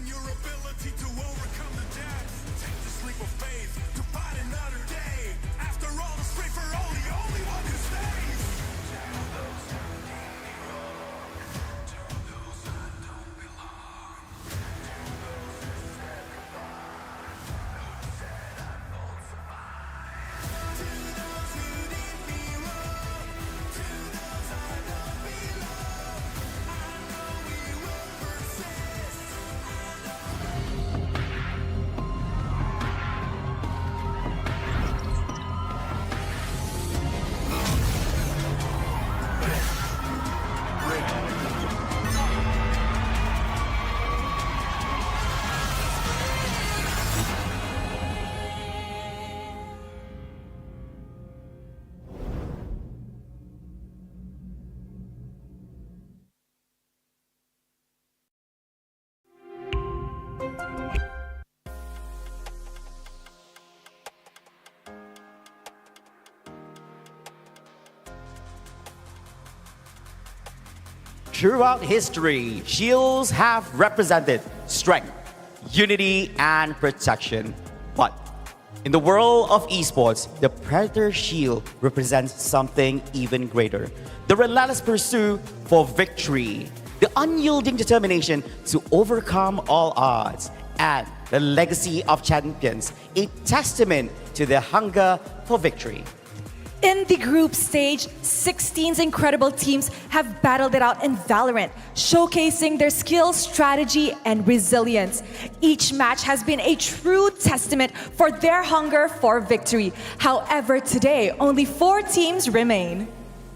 in your ability to overcome the death. Take the leap of faith to fight another day. After all, the straight for all, the only one who stays. Tell those who need me wrong. Tell those I don't belong. To those who said goodbye. Who said I won't survive. To those who need me wrong. To those I don't belong. I know we will persist. Throughout history, shields have represented strength, unity, and protection. But in the world of esports, the Predator Shield represents something even greater. The relentless pursuit for victory, the unyielding determination to overcome all odds, and the legacy of champions, a testament to their hunger for victory. In the group stage, 16 incredible teams have battled it out in Valorant, showcasing their skill, strategy, and resilience. Each match has been a true testament for their hunger for victory. However, today, only 4 teams remain.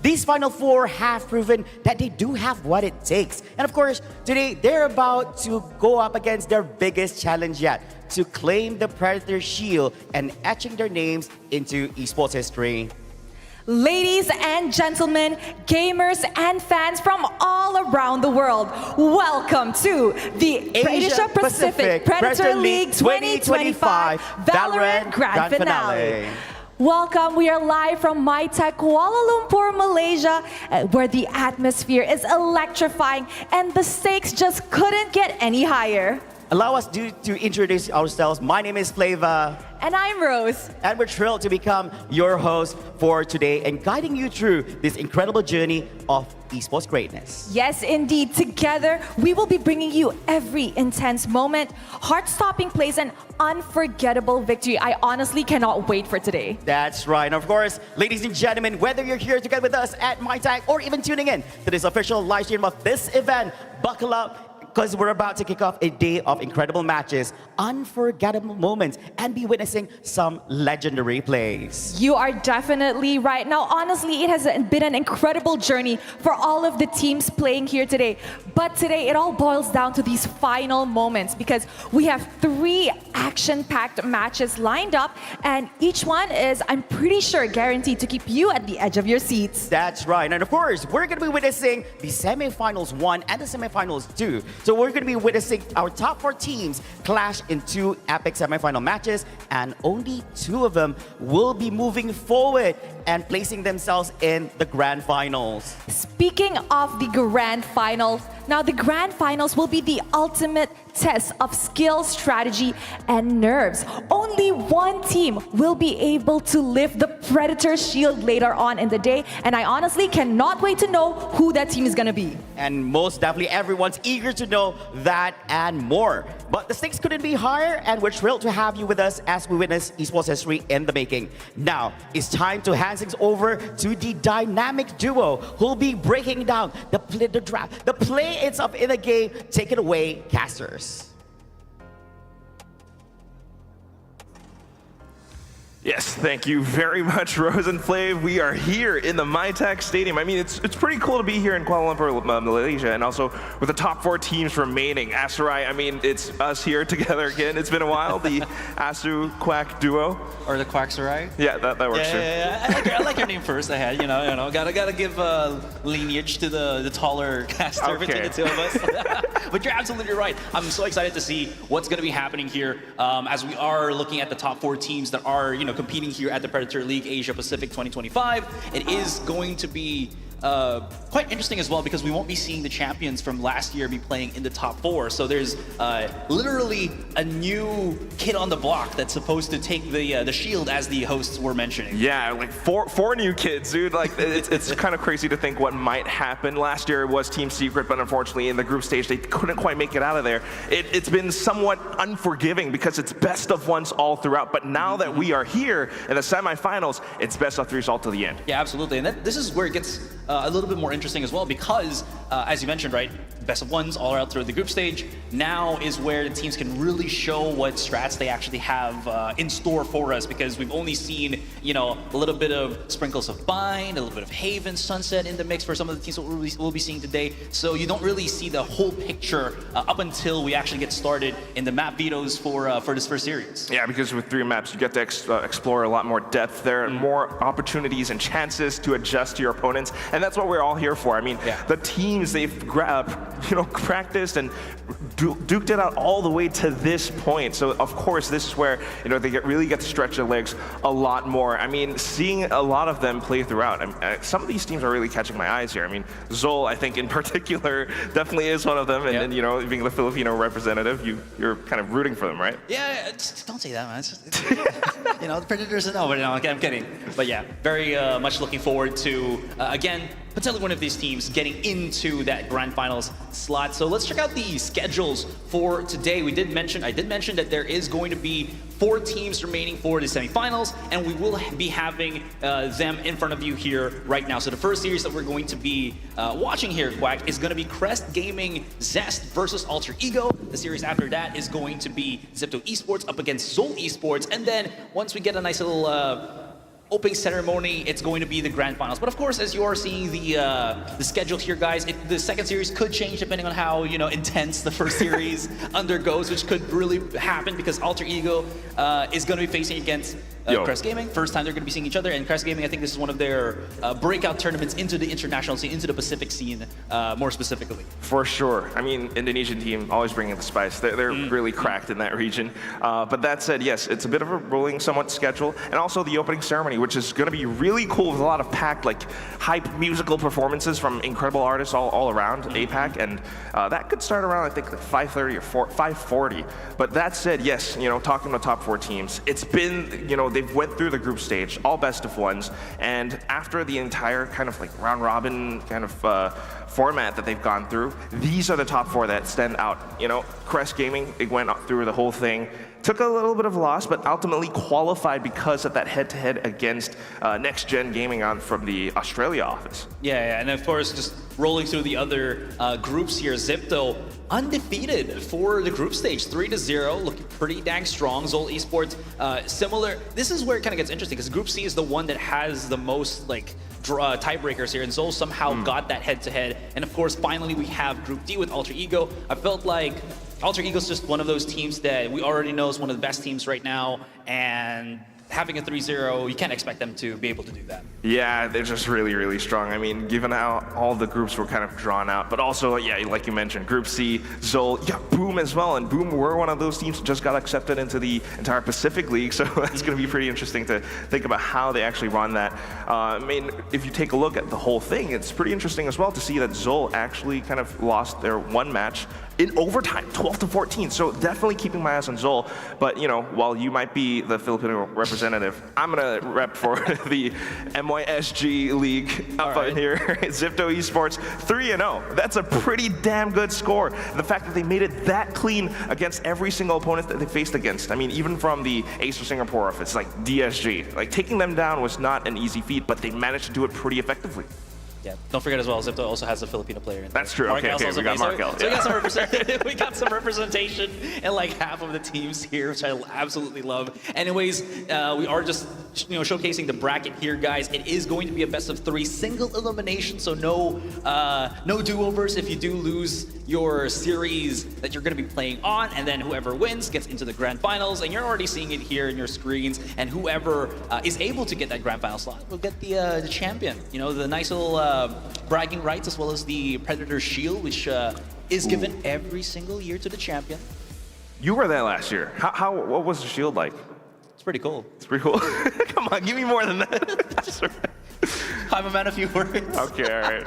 These final 4 have proven that they do have what it takes. And of course, today they're about to go up against their biggest challenge yet, to claim the Predator Shield and etching their names into esports history. Ladies and gentlemen, gamers and fans from all around the world, welcome to the Asia Pacific Predator League 2025 Valorant Grand Finale. Welcome, we are live from MyTech Kuala Lumpur, Malaysia, where the atmosphere is electrifying and the stakes just couldn't get any higher. Allow us to introduce ourselves. My name is Flava. And I'm Rose. And we're thrilled to become your host for today and guiding you through this incredible journey of esports greatness. Yes, indeed. Together, we will be bringing you every intense moment, heart-stopping plays, and unforgettable victory. I honestly cannot wait for today. That's right. And of course, ladies and gentlemen, whether you're here to get with us at MyTech or even tuning in to this official live stream of this event, buckle up, because we're about to kick off a day of incredible matches, unforgettable moments, and be witnessing some legendary plays. You are definitely right. Now, honestly, it has been an incredible journey for all of the teams playing here today. But today, it all boils down to these final moments because we have 3 action-packed matches lined up, and each one is, I'm pretty sure, guaranteed to keep you at the edge of your seats. That's right. And of course, we're going to be witnessing the semifinals 1 and the semifinals 2. So we're going to be witnessing our top 4 teams clash in 2 epic semifinal matches, and only 2 of them will be moving forward and placing themselves in the grand finals. Speaking of the grand finals, now the grand finals will be the ultimate test of skill, strategy, and nerves. Only one team will be able to lift the Predator Shield later on in the day, and I honestly cannot wait to know who that team is going to be. And most definitely everyone's eager to know that and more. But the stakes couldn't be higher, and we're thrilled to have you with us as we witness esports history in the making. Now, it's time to hand things over to the dynamic duo who'll be breaking down the play itself in the game. Take it away, casters. Yes, thank you very much, Rose and Flav. We are here in the MyTech Stadium. I mean, it's pretty cool to be here in Kuala Lumpur, Malaysia, and also with the top 4 teams remaining. Asterai, I mean, it's us here together again. It's been a while, the Asu Quack duo. Or the Quacksarai. Yeah, that works too. I like your name first. I had, you know, gotta give lineage to the taller caster between the 2 of us. But you're absolutely right. I'm so excited to see what's going to be happening here as we are looking at the top 4 teams that are, competing here at the Predator League Asia Pacific 2025. It is going to be quite interesting as well because we won't be seeing the champions from last year be playing in the top 4. So there's literally a new kid on the block that's supposed to take the shield, as the hosts were mentioning. Yeah, like four new kids, dude. Like it's kind of crazy to think what might happen. Last year it was Team Secret, but unfortunately in the group stage they couldn't quite make it out of there. It's been somewhat unforgiving because it's best of ones all throughout. But now that we are here in the semifinals, it's best of threes all to the end. Yeah, absolutely. And this is where it gets a little bit more interesting as well because, as you mentioned, right, best of ones all out through the group stage. Now is where the teams can really show what strats they actually have in store for us because we've only seen, you know, a little bit of sprinkles of Bind, a little bit of Haven, Sunset in the mix for some of the teams that we'll be seeing today. So you don't really see the whole picture up until we actually get started in the map vetoes for this first series. Yeah, because with 3 maps, you get to explore a lot more depth there, and more opportunities and chances to adjust to your opponents, and that's what we're all here for. I mean, the teams, they've practiced and duked it out all the way to this point. So of course, this is where they really get to stretch their legs a lot more. I mean, seeing a lot of them play throughout. Some of these teams are really catching my eyes here. I mean, Zol, I think in particular, definitely is one of them. And then being the Filipino representative, you're kind of rooting for them, right? Yeah, don't say that, man. It's just, the Predators. No, but no, I'm kidding. But yeah, very much looking forward to again, potentially one of these teams getting into that grand finals slot. So let's check out the schedules for today. I did mention that there is going to be 4 teams remaining for the semifinals, and we will be having them in front of you here right now. So the first series that we're going to be watching here, Quack, is going to be Crest Gaming Zest versus Alter Ego. The series after that is going to be Zepto Esports up against Zol Esports, and then once we get a nice little opening ceremony, it's going to be the grand finals. But of course, as you are seeing the schedule here, guys, the second series could change depending on how intense the first series undergoes, which could really happen because Alter Ego is going to be facing against Crest Gaming. First time they're going to be seeing each other, and Crest Gaming, I think this is one of their breakout tournaments into the international scene, into the Pacific scene, more specifically. For sure. I mean, Indonesian team always bringing the spice. They're really cracked in that region. But that said, yes, it's a bit of a rolling somewhat schedule, and also the opening ceremony, which is going to be really cool with a lot of packed, hype musical performances from incredible artists all around APAC, and that could start around, I think, 5:30 or 5:40. But that said, yes, talking about top 4 teams, it's been, they've went through the group stage, all best of ones, and after the entire kind of round robin kind of format that they've gone through, these are the top 4 that stand out. Crest Gaming, they went through the whole thing. Took a little bit of a loss, but ultimately qualified because of that head-to-head against Next Gen Gaming from the Australia office. Yeah, and of course, just rolling through the other groups here, Zepto undefeated for the group stage, 3-0, looking pretty dang strong. Zol Esports, similar. This is where it kind of gets interesting because Group C is the one that has the most tiebreakers here, and Zol somehow got that head-to-head. And of course, finally, we have Group D with Alter Ego. I felt like Alter Ego is just one of those teams that we already know is one of the best teams right now, and having a 3-0, you can't expect them to be able to do that. Yeah, they're just really, really strong. I mean, given how all the groups were kind of drawn out, but also, yeah, like you mentioned, Group C, Zol, Boom as well, and Boom were one of those teams that just got accepted into the entire Pacific League, so that's going to be pretty interesting to think about how they actually run that. I mean, if you take a look at the whole thing, it's pretty interesting as well to see that Zol actually kind of lost their one match in overtime, 12-14. So definitely keeping my eyes on Zol. But while you might be the Filipino representative, I'm gonna rep for the MYSG League up in here. Zepto Esports 3-0. That's a pretty damn good score. The fact that they made it that clean against every single opponent that they faced against. I mean, even from the Ace of Singapore office, like DSG, taking them down was not an easy feat, but they managed to do it pretty effectively. Yeah, don't forget as well, Zepto also has a Filipino player in there. That's true. Okay, we got Markel. So we got some representation in half of the teams here, which I absolutely love. Anyways, we are just showcasing the bracket here, guys. It is going to be a best of 3 single elimination, so no do-overs if you do lose your series that you're going to be playing on, and then whoever wins gets into the grand finals, and you're already seeing it here in your screens, and whoever is able to get that grand final slot will get the champion. The nice little bragging rights, as well as the Predator Shield, which is given every single year to the champion. You were there last year. What was the shield like? It's pretty cool. It's pretty cool. Come on, give me more than that. I'm a man of few words. Okay, all right.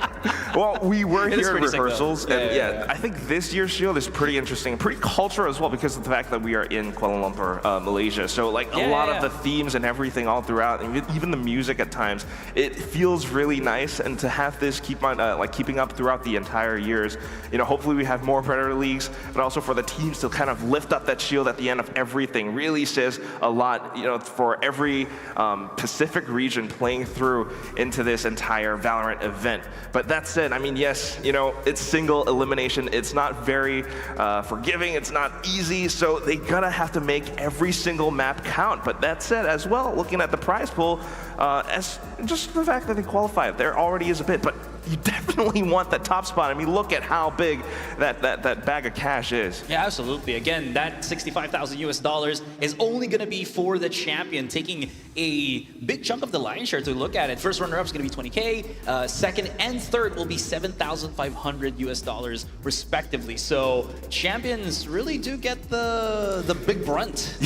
Well, we were It is here at pretty sick, though. rehearsals, and Yeah. I think this year's Shield is pretty interesting, pretty cultural as well, because of the fact that we are in Kuala Lumpur, Malaysia. So like a lot of the themes and everything all throughout, and even the music at times, it feels really nice. And to have this keep on keeping up throughout the entire years, hopefully we have more Predator leagues, but also for the teams to kind of lift up that shield at the end of everything really says a lot, for every Pacific region playing through into this entire Valorant event. But that said, I mean, yes, it's single elimination. It's not very forgiving. It's not easy. So they gotta have to make every single map count. But that said, as well, looking at the prize pool, as just the fact that they qualified, there already is a bit. But you definitely want that top spot. I mean, look at how big that bag of cash is. Yeah, absolutely. Again, that $65,000 is only going to be for the champion, taking a big chunk of the lion's share to look at it. First runner-up is going to be $20K. Second and third will be $7,500 respectively. So champions really do get the big brunt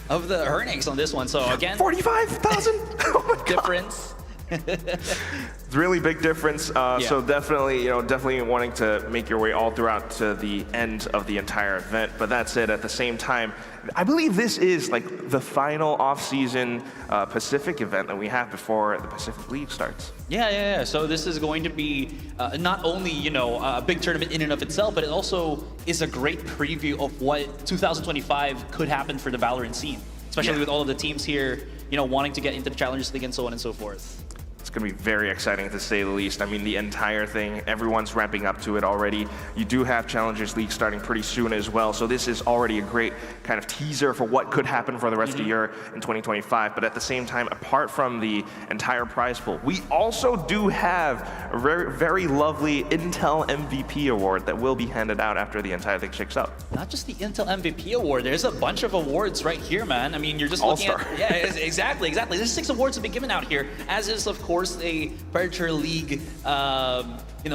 of the earnings on this one. So again, 45,000. Oh my God. difference. It's really big difference. So definitely, definitely wanting to make your way all throughout to the end of the entire event. But that's it. At the same time, I believe this is like the final off-season Pacific event that we have before the Pacific League starts. Yeah. So this is going to be not only, a big tournament in and of itself, but it also is a great preview of what 2025 could happen for the Valorant scene, especially with all of the teams here, wanting to get into the Challengers League and so on and so forth. It's going to be very exciting to say the least. I mean, the entire thing, everyone's ramping up to it already. You do have Challengers League starting pretty soon as well, so this is already a great kind of teaser for what could happen for the rest of the year in 2025. But at the same time, apart from the entire prize pool, we also do have a very, very lovely Intel MVP award that will be handed out after the entire thing shakes out. Not just the Intel MVP award, there's a bunch of awards right here, man. I mean, you're just looking All-star. at, exactly. There's 6 awards to be given out here, as is, of course, a Predator League,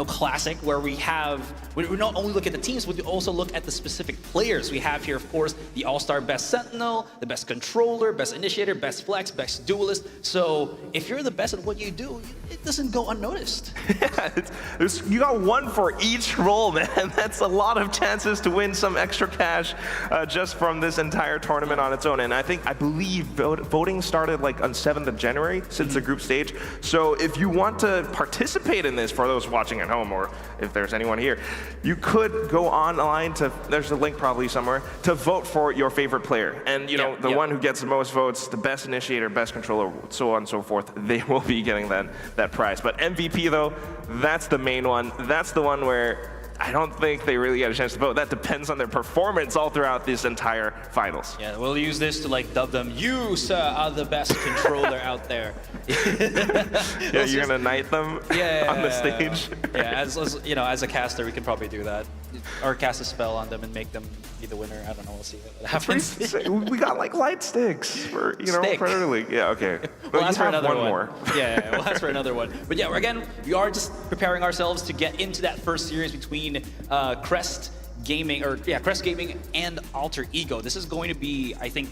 classic where we not only look at the teams, but we also look at the specific players. We have here, of course, the All-Star Best Sentinel, the Best Controller, Best Initiator, Best Flex, Best Duelist. So if you're the best at what you do, it doesn't go unnoticed. You got one for each role, man. That's a lot of chances to win some extra cash just from this entire tournament on its own. And I believe voting started like on 7th of January since the group stage. So if you want to participate in this, for those watching at home, or if there's anyone here, you could go online there's a link probably somewhere, to vote for your favorite player. And the one who gets the most votes, the best initiator, best controller, so on and so forth, they will be getting that prize. But MVP though, that's the main one. That's the one where I don't think they really get a chance to vote. That depends on their performance all throughout this entire finals. Yeah, we'll use this to dub them, you, sir, are the best controller out there. Yeah, you're gonna knight them on the stage. Yeah, as a caster, we can probably do that. Or cast a spell on them and make them be the winner. I don't know, we'll see what happens. We got light sticks for, Predator League. Yeah, okay. We'll ask for another one. More. Yeah, we'll ask for another one. But yeah, again, we are just preparing ourselves to get into that first series between Crest Gaming and Alter Ego. This is going to be, I think,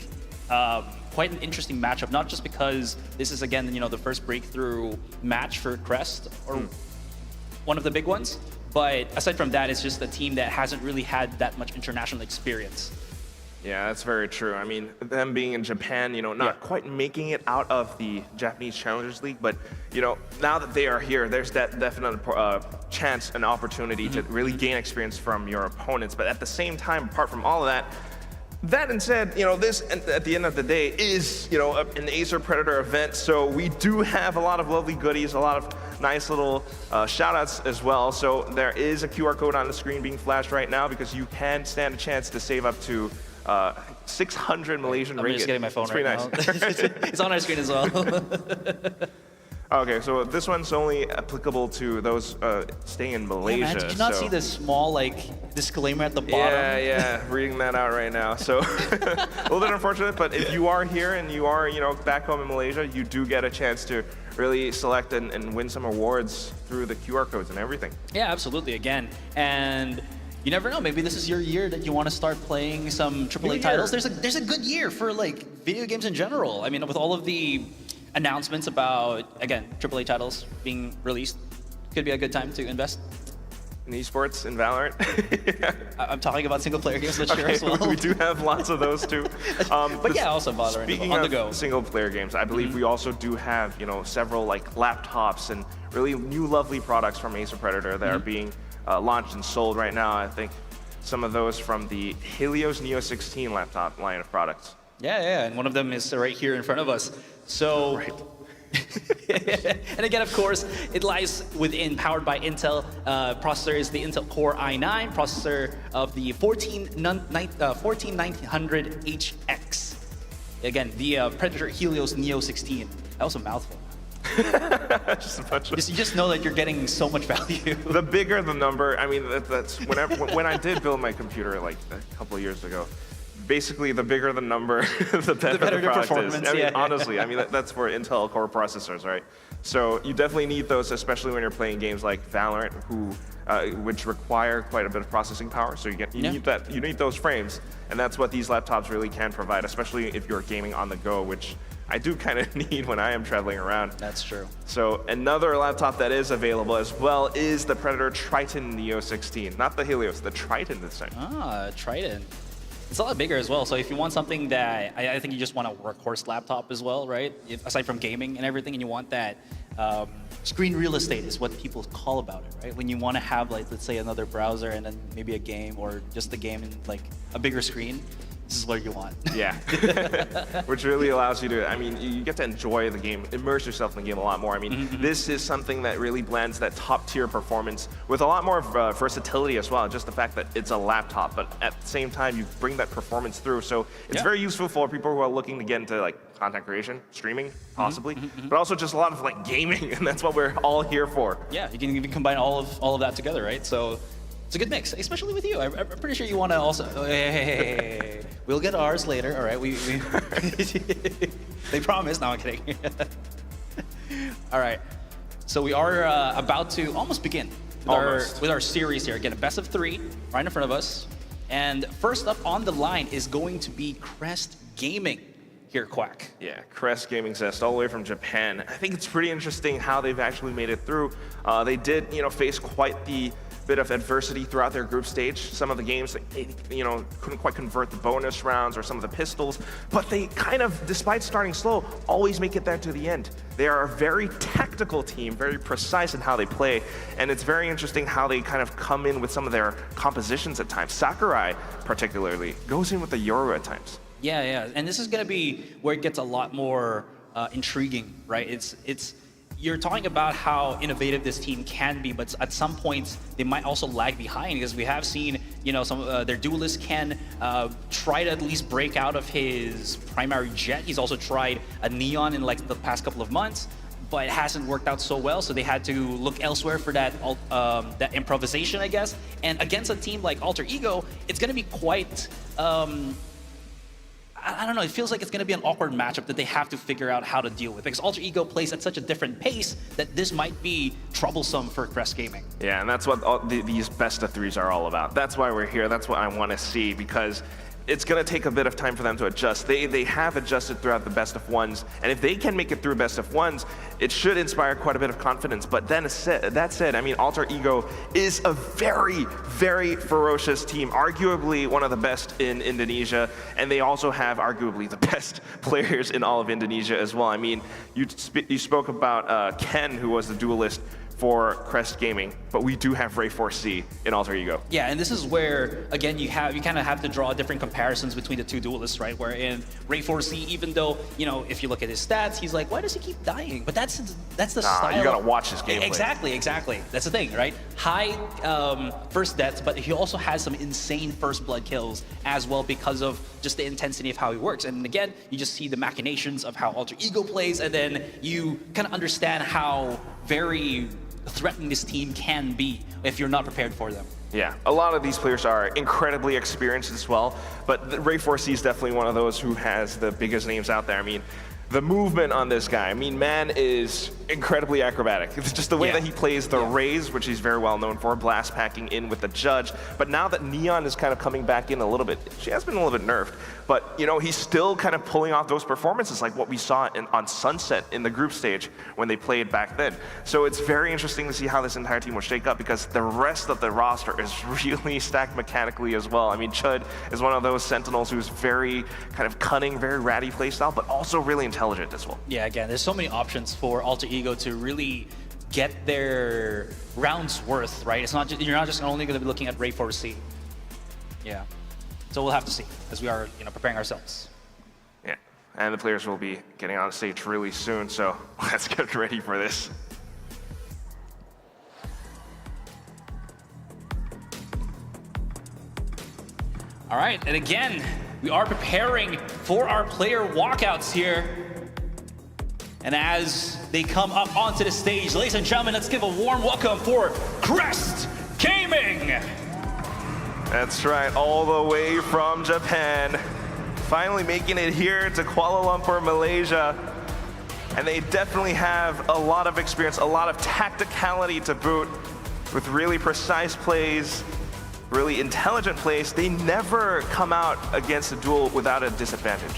quite an interesting matchup, not just because this is, again, the first breakthrough match for Crest, or one of the big ones, but aside from that, it's just a team that hasn't really had that much international experience. Yeah, that's very true. I mean, them being in Japan, not quite making it out of the Japanese Challengers League, but, now that they are here, there's that definite chance and opportunity to really gain experience from your opponents. But at the same time, apart from all of that, and said, this at the end of the day is, an Acer Predator event. So we do have a lot of lovely goodies, a lot of nice little shout outs as well. So there is a QR code on the screen being flashed right now, because you can stand a chance to save up to 600 Malaysian ringgit. I'm just getting my phone right now. It's on our screen as well. Okay, so this one's only applicable to those staying in Malaysia. Man, did you not see the small disclaimer at the bottom? Yeah, reading that out right now. So a little bit unfortunate, but if you are here and you are, back home in Malaysia, you do get a chance to really select and win some awards through the QR codes and everything. Yeah, absolutely. Again, and you never know. Maybe this is your year that you want to start playing some AAA titles. There's a good year for video games in general. I mean, with all of the announcements about, again, AAA titles being released, could be a good time to invest. In esports, in Valorant. I'm talking about single player games this year as well. We do have lots of those too. But yeah, also Valorant Speaking on the of go. single player games, I believe we also do have, several like laptops and really new lovely products from Acer Predator that are being launched and sold right now. I think some of those from the Helios Neo 16 laptop line of products. Yeah, and one of them is right here in front of us. So. Right. And again, of course, it lies within, powered by Intel. Processor is the Intel Core i9, processor of the 14900HX. Again, the Predator Helios Neo 16. That was a mouthful. Just a bunch of... You just know that you're getting so much value. The bigger the number, I mean, that's when I did build my computer like a couple of years ago. Basically, the bigger the number, the better the product is. I mean, honestly, I mean, that's for Intel Core processors, right? So you definitely need those, especially when you're playing games like Valorant, which require quite a bit of processing power. So you need that. You need those frames, and that's what these laptops really can provide, especially if you're gaming on the go, which I do kind of need when I am traveling around. That's true. So another laptop that is available as well is the Predator Triton Neo 16. Not the Helios, the Triton this time. Ah, Triton. It's a lot bigger as well, so if you want something that, I think you just want a workhorse laptop as well, right? Aside from gaming and everything, and you want that screen real estate is what people call about it, right? When you want to have, like, let's say another browser and then maybe a game or just the game in like a bigger screen, this is what you want. Yeah. Which really allows you to, I mean, you get to enjoy the game, immerse yourself in the game a lot more. I mean, this is something that really blends that top tier performance with a lot more versatility as well. Just the fact that it's a laptop, but at the same time, you bring that performance through. So it's very useful for people who are looking to get into like content creation, streaming, possibly, but also just a lot of like gaming, and that's what we're all here for. Yeah, you can even combine all of that together, right? So it's a good mix, especially with you. I'm pretty sure you want to also. Hey. We'll get ours later. All right, we they promise. No, I'm kidding. All right, so we are about to almost begin with our series here. Again, a best of 3 right in front of us, and first up on the line is going to be Crest Gaming. Here, Quack. Yeah, Crest Gaming Zest, all the way from Japan. I think it's pretty interesting how they've actually made it through. They did, face quite the bit of adversity throughout their group stage. Some of the games, they couldn't quite convert the bonus rounds or some of the pistols, but they kind of, despite starting slow, always make it there to the end. They are a very tactical team, very precise in how they play, and it's very interesting how they kind of come in with some of their compositions at times. Sakurai, particularly, goes in with the Yoru at times. Yeah, and this is going to be where it gets a lot more intriguing, right? It's you're talking about how innovative this team can be, but at some points they might also lag behind, because we have seen, some their duelist Ken try to at least break out of his primary jet. He's also tried a Neon in like the past couple of months, but it hasn't worked out so well, so they had to look elsewhere for that improvisation, I guess. And against a team like Alter Ego, it's going to be quite. I don't know, it feels like it's going to be an awkward matchup that they have to figure out how to deal with, because Alter Ego plays at such a different pace that this might be troublesome for Crest Gaming. Yeah, and that's what these best of 3s are all about. That's why we're here. That's what I want to see, because it's going to take a bit of time for them to adjust. They have adjusted throughout the best of 1s, and if they can make it through best of 1s, it should inspire quite a bit of confidence. But then that said, I mean, Alter Ego is a very, very ferocious team, arguably one of the best in Indonesia, and they also have arguably the best players in all of Indonesia as well. I mean, you spoke about Ken, who was the duelist for Crest Gaming, but we do have Ray 4C in Alter Ego. Yeah, and this is where, again, you kind of have to draw different comparisons between the two duelists, right? Where in Ray 4C, even though, if you look at his stats, he's like, why does he keep dying? But that's the style. You gotta watch his gameplay. Exactly. That's the thing, right? High first deaths, but he also has some insane first blood kills as well, because of just the intensity of how he works. And again, you just see the machinations of how Alter Ego plays, and then you kind of understand how very threatening this team can be if you're not prepared for them. Yeah, a lot of these players are incredibly experienced as well, but Ray 4C is definitely one of those who has the biggest names out there. I mean, the movement on this guy. I mean, man is incredibly acrobatic. It's just the way that he plays the raise, which he's very well known for, blast packing in with the judge. But now that Neon is kind of coming back in a little bit, she has been a little bit nerfed, but you know, he's still kind of pulling off those performances like what we saw on Sunset in the group stage when they played back then. So it's very interesting to see how this entire team will shake up, because the rest of the roster is really stacked mechanically as well. I mean, Chud is one of those sentinels who's very kind of cunning, very ratty playstyle, but also really intelligent as well. Yeah, again, there's so many options for Alter Ego to really get their rounds worth, right? It's not just, you're not just only going to be looking at Ray 4C. Yeah. So we'll have to see as we are, preparing ourselves. Yeah, and the players will be getting on stage really soon, so let's get ready for this. All right, and again, we are preparing for our player walkouts here. And as they come up onto the stage, ladies and gentlemen, let's give a warm welcome for Crest Gaming. That's right, all the way from Japan. Finally making it here to Kuala Lumpur, Malaysia. And they definitely have a lot of experience, a lot of tacticality to boot, with really precise plays, really intelligent plays. They never come out against a duel without a disadvantage.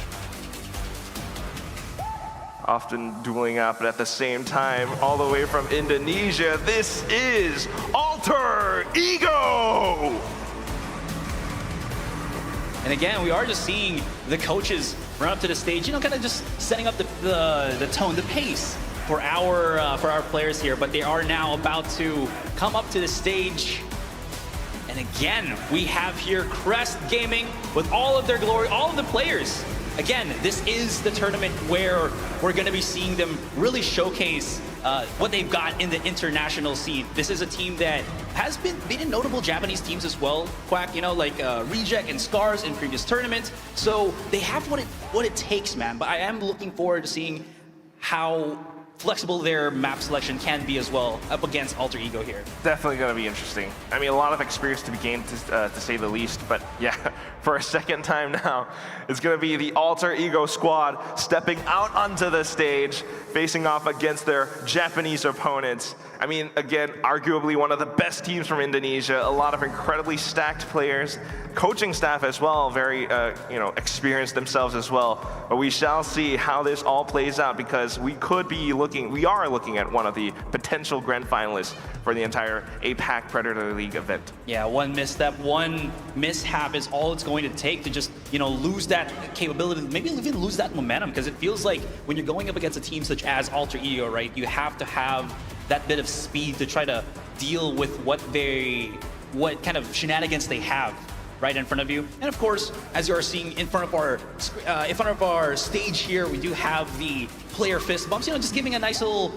Often dueling up, but at the same time, all the way from Indonesia, this is Alter Ego! And again, we are just seeing the coaches run up to the stage, kind of just setting up the tone, the pace for our players here. But they are now about to come up to the stage. And again, we have here Crest Gaming with all of their glory, all of the players. Again, this is the tournament where we're going to be seeing them really showcase what they've got in the international scene. This is a team that has been beating notable Japanese teams as well, Quack, like Reject and Scars in previous tournaments. So they have what it takes, man. But I am looking forward to seeing how flexible their map selection can be as well up against Alter Ego here. Definitely going to be interesting. I mean, a lot of experience to be gained, to say the least. But yeah, for a second time now, it's going to be the Alter Ego squad stepping out onto the stage, facing off against their Japanese opponents. I mean, again, arguably one of the best teams from Indonesia, a lot of incredibly stacked players, coaching staff as well, very experienced themselves as well. But we shall see how this all plays out, because we are looking at one of the potential grand finalists for the entire APAC Predator League event. Yeah, one misstep, one mishap is all it's going to take to just, lose that capability, maybe even lose that momentum, because it feels like when you're going up against a team such as Alter Ego, right, you have to have that bit of speed to try to deal with what kind of shenanigans they have right in front of you. And of course, as you are seeing in front of our stage here, we do have the player fist bumps, just giving a nice little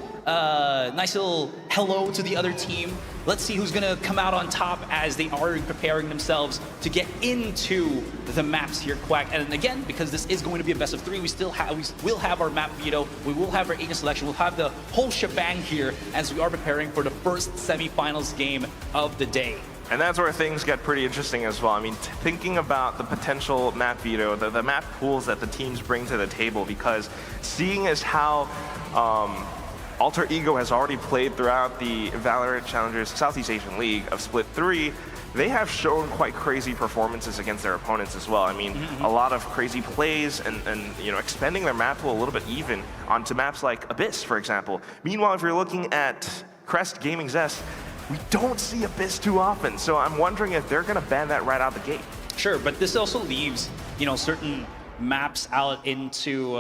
hello to the other team. Let's see who's gonna come out on top as they are preparing themselves to get into the maps here, Quack. And again, because this is going to be a best of 3, we will have our map veto, we will have our agent selection, we'll have the whole shebang here as we are preparing for the first semifinals game of the day. And that's where things get pretty interesting as well. I mean, thinking about the potential map veto, the map pools that the teams bring to the table, because seeing as how Alter Ego has already played throughout the Valorant Challengers Southeast Asian League of Split 3, they have shown quite crazy performances against their opponents as well. I mean, a lot of crazy plays and expending their map pool a little bit even onto maps like Abyss, for example. Meanwhile, if you're looking at Crest Gaming Zest, we don't see Abyss too often, so I'm wondering if they're going to ban that right out the gate. Sure, but this also leaves, certain maps out into,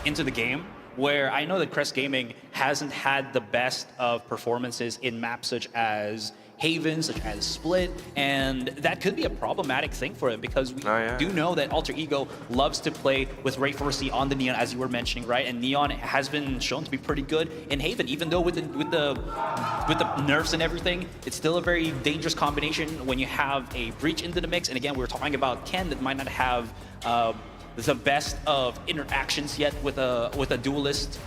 into the game, where I know that Crest Gaming hasn't had the best of performances in maps such as Haven, such as Split, and that could be a problematic thing for him, because we do know that Alter Ego loves to play with Ray 4C on the Neon, as you were mentioning, right? And Neon has been shown to be pretty good in Haven, even though with the nerfs and everything, it's still a very dangerous combination when you have a Breach into the mix. And again, we were talking about Ken that might not have the best of interactions yet with a duelist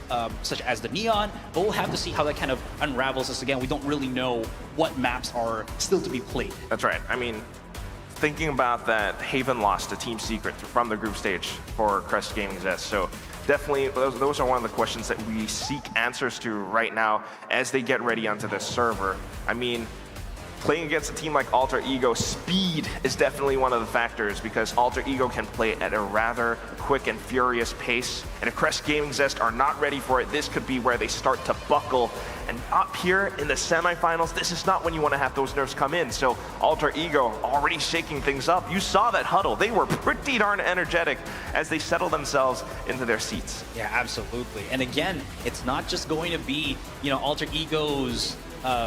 such as the Neon, but we'll have to see how that kind of unravels us. Again, we don't really know what maps are still to be played. That's right. I mean, thinking about that, Haven lost to Team Secret from the group stage for Crest Gaming Zest. So definitely, those are one of the questions that we seek answers to right now as they get ready onto this server. I mean, playing against a team like Alter Ego, speed is definitely one of the factors because Alter Ego can play at a rather quick and furious pace. And if Crest Gaming Zest are not ready for it, this could be where they start to buckle. And up here in the semifinals, this is not when you want to have those nerves come in. So Alter Ego already shaking things up. You saw that huddle. They were pretty darn energetic as they settle themselves into their seats. Yeah, absolutely. And again, it's not just going to be, Alter Ego's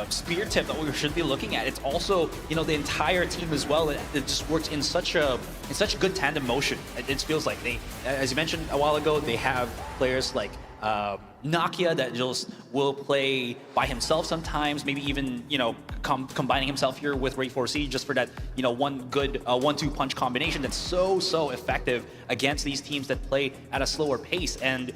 spear tip that we should be looking at. It's also, the entire team as well. It just works in such good tandem motion. It feels like they, as you mentioned a while ago, they have players like Nakia that just will play by himself sometimes, maybe even, combining himself here with Ray 4C just for that, one good 1-2 punch combination that's so effective against these teams that play at a slower pace. And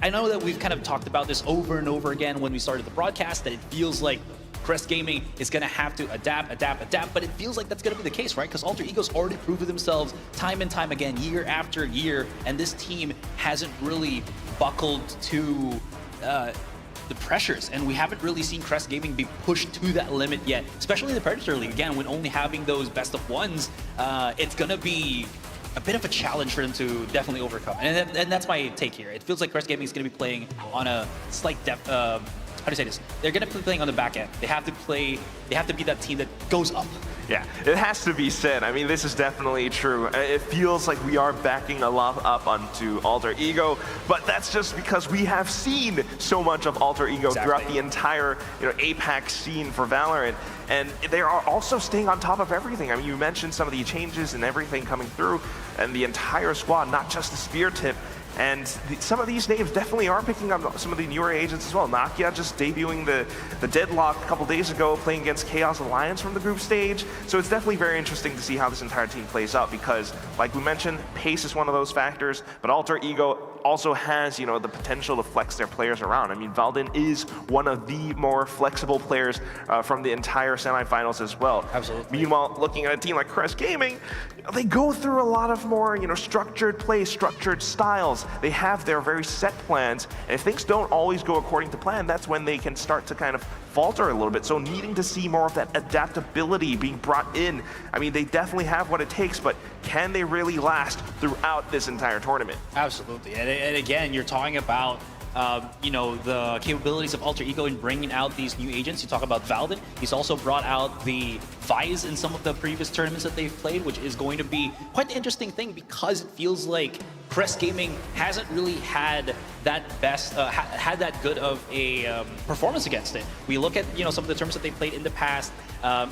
I know that we've kind of talked about this over and over again when we started the broadcast, that it feels like Crest Gaming is going to have to adapt, but it feels like that's going to be the case, right? Because Alter Ego's already proven themselves time and time again, year after year, and this team hasn't really buckled to the pressures, and we haven't really seen Crest Gaming be pushed to that limit yet, especially in the Predator League. Again, when only having those best of ones, it's going to be a bit of a challenge for them to definitely overcome. And that's my take here. It feels like Crest Gaming is going to be playing on a slight depth. How do you say this? They're going to be playing on the back end. They have to be that team that goes up. Yeah, it has to be said. I mean, this is definitely true. It feels like we are backing a lot up onto Alter Ego, but that's just because we have seen so much of Alter Ego throughout the entire APAC scene for Valorant, and they are also staying on top of everything. I mean, you mentioned some of the changes and everything coming through, and the entire squad, not just the spear tip. And some of these names definitely are picking up some of the newer agents as well. Nakia just debuting the Deadlock a couple days ago, playing against Chaos Alliance from the group stage. So it's definitely very interesting to see how this entire team plays out because, like we mentioned, pace is one of those factors, but Alter Ego also has, the potential to flex their players around. I mean, Valden is one of the more flexible players from the entire semifinals as well. Absolutely. Meanwhile, looking at a team like Crest Gaming, they go through a lot of more, structured plays, structured styles. They have their very set plans, and if things don't always go according to plan, that's when they can start to kind of falter a little bit. So needing to see more of that adaptability being brought in. I mean, they definitely have what it takes, but can they really last throughout this entire tournament? Absolutely. And again, you're talking about the capabilities of Alter Ego in bringing out these new agents. You talk about Valden. He's also brought out the Vice in some of the previous tournaments that they've played, which is going to be quite the interesting thing because it feels like Crest Gaming hasn't really had that had that good of a performance against it. We look at some of the tournaments that they played in the past,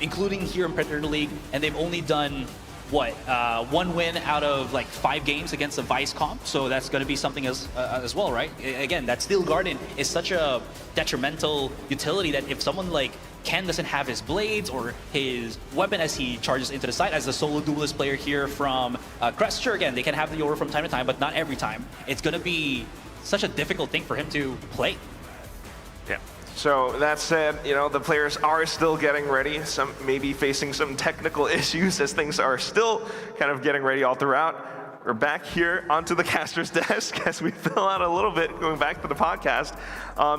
including here in Predator League, and they've only done one win out of like 5 games against the Vice comp, so that's going to be something as well, right? Again, that Steel Garden is such a detrimental utility that if someone like Ken doesn't have his blades or his weapon as he charges into the side, as the solo duelist player here from Crest, sure, again, they can have the aura from time to time, but not every time. It's going to be such a difficult thing for him to play. Yeah. So that said, the players are still getting ready, some maybe facing some technical issues as things are still kind of getting ready all throughout. We're back here onto the caster's desk as we fill out a little bit, going back to the podcast.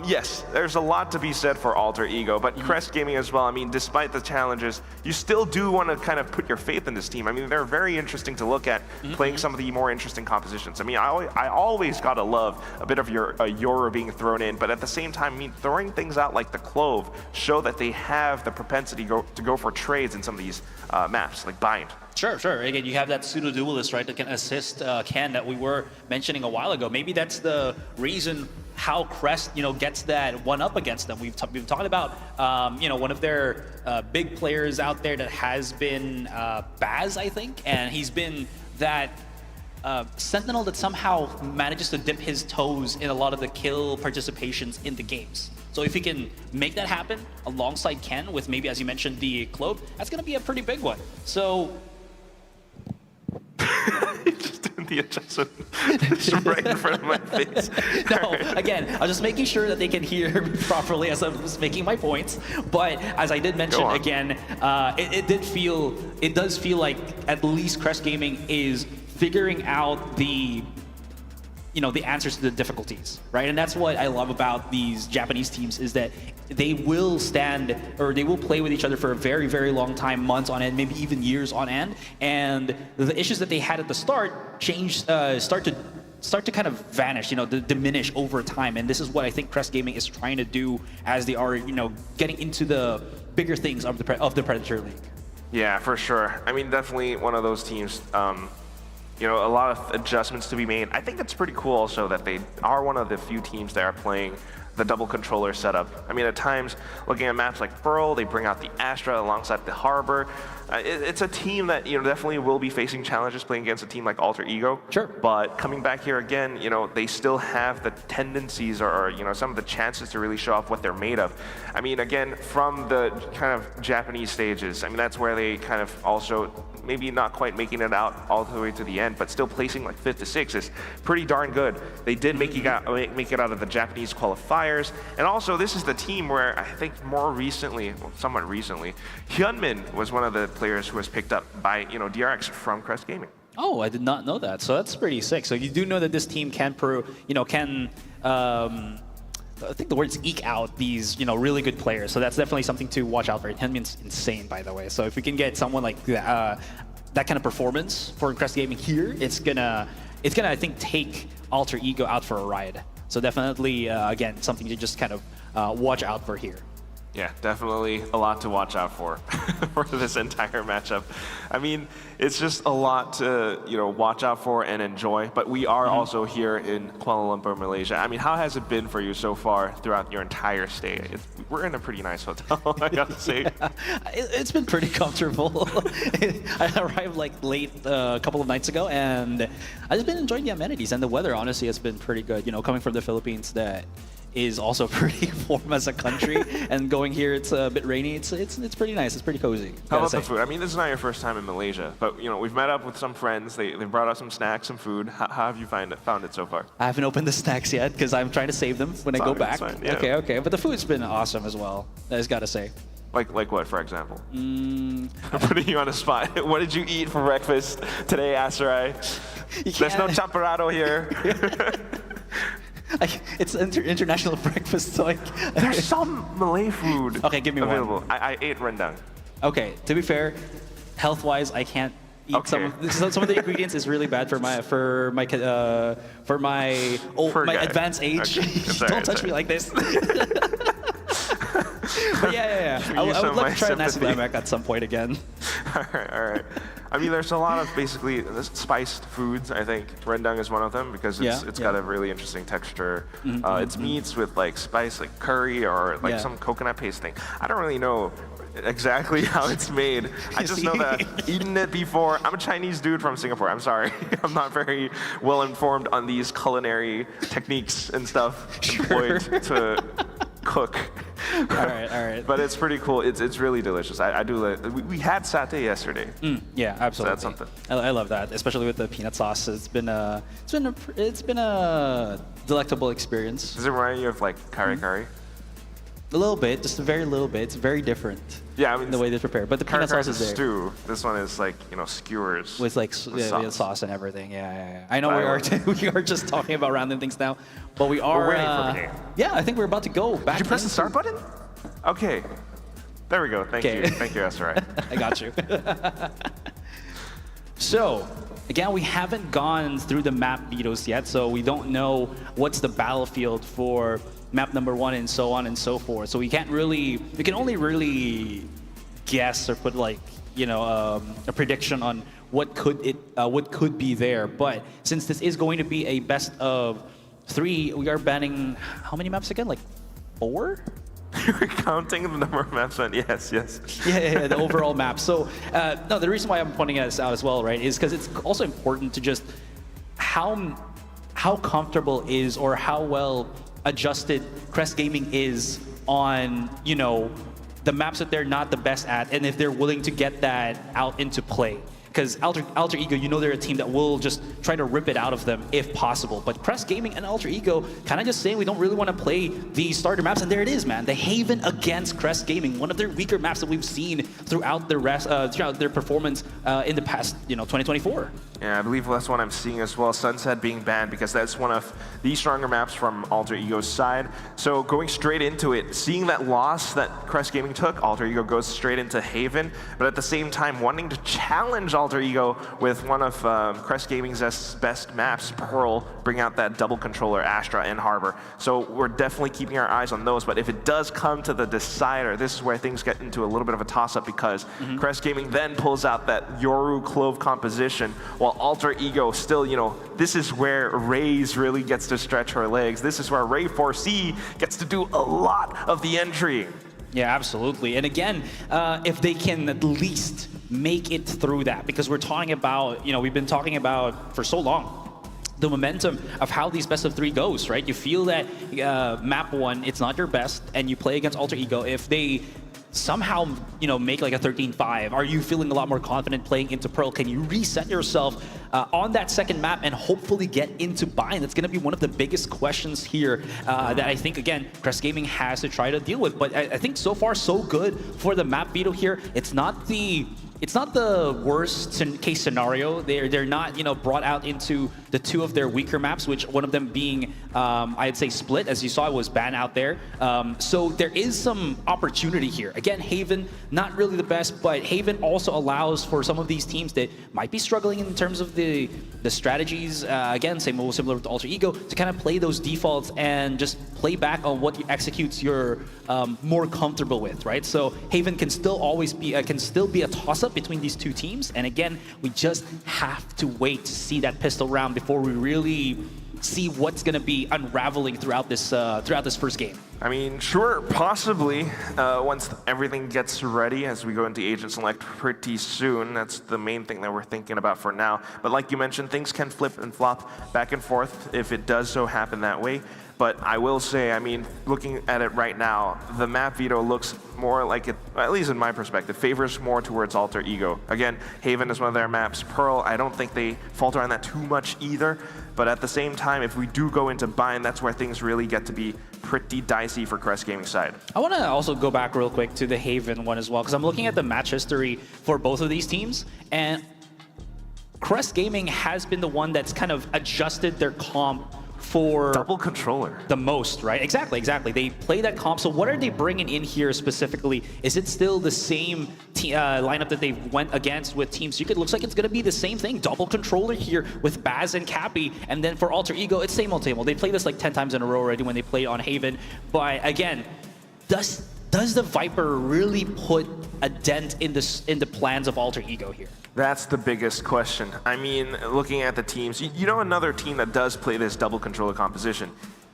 Yes, there's a lot to be said for Alter Ego, but Crest Gaming as well. I mean, despite the challenges, you still do want to kind of put your faith in this team. I mean, they're very interesting to look at, playing some of the more interesting compositions. I mean, I always gotta love a bit of your Yoru being thrown in, but at the same time, I mean, throwing things out like the Clove show that they have the propensity to go for trades in some of these maps, like Bind. Sure. Again, you have that pseudo-duelist, right, that can assist Ken that we were mentioning a while ago. Maybe that's the reason how Crest, gets that one up against them. We've talked about, one of their big players out there that has been Baz, I think, and he's been that Sentinel that somehow manages to dip his toes in a lot of the kill participations in the games. So if he can make that happen alongside Ken with maybe, as you mentioned, the Clove, that's going to be a pretty big one. So Just doing the adjustment just right in front of my face. No, again, I was just making sure that they can hear me properly as I was making my points. But as I did mention again, it does feel like at least Crest Gaming is figuring out the answers to the difficulties, right? And that's what I love about these Japanese teams is that they will play with each other for a very, very long time, months on end, maybe even years on end. And the issues that they had at the start start to kind of vanish, diminish over time. And this is what I think Crest Gaming is trying to do as they are, getting into the bigger things of the Predator League. Yeah, for sure. I mean, definitely one of those teams. A lot of adjustments to be made. I think it's pretty cool also that they are one of the few teams that are playing the double controller setup. I mean, at times, looking at maps like Pearl, they bring out the Astra alongside the Harbor. It's a team that definitely will be facing challenges playing against a team like Alter Ego. Sure. But coming back here again, they still have the tendencies or some of the chances to really show off what they're made of. I mean, again, from the kind of Japanese stages, I mean, that's where they kind of also maybe not quite making it out all the way to the end, but still placing like 5th to 6th is pretty darn good. They did make it out of the Japanese qualifiers, and also this is the team where I think more recently, well, somewhat recently, Hyunmin was one of the players who was picked up by DRX from Crest Gaming. Oh, I did not know that. So that's pretty sick. So you do know that this team can I think the word's eke out these, really good players. So that's definitely something to watch out for. Hyunmin's insane, by the way. So if we can get someone like that kind of performance for Crest Gaming here, it's gonna, I think, take Alter Ego out for a ride. So definitely, again, something to just kind of watch out for here. Yeah, definitely a lot to watch out for this entire matchup. I mean, it's just a lot to watch out for and enjoy. But we are also here in Kuala Lumpur, Malaysia. I mean, how has it been for you so far throughout your entire stay? We're in a pretty nice hotel, I gotta say. Yeah, it's been pretty comfortable. I arrived late a couple of nights ago, and I've just been enjoying the amenities, and the weather honestly has been pretty good. Coming from the Philippines, that is also pretty warm as a country, and going here it's a bit rainy. It's pretty nice. It's pretty cozy. How about the food? I mean, this is not your first time in Malaysia, but we've met up with some friends. They brought us some snacks, some food. How have you found it so far? I haven't opened the snacks yet because I'm trying to save them when I go back. Yeah. Okay. But the food's been awesome as well. I just gotta say. Like what, for example? I'm putting you on the spot. What did you eat for breakfast today, Asarai? There's no chaparrado here. It's international breakfast, so there's some Malay food. Okay, give me available. one. I ate rendang. Okay, to be fair, health-wise, I can't eat some of the ingredients is really bad for my advanced age. Okay. Don't touch me like this. But yeah. I would like to try nasi lemak at some point again. All right. I mean, there's a lot of basically spiced foods. I think rendang is one of them because it's got a really interesting texture. It's meats with like spice, like curry or like some coconut paste thing. I don't really know exactly how it's made. I just know that eaten it before. I'm a Chinese dude from Singapore. I'm sorry. I'm not very well informed on these culinary techniques and stuff employed to cook. All right. But it's pretty cool. It's really delicious. I do like. We had satay yesterday. Yeah, absolutely. So that's something. I love that, especially with the peanut sauce. It's been a delectable experience. Does it remind you of like kare? A little bit, just a very little bit. It's very different. Yeah, I mean the way they prepare, but the peanut sauce is there. Stew. This one is like skewers with like sauce and everything. Yeah. I know we are just talking about random things now, but we are. We're ready for the game. Yeah, I think we're about to go back. Did you press the start button? Okay. There we go. Thank you. Thank you, Asarai. I got you. So, again, we haven't gone through the map vetoes yet, so we don't know what's the battlefield for map number 1 and so on and so forth. So we can only really guess or put like, a prediction on what could be there. But since this is going to be a best of 3, we are banning how many maps again? Like 4? You're counting the number of maps, man. Yes. Yeah, the overall map. So, no, the reason why I'm pointing this out as well, right, is because it's also important to just how comfortable is or how well adjusted Crest Gaming is on, the maps that they're not the best at, and if they're willing to get that out into play. Because Alter Ego, you know they're a team that will just try to rip it out of them if possible. But Crest Gaming and Alter Ego kind of just saying we don't really want to play the starter maps, and there it is, man. The Haven against Crest Gaming, one of their weaker maps that we've seen throughout throughout their performance in the past, 2024. Yeah, I believe that's one I'm seeing as well. Sunset being banned because that's one of the stronger maps from Alter Ego's side. So going straight into it, seeing that loss that Crest Gaming took, Alter Ego goes straight into Haven, but at the same time wanting to challenge Alter Ego with one of Crest Gaming's best maps, Pearl, bring out that double controller, Astra and Harbor. So we're definitely keeping our eyes on those, but if it does come to the decider, this is where things get into a little bit of a toss-up because Crest Gaming then pulls out that Yoru Clove composition, while Alter Ego still, this is where Raze really gets to stretch her legs. This is where Ray 4C gets to do a lot of the entry. Yeah, absolutely. And again, if they can at least make it through that, because we're talking about, we've been talking about for so long, the momentum of how these best of 3 goes, right? You feel that map 1, it's not your best, and you play against Alter Ego. If they somehow, make like a 13-5, are you feeling a lot more confident playing into Pearl? Can you reset yourself on that second map and hopefully get into Bind? That's going to be one of the biggest questions here that I think, again, Crest Gaming has to try to deal with. But I think so far, so good for the map veto here. It's not the worst case scenario. They're not brought out into the 2 of their weaker maps, which one of them being I'd say Split, as you saw, it was banned out there. So there is some opportunity here. Again, Haven not really the best, but Haven also allows for some of these teams that might be struggling in terms of the strategies. Again, similar with Alter Ego, to kind of play those defaults and just play back on what executes you're more comfortable with, right? So Haven can still always be a toss-up between these 2 teams, and again, we just have to wait to see that pistol round before we really see what's going to be unraveling throughout this first game. I mean, sure, possibly, once everything gets ready as we go into Agent Select pretty soon. That's the main thing that we're thinking about for now. But like you mentioned, things can flip and flop back and forth if it does so happen that way. But I will say, I mean, looking at it right now, the map veto looks more like it, at least in my perspective, favors more towards Alter Ego. Again, Haven is one of their maps. Pearl, I don't think they falter on that too much either. But at the same time, if we do go into Bind, that's where things really get to be pretty dicey for Crest Gaming side. I want to also go back real quick to the Haven one as well, because I'm looking at the match history for both of these teams, and Crest Gaming has been the one that's kind of adjusted their comp for double controller the most, right? Exactly. They play that comp. So what are they bringing in here specifically? Is it still the same lineup that they went against with Team Secret? Looks like it's going to be the same thing. Double controller here with Baz and Cappy. And then for Alter Ego, it's same old. They played this like 10 times in a row already when they played on Haven. But again, does the Viper really put a dent in the plans of Alter Ego here? That's the biggest question. I mean, looking at the teams, another team that does play this double controller composition,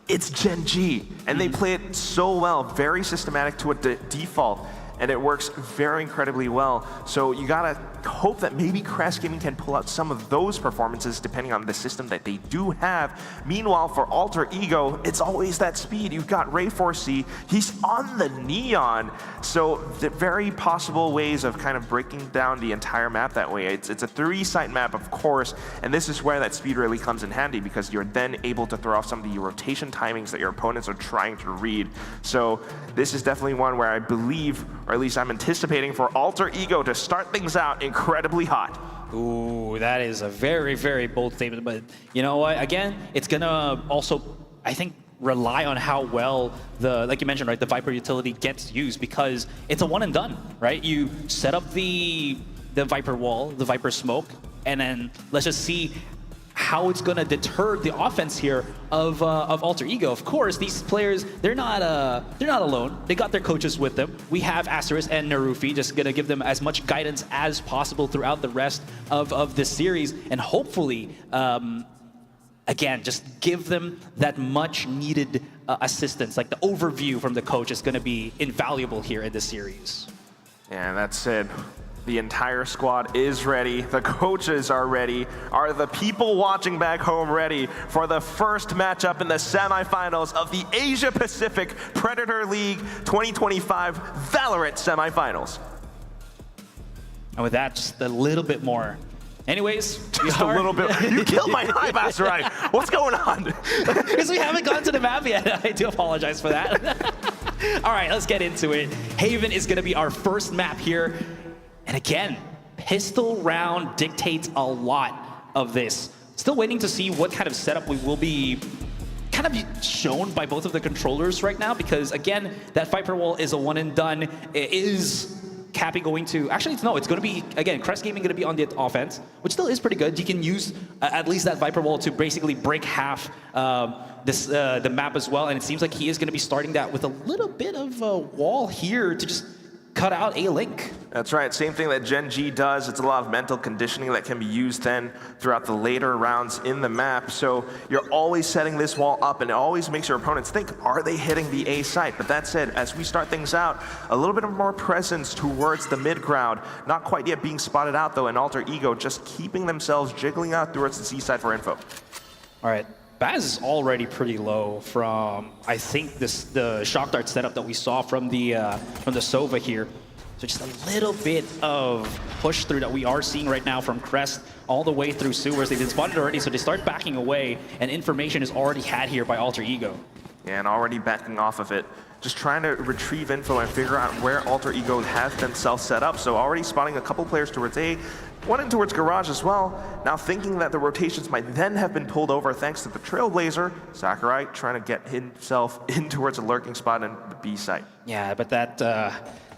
it's Gen G, and they play it so well, very systematic to a default, and it works very incredibly well. So you gotta hope that maybe Crest Gaming can pull out some of those performances depending on the system that they do have. Meanwhile, for Alter Ego, it's always that speed. You've got Ray 4C, he's on the Neon. So the very possible ways of kind of breaking down the entire map that way. It's a 3-site map, of course, and this is where that speed really comes in handy because you're then able to throw off some of the rotation timings that your opponents are trying to read. So this is definitely one where I believe, or at least I'm anticipating, for Alter Ego to start things out incredibly hot. Ooh, that is a very, very bold statement. But you know what? Again, it's gonna also, I think, rely on how well like you mentioned, right, the Viper utility gets used, because it's a one and done, right? You set up the Viper wall, the Viper smoke, and then let's just see how it's going to deter the offense here of Alter Ego. Of course, these players, they're not alone. They got their coaches with them. We have Asterisk and Narufi, just going to give them as much guidance as possible throughout the rest of this series, and hopefully, again, just give them that much needed assistance. Like the overview from the coach is going to be invaluable here in this series. Yeah, that's it. The entire squad is ready. The coaches are ready. Are the people watching back home ready for the first matchup in the semifinals of the Asia Pacific Predator League 2025 Valorant semifinals? And with that, just a little bit more Anyways, Just a little bit. You killed my hype, Asteroid. What's going on? Because we haven't gone to the map yet. I do apologize for that. All right, let's get into it. Haven is going to be our first map here. And again, pistol round dictates a lot of this. Still waiting to see what kind of setup we will be kind of shown by both of the controllers right now, because again, that Viper wall is a one and done. It is Cappy going to, actually it's going to be, again, Crest Gaming going to be on the offense, which still is pretty good. You can use at least that Viper wall to basically break half the map as well, and it seems like he is going to be starting that with a little bit of a wall here to just cut out a link. That's right, same thing that Gen G does. It's a lot of mental conditioning that can be used then throughout the later rounds in the map. So you're always setting this wall up, and it always makes your opponents think, are they hitting the A site? But that said, as we start things out, a little bit of more presence towards the mid ground. Not quite yet being spotted out though, and Alter Ego just keeping themselves jiggling out towards the C side for info. All right. Baz is already pretty low from, I think, the shock dart setup that we saw from the Sova here. So just a little bit of push through that we are seeing right now from Crest all the way through sewers. They've been spotted already, so they start backing away, and information is already had here by Alter Ego. Yeah, and already backing off of it. Just trying to retrieve info and figure out where Alter Ego has themselves set up. So already spotting a couple players towards A, one in towards Garage as well. Now thinking that the rotations might then have been pulled over thanks to the Trailblazer. Sakurai trying to get himself in towards a lurking spot in the B site. Yeah, but that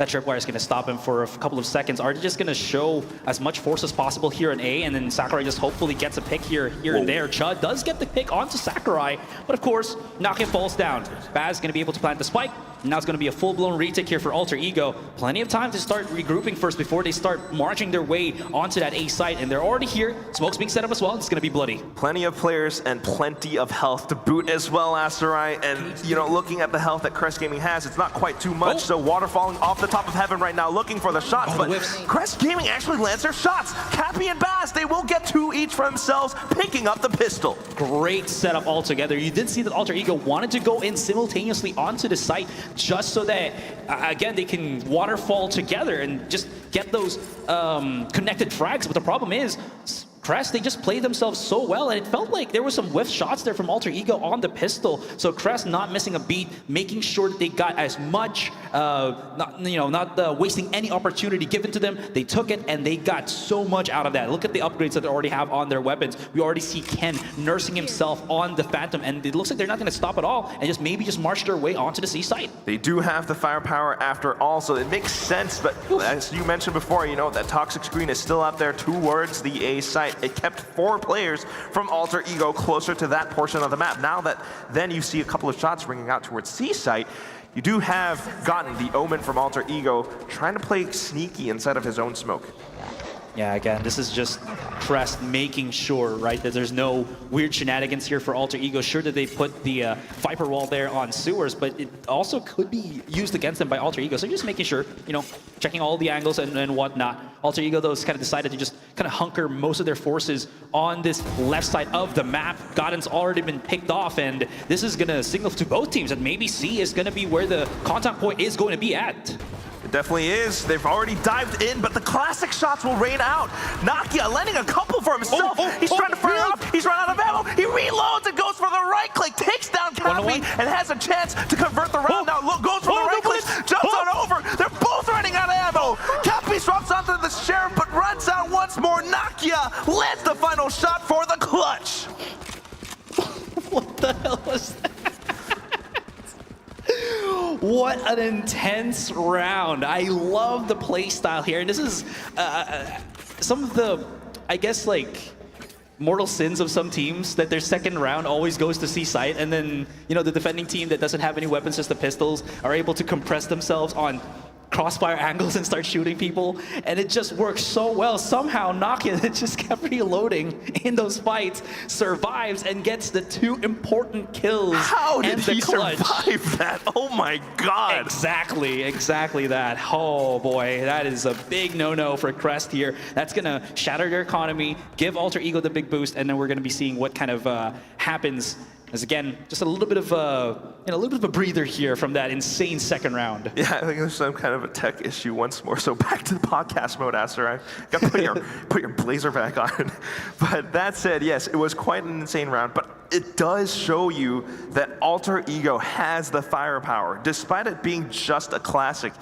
tripwire is going to stop him for a couple of seconds. Are they just going to show as much force as possible here in A, and then Sakurai just hopefully gets a pick here and there. Chud does get the pick onto Sakurai, but of course, Nakia falls down. Baz is going to be able to plant the spike. Now it's going to be a full-blown retake here for Alter Ego. Plenty of time to start regrouping first before they start marching their way onto that A site, and they're already here. Smoke's being set up as well. It's going to be bloody. Plenty of players and plenty of health to boot as well, Asterai. And, you know, looking at the health that Crest Gaming has, it's not quite too much. So water falling off the top of Heaven right now, looking for the shots. But Crest Gaming actually lands their shots. Cappy and Baz, they will get two each for themselves, picking up the pistol. Great setup altogether. You did see that Alter Ego wanted to go in simultaneously onto the site just so that, again, they can waterfall together and just get those connected frags. But the problem is, Crest, they just played themselves so well, and it felt like there were some whiff shots there from Alter Ego on the pistol. So Crest not missing a beat, making sure that they got as much, not wasting any opportunity given to them. They took it, and they got so much out of that. Look at the upgrades that they already have on their weapons. We already see Ken nursing himself on the Phantom, and it looks like they're not going to stop at all, and just maybe just march their way onto the C site. They do have the firepower after all, so it makes sense. But as you mentioned before, you know, that toxic screen is still out there towards the A site. It kept 4 players from Alter Ego closer to that portion of the map. Now that then you see a couple of shots ringing out towards C site, you do have gotten the Omen from Alter Ego trying to play sneaky inside of his own smoke. Yeah, again, this is just Crest making sure, right, that there's no weird shenanigans here for Alter Ego. Sure that they put the Viper wall there on sewers, but it also could be used against them by Alter Ego. So just making sure, you know, checking all the angles and whatnot. Alter Ego, though, has kind of decided to just kind of hunker most of their forces on this left side of the map. Godden's already been picked off, and this is going to signal to both teams that maybe C is going to be where the contact point is going to be at. It definitely is. They've already dived in, but the classic shots will rain out. Nakia landing a couple for himself. He's trying to fire off. He's run out of ammo. He reloads and goes for the right click, takes down Cappy, and has a chance to convert the round. Now goes for the right click, jumps on over. They're both running out of ammo. Cappy drops onto the sheriff, but runs out once more. Nakia lands the final shot for the clutch. What the hell was that? What an intense round. I love the play style here. And this is some of the, I guess, like, mortal sins of some teams, that their second round always goes to C site, and then, you know, the defending team that doesn't have any weapons, just the pistols, are able to compress themselves on crossfire angles and start shooting people, and it just works so well. Somehow Nakia, that just kept reloading in those fights, survives and gets the 2 important kills. How did he clutch. survive that? Oh my god. Exactly that. Oh boy, that is a big no-no for Crest here. That's gonna shatter their economy, give Alter Ego the big boost, and then we're gonna be seeing what kind of happens As again, just a little bit of a breather here from that insane second round. Yeah, I think there's some kind of a tech issue once more. So back to the podcast mode, Aster. Got to put your blazer back on. But that said, yes, it was quite an insane round. But it does show you that Alter Ego has the firepower. Despite it being just a classic,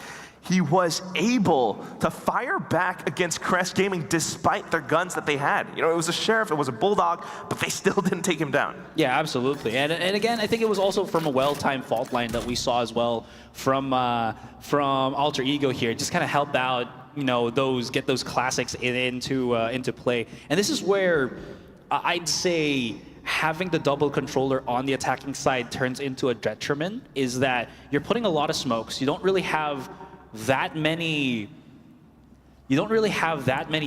he was able to fire back against Crest Gaming despite their guns that they had. You know, it was a Sheriff, it was a Bulldog, but they still didn't take him down. Yeah, absolutely. And again, I think it was also from a well-timed fault line that we saw as well from Alter Ego here. Just kind of helped out, you know, get those classics into play. And this is where I'd say having the double controller on the attacking side turns into a detriment, is that you're putting a lot of smokes. You don't really have that many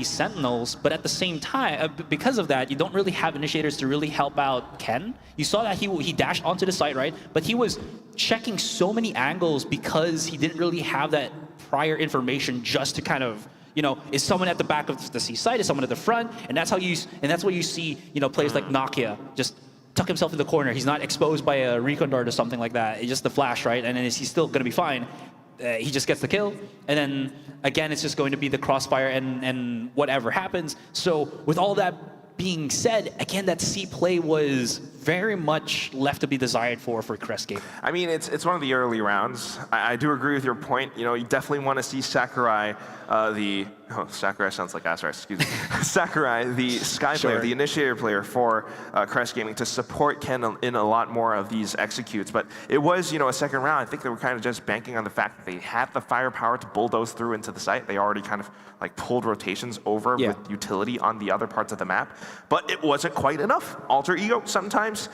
sentinels, but at the same time, because of that, you don't really have initiators to really help out Ken. You saw that he dashed onto the site, right? But he was checking so many angles because he didn't really have that prior information just to kind of, you know, is someone at the back of the C site, is someone at the front, and that's what you see, you know, players like Nokia just tuck himself in the corner. He's not exposed by a recon dart or something like that. It's just the flash, right? And then he's still going to be fine. He just gets the kill, and then again, it's just going to be the crossfire and whatever happens. So with all that being said, again, that C play was very much left to be desired for Crest Gaming. I mean, it's one of the early rounds. I do agree with your point. You know, you definitely want to see Sakurai, Sakurai sounds like Aster, excuse me. Sakurai, the Sky player, the initiator player for Crest Gaming, to support Ken in a lot more of these executes. But it was, you know, a second round. I think they were kind of just banking on the fact that they had the firepower to bulldoze through into the site. They already kind of like pulled rotations over with utility on the other parts of the map. But it wasn't quite enough. Alter Ego, sometimes,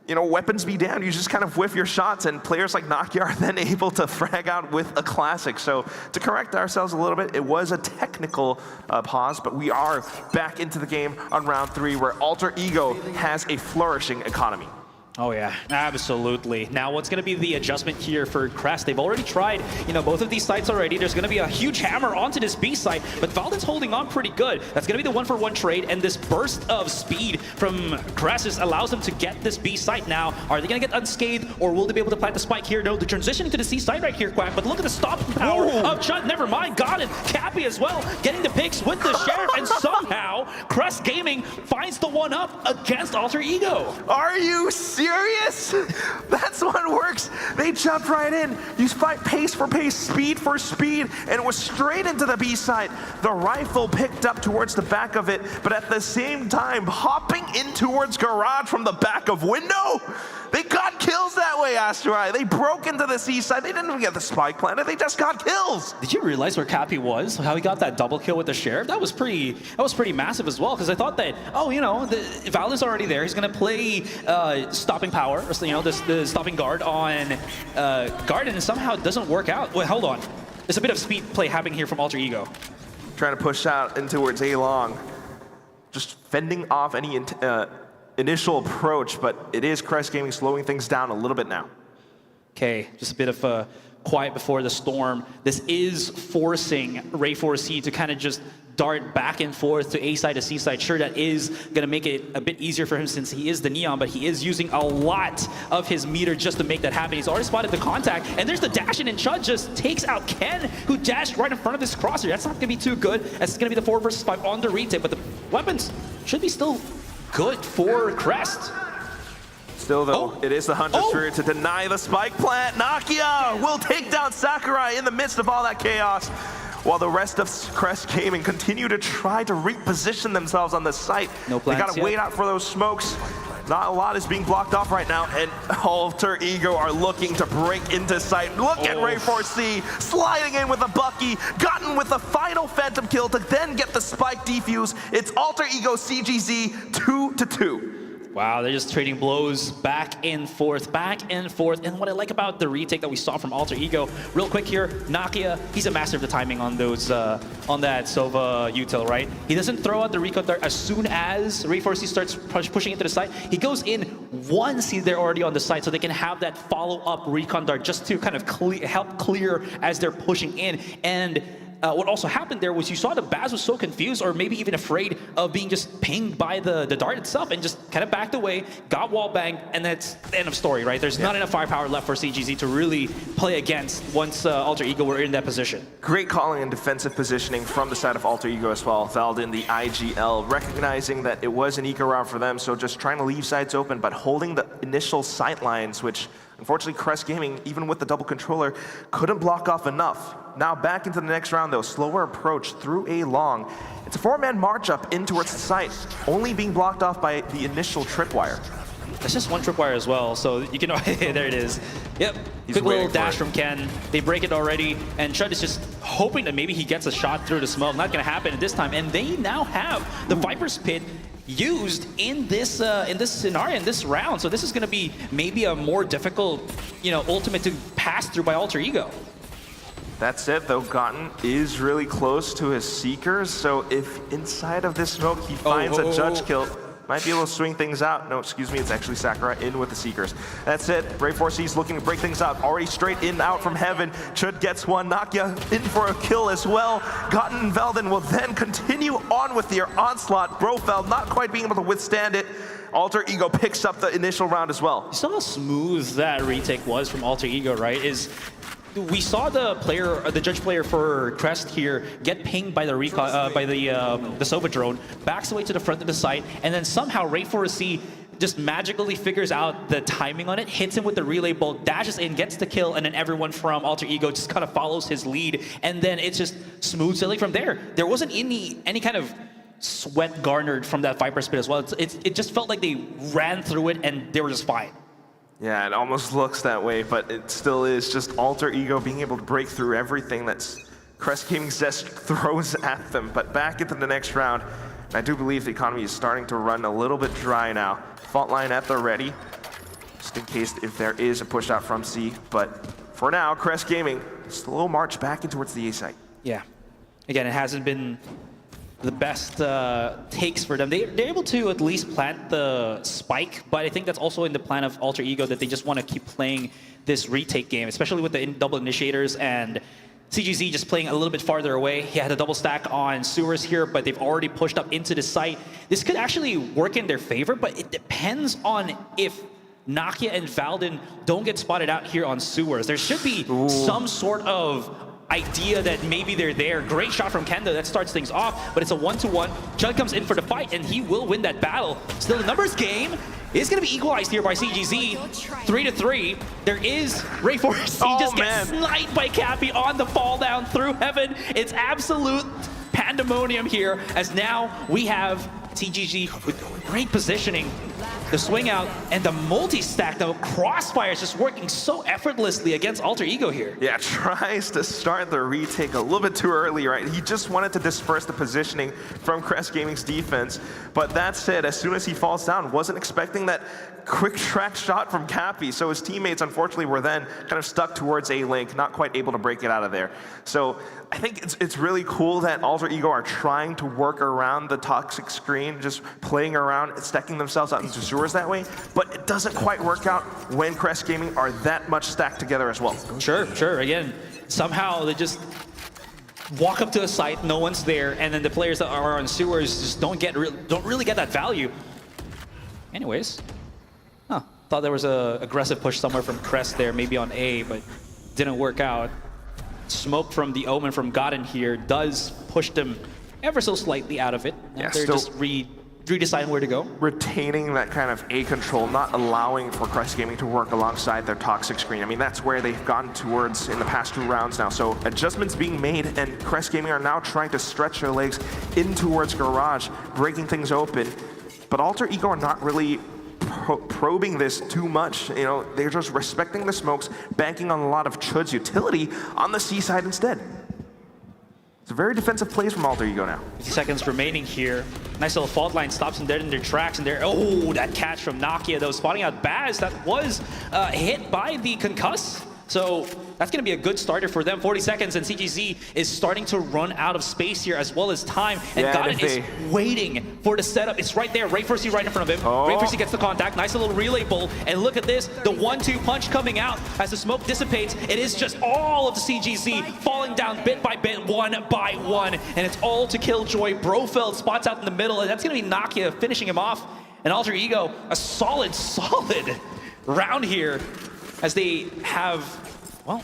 you know, weapons be damned, you just kind of whiff your shots, and players like Nokia are then able to frag out with a classic. So to correct ourselves a little bit, it was a technical pause, but we are back into the game on round 3, where Alter Ego has a flourishing economy. Oh yeah, absolutely. Now what's going to be the adjustment here for Crest? They've already tried, you know, both of these sites already. There's going to be a huge hammer onto this B site, but Valorant's holding on pretty good. That's going to be the 1-for-1 trade, and this burst of speed from Crest allows them to get this B site now. Are they going to get unscathed, or will they be able to plant the spike here? No, they're transitioning to the C site right here, Quack, but look at the stopping power of Chut. Never mind, got it. Cappy as well, getting the picks with the Sheriff, and somehow Crest Gaming finds the 1-up against Alter Ego. Are you serious? That's what works. They jumped right in. You fight pace for pace, speed for speed, and it was straight into the B side. The rifle picked up towards the back of it, but at the same time, hopping in towards garage from the back of window. They got kills that way, Asteroid. They broke into the C side. They didn't even get the spike planted. They just got kills. Did you realize where Cappy was? How he got that double kill with the Sheriff? That was pretty massive as well, because I thought that, oh, you know, Val is already there. He's going to play stopping power, or, you know, the stopping guard on Garden, and somehow it doesn't work out. Wait, hold on. There's a bit of speed play happening here from Alter Ego. Trying to push out in towards A-Long. Just fending off any initial approach, but it is Crest Gaming slowing things down a little bit now. Okay, just a bit of quiet before the storm. This is forcing Ray 4C to kind of just dart back and forth to A side to C side. Sure, that is going to make it a bit easier for him since he is the Neon, but he is using a lot of his meter just to make that happen. He's already spotted the contact, and there's the dash in, and Chud just takes out Ken, who dashed right in front of this crosser. That's not going to be too good. That's going to be the 4 versus 5 on the retake, but the weapons should be still good for Crest. Still, though, it is the Hunter Spirit to deny the spike plant. Nokia will take down Sakurai in the midst of all that chaos, while the rest of Crest Gaming continue to try to reposition themselves on the site. No plans They gotta wait out for those smokes. Not a lot is being blocked off right now, and Alter Ego are looking to break into sight. Look at Ray 4C sliding in with a Bucky, gotten with the final Phantom kill to then get the spike defuse. It's Alter Ego CGZ 2-2. Wow, they're just trading blows back and forth. And what I like about the retake that we saw from Alter Ego, real quick here, Nokia, he's a master of the timing on those, on that Sova util, right? He doesn't throw out the recon dart as soon as Ray 4C starts pushing into the site. He goes in once they're already on the site, so they can have that follow-up recon dart just to kind of help clear as they're pushing in. And what also happened there was you saw the Baz was so confused or maybe even afraid of being just pinged by the dart itself and just kind of backed away, got wall banged, and that's the end of story, right? There's not enough firepower left for CGZ to really play against once Alter Ego were in that position. Great calling and defensive positioning from the side of Alter Ego as well. Valden, the IGL, recognizing that it was an eco round for them, so just trying to leave sides open, but holding the initial sight lines, which unfortunately Crest Gaming, even with the double controller, couldn't block off enough. Now back into the next round though, slower approach through A long. It's a 4-man march up in towards the site, only being blocked off by the initial tripwire. That's just one tripwire as well, so you can, there it is. Yep, He's quick little dash it. from Ken. They break it already, and Chud is just hoping that maybe he gets a shot through the smoke. Not gonna happen at this time, and they now have the Viper's Pit used in this scenario, in this round. So this is gonna be maybe a more difficult, ultimate to pass through by Alter Ego. That's it though, Gotten is really close to his Seekers, so if inside of this smoke he finds a judge kill, might be able to swing things out. No, excuse me, it's actually Sakurai in with the Seekers. That's it, Brave Force East looking to break things up. Already straight in out from heaven. Chud gets one, Nakia in for a kill as well. Gotten and Velden will then continue on with their onslaught. Brofeld not quite being able to withstand it. Alter Ego picks up the initial round as well. You saw how smooth that retake was from Alter Ego, right? We saw the judge player for Crest here get pinged by the Sova drone, backs away to the front of the site, and then somehow Ray C just magically figures out the timing on it, hits him with the relay bolt, dashes in, gets the kill, and then everyone from Alter Ego just kind of follows his lead, and then it's just smooth sailing from there. There wasn't any kind of sweat garnered from that Viper Spit as well. It just felt like they ran through it and they were just fine. Yeah, it almost looks that way, but it still is just Alter Ego being able to break through everything that's Crest Gaming's Zest throws at them. But back into the next round, I do believe the economy is starting to run a little bit dry now. Fault line at the ready, just in case if there is a push out from C. But for now, Crest Gaming, slow march back in towards the A site. Yeah, again, it hasn't been the best takes for them. They're able to at least plant the spike, but I think that's also in the plan of Alter Ego that they just want to keep playing this retake game, especially with the double initiators and CGZ just playing a little bit farther away. He had a double stack on sewers here, but they've already pushed up into the site. This could actually work in their favor, but it depends on if Nakia and Valden don't get spotted out here on sewers. There should be some sort of idea that maybe they're there. Great shot from Kendo, that starts things off, but it's a 1-to-1. Chud comes in for the fight, and he will win that battle. Still, the numbers game is going to be equalized here by CGZ, 3-3. There is Ray Force. He just gets sniped by Cappy on the fall down through heaven. It's absolute pandemonium here, as now we have CGZ with great positioning. The swing out and the multi-stack, though, Crossfire is just working so effortlessly against Alter Ego here. Yeah, tries to start the retake a little bit too early, right? He just wanted to disperse the positioning from Crest Gaming's defense. But that said, as soon as he falls down, wasn't expecting that quick track shot from Cappy. So his teammates, unfortunately, were then kind of stuck towards A-Link, not quite able to break it out of there. So I think it's really cool that Alter Ego are trying to work around the toxic screen, just playing around, stacking themselves out into sewers that way, but it doesn't quite work out when Crest Gaming are that much stacked together as well. Sure. Again, somehow they just walk up to a site, no one's there, and then the players that are on sewers just don't really get that value. Anyways, thought there was a aggressive push somewhere from Crest there, maybe on A, but didn't work out. Smoke from the Omen from Godin here does push them ever so slightly out of it. Yeah, they're just redeciding where to go. Retaining that kind of A control, not allowing for Crest Gaming to work alongside their toxic screen. I mean, that's where they've gone towards in the past 2 rounds now. So adjustments being made, and Crest Gaming are now trying to stretch their legs in towards Garage, breaking things open. But Alter Ego are not really probing this too much. You know, they're just respecting the smokes, banking on a lot of Chud's utility on the C side instead. It's a very defensive plays from Alter Ego now. 50 seconds remaining here. Nice little fault line stops them dead in their tracks, and that catch from Nakia though, spotting out Baz that was hit by the concuss. So that's going to be a good starter for them. 40 seconds, and CGZ is starting to run out of space here as well as time. And Yeah, Godin is waiting for the setup. It's right there. Ray Forsey right in front of him. Ray Forsey gets the contact. Nice little relay bull. And look at this. The 1-2 punch coming out as the smoke dissipates. It is just all of the CGZ falling down bit by bit, one by one. And it's all to Killjoy. Brofeld spots out in the middle. And that's going to be Nakia finishing him off. And Alter Ego, a solid round here as they have, well,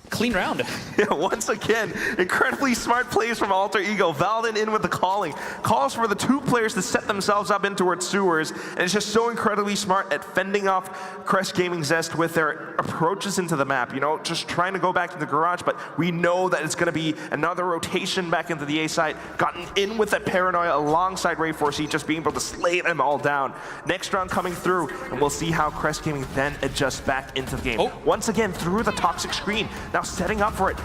clean round. Yeah, once again, incredibly smart plays from Alter Ego. Valden in with the calling. Calls for the two players to set themselves up in towards sewers. And it's just so incredibly smart at fending off Crest Gaming Zest with their approaches into the map. You know, just trying to go back to the garage, but we know that it's going to be another rotation back into the A side. Gotten in with that paranoia alongside Ray Forsey, just being able to slay them all down. Next round coming through, and we'll see how Crest Gaming then adjusts back into the game. Once again, through the toxic screen. Now setting up for it,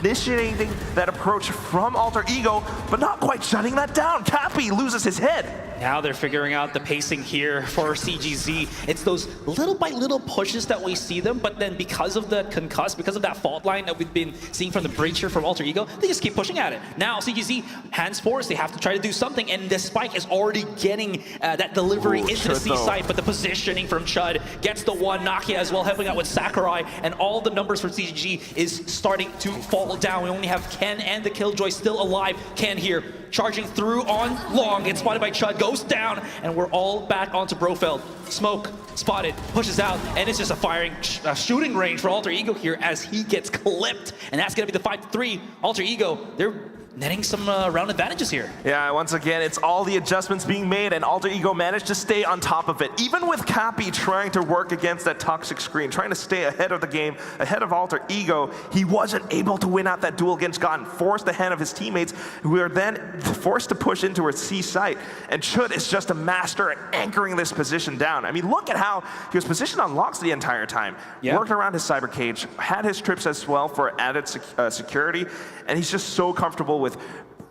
initiating that approach from Alter Ego, but not quite shutting that down. Cappy loses his head. Now they're figuring out the pacing here for CGZ. It's those little by little pushes that we see them, but then because of the concuss, because of that fault line that we've been seeing from the bridge here from Alter Ego, they just keep pushing at it. Now CGZ, hands forced, they have to try to do something, and the spike is already getting that delivery into the C side, but the positioning from Chud gets the one. Nakia as well helping out with Sakurai, and all the numbers for CGG is starting to fall down. We only have Ken and the Killjoy still alive. Ken here charging through on long, gets spotted by Chud, goes down, and we're all back onto Brofeld. Smoke spotted, pushes out, and it's just a shooting range for Alter Ego here as he gets clipped, and that's gonna be the 5-3. Alter Ego, they're netting some round advantages here. Yeah, once again, it's all the adjustments being made, and Alter Ego managed to stay on top of it. Even with Cappy trying to work against that toxic screen, trying to stay ahead of the game, ahead of Alter Ego, he wasn't able to win out that duel against Godin, forced the hand of his teammates, who are then forced to push into a C site. And Chud is just a master at anchoring this position down. I mean, look at how he was positioned on locks the entire time. Yeah. Worked around his cyber cage, had his trips as well for added security, and he's just so comfortable with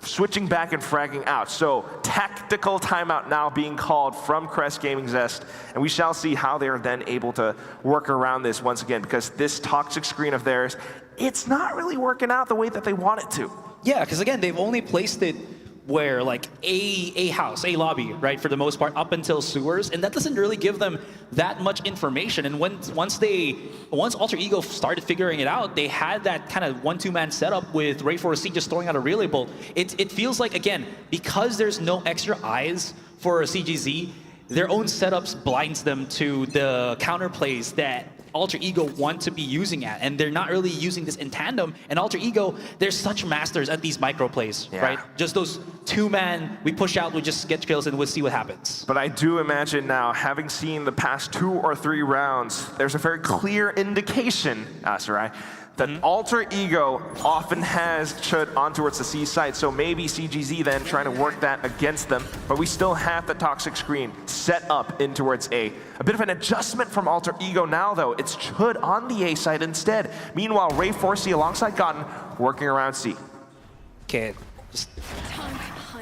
switching back and fragging out. So tactical timeout now being called from Crest Gaming Zest, and we shall see how they are then able to work around this once again, because this toxic screen of theirs, it's not really working out the way that they want it to. Yeah, because again, they've only placed it where like a house, a lobby, right, for the most part, up until sewers, and that doesn't really give them that much information. And once Alter Ego started figuring it out, they had that kind of 1-2-man setup with Ray Forsey just throwing out a relay bolt. It feels like, again, because there's no extra eyes for a CGZ, their own setups blinds them to the counter plays that Alter Ego want to be using at, and they're not really using this in tandem. And Alter Ego, they're such masters at these micro plays, right? Just those 2-man, we push out, we just get kills, and we'll see what happens. But I do imagine now, having seen the past 2 or 3 rounds, there's a very clear indication, Asarai, that Alter Ego often has Chud on towards the C side, so maybe CGZ then trying to work that against them, but we still have the toxic screen set up in towards A. A bit of an adjustment from Alter Ego now, though. It's Chud on the A side instead. Meanwhile, Ray Forsey alongside Godin working around C. Okay,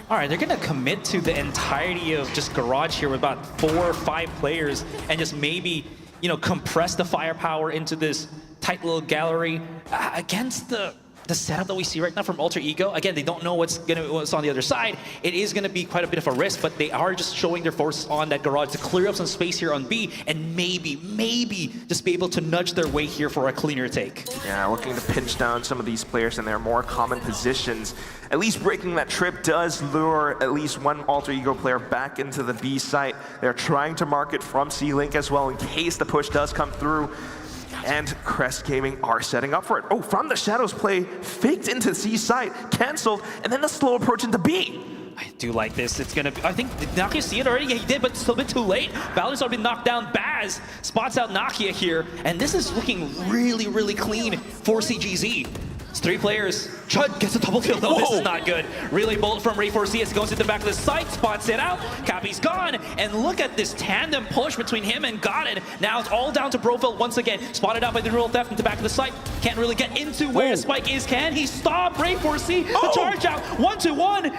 all right, they're gonna commit to the entirety of just garage here with about 4 or 5 players, and just maybe, you know, compress the firepower into this tight little gallery against the setup that we see right now from Alter Ego. Again, they don't know what's on the other side. It is gonna be quite a bit of a risk, but they are just showing their force on that garage to clear up some space here on B, and maybe just be able to nudge their way here for a cleaner take. Yeah, looking to pinch down some of these players in their more common positions. At least breaking that trip does lure at least one Alter Ego player back into the B site. They're trying to mark it from C-Link as well in case the push does come through. And Crest Gaming are setting up for it. Oh, from the shadows play, faked into C site, cancelled, and then the slow approach into B. I do like this. It's gonna be, I think, did Nakia see it already? Yeah, he did, but still a bit too late. Valorant's already been knocked down. Baz spots out Nakia here, and this is looking really clean for CGZ. It's 3 players. Chud gets a double kill though. This is not good. Relay bolt from Ray Forsey as he goes to the back of the site, spots it out. Cappy's gone, and look at this tandem push between him and Godin. Now it's all down to Brofeld once again. Spotted out by the Neural Theft into the back of the site. Can't really get into where the spike is. Can he stop Ray Forsey? The charge out. 1-2-1.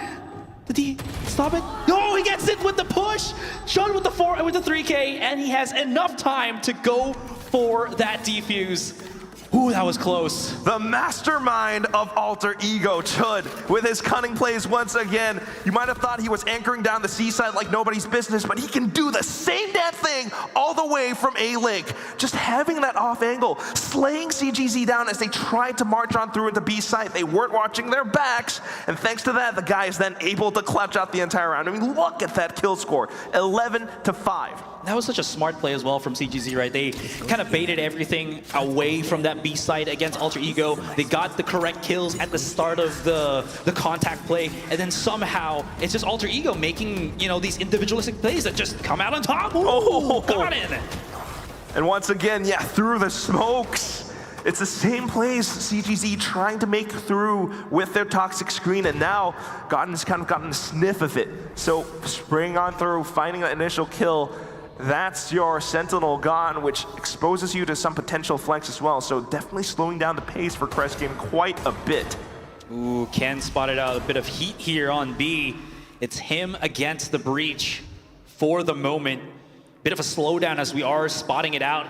Did he stop it? No, he gets it with the push. Chud with the 3K, and he has enough time to go for that defuse. Ooh, that was close. The mastermind of Alter Ego, Chud, with his cunning plays once again. You might have thought he was anchoring down the seaside like nobody's business, but he can do the same damn thing all the way from A-Link. Just having that off angle, slaying CGZ down as they tried to march on through into B side. They weren't watching their backs, and thanks to that, the guy is then able to clutch out the entire round. I mean, look at that kill score, 11-5. That was such a smart play as well from CGZ, right? They kind of baited everything away from that B side against Alter Ego. They got the correct kills at the start of the contact play, and then somehow it's just Alter Ego making, you know, these individualistic plays that just come out on top. Ooh, got it. And once again, yeah, through the smokes. It's the same plays CGZ trying to make through with their toxic screen, and now Godden's kind of gotten a sniff of it. So spraying on through, finding that initial kill. That's your Sentinel gone, which exposes you to some potential flex as well. So definitely slowing down the pace for Crest Game quite a bit. Ooh, Ken spotted out a bit of heat here on B. It's him against the breach for the moment. Bit of a slowdown as we are spotting it out.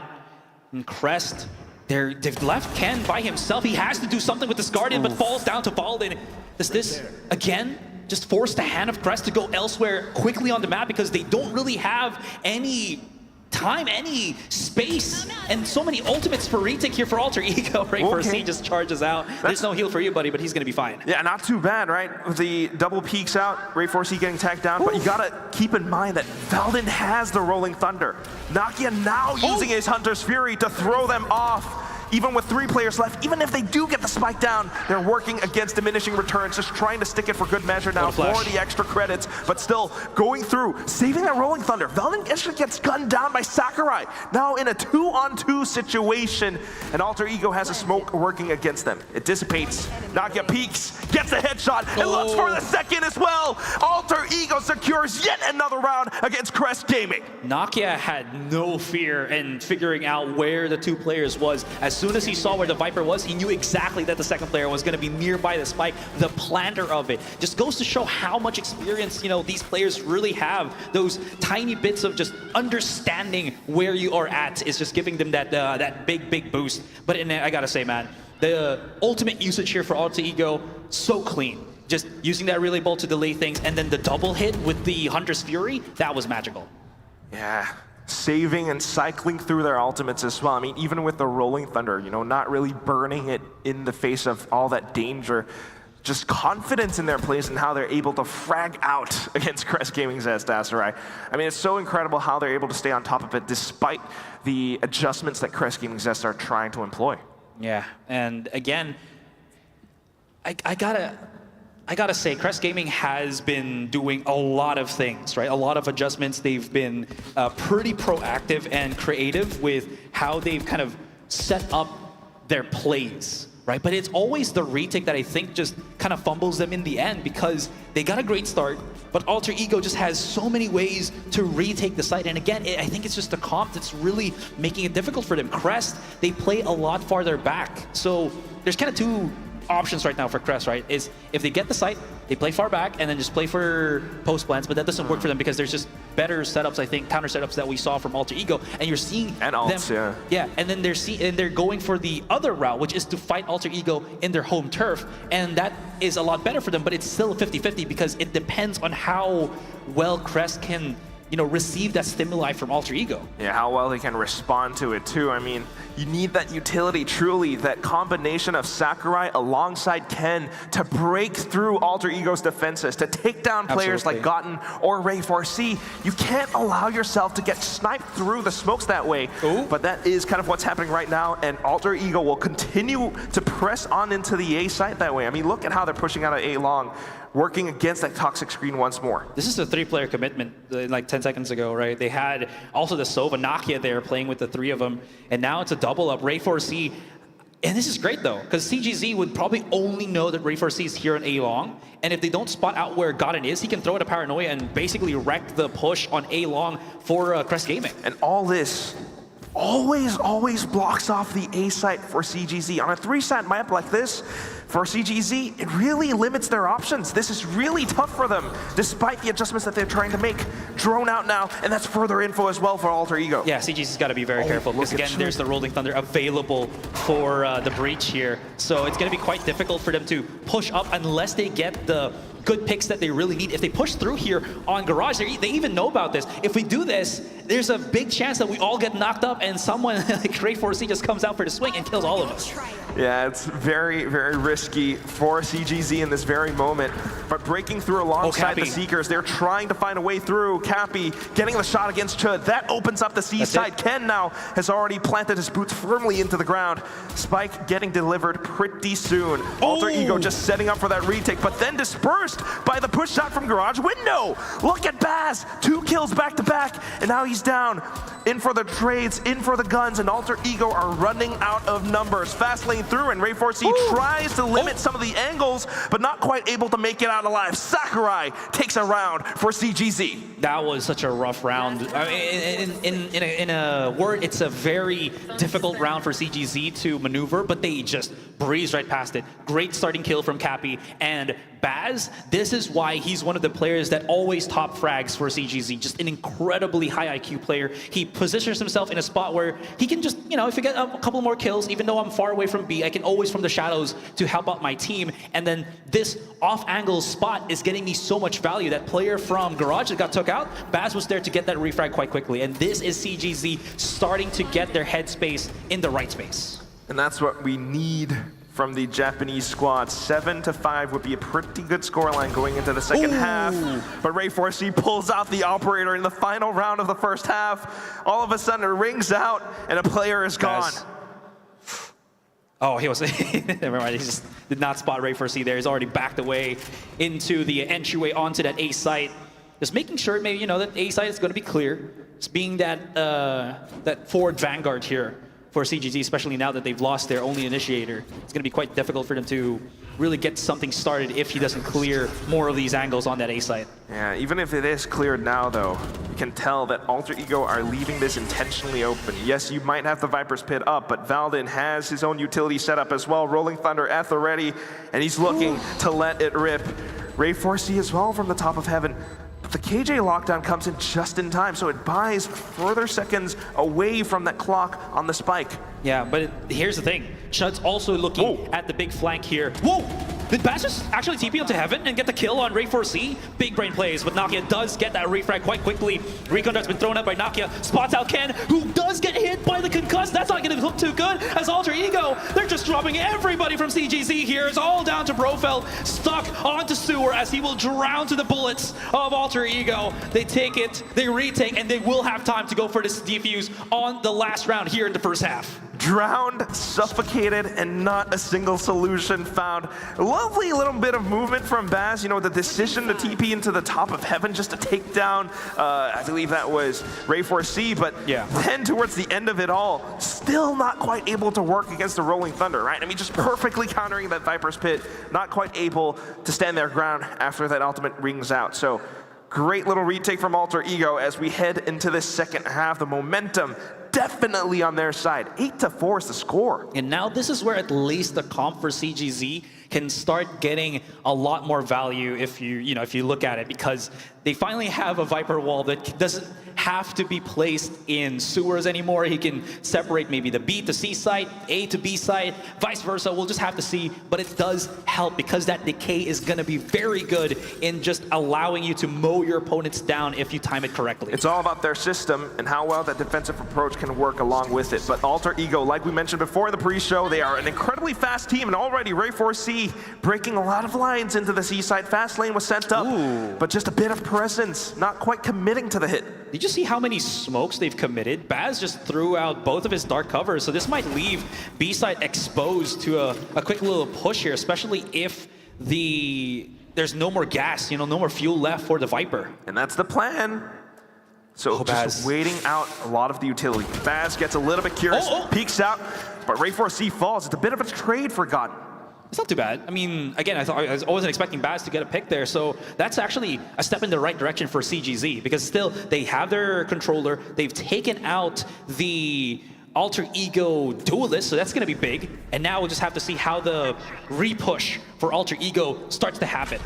And Crest, they've left Ken by himself. He has to do something with this Guardian, but falls down to Balden. Does this, again, just force the hand of Crest to go elsewhere quickly on the map because they don't really have any time, any space, and so many ultimates for retake here for Alter Ego. Right, okay. Just charges out. There's no heal for you, buddy, but he's gonna be fine. Yeah, not too bad, right? The double peeks out, Ray 4C getting tagged down, but you gotta keep in mind that Valden has the Rolling Thunder. Nakia now using his Hunter's Fury to throw them off. Even with 3 players left, even if they do get the spike down, they're working against diminishing returns, just trying to stick it for good measure now for the extra credits, but still going through, saving that Rolling Thunder. Valden actually gets gunned down by Sakurai, now in a 2-on-2 situation, and Alter Ego has a smoke working against them. It dissipates, Nakia peeks, gets a headshot, and looks for the second as well. Alter Ego secures yet another round against Crest Gaming. Nakia had no fear in figuring out where the 2 players was. As soon as he saw where the Viper was, he knew exactly that the second player was going to be nearby the spike. The planter of it just goes to show how much experience, you know, these players really have. Those tiny bits of just understanding where you are at is just giving them that that big boost. But I gotta say, man, the ultimate usage here for Alter Ego, so clean. Just using that relay bolt to delay things, and then the double hit with the Hunter's Fury, that was magical. Yeah. Saving and cycling through their ultimates as well. I mean, even with the Rolling Thunder, you know, not really burning it in the face of all that danger. Just confidence in their plays and how they're able to frag out against Crest Gaming's Sakurai. I mean, it's so incredible how they're able to stay on top of it despite the adjustments that Crest Gaming's Zest are trying to employ. Yeah, and again, I gotta say, Crest Gaming has been doing a lot of things, right? A lot of adjustments. They've been pretty proactive and creative with how they've kind of set up their plays, right? But it's always the retake that I think just kind of fumbles them in the end because they got a great start, but Alter Ego just has so many ways to retake the site. And again, I think it's just the comp that's really making it difficult for them. Crest, they play a lot farther back. So there's kind of 2 options right now for Crest, right? Is if they get the site, they play far back and then just play for post plants, but that doesn't work for them because there's just better setups, I think, counter setups that we saw from Alter Ego, and you're seeing and ults, them, yeah, and then they're going for the other route, which is to fight Alter Ego in their home turf, and that is a lot better for them, but it's still 50-50 because it depends on how well Crest can, you know, receive that stimuli from Alter Ego. Yeah, how well they can respond to it too. I mean, you need that utility, truly, that combination of Sakurai alongside Ken to break through Alter Ego's defenses, to take down players like Gotten or Ray 4C. You can't allow yourself to get sniped through the smokes that way. Ooh. But that is kind of what's happening right now, and Alter Ego will continue to press on into the A site that way. I mean, look at how they're pushing out of A long, working against that toxic screen once more. This is a 3-player commitment like 10 seconds ago, right? They had also the Sova Nakia there playing with the 3 of them, and now it's a double up. Ray 4C, and this is great though, because CGZ would probably only know that Ray 4C is here in A long, and if they don't spot out where Godden is, he can throw it a Paranoia and basically wreck the push on A long for Crest Gaming. And all this always blocks off the A site for CGZ. On a 3-site map like this, for CGZ, it really limits their options. This is really tough for them, despite the adjustments that they're trying to make. Drone out now, and that's further info as well for Alter Ego. Yeah, CGZ's got to be very careful, because again, there's the Rolling Thunder available for the breach here. So it's going to be quite difficult for them to push up unless they get the good picks that they really need. If they push through here on Garage, they even know about this. If we do this, there's a big chance that we all get knocked up and someone like Ray4C just comes out for the swing and kills all of us. Yeah, it's very risky for CGZ in this very moment. But breaking through alongside the Seekers, they're trying to find a way through. Cappy getting the shot against Chud. That opens up the C side. Ken now has already planted his boots firmly into the ground. Spike getting delivered pretty soon. Alter Ego just setting up for that retake, but then dispersed by the push shot from Garage Window. Look at Baz, 2 kills back to back, and now he's down. In for the trades, in for the guns, and Alter Ego are running out of numbers. Fast lane through, and Ray4C tries to limit some of the angles, but not quite able to make it out alive. Sakurai takes a round for CGZ. That was such a rough round. I mean, in a word, it's a very difficult round for CGZ to maneuver, but they just breezed right past it. Great starting kill from Cappy, and Baz, this is why he's one of the players that always top frags for CGZ. Just an incredibly high IQ player. He positions himself in a spot where he can just, you know, if I get a couple more kills, even though I'm far away from B, I can always from the shadows to help out my team. And then this off-angle spot is getting me so much value. That player from Garage that got took out, Baz was there to get that refrag quite quickly. And this is CGZ starting to get their headspace in the right space. And that's what we need from the Japanese squad. 7-5 would be a pretty good scoreline going into the second half. But Ray4C pulls out the operator in the final round of the first half. All of a sudden it rings out and a player is gone. Oh, he was, never mind, he just did not spot Ray4C there. He's already backed away into the entryway onto that A site. Just making sure maybe, you know, that A site is going to be clear. Just being that, that forward vanguard here for CGZ, especially now that they've lost their only initiator. It's going to be quite difficult for them to really get something started if he doesn't clear more of these angles on that A site. Yeah, even if it is cleared now, though, you can tell that Alter Ego are leaving this intentionally open. Yes, you might have the Viper's Pit up, but Valdin has his own utility set up as well. Rolling Thunder at the ready, and he's looking to let it rip. Ray4C as well from the top of heaven. The KJ lockdown comes in just in time, so it buys further seconds away from that clock on the spike. Yeah, but here's the thing. Chud's also looking at the big flank here. Whoa! Did Bash just actually TP onto Heaven and get the kill on Ray4C? Big brain plays, but Nakia does get that refrag quite quickly. Recon dart's been thrown out by Nakia. Spots out Ken, who does get hit by the concuss. That's not going to look too good as Alter Ego. They're just dropping everybody from CGZ here. It's all down to Brofeld, stuck onto Sewer as he will drown to the bullets of Alter Ego. They take it, they retake, and they will have time to go for this defuse on the last round here in the first half. Drowned, suffocated, and not a single solution found. Lovely little bit of movement from Baz, you know, the decision to TP into the top of heaven just to take down, I believe that was Ray4C, but then towards the end of it all, still not quite able to work against the Rolling Thunder, right? I mean, just perfectly countering that Viper's Pit, not quite able to stand their ground after that ultimate rings out. So great little retake from Alter Ego as we head into the second half. The momentum definitely on their side. 8-4 is the score. And now this is where at least the comp for CGZ can start getting a lot more value if you look at it, because they finally have a Viper wall that doesn't have to be placed in sewers anymore. He can separate maybe the B to C site, A to B site, vice versa. We'll just have to see, but it does help because that decay is going to be very good in just allowing you to mow your opponents down if you time it correctly. It's all about their system and how well that defensive approach can work along with it. But Alter Ego, like we mentioned before in the pre-show, they are an incredibly fast team, and already Ray4C breaking a lot of lines into the C side. Fast lane was sent up, but just a bit of presence, not quite committing to the hit. Did you see how many smokes they've committed? Baz just threw out both of his dark covers, so this might leave B-side exposed to a quick little push here, especially if there's no more gas, no more fuel left for the Viper. And that's the plan. So just waiting out a lot of the utility. Baz gets a little bit curious, peeks out, but Ray4C falls. It's a bit of a trade forgotten. It's not too bad. I mean, again, I wasn't expecting Baz to get a pick there, so that's actually a step in the right direction for CGZ, because still, they have their controller, they've taken out the alter ego duelist, so that's going to be big, and now we'll just have to see how the repush for alter ego starts to happen.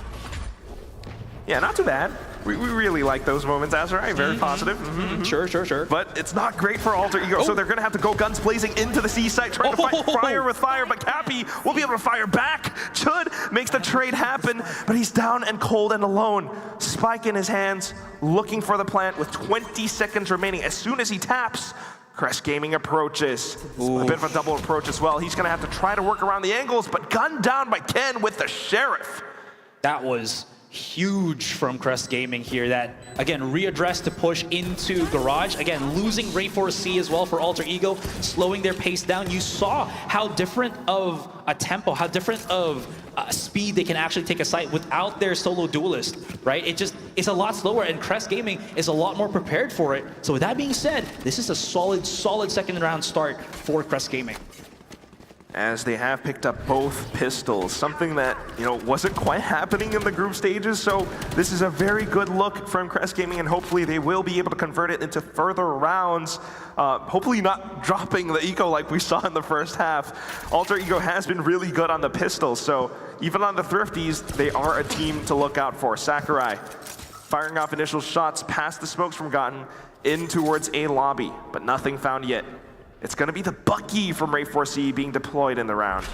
Yeah, not too bad. We really like those moments, Azurai. Very positive. Sure. But it's not great for alter ego, so they're going to have to go guns blazing into the C site, trying to fight fire with fire, but Cappy will be able to fire back. Chud makes the trade happen, but he's down and cold and alone. Spike in his hands, looking for the plant with 20 seconds remaining. As soon as he taps, Crest Gaming approaches. A bit of a double approach as well. He's going to have to try to work around the angles, but gunned down by Ken with the Sheriff. That was huge from Crest Gaming here. That, again, readdressed to push into Garage. Again, losing Ray 4C as well for Alter Ego, slowing their pace down. You saw how different of a tempo, how different of speed they can actually take a site without their solo duelist, right? It's a lot slower, and Crest Gaming is a lot more prepared for it. So with that being said, this is a solid second round start for Crest Gaming. As they have picked up both pistols, something that, you know, wasn't quite happening in the group stages. So this is a very good look from Crest Gaming, and hopefully they will be able to convert it into further rounds. Hopefully not dropping the eco like we saw in the first half. Alter Ego has been really good on the pistols, so even on the Thrifties, they are a team to look out for. Sakurai firing off initial shots past the smokes from Gotten in towards a lobby, but nothing found yet. It's going to be the Bucky from Ray 4C being deployed in the round.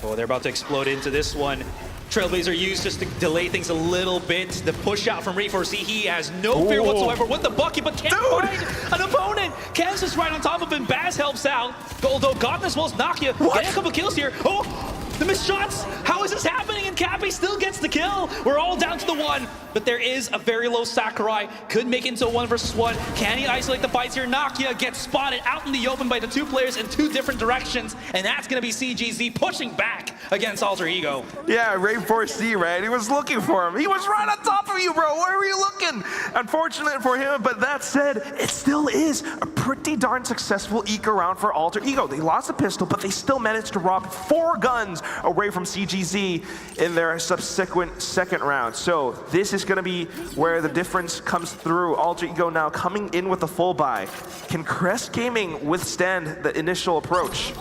Oh, they're about to explode into this one. Trailblazer used just to delay things a little bit. The push out from Ray 4C, he has no fear whatsoever with the Bucky, but can't find an opponent. Ken's just right on top of him. Baz helps out, although Gotten as well as Nakia getting a couple kills here. Oh! The missed shots! How is this happening? And Cappy still gets the kill. We're all down to the one, but there is a very low Sakurai. Could make it into a 1 versus 1. Can he isolate the fights here? Nakia gets spotted out in the open by the two players in two different directions, and that's gonna be CGZ pushing back against Alter Ego. Yeah, Ray 4C, right? He was looking for him. He was right on top of you, bro. Where were you looking? Unfortunate for him, but that said, it still is a pretty darn successful eco round for Alter Ego. They lost a pistol, but they still managed to rob 4 guns away from CGZ in their subsequent second round. So this is going to be where the difference comes through. Alter Ego now coming in with a full buy. Can Crest Gaming withstand the initial approach?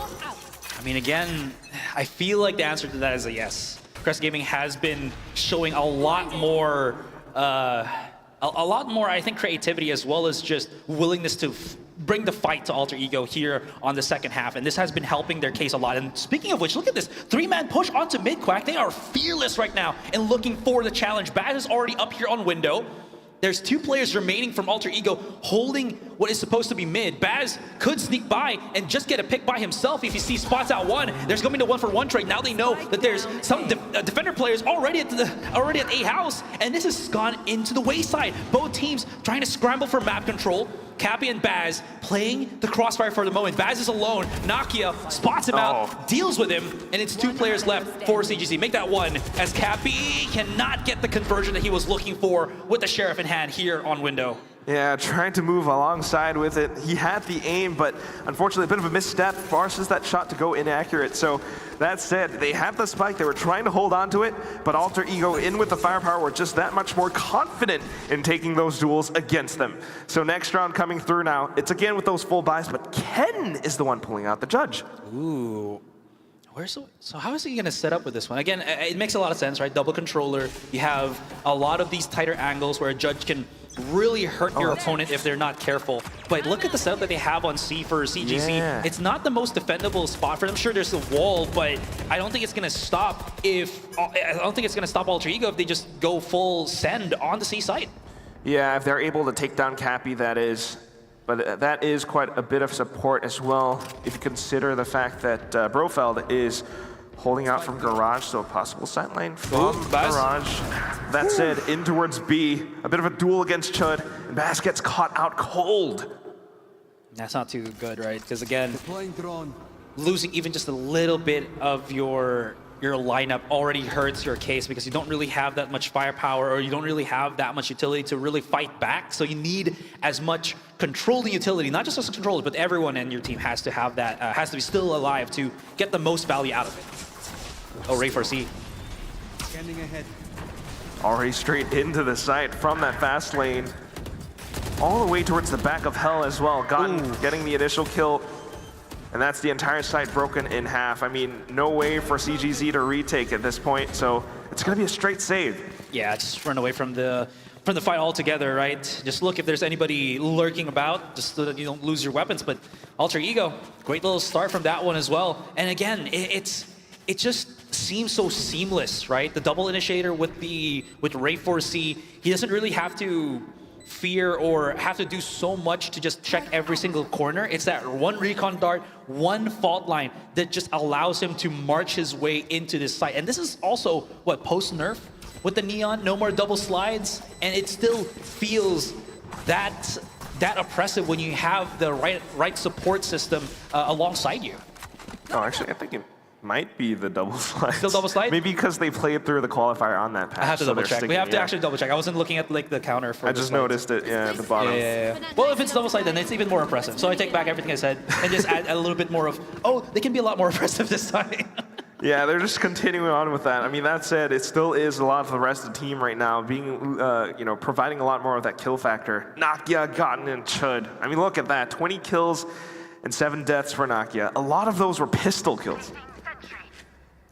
I mean, again, I feel like the answer to that is a yes. Crest Gaming has been showing a lot more, I think, creativity as well as just willingness to bring the fight to Alter Ego here on the second half, and this has been helping their case a lot. And speaking of which, look at this 3-man push onto mid, Quack. They are fearless right now and looking for the challenge. Baz is already up here on window. There's 2 players remaining from Alter Ego holding what is supposed to be mid. Baz could sneak by and just get a pick by himself if he sees spots out 1. There's going to be the 1-for-1 trade. Now they know that there's some defender players already at A house, and this has gone into the wayside. Both teams trying to scramble for map control. Cappy and Baz playing the crossfire for the moment. Baz is alone. Nakia spots him out, deals with him, and it's 2 players left for CGC. Make that 1 as Cappy cannot get the conversion that he was looking for with the Sheriff in hand here on window. Yeah, trying to move alongside with it. He had the aim, but unfortunately a bit of a misstep forces that shot to go inaccurate. So that said, they have the spike. They were trying to hold on to it, but Alter Ego in with the firepower were just that much more confident in taking those duels against them. So next round coming through now. It's again with those full buys, but Ken is the one pulling out the judge. Ooh. So how is he going to set up with this one? Again, it makes a lot of sense, right? Double controller. You have a lot of these tighter angles where a judge can really hurt your opponent if they're not careful. But look at the setup that they have on C for CGC. Yeah. It's not the most defendable spot for them. Sure, there's the wall, but I don't think it's going to stop Alter Ego if they just go full send on the C site. Yeah, if they're able to take down Cappy, that is. But that is quite a bit of support as well, if you consider the fact that Brofeld is holding out from Garage, so a possible sideline from Garage. That said, in towards B, a bit of a duel against Chud, and Baz gets caught out cold. That's not too good, right? Because again, losing even just a little bit of your lineup already hurts your case because you don't really have that much firepower or you don't really have that much utility to really fight back. So you need as much controlling utility, not just as controllers, but everyone in your team has to have that, has to be still alive to get the most value out of it. Oh, Ray 4C. Standing ahead. Already straight into the site from that fast lane. All the way towards the back of Hell as well. Getting the initial kill. And that's the entire site broken in half. I mean, no way for CGZ to retake at this point, so it's going to be a straight save. Yeah, just run away from the fight altogether, right? Just look if there's anybody lurking about, just so that you don't lose your weapons. But Alter Ego, great little start from that one as well. And again, it just seems so seamless, right? The double initiator with Ray 4C, he doesn't really have to fear or have to do so much to just check every single corner. It's that one recon dart, one fault line that just allows him to march his way into this site. And this is also, what, post-nerf? With the Neon, no more double slides, and it still feels that oppressive when you have the right support system alongside you. Oh, actually, I think it might be the double slide. Still double slide? Maybe because they played through the qualifier on that patch. I have to so double check. We have to actually double check. I wasn't looking at like the counter for. I just noticed it, yeah, at the bottom. Yeah. Well, if it's double slide, then it's even more impressive. So I take back everything I said and just add a little bit more of, oh, they can be a lot more impressive this time. Yeah, they're just continuing on with that. I mean, that said, it still is a lot of the rest of the team right now being, providing a lot more of that kill factor. Nakia, Gotten, and Chud. I mean, look at that. 20 kills and 7 deaths for Nakia. A lot of those were pistol kills.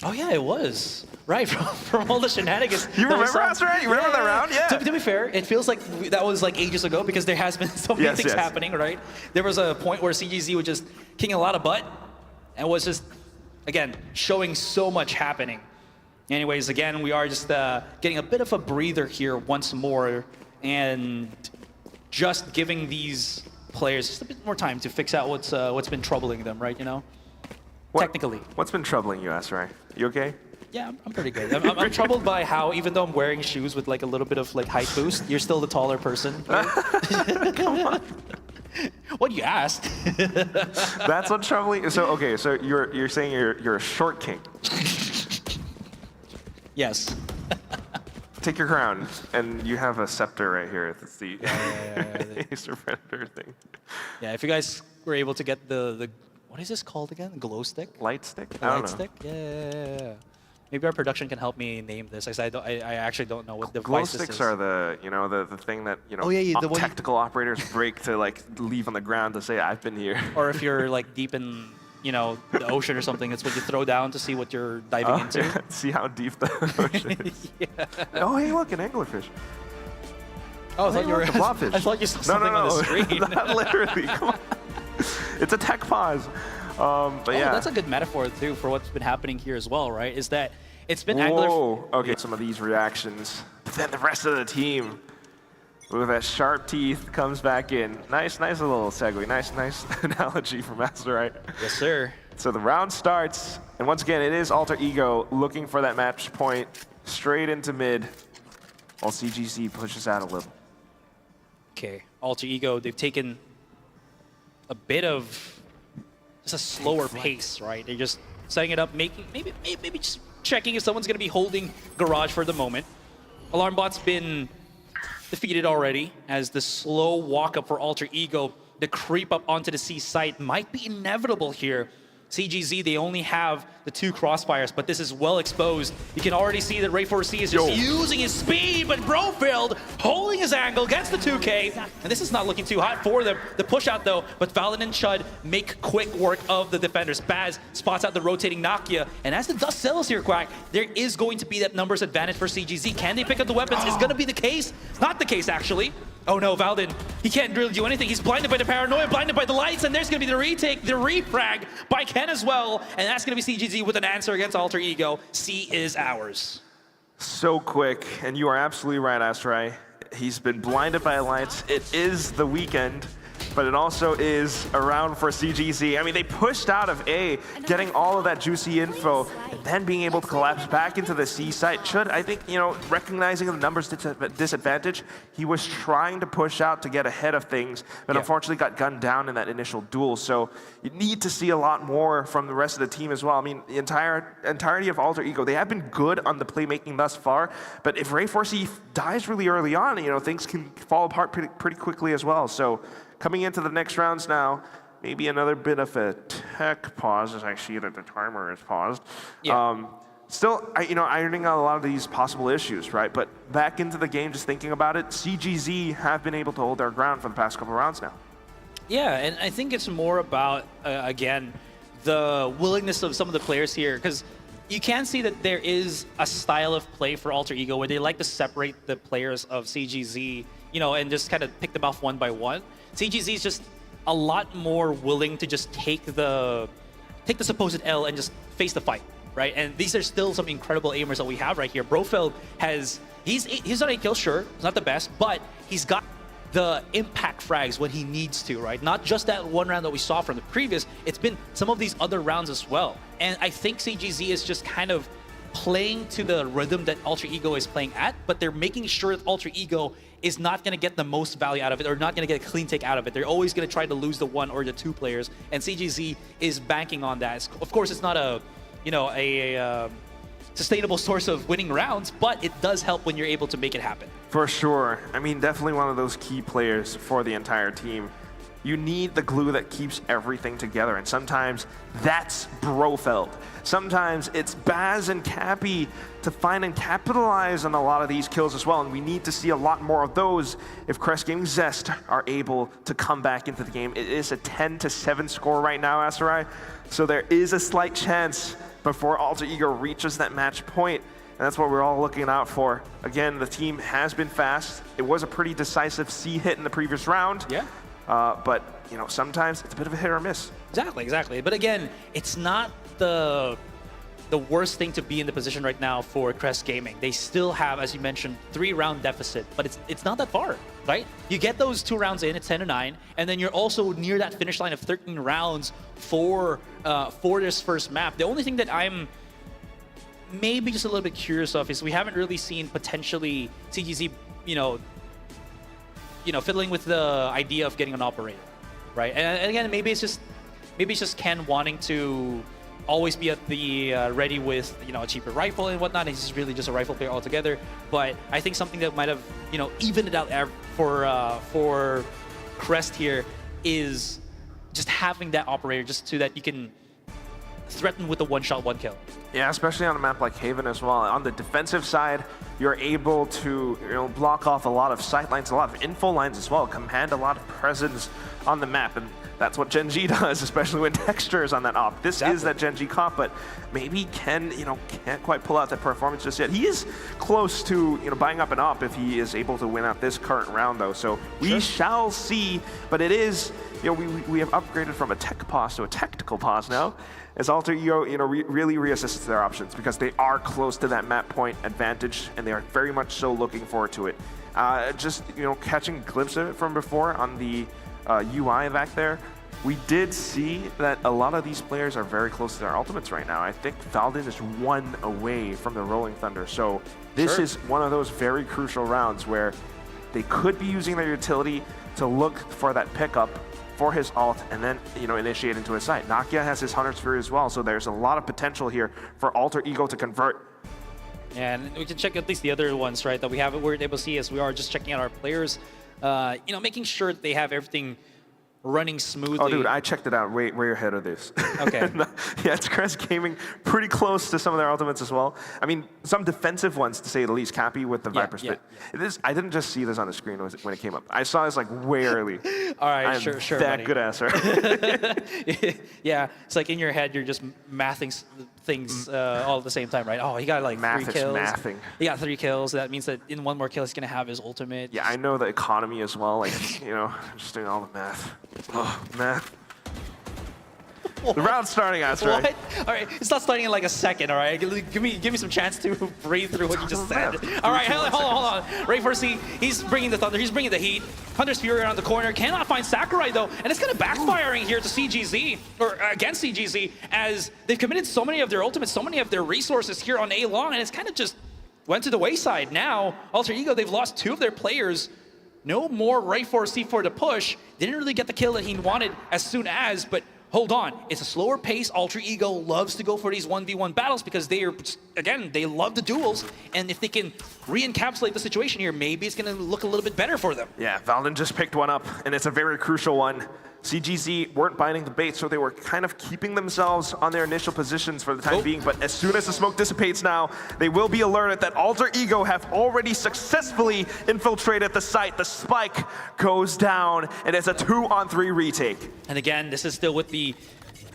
Oh yeah, it was. Right, from all the shenanigans. You remember that, right? You remember that round? Yeah. To be fair, it feels like that was like ages ago because there has been so many things happening, right? There was a point where CGZ was just kicking a lot of butt and was just, again, showing so much happening. Anyways, again, we are just getting a bit of a breather here once more and just giving these players just a bit more time to fix out what's been troubling them, right, you know? Technically. What's been troubling you, Asrai? You okay? Yeah, I'm pretty good. I'm troubled by how, even though I'm wearing shoes with like a little bit of like height boost, you're still the taller person. Come on. What you asked? That's what's troubling. So okay, so you're saying you're a short king. Yes. Take your crown, and you have a scepter right here. That's the Acer Predator thing. Yeah, if you guys were able to get the what is this called again? Glow stick? Light stick? Light stick? Yeah. Maybe our production can help me name this. I actually don't know what device this is. Glow sticks are the thing that technical operators break to like leave on the ground to say I've been here. Or if you're like deep in the ocean or something, it's what you throw down to see what you're diving into. Yeah. See how deep the ocean is. Yeah. Oh hey, look, an anglerfish. Oh, I thought you were. I thought you saw something on the screen. Not literally. Come on. It's a tech pause. But yeah. That's a good metaphor too for what's been happening here as well, right? Is that it's been Okay, some of these reactions. But then the rest of the team with that sharp teeth comes back in. Nice little segue. Nice analogy from Master, right? Yes, sir. So the round starts, and once again, it is Alter Ego looking for that match point straight into mid, while CGC pushes out a little. Okay, Alter Ego, they've taken a bit of just a slower pace, right? They're just setting it up, maybe just checking if someone's going to be holding Garage for the moment. Alarmbot's been defeated already as the slow walk up for Alter Ego, the creep up onto the C site might be inevitable here. CGZ, they only have the 2 crossfires, but this is well exposed. You can already see that Ray 4C is just using his speed, but Brofield holding his angle, gets the 2K, and this is not looking too hot for the push out though, but Valorant and Chud make quick work of the defenders. Baz spots out the rotating Nakia, and as the dust settles here, Quack, there is going to be that numbers advantage for CGZ. Can they pick up the weapons? It's gonna be the case. It's not the case, actually. Oh no, Valden, he can't really do anything. He's blinded by the paranoia, blinded by the lights, and there's going to be the retake, the refrag by Ken as well. And that's going to be CGZ with an answer against Alter Ego. C is ours. So quick, and you are absolutely right, Astray. He's been blinded by lights. It is the weekend, but it also is a round for CGZ. I mean, they pushed out of A, getting all of that juicy info, and then being able to collapse back into the C site. Chud, I think, recognizing the numbers disadvantage, he was trying to push out to get ahead of things, but unfortunately got gunned down in that initial duel. So you need to see a lot more from the rest of the team as well. I mean, the entirety of Alter Ego, they have been good on the playmaking thus far, but if Ray 4C dies really early on, things can fall apart pretty quickly as well. So coming into the next rounds now, maybe another bit of a tech pause, as I see that the timer is paused. Yeah. Still, ironing out a lot of these possible issues, right? But back into the game, just thinking about it, CGZ have been able to hold their ground for the past couple rounds now. Yeah, and I think it's more about, again, the willingness of some of the players here, because you can see that there is a style of play for Alter Ego where they like to separate the players of CGZ, and just kind of pick them off one by one. CGZ is just a lot more willing to just take the supposed L and just face the fight, right? And these are still some incredible aimers that we have right here. Brofeld he's on 8 kills, sure, he's not the best, but he's got the impact frags when he needs to, right? Not just that one round that we saw from the previous, it's been some of these other rounds as well. And I think CGZ is just kind of playing to the rhythm that Alter Ego is playing at, but they're making sure that Alter Ego is not going to get the most value out of it or not going to get a clean take out of it. They're always going to try to lose the 1 or the 2 players, and CGZ is banking on that. Of course, it's not a sustainable source of winning rounds, but it does help when you're able to make it happen. For sure. I mean, definitely one of those key players for the entire team. You need the glue that keeps everything together, and sometimes that's Brofeld. Sometimes it's Baz and Cappy to find and capitalize on a lot of these kills as well, and we need to see a lot more of those if Crest Gaming Zest are able to come back into the game. It is a 10-7 score right now, Asarai, so there is a slight chance before Alter Ego reaches that match point. And that's what we're all looking out for. Again, the team has been fast. It was a pretty decisive C hit in the previous round. Yeah. But sometimes it's a bit of a hit or miss. Exactly. But again, it's not the worst thing to be in the position right now for Crest Gaming. They still have, as you mentioned, 3-round deficit, but it's not that far, right? You get those 2 rounds in, it's 10-9, and then you're also near that finish line of 13 rounds for this first map. The only thing that I'm maybe just a little bit curious of is we haven't really seen potentially CGZ, fiddling with the idea of getting an operator, right? And again, maybe it's just Ken wanting to always be at the ready with a cheaper rifle and whatnot. He's really just a rifle player altogether. But I think something that might have evened it out for Crest here is just having that operator, just so that you can threaten with a 1-shot 1-kill. Yeah, especially on a map like Haven as well. On the defensive side, you're able to block off a lot of sight lines, a lot of info lines as well, command a lot of presence on the map, and that's what Gen G does, especially when Texture is on that op. This is that Gen G comp, but maybe Ken, can't quite pull out that performance just yet. He is close to, buying up an op if he is able to win out this current round, though. So we shall see, but it is, we have upgraded from a tech pause to a tactical pause now, as Alter Ego, really reassesses their options because they are close to that map point advantage, and they are very much so looking forward to it. Just, catching a glimpse of it from before on the UI back there, we did see that a lot of these players are very close to their ultimates right now. I think Valden is 1 away from the Rolling Thunder, so this is one of those very crucial rounds where they could be using their utility to look for that pickup for his ult and then initiate into his site. Nakia has his Hunter's Fury as well, so there's a lot of potential here for Alter Ego to convert. And we can check at least the other ones, right, that we're able to see as we are just checking out our players, making sure that they have everything running smoothly. Oh, dude, I checked it out way ahead of this. Okay. Yeah, it's Crest Gaming pretty close to some of their ultimates as well. I mean, some defensive ones, to say the least. Cappy with the Viper Spit. I didn't just see this on the screen when it came up. I saw this way early. All right, I'm sure, that buddy. good asser. Yeah, it's like in your head, you're just mathing things all at the same time, right? Oh, he got 3 kills. Mathing. He got 3 kills. That means that in 1 more kill, he's going to have his ultimate. Yeah, I know the economy as well. Just doing all the math. Oh, math. What? The round's starting, Astra. What? All right, it's not starting in a second, all right? Give me some chance to breathe through what you just said. All right, hold on. Ray Forsey, he's bringing the thunder, he's bringing the heat. Hunter's Fury around the corner, cannot find Sakurai though, and it's kind of backfiring here to CGZ, or against CGZ, as they've committed so many of their ultimates, so many of their resources here on A long, and it's kind of just went to the wayside. Now, Alter Ego, they've lost 2 of their players. No more Ray Forsey for the push. Didn't really get the kill that he wanted as soon as, but hold on. It's a slower pace. Alter Ego loves to go for these 1v1 battles because they love the duels. And if they can re-encapsulate the situation here, maybe it's going to look a little bit better for them. Yeah, Valden just picked one up, and it's a very crucial one. CGZ weren't binding the bait, so they were kind of keeping themselves on their initial positions for the time being. But as soon as the smoke dissipates now, they will be alerted that Alter Ego have already successfully infiltrated the site. The spike goes down, and it's a 2-on-3 retake. And again, this is still with the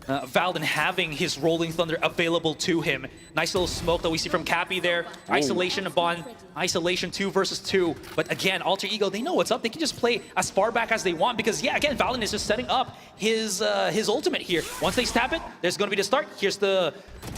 Valden having his Rolling Thunder available to him. Nice little smoke that we see from Cappy there. Isolation upon isolation, 2 versus 2. But again, Alter Ego, they know what's up. They can just play as far back as they want because, yeah, again, Valden is just setting up his ultimate here. Once they stab it, there's going to be the start. Here's the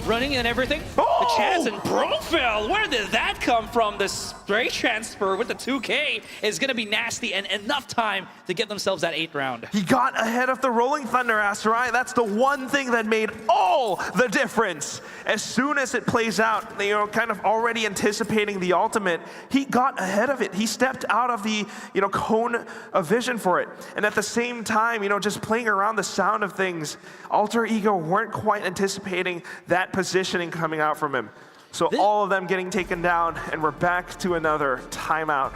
running and everything. The chance, and Brofeld, where did that come from? The stray transfer with the 2K is going to be nasty, and enough time to get themselves that 8th round. He got ahead of the Rolling Thunder, Asterai. That's the one thing that made all the difference. As soon as it plays out, they are kind of already anticipating the ultimate. He got ahead of it. He stepped out of the cone of vision for it. And at the same time, just playing around the sound of things, Alter Ego weren't quite anticipating that positioning coming out from him. So all of them getting taken down, and we're back to another timeout.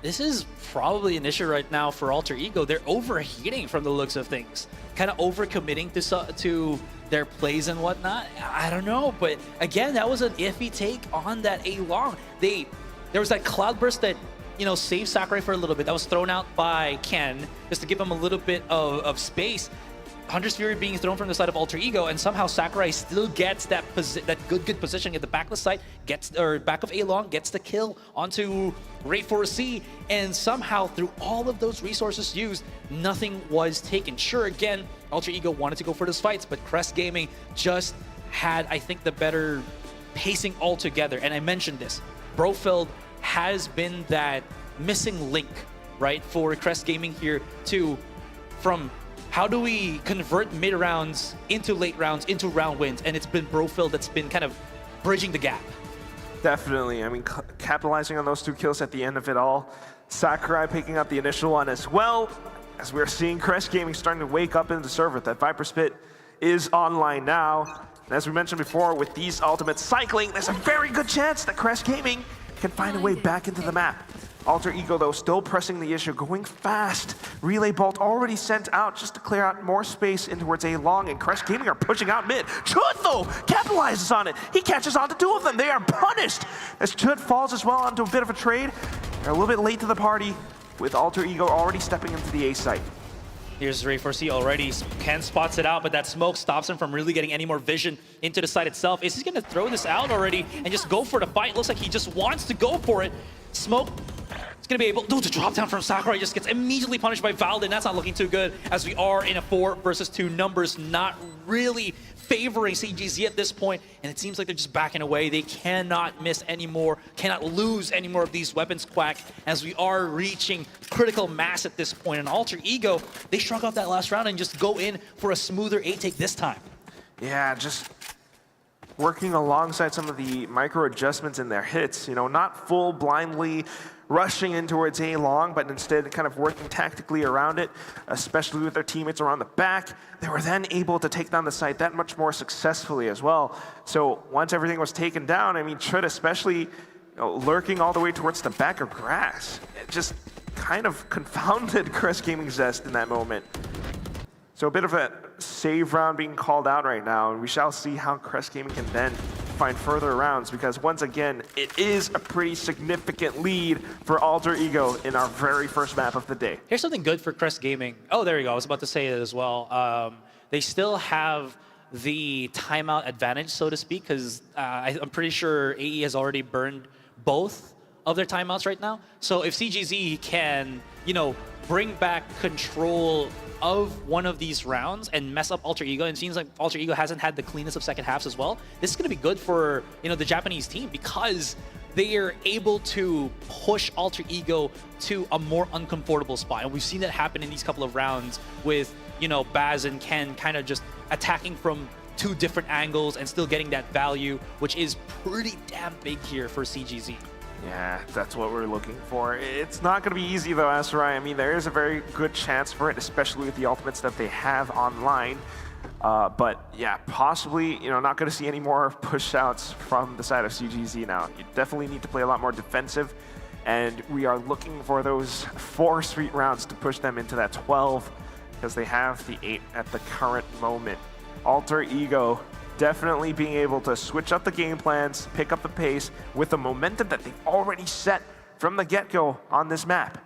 This is probably an issue right now for Alter Ego. They're overheating from the looks of things. Kind of overcommitting to their plays and whatnot. I don't know, but again, that was an iffy take on that A-Long. There was that cloudburst that saved Sakurai for a little bit. That was thrown out by Ken just to give him a little bit of space. Hunter's Fury being thrown from the side of Alter Ego, and somehow Sakurai still gets that good position at the back of the site, back of A-Long, gets the kill onto Ray 4C, and somehow through all of those resources used, nothing was taken. Sure, again, Alter Ego wanted to go for those fights, but Crest Gaming just had, I think, the better pacing altogether. And I mentioned this, Brofeld has been that missing link, right, for Crest Gaming here from how do we convert mid-rounds into late rounds, into round wins? And it's been Brofeld that's been kind of bridging the gap. Definitely. I mean, capitalizing on those 2 kills at the end of it all. Sakurai picking up the initial one as well. As we're seeing Crest Gaming starting to wake up in the server. That Viper Spit is online now. And as we mentioned before, with these ultimates cycling, there's a very good chance that Crest Gaming can find a way back into the map. Alter Ego, though, still pressing the issue, going fast. Relay Bolt already sent out just to clear out more space in towards A-Long, and Crest Gaming are pushing out mid. Chud, though, capitalizes on it. He catches on to 2 of them. They are punished as Chud falls as well onto a bit of a trade. They're a little bit late to the party, with Alter Ego already stepping into the A site. Here's Ray 4C already. Ken spots it out, but that smoke stops him from really getting any more vision into the site itself. Is he going to throw this out already and just go for the fight? Looks like he just wants to go for it. Smoke is going to be able to drop down from Sakurai. Just gets immediately punished by Valden. That's not looking too good as we are in a 4 versus 2 numbers, not really favoring CGZ at this point, and it seems like they're just backing away. They cannot miss anymore, cannot lose any more of these weapons, Quack, as we are reaching critical mass at this point. And Alter Ego, they shrug off that last round and just go in for a smoother A-take this time. Yeah, just working alongside some of the micro adjustments in their hits, not full blindly rushing in towards A-Long, but instead kind of working tactically around it, especially with their teammates around the back. They were then able to take down the site that much more successfully as well. So once everything was taken down, I mean, Chud especially lurking all the way towards the back of grass. It just kind of confounded Crest Gaming Zest in that moment. So a bit of a save round being called out right now, and we shall see how Crest Gaming can then find further rounds, because once again, it is a pretty significant lead for Alter Ego in our very first map of the day. Here's something good for Crest Gaming. Oh, there you go. I was about to say it as well. They still have the timeout advantage, so to speak, because I'm pretty sure AE has already burned both of their timeouts right now. So if CGZ can, bring back control of one of these rounds and mess up Alter Ego, and it seems like Alter Ego hasn't had the cleanest of second halves as well, this is going to be good for the Japanese team, because they are able to push Alter Ego to a more uncomfortable spot. And we've seen that happen in these couple of rounds with Baz and Ken kind of just attacking from 2 different angles and still getting that value, which is pretty damn big here for CGZ. Yeah, that's what we're looking for. It's not going to be easy, though, Asterai. I mean, there is a very good chance for it, especially with the ultimates that they have online. But yeah, possibly, not going to see any more push-outs from the side of CGZ now. You definitely need to play a lot more defensive, and we are looking for those 4 sweet rounds to push them into that 12 because they have the 8 at the current moment. Alter Ego definitely being able to switch up the game plans, pick up the pace with the momentum that they've already set from the get-go on this map.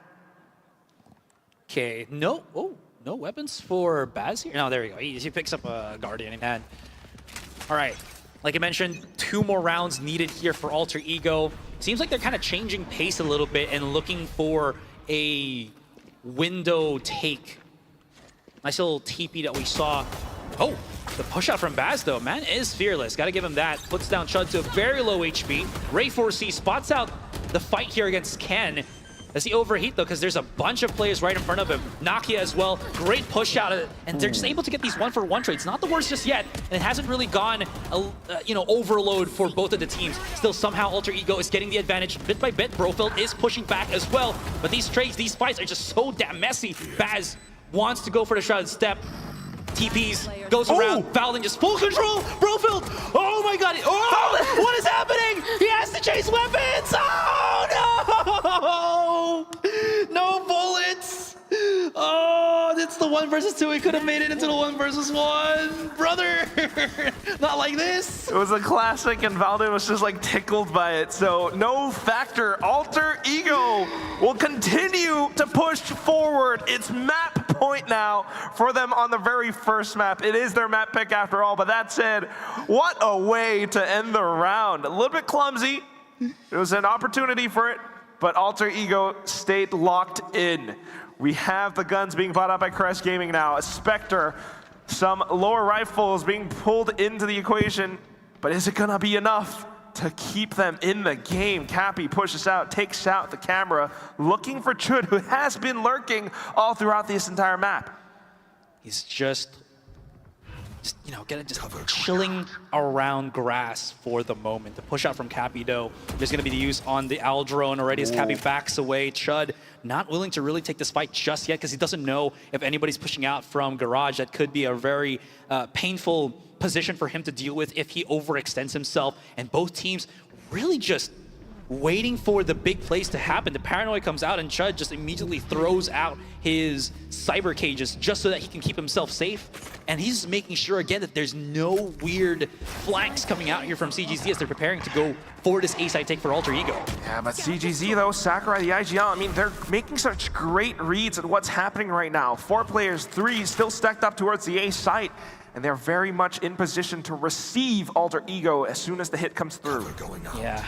Okay, no weapons for Baz here. No, there we go. He picks up a Guardian in hand. All right, like I mentioned, 2 more rounds needed here for Alter Ego. Seems like they're kind of changing pace a little bit and looking for a window take. Nice little TP that we saw. Oh, the push out from Baz though, man is fearless. Gotta give him that. Puts down Chud to a very low HP. Ray 4C spots out the fight here against Ken. Does he overheat though? Because there's a bunch of players right in front of him. Nakia as well. Great push out, and they're just able to get these 1-for-1 trades. Not the worst just yet, and it hasn't really gone, overload for both of the teams. Still, somehow Alter Ego is getting the advantage bit by bit. Brofeld is pushing back as well, but these trades, these fights are just so damn messy. Baz wants to go for the shrouded step. TPs, goes around, Valorant just full control, Brofeld, oh my god, what is happening? He has to chase weapons, oh no! No bullets! Oh, it's the 1 versus 2, he could have made it into the 1 versus 1. Brother, not like this. It was a classic and Valden was just like tickled by it. So no factor, Alter Ego will continue to push forward. It's map point now for them on the very first map. It is their map pick after all, but that said, what a way to end the round. A little bit clumsy. It was an opportunity for it, but Alter Ego stayed locked in. We have the guns being bought out by Crest Gaming now. A Spectre, some lower rifles being pulled into the equation, but is it gonna be enough to keep them in the game? Cappy pushes out, takes out the camera, looking for Chud, who has been lurking all throughout this entire map. He's just chilling around grass for the moment. The push out from Cappy though, there's gonna be the use on the Owl drone already as Cappy backs away. Chud not willing to really take this fight just yet because he doesn't know if anybody's pushing out from Garage. That could be a very painful position for him to deal with if he overextends himself. And both teams really just waiting for the big plays to happen. The paranoia comes out and Chud just immediately throws out his cyber cages just so that he can keep himself safe. And he's making sure again that there's no weird flanks coming out here from CGZ as they're preparing to go for this A-side take for Alter Ego. Yeah, but CGZ though, Sakurai, the IGL, I mean, they're making such great reads at what's happening right now. 4 players, 3 still stacked up towards the A site, and they're very much in position to receive Alter Ego as soon as the hit comes through. Yeah.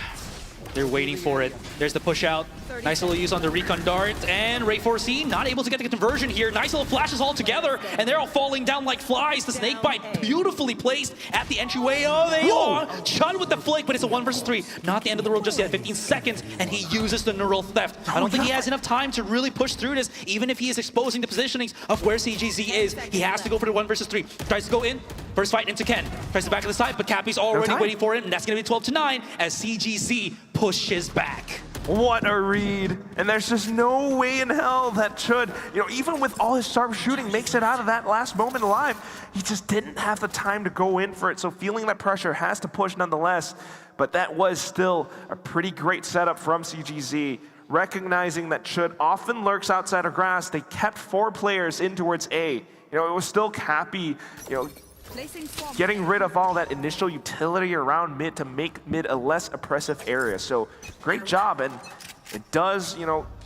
They're waiting for it. There's the push out. Nice little use on the recon dart. And Ray 4C not able to get the conversion here. Nice little flashes all together. And they're all falling down like flies. The snake bite beautifully placed at the entryway. Oh, they are. Chud with the flick, but it's a 1 versus 3. Not the end of the world just yet. 15 seconds. And he uses the neural theft. I don't think he has enough time to really push through this. Even if he is exposing the positionings of where CGZ is, he has to go for the 1 versus 3. Tries to go in. First fight into Ken. Tries to back to the side, but Cappy's already waiting for him. And that's going to be 12-9 as CGZ pushes back. What a read. And there's just no way in hell that Chud, even with all his sharp shooting, makes it out of that last moment alive. He just didn't have the time to go in for it. So feeling that pressure, has to push nonetheless. But that was still a pretty great setup from CGZ. Recognizing that Chud often lurks outside of grass, they kept 4 players in towards A. It was still Cappy, getting rid of all that initial utility around mid to make mid a less oppressive area. So great job, and it does,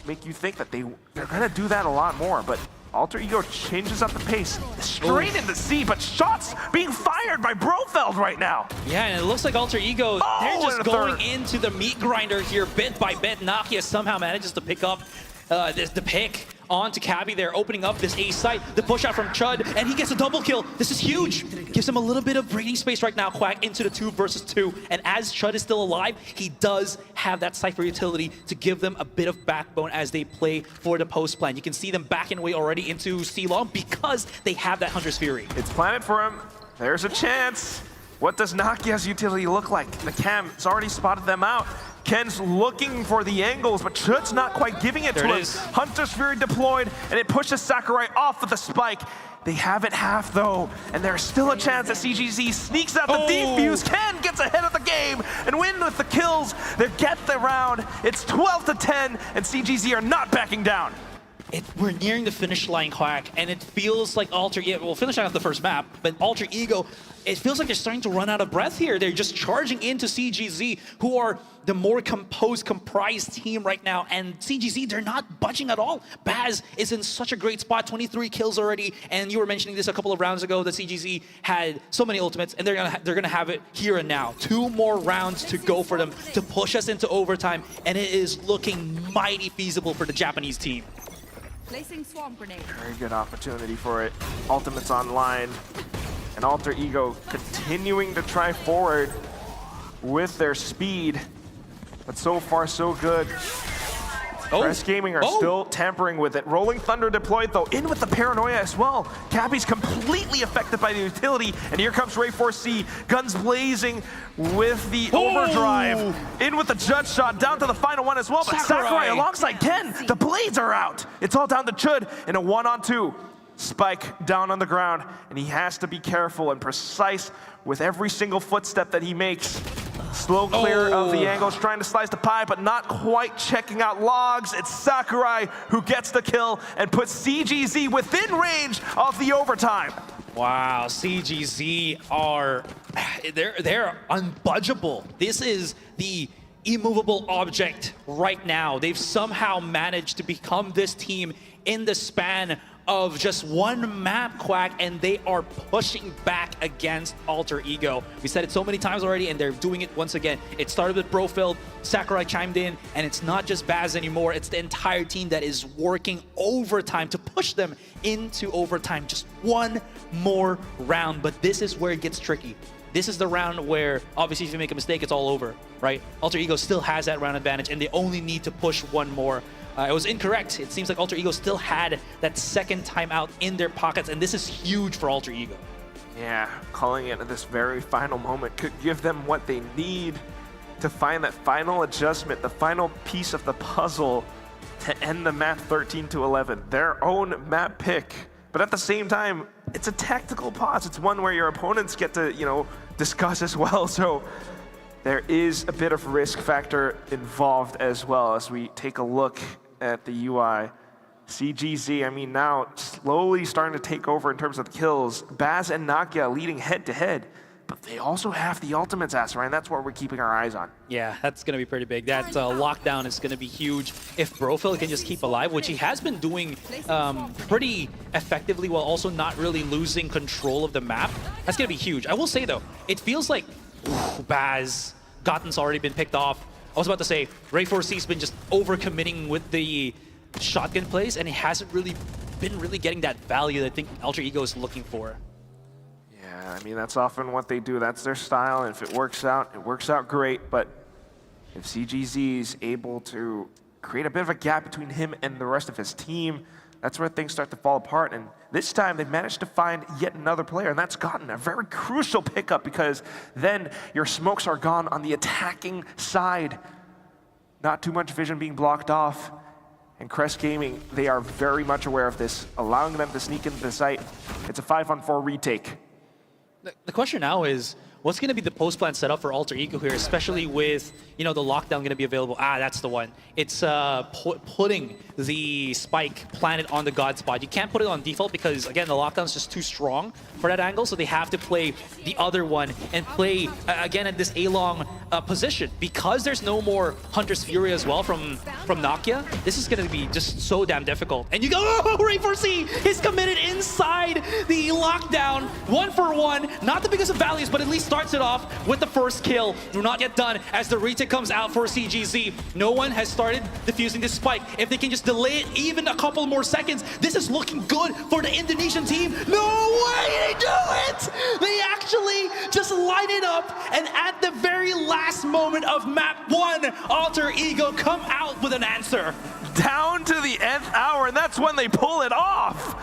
make you think that they're gonna do that a lot more. But Alter Ego changes up the pace straight into C, but shots being fired by Brofeld right now. Yeah, and it looks like Alter Ego, they're just going into the meat grinder here bit by bit. Nakia somehow manages to pick up the pick onto Cappy there, opening up this A site. The push out from Chud, and he gets a double kill. This is huge. Gives him a little bit of breathing space right now, Quack, into the 2 versus 2. And as Chud is still alive, he does have that Cypher utility to give them a bit of backbone as they play for the post plan. You can see them backing away already into C-Long because they have that Hunter's Fury. It's planted for him. There's a chance. What does Nakia's utility look like? The cam has already spotted them out. Ken's looking for the angles, but Chud's not quite giving it to him. Hunter's Fury deployed, and it pushes Sakurai off with the spike. They have it half, though, and there's still a chance that CGZ sneaks out the defuse. Ken gets ahead of the game and win with the kills. They get the round. It's 12-10, and CGZ are not backing down. we're nearing the finish line, Quack, and it feels like Alter Ego, we'll finish out the first map, but Alter Ego, it feels like they're starting to run out of breath here. They're just charging into CGZ, who are the more composed, comprised team right now, and CGZ, they're not budging at all. Baz is in such a great spot, 23 kills already, and you were mentioning this a couple of rounds ago, that CGZ had so many ultimates, and they're gonna have it here and now. 2 more rounds to go for them to push us into overtime, and it is looking mighty feasible for the Japanese team. Placing swarm grenade. Very good opportunity for it. Ultimates online. And Alter Ego continuing to try forward with their speed. But so far, so good. Press Gaming are still tampering with it. Rolling Thunder deployed, though, in with the Paranoia as well. Cappy's completely affected by the utility, and here comes Ray 4C. Guns blazing with the overdrive. In with the judge shot, down to the final one as well. But Sakurai alongside Ken, the blades are out. It's all down to Chud in a 1-on-2. Spike down on the ground, and he has to be careful and precise with every single footstep that he makes. Slow clear of the angles, trying to slice the pie, but not quite checking out logs. It's Sakurai who gets the kill and puts CGZ within range of the overtime. Wow, CGZ are, they're unbudgeable. This is the immovable object right now. They've somehow managed to become this team in the span of just one map, Quack, and they are pushing back against Alter Ego. We said it so many times already, and they're doing it once again. It started with Brofield, Sakurai chimed in, and it's not just Baz anymore, it's the entire team that is working overtime to push them into overtime. Just one more round, but this is where it gets tricky. This is the round where, obviously, if you make a mistake, it's all over, right? Alter Ego still has that round advantage, and they only need to push one more. It was incorrect. It seems like Alter Ego still had that second timeout in their pockets, and this is huge for Alter Ego. Yeah, calling it at this very final moment could give them what they need to find that final adjustment, the final piece of the puzzle to end the map 13-11. Their own map pick. But at the same time, it's a tactical pause. It's one where your opponents get to, discuss as well. So there is a bit of risk factor involved as well as we take a look at the UI. CGZ, now slowly starting to take over in terms of the kills. Baz and Nakia leading head to head, but they also have the ultimates, Asura, and that's what we're keeping our eyes on. Yeah, that's going to be pretty big. That lockdown is going to be huge. If Brofield can just keep alive, which he has been doing pretty effectively while also not really losing control of the map, that's going to be huge. I will say, though, it feels like Baz, Gotten's already been picked off. I was about to say, Ray 4C's been just overcommitting with the shotgun plays, and he hasn't really been getting that value that I think Alter Ego is looking for. Yeah, that's often what they do. That's their style, and if it works out great. But if CGZ is able to create a bit of a gap between him and the rest of his team, that's where things start to fall apart. And this time, they've managed to find yet another player, and that's Gotten, a very crucial pickup, because then your smokes are gone on the attacking side. Not too much vision being blocked off. And Crest Gaming, they are very much aware of this, allowing them to sneak into the site. It's a 5-on-4 retake. The question now is, what's going to be the post-plan setup for Alter Ego here, especially with, the lockdown going to be available? That's the one. It's putting the spike planted on the God spot. You can't put it on default because, again, the lockdown is just too strong for that angle, so they have to play the other one and play, again, at this A-long position. Because there's no more Hunter's Fury as well from Nakia, this is going to be just so damn difficult. And you go, Ray 4C is committed inside the lockdown, 1-for-1. Not the biggest of values, but at least starts it off with the first kill. We're not yet done as the retake comes out for CGZ. No one has started defusing this spike. If they can just delay it even a couple more seconds, this is looking good for the Indonesian team. No way they do it! They actually just line it up, and at the very last moment of map 1, Alter Ego come out with an answer. Down to the nth hour, and that's when they pull it off.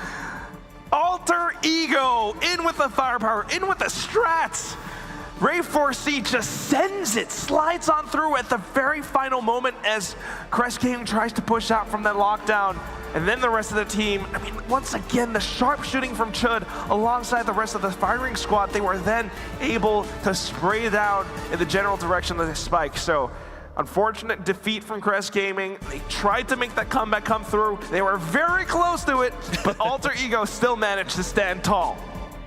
Alter Ego in with the firepower, in with the strats. Ray 4C just sends it, slides on through at the very final moment as Crest Gaming tries to push out from that lockdown. And then the rest of the team, once again, the sharpshooting from Chud alongside the rest of the firing squad, they were then able to spray down in the general direction of the spike. So unfortunate defeat from Crest Gaming. They tried to make that comeback come through. They were very close to it, but Alter Ego still managed to stand tall.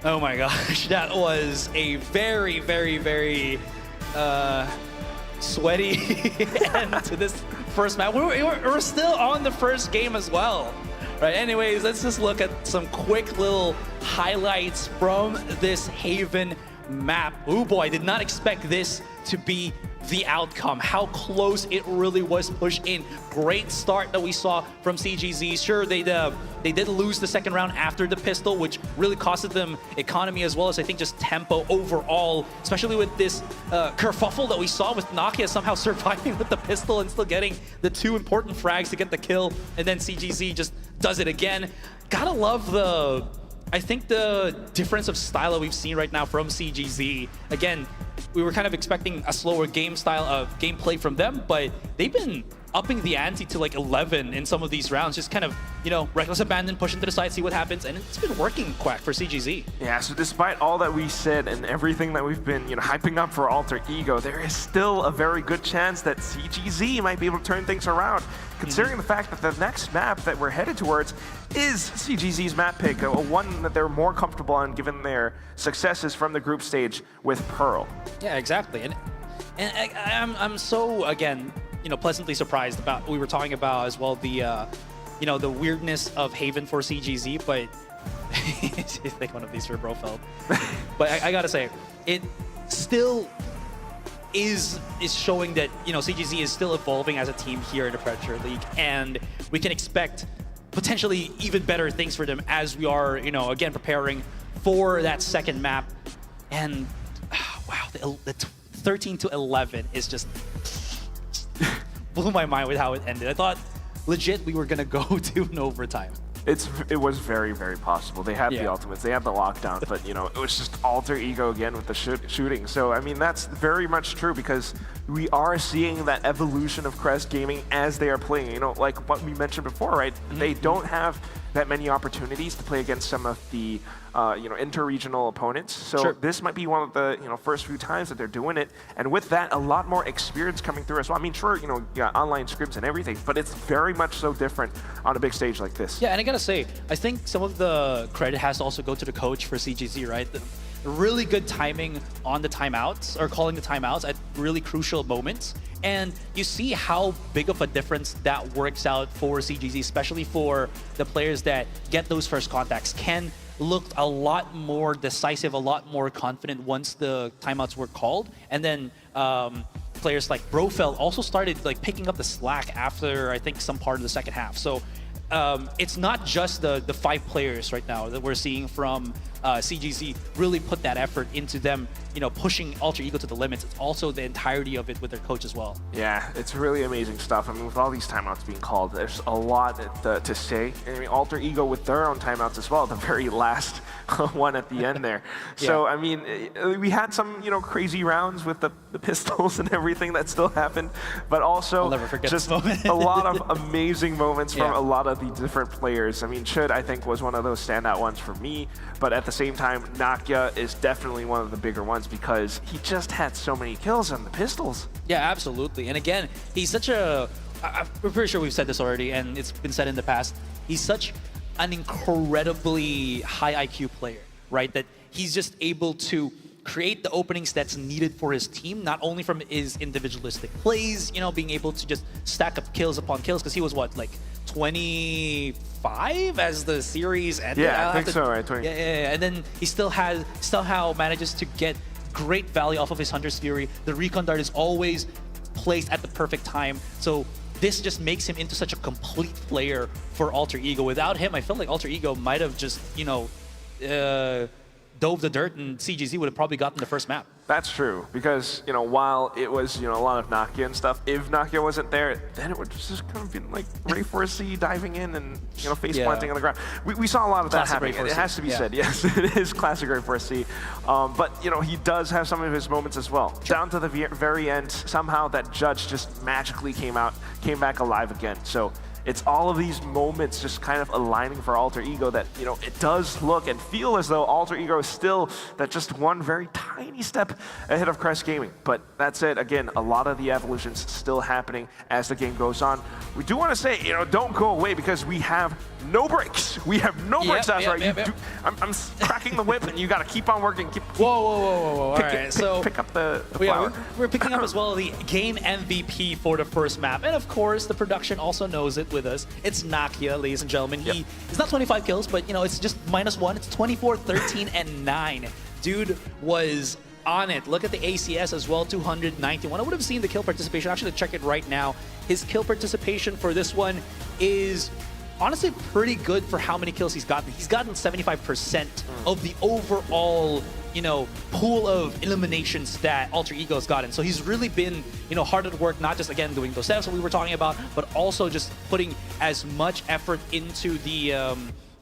Oh my gosh, that was a very, very, very sweaty end to this first match. We're still on the first game as well. Right, anyways, let's just look at some quick little highlights from this Haven map. Oh boy, I did not expect this to be the outcome. How close it really was pushed in. Great start that we saw from CGZ. Sure, they did lose the second round after the pistol, which really costed them economy as well as I think just tempo overall, especially with this kerfuffle that we saw with Nokia somehow surviving with the pistol and still getting the 2 important frags to get the kill, and then CGZ just does it again. Gotta love I think the difference of style that we've seen right now from CGZ. Again, we were kind of expecting a slower game style of gameplay from them, but they've been upping the ante to like 11 in some of these rounds. Just kind of, you know, reckless abandon, pushing to the side, see what happens, and it's been working, Quack, for CGZ. Yeah, so despite all that we said and everything that we've been, you know, hyping up for Alter Ego, there is still a very good chance that CGZ might be able to turn things around, considering the fact that the next map that we're headed towards is CGZ's map pick, one that they're more comfortable on given their successes from the group stage with Pearl. Yeah, exactly. And I'm so, again, you know, pleasantly surprised about what we were talking about as well, the you know, the weirdness of Haven for CGZ, but take one of these for Brofeld. But I gotta say, it still is showing that, you know, CGZ is still evolving as a team here in the Predator League, and we can expect potentially even better things for them as we are, you know, again, preparing for that second map. And wow, the 13 to 11 is just blew my mind with how it ended. I thought legit we were gonna go to an overtime. It was very, very possible. They had the ultimates, they had the lockdown, but you know, it was just Alter Ego again with the shooting. So I mean, that's very much true because we are seeing that evolution of Crest Gaming as they are playing. You know, like what we mentioned before, right? They don't have that many opportunities to play against some of the you know, inter-regional opponents. So this might be one of the, you know, first few times that they're doing it, and with that, a lot more experience coming through as well. I mean, sure, you know, online scrims and everything, but it's very much so different on a big stage like this. Yeah, and I gotta say, I think some of the credit has to also go to the coach for CGZ, right? The really good timing on the timeouts, or calling the timeouts at really crucial moments. And you see how big of a difference that works out for CGZ, especially for the players that get those first contacts. Ken looked a lot more decisive, a lot more confident once the timeouts were called. And then players like Brofeld also started like picking up the slack after, I think, some part of the second half. So it's not just the 5 players right now that we're seeing from CGZ really put that effort into them, you know, pushing Alter Ego to the limits. It's also the entirety of it with their coach as well. Yeah, it's really amazing stuff. I mean, with all these timeouts being called, there's a lot to say. I mean, Alter Ego with their own timeouts as well, the very last one at the end there. So, I mean, we had some, you know, crazy rounds with the pistols and everything that still happened, but also I'll never forget just this moment. a lot of amazing moments from a lot of the different players. I mean, Chud, I think, was one of those standout ones for me, but at the same time, Nakia is definitely one of the bigger ones because he just had so many kills on the pistols. Yeah, absolutely. And again, he's such a, we're pretty sure we've said this already, and it's been said in the past, he's such an incredibly high IQ player, right? That he's just able to create the openings that's needed for his team, not only from his individualistic plays, you know, being able to just stack up kills upon kills, because he was what, like 25 as the series ended? Yeah, I think so, right? 20. Yeah, and then he somehow manages to get great value off of his Hunter's Fury. The Recon Dart is always placed at the perfect time. So this just makes him into such a complete player for Alter Ego. Without him, I feel like Alter Ego might have just, you know, dove the dirt, and CGZ would have probably gotten the first map. That's true, because, you know, while it was, you know, a lot of Nakia and stuff, if Nakia wasn't there, then it would just kind of be like Ray 4C diving in and, you know, face planting on the ground. We saw a lot of that happening. It has to be said, yes, it is classic Ray 4C. But, you know, he does have some of his moments as well. Down to the very end, somehow that judge just magically came back alive again. So it's all of these moments just kind of aligning for Alter Ego that, you know, it does look and feel as though Alter Ego is still that just one very tiny step ahead of Crest Gaming. But that said, again, a lot of the evolution's still happening as the game goes on. We do want to say, you know, don't go away because we have no breaks. We have no breaks, that's right. I'm cracking the whip and you got to keep on working. Whoa. All right, so pick up the flower. We're picking up as well the game MVP for the first map. And of course, the production also knows it with us. It's Nakia, ladies and gentlemen. He is not 25 kills, but you know, it's just -1. It's 24, 13, and 9. Dude was on it. Look at the ACS as well, 291. I would have seen the kill participation. Actually, check it right now. His kill participation for this one is honestly pretty good for how many kills he's gotten. He's gotten 75% of the overall, you know, pool of eliminations that Alter Ego's gotten. So he's really been, you know, hard at work, not just, again, doing those steps that we were talking about, but also just putting as much effort into the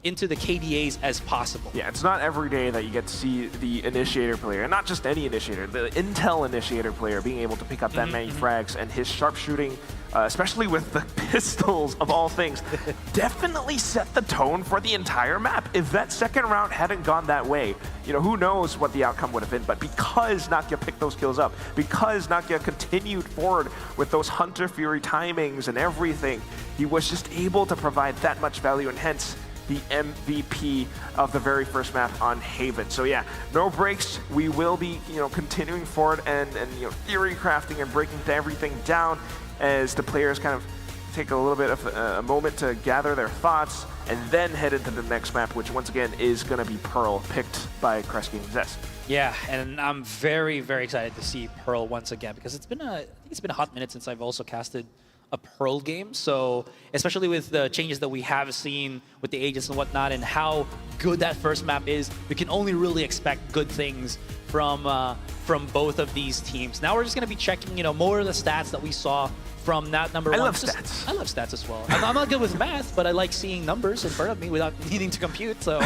KDAs as possible. Yeah, it's not every day that you get to see the initiator player, and not just any initiator, the Intel initiator player being able to pick up that many frags, and his sharpshooting, especially with the pistols of all things, definitely set the tone for the entire map. If that second round hadn't gone that way, you know, who knows what the outcome would have been, but because Nakia picked those kills up, because Nakia continued forward with those Hunter Fury timings and everything, he was just able to provide that much value, and hence the MVP of the very first map on Haven. So yeah, no breaks. We will be, you know, continuing forward and you know, theory crafting and breaking everything down as the players kind of take a little bit of a moment to gather their thoughts and then head into the next map, which once again is going to be Pearl, picked by Crest Gaming Zest. Yeah, and I'm very, very excited to see Pearl once again because I think it's been a hot minute since I've also casted a Pearl game. So especially with the changes that we have seen with the agents and whatnot and how good that first map is, we can only really expect good things from both of these teams. Now we're just going to be checking, you know, more of the stats that we saw from that number one. I love stats. I love stats as well. I'm not good with math, but I like seeing numbers in front of me without needing to compute. So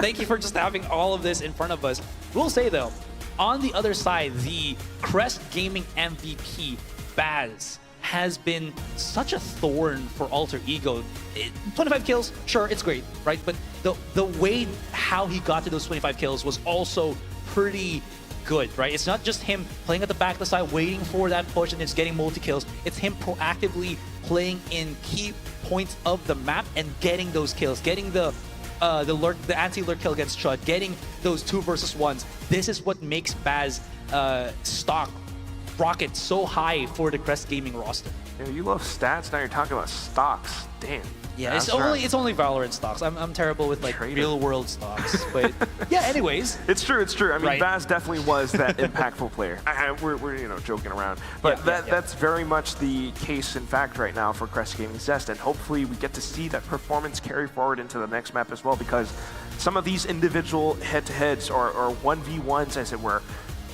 thank you for just having all of this in front of us. We'll say though, on the other side, the Crest Gaming MVP, Baz, has been such a thorn for Alter Ego. 25 kills, sure, it's great, right? But the way how he got to those 25 kills was also pretty good, right? It's not just him playing at the back of the side, waiting for that push and it's getting multi-kills. It's him proactively playing in key points of the map and getting those kills, getting the anti-lurk kill against Chud, getting those 2 versus 1s. This is what makes Baz stock rocket so high for the Crest Gaming roster. You know, you love stats, now you're talking about stocks. Damn. Yeah, it's only Valorant stocks. I'm terrible with like real world stocks. But yeah, anyways. It's true. I mean, Baz definitely was that impactful player. We're you know, joking around. But that's very much the case in fact right now for Crest Gaming Zest, and hopefully we get to see that performance carry forward into the next map as well, because some of these individual head-to-heads or 1v1s as it were,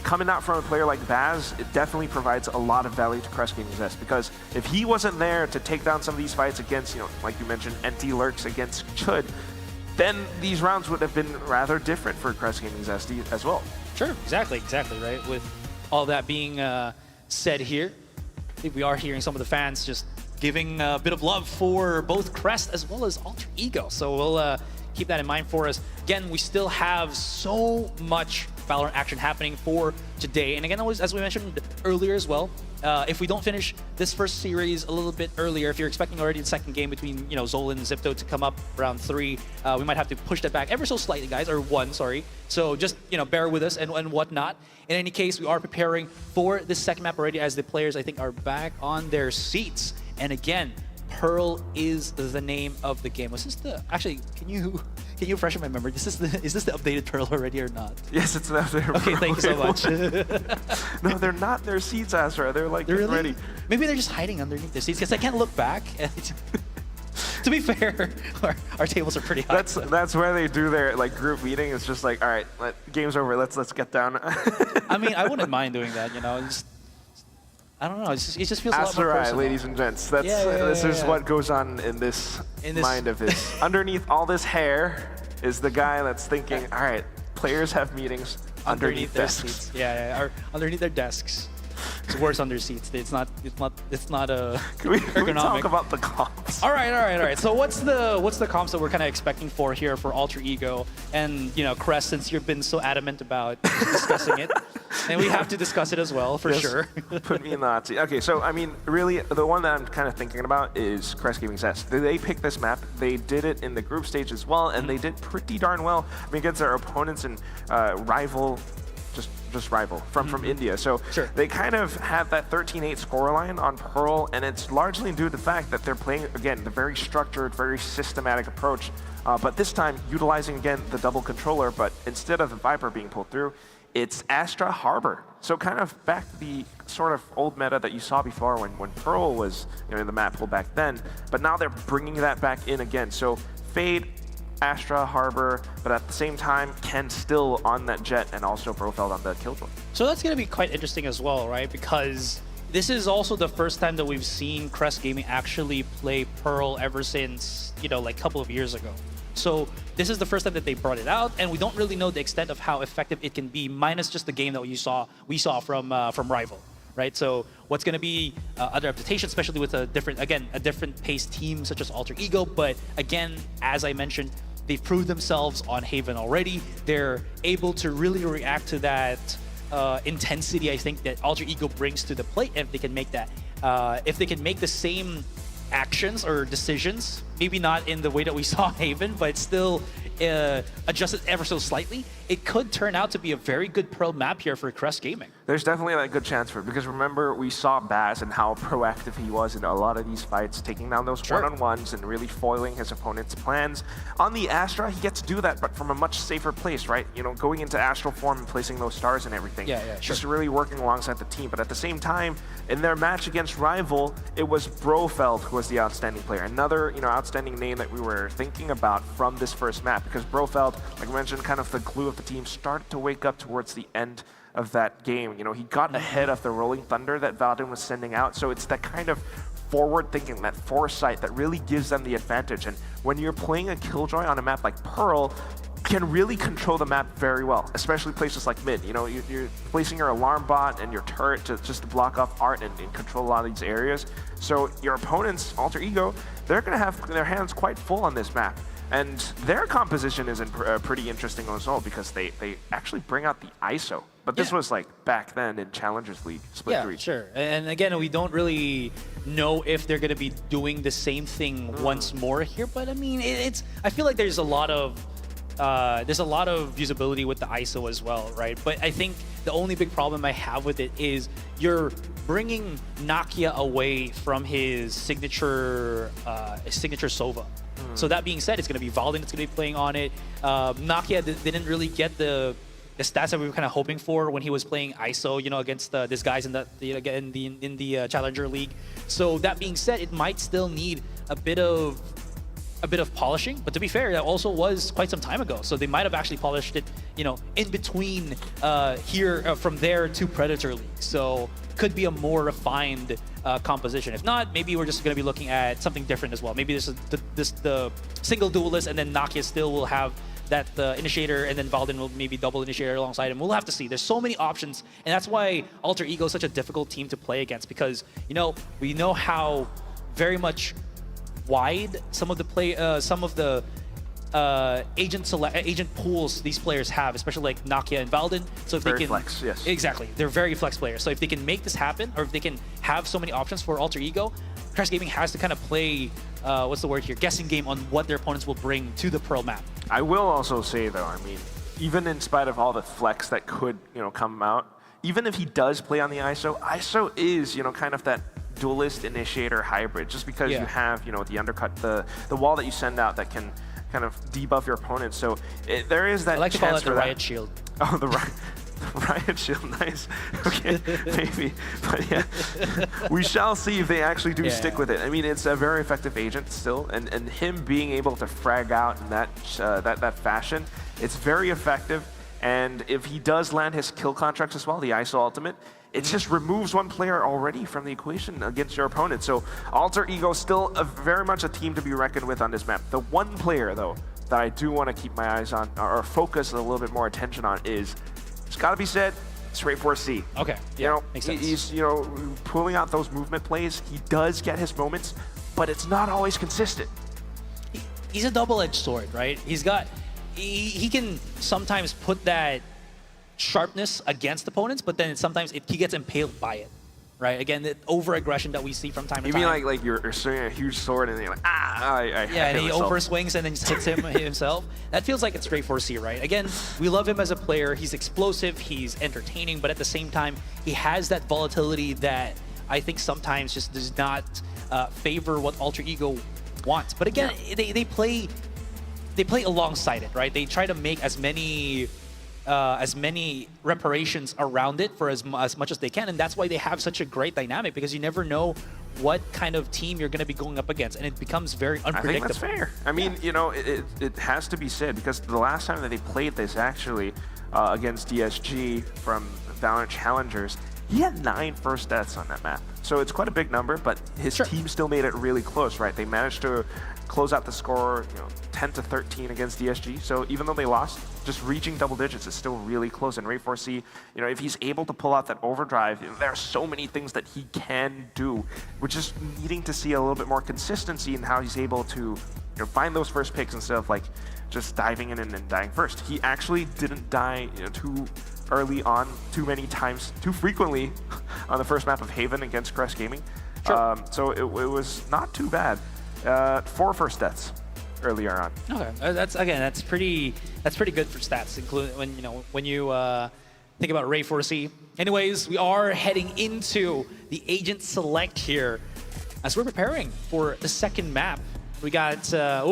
coming out from a player like Baz, it definitely provides a lot of value to Crest Gaming Zest, because if he wasn't there to take down some of these fights against, you know, like you mentioned, anti-lurks against Chud, then these rounds would have been rather different for Crest Gaming Zest as well. Sure, exactly, right? With all that being said here, I think we are hearing some of the fans just giving a bit of love for both Crest as well as Alter Ego. So we'll keep that in mind for us. Again, we still have so much Valorant action happening for today. And again, as we mentioned earlier as well, if we don't finish this first series a little bit earlier, if you're expecting already the second game between, you know, Zolan and Zipto to come up round 3, we might have to push that back ever so slightly, guys, or 1, sorry. So just, you know, bear with us and whatnot. In any case, we are preparing for this second map already as the players, I think, are back on their seats. And again, Pearl is the name of the game. Was this the... Actually, can you refresh my memory? Is this the updated Pearl already or not? Yes, it's an updated Okay, Pearl. thank you so much. No, they're not in their seats, Astra. They're like really? ready. Maybe they're just hiding underneath their seats because I can't look back. To be fair, our tables are pretty high. That's where they do their like group meeting. It's just like, all right, game's over. Let's get down. I mean, I wouldn't mind doing that. You know, I don't know. It just feels a lot more personal. Ladies and gents. This is what goes on in this mind of his. Underneath all this hair is the guy that's thinking, all right, players have meetings underneath their seats. Or underneath their desks. It's worse under seats. It's not Can we ergonomic. talk about the comps? All right. So what's the comps that we're kind of expecting for here for Alter Ego? And Crest, since you've been so adamant about discussing it, and we have to discuss it as well for sure. Put me in the hot seat. Okay, so I mean, really, the one that I'm kind of thinking about is Crest Gaming's S. They picked this map. They did it in the group stage as well, and they did pretty darn well. I mean, against their opponents and rival. Just rival from India. So they kind of have that 13-8 scoreline on Pearl, and it's largely due to the fact that they're playing, again, the very structured, very systematic approach, but this time utilizing, again, the double controller, but instead of the Viper being pulled through, it's Astra Harbor. So kind of back to the sort of old meta that you saw before when Pearl was in the map pool back then, but now they're bringing that back in again. So Fade, Astra, Harbor, but at the same time, Ken still on that jet and also Brofeld on the Killjoy. So that's going to be quite interesting as well, right? Because this is also the first time that we've seen Crest Gaming actually play Pearl ever since, like a couple of years ago. So this is the first time that they brought it out, and we don't really know the extent of how effective it can be, minus just the game that we saw from Rival. Right, so what's going to be other adaptations, especially with a different paced team such as Alter Ego. But again, as I mentioned, they've proved themselves on Haven already. They're able to really react to that intensity, I think, that Alter Ego brings to the plate. If they can make that, if they can make the same actions or decisions, maybe not in the way that we saw Haven, but still adjusted ever so slightly, it could turn out to be a very good Pearl map here for Crest Gaming. There's definitely a good chance for it, because remember, we saw Baz and how proactive he was in a lot of these fights, taking down those one-on-ones and really foiling his opponent's plans. On the Astra, he gets to do that, but from a much safer place, right? Going into Astral form and placing those stars and everything. Just really working alongside the team. But at the same time, in their match against Rival, it was Brofeld who was the outstanding player. Another, outstanding name that we were thinking about from this first map, because Brofeld, like I mentioned, kind of the glue of the team, started to wake up towards the end of that game. He got ahead of the Rolling Thunder that Valden was sending out. So it's that kind of forward thinking, that foresight that really gives them the advantage. And when you're playing a Killjoy on a map like Pearl, you can really control the map very well, especially places like mid. You're placing your alarm bot and your turret just to block off Art and control a lot of these areas. So your opponents, Alter Ego, they're going to have their hands quite full on this map. And their composition is pretty interesting as well, because they actually bring out the ISO. But this was like back then in Challengers League, Split 3. Sure. And again, we don't really know if they're going to be doing the same thing once more here. But I mean, I feel like there's a lot of usability with the ISO as well, right? But I think the only big problem I have with it is you're bringing Nakia away from his signature Sova. So that being said, it's going to be Valden that's going to be playing on it. Nakia didn't really get the stats that we were kind of hoping for when he was playing ISO, against these guys in the Challenger League. So that being said, it might still need a bit of polishing, but to be fair, that also was quite some time ago. So they might have actually polished it, in between from there to Predator League. So could be a more refined composition. If not, maybe we're just going to be looking at something different as well. Maybe this is the single duelist, and then Nakia still will have that initiator, and then Valden will maybe double initiator alongside him. We'll have to see. There's so many options, and that's why Alter Ego is such a difficult team to play against, because we know how very much wide some of the agent pools these players have, especially like Nakia and Valden. So if very they can flex, yes. Exactly. They're very flex players. So if they can make this happen, or if they can have so many options for Alter Ego, Crest Gaming has to kind of play guessing game on what their opponents will bring to the Pearl map. I will also say though, I mean, even in spite of all the flex that could, come out, even if he does play on the ISO is, kind of that duelist initiator hybrid, just because you have, the undercut, the wall that you send out that can kind of debuff your opponent. So there is that. I like to chance call it for the that. Riot Shield. Oh, the Riot Shield, nice. Okay, maybe, but yeah, we shall see if they actually do stick with it. I mean, it's a very effective agent still, and him being able to frag out in that fashion, it's very effective. And if he does land his kill contracts as well, the ISO ultimate, it just removes one player already from the equation against your opponent. So Alter Ego still very much a team to be reckoned with on this map. The one player, though, that I do want to keep my eyes on, or focus a little bit more attention on is, it's got to be said, It's Ray 4C. Okay, You yeah, know, makes sense. he's pulling out those movement plays. He does get his moments, but it's not always consistent. He's a double-edged sword, right? He can sometimes put that sharpness against opponents, but then sometimes he gets impaled by it, right? Again, the over-aggression that we see from time to You time. mean like you're swinging a huge sword and then you're like, I Yeah, hit and he myself. overswings and then just hits him himself. That feels like it's straight 4C, right? Again, we love him as a player. He's explosive, he's entertaining, but at the same time, he has that volatility that I think sometimes just does not favor what Alter Ego wants. But again, they play alongside it, right? They try to make as many reparations around it for as much as they can, and that's why they have such a great dynamic, because you never know what kind of team you're going to be going up against, and it becomes very unpredictable. I think that's fair. I mean, you know, it has to be said, because the last time that they played this actually against DSG from Valorant Challengers, he had 9 first deaths on that map. So it's quite a big number, but his team still made it really close, right? They managed to close out the score, 10-13 against DSG. So even though they lost, just reaching double digits is still really close. And Ray 4C, if he's able to pull out that overdrive, there are so many things that he can do. We're just needing to see a little bit more consistency in how he's able to find those first picks instead of like just diving in and then dying first. He actually didn't die too early on, too many times, too frequently on the first map of Haven against Crest Gaming. So it was not too bad. 4 first deaths earlier on. Okay, that's pretty good for stats, including when you think about Ray 4C. Anyways, we are heading into the agent select here as we're preparing for the second map. We got okay,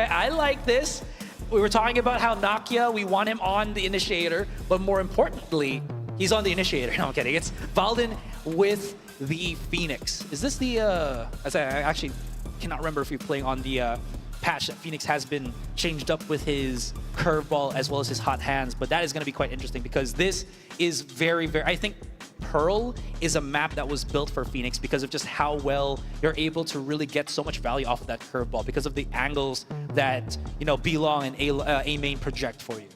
I like this. We were talking about how Nakia, we want him on the initiator, but more importantly, he's on the initiator. No, I'm kidding. It's Valden with the Phoenix. Is this the, I actually cannot remember if you're playing on the patch that Phoenix has been changed up with his curveball as well as his hot hands, but that is going to be quite interesting because this is very, very, I think Pearl is a map that was built for Phoenix because of just how well you're able to really get so much value off of that curveball because of the angles that, B-Long and A main project for you.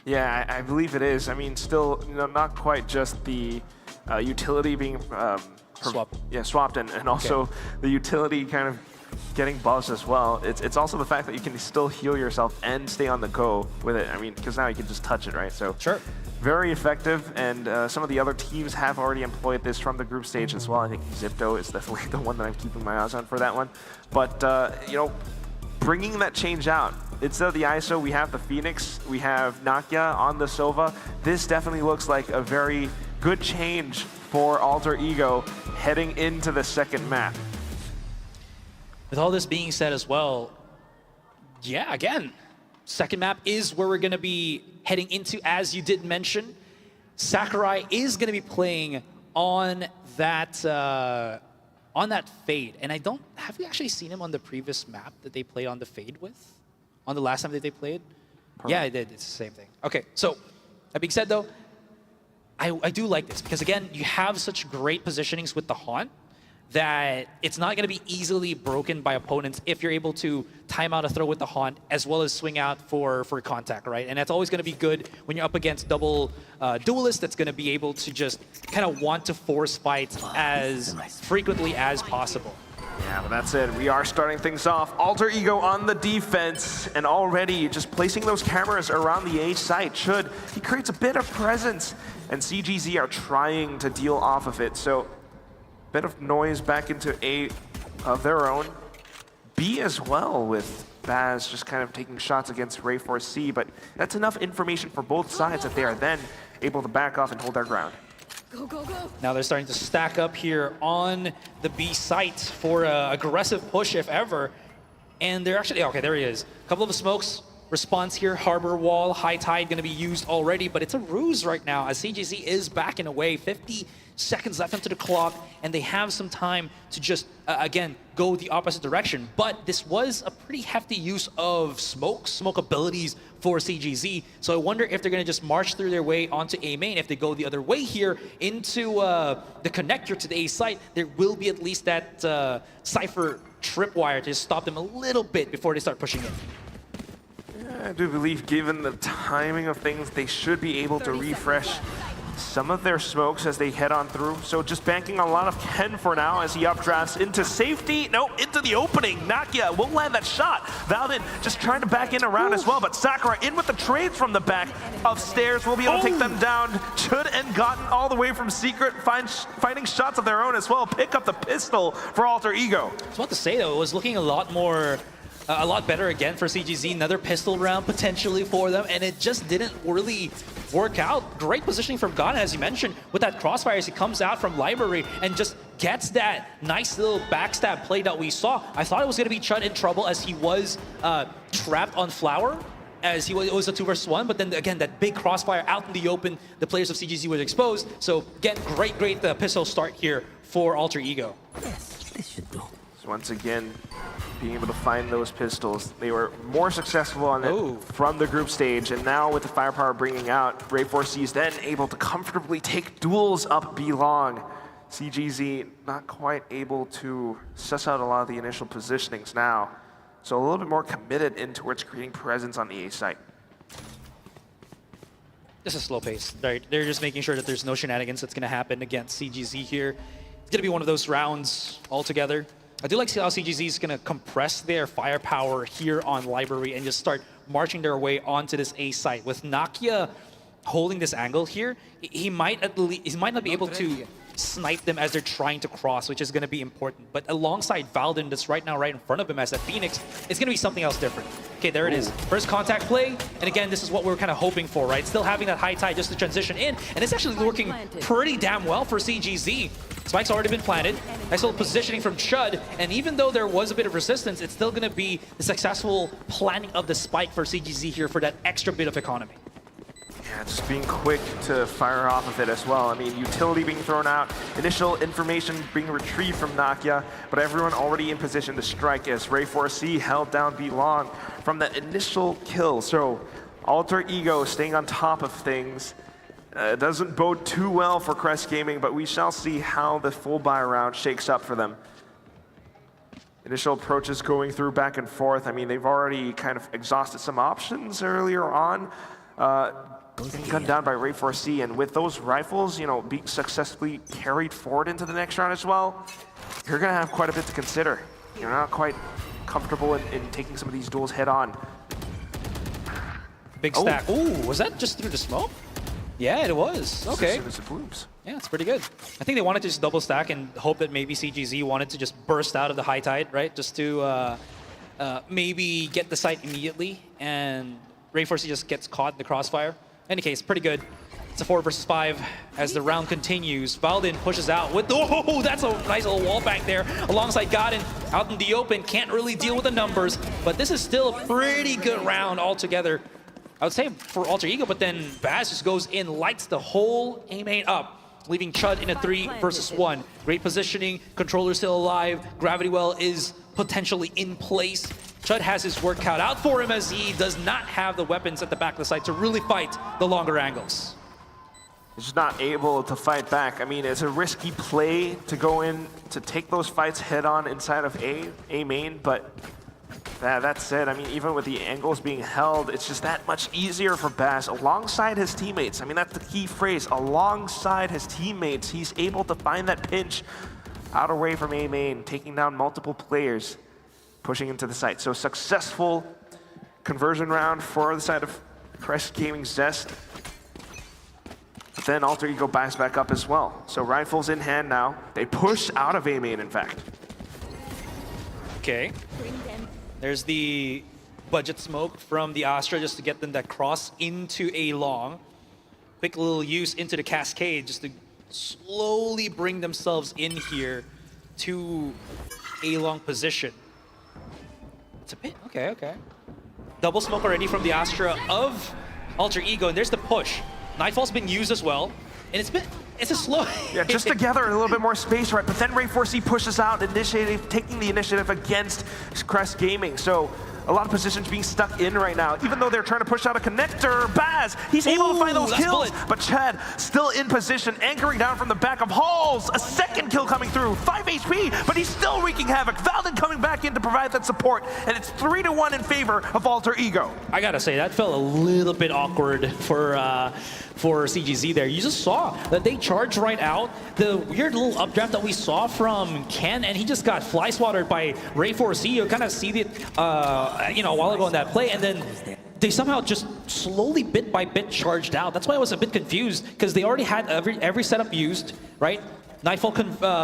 Yeah, I believe it is. I mean, still, not quite just the utility being Swapped. Yeah, swapped, and also the utility kind of getting buzzed as well. It's also the fact that you can still heal yourself and stay on the go with it. I mean, because now you can just touch it, right? So very effective, and some of the other teams have already employed this from the group stage as well. I think Zipto is definitely the one that I'm keeping my eyes on for that one. But, bringing that change out. Instead of the ISO, we have the Phoenix, we have Nakia on the Sova. This definitely looks like a very good change for Alter Ego heading into the second map. With all this being said as well, yeah, again, second map is where we're going to be heading into, as you did mention. Sakurai is going to be playing on that Fade, and have we actually seen him on the previous map that they played on the Fade with? On the last time that they played? Yeah, I did. It's the same thing. Okay, so that being said though, I do like this because again, you have such great positionings with the Haunt that it's not going to be easily broken by opponents if you're able to time out a throw with the Haunt as well as swing out for contact, right? And that's always going to be good when you're up against double duelists that's going to be able to just kind of want to force fights as frequently as possible. Yeah, but that's it. We are starting things off. Alter Ego on the defense, and already just placing those cameras around the A site he creates a bit of presence, and CGZ are trying to deal off of it. So, bit of noise back into A of their own. B as well, with Baz just kind of taking shots against Ray 4C, but that's enough information for both sides that they are then able to back off and hold their ground. Go, go, go. Now they're starting to stack up here on the B site for an aggressive push, if ever. And they're actually, okay, there he is. A couple of smokes, response here, Harbor Wall, High Tide gonna be used already, but it's a ruse right now as CGZ is backing away. 50 seconds left into the clock, and they have some time to just, again, go the opposite direction. But this was a pretty hefty use of smoke abilities for CGZ. So I wonder if they're going to just march through their way onto A main. If they go the other way here into the connector to the A site, there will be at least that Cypher tripwire to stop them a little bit before they start pushing in. I do believe, given the timing of things, they should be able to refresh some of their smokes as they head on through. So just banking on a lot of Ken for now as he updrafts into safety. No, into the opening. Nakia won't land that shot. Valdin just trying to back in around as well, but Sakurai in with the trades from the back of stairs will be able to take them down. Chud and Gotten all the way from Secret, finding shots of their own as well. Pick up the pistol for Alter Ego. I was about to say, though, it was looking a lot better again for CGZ. Another pistol round potentially for them, and it just didn't really work out. Great positioning from Ghana, as you mentioned, with that crossfire as he comes out from Library and just gets that nice little backstab play that we saw. I thought it was going to be Chud in trouble as he was trapped on Flower, as it was a 2 versus 1, but then again, that big crossfire out in the open, the players of CGZ were exposed. So again, great pistol start here for Alter Ego. Yes, this should do. So once again, being able to find those pistols. They were more successful on it from the group stage, and now with the firepower bringing out, Ray4C is then able to comfortably take duels up B-Long. CGZ not quite able to suss out a lot of the initial positionings now, so a little bit more committed in towards creating presence on the A site. This is slow pace, right? They're just making sure that there's no shenanigans that's going to happen against CGZ here. It's going to be one of those rounds altogether. I do like how CGZ is going to compress their firepower here on Library and just start marching their way onto this A site. With Nakia holding this angle here, he might not be able to snipe them as they're trying to cross, which is going to be important. But alongside Valdin, that's right now right in front of him as a Phoenix, it's going to be something else different. Okay, there it is. First contact play, and again, this is what we're kind of hoping for, right? Still having that high tide just to transition in, and it's actually working pretty damn well for CGZ. Spike's already been planted. Nice little positioning from Chud, and even though there was a bit of resistance, it's still going to be the successful planning of the spike for CGZ here for that extra bit of economy. Yeah, just being quick to fire off of it as well. I mean, utility being thrown out, initial information being retrieved from Nakia, but everyone already in position to strike as Ray4C held down B-Long from that initial kill. So Alter Ego staying on top of things. Doesn't bode too well for Crest Gaming, but we shall see how the full buy round shakes up for them. Initial approaches going through back and forth. I mean, they've already kind of exhausted some options earlier on. Gunned down by Ray4C, and with those rifles, you know, being successfully carried forward into the next round as well, you're gonna have quite a bit to consider. You're not quite comfortable in taking some of these duels head on. Big stack. Ooh, was that just through the smoke? Yeah, it was. Okay. As soon as it blooms. Yeah, it's pretty good. I think they wanted to just double stack and hope that maybe CGZ wanted to just burst out of the high tide, right? Just to maybe get the site immediately, and Ray4C just gets caught in the crossfire. Any case, pretty good. It's a 4 versus 5 as the round continues. Valdin pushes out with, oh, that's a nice little wall back there alongside Godin out in the open. Can't really deal with the numbers, but this is still a pretty good round altogether. I would say for Alter Ego, but then Baz just goes in, lights the whole A main up, leaving Chud in a 3 versus 1. Great positioning, controller still alive, gravity well is potentially in place. Chud has his work cut out for him as he does not have the weapons at the back of the site to really fight the longer angles. He's just not able to fight back. I mean, it's a risky play to go in to take those fights head on inside of A main, but that said, I mean, even with the angles being held, it's just that much easier for Bass alongside his teammates. I mean, that's the key phrase, alongside his teammates. He's able to find that pinch out away from A main, taking down multiple players, pushing into the site. So successful conversion round for the side of Crest Gaming Zest. But then Alter Ego buys back up as well. So rifles in hand now. They push out of A main, in fact. Okay. There's the budget smoke from the Astra just to get them that cross into A long. Quick little use into the cascade just to slowly bring themselves in here to A long position. It's a bit, okay. Double smoke already from the Astra of Alter Ego, and there's the push. Nightfall's been used as well, and it's a slow... Yeah, just to gather a little bit more space, right? But then Ray4C pushes out, taking the initiative against Crest Gaming. So A lot of positions being stuck in right now, even though they're trying to push out a connector. Baz, he's able to find those kills, but Chad still in position, anchoring down from the back of Halls. A second kill coming through, 5 HP, but he's still wreaking havoc. Valden coming back in to provide that support, and it's 3-1 in favor of Alter Ego. I gotta say, that felt a little bit awkward for CGZ there. You just saw that they charged right out. The weird little updraft that we saw from Ken, and he just got fly swatted by Ray 4C. You kind of see it, a while ago in that play, and then they somehow just slowly, bit by bit, charged out. That's why I was a bit confused, because they already had every setup used, right? Nightfall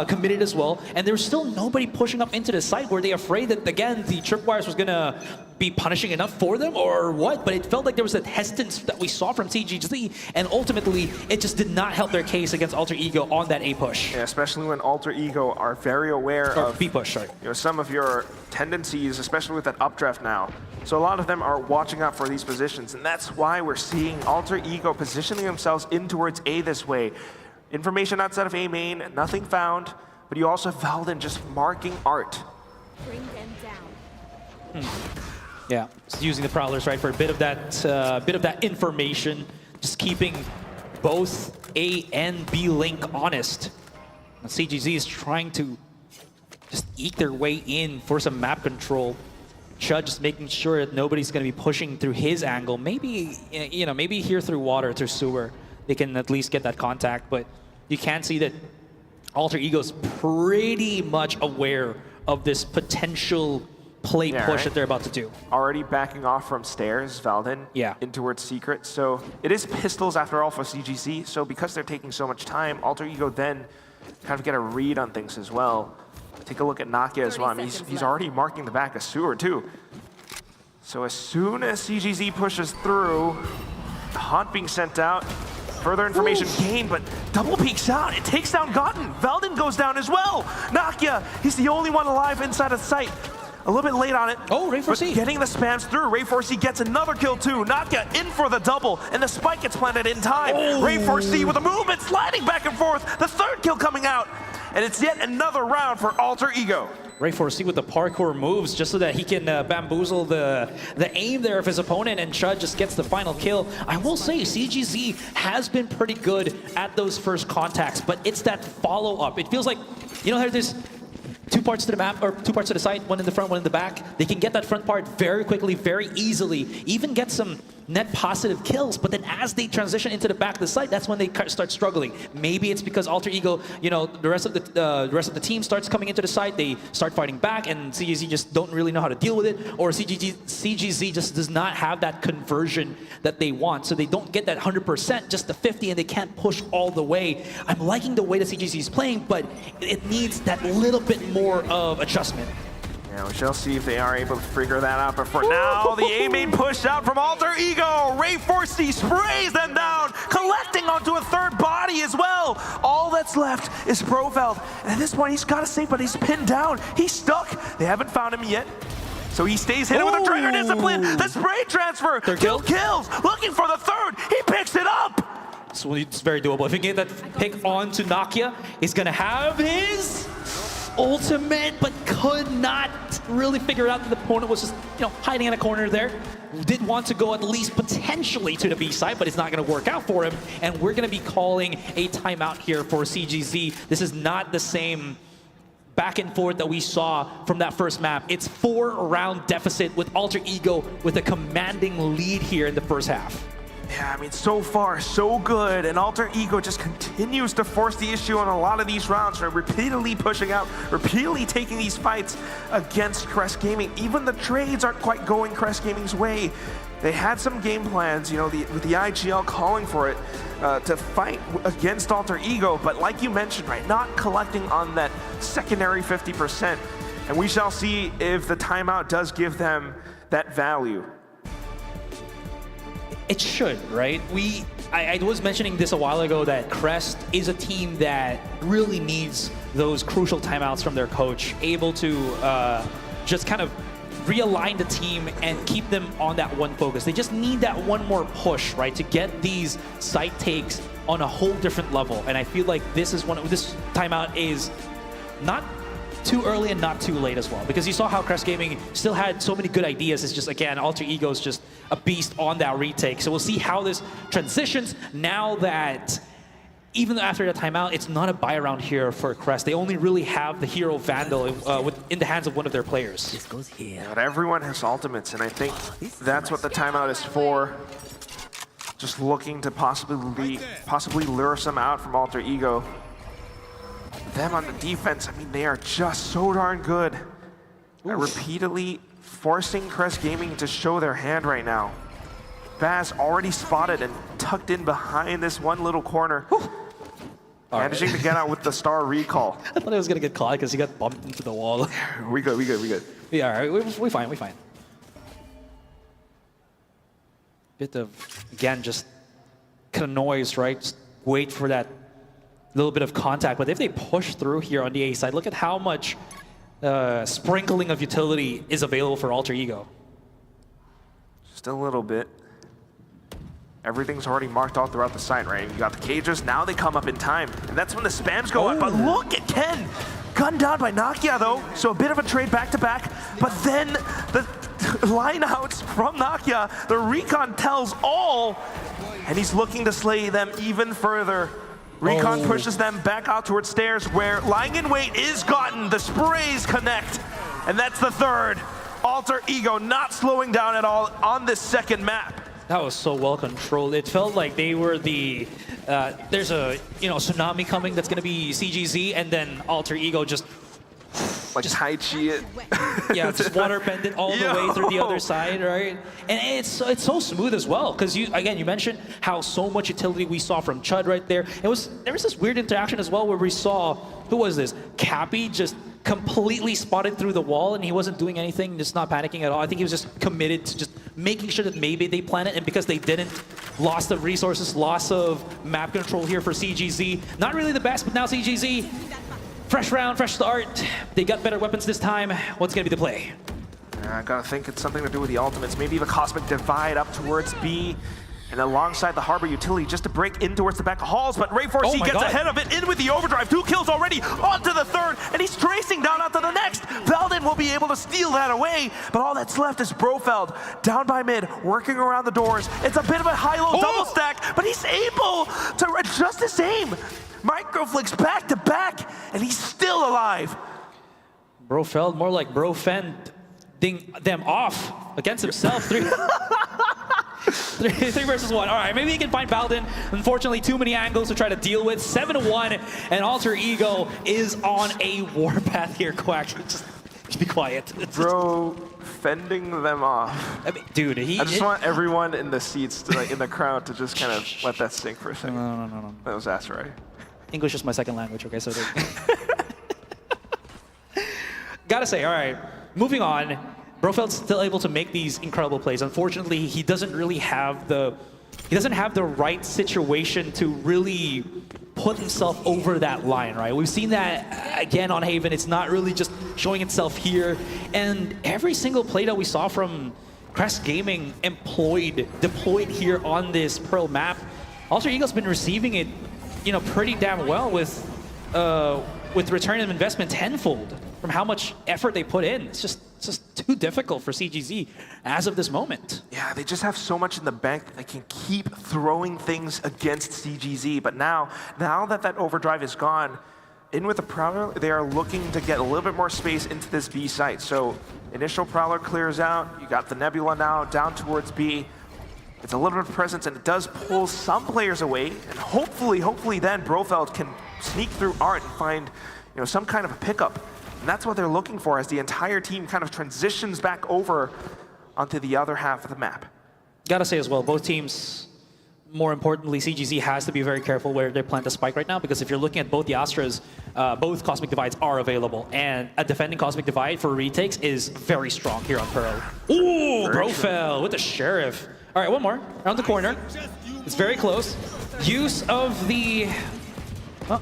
committed as well, and there was still nobody pushing up into the site. Were they afraid that, again, the tripwires was going to be punishing enough for them, or what? But it felt like there was that hesitance that we saw from CGZ, and ultimately, it just did not help their case against Alter Ego on that A push. Yeah, especially when Alter Ego are very aware of B push, sorry. Some of your tendencies, especially with that updraft now. So a lot of them are watching out for these positions, and that's why we're seeing Alter Ego positioning themselves in towards A this way. Information outside of A main, nothing found, but you also have Valden just marking art. Bring them down. Yeah, just using the Prowlers, right, for a bit of that information, just keeping both A and B link honest. And CGZ is trying to just eke their way in for some map control. Chud just making sure that nobody's going to be pushing through his angle. Maybe, maybe here through water, through sewer, they can at least get that contact. But you can see that Alter Ego's pretty much aware of this potential play push that they're about to do. Already backing off from stairs, Valden, in towards Secret. So it is pistols after all for CGC. So because they're taking so much time, Alter Ego then kind of get a read on things as well. Take a look at Nakia as well. I mean, he's already marking the back of sewer too. So as soon as CGZ pushes through, the Haunt being sent out, further information gained, but double peeks out. It takes down Gotten. Valden goes down as well. Nakia, he's the only one alive inside of sight. A little bit late on it. Oh, Ray 4C. Getting the spams through. Ray 4C gets another kill too. Nakia in for the double, and the spike gets planted in time. Ray 4C with a movement, sliding back and forth. The third kill coming out, and it's yet another round for Alter Ego. Ray 4C with the parkour moves just so that he can bamboozle the aim there of his opponent, and Chud just gets the final kill. I will say CGZ has been pretty good at those first contacts, but it's that follow-up. It feels like, there's two parts to the map, or two parts to the site, one in the front, one in the back. They can get that front part very quickly, very easily, even get some net positive kills, but then as they transition into the back of the site, that's when they start struggling. Maybe it's because Alter Ego, the rest of the team starts coming into the site, they start fighting back, and CGZ just don't really know how to deal with it, or CGZ just does not have that conversion that they want, so they don't get that 100%, just the 50, and they can't push all the way. I'm liking the way that CGZ is playing, but it needs that little bit more of adjustment. Yeah, we shall see if they are able to figure that out. But for now, the A main push out from Alter Ego. Ray 4C sprays them down, collecting onto a third body as well. All that's left is Profeld. And at this point, he's got to save, but he's pinned down. He's stuck. They haven't found him yet. So he stays hidden with a Traitor Discipline. The spray transfer. Two kills. Looking for the third. He picks it up. So it's very doable. If he can get that pick onto Nakia, he's going to have his ultimate, but could not really figure out that the opponent was just, hiding in a corner there. Did want to go at least potentially to the B side, but it's not going to work out for him. And we're going to be calling a timeout here for CGZ. This is not the same back and forth that we saw from that first map. It's 4-round deficit with Alter Ego with a commanding lead here in the first half. Yeah, I mean, so far, so good, and Alter Ego just continues to force the issue on a lot of these rounds, right? Repeatedly pushing out, repeatedly taking these fights against Crest Gaming. Even the trades aren't quite going Crest Gaming's way. They had some game plans, with the IGL calling for it to fight against Alter Ego, but like you mentioned, right, not collecting on that secondary 50%. And we shall see if the timeout does give them that value. It should, right? I was mentioning this a while ago that Crest is a team that really needs those crucial timeouts from their coach, able to just kind of realign the team and keep them on that one focus. They just need that one more push, right, to get these site takes on a whole different level. And I feel like this timeout is not too early and not too late as well, because you saw how Crest Gaming still had so many good ideas. It's just, again, Alter Ego is just a beast on that retake. So we'll see how this transitions now that even after the timeout, it's not a buy around here for Crest. They only really have the hero Vandal in the hands of one of their players. This goes here. But everyone has ultimates, and I think that's what the timeout is for. Just looking to possibly lure some out from Alter Ego. Them on the defense, I mean, they are just so darn good at repeatedly forcing Crest Gaming to show their hand right now. Baz already spotted and tucked in behind this one little corner. Managing to get out with the star recall. I thought he was going to get caught because he got bumped into the wall. We good. Yeah, all right, we fine. Bit of, again, just kind of noise, right? Just wait for that little bit of contact. But if they push through here on the A side, look at how much sprinkling of utility is available for Alter Ego. Just a little bit. Everything's already marked all throughout the site, right? You got the cages, now they come up in time. And that's when the spams go on. But look at Ken! Gunned down by Nakia, though. So a bit of a trade back-to-back. But then the line outs from Nakia, the recon tells all. And he's looking to slay them even further. Recon pushes them back out towards stairs, where lying in wait is gotten. The sprays connect. And that's the third. Alter Ego not slowing down at all on this second map. That was so well controlled. It felt like they were the, there's a tsunami coming that's going to be CGZ, and then Alter Ego just Tai Chi it. Yeah, just water bend it all the way through the other side, right? And it's so smooth as well, because you mentioned how so much utility we saw from Chud right there. There was this weird interaction as well where we saw, who was this? Cappy just completely spotted through the wall, and he wasn't doing anything, just not panicking at all. I think he was just committed to just making sure that maybe they plan it, and because they didn't, loss of resources, loss of map control here for CGZ. Not really the best, but now CGZ, fresh round, fresh start. They got better weapons this time. What's gonna be the play? I gotta think it's something to do with the ultimates. Maybe the Cosmic Divide up towards B, and alongside the Harbor Utility just to break in towards the back of halls, but Ray4C gets ahead of it, in with the overdrive, 2 kills already, onto the third, and he's tracing down onto the next. Veldin will be able to steal that away, but all that's left is Brofeld, down by mid, working around the doors. It's a bit of a high-low double stack, but he's able to adjust his aim. Microflicks back to back, and he's still alive. Brofeld, more like Brofending them off against himself. Three versus one. All right, maybe he can find Baldin. Unfortunately, too many angles to try to deal with. 7-1, and Alter Ego is on a warpath here. Quack, just be quiet. Bro, fending them off. I mean, dude, I just want everyone in the seats, in the crowd, to just kind of let that sink for a second. No. That was Asteroid. English is my second language, okay? So gotta say, all right, moving on. Brofeld's still able to make these incredible plays. Unfortunately, he doesn't really have the right situation to really put himself over that line, right? We've seen that again on Haven. It's not really just showing itself here. And every single play that we saw from Crest Gaming deployed here on this Pearl map, Alter Ego's been receiving it, pretty damn well with return of investment tenfold from how much effort they put in. It's just too difficult for CGZ as of this moment. Yeah, they just have so much in the bank that they can keep throwing things against CGZ. But now that overdrive is gone, in with the Prowler, they are looking to get a little bit more space into this B site. So initial Prowler clears out. You got the Nebula now down towards B. It's a little bit of presence, and it does pull some players away. And hopefully then Brofeld can sneak through Art and find some kind of a pickup. And that's what they're looking for as the entire team kind of transitions back over onto the other half of the map. Gotta say as well, both teams, more importantly, CGZ has to be very careful where they plant a spike right now, because if you're looking at both the Astras, both Cosmic Divides are available, and a defending Cosmic Divide for retakes is very strong here on Pearl. Ooh, Brofeld with the Sheriff. All right, one more, around the corner. It's very close. Use of the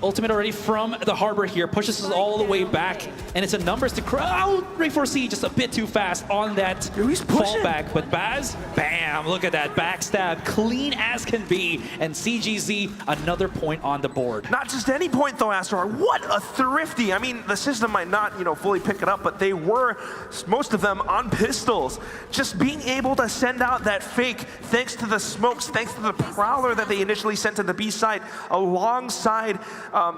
Ultimate already from the harbor here, pushes us all the way back, and it's a numbers to crowd. Ray 4C just a bit too fast on that fallback, but Baz, bam, look at that backstab, clean as can be, and CGZ another point on the board. Not just any point though, Astro. What a thrifty. I mean, the system might not, fully pick it up, but they were, most of them, on pistols. Just being able to send out that fake, thanks to the smokes, thanks to the Prowler that they initially sent to the B side, alongside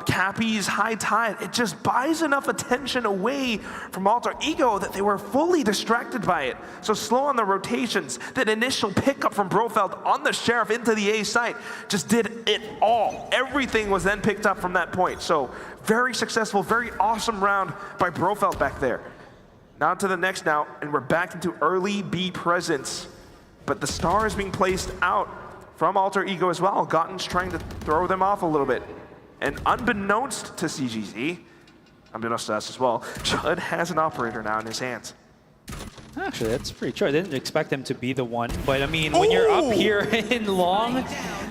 Cappy's High Tide. It just buys enough attention away from Alter Ego that they were fully distracted by it. So slow on the rotations, that initial pickup from Brofeld on the Sheriff into the A site just did it all. Everything was then picked up from that point. So very successful, very awesome round by Brofeld back there. Now to the next now, and we're back into early B presence. But the star is being placed out from Alter Ego as well. Gotten's trying to throw them off a little bit. And unbeknownst to CGZ, unbeknownst to us as well, Chud has an operator now in his hands. Actually, that's pretty true. I didn't expect him to be the one, but I mean, when you're up here in long,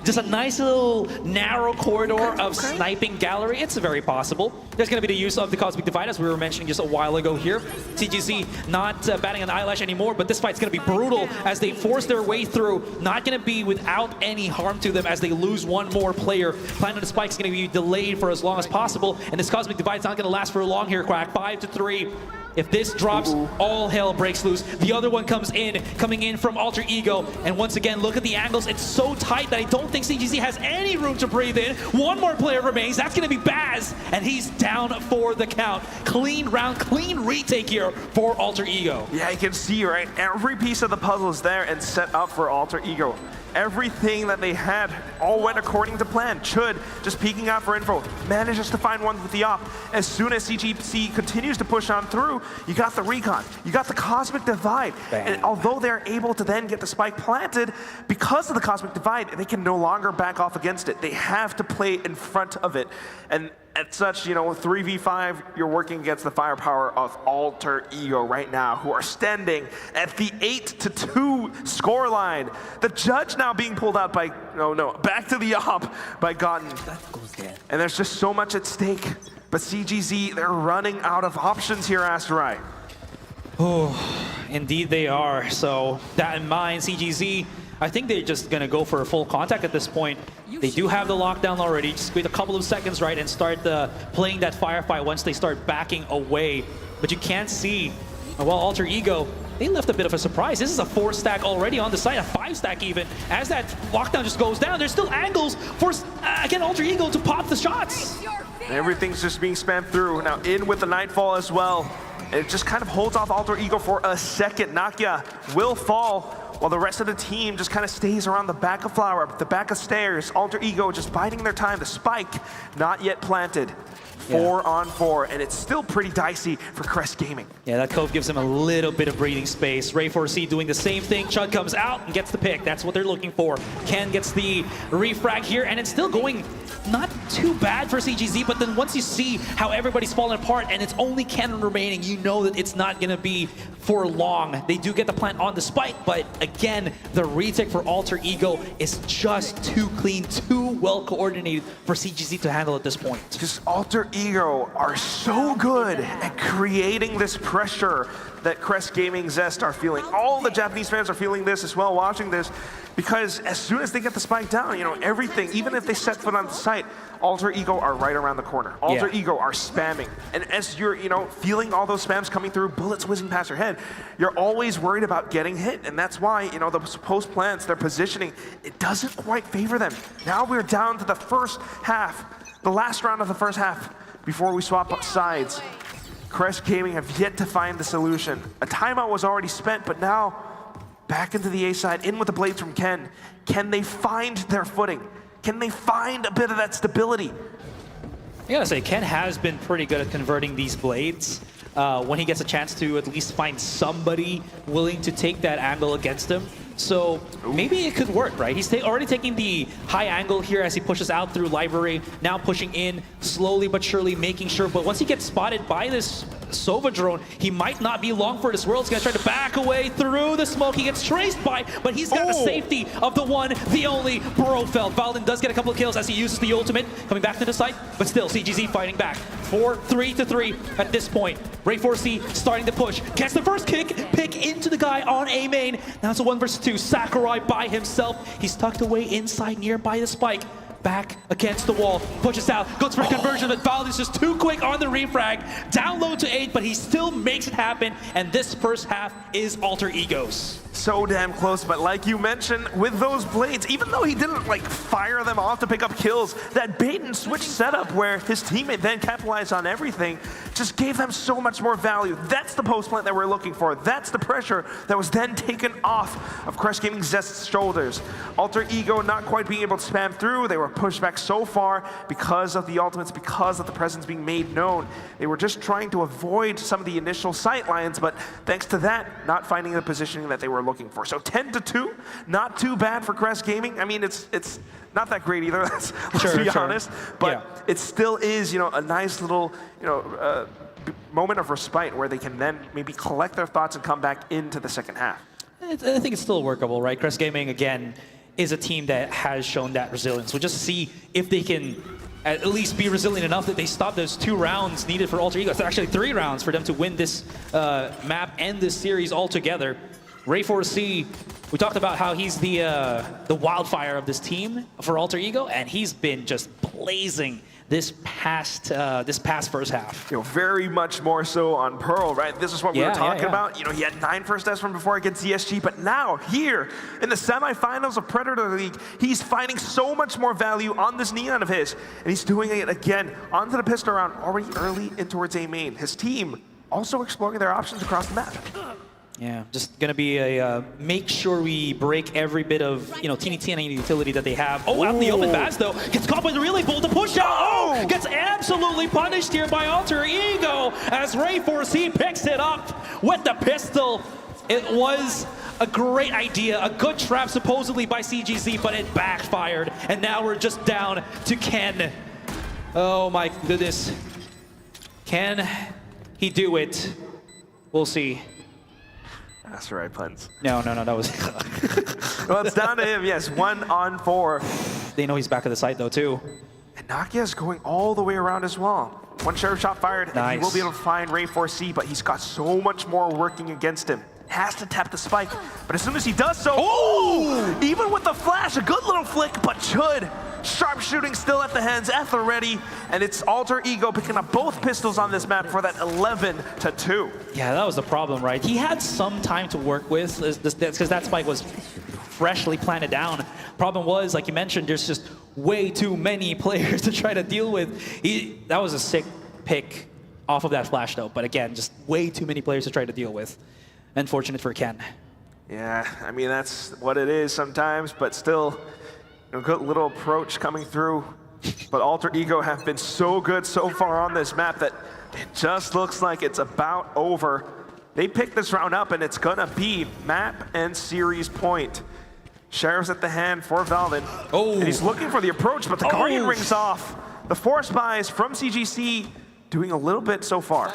just a nice little narrow corridor of sniping gallery, it's very possible. There's going to be the use of the Cosmic Divide, as we were mentioning just a while ago here. CGC not batting an eyelash anymore, but this fight's going to be brutal as they force their way through. Not going to be without any harm to them as they lose one more player. Plan on the spike's going to be delayed for as long as possible, and this Cosmic Divide's not going to last for long here, Quack. 5-3. If this drops, all hell breaks loose. The other one coming in from Alter Ego. And once again, look at the angles. It's so tight that I don't think CGZ has any room to breathe in. One more player remains. That's going to be Baz. And he's down for the count. Clean round, clean retake here for Alter Ego. Yeah, you can see, right? Every piece of the puzzle is there and set up for Alter Ego. Everything that they had all went according to plan. Chud just peeking out for info, manages to find one with the op. As soon as CGC continues to push on through, you got the recon, you got the Cosmic Divide. Bam. And although they're able to then get the spike planted, because of the Cosmic Divide, they can no longer back off against it. They have to play in front of it. And at such, 3v5, you're working against the firepower of Alter Ego right now, who are standing at the 8-2 scoreline. The judge now being pulled out by, back to the op by Gotten. And there's just so much at stake. But CGZ, they're running out of options here, Asterai. Oh, indeed they are. So that in mind, CGZ, I think they're just going to go for a full contact at this point. They do have the lockdown already. Just wait a couple of seconds, right, and start playing that firefight once they start backing away. But you can't see, well, Alter Ego, they left a bit of a surprise. This is a 4-stack already on the side, a 5-stack even. As that lockdown just goes down, there's still angles for, again, Alter Ego to pop the shots. Everything's just being spammed through. Now in with the Nightfall as well. It just kind of holds off Alter Ego for a second. Nakia will fall, while the rest of the team just kind of stays around the back of Flower, the back of stairs. Alter Ego just biding their time. The spike not yet planted. 4 on 4, and it's still pretty dicey for Crest Gaming. Yeah, that cove gives him a little bit of breathing space. Ray 4C doing the same thing. Chud comes out and gets the pick. That's what they're looking for. Ken gets the refrag here, and it's still going not too bad for CGZ, but then once you see how everybody's falling apart and it's only Ken remaining, you know that it's not going to be for long. They do get the plant on the spike, but again, the retake for Alter Ego is just too clean, too well coordinated for CGZ to handle at this point. Just Alter Ego are so good at creating this pressure that Crest Gaming Zest are feeling. All the Japanese fans are feeling this as well, watching this, because as soon as they get the spike down, everything, even if they set foot on the site, Alter Ego are right around the corner. Alter Ego are spamming. And as you're, feeling all those spams coming through, bullets whizzing past your head, you're always worried about getting hit. And that's why, the post plants, their positioning, it doesn't quite favor them. Now we're down to the first half, the last round of the first half, before we swap sides. Crest Gaming have yet to find the solution. A timeout was already spent, but now back into the A side, in with the blades from Ken. Can they find their footing? Can they find a bit of that stability? I gotta say, Ken has been pretty good at converting these blades. When he gets a chance to at least find somebody willing to take that angle against him. So maybe it could work, right? He's already taking the high angle here as he pushes out through library, now pushing in slowly but surely, making sure. But once he gets spotted by this Sova drone. He might not be long for this world. He's gonna try to back away through the smoke. He gets traced by, but he's got the safety of the one, the only Brofeld. Valorant does get a couple of kills as he uses the ultimate, coming back to the site, but still CGZ fighting back. 3-3 at this point. Ray4C starting to push. Gets the first pick into the guy on A main. Now it's a 1 versus 2. Sakurai by himself. He's tucked away inside nearby the spike. Back against the wall, pushes out, goes for a conversion, but Valorant's just too quick on the refrag. Down low to 8, but he still makes it happen, and this first half is Alter Ego's. So damn close, but like you mentioned, with those blades, even though he didn't like fire them off to pick up kills, that bait and switch setup where his teammate then capitalized on everything just gave them so much more value. That's the post plant that we're looking for. That's the pressure that was then taken off of Crush Gaming Zest's shoulders. Alter Ego not quite being able to spam through. They were pushed back so far because of the ultimates, because of the presence being made known. They were just trying to avoid some of the initial sight lines, but thanks to that, not finding the positioning that they were looking for. So 10-2, not too bad for Crush Gaming. I mean, it's not that great either. Let's be honest. But it still is, you know, a nice little, you know, moment of respite where they can then maybe collect their thoughts and come back into the second half. I think it's still workable, right? Crush Gaming again is a team that has shown that resilience. We'll just see if they can at least be resilient enough that they stop those 2 rounds needed for Alter Ego. It's actually 3 rounds for them to win this map and this series altogether. Ray4C, we talked about how he's the wildfire of this team for Alter Ego, and he's been just blazing this past first half. You know, very much more so on Pearl, right? This is what we were talking about. You know, he had 9 first deaths from before against ZSG, but now here in the semifinals of Predator League, he's finding so much more value on this Neon of his, and he's doing it again onto the pistol round already early in towards A main. His team also exploring their options across the map. Yeah, just gonna be a make sure we break every bit of, you know, teeny utility that they have. Oh, out in the open Baz though, gets caught by the relay bolt to push out. Oh, gets absolutely punished here by Alter Ego as Ray4C picks it up with the pistol. It was a great idea, a good trap supposedly by CGZ, but it backfired. And now we're just down to Ken. Oh my goodness. Can he do it? We'll see. That's right, Puns. No, that was... Well, it's down to him, yes, 1 on 4. They know he's back at the site though, too. And Nakia's going all the way around as well. 1 sheriff shot fired, and he will be able to find Ray4C, but he's got so much more working against him. Has to tap the spike, but as soon as he does so, even with the flash, a good little flick, but should. Sharp shooting still at the hands, Ether ready, and it's Alter Ego picking up both pistols on this map for that 11-2. Yeah, that was the problem, right? He had some time to work with, because that spike was freshly planted down. Problem was, like you mentioned, there's just way too many players to try to deal with. That was a sick pick off of that flash though, but again, just way too many players to try to deal with. Unfortunate for Ken. Yeah, I mean, that's what it is sometimes, but still, a good little approach coming through. But Alter Ego have been so good so far on this map that it just looks like it's about over. They picked this round up, and it's gonna be map and series point. Sheriff's at the hand for Valvin. And he's looking for the approach, but the Guardian rings off. The Force buys from CGC doing a little bit so far.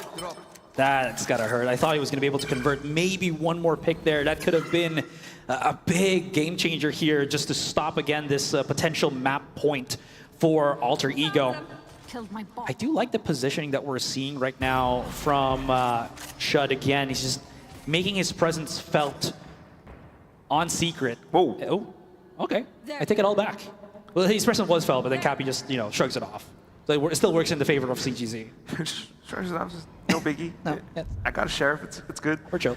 That's gotta hurt. I thought he was gonna be able to convert maybe 1 more pick there. That could have been a big game changer here just to stop again this potential map point for Alter Ego. I do like the positioning that we're seeing right now from Shud again. He's just making his presence felt on secret. Oh, okay. I take it all back. Well, his presence was felt, but then Cappy just, you know, shrugs it off. So it still works in the favor of CGZ. Shrugs it off, no biggie. I got a sheriff, it's good. We're chill.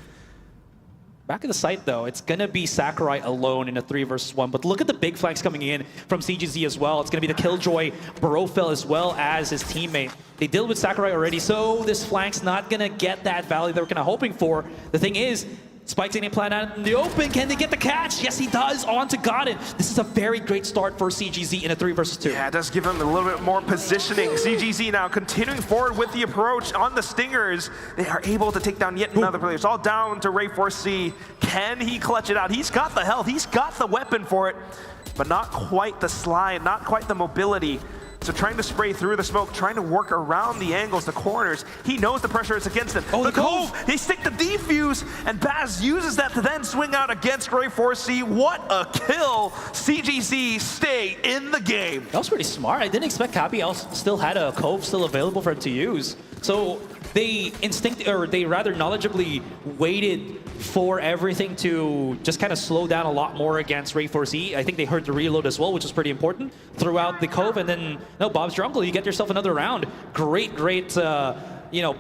Back at the site though, it's gonna be Sakurai alone in a 3 versus 1, but look at the big flanks coming in from CGZ as well. It's gonna be the Killjoy Brofeld as well as his teammate. They dealt with Sakurai already, so this flank's not gonna get that value they were kinda hoping for. The thing is, Spike's getting planned out in the open. Can they get the catch? Yes, he does. On to Godin. This is a very great start for CGZ in a 3 versus 2. Yeah, it does give him a little bit more positioning. CGZ now continuing forward with the approach on the Stingers. They are able to take down yet another player. It's all down to Ray4C. Can he clutch it out? He's got the health. He's got the weapon for it, but not quite the slide, not quite the mobility So trying to spray through the smoke, trying to work around the angles, the corners. He knows the pressure is against him. Oh, the the Cove! They stick the defuse, and Baz uses that to then swing out against Ray 4C. What a kill! CGZ stay in the game. That was pretty smart. I didn't expect Cappy still had a Cove still available for him to use. So they they rather knowledgeably waited for everything to just kind of slow down a lot more against Ray 4C. I think they heard the reload as well, which was pretty important throughout the Cove. And then, no, Bob's your uncle. You get yourself another round. Great, you know,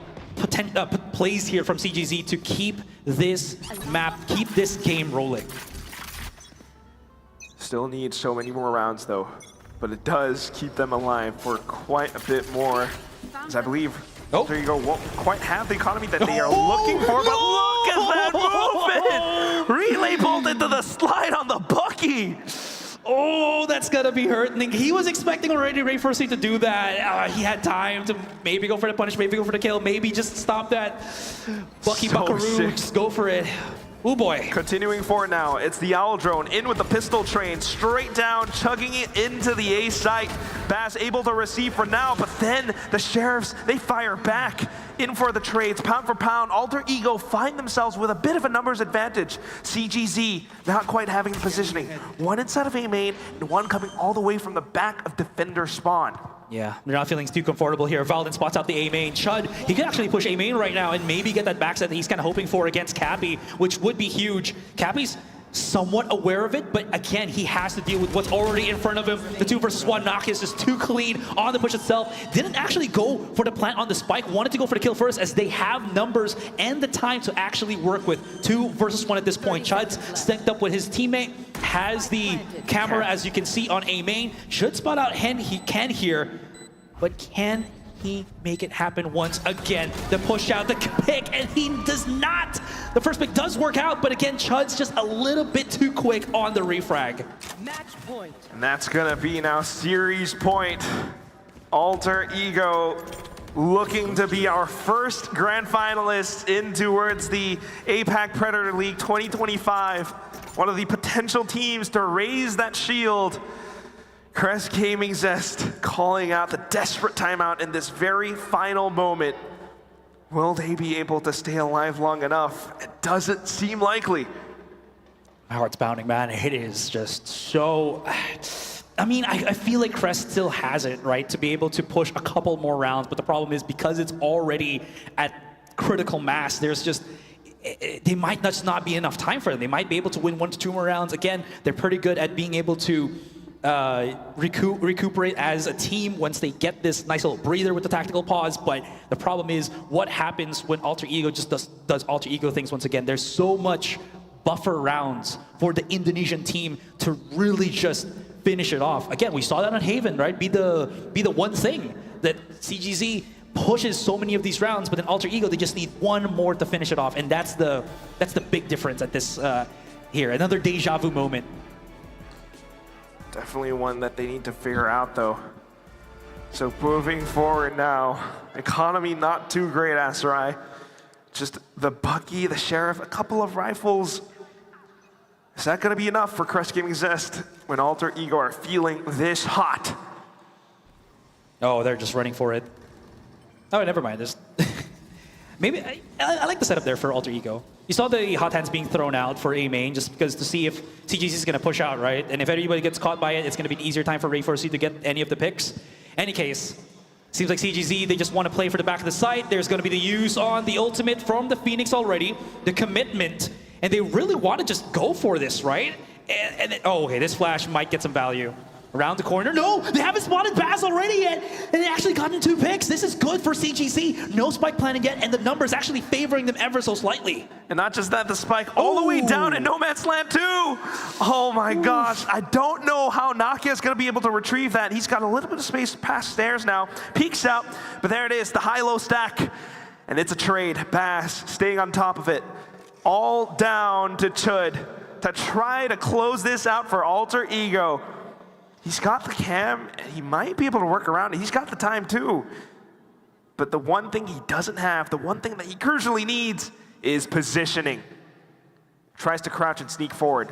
plays here from CGZ to keep this map, keep this game rolling. Still need so many more rounds though, but it does keep them alive for quite a bit more, as I believe. Oh. There you go. Won't quite have the economy that they are looking for, but look at that movement! Relay bolt into the slide on the Bucky. Oh, that's gonna be hurting. He was expecting already Ray 4C to do that. He had time to maybe go for the punish, maybe go for the kill, maybe just stop that. Bucky So Buckaroo, sick. just go for it. Oh boy. Continuing forward now, it's the Owl Drone in with the pistol train, straight down, chugging it into the A site. Baz able to receive for now, but then the Sheriffs, they fire back in for the trades. Pound for pound, Alter Ego find themselves with a bit of a numbers advantage. CGZ not quite having the positioning. One inside of A main, and one coming all the way from the back of Defender spawn. Yeah, they're not feeling too comfortable here. Valden spots out the A main. Chud, he can actually push A main right now and maybe get that backset that he's kind of hoping for against Cappy, which would be huge. Cappy's somewhat aware of it, but again, he has to deal with what's already in front of him. The 2 versus 1 knock is just too clean on the push itself. Didn't actually go for the plant on the spike, wanted to go for the kill first as they have numbers and the time to actually work with 2 versus 1 at this point. Chud's synced up with his teammate, has the camera as you can see on A main, should spot out Hen, he can here, but can he make it happen once again? The push out, the pick, and he does not. The first pick does work out, but again, Chud's just a little bit too quick on the refrag. Match point. And that's gonna be now series point. Alter Ego looking to be our first grand finalist in towards the APAC Predator League 2025. One of the potential teams to raise that shield. Crest Gaming Zest calling out the desperate timeout in this very final moment. Will they be able to stay alive long enough? It doesn't seem likely. My heart's pounding, man. It is just so... I mean, I feel like Crest still has it, right, to be able to push a couple more rounds, but the problem is because it's already at critical mass, there's just... They might just not be enough time for them. They might be able to win 1 to 2 more rounds. Again, they're pretty good at being able to recuperate as a team once they get this nice little breather with the tactical pause, but the problem is what happens when Alter Ego just does Alter Ego things once again. There's so much buffer rounds for the Indonesian team to really just finish it off. Again, we saw that on Haven, right? Be the one thing that CGZ pushes so many of these rounds, but then Alter Ego, they just need 1 more to finish it off, and that's the big difference at this here. Another deja vu moment. Definitely one that they need to figure out, though. So moving forward now, economy not too great, Asarai. Just the Bucky, the Sheriff, a couple of rifles. Is that going to be enough for Crest Gaming Zest when Alter Ego are feeling this hot? Oh, they're just running for it. Oh, never mind. There's maybe I like the setup there for Alter Ego. You saw the hot hands being thrown out for A main just because to see if CGC is going to push out, right? And if anybody gets caught by it, it's going to be an easier time for Ray 4C to get any of the picks. Any case, seems like CGZ, they just want to play for the back of the site. There's going to be the use on the ultimate from the Phoenix already, the commitment, and they really want to just go for this, right? And oh, okay, this flash might get some value. Around the corner. No, they haven't spotted Baz already yet. And they actually gotten 2 picks. This is good for CGC. No spike planning yet, and the numbers actually favoring them ever so slightly. And not just that, the spike all the way down in No Man's Land too. Oh my gosh, I don't know how Nakia is going to be able to retrieve that. He's got a little bit of space past stairs now. Peeks out, but there it is, the high-low stack. And it's a trade. Baz staying on top of it. All down to Chud to try to close this out for Alter Ego. He's got the cam, and he might be able to work around it. He's got the time too. But the one thing he doesn't have, the one thing that he crucially needs is positioning. Tries to crouch and sneak forward.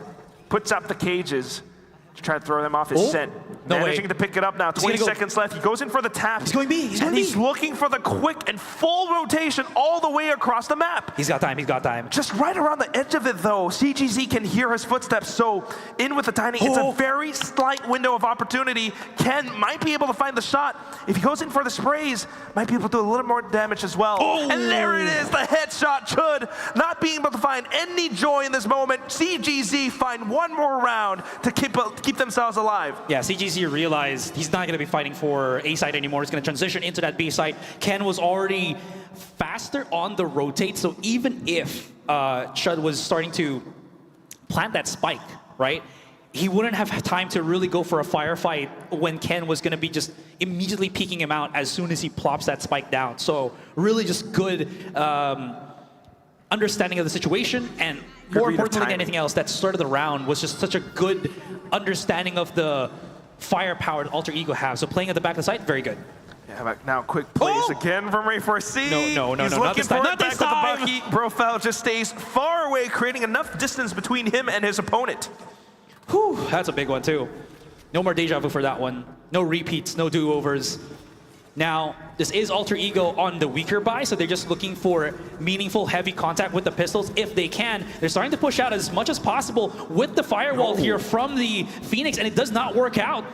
Puts up the cages. to try to throw them off his scent. No Managing way. to pick it up now. 20 seconds left. He goes in for the tap. He's going B. He's going and he's looking for the quick and full rotation all the way across the map. He's got time. He's got time. Just right around the edge of it, though, CGZ can hear his footsteps, so in with the timing. It's a very slight window of opportunity. Ken might be able to find the shot. If he goes in for the sprays, might be able to do a little more damage as well. And there it is, the headshot. Chud not being able to find any joy in this moment. CGZ find one more round to keep themselves alive. Yeah, CGZ realized he's not going to be fighting for A side anymore. He's going to transition into that B side. Ken was already faster on the rotate, so even if Chud was starting to plant that spike, right, he wouldn't have time to really go for a firefight when Ken was going to be just immediately peeking him out as soon as he plops that spike down. So really just good understanding of the situation, and more importantly than anything else, that start of the round was just such a good understanding of the firepower that Alter Ego has. So playing at the back of the site, very good. Yeah, but now quick plays again from Ray4C. No, He's not looking this for time. it Not back this with time. the Bucky. Brofeld just stays far away, creating enough distance between him and his opponent. Whew, that's a big one too. No more deja vu for that one. No repeats, no do-overs. Now, this is Alter Ego on the weaker buy, so they're just looking for meaningful, heavy contact with the pistols if they can. They're starting to push out as much as possible with the firewall here from the Phoenix, and it does not work out.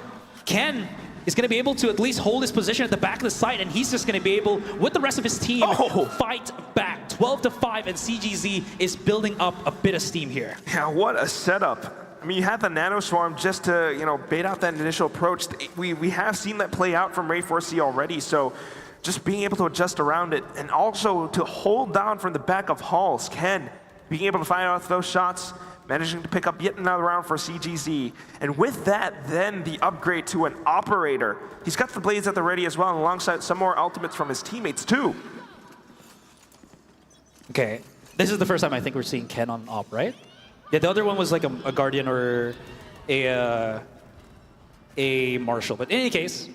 Ken is going to be able to at least hold his position at the back of the site, and he's just going to be able, with the rest of his team, fight back. 12-5, and CGZ is building up a bit of steam here. Yeah, what a setup. I mean, you had the Nano Swarm just to, you know, bait out that initial approach. We have seen that play out from Ray4C already, so just being able to adjust around it, and also to hold down from the back of Halls. Ken being able to fire out those shots, managing to pick up yet another round for CGZ. And with that, then the upgrade to an operator. He's got the blades at the ready as well, and alongside some more ultimates from his teammates too. Okay, this is the first time I think we're seeing Ken on op, right? Yeah, the other one was like a Guardian or a Marshal. But in any case,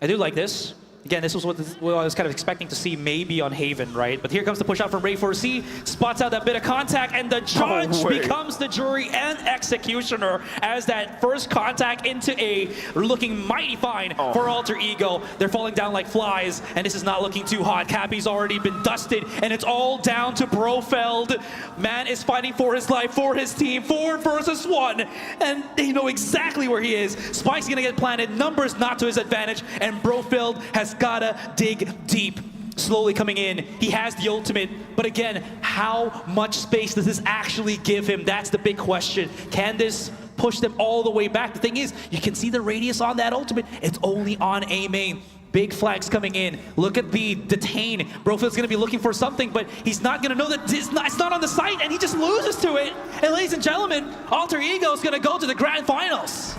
I do like this. Again, this was what I was kind of expecting to see maybe on Haven, right? But here comes the push out from Ray4C, spots out that bit of contact, and the judge becomes the jury and executioner as that first contact into A, looking mighty fine for Alter Ego. They're falling down like flies, and this is not looking too hot. Cappy's already been dusted, and it's all down to Brofeld. Man is fighting for his life, for his team, 4 versus 1, and they know exactly where he is. Spike's gonna get planted, numbers not to his advantage, and Brofeld has gotta dig deep. Slowly coming in, he has the ultimate, but again, how much space does this actually give him? That's the big question. Can this push them all the way back? The thing is, you can see the radius on that ultimate. It's only on A main. Big flags coming in. Look at the detain. Brofeld's gonna be looking for something, but he's not gonna know that it's not on the site, and he just loses to it. And ladies and gentlemen, Alter Ego is gonna go to the grand finals.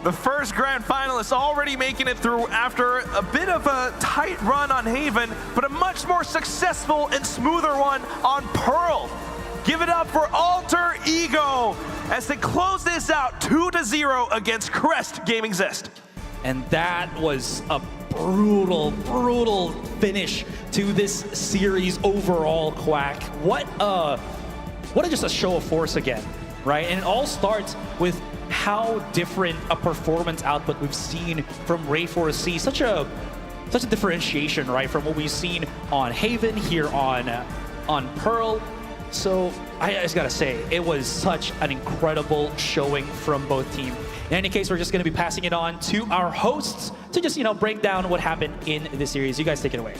The first grand finalist already making it through after a bit of a tight run on Haven, but a much more successful and smoother one on Pearl. Give it up for Alter Ego as they close this out 2-0 against Crest Gaming Zest. And that was a brutal, brutal finish to this series overall, Quack. What just a show of force again, right? And it all starts with how different a performance output we've seen from Ray4C. Such a differentiation, right, from what we've seen on Haven, here on Pearl. So I just gotta say, it was such an incredible showing from both teams. In any case, we're just gonna be passing it on to our hosts to just, break down what happened in this series. You guys take it away.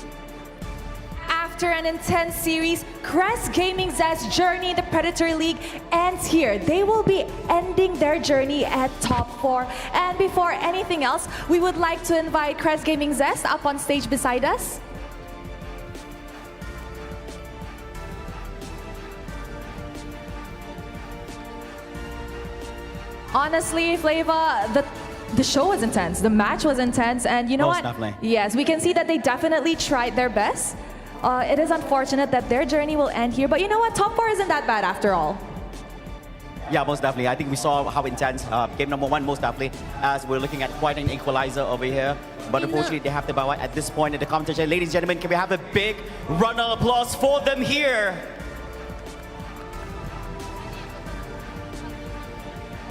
After an intense series, Crest Gaming Zest's journey in the Predator League ends here. They will be ending their journey at top 4. And before anything else, we would like to invite Crest Gaming Zest up on stage beside us. Honestly, Flava, the show was intense, the match was intense, and you know Most what? definitely. Yes, we can see that they definitely tried their best. It is unfortunate that their journey will end here, but you know what? Top 4 isn't that bad after all. Yeah, most definitely. I think we saw how intense game number 1, most definitely, as we're looking at quite an equalizer over here. But unfortunately, they have to bow out at this point in the competition. Ladies and gentlemen, can we have a big round of applause for them here?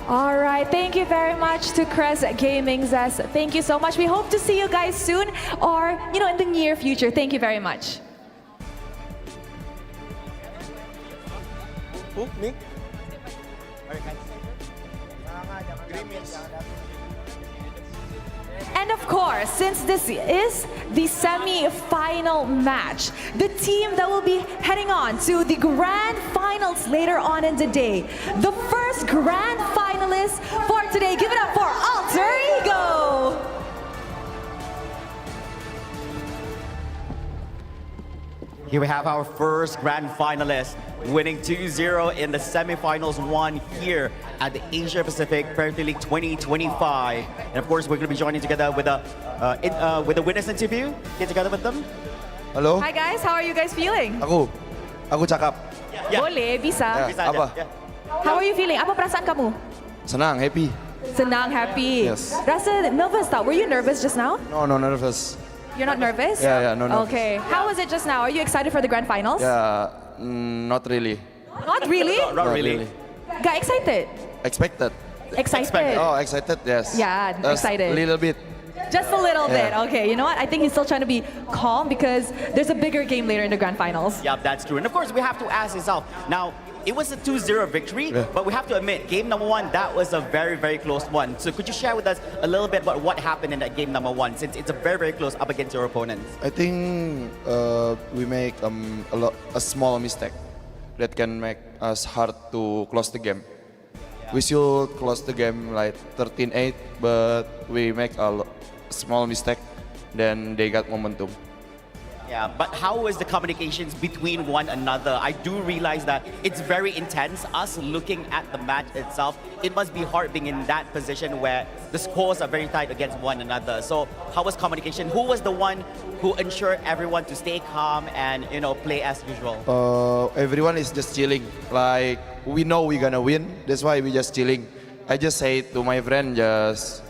All right, thank you very much to Crest Gaming, Zest. Thank you so much. We hope to see you guys soon or, in the near future. Thank you very much. Me? And of course, since this is the semi-final match, the team that will be heading on to the grand finals later on in the day, the first grand finalist for today, give it up for Alter Ego! Here we have our first grand finalist, winning 2-0 in the semifinals, won here at the Asia Pacific Predator League 2025. And of course, we're going to be joining together with a winners interview. Get together with them. Hello? Hi guys, how are you guys feeling? Aku cakap. Yeah. Boleh, bisa. Bisa Apa? aja, yeah. How are you feeling? Apa perasaan kamu? Senang, happy. Senang, happy. Yes. Rasa nervous tau. Were you nervous just now? No, nervous. You're not nervous? Yeah, no nervous. Okay. How was it just now? Are you excited for the grand finals? Yeah, not really. Not really? Not really. Got excited? Expected. Excited. Oh, excited, yes. Yeah, Just excited. A little bit. Just a little bit. Yeah. Okay, you know what? I think he's still trying to be calm because there's a bigger game later in the grand finals. Yeah, that's true. And of course, we have to ask yourself. Now, it was a 2-0 victory, Yeah. but we have to admit, game number one, that was a very, very close one. So could you share with us a little bit about what happened in that game number one, since it's a very, very close up against your opponents? I think we make a small mistake that can make us hard to close the game. We should close the game like 13-8, but we make a small mistake, then they got momentum. Yeah, but how was the communications between one another? I do realize that it's very intense. Us looking at the match itself, it must be hard being in that position where the scores are very tight against one another. So how was communication? Who was the one who ensured everyone to stay calm and play as usual? Everyone is just chilling. Like, we know we're gonna win, that's why we just chilling. I just say to my friend, just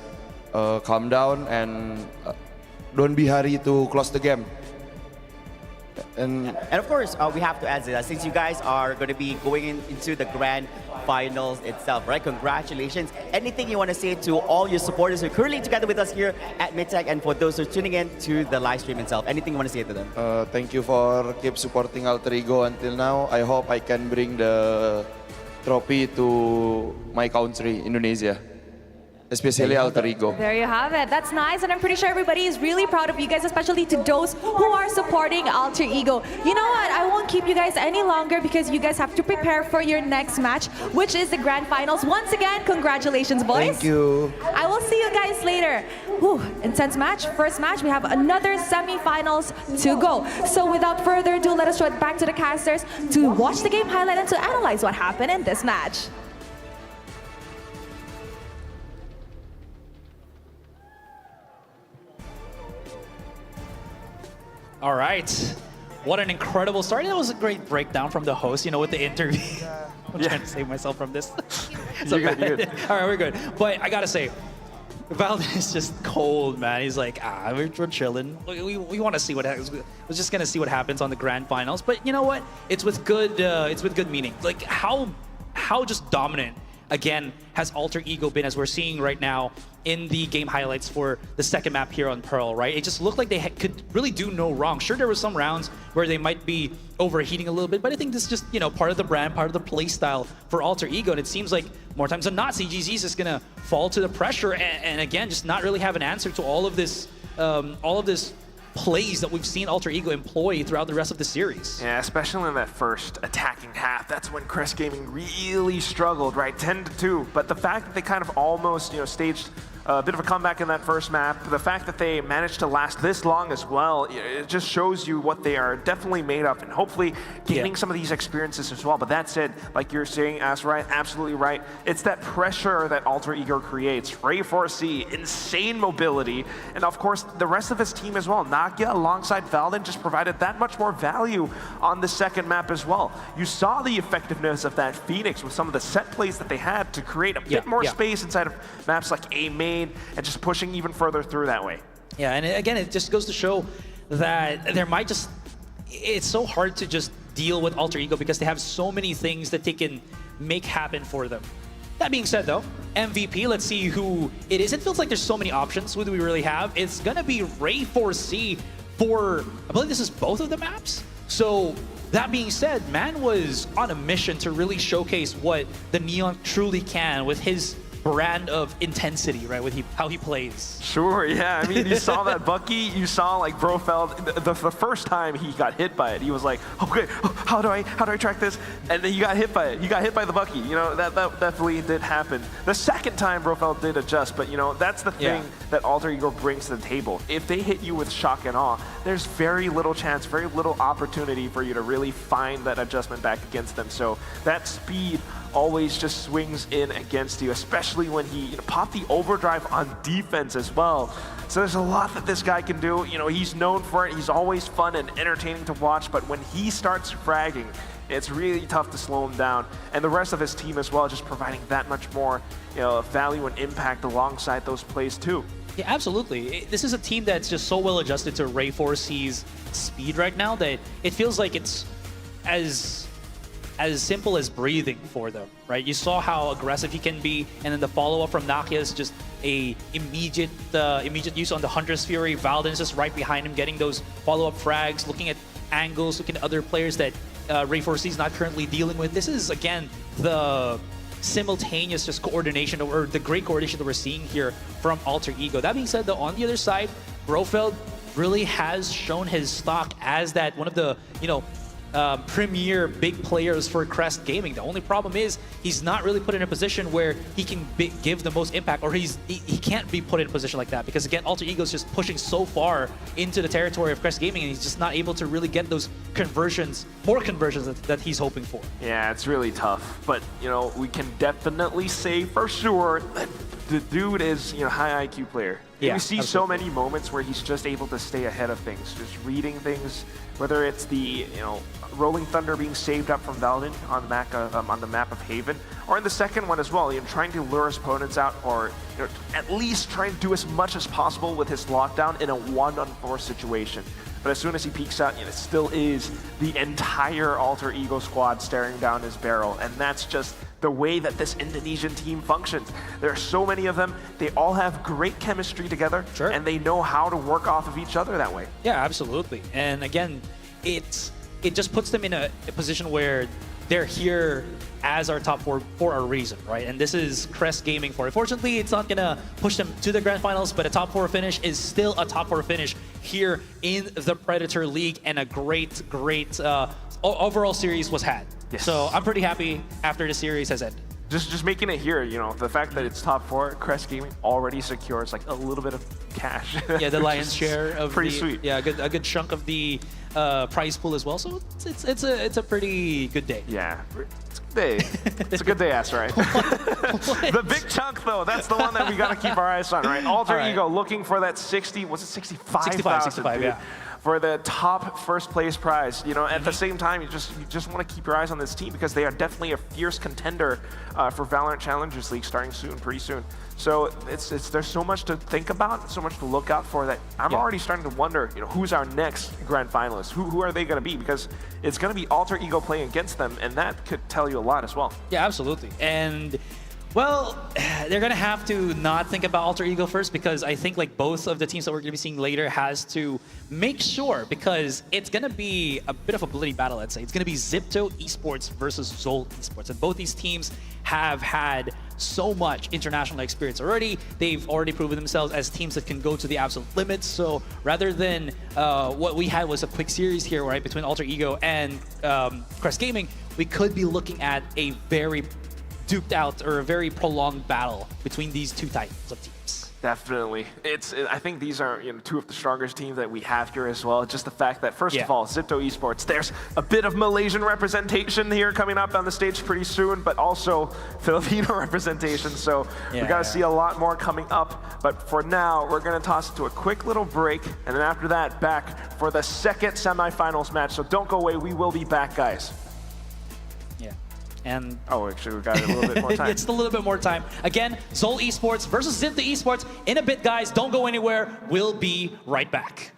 calm down and don't be hurry to close the game. And of course, we have to add that since you guys are going to be going into the grand finals itself, right? Congratulations. Anything you want to say to all your supporters who are currently together with us here at Midtech, and for those who are tuning in to the live stream itself, anything you want to say to them? Thank you for keep supporting Alter Ego until now. I hope I can bring the trophy to my country, Indonesia. Especially Alter Ego. There you have it. That's nice, and I'm pretty sure everybody is really proud of you guys, especially to those who are supporting Alter Ego. You know what? I won't keep you guys any longer because you guys have to prepare for your next match, which is the grand finals. Once again, congratulations, boys. Thank you. I will see you guys later. Whew, intense match. First match, we have another semi-finals to go. So without further ado, let us head back to the casters to watch the game highlight and to analyze what happened in this match. All right. What an incredible start. That was a great breakdown from the host, with the interview. I'm trying to save myself from this. You're good. All right, we're good. But I got to say, Val is just cold, man. He's like, we're chilling. We want to see what happens. We're just going to see what happens on the grand finals. But you know what? It's with good meaning. Like, how just dominant, again, has Alter Ego been, as we're seeing right now in the game highlights for the second map here on Pearl, right? It just looked like they could really do no wrong. Sure, there were some rounds where they might be overheating a little bit, but I think this is just, part of the brand, part of the play style for Alter Ego, and it seems like more times than not, CGZ is just gonna fall to the pressure and again, just not really have an answer to all of this plays that we've seen Alter Ego employ throughout the rest of the series. Yeah, especially in that first attacking half. That's when Crest Gaming really struggled, right? 10-2. But the fact that they kind of almost, staged a bit of a comeback in that first map, the fact that they managed to last this long as well, it just shows you what they are definitely made of, and hopefully gaining some of these experiences as well. But that said, like you're saying, Asarai, absolutely right. It's that pressure that Alter Ego creates. Ray 4C, insane mobility, and of course, the rest of his team as well. Nakia alongside Valden just provided that much more value on the second map as well. You saw the effectiveness of that Phoenix with some of the set plays that they had to create a bit more space inside of maps like A main, and just pushing even further through that way. Yeah, and again, it just goes to show that there might just, it's so hard to just deal with Alter Ego because they have so many things that they can make happen for them. That being said, though, MVP, let's see who it is. It feels like there's so many options. Who do we really have? It's going to be Ray 4C for, I believe this is both of the maps. So that being said, man was on a mission to really showcase what the Neon truly can with his brand of intensity, right? With how he plays. Sure, yeah. I mean, you saw that Bucky. You saw like Brofeld. The first time he got hit by it, he was like, "Okay, how do I track this?" And then he got hit by it. He got hit by the Bucky. You know, that definitely did happen. The second time, Brofeld did adjust, but you know, that's the thing that Alter Ego brings to the table. If they hit you with shock and awe, there's very little chance, very little opportunity for you to really find that adjustment back against them. So that speed always just swings in against you, especially when he popped the overdrive on defense as well. So there's a lot that this guy can do. You know, he's known for it. He's always fun and entertaining to watch, but when he starts fragging, it's really tough to slow him down. And the rest of his team as well, just providing that much more, you know, value and impact alongside those plays too. Yeah, absolutely. This is a team that's just so well adjusted to Ray 4C's speed right now that it feels like it's as simple as breathing for them, right? You saw how aggressive he can be, and then the follow-up from Nakia is just a immediate use on the Hunter's Fury. Valden is just right behind him, getting those follow-up frags, looking at angles, looking at other players that Ray 4C is not currently dealing with. This is, again, the simultaneous just coordination, or the great coordination that we're seeing here from Alter Ego. That being said, though, on the other side, Brofeld really has shown his stock as that one of the, you know, premier big players for Crest Gaming. The only problem is he's not really put in a position where he can give the most impact, or he can't be put in a position like that because, again, Alter Ego is just pushing so far into the territory of Crest Gaming, and he's just not able to really get those conversions, more conversions that he's hoping for. Yeah, it's really tough, but you know, we can definitely say for sure that the dude is, you know, high IQ player. Yeah, we see so many moments where he's just able to stay ahead of things, just reading things, whether it's the, you know, Rolling Thunder being saved up from Valden on the map of Haven, or in the second one as well, you know, trying to lure his opponents out, or you know, at least trying to do as much as possible with his lockdown in a 1-on-4 situation. But as soon as he peeks out, you know, it still is the entire Alter Ego squad staring down his barrel, and that's just the way that this Indonesian team functions. There are so many of them. They all have great chemistry together, sure, and they know how to work off of each other that way. Yeah, absolutely. And again, it just puts them in a position where they're here as our top four for a reason, right? And this is Crest Gaming for it. Fortunately, it's not gonna push them to the grand finals, but a top 4 finish is still a top 4 finish here in the Predator League, and a great overall series was had. Yes. So I'm pretty happy after the series has ended. Just making it here, you know, the fact that it's top 4, Crest Gaming already secures like a little bit of cash. Yeah, the lion's share of pretty sweet. Yeah, a good chunk of the prize pool as well. So it's a pretty good day. Yeah, it's a good day. It's a good day, that's right. The big chunk though, that's the one that we got to keep our eyes on, right? Alter Ego looking for that 60, was it 65,000? Yeah. For the top first place prize. You know, at the same time, you just want to keep your eyes on this team because they are definitely a fierce contender for Valorant Challengers League starting soon, pretty soon. So there's so much to think about, so much to look out for that I'm already starting to wonder, you know, who's our next grand finalist? Who are they going to be? Because it's going to be Alter Ego playing against them, and that could tell you a lot as well. Yeah, absolutely. And well, they're going to have to not think about Alter Ego first, because I think like both of the teams that we're going to be seeing later has to make sure, because it's going to be a bit of a bloody battle, let's say. It's going to be Zipto Esports versus Zol Esports. And both these teams have had so much international experience already. They've already proven themselves as teams that can go to the absolute limits. So rather than what we had was a quick series here, right, between Alter Ego and Crest Gaming, we could be looking at a very duked out or a very prolonged battle between these two titans of teams. Definitely. I think these are, you know, two of the strongest teams that we have here as well. Just the fact that, first of all, Zipto Esports, there's a bit of Malaysian representation here coming up on the stage pretty soon, but also Filipino representation. So we got to see a lot more coming up. But for now, we're going to toss it to a quick little break. And then after that, back for the second semifinals match. So don't go away. We will be back, guys. And oh, actually, we got a little bit more time. It's a little bit more time. Again, Zol Esports versus Zipto Esports in a bit, guys. Don't go anywhere. We'll be right back.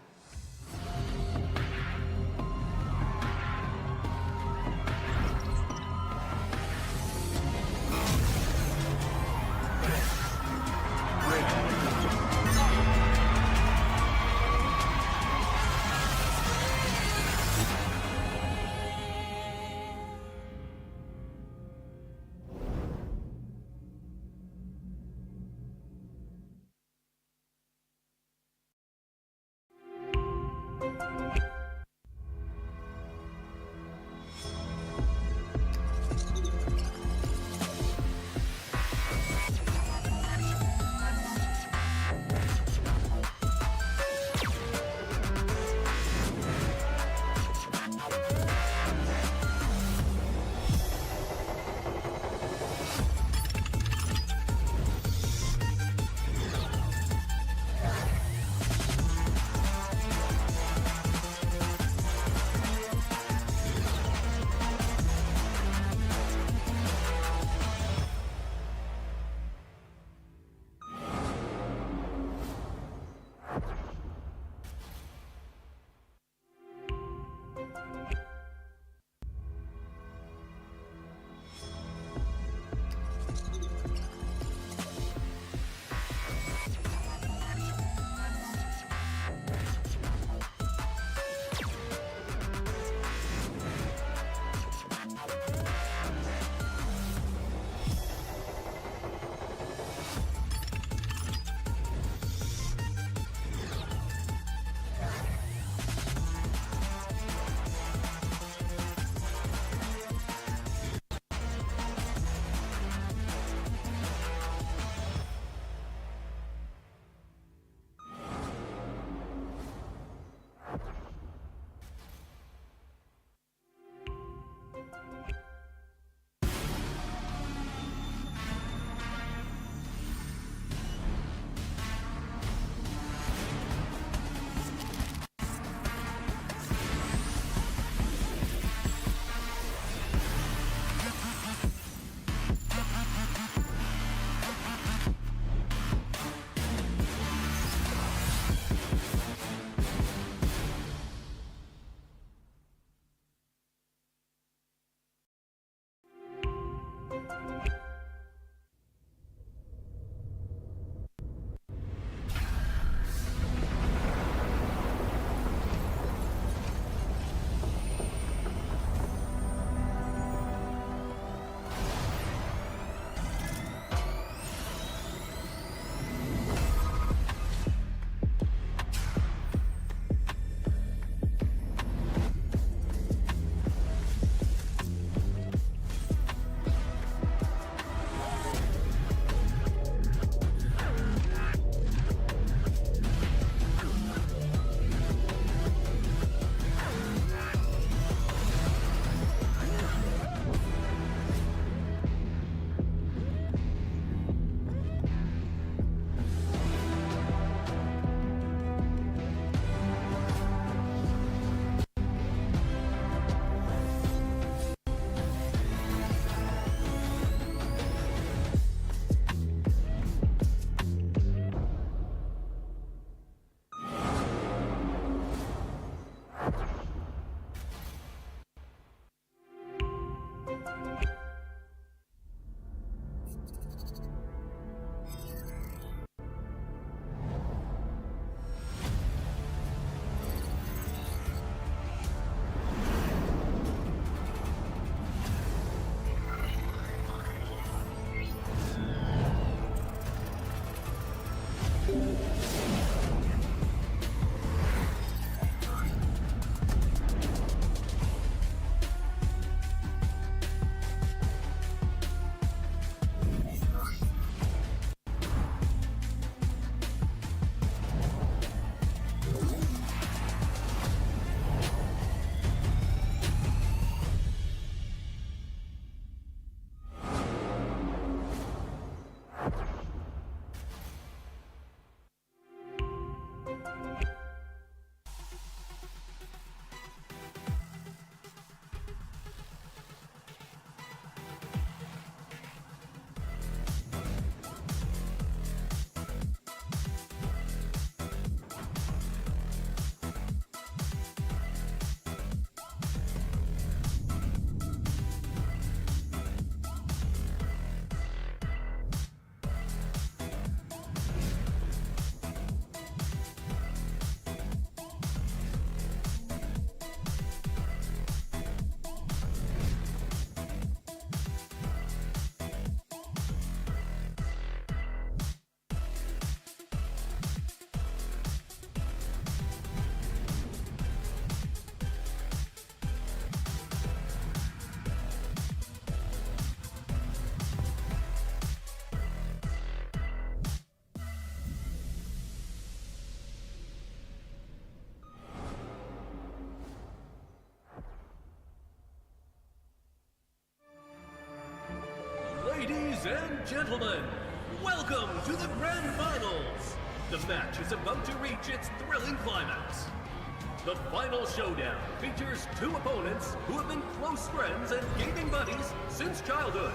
gentlemen, welcome to the Grand Finals! The match is about to reach its thrilling climax. The final showdown features two opponents who have been close friends and gaming buddies since childhood.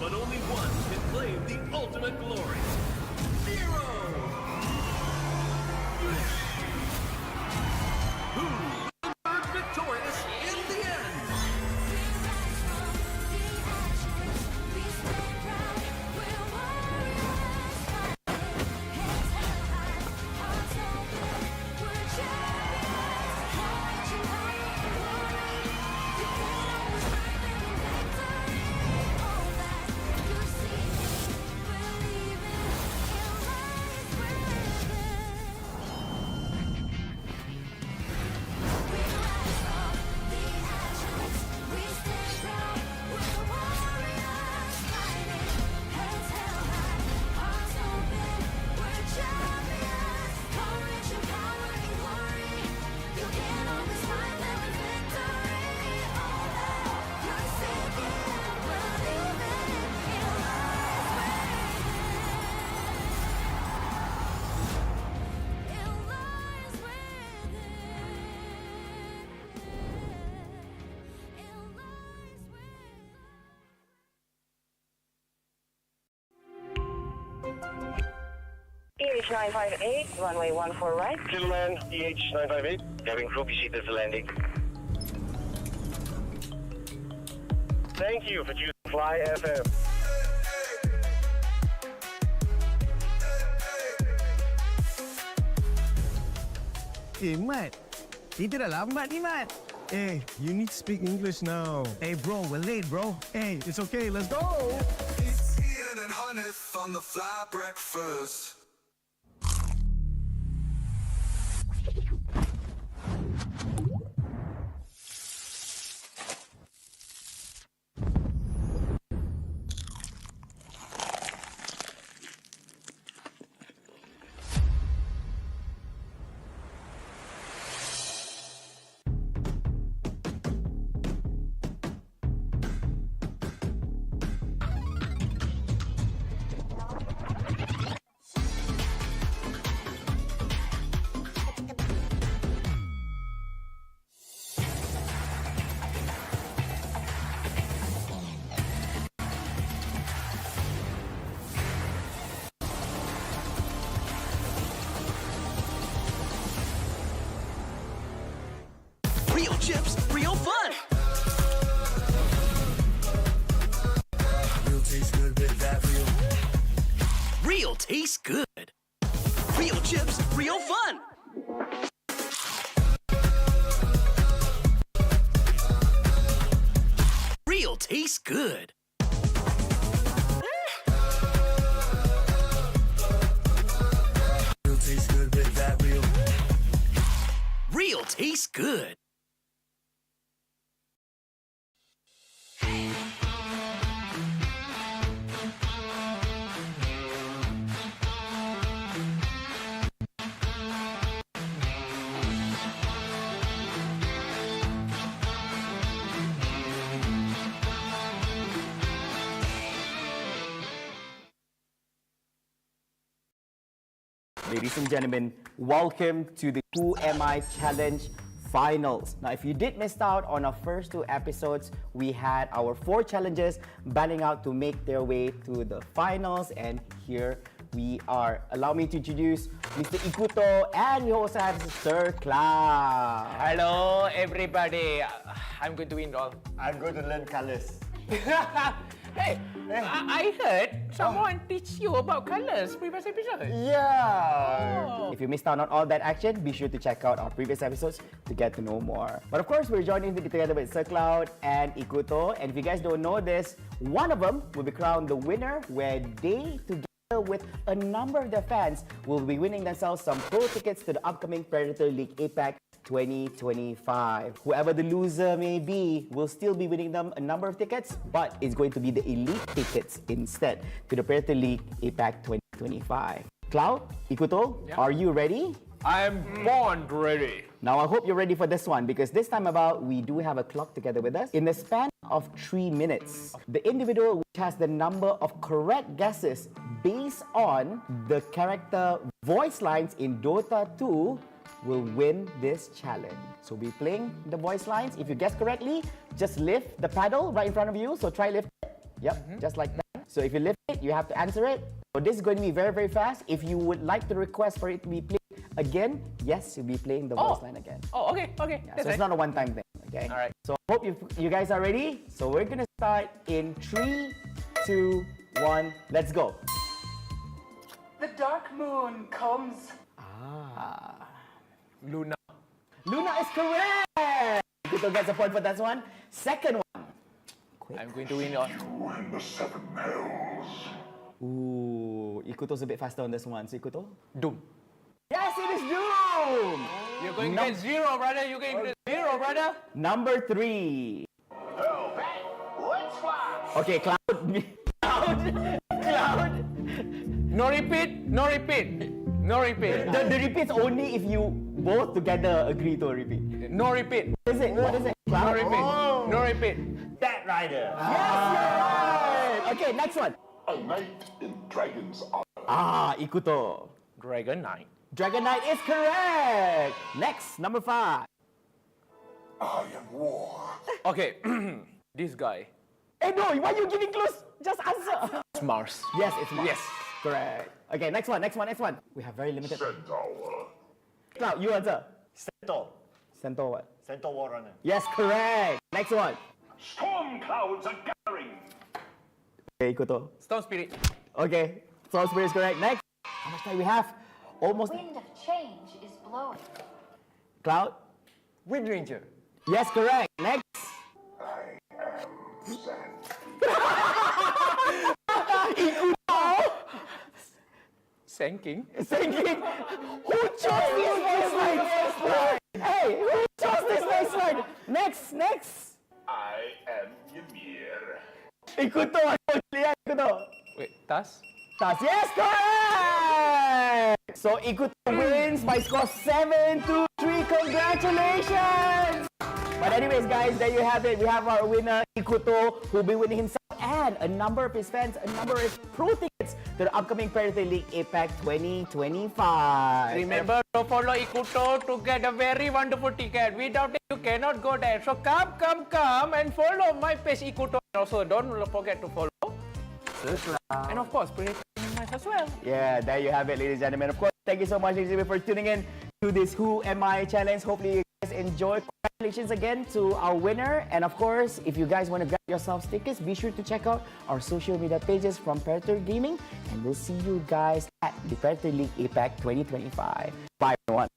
But only one can claim the ultimate glory. Zero! Who will emerge victorious in the end? EH958, runway 14 right. Gentlemen, EH958, having floppy seated for landing. Thank you for choosing Fly FM. Mat. Kita dah lambat ni, Mat. You need to speak English now. Bro, we're late, bro. It's okay, let's go. It's Ian and Hanif on the fly breakfast. Real chips, real fun! Real tastes good with that real. Real tastes good. Real chips, real fun! Real tastes good. Real tastes good with that real. Real tastes good. Ladies and gentlemen, welcome to the Who Am I Challenge Finals. Now, if you did miss out on our first two episodes, we had our 4 challenges battling out to make their way to the finals, and here we are. Allow me to introduce Mr. Ikuto, and we also have Sir Cloud. Hello, everybody. I'm going to win all. I'm going to learn colors. Hey, I heard someone teach you about colors previous episode. Yeah! If you missed out on all that action, be sure to check out our previous episodes to get to know more. But of course, we're joining together with Sir Cloud and Ikuto. And if you guys don't know this, one of them will be crowned the winner, where they together with a number of their fans will be winning themselves some pro tickets to the upcoming Predator League APAC 2025. Whoever the loser may be will still be winning them a number of tickets, but it's going to be the elite tickets instead to the Predator League APAC 2025. Cloud, Ikuto, are you ready? I'm born ready. Now I hope you're ready for this one because this time about we do have a clock together with us. In the span of 3 minutes, the individual which has the number of correct guesses based on the character voice lines in Dota 2 will win this challenge. So we're playing the voice lines. If you guess correctly, just lift the paddle right in front of you. So try lift it. Yep, just like that. So if you lift it, you have to answer it. So this is going to be very, very fast. If you would like to request for it to be played again, yes, you'll be playing the voice line again. Oh, okay. Yeah, so it's not a one-time thing, okay? All right. So I hope you guys are ready. So we're gonna start in 3, 2, 1, let's go. The dark moon comes. Luna. Luna is correct! Ikuto gets a point for that one. Second one. I'm going to win on. Ooh, Ikuto's a bit faster on this one. So Ikuto? Doom. Yes, it is Doom! You're going to get 0, brother. You're going to get 0, brother. Number 3. Let's fly. Okay, Cloud. Cloud. No repeat. No repeat. No repeat. The repeat's only if you both together agree to a repeat. No repeat. What is it? What is it? No Cloud? repeat. No repeat. That rider. Yes, you're right! Okay, next one. A knight in dragon's Ah, Ikuto. Dragon Knight. Dragon Knight is correct! Next, number 5. I am war. Okay. This guy. Hey, no, why are you giving clues? Just answer. It's Mars. Yes, it's Mars. Yes. Correct. Okay, next one. We have very limited. Centaur. Cloud, you answer. Centaur. Centaur what? Centaur War Runner. Yes, correct. Next one. Storm clouds are gathering. Okay, Ikuto. Storm Spirit. Okay, Storm Spirit is correct. Next. How much time we have? Almost. Wind of change is blowing. Cloud. Wind Ranger. Yes, correct. Next. I am sand. Sinking. Thinking, who chose this voice line? Hey, who chose this voice line? Next. I am Ymir. Ikuto, Ikuto. Wait, Tas? Tas, yes, correct! So Ikuto wins by score 7-3. Congratulations! But anyways, guys, there you have it. We have our winner, Ikuto, who'll be winning himself and a number of his fans, a number of his pro tickets to the upcoming Predator League APAC 2025. Remember to follow Ikuto to get a very wonderful ticket. Without it, you cannot go there. So come and follow my page Ikuto. Also, don't forget to follow. And of course, Predator as well. Yeah, there you have it, ladies and gentlemen. Of course, thank you so much, ladies and gentlemen, for tuning in to this Who Am I challenge. Hopefully, you guys enjoy. Congratulations again to our winner. And of course, if you guys want to grab yourselves tickets, be sure to check out our social media pages from Predator Gaming. And we'll see you guys at the Predator League APAC 2025. Bye, everyone.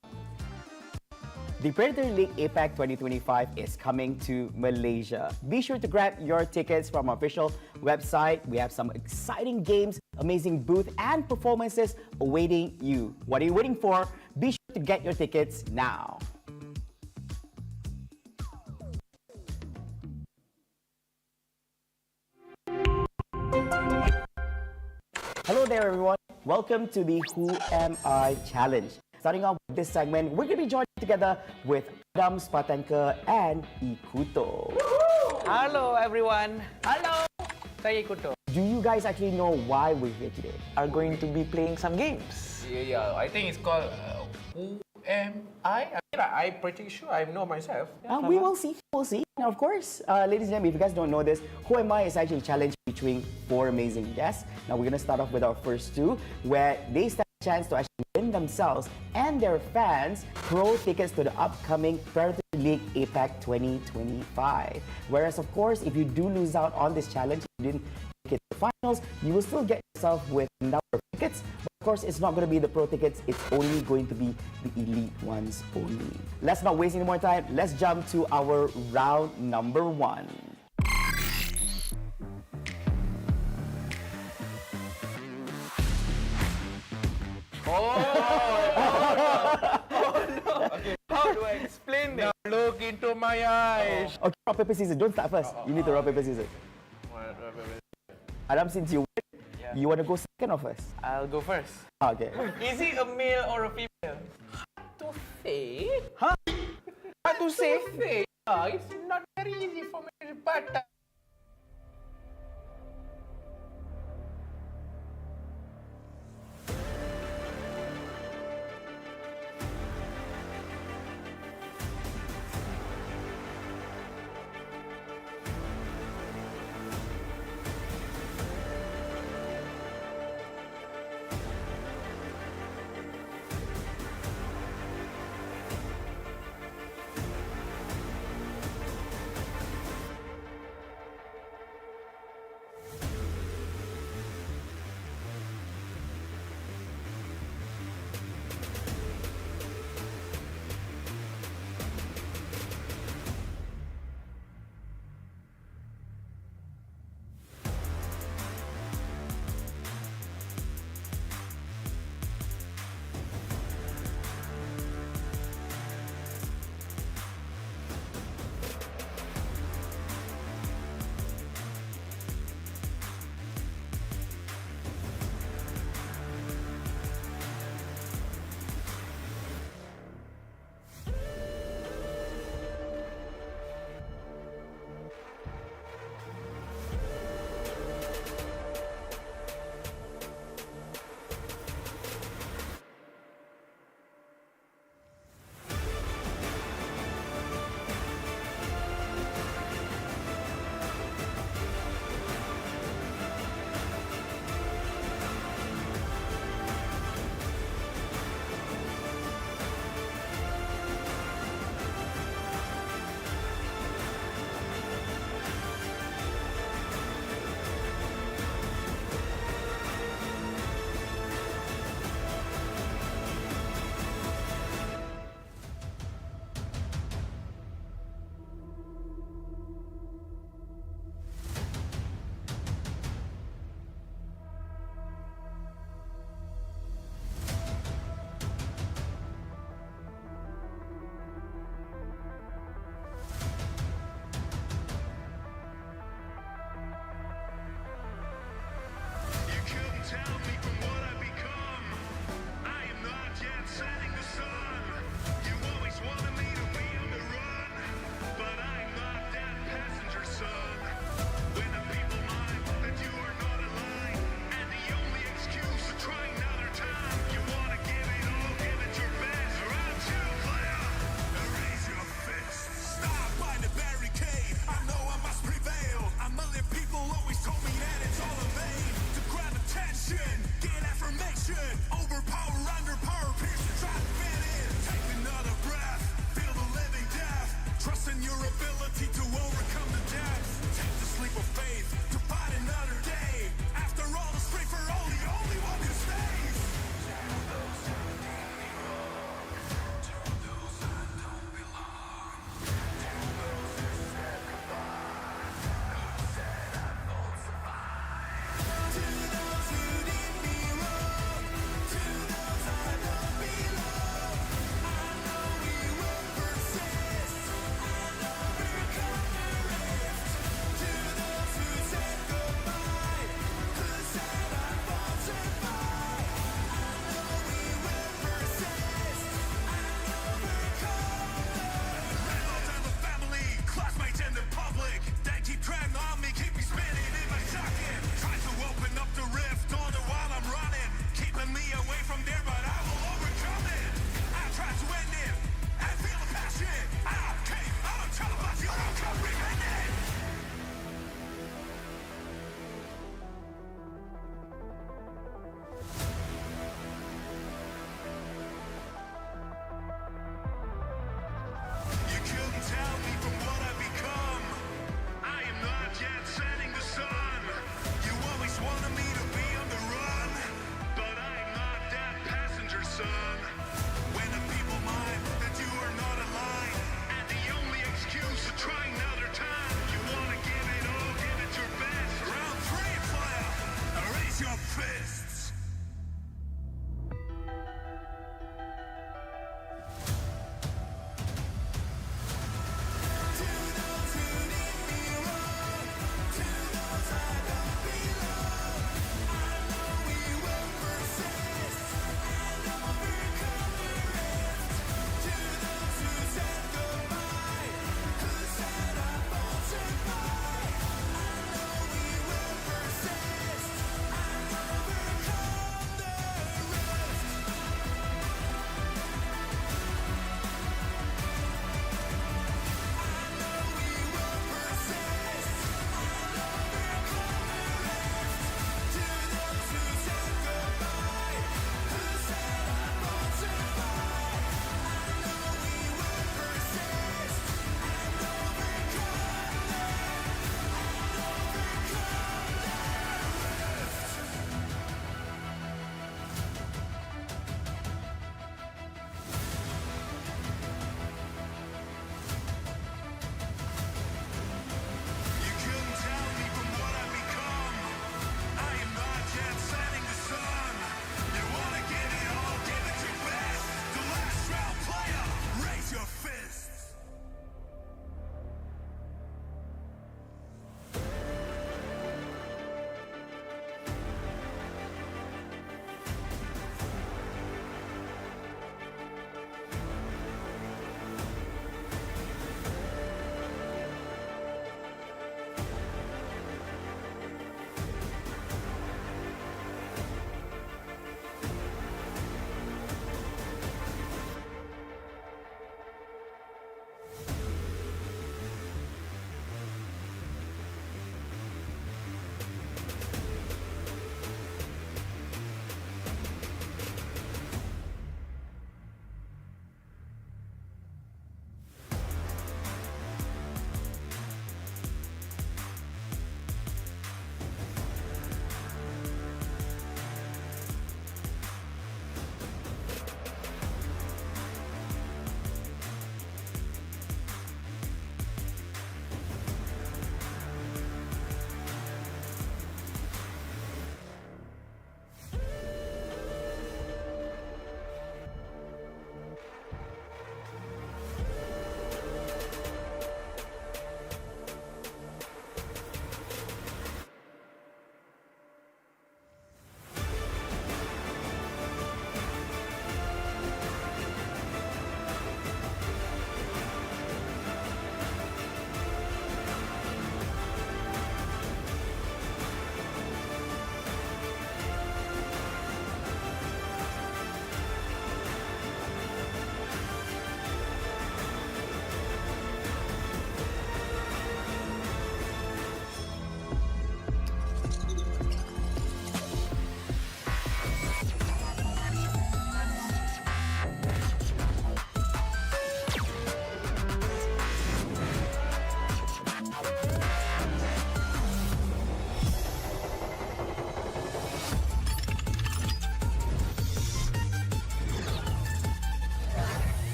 The Predator League APAC 2025 is coming to Malaysia. Be sure to grab your tickets from our official website. We have some exciting games, amazing booth, and performances awaiting you. What are you waiting for? Be sure to get your tickets now. Hello there, everyone. Welcome to the Who Am I Challenge. Starting off with this segment, we're going to be joined together with Adam Spatanka and Ikuto. Hello, everyone. Hello. Saya Ikuto. Do you guys actually know why we're here today? Are going to be playing some games. Yeah. I think it's called Who Am I? I'm pretty sure I know myself. We will see. We'll see. Now, of course, ladies and gentlemen, if you guys don't know this, Who Am I is actually a challenge featuring 4 amazing guests. Now, we're going to start off with our first 2, where they stand a chance to actually win themselves and their fans pro tickets to the upcoming Predator League APAC 2025. Whereas, of course, if you do lose out on this challenge, you didn't make it to the finals, you will still get yourself with a number of tickets. Of course, it's not going to be the pro tickets, it's only going to be the elite ones only. Let's not waste any more time. Let's jump to our round number 1. Okay. How do I explain this? Now look into my eyes. Okay, rock, paper, scissors. Don't start first. You need to rock, paper, scissors. Adam, since you win, you want to go second or first? I'll go first. Okay. Is he a male or a female? faith? Huh? How to say faith? It's not very easy for me, but... To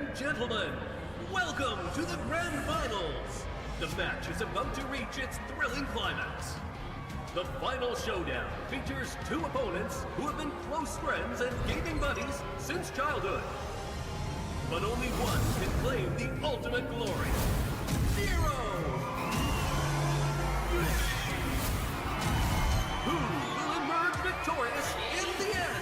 and gentlemen, welcome to the Grand Finals. The match is about to reach its thrilling climax. The final showdown features two opponents who have been close friends and gaming buddies since childhood. But only one can claim the ultimate glory. Zero! Who will emerge victorious in the end?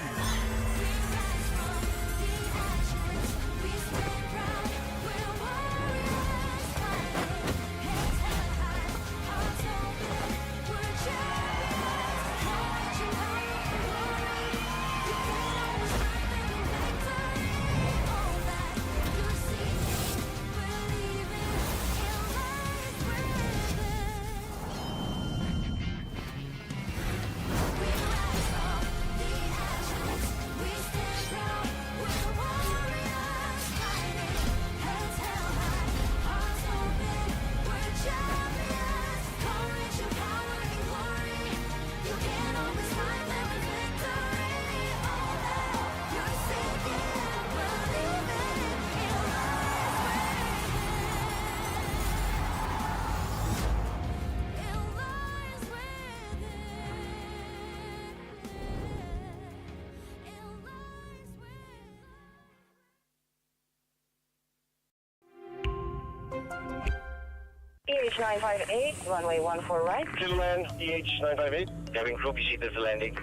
EH958, runway 14 right. Gentlemen, EH958, cabin crew, proceed to the landing.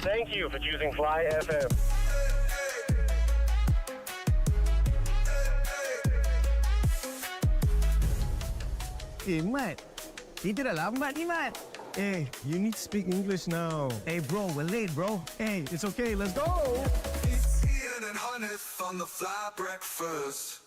Thank you for choosing Fly FM. Mat. Kita dah lambat ni, Mat. You need to speak English now. Bro, we're late, bro. It's okay, let's go. It's Ian and Hanif on the fly breakfast.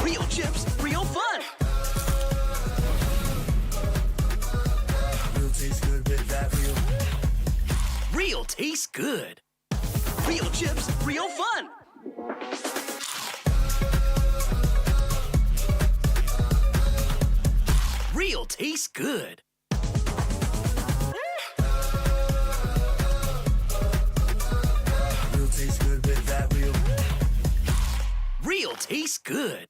Real chips, real fun. Real tastes good with that real. Real tastes good. Real chips, real fun. Real tastes good. Real tastes good with that real. Real tastes good.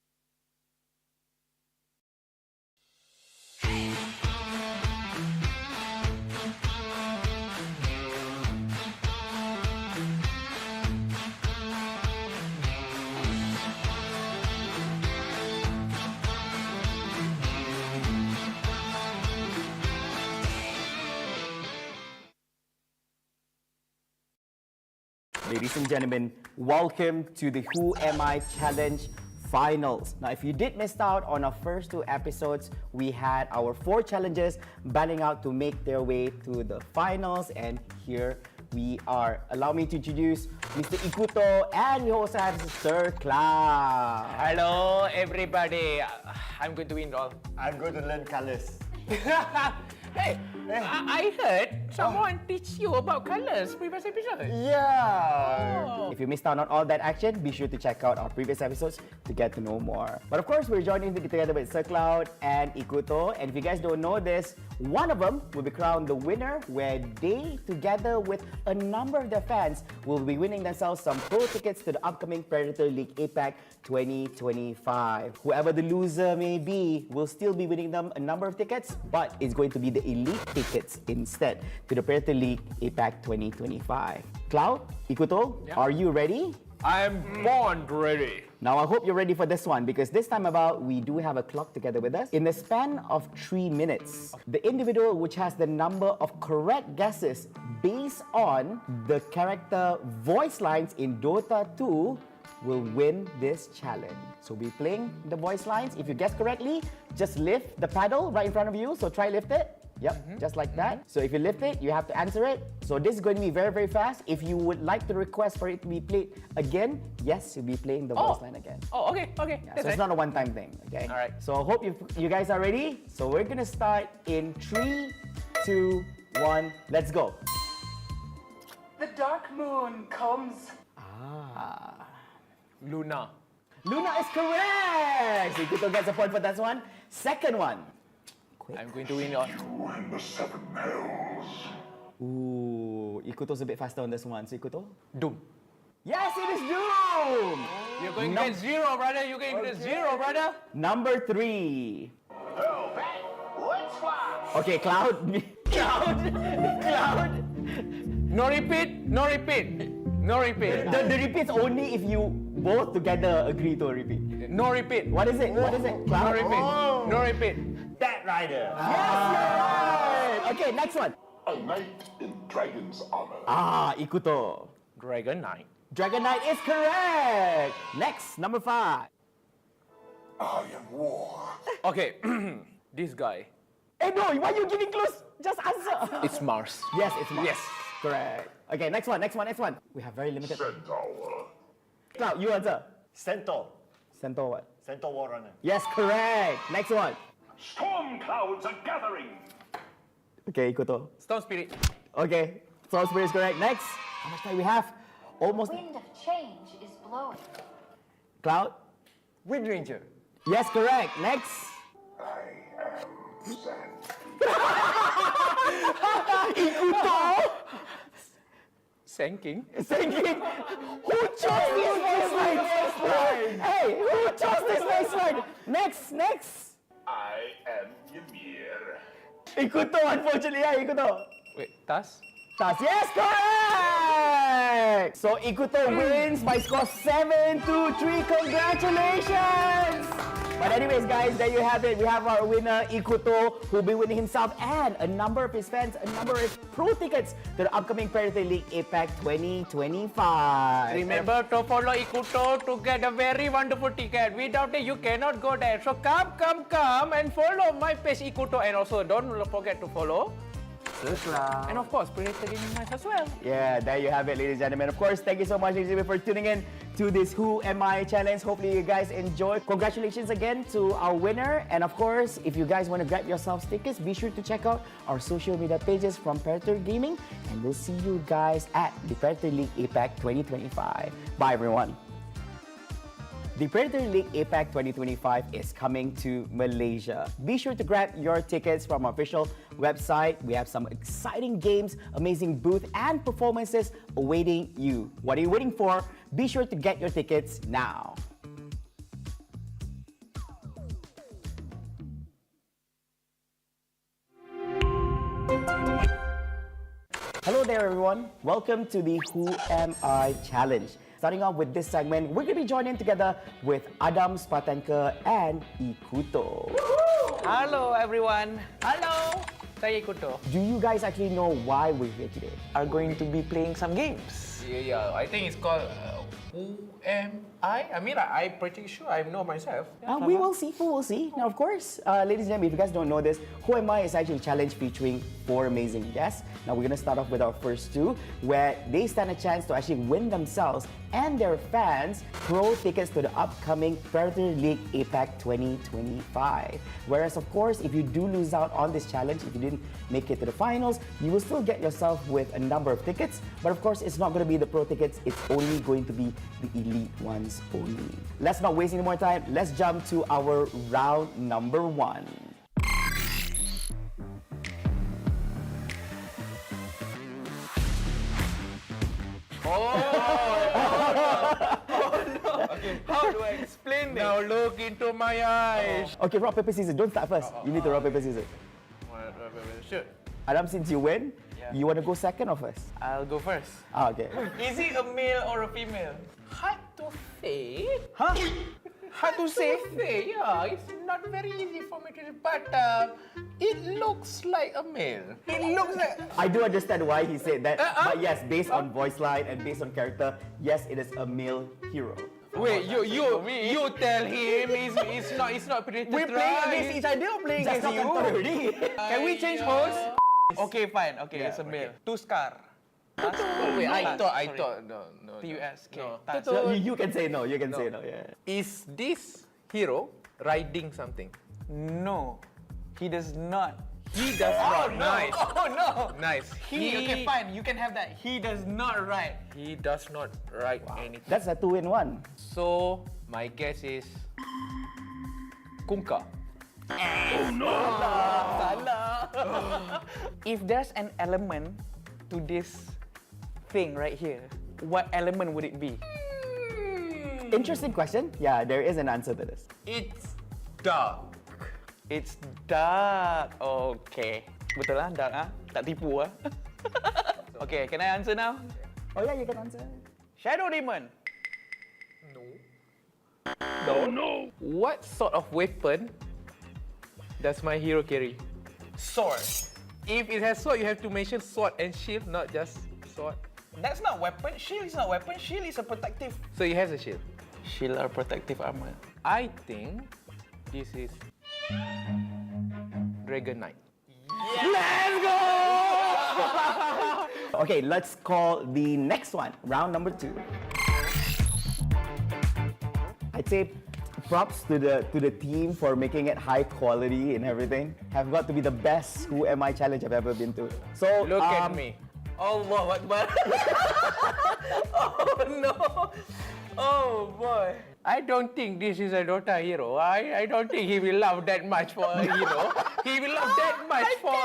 Ladies and gentlemen, welcome to the Who Am I Challenge Finals. Now, if you did miss out on our first two episodes, we had our 4 challenges battling out to make their way to the finals, and here we are. Allow me to introduce Mr. Ikuto, and we also have Sir Cloud. Hello, everybody. I'm going to win all. I'm going to learn colors. Hey, I heard someone teach you about colors previous episode. Yeah. If you missed out on all that action, be sure to check out our previous episodes to get to know more. But of course, we're joining together with Sir Cloud and Ikuto. And if you guys don't know this, one of them will be crowned the winner, where they, together with a number of their fans, will be winning themselves some pro tickets to the upcoming Predator League APAC 2025. Whoever the loser may be will still be winning them a number of tickets, but it's going to be the elite tickets instead to the Predator League APAC 2025. Cloud, Ikuto, are you ready? I'm born ready. Now I hope you're ready for this one because this time about we do have a clock together with us. In the span of 3 minutes, the individual which has the number of correct guesses based on the character voice lines in Dota 2 will win this challenge. So we're playing the voice lines. If you guess correctly, just lift the paddle right in front of you. So try lift it. Yep, just like that. So if you lift it, you have to answer it. So this is going to be very, very fast. If you would like to request for it to be played again, yes, you'll be playing the voice line again. Oh, okay. Yeah, so it's not a one-time thing, okay? All right. So I hope you guys are ready. So we're gonna start in 3, 2, 1, let's go. The dark moon comes. Luna. Luna is correct! So Ikuto gets a point for that one. Second one. I'm going to win on. And the seven hells. Ooh, Ikuto's a bit faster on this one. So Ikuto? Doom. Yes, it is Doom! You're going to get 0, brother. You're going to get 0, brother. Number 3. Well, let's fly. Okay, Cloud. Cloud. No repeat. No repeat. No repeat. The repeat's only if you both together agree to a repeat. No repeat. What is it? What is it? No Cloud? repeat. No repeat. That rider. Yes, you're right! Okay, next one. A knight in dragon's armor. Ikuto. Dragon Knight. Dragon Knight is correct! Next, number 5. I am war. Okay, this guy. Hey, no, why are you giving clues? Just answer. It's Mars. Yes, it's Mars. Yes. Correct. Okay, next one. We have very limited. Centaur. Cloud, you answer. Centaur. Centaur what? Centaur War Runner. Yes, correct. Next one. Storm clouds are gathering. Okay, Ikuto. Storm Spirit. Okay, Storm Spirit is correct. Next. How much time we have? Almost. Wind of change is blowing. Cloud? Wind Ranger. Yes, correct. Next. I am sand. Ikuto? Sinking. Thinking, who chose this next line? Hey, who chose this next line? Next. I am Ymir. Ikuto, unfortunately, Ikuto. Wait, Tas? Tas, yes, correct! So Ikuto wins by score 7-3. Congratulations! But anyways, guys, there you have it. We have our winner, Ikuto, who'll be winning himself and a number of his fans, a number of his pro tickets to the upcoming Predator League APAC 2025. Remember to follow Ikuto to get a very wonderful ticket. Without it, you cannot go there. So come and follow my page Ikuto. And also, don't forget to follow. And of course, Predator Gaming as well. Yeah, there you have it, ladies and gentlemen. Of course, thank you so much, ladies and gentlemen, for tuning in to this Who Am I challenge. Hopefully, you guys enjoyed. Congratulations again to our winner. And of course, if you guys want to grab yourselves tickets, be sure to check out our social media pages from Predator Gaming. And we'll see you guys at the Predator League APAC 2025. Bye, everyone. The Predator League APAC 2025 is coming to Malaysia. Be sure to grab your tickets from our official website. We have some exciting games, amazing booth, and performances awaiting you. What are you waiting for? Be sure to get your tickets now. Hello there, everyone. Welcome to the Who Am I challenge. Starting off with this segment, we're going to be joining together with Adam Spatanka and Ikuto. Hello, everyone. Hello. Saya Ikuto. Do you guys actually know why we're here today? Are going to be playing some games. Yeah. I think it's called Who Am I? I mean, I'm pretty sure I know myself. We will see. Now, of course, ladies and gentlemen, if you guys don't know this, Who Am I is actually a challenge featuring 4 amazing guests. Now, we're going to start off with our first 2, where they stand a chance to actually win themselves and their fans pro tickets to the upcoming Predator League APAC 2025. Whereas, of course, if you do lose out on this challenge, if you didn't make it to the finals, you will still get yourself with a number of tickets. But of course, it's not going to be the pro tickets. It's only going to be the elite ones only. Let's not waste any more time. Let's jump to our round number 1. Okay, how do I explain this? Now look into my eyes. Okay, rock, paper, scissors. Don't start first. You need to rock, paper, scissors. Shoot. Adam, since you win, You want to go second or first? I'll go first. Okay. Is it a male or a female? Hard to say. Huh? Hard to say? Yeah, it's not very easy for me to say, but it looks like a male. It looks like... I do understand why he said that, but yes, based on voice line and based on character, yes, it is a male hero. Wait, you tell him it's not Predator. We're playing against each other or playing Just against you? already. Can we change host? Okay, fine. Okay, it's a male. Two scar. Wait, I thought no. TUSK. No. You can say no. You can say no. Yeah. Is this hero riding something? No, he does not. He does not. No. Nice. Oh no. Nice. Okay, fine. You can have that. He does not ride. He does not ride anything. That's a 2-in-1. So my guess is Kunka. If there's an element to this thing right here, what element would it be? Interesting question. Yeah, there is an answer to this. It's dark. It's dark. Okay. Betul lah, dark ah. Tak tipu ah. Okay, can I answer now? Oh yeah, you can answer. Shadow Demon. No. What sort of weapon does my hero carry? Sword. If it has sword, you have to mention sword and shield, not just sword. That's not weapon. Shield is not weapon. Shield is a protective. So he has a shield. Shield or protective armor. I think this is Dragon Knight. Let's go! Okay, let's call the next one, round number 2. I'd say props to the team for making it high quality and everything. Have got to be the best Who Am I challenge I've ever been to. So Look at me. Allah Akbar. Oh no. Oh boy. I don't think this is a Dota hero. I don't think he will love that much for a hero. He will love that much for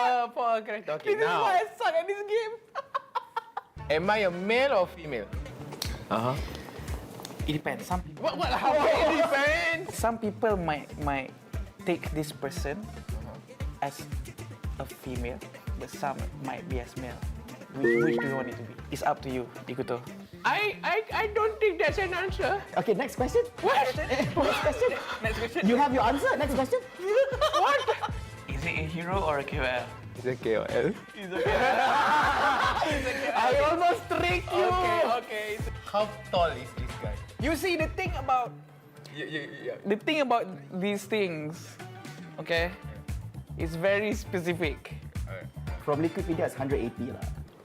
a character. Okay, This is now. why I suck at this game. Am I a male or female? It depends. Some people. What? How it depends? Some people might take this person as a female, but some might be as male. Which do you want it to be? It's up to you, Ikuto. I don't think that's an answer. Okay, next question. What? Next question. Next question. You have your answer. Next question. What? Is it a hero or a KOL? It's a KOL. I almost tricked you. Okay. How tall is this guy? You see the thing about Yeah. the thing about these things, okay, it's very specific. From Liquipedia, it's 180 lah.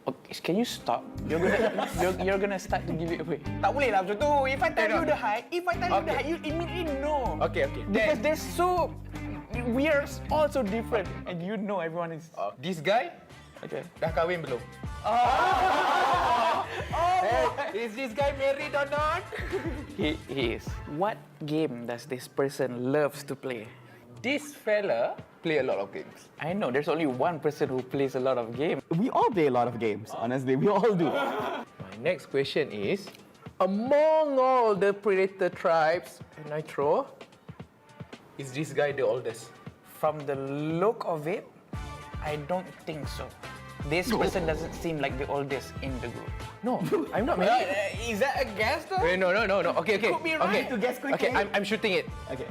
Okay, can you stop? You're gonna start to give it away. Tak boleh lah macam tu. If I tell you the height, you immediately know. Okay. Because they're so, we are all so different, and you know everyone is. This guy Okay. dah kahwin belum? Is this guy married or not? He is. What game does this person loves to play? This fella play a lot of games. I know there's only one person who plays a lot of games. We all play a lot of games, honestly. We all do. My next question is, among all the Predator tribes in Nitro, is this guy the oldest? From the look of it, I don't think so. This person doesn't seem like the oldest in the group. No, I'm not married. Is that a guess though? Wait, no. Okay. Could be right. Okay. To guess quickly. Okay, I'm shooting it. Okay.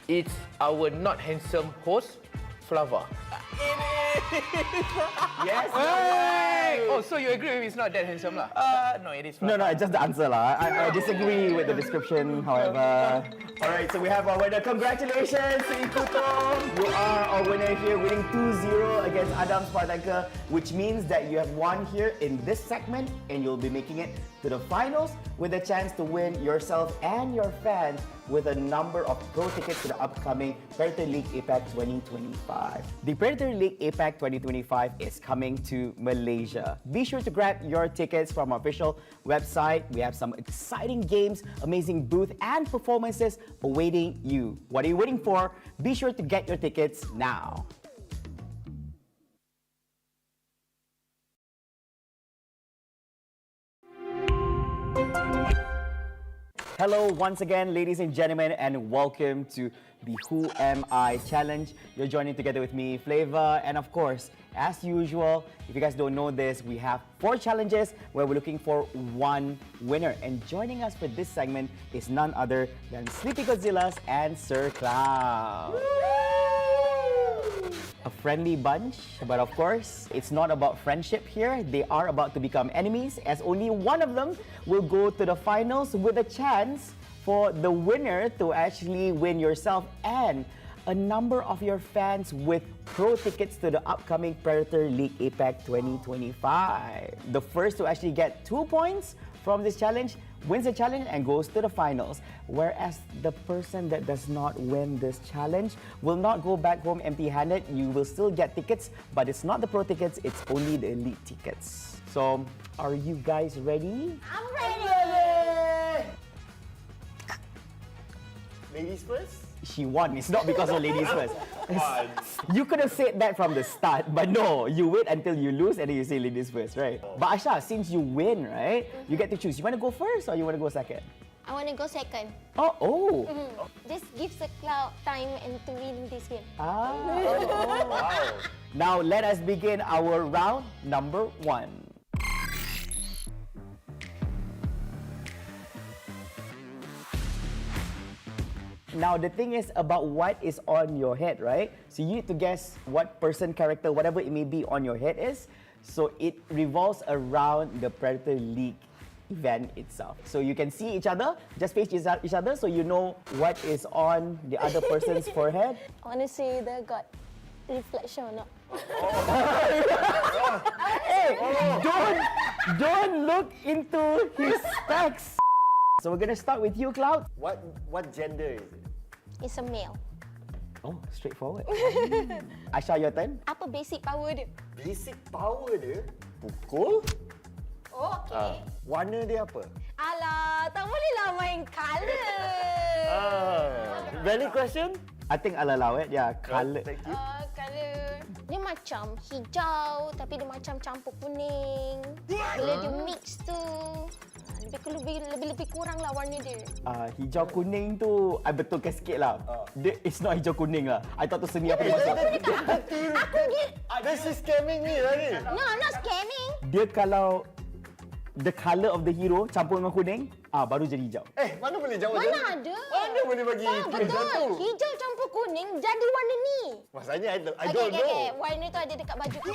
It's our not handsome host, Flava. Yes. Hey! Oh, so you agree with it's not that handsome lah? No, it is. No, it's just the answer lah. I disagree with the description, however. Alright, so we have our winner. Congratulations to Ikuto. You are our winner here, winning 2-0 against Adam Spartanka, which means that you have won here in this segment and you'll be making it to the finals with a chance to win yourself and your fans with a number of pro tickets to the upcoming Predator League APAC 2025. The Predator League APAC 2025 is coming to Malaysia. Be sure to grab your tickets from our official website. We have some exciting games, amazing booth and performances awaiting you. What are you waiting for? Be sure to get your tickets now. Hello once again, ladies and gentlemen, and welcome to the Who Am I Challenge. You're joining together with me, Flavor, and of course, as usual, if you guys don't know this, we have 4 challenges where we're looking for one winner. And joining us for this segment is none other than Sleepy Godzillas and Sir Cloud. A friendly bunch, but of course, it's not about friendship here. They are about to become enemies, as only one of them will go to the finals with a chance for the winner to actually win yourself and a number of your fans with pro tickets to the upcoming Predator League APAC 2025. The first to actually get 2 points from this challenge wins the challenge and goes to the finals, whereas the person that does not win this challenge will not go back home empty-handed. You will still get tickets, but it's not the pro tickets, it's only the elite tickets. So, are you guys ready? I'm ready! Ladies first? She won. It's not because of ladies first. You could have said that from the start, but no, you wait until you lose and then you say ladies first, right? But Asha, since you win, right, you get to choose. You want to go first or you want to go second? I want to go second. Oh. This gives the Cloud time and to win this game. Wow. Now let us begin our round number 1. Now, the thing is about what is on your head, right? So you need to guess what person, character, whatever it may be on your head is. So it revolves around the Predator League event itself. So you can see each other, just face each other so you know what is on the other person's forehead. I want to see the God reflection or not. Hey, don't look into his specs. So we're gonna start with you, Cloud. What gender is it? It's a male. Oh, straightforward. Asha, your turn. Apa basic power dia? Basic power dia? Pukul? Oh, okay. Warna dia apa? Alah, tak bolehlah main colour. Valid question? I think I'll allow it. Yeah, colour. Thank you. Colour. Dia macam hijau tapi dia macam campur kuning. Bila dia mix tu, lebih kurang lah warna dia. Hijau kuning tu, I betulkan sikit lah. It's not hijau kuning lah. I thought tu seni apa dia masuk. This is scamming me lah ni. No, I'm not scamming. Dia kalau the colour of the hero campur dengan kuning, baru jadi hijau. Mana boleh jawab Mana macam ada? Mana boleh bagi Betul. Hijau campur kuning jadi warna ni. Masalahnya I don't know. Okay. Warna tu ada dekat baju tu.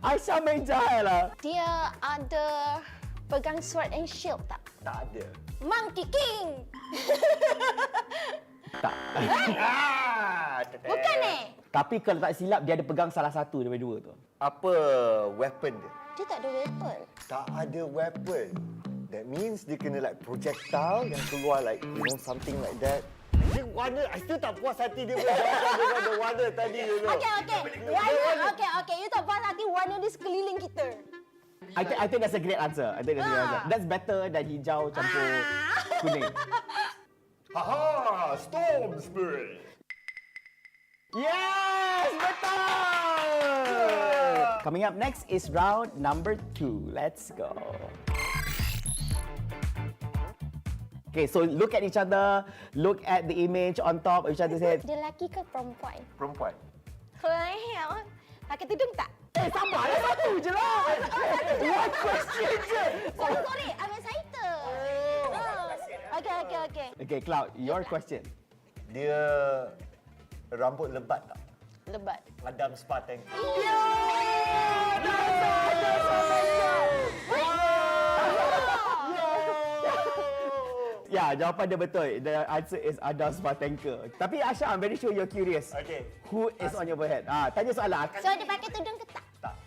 Aisyah main jahat lah. Dia ada pegang sword and shield tak? Tak ada. Monkey King. Tak. Bukan Tapi kalau tak silap, dia ada pegang salah satu daripada 2 tu. Apa weapon dia? Dia tak ada weapon. Tak ada weapon. That means dia kena like projectile yang keluar like something like that. Dia warna, I still tak puas hati dia dengan the warna tadi. Okay. Warna, you tak puas hati warna di sekeliling kita. I think that's a great answer. That's better than hijau campur kuning. Haha, Storm Spirit. Yes, betul! Coming up next is round number 2. Let's go. Okay, so look at each other, look at the image on top of each other's head. Dia lelaki ke perempuan? Perempuan. Pakai tudung tak? Sabarlah, satu je lah. One question je. Sorry, I'm excited. Okay. Okay, Cloud, your question. Dia rambut lebat tak? Lebat. Madam Spa Tank. Ya, jawapan dia betul. The answer is Adam Spartanker. Tapi Asha, I'm very sure you're curious. Okay. Who is on your forehead? Tanya soalan. So, dia pakai tudung ke tak? Tak.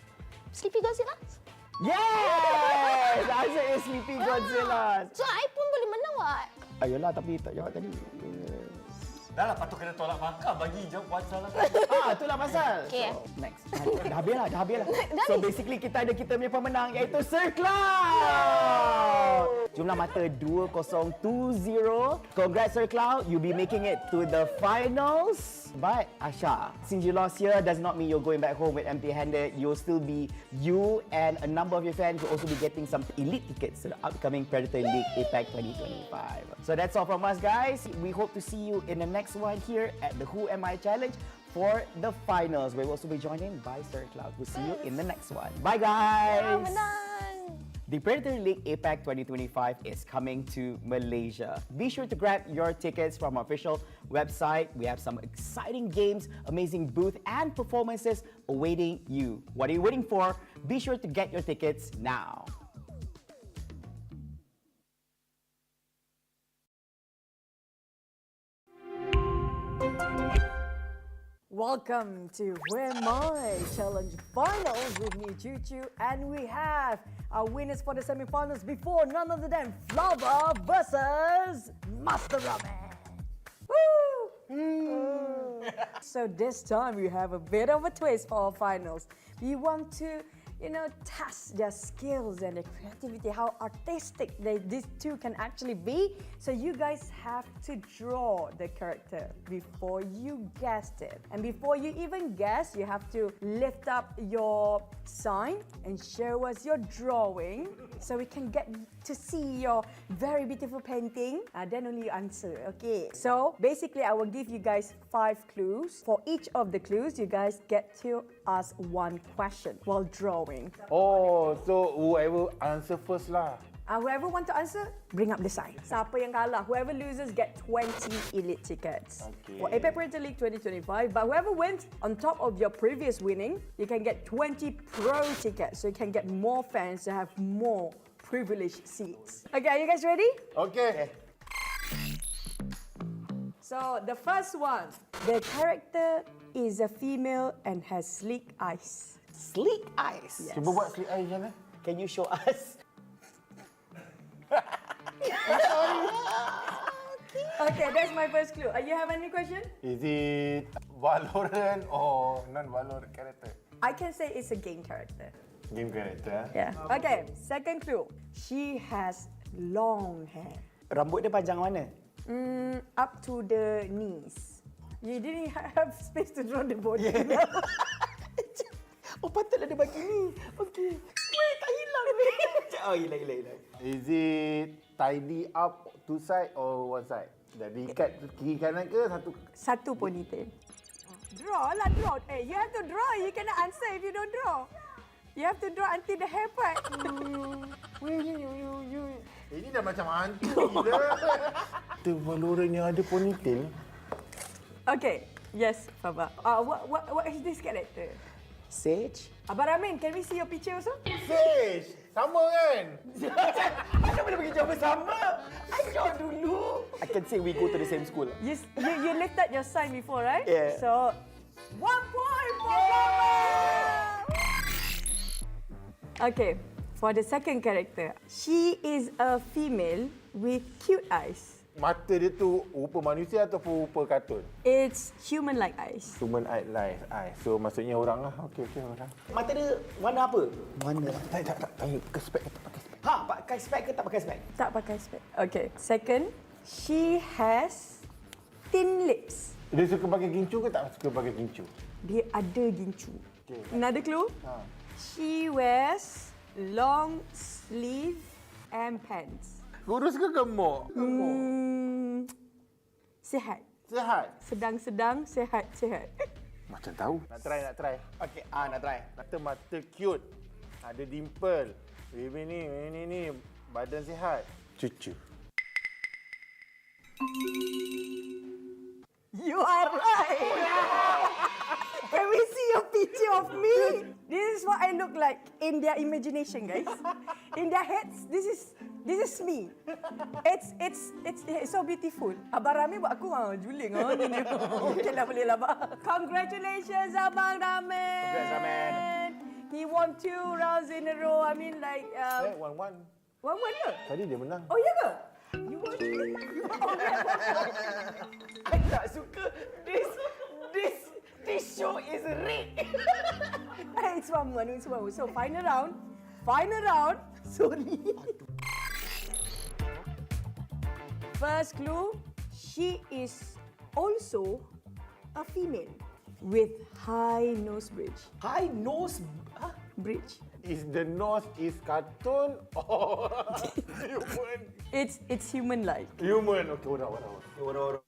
Sleepy Godzillas? Yes! The answer is Sleepy Godzillas. So, I pun boleh menawar. Ayolah, tapi tak jawab tadi. Dah lah, patut kena tolak markah bagi jawab salah. Itulah pasal. Okay. So, next. Dah habis lah. So basically kita ada kita punya pemenang iaitu Sir Cloud. Jumlah mata 2020. Congrats Sir Cloud, you'll be making it to the finals. But Asha, since you lost here, does not mean you're going back home with empty-handed. You'll still be you and a number of your fans will also be getting some elite tickets to the upcoming Predator League APAC 2025. So that's all from us, guys. We hope to see you in the next one here at the Who Am I Challenge for the finals. We'll also be joined in by Sir Cloud. We'll see you in the next one. Bye, guys! The Predator League APAC 2025 is coming to Malaysia. Be sure to grab your tickets from our official website. We have some exciting games, amazing booth, and performances awaiting you. What are you waiting for? Be sure to get your tickets now. Welcome to Where My Challenge Finals with me, Choo-Choo, and we have our winners for the semi-finals before none other than Flava versus Master Ramen. Woo! So this time we have a bit of a twist for our finals. We want to, test their skills and their creativity, how artistic these two can actually be. So you guys have to draw the character before you guessed it. And before you even guess, you have to lift up your sign and show us your drawing so we can get to see your very beautiful painting. Then only you answer, okay? So basically, I will give you guys 5 clues. For each of the clues, you guys get to ask one question while drawing. Oh, so whoever answer first lah. Whoever want to answer, bring up the sign. Siapa yang kalah, whoever loses get 20 elite tickets for APAC Predator League 2025. But whoever wins, on top of your previous winning, you can get 20 pro tickets. So you can get more fans to have more privileged seats. Okay, are you guys ready? Okay. So the first one, the character is a female and has sleek eyes. Sleek eyes? Yes. Cuba buat sleek eyes macam mana? Can you show us? Okay, that's my first clue. You have any question? Is it Valorant or non-Valorant character? I can say it's a game character. Game character? Yeah. Okay, second clue. She has long hair. Rambut dia panjang mana? Up to the knees. You didn't have space to draw the body. Yeah. Oh, patutlah dia bagi ni. Okay. Wait, tak hilang ni. Oh, hilang. Is it tidy up two side or one side? Jadi ikat kiri kanan ke satu? Satu ponytail. Draw lah, draw. You have to draw. You cannot answer if you don't draw. You have to draw until the hair part. Ini dah macam hantu gila. Itu Valorant yang ada ponytail. Okay. Yes, Faba. What is this character? Sage. Abang Ramin, can we see your picture also? Sage! Sama kan? Anda boleh bagi jawapan sama. Ayo dulu. I can say we go to the same school. You lifted your sign before, right? Yeah. So, 1 point for Faba! Okay, for the second character. She is a female with cute eyes. Mata dia tu rupa manusia ataupun rupa kartun? It's human-like eyes. Human-like eyes. So maksudnya orang lah. Okey, orang. Mata dia warna apa? Warna. Tak. Pakai spek ke tak pakai spek? Pakai spek ke tak pakai spek? Tak pakai spek. Okay, second. She has thin lips. Dia suka pakai gincu ke tak suka pakai gincu? Dia ada gincu. Okay. Another clue. She wears long sleeve and pants. Kurus ke gemuk? Sihat. Sihat? Sedang-sedang, sihat. Macam tahu. Nak try. Okey, nak try. Mata cute. Ada dimple. Baby ni. Badan sihat. Cucu. You are right. When we see a picture of me, this is what I look like in their imagination, guys. In their heads, this is me. It's so beautiful. Abang Rami buat aku juling gini. Okeylah, bolehlah, Abang. Congratulations, Abang Ramen. Congrats, Ramen. He won 2 rounds in a row. I mean, like 1-1. 1-1 ke? Tadi dia menang. Oh, ya ke? You won. I tak suka this show is rigged. It's 1-1. So final round. Sorry. First clue, she is also a female with high nose bridge. High nose Bridge. is the nose is cartoon or human? It's human-like. Human. Okay, what?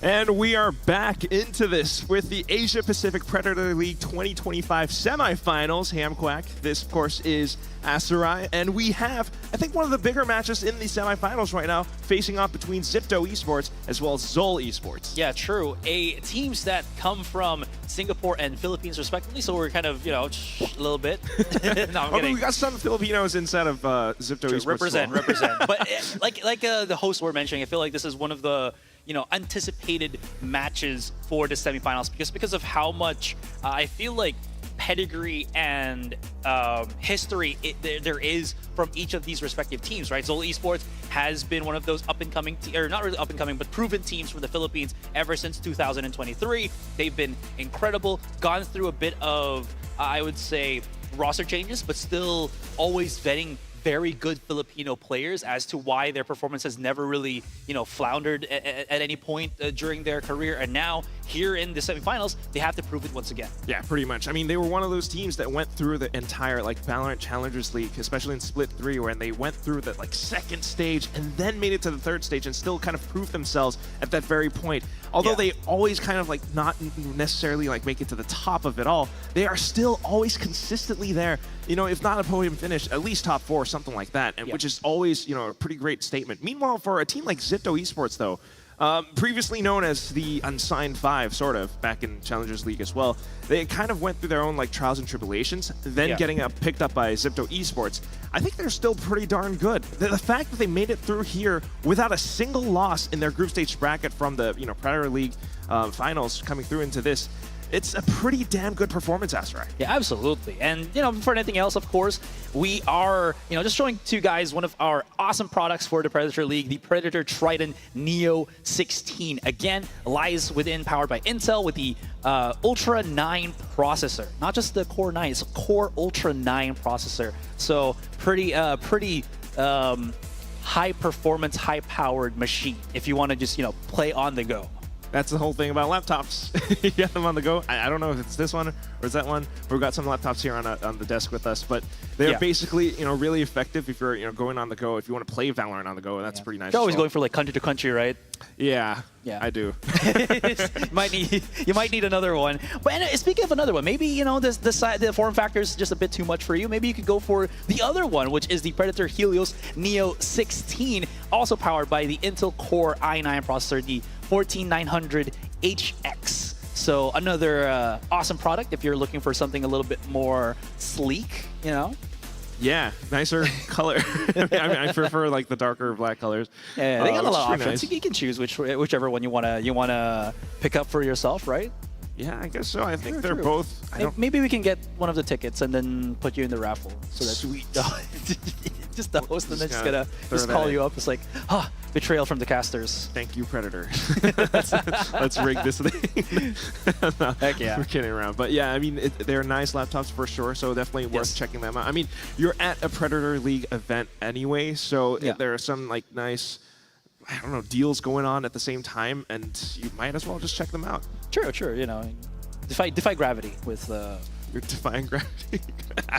And we are back into this with the Asia Pacific Predator League 2025 semifinals. Hamquack, this of course is Asarai, and we have, I think, one of the bigger matches in the semifinals right now, facing off between Zipto Esports as well as Zol Esports. Yeah, true. Teams that come from Singapore and Philippines respectively, so we're kind of, you know, a little bit. No, I'm kidding. We got some Filipinos inside of Zipto Esports. Represent. But like the hosts were mentioning, I feel like this is one of the anticipated matches for the semifinals because of how much I feel like pedigree and history there is from each of these respective teams, right? Zol Esports has been one of those up-and-coming, or not really up-and-coming, but proven teams from the Philippines ever since 2023. They've been incredible, gone through a bit of, I would say, roster changes, but still always vetting very good Filipino players as to why their performance has never really, floundered at any point during their career. And now, here in the semifinals, they have to prove it once again. Yeah, pretty much. I mean, they were one of those teams that went through the entire Valorant Challengers League, especially in Split 3, where they went through the second stage and then made it to the third stage and still kind of proved themselves at that very point. Although they always kind of not necessarily make it to the top of it all, they are still always consistently there. If not a podium finish, at least top 4, something like that, and which is always a pretty great statement. Meanwhile, for a team like Zipto Esports, though, previously known as the Unsigned 5, sort of, back in Challengers League as well, they kind of went through their own trials and tribulations, then getting picked up by Zipto Esports. I think they're still pretty darn good. The fact that they made it through here without a single loss in their group stage bracket from the Predator League finals coming through into this, it's a pretty damn good performance, Asarai. Yeah, absolutely. And, before anything else, of course, we are, just showing to you guys one of our awesome products for the Predator League, the Predator Trident Neo 16. Again, lies within, powered by Intel with the Ultra 9 processor. Not just the Core 9, it's a Core Ultra 9 processor. So pretty high performance, high powered machine if you want to just, play on the go. That's the whole thing about laptops. You get them on the go. I don't know if it's this one or is that one. We've got some laptops here on the desk with us, but they're basically really effective if you're going on the go. If you want to play Valorant on the go, that's pretty nice. You're always going for country to country, right? Yeah, I do. you might need another one. But speaking of another one, maybe the form factor is just a bit too much for you. Maybe you could go for the other one, which is the Predator Helios Neo 16, also powered by the Intel Core i9 processor, the 14900HX. So another awesome product if you're looking for something a little bit more sleek, Yeah, nicer color. I prefer the darker black colors. Yeah, they got a lot of options. Nice. You can choose whichever one you wanna pick up for yourself, right? Yeah, I guess so. I think they're both. Maybe we can get one of the tickets and then put you in the raffle. So that's sweet. Just the host, and then just gonna call you up. It's betrayal from the casters. Thank you, Predator. Let's rig this thing. No, heck yeah. We're kidding around. But yeah, I mean, they're nice laptops for sure, so definitely worth checking them out. I mean, you're at a Predator League event anyway, so there are some nice, I don't know, deals going on at the same time, and you might as well just check them out. Sure. Defy gravity with You're defying gravity.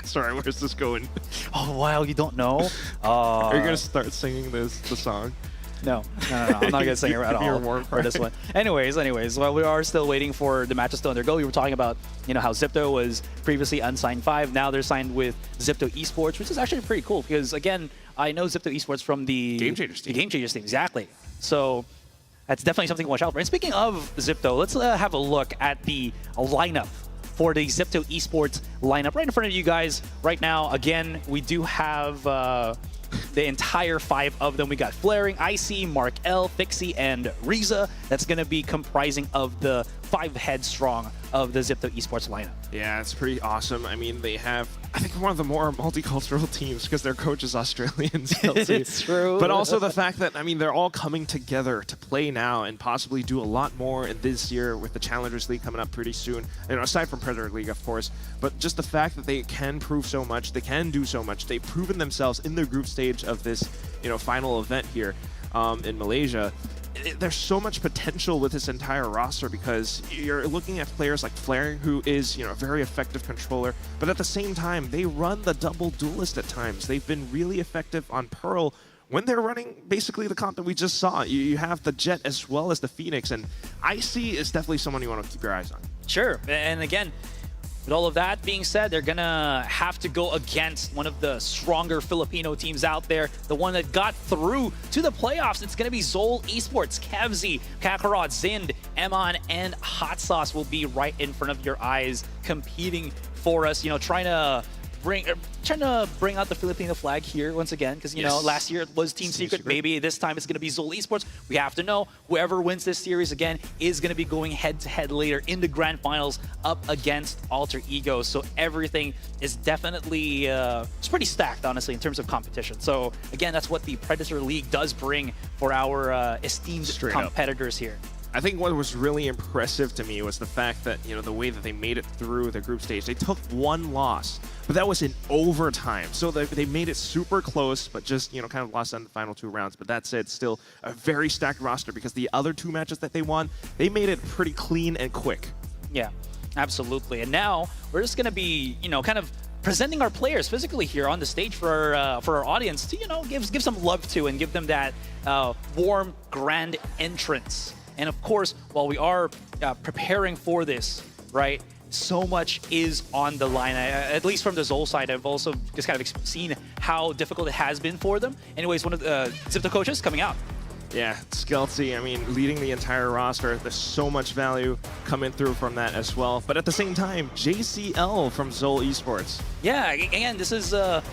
Sorry, where's this going? Oh wow, you don't know? Are you gonna start singing the song? No. I'm not gonna sing it at all for this one. Anyways, while we are still waiting for the matches to undergo, we were talking about how Zipto was previously Unsigned 5. Now they're signed with Zipto Esports, which is actually pretty cool because again, I know Zipto Esports from the Game Changers team. The Game Changers team, exactly. So that's definitely something to watch out for. And speaking of Zipto, let's have a look at the lineup for the Zipto Esports lineup right in front of you guys right now. Again, we do have the entire 5 of them. We got Flaring, IC, Mark L, Fixie, and Riza. That's going to be comprising of the 5 head strong of the Zipto Esports lineup. Yeah, it's pretty awesome. I mean, they have, I think, one of the more multicultural teams because their coach is Australian still too. It's true. But also the fact that, I mean, they're all coming together to play now and possibly do a lot more in this year with the Challengers League coming up pretty soon. Aside from Predator League, of course. But just the fact that they can prove so much, they can do so much. They've proven themselves in the group stage of this, final event here in Malaysia. There's so much potential with this entire roster because you're looking at players like Flaring, who is, a very effective controller, but at the same time, they run the double duelist at times. They've been really effective on Pearl when they're running basically the comp that we just saw. You have the Jet as well as the Phoenix, and Icy is definitely someone you want to keep your eyes on. Sure, and again, with all of that being said, they're gonna have to go against one of the stronger Filipino teams out there, the one that got through to the playoffs. It's gonna be Zol Esports, Kevzi, Kakarot, Zind, Emon, and Hot Sauce will be right in front of your eyes competing for us, you know, trying to bring out the Filipino flag here once again, because you know last year it was Team Secret. Maybe this time it's going to be Zol Esports. We have to know whoever wins this series again is going to be going head-to-head later in the grand finals up against Alter Ego. So everything is definitely it's pretty stacked, honestly, in terms of competition. So again, that's what the Predator League does bring for our esteemed competitors here. I think what was really impressive to me was the fact that, you know, the way that they made it through the group stage. They took one loss, but that was in overtime. So they made it super close, but just, you know, kind of lost on the final 2 rounds. But that said, still a very stacked roster because the other 2 matches that they won, they made it pretty clean and quick. Yeah, absolutely. And now we're just going to be, you know, kind of presenting our players physically here on the stage for our audience to, you know, give some love to and give them that warm, grand entrance. And of course, while we are preparing for this, right, so much is on the line. At least from the Zol side, I've also just kind of seen how difficult it has been for them. Anyways, one of the Zipto coaches coming out. Yeah, Skelty, I mean, leading the entire roster. There's so much value coming through from that as well. But at the same time, JCL from Zol Esports. Yeah, again, this is a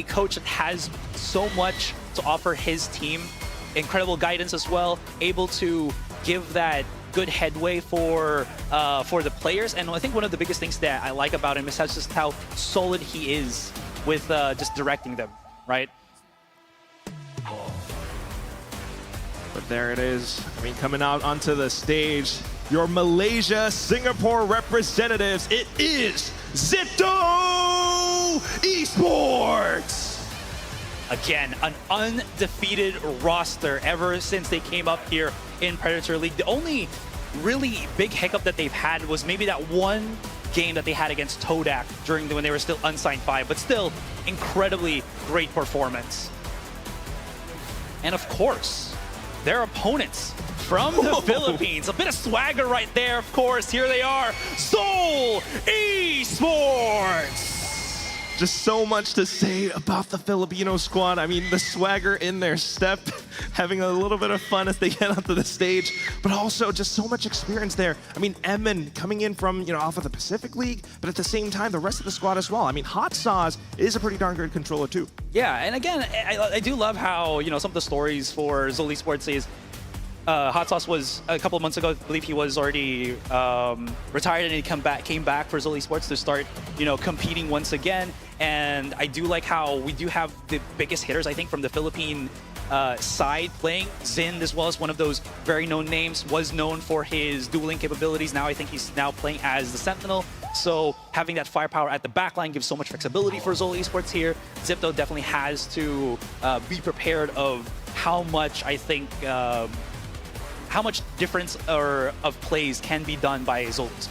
coach that has so much to offer his team. Incredible guidance as well, able to give that good headway for the players. And I think one of the biggest things that I like about him is just how solid he is with just directing them, right? But there it is. I mean, coming out onto the stage, your Malaysia, Singapore representatives, it is Zipto Esports! Again, an undefeated roster ever since they came up here in Predator League. The only really big hiccup that they've had was maybe that one game that they had against Todak when they were still unsigned 5, but still incredibly great performance. And of course, their opponents from the Philippines. A bit of swagger right there, of course. Here they are, Zol Esports! Just so much to say about the Filipino squad. I mean, the swagger in their step, having a little bit of fun as they get onto the stage, but also just so much experience there. I mean, Emin coming in from, you know, off of the Pacific League, but at the same time, the rest of the squad as well. I mean, Hot Sauce is a pretty darn good controller too. Yeah, and again, I do love how, you know, some of the stories for Zol Esports is Hot Sauce was a couple of months ago. I believe he was already retired, and he came back for Zol Esports to start, you know, competing once again. And I do like how we do have the biggest hitters, I think, from the Philippine side playing. Zind, as well as one of those very known names, was known for his dueling capabilities. Now I think he's now playing as the Sentinel. So having that firepower at the backline gives so much flexibility for Zol Esports here. Zipto definitely has to be prepared of how much, I think, how much difference of plays can be done by Zol Esports.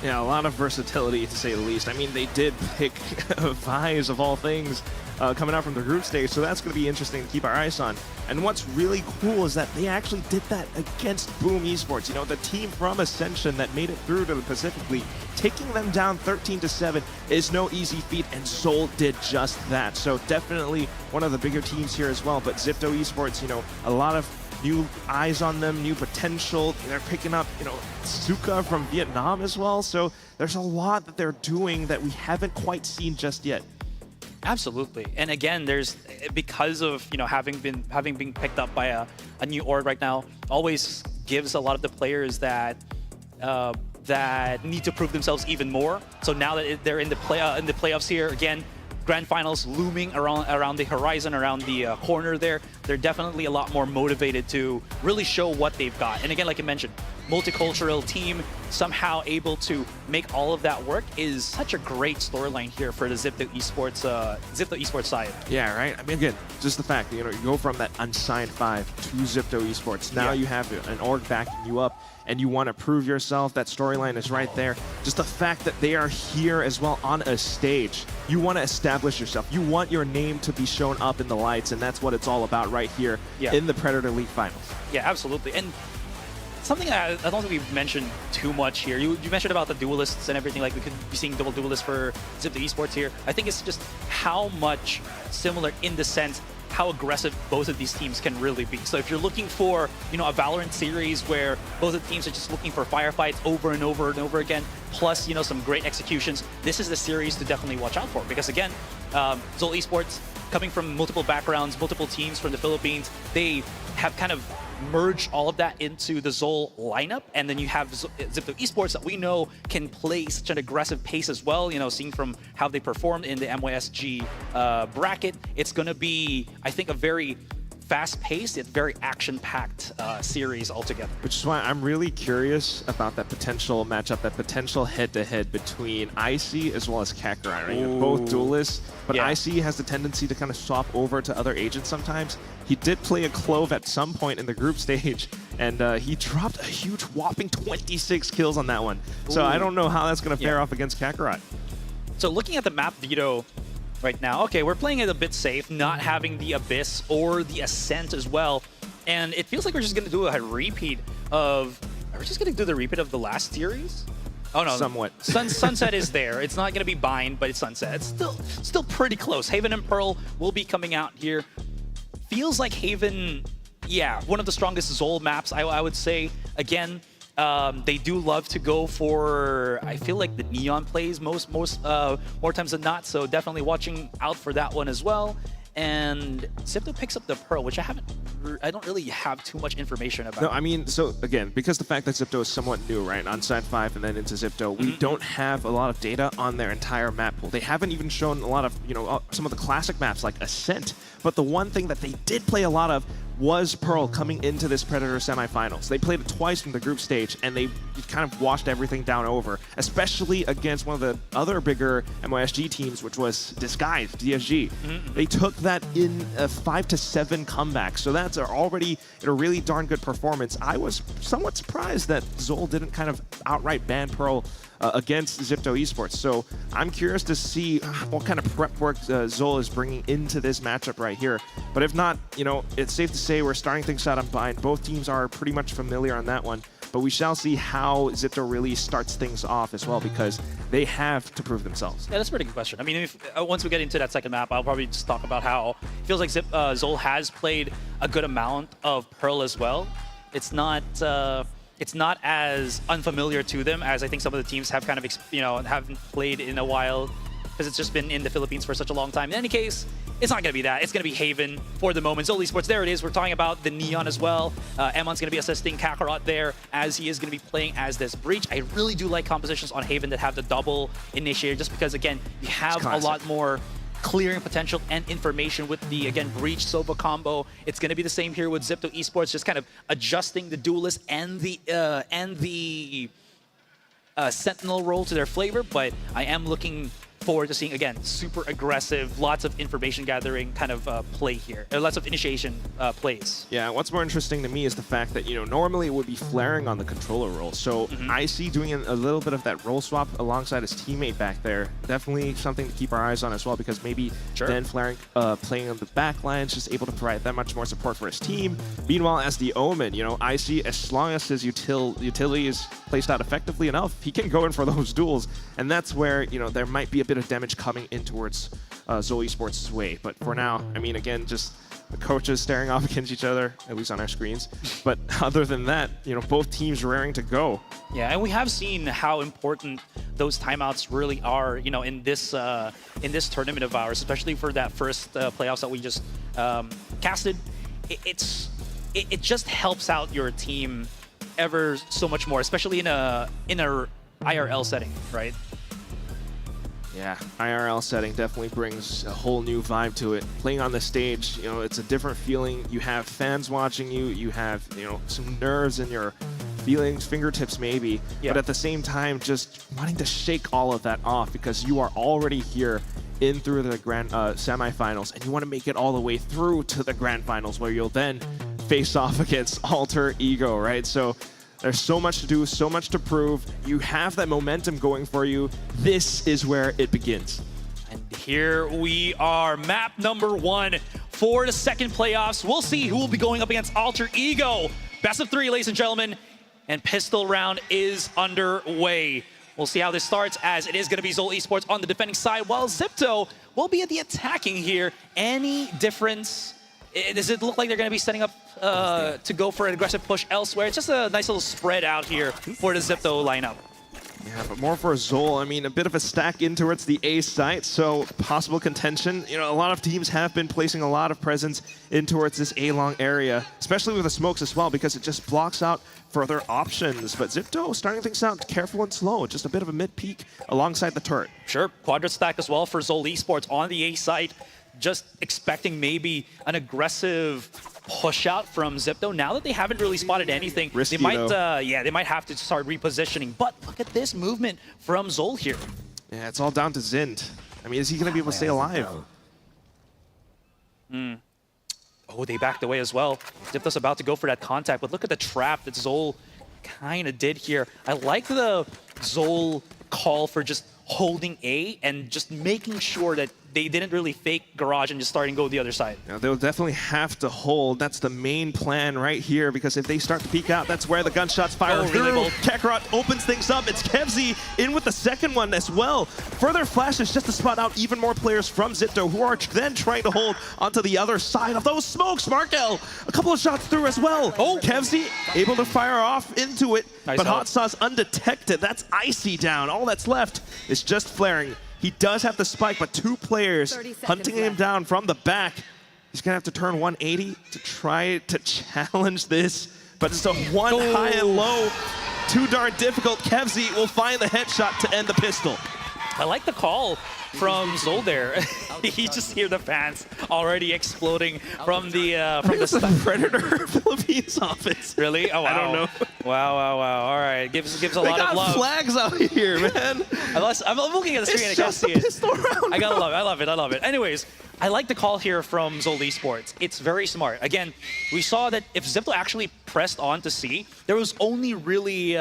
Yeah, a lot of versatility, to say the least. I mean, they did pick Vise, of all things, coming out from the group stage, so that's going to be interesting to keep our eyes on. And what's really cool is that they actually did that against Boom Esports. You know, the team from Ascension that made it through to the Pacific League, taking them down 13-7 is no easy feat, and Zol did just that. So definitely one of the bigger teams here as well. But Zipto Esports, you know, a lot of new eyes on them, new potential. They're picking up, you know, Suka from Vietnam as well. So there's a lot that they're doing that we haven't quite seen just yet. Absolutely. And again, there's, because of, you know, having been picked up by a new org right now, always gives a lot of the players that that need to prove themselves even more. So now that they're in the playoffs here, again, grand finals looming around the horizon, around the corner there, they're definitely a lot more motivated to really show what they've got. And again, like I mentioned, multicultural team somehow able to make all of that work is such a great storyline here for the Zipto Esports side. Yeah, right. I mean, again, just the fact that you go from that unsigned 5 to Zipto Esports. Now you have an org backing you up, and you want to prove yourself. That storyline is right there. Just the fact that they are here as well on a stage. You want to establish yourself. You want your name to be shown up in the lights, and that's what it's all about right here in the Predator League Finals. Yeah, absolutely. And something I don't think we've mentioned too much here. You mentioned about the duelists and everything, like we could be seeing double duelists for Zipto Esports here. I think it's just how much similar in the sense how aggressive both of these teams can really be. So if you're looking for, a Valorant series where both of the teams are just looking for firefights over and over and over again, plus, some great executions, this is the series to definitely watch out for. Because again, Zol Esports, coming from multiple backgrounds, multiple teams from the Philippines, they have kind of merged all of that into the Zol lineup, and then you have Zipto Esports that we know can play such an aggressive pace as well, seeing from how they performed in the MYSG bracket. It's going to be, I think, a very fast-paced, yet very action-packed series altogether. Which is why I'm really curious about that potential matchup, that potential head-to-head between IC as well as Kakarot. Right? Both duelists, but IC has the tendency to kind of swap over to other agents sometimes. He did play a Clove at some point in the group stage, and he dropped a huge whopping 26 kills on that one. So I don't know how that's going to fare off against Kakarot. So looking at the map veto right now, okay, we're playing it a bit safe, not having the Abyss or the Ascent as well. And it feels like we're just going to do a repeat of... Are we just going to do the repeat of the last series? Oh no, somewhat. Sunset is there. It's not going to be Bind, but it's Sunset. It's still pretty close. Haven and Pearl will be coming out here. Feels like Haven, one of the strongest Zol maps, I would say. Again, they do love to go for, I feel like, the Neon plays more times than not, so definitely watching out for that one as well. And Zipto picks up the Pearl, which I don't really have too much information about. No, I mean, so again, because the fact that Zipto is somewhat new, right, on Side 5 and then into Zipto, we don't have a lot of data on their entire map pool. They haven't even shown a lot of, some of the classic maps like Ascent, but the one thing that they did play a lot of was Pearl coming into this Predator semifinals. They played it twice in the group stage, and they kind of washed everything down over, especially against one of the other bigger MYSG teams, which was Disguised, DSG. They took that in a 5-7 comeback, so that's already a really darn good performance. I was somewhat surprised that Zol didn't kind of outright ban Pearl against Zipto Esports. So I'm curious to see what kind of prep work Zol is bringing into this matchup right here. But if not, it's safe to say we're starting things out on Bind. Both teams are pretty much familiar on that one. But we shall see how Zipto really starts things off as well, because they have to prove themselves. Yeah, that's a pretty good question. I mean, once we get into that second map, I'll probably just talk about how it feels like Zol has played a good amount of Pearl as well. It's not as unfamiliar to them as I think some of the teams have kind of, haven't played in a while, because it's just been in the Philippines for such a long time. In any case, it's not going to be that. It's going to be Haven for the moment. Zol Esports, there it is. We're talking about the Neon as well. Emon's going to be assisting Kakarot there, as he is going to be playing as this Breach. I really do like compositions on Haven that have the double initiator, just because, again, you have a lot more clearing potential and information with the, again, Breach Sova combo. It's going to be the same here with Zipto Esports, just kind of adjusting the duelist and the Sentinel role to their flavor, but I am looking forward to seeing, again, super aggressive, lots of information gathering kind of play here. Lots of initiation plays. Yeah, what's more interesting to me is the fact that, normally it would be flaring on the controller role. So IC doing a little bit of that role swap alongside his teammate back there, definitely something to keep our eyes on as well, because maybe then flaring, playing on the back lines, just able to provide that much more support for his team. Meanwhile, as the Omen, IC, as long as his utility is placed out effectively enough, he can go in for those duels. And that's where, there might be a bit of damage coming in towards Zol Esports' way. But for now, I mean, again, just the coaches staring off against each other, at least on our screens. But other than that, both teams raring to go. Yeah, and we have seen how important those timeouts really are, in this tournament of ours, especially for that first playoffs that we just casted. It just helps out your team ever so much more, especially in a IRL setting, right? Yeah, IRL setting definitely brings a whole new vibe to it. Playing on the stage, it's a different feeling. You have fans watching you. You have, some nerves in your feelings, fingertips maybe, but at the same time, just wanting to shake all of that off because you are already here in through the grand semifinals, and you want to make it all the way through to the grand finals where you'll then face off against Alter Ego, right? So there's so much to do, so much to prove. You have that momentum going for you. This is where it begins. And here we are, map number 1 for the second playoffs. We'll see who will be going up against Alter Ego. Best of 3, ladies and gentlemen, and pistol round is underway. We'll see how this starts, as it is going to be Zol Esports on the defending side, while Zipto will be at the attacking here. Any difference? Does it look like they're going to be setting up to go for an aggressive push elsewhere? It's just a nice little spread out here for the Zipto lineup. Yeah, but more for Zol. I mean, a bit of a stack in towards the A site, so possible contention. You know, a lot of teams have been placing a lot of presence in towards this A-long area, especially with the smokes as well, because it just blocks out further options. But Zipto starting things out careful and slow, just a bit of a mid-peak alongside the turret. Sure, quadrat stack as well for Zol Esports on the A site. Just expecting maybe an aggressive push out from Zipto. Now that they haven't really spotted anything, risky, they might, they might have to start repositioning. But look at this movement from Zol here. Yeah, it's all down to Zind. I mean, is he going to be able to stay alive? Oh, they backed away as well. Zipto's about to go for that contact, but look at the trap that Zol kind of did here. I like the Zol call for just holding A and just making sure that they didn't really fake garage and just starting to go the other side. Yeah, they'll definitely have to hold. That's the main plan right here, because if they start to peek out, that's where the gunshots fire through. Kakarot opens things up. It's Kevzi in with the second one as well. Further flashes just to spot out even more players from Zipto, who are then trying to hold onto the other side of those smokes. Markel, a couple of shots through as well. Oh, Kevzi able to fire off into it, nice, but Hot Sauce undetected. That's Icy down. All that's left is just flaring. He does have the spike, but 2 players hunting him down from the back. He's going to have to turn 180 to try to challenge this, but it's a one high and low. Too darn difficult. Kevzi will find the headshot to end the pistol. I like the call from Zol there. You just hear the fans already exploding from the Predator Philippines office. Really? Oh wow. I don't know. Wow. All right. Gives a lot of love. Flags out here, man. I'm looking at the screen and I can't see it. I gotta love it. I love it. Anyways, I like the call here from Zol Esports. It's very smart. Again, we saw that if Zipto actually pressed on to C, there was only really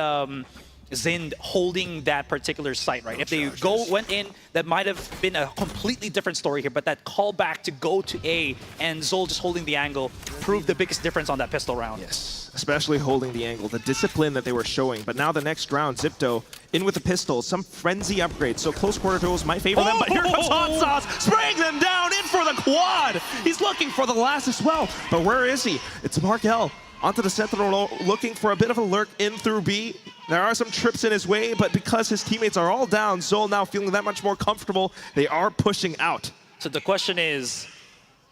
Zind holding that particular site, right? If they went in, that might have been a completely different story here, but that call back to go to A and Zol just holding the angle proved the biggest difference on that pistol round. Yes, especially holding the angle, the discipline that they were showing. But now the next round, Zipto in with the pistol, some frenzy upgrades. So close quarter duels might favor them, but here comes Hot Sauce, spraying them down, in for the quad. He's looking for the last as well, but where is he? It's Markel onto the Sentinel, looking for a bit of a lurk in through B. There are some trips in his way, but because his teammates are all down, Zol now feeling that much more comfortable. They are pushing out. So the question is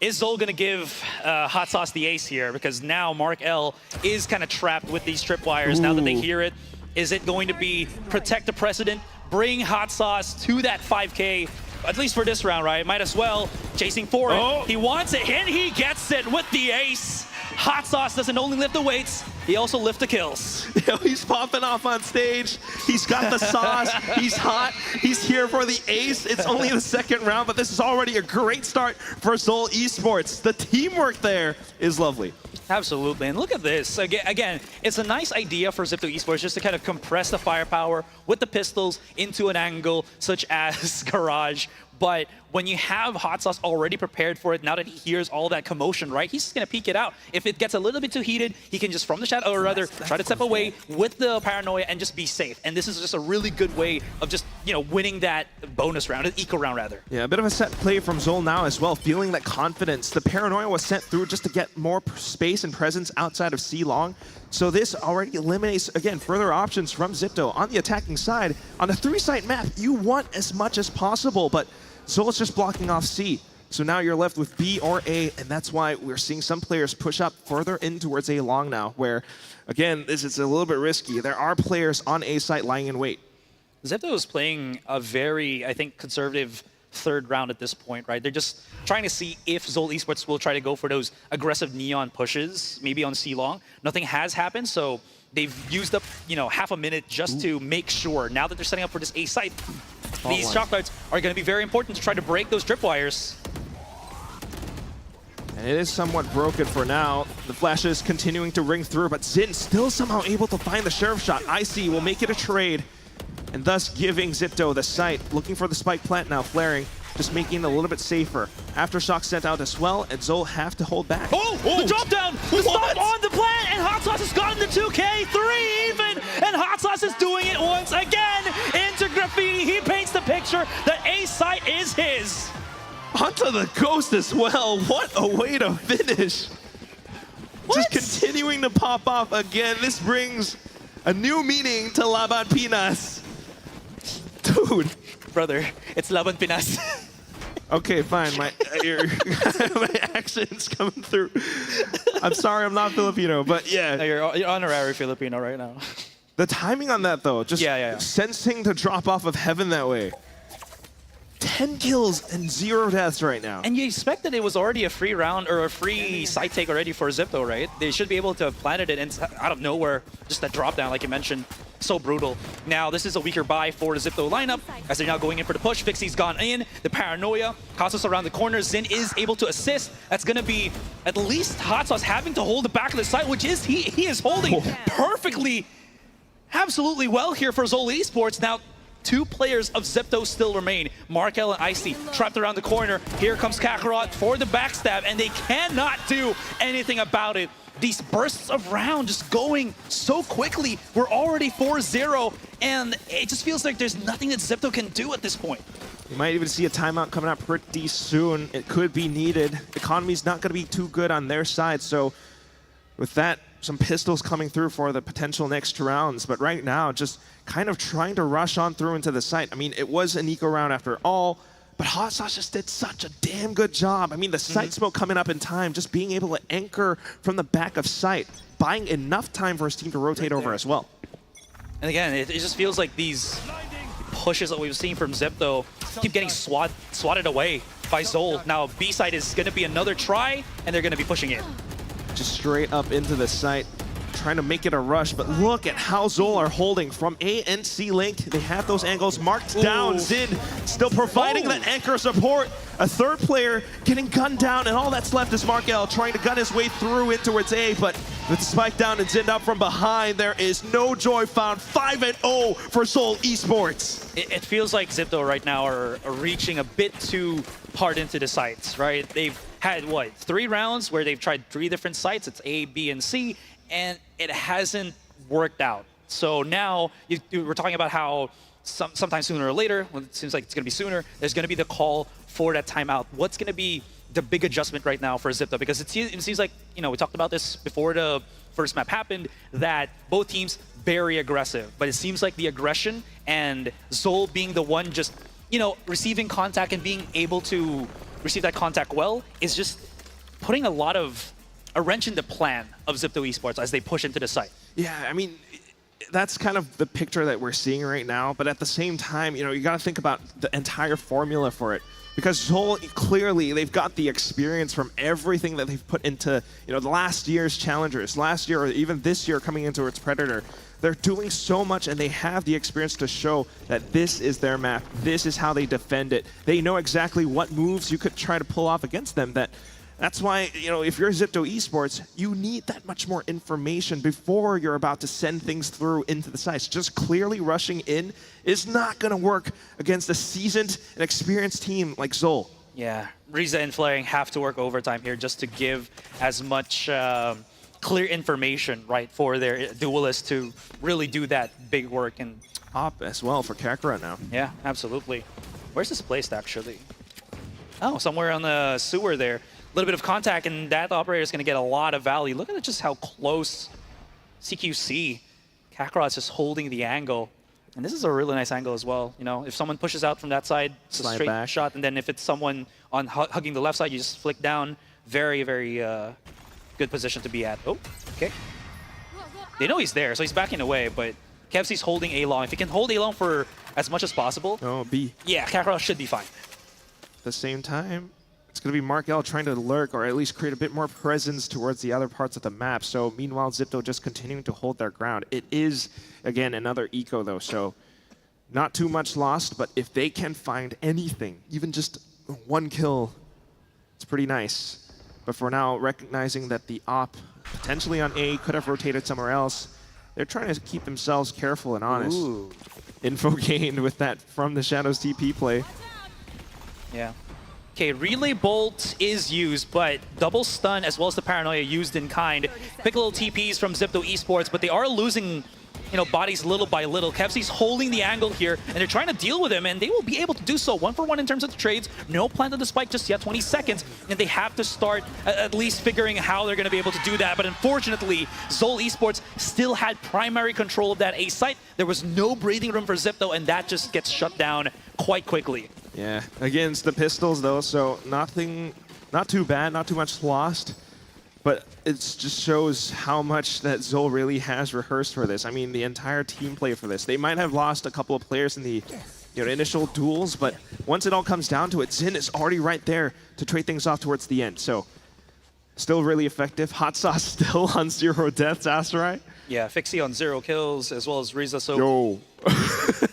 Zol going to give Hot Sauce the ace here? Because now Mark L is kind of trapped with these tripwires. Now that they hear it, is it going to be protect the precedent, bring Hot Sauce to that 5K, at least for this round, right? Might as well. Chasing for it. He wants it, and he gets it with the ace. Hot Sauce doesn't only lift the weights, he also lifts the kills. He's popping off on stage. He's got the sauce. He's hot. He's here for the ace. It's only the second round, but this is already a great start for Zol Esports. The teamwork there is lovely. Absolutely, and look at this. Again, it's a nice idea for Zipto Esports just to kind of compress the firepower with the pistols into an angle such as Garage. But when you have Hot Sauce already prepared for it, now that he hears all that commotion, right, he's just going to peek it out. If it gets a little bit too heated, he can just, from the shadow, or rather, try to step away with the paranoia and just be safe. And this is just a really good way of just, winning that bonus round, an eco round, rather. Yeah, a bit of a set play from Zol now as well, feeling that confidence. The paranoia was sent through just to get more space and presence outside of C-Long. So this already eliminates, again, further options from Zipto. On the attacking side, on the 3-site map, you want as much as possible, but Zol's just blocking off C. So now you're left with B or A, and that's why we're seeing some players push up further in towards A long now, where, again, this is a little bit risky. There are players on A site lying in wait. Zipto is playing a very, I think, conservative third round at this point, right? They're just trying to see if Zol Esports will try to go for those aggressive neon pushes, maybe on C-Long. Nothing has happened, so they've used up, half a minute just to make sure. Now that they're setting up for this A site, these shock darts are going to be very important to try to break those tripwires. And it is somewhat broken for now. The flashes continuing to ring through, but Zin still somehow able to find the sheriff shot. IC will make it a trade, and thus giving Zipto the site. Looking for the spike plant now, flaring, just making it a little bit safer. Aftershock sent out as well, and Zol have to hold back. The drop down! The stop on the plant, and Hot Sauce has gotten the 2K, 3 even! And Hot Sauce is doing it once again into Graffiti. He paints the picture that A site is his. Onto the Ghost as well. What a way to finish. Just continuing to pop off again. This brings a new meaning to Laban Pinas. Dude. Brother, it's Laban Pinas. Okay, fine. My accent's coming through. I'm sorry, I'm not Filipino, but yeah. No, you're honorary Filipino right now. The timing on that, though, just sensing to drop off of heaven that way. 10 kills and 0 deaths right now. And you expect that it was already a free round or a free side take already for Zipto, right? They should be able to have planted it and out of nowhere, just that drop down, like you mentioned. So brutal. Now, this is a weaker buy for the Zipto lineup as they're now going in for the push. Vixie's gone in. The paranoia. Hot Sauce around the corner. Zin is able to assist. That's going to be at least Hot Sauce having to hold the back of the site, which is he is holding perfectly, absolutely well here for Zol Esports. Now, 2 players of Zipto still remain. Markel and Icy trapped around the corner. Here comes Kakarot for the backstab, and they cannot do anything about it. These bursts of round just going so quickly. We're already 4-0, and it just feels like there's nothing that Zipto can do at this point. You might even see a timeout coming up pretty soon. It could be needed. Economy's not going to be too good on their side, so with that, some pistols coming through for the potential next rounds. But right now, just kind of trying to rush on through into the site. I mean, it was an eco round after all, but Hot Sauce just did such a damn good job. I mean, the site smoke coming up in time, just being able to anchor from the back of site, buying enough time for his team to rotate over as well. And again, it just feels like these pushes that we've seen from Zipto keep getting swatted away by Zol. Now, B-side is going to be another try, and they're going to be pushing it. Just straight up into the site, trying to make it a rush, but look at how Zol are holding from A and C link. They have those angles marked down. Zin still providing that anchor support. A third player getting gunned down, and all that's left is Markel trying to gun his way through in towards A, but with the spike down and Zin up from behind, there is no joy found. 5-0 for Zol Esports. It feels like Zipto right now are reaching a bit too hard into the sites, right? They've had, 3 rounds where they've tried 3 different sites. It's A, B, and C, and it hasn't worked out. So now we're talking about how sometime sooner or later, when it seems like it's going to be sooner, there's going to be the call for that timeout. What's going to be the big adjustment right now for Zipto? Because it seems like, we talked about this before the first map happened, that both teams very aggressive. But it seems like the aggression and Zol being the one just, receiving contact and being able to receive that contact well is just putting a wrench in the plan of Zipto Esports as they push into the site. Yeah, I mean, that's kind of the picture that we're seeing right now. But at the same time, you got to think about the entire formula for it. Because Zol, clearly, they've got the experience from everything that they've put into, the last year's challengers, last year or even this year coming into its Predator. They're doing so much, and they have the experience to show that this is their map. This is how they defend it. They know exactly what moves you could try to pull off against them. That's why, if you're Zipto Esports, you need that much more information before you're about to send things through into the sites. Just clearly rushing in is not going to work against a seasoned and experienced team like Zol. Yeah, Riza and Flaring have to work overtime here just to give as much clear information, right, for their duelists to really do that big work. And Op as well for Kakarot now. Yeah, absolutely. Where's this placed, actually? Oh, somewhere on the sewer there. A little bit of contact, and that operator is going to get a lot of value. Look at just how close CQC. Kakarot's just holding the angle. And this is a really nice angle as well. If someone pushes out from that side, it's a straight back shot. And then if it's someone on hugging the left side, you just flick down. Very, very good position to be at. Oh, okay. They know he's there, so he's backing away, but Kevsy's holding A long. If he can hold A long for as much as possible. Oh, B. Yeah, Kakarot should be fine. At the same time, it's going to be Mark L trying to lurk or at least create a bit more presence towards the other parts of the map. So meanwhile, Zipto just continuing to hold their ground. It is, again, another eco though, so not too much lost, but if they can find anything, even just one kill, it's pretty nice. But for now, recognizing that the op potentially on A could have rotated somewhere else, they're trying to keep themselves careful and honest. Ooh. Info gained with that from the Shadows TP play. Yeah. Okay, Relay Bolt is used, but double stun as well as the Paranoia used in kind. Pick little TPs from Zipto Esports, but they are losing, you know, bodies little by little. Kevsy's holding the angle here, and they're trying to deal with him, and they will be able to do so 1-for-1 in terms of the trades. No plant on the spike just yet, 20 seconds, and they have to start at least figuring how they're going to be able to do that. But unfortunately, Zol Esports still had primary control of that A site. There was no breathing room for Zipto, and that just gets shut down quite quickly. Yeah, against the pistols though, so nothing, not too bad, not too much lost. But it just shows how much that Zol really has rehearsed for this. I mean, the entire team play for this. They might have lost a couple of players in the initial duels, but once it all comes down to it, Zin is already right there to trade things off towards the end. So, still really effective. Hot Sauce still on 0 deaths, Asterai. Yeah, Fixie on 0 kills as well as Riza. So Yo.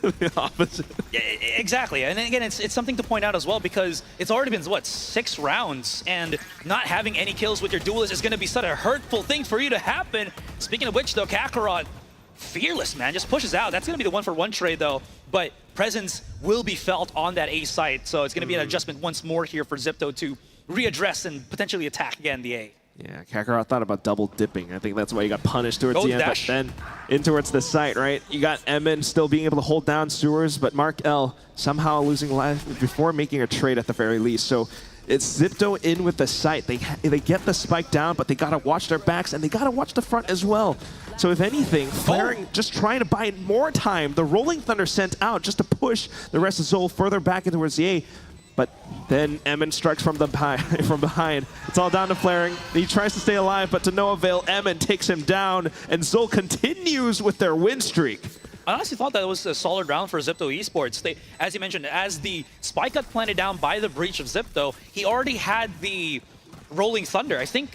The opposite. Yeah, exactly. And again, it's something to point out as well because it's already been, what, 6 rounds, and not having any kills with your duelist is going to be such a hurtful thing for you to happen. Speaking of which, though, Kakarot, fearless, man, just pushes out. That's going to be the 1-for-1 trade, though. But presence will be felt on that A site, so it's going to be an adjustment once more here for Zipto to readdress and potentially attack again the A. Yeah, Kakarot thought about double dipping. I think that's why he got punished towards the end, but then in towards the site, right? You got Emin still being able to hold down Sewers, but Mark L somehow losing life before making a trade at the very least. So it's Zipto in with the site. They get the spike down, but they gotta watch their backs and they gotta watch the front as well. So if anything, Flaring just trying to buy more time. The Rolling Thunder sent out just to push the rest of Zol further back in towards the A. But then Emin strikes from behind. It's all down to Flaring. He tries to stay alive, but to no avail. Emin takes him down, and Zol continues with their win streak. I honestly thought that was a solid round for Zipto Esports. They, as you mentioned, as the spike got planted down by the breach of Zipto, he already had the Rolling Thunder. I think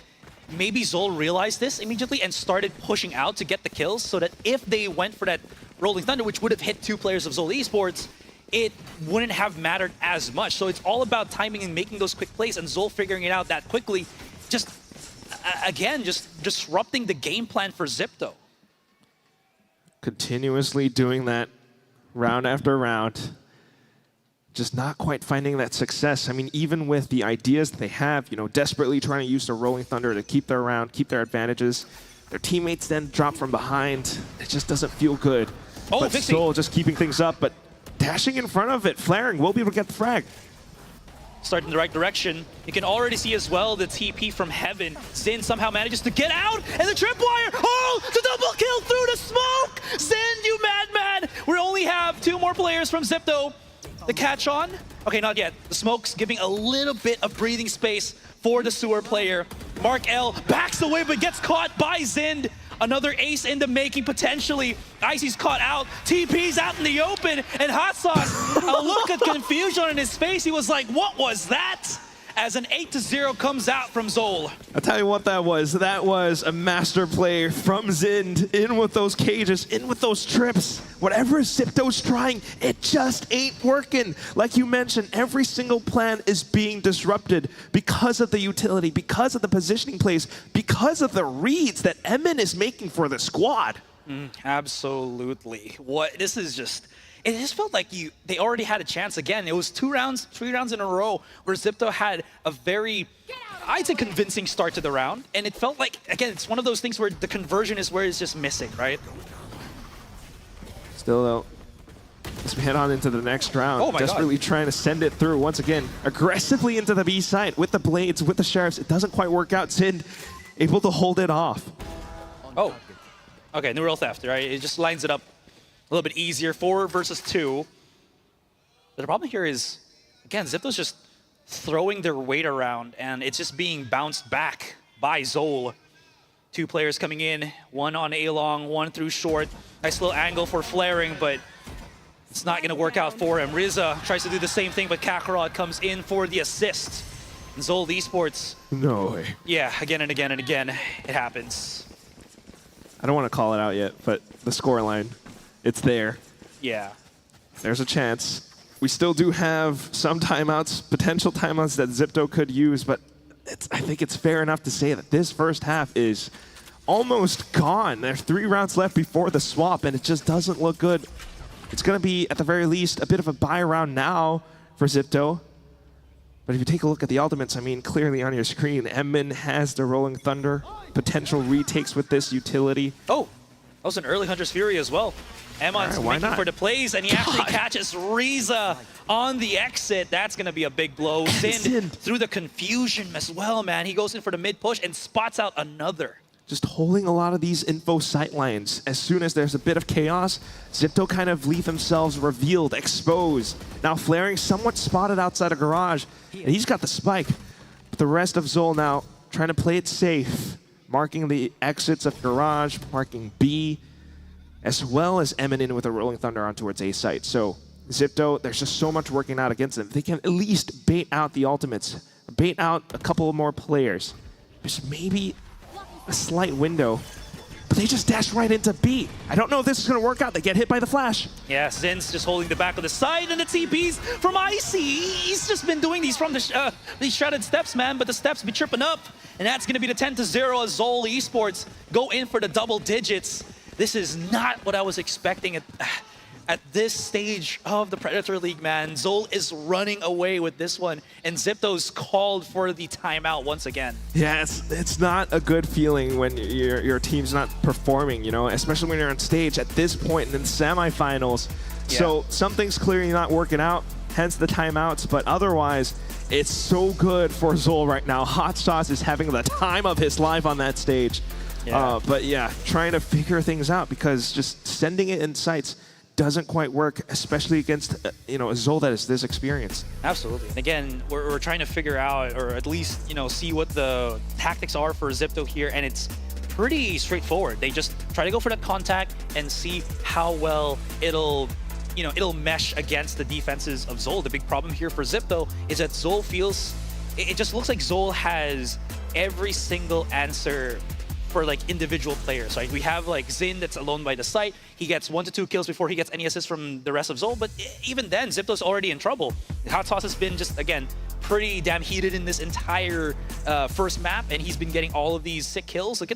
maybe Zol realized this immediately and started pushing out to get the kills so that if they went for that Rolling Thunder, which would have hit 2 players of Zol Esports, it wouldn't have mattered as much. So it's all about timing and making those quick plays, and Zol figuring it out that quickly. Just, again, just disrupting the game plan for Zipto. Continuously doing that round after round. Just not quite finding that success. I mean, even with the ideas that they have, you know, desperately trying to use the Rolling Thunder to keep their round, keep their advantages. Their teammates then drop from behind. It just doesn't feel good. Oh, but Zol just keeping things up, but dashing in front of it. Flaring will be able to get the frag. Start in the right direction. You can already see as well the TP from Heaven. Zin somehow manages to get out, and the tripwire! Oh, the double kill through the smoke! Zin, you madman! We only have 2 more players from Zipto. The catch on? Okay, not yet. The smoke's giving a little bit of breathing space for the sewer player. Mark L backs away, but gets caught by Zind. Another ace in the making, potentially. Icy's caught out. TP's out in the open. And Hot Sauce, a look of confusion on his face. He was like, what was that? As an 8-0 comes out from Zol. I'll tell you what that was. That was a master play from Zind. In with those cages, in with those trips. Whatever Zipto's trying, it just ain't working. Like you mentioned, every single plan is being disrupted because of the utility, because of the positioning plays, because of the reads that Emin is making for the squad. Absolutely. This is just... It just felt like they already had a chance again. It was 3 rounds in a row where Zipto had a very, I'd say, convincing start to the round. And it felt like, again, it's one of those things where the conversion is where it's just missing, right? Still, though, as we head on into the next round, oh my just God. really trying to send it through once again, aggressively into the B side with the blades, with the sheriffs. It doesn't quite work out. Zind able to hold it off. Oh, okay, new real theft, right? It just lines it up a little bit easier, 4 versus 2. But the problem here is, again, Zipto's just throwing their weight around, and it's just being bounced back by Zol. 2 players coming in, 1 on A-long, 1 through short. Nice little angle for Flaring, but It's not going to work out for him. Riza tries to do the same thing, but Kakarot comes in for the assist. Zol Esports. No way. Yeah, again and again and again, it happens. I don't want to call it out yet, but the scoreline, it's there. Yeah. There's a chance. We still do have some timeouts, potential timeouts that Zipto could use, but I think it's fair enough to say that this first half is almost gone. There's 3 rounds left before the swap, and it just doesn't look good. It's going to be, at the very least, a bit of a buy round now for Zipto. But if you take a look at the ultimates, I mean, clearly on your screen, Emmin has the Rolling Thunder. Potential retakes with this utility. Oh, that was an early Hunter's Fury as well. Emmon's making for the plays, and he actually catches Riza on the exit. That's going to be a big blow. Zin through the confusion as well, man. He goes in for the mid push and spots out another. Just holding a lot of these info sightlines. As soon as there's a bit of chaos, Zipto kind of leave themselves revealed, exposed. Now flaring somewhat spotted outside a garage, and he's got the spike. But the rest of Zol now trying to play it safe, marking the exits of garage, marking B, as well as Emmin in with a Rolling Thunder on towards A site. So Zipto, there's just so much working out against them. They can at least bait out the ultimates, bait out a couple more players. There's maybe a slight window, but they just dash right into B. I don't know if this is going to work out. They get hit by the flash. Yeah, Zin's just holding the back of the side, and the TPs from Icy. He's just been doing these from the these shredded steps, man, but the steps be tripping up, and that's going to be the 10-0 as Zol Esports go in for the double digits. This is not what I was expecting at this stage of the Predator League, man. Zol is running away with this one, and Zipto's called for the timeout once again. Yeah, it's not a good feeling when your team's not performing, you know, especially when you're on stage at this point in the semifinals. Yeah. So something's clearly not working out, hence the timeouts, but otherwise, it's so good for Zol right now. Hot Sauce is having the time of his life on that stage. Yeah. But yeah, trying to figure things out, because just sending it in sights doesn't quite work, especially against a Zol that is this experienced. Absolutely. And again, we're trying to figure out, or at least see what the tactics are for Zipto here, and it's pretty straightforward. They just try to go for that contact and see how well it'll mesh against the defenses of Zol. The big problem here for Zipto is that Zol feels, it just looks like Zol has every single answer for like individual players, right? We have like Zin that's alone by the site. He gets 1 to 2 kills before he gets any assists from the rest of Zol, but even then, Zipto's already in trouble. Hot Sauce has been just, again, pretty damn heated in this entire first map, and he's been getting all of these sick kills. Look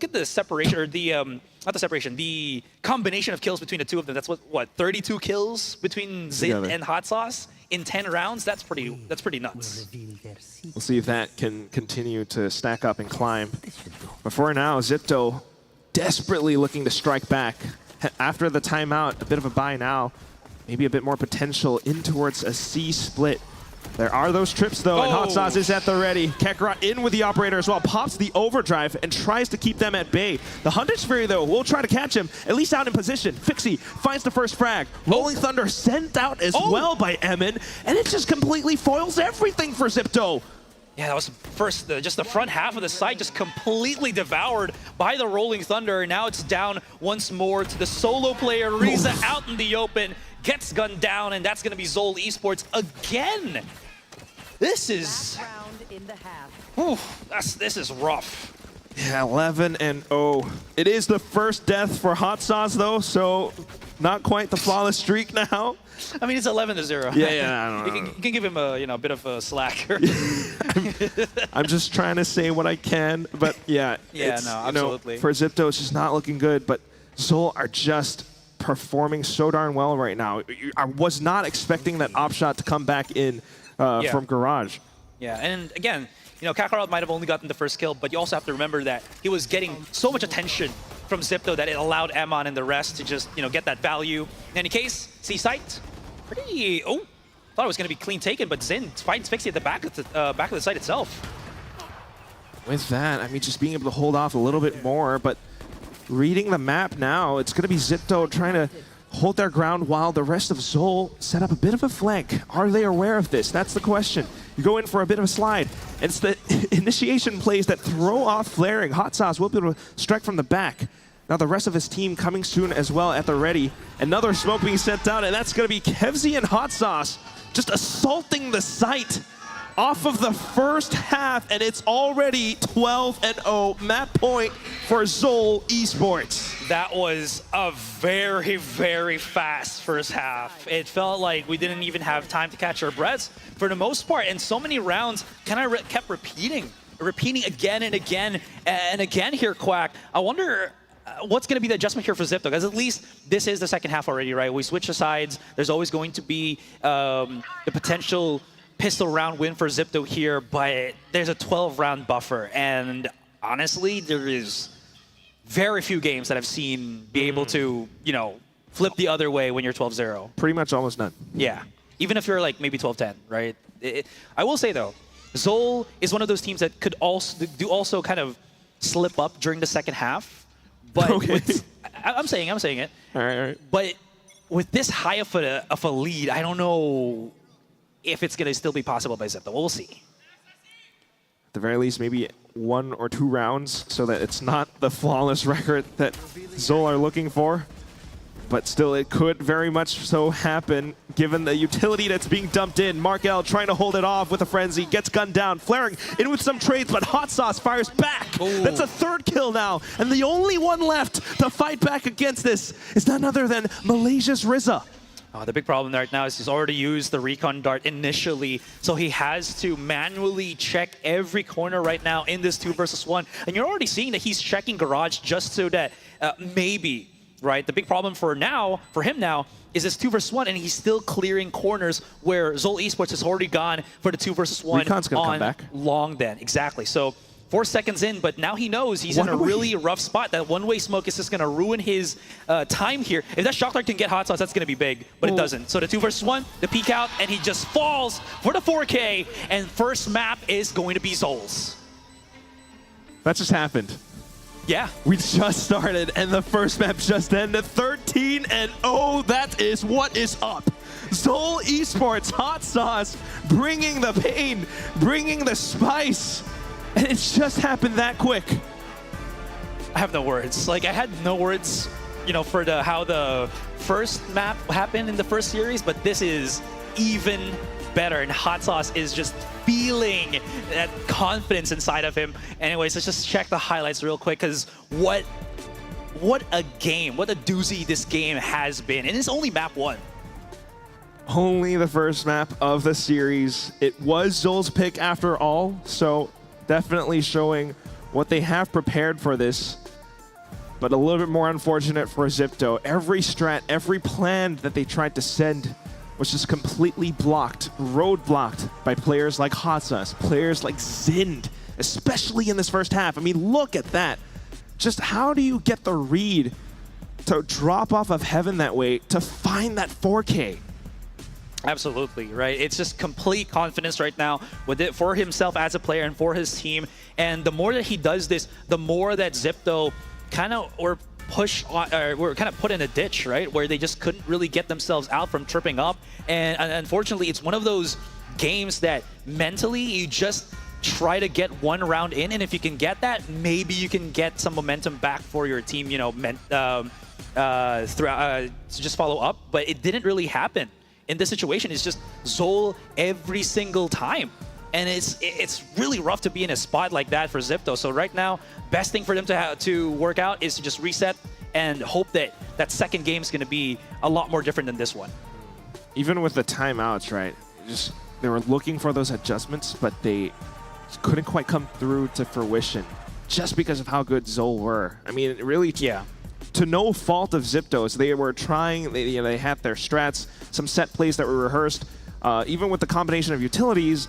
at the separation, or the not the separation, the combination of kills between the two of them. That's what 32 kills between Zin and Hot Sauce in 10 rounds. That's pretty nuts. We'll see if that can continue to stack up and climb. But for now, Zipto desperately looking to strike back. After the timeout, a bit of a buy now. Maybe a bit more potential in towards a C split. There are those trips, though, and Hot Sauce is at the ready. Kakarot in with the operator as well, pops the overdrive and tries to keep them at bay. The Hunter's Fury, though, will try to catch him, at least out in position. Fixie finds the first frag. Rolling Thunder sent out as well by Emmin, and it just completely foils everything for Zipto. Yeah, that was first, just the front half of the site just completely devoured by the Rolling Thunder. Now it's down once more to the solo player. Riza out in the open, gets gunned down, and that's going to be Zol Esports again. This is... this is rough. Yeah, 11-0. It is the first death for Hot Sauce, though, so not quite the flawless streak now. I mean, it's 11-0. Yeah, I don't know. You can give him a bit of a slack. I'm just trying to say what I can, but yeah. Yeah, no, absolutely. For Zipto, it's just not looking good, but Zol are just performing so darn well right now. I was not expecting that op shot to come back in from Garage. Yeah, and again, Kakarot might have only gotten the first kill, but you also have to remember that he was getting so much attention from Zipto that it allowed Ammon and the rest to just, get that value. In any case, C-site, pretty, thought it was going to be clean taken, but Zin finds Fixie at the back of the site itself. With that, I mean, just being able to hold off a little bit more, but reading the map now, it's going to be Zipto trying to hold their ground while the rest of Zol set up a bit of a flank. Are they aware of this? That's the question. You go in for a bit of a slide. It's the initiation plays that throw off flaring. Hot Sauce will be able to strike from the back. Now the rest of his team coming soon as well at the ready. Another smoke being sent out, and that's going to be Kevzy and Hot Sauce just assaulting the site off of the first half, and it's already 12-0 map point for Zol Esports. That was a very, very fast first half. It felt like we didn't even have time to catch our breaths for the most part, and so many rounds kind of kept repeating again and again and again here, Quack. I wonder what's going to be the adjustment here for Zipto, because at least this is the second half already, right? We switch the sides. There's always going to be the potential pistol round win for Zipto here, but there's a 12-round buffer, and honestly, there is very few games that I've seen be able to, you know, flip the other way when you're 12-0. Pretty much almost none. Yeah, even if you're like maybe 12-10, right? I will say though, Zol is one of those teams that could also kind of slip up during the second half, but I'm saying it. All right. But with this high of a lead, I don't know if it's going to still be possible by Zipto. We'll see. At the very least, maybe 1 or 2 rounds so that it's not the flawless record that Zol are looking for. But still, it could very much so happen given the utility that's being dumped in. Markel trying to hold it off with a frenzy, gets gunned down, flaring in with some trades, but Hot Sauce fires back. Ooh. That's a 3rd kill now, and the only one left to fight back against this is none other than Malaysia's Rizza. The big problem right now is he's already used the recon dart initially, so he has to manually check every corner right now in this 2 versus 1. And you're already seeing that he's checking garage just so that maybe, right? The big problem for him now is this 2 versus 1, and he's still clearing corners where Zol Esports has already gone for the 2 versus 1 Recon's gonna come back. long then. Exactly. So 4 seconds in, but now he knows he's in a really rough spot. That one-way smoke is just going to ruin his time here. If that shock dart can get Hot Sauce, that's going to be big, but it doesn't. So the 2 versus 1, the peek out, and he just falls for the 4K, and first map is going to be Zol's. That just happened. Yeah. We just started, and the first map just ended. 13-0, that is what is up. Zol Esports, Hot Sauce, bringing the pain, bringing the spice. And it's just happened that quick. I have no words. Like, I had no words, you know, for how the first map happened in the first series, but this is even better. And Hot Sauce is just feeling that confidence inside of him. Anyways, let's just check the highlights real quick, because what a game, what a doozy this game has been. And it's only map 1. Only the first map of the series. It was Zol's pick after all, so definitely showing what they have prepared for this, but a little bit more unfortunate for Zipto. Every strat, every plan that they tried to send was just completely blocked, roadblocked by players like Hot Sauce, players like Zind, especially in this first half. I mean, look at that. Just how do you get the read to drop off of heaven that way to find that 4K? Absolutely, right? It's just complete confidence right now with it for himself as a player and for his team. And the more that he does this, the more that Zipto kind of were kind of put in a ditch, right? Where they just couldn't really get themselves out from tripping up. And unfortunately, it's one of those games that mentally you just try to get 1 round in, and if you can get that, maybe you can get some momentum back for your team, you know, to just follow up. But it didn't really happen. In this situation, it's just Zol every single time. And it's really rough to be in a spot like that for Zipto. So right now, best thing for them to work out is to just reset and hope that that second game is going to be a lot more different than this one. Even with the timeouts, right? They were looking for those adjustments, but they couldn't quite come through to fruition just because of how good Zol were. I mean, really, yeah. To no fault of Zipto's, they were trying. They had their strats, some set plays that were rehearsed. Even with the combination of utilities,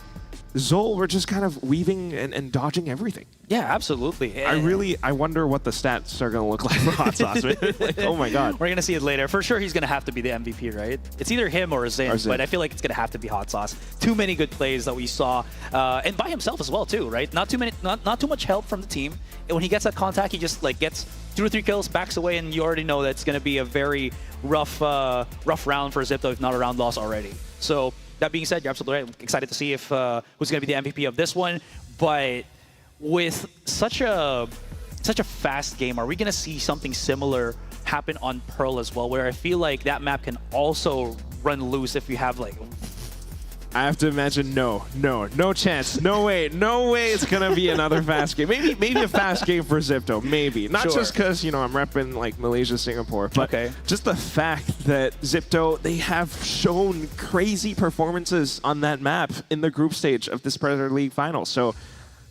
Zol were just kind of weaving and dodging everything. Yeah, absolutely. I wonder what the stats are going to look like for Hot Sauce. Like, oh my God. We're going to see it later. For sure, he's going to have to be the MVP, right? It's either him or Zin, but I feel like it's going to have to be Hot Sauce. Too many good plays that we saw, and by himself as well too, right? Not too much help from the team. And when he gets that contact, he just like gets 2 or 3 kills, backs away, and you already know that it's going to be a very rough round for Zipto, if not a round loss already. So that being said, you're absolutely right. I'm excited to see if who's going to be the MVP of this one. But with such a such a fast game. Are we going to see something similar happen on Pearl as well, where I feel like that map can also run loose if you have like... I have to imagine no chance, no way it's gonna be another fast game. Maybe a fast game for Zipto, maybe. Not just because, you know, I'm repping like Malaysia, Singapore, but just the fact that Zipto, they have shown crazy performances on that map in the group stage of this Predator League final. So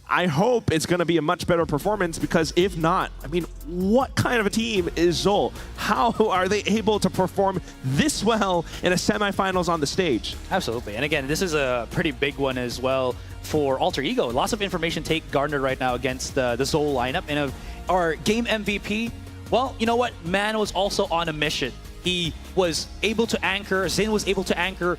I hope it's going to be a much better performance, because if not, I mean, what kind of a team is Zol? How are they able to perform this well in a semifinals on the stage? Absolutely. And again, this is a pretty big one as well for Alter Ego. Lots of information take garnered right now against the Zol lineup. And our game MVP, well, you know what? Man was also on a mission. He was able to anchor, Zin was able to anchor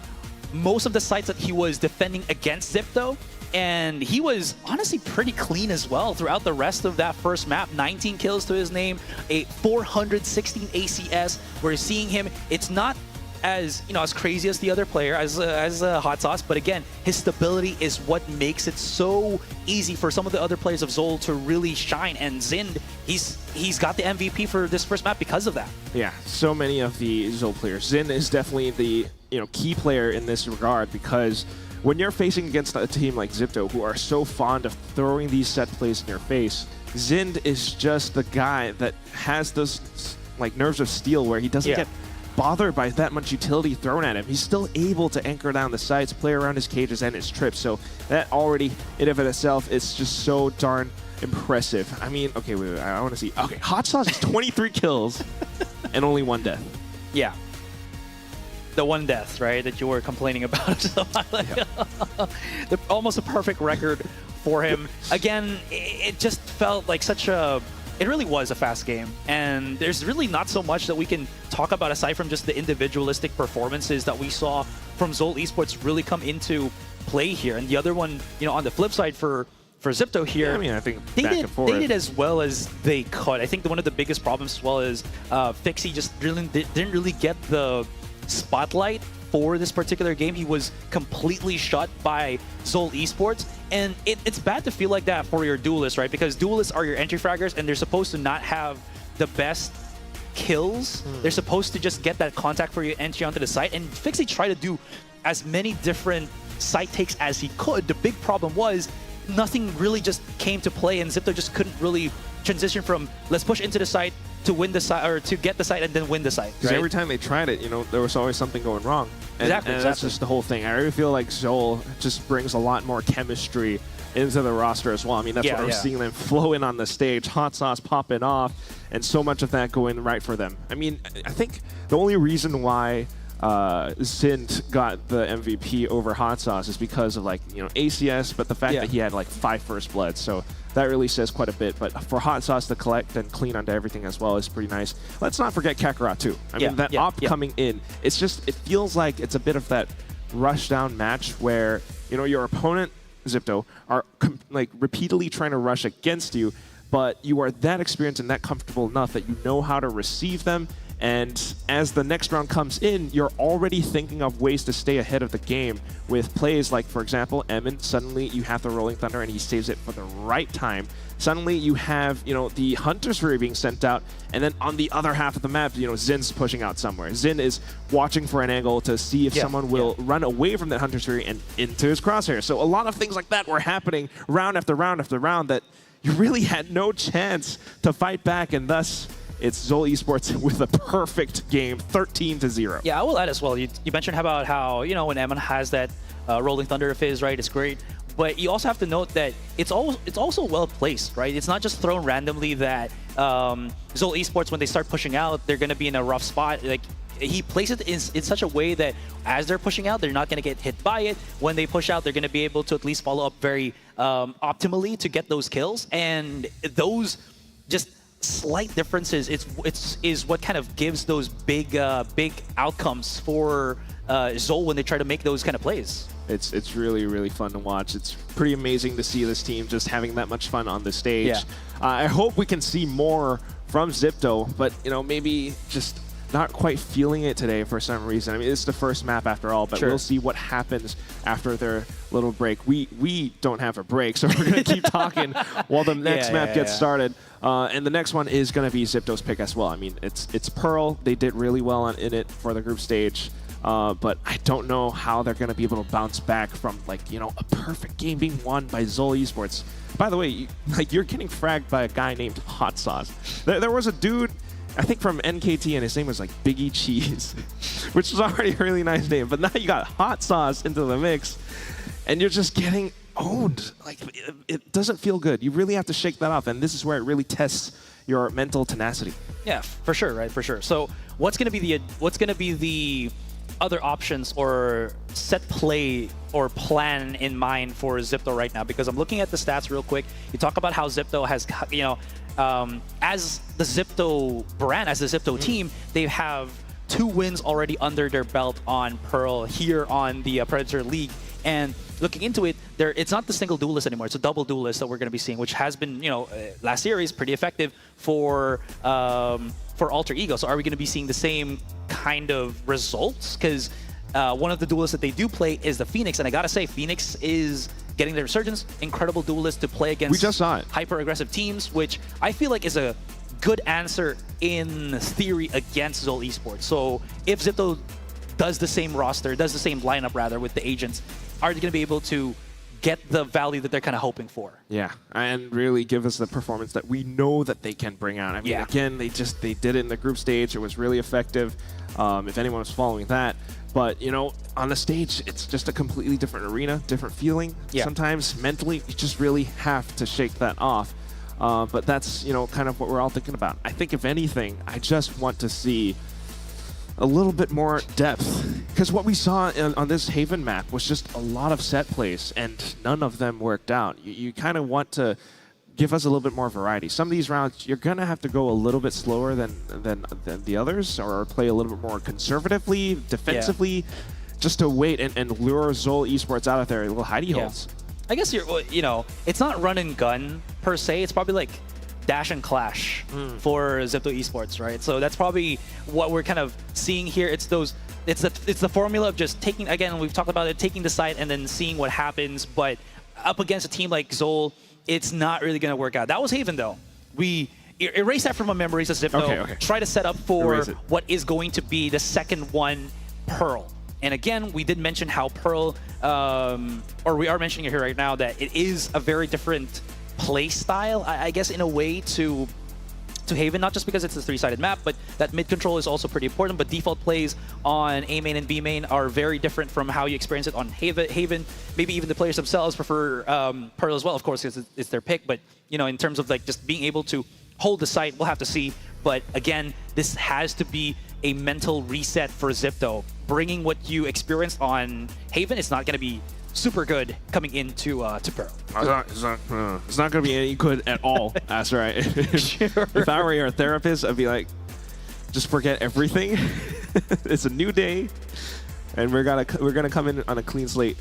most of the sites that he was defending against Zipto. And he was honestly pretty clean as well throughout the rest of that first map. 19 kills to his name, a 416 ACS. We're seeing him. It's not as, you know, as crazy as the other player, as Hot Sauce, but again, his stability is what makes it so easy for some of the other players of Zol to really shine. And Zin, he's got the MVP for this first map because of that. Yeah, so many of the Zol players. Zin is definitely the, you know, key player in this regard, because when you're facing against a team like Zipto, who are so fond of throwing these set plays in your face, Zind is just the guy that has those like nerves of steel where he doesn't get bothered by that much utility thrown at him. He's still able to anchor down the sides, play around his cages and his trips. So that already, in of itself, is just so darn impressive. I mean, okay, wait, I want to see. Okay, Hot Sauce is 23 kills and only 1 death. Yeah. The 1 death, right, that you were complaining about. So almost a perfect record for him. Again, it just felt like such a... It really was a fast game. And there's really not so much that we can talk about aside from just the individualistic performances that we saw from Zol Esports really come into play here. And the other one, you know, on the flip side for Zipto here, I mean, I think they did as well as they could. I think one of the biggest problems as well is Fixie just didn't really get the spotlight for this particular game. He was completely shut by Zol Esports, and it's bad to feel like that for your duelists, right? Because duelists are your entry fraggers, and they're supposed to not have the best kills. They're supposed to just get that contact for your entry onto the site, and Fixie tried to do as many different site takes as he could. The big problem was nothing really just came to play, and Zipto just couldn't really transition from let's push into the site to win the site, or to get the site and then win the site. Because every time they tried it, you know, there was always something going wrong. And, exactly. That's just the whole thing. I really feel like Zol just brings a lot more chemistry into the roster as well. I mean, that's what we're seeing them flow in on the stage, Hot Sauce popping off, and so much of that going right for them. I mean, I think the only reason why Zint got the MVP over Hot Sauce is because of, like, you know, ACS, but the fact that he had like 5 first bloods, so that really says quite a bit. But for Hot Sauce to collect and clean onto everything as well is pretty nice. Let's not forget Kakarot too. I mean, that op coming in, it's just, it feels like it's a bit of that rush down match where, you know, your opponent, Zipto, are like repeatedly trying to rush against you, but you are that experienced and that comfortable enough that you know how to receive them. And as the next round comes in, you're already thinking of ways to stay ahead of the game with plays like, for example, Emin. Suddenly you have the Rolling Thunder and he saves it for the right time. Suddenly you have, you know, the Hunter's Fury being sent out, and then on the other half of the map, you know, Zin's pushing out somewhere. Zin is watching for an angle to see if someone will run away from that Hunter's Fury and into his crosshair. So a lot of things like that were happening round after round after round that you really had no chance to fight back, and thus it's Zol Esports with a perfect game, 13-0. Yeah, I will add as well. You mentioned about how, you know, when Emin has that Rolling Thunder of his, right, it's great. But you also have to note that it's also well placed, right? It's not just thrown randomly that Zol Esports, when they start pushing out, they're going to be in a rough spot. Like, he places it in such a way that as they're pushing out, they're not going to get hit by it. When they push out, they're going to be able to at least follow up very optimally to get those kills. And those just slight differences is what kind of gives those big outcomes for Zol when they try to make those kind of plays. It's really, really fun to watch. It's pretty amazing to see this team just having that much fun on the stage. I hope we can see more from Zipto, but, you know, maybe just not quite feeling it today for some reason. I mean, it's the first map after all, but we'll see what happens after their little break. We don't have a break, so we're going to keep talking while the next map gets started. And the next one is going to be Zipto's pick as well. I mean, it's Pearl. They did really well in it for the group stage. But I don't know how they're going to be able to bounce back from, like, you know, a perfect game being won by Zol Esports. By the way, you're getting fragged by a guy named Hot Sauce. There was a dude, I think from NKT, and his name was like Biggie Cheese, which is already a really nice name. But now you got Hot Sauce into the mix, and you're just getting owned. Like, it doesn't feel good. You really have to shake that off, and this is where it really tests your mental tenacity. Yeah, for sure, right? For sure. So what's going to be the other options or set play or plan in mind for Zipto right now? Because I'm looking at the stats real quick. You talk about how Zipto has, you know, as the Zipto brand, as the Zipto team, they have 2 wins already under their belt on Pearl here on the Predator League. And looking into it, it's not the single duelist anymore. It's a double duelist that we're going to be seeing, which has been, you know, last series pretty effective for Alter Ego. So are we going to be seeing the same kind of results? Because one of the duelists that they do play is the Phoenix, and I gotta say, Phoenix is getting their resurgence. Incredible duelist to play against. We just saw it. Hyper-aggressive teams, which I feel like is a good answer in theory against Zol Esports. So if Zipto does the same roster, does the same lineup rather with the agents, are they going to be able to get the value that they're kind of hoping for? Yeah, and really give us the performance that we know that they can bring out. I mean, again, they did it in the group stage. It was really effective, if anyone was following that. But, you know, on the stage, it's just a completely different arena, different feeling. Sometimes mentally, you just really have to shake that off. But that's, you know, kind of what we're all thinking about. I think, if anything, I just want to see a little bit more depth. Because what we saw on this Haven map was just a lot of set plays, and none of them worked out. You kind of want to give us a little bit more variety. Some of these rounds, you're going to have to go a little bit slower than the others, or play a little bit more conservatively, defensively, just to wait and lure Zol Esports out of their little hidey holes. I guess you know, it's not run and gun per se. It's probably like dash and clash for Zipto Esports, right? So that's probably what we're kind of seeing here. It's the formula of just taking, again, we've talked about it, taking the site and then seeing what happens. But up against a team like Zol, it's not really going to work out. That was Haven, though. We erase that from our memories as Zipto. Try to set up for what is going to be the second one, Pearl. And again, we did mention how Pearl, or we are mentioning it here right now, that it is a very different play style, I guess, in a way to Haven, not just because it's a 3-sided map, but that mid control is also pretty important. But default plays on A main and B main are very different from how you experience it on Haven. Maybe even the players themselves prefer Pearl as well, of course, because it's their pick. But, you know, in terms of like just being able to hold the site, we'll have to see. But again, this has to be a mental reset for Zipto. Bringing what you experienced on Haven, it's not going to be super good coming into to Pearl. It's not going to be any good at all. That's right. If I were your therapist, I'd be like, just forget everything. It's a new day, and we're gonna come in on a clean slate.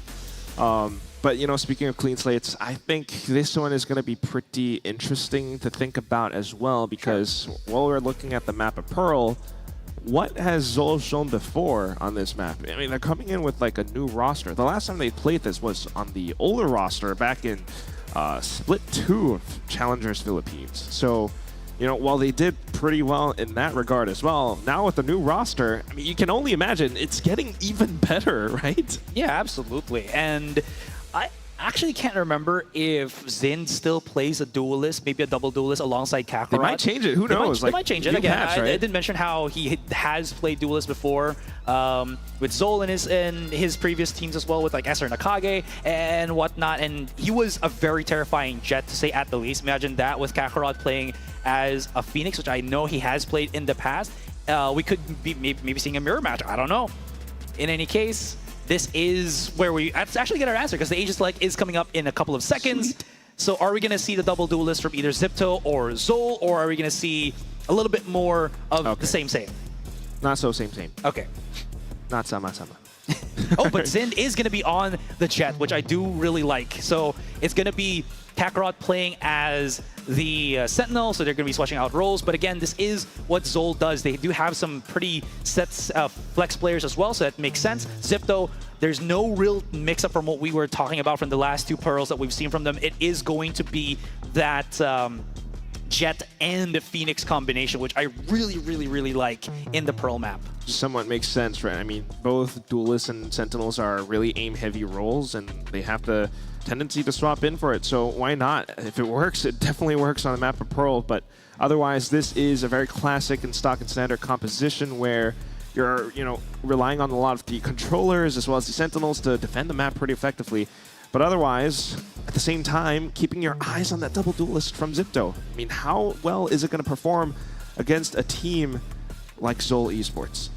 But, you know, speaking of clean slates, I think this one is going to be pretty interesting to think about as well, because while we're looking at the map of Pearl, what has Zol shown before on this map? I mean, they're coming in with like a new roster. The last time they played this was on the older roster back in Split 2 of Challengers Philippines. So, you know, while they did pretty well in that regard as well, now with the new roster, I mean, you can only imagine it's getting even better, right? Yeah, absolutely. And I actually can't remember if Xin still plays a duelist, maybe a double duelist alongside Kakarot. They might change it. Who knows? They might change it. Again, patch, right? I did mention how he has played duelist before with Zol in his previous teams as well, with like Esther Nakage and whatnot. And he was a very terrifying jet, to say at the least. Imagine that with Kakarot playing as a Phoenix, which I know he has played in the past. We could be maybe seeing a mirror match. I don't know. In any case, this is where we actually get our answer, because the Aegis Select is coming up in a couple of seconds. Sweet. So are we going to see the double duelist from either Zipto or Zol, or are we going to see a little bit more of the same? Not so same. Okay. Not sama. Oh, but Xin is going to be on the jet, which I do really like. So it's going to be Kakarot playing as the Sentinel, so they're going to be switching out roles. But again, this is what Zol does. They do have some pretty sets of flex players as well, so that makes sense. Zipto, there's no real mix-up from what we were talking about from the last two Pearls that we've seen from them. It is going to be that Jet and the Phoenix combination, which I really like in the Pearl map. Somewhat makes sense, right? I mean, both Duelists and Sentinels are really aim-heavy roles, and they have the tendency to swap in for it, so why not? If it works, it definitely works on the map of Pearl, but otherwise, this is a very classic and stock and standard composition where you're, relying on a lot of the controllers as well as the Sentinels to defend the map pretty effectively. But otherwise, at the same time, keeping your eyes on that double Duelist from Zipto. I mean, how well is it going to perform against a team like Zol Esports?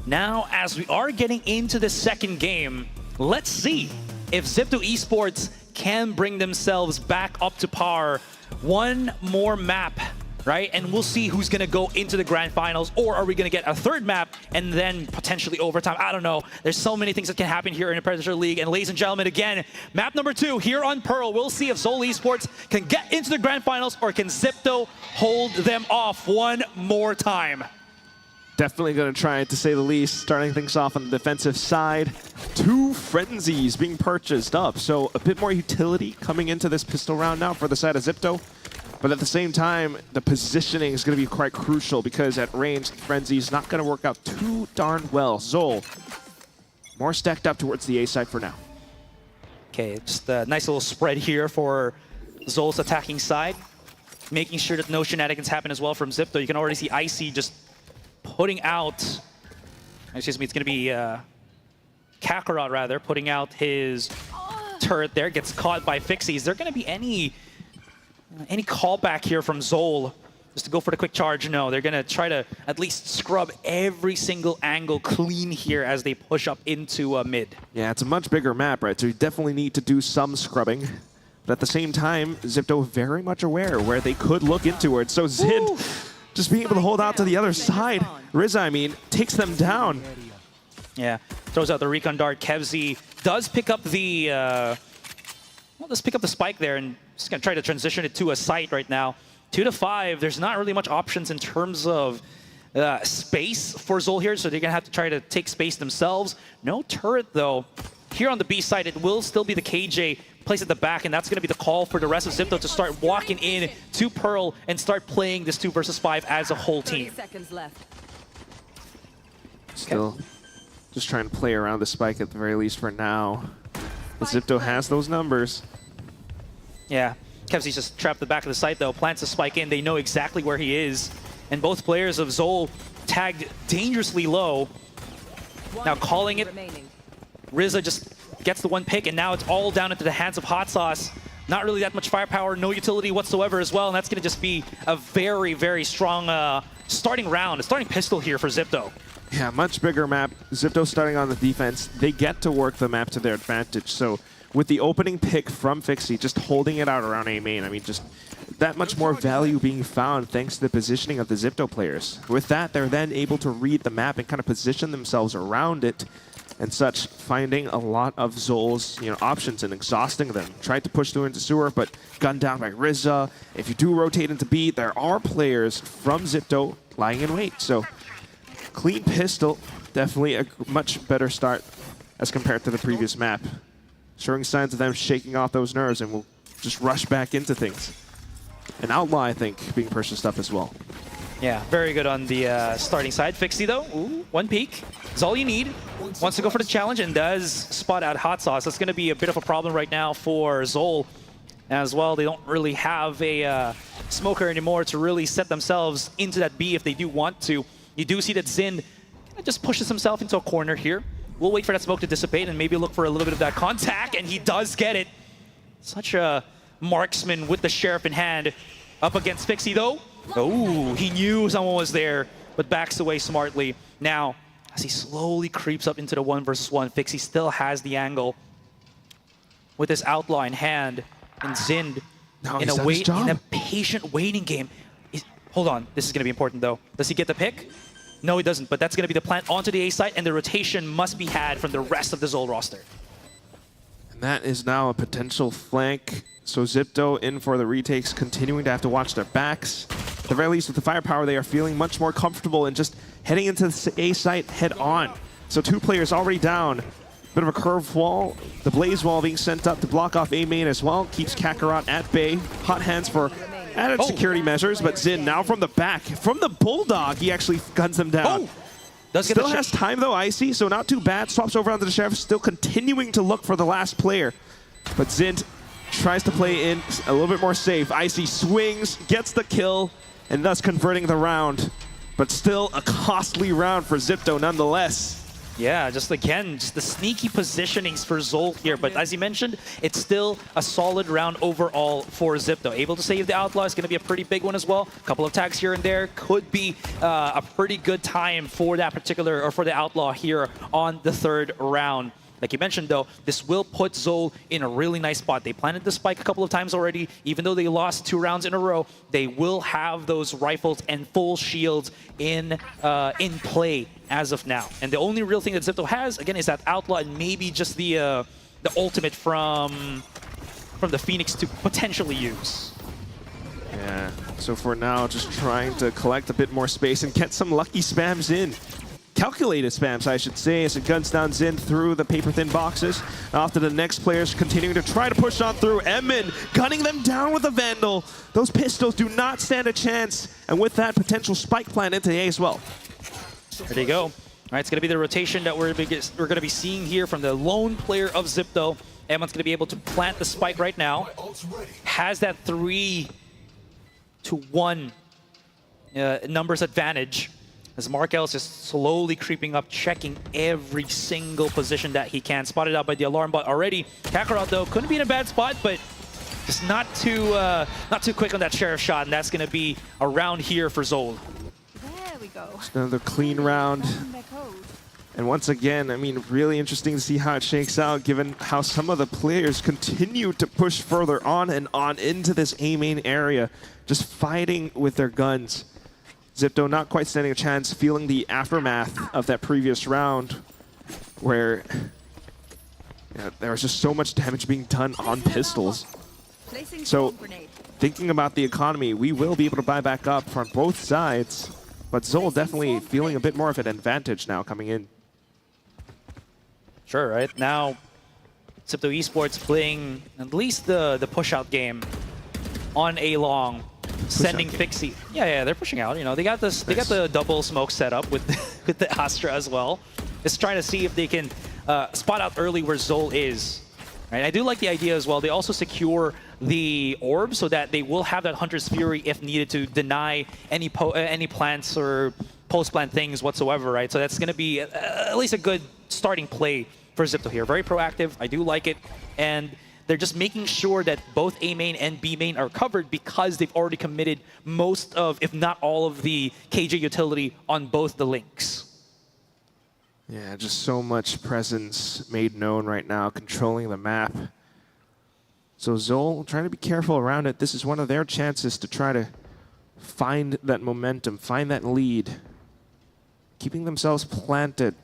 Now, as we are getting into the second game, let's see if Zipto Esports can bring themselves back up to par. One more map, right? And we'll see who's going to go into the grand finals, or are we going to get a third map and then potentially overtime? I don't know. There's so many things that can happen here in the Predator League. And ladies and gentlemen, again, map number 2 here on Pearl. We'll see if Zol Esports can get into the grand finals, or can Zipto hold them off one more time. Definitely going to try, to say the least, starting things off on the defensive side. 2 Frenzies being purchased up, so a bit more utility coming into this pistol round now for the side of Zipto. But at the same time, the positioning is going to be quite crucial, because at range, Frenzy is not going to work out too darn well. Zol, more stacked up towards the A side for now. Okay, just a nice little spread here for Zol's attacking side, making sure that no shenanigans happen as well from Zipto. You can already see Icy just putting out, excuse me, it's going to be Kakarot rather, putting out his turret there, gets caught by Fixie. Is there going to be any callback here from Zol just to go for the quick charge? No, they're going to try to at least scrub every single angle clean here as they push up into mid. Yeah, it's a much bigger map, right? So you definitely need to do some scrubbing. But at the same time, Zipto very much aware where they could look into it. So Zid just being able to hold out to the other side. Rizza, I mean, takes them down. Yeah, throws out the recon dart. Kevzi does pick up the, well, let's pick up the spike there, and just gonna try to transition it to a site right now. 2 to 5, there's not really much options in terms of space for Zol here, so they're gonna have to try to take space themselves. No turret though. Here on the B side, it will still be the KJ placed at the back, and that's going to be the call for the rest of Zipto to start walking in to Pearl and start playing this 2 versus 5 as a whole team. 30 seconds left. Still just trying to play around the spike at the very least for now. But Zipto has those numbers. Yeah, Kevzi's just trapped at the back of the site though, plants a spike in. They know exactly where he is. And both players of Zol tagged dangerously low. Now calling it. Rizza just gets the one pick, and now it's all down into the hands of Hot Sauce. Not really that much firepower, no utility whatsoever as well, and that's going to just be a very strong starting round, a starting pistol here for Zipto. Yeah, much bigger map. Zipto starting on the defense. They get to work the map to their advantage. So with the opening pick from Fixie, just holding it out around A main, I mean, just that much more value being found thanks to the positioning of the Zipto players. With that, they're then able to read the map and kind of position themselves around it and such, finding a lot of Zol's options and exhausting them. Tried to push through into sewer, but gunned down by Rizza. If you do rotate into B, there are players from Zipto lying in wait. So clean pistol, definitely a much better start as compared to the previous map. Showing signs of them shaking off those nerves, and we'll just rush back into things. An Outlaw, I think, being purchased up as well. Yeah, very good on the starting side. Fixie though, ooh, one peek is all you need. Wants to go for the challenge and does spot out Hot Sauce. That's going to be a bit of a problem right now for Zol as well. They don't really have a smoker anymore to really set themselves into that B if they do want to. You do see that Zin just pushes himself into a corner here. We'll wait for that smoke to dissipate and maybe look for a little bit of that contact, and he does get it. Such a marksman with the Sheriff in hand. Up against Fixie though. Oh, he knew someone was there, but backs away smartly. Now, as he slowly creeps up into the 1 versus 1, Fixie still has the angle with his Outlaw in hand, and Zind in a patient waiting game. Hold on, this is going to be important though. Does he get the pick? No, he doesn't, but that's going to be the plant onto the A site, and the rotation must be had from the rest of the Zol roster. That is now a potential flank. So Zipto in for the retakes, continuing to have to watch their backs. At the very least, with the firepower, they are feeling much more comfortable in just heading into the A site head on. So 2 players already down. Bit of a curve wall. The blaze wall being sent up to block off A main as well. Keeps Kakarot at bay. Hot hands for added security measures, but Zin now from the back. From the Bulldog, he actually guns them down. Still has time though, Icy, so not too bad. Swaps over onto the Sheriff, still continuing to look for the last player. But Zint tries to play in a little bit more safe. Icy swings, gets the kill, and thus converting the round. But still a costly round for Zipto nonetheless. Yeah, just again, just the sneaky positionings for Zol here. But as you mentioned, it's still a solid round overall for Zipto. Able to save the Outlaw is going to be a pretty big one as well. A couple of tags here and there could be a pretty good time for that particular, or for the Outlaw here on the 3rd round. Like you mentioned, though, this will put Zol in a really nice spot. They planted the spike a couple of times already. Even though they lost 2 rounds in a row, they will have those rifles and full shields in play as of now. And the only real thing that Zipto has, again, is that Outlaw and maybe just the ultimate from the Phoenix to potentially use. Yeah, so for now, just trying to collect a bit more space and get some lucky spams in. Calculated spams, I should say, as it guns down Zin through the paper-thin boxes. Off to the next players, continuing to try to push on through. Emin gunning them down with a Vandal. Those pistols do not stand a chance. And with that, potential spike plant into A as well. There you go. All right, it's going to be the rotation that we're going to be seeing here from the lone player of Zipto. Emin's going to be able to plant the spike right now. Has that 3-1 numbers advantage. As Markel is just slowly creeping up, checking every single position that he can. Spotted out by the alarm bot already. Kakarot, though, couldn't be in a bad spot, but just not too quick on that Sheriff shot, and that's going to be a round here for Zol. There we go. Just another clean round. And once again, I mean, really interesting to see how it shakes out, given how some of the players continue to push further on and on into this A main area, just fighting with their guns. Zipto not quite standing a chance, feeling the aftermath of that previous round where there was just so much damage being done on pistols. So thinking about the economy, we will be able to buy back up from both sides, but Zol definitely feeling a bit more of an advantage now coming in. Sure, right? Now, Zipto Esports playing at least the push-out game on A long. Sending Fixie. Yeah, they're pushing out. You know, they got this. They got the double smoke set up with with the Astra as well. Just trying to see if they can spot out early where Zol is. Right. I do like the idea as well. They also secure the orb so that they will have that Hunter's Fury if needed to deny any plants or post-plant things whatsoever. Right. So that's going to be at least a good starting play for Zipto here. Very proactive. I do like it, and they're just making sure that both A main and B main are covered because they've already committed most of, if not all of the KJ utility on both the links. Yeah, just so much presence made known right now, controlling the map. So Zol trying to be careful around it. This is one of their chances to try to find that momentum, find that lead. Keeping themselves planted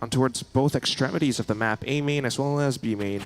on towards both extremities of the map, A main as well as B main.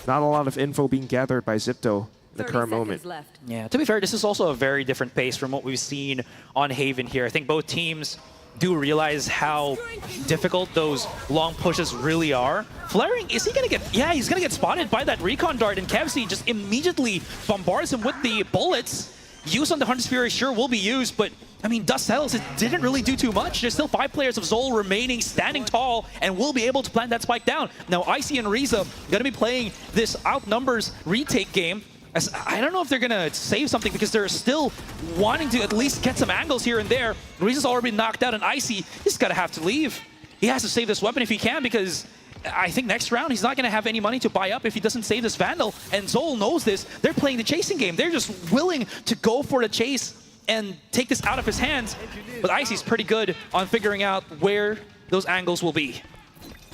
Not a lot of info being gathered by Zipto in the current moment. Yeah, to be fair, this is also a very different pace from what we've seen on Haven here. I think both teams do realize how difficult those long pushes really are. Flaring, is he going to get... Yeah, he's going to get spotted by that recon dart, and Kevsey just immediately bombards him with the bullets. Use on the Hunter's Fury sure will be used, but I mean, dust settles. It didn't really do too much. There's still 5 players of Zol remaining, standing tall, and will be able to plant that spike down. Now, Icy and Riza going to be playing this outnumbers retake game. As I don't know if they're going to save something because they're still wanting to at least get some angles here and there. Riza's already been knocked out, and Icy, he's got to have to leave. He has to save this weapon if he can, because I think next round he's not going to have any money to buy up if he doesn't save this Vandal. And Zol knows this. They're playing the chasing game. They're just willing to go for the chase and take this out of his hands. But Icy's pretty good on figuring out where those angles will be.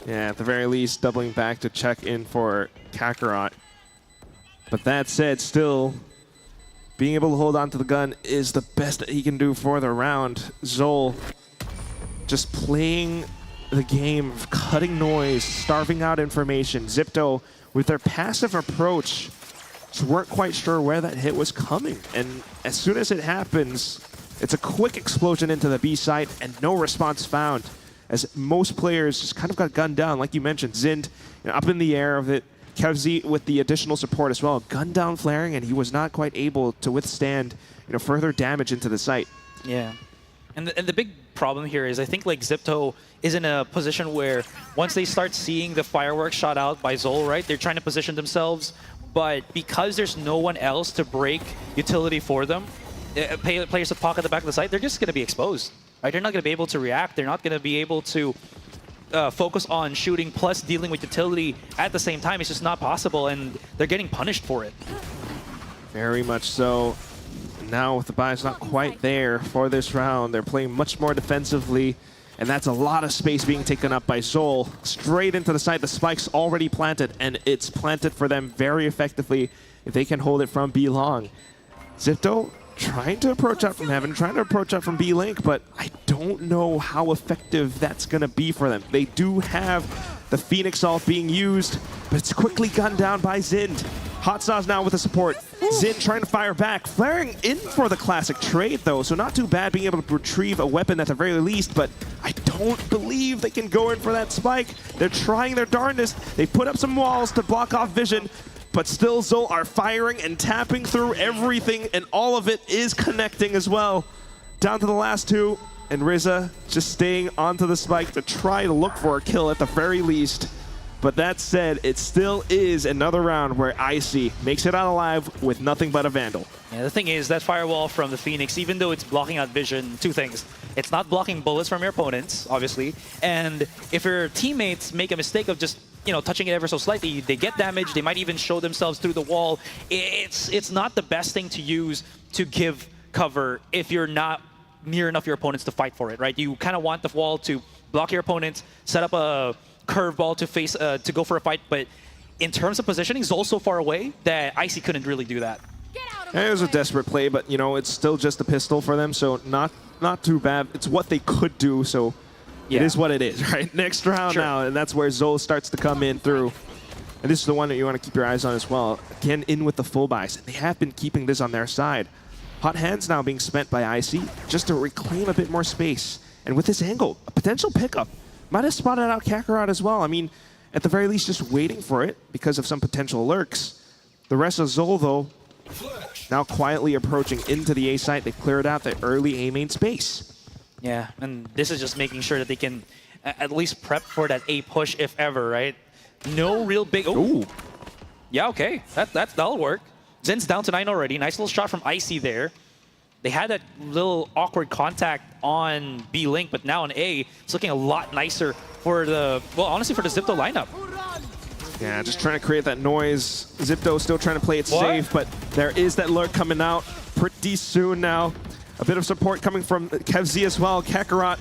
Yeah, at the very least, doubling back to check in for Kakarot. But that said, still, being able to hold on to the gun is the best that he can do for the round. Zol just playing the game, cutting noise, starving out information. Zipto with their passive approach, just weren't quite sure where that hit was coming. And as soon as it happens, it's a quick explosion into the B site and no response found, as most players just kind of got gunned down. Like you mentioned, Zind up in the air of it, Kevzi with the additional support as well. Gunned down flaring, and he was not quite able to withstand further damage into the site. Yeah. And the big problem here is I think like Zipto is in a position where once they start seeing the fireworks shot out by Zol, right, they're trying to position themselves, but because there's no one else to break utility for them, players with Pock at the back of the site, they're just going to be exposed. Right? They're not going to be able to react. They're not going to be able to focus on shooting plus dealing with utility at the same time. It's just not possible, and they're getting punished for it. Very much so. Now with the bias not quite there for this round, they're playing much more defensively, and that's a lot of space being taken up by Zol. Straight into the side, the spike's already planted, and it's planted for them very effectively if they can hold it from B long. Zipto trying to approach out from Heaven, trying to approach out from B-Link, but I don't know how effective that's going to be for them. They do have the Phoenix ult being used, but it's quickly gunned down by Zind. Hot Sauce now with the support. Zind trying to fire back, flaring in for the classic trade though, so not too bad being able to retrieve a weapon at the very least, but I don't believe they can go in for that spike. They're trying their darndest. They put up some walls to block off vision, but still Zol are firing and tapping through everything, and all of it is connecting as well. Down to the last two, and Rizza just staying onto the spike to try to look for a kill at the very least. But that said, it still is another round where Icy makes it out alive with nothing but a Vandal. Yeah, the thing is, that firewall from the Phoenix, even though it's blocking out vision, two things. It's not blocking bullets from your opponents, obviously, and if your teammates make a mistake of just touching it ever so slightly, they get damaged, they might even show themselves through the wall. It's not the best thing to use to give cover if you're not near enough your opponents to fight for it, right? You kind of want the wall to block your opponents, set up a curveball to face to go for a fight, but in terms of positioning, Zol's so far away that Icy couldn't really do that. It was a desperate play, but it's still just a pistol for them, so not too bad. It's what they could do, so it is what it is, right? Next round now, and that's where Zol starts to come in through. And this is the one that you want to keep your eyes on as well. Again, in with the full buys. They have been keeping this on their side. Hot hands now being spent by IC just to reclaim a bit more space. And with this angle, a potential pickup. Might have spotted out Kakarot as well. I mean, at the very least, just waiting for it because of some potential lurks. The rest of Zol, though, now quietly approaching into the A site. They've cleared out the early A main space. Yeah, and this is just making sure that they can at least prep for that A push if ever, right? No real big... Ooh. Yeah, okay. That'll work. Zen's down to 9 already. Nice little shot from Icy there. They had that little awkward contact on B-Link, but now on A, it's looking a lot nicer for the... Well, honestly, for the Zipto lineup. Yeah, just trying to create that noise. Zipto still trying to play it safe, but there is that lurk coming out pretty soon now. A bit of support coming from Kevzi as well. Kakarot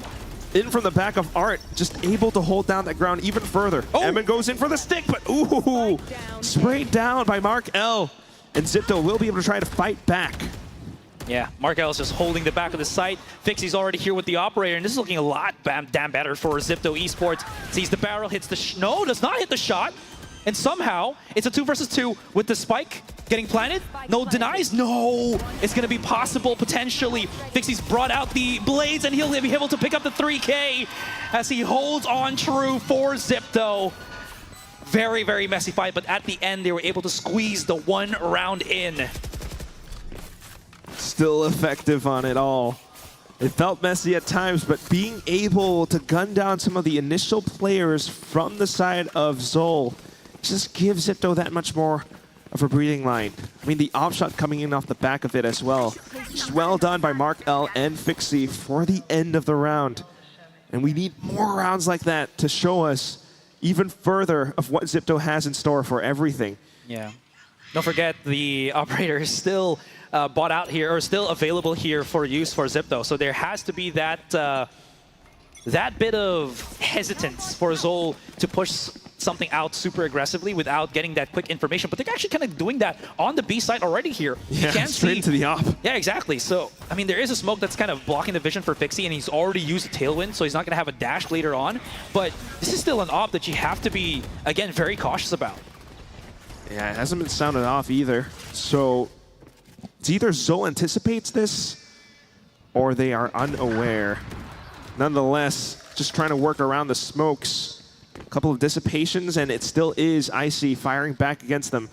in from the back of Art, just able to hold down that ground even further. Emin goes in for the stick, but ooh, sprayed down by Mark L. And Zipto will be able to try to fight back. Yeah, Mark L is just holding the back of the site. Fixie's already here with the operator, and this is looking a lot damn better for Zipto Esports. Sees the barrel, hits the no, does not hit the shot. And somehow, it's a 2 versus 2 with the spike getting planted. No, denies. No, it's going to be possible, potentially. Fixie's brought out the blades, and he'll be able to pick up the 3K as he holds on true for Zipto. Very, very messy fight, but at the end, they were able to squeeze the 1 round in. Still effective on it all. It felt messy at times, but being able to gun down some of the initial players from the side of Zol just gives Zipto that much more of a breathing line. I mean, the off shot coming in off the back of it as well. Just well done by Mark L and Fixie for the end of the round. And we need more rounds like that to show us even further of what Zipto has in store for everything. Yeah. Don't forget, the operator is still bought out here, or still available here for use for Zipto. So there has to be that that bit of hesitance for Zol to push something out super aggressively without getting that quick information. But they're actually kind of doing that on the B side already here. Yeah, straight into the op. Yeah, exactly. So, I mean, there is a smoke that's kind of blocking the vision for Fixie, and he's already used a Tailwind, so he's not going to have a dash later on. But this is still an op that you have to be, again, very cautious about. Yeah, it hasn't been sounded off either. So it's either Zol anticipates this or they are unaware. Nonetheless, just trying to work around the smokes. A couple of dissipations, and it still is Icy firing back against them.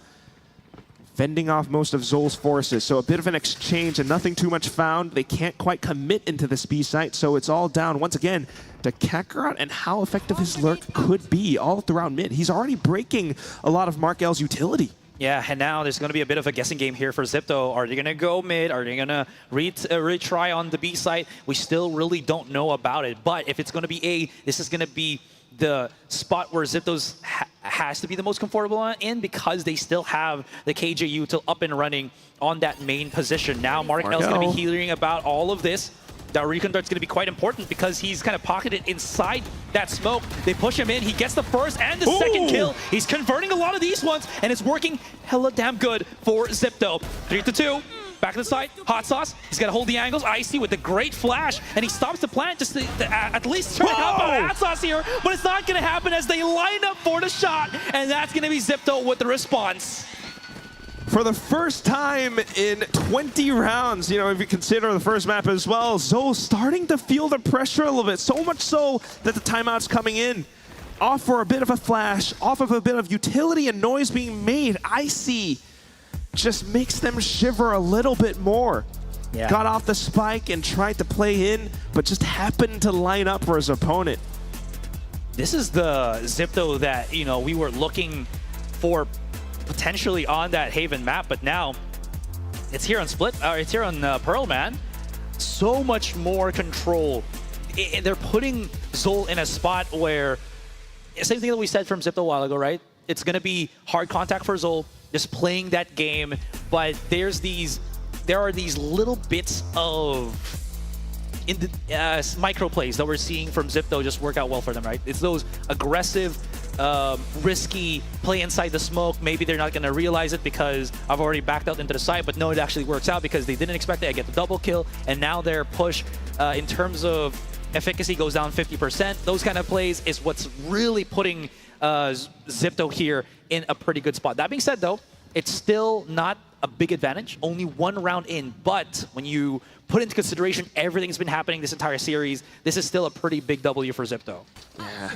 Fending off most of Zol's forces. So a bit of an exchange and nothing too much found. They can't quite commit into this B site, so it's all down once again to Kakarot and how effective his lurk could be all throughout mid. He's already breaking a lot of Mark L's utility. Yeah, and now there's going to be a bit of a guessing game here for Zipto. Are they going to go mid? Are they going to retry on the B site? We still really don't know about it. But if it's going to be A, this is going to be the spot where Zipto's has to be the most comfortable in, because they still have the KJU till up and running on that main position. Now Mark L's going to be hearing about all of this. That recon dart's going to be quite important because he's kind of pocketed inside that smoke. They push him in. He gets the first and the second kill. He's converting a lot of these ones, and it's working hella damn good for Zipto. 3-2. Back to the side. Hot sauce. He's got to hold the angles. Icy with the great flash, and he stops the plant just to at least try to help out Hot Sauce here, but it's not going to happen as they line up for the shot, and that's going to be Zipto with the response. For the first time in 20 rounds, you know, if you consider the first map as well, Zol starting to feel the pressure a little bit, so much so that the timeout's coming in. Off for a bit of a flash, off of a bit of utility and noise being made. Icy just makes them shiver a little bit more. Yeah. Got off the spike and tried to play in, but just happened to line up for his opponent. This is the Zipto that, you know, we were looking for potentially on that Haven map, but now it's here on Split, it's here on Pearl, man. So much more control. They're putting Zol in a spot where, same thing that we said from Zipto a while ago, right? It's going to be hard contact for Zol, just playing that game, but there are these little bits of micro plays that we're seeing from Zipto just work out well for them, right? It's those aggressive, risky play inside the smoke. Maybe they're not going to realize it because I've already backed out into the side, but no, it actually works out because they didn't expect it. I get the double kill, and now their push in terms of efficacy goes down 50%. Those kind of plays is what's really putting Zipto here in a pretty good spot. That being said, though, it's still not a big advantage, only one round in, but when you put into consideration everything's been happening this entire series, this is still a pretty big W for Zipto. Yeah.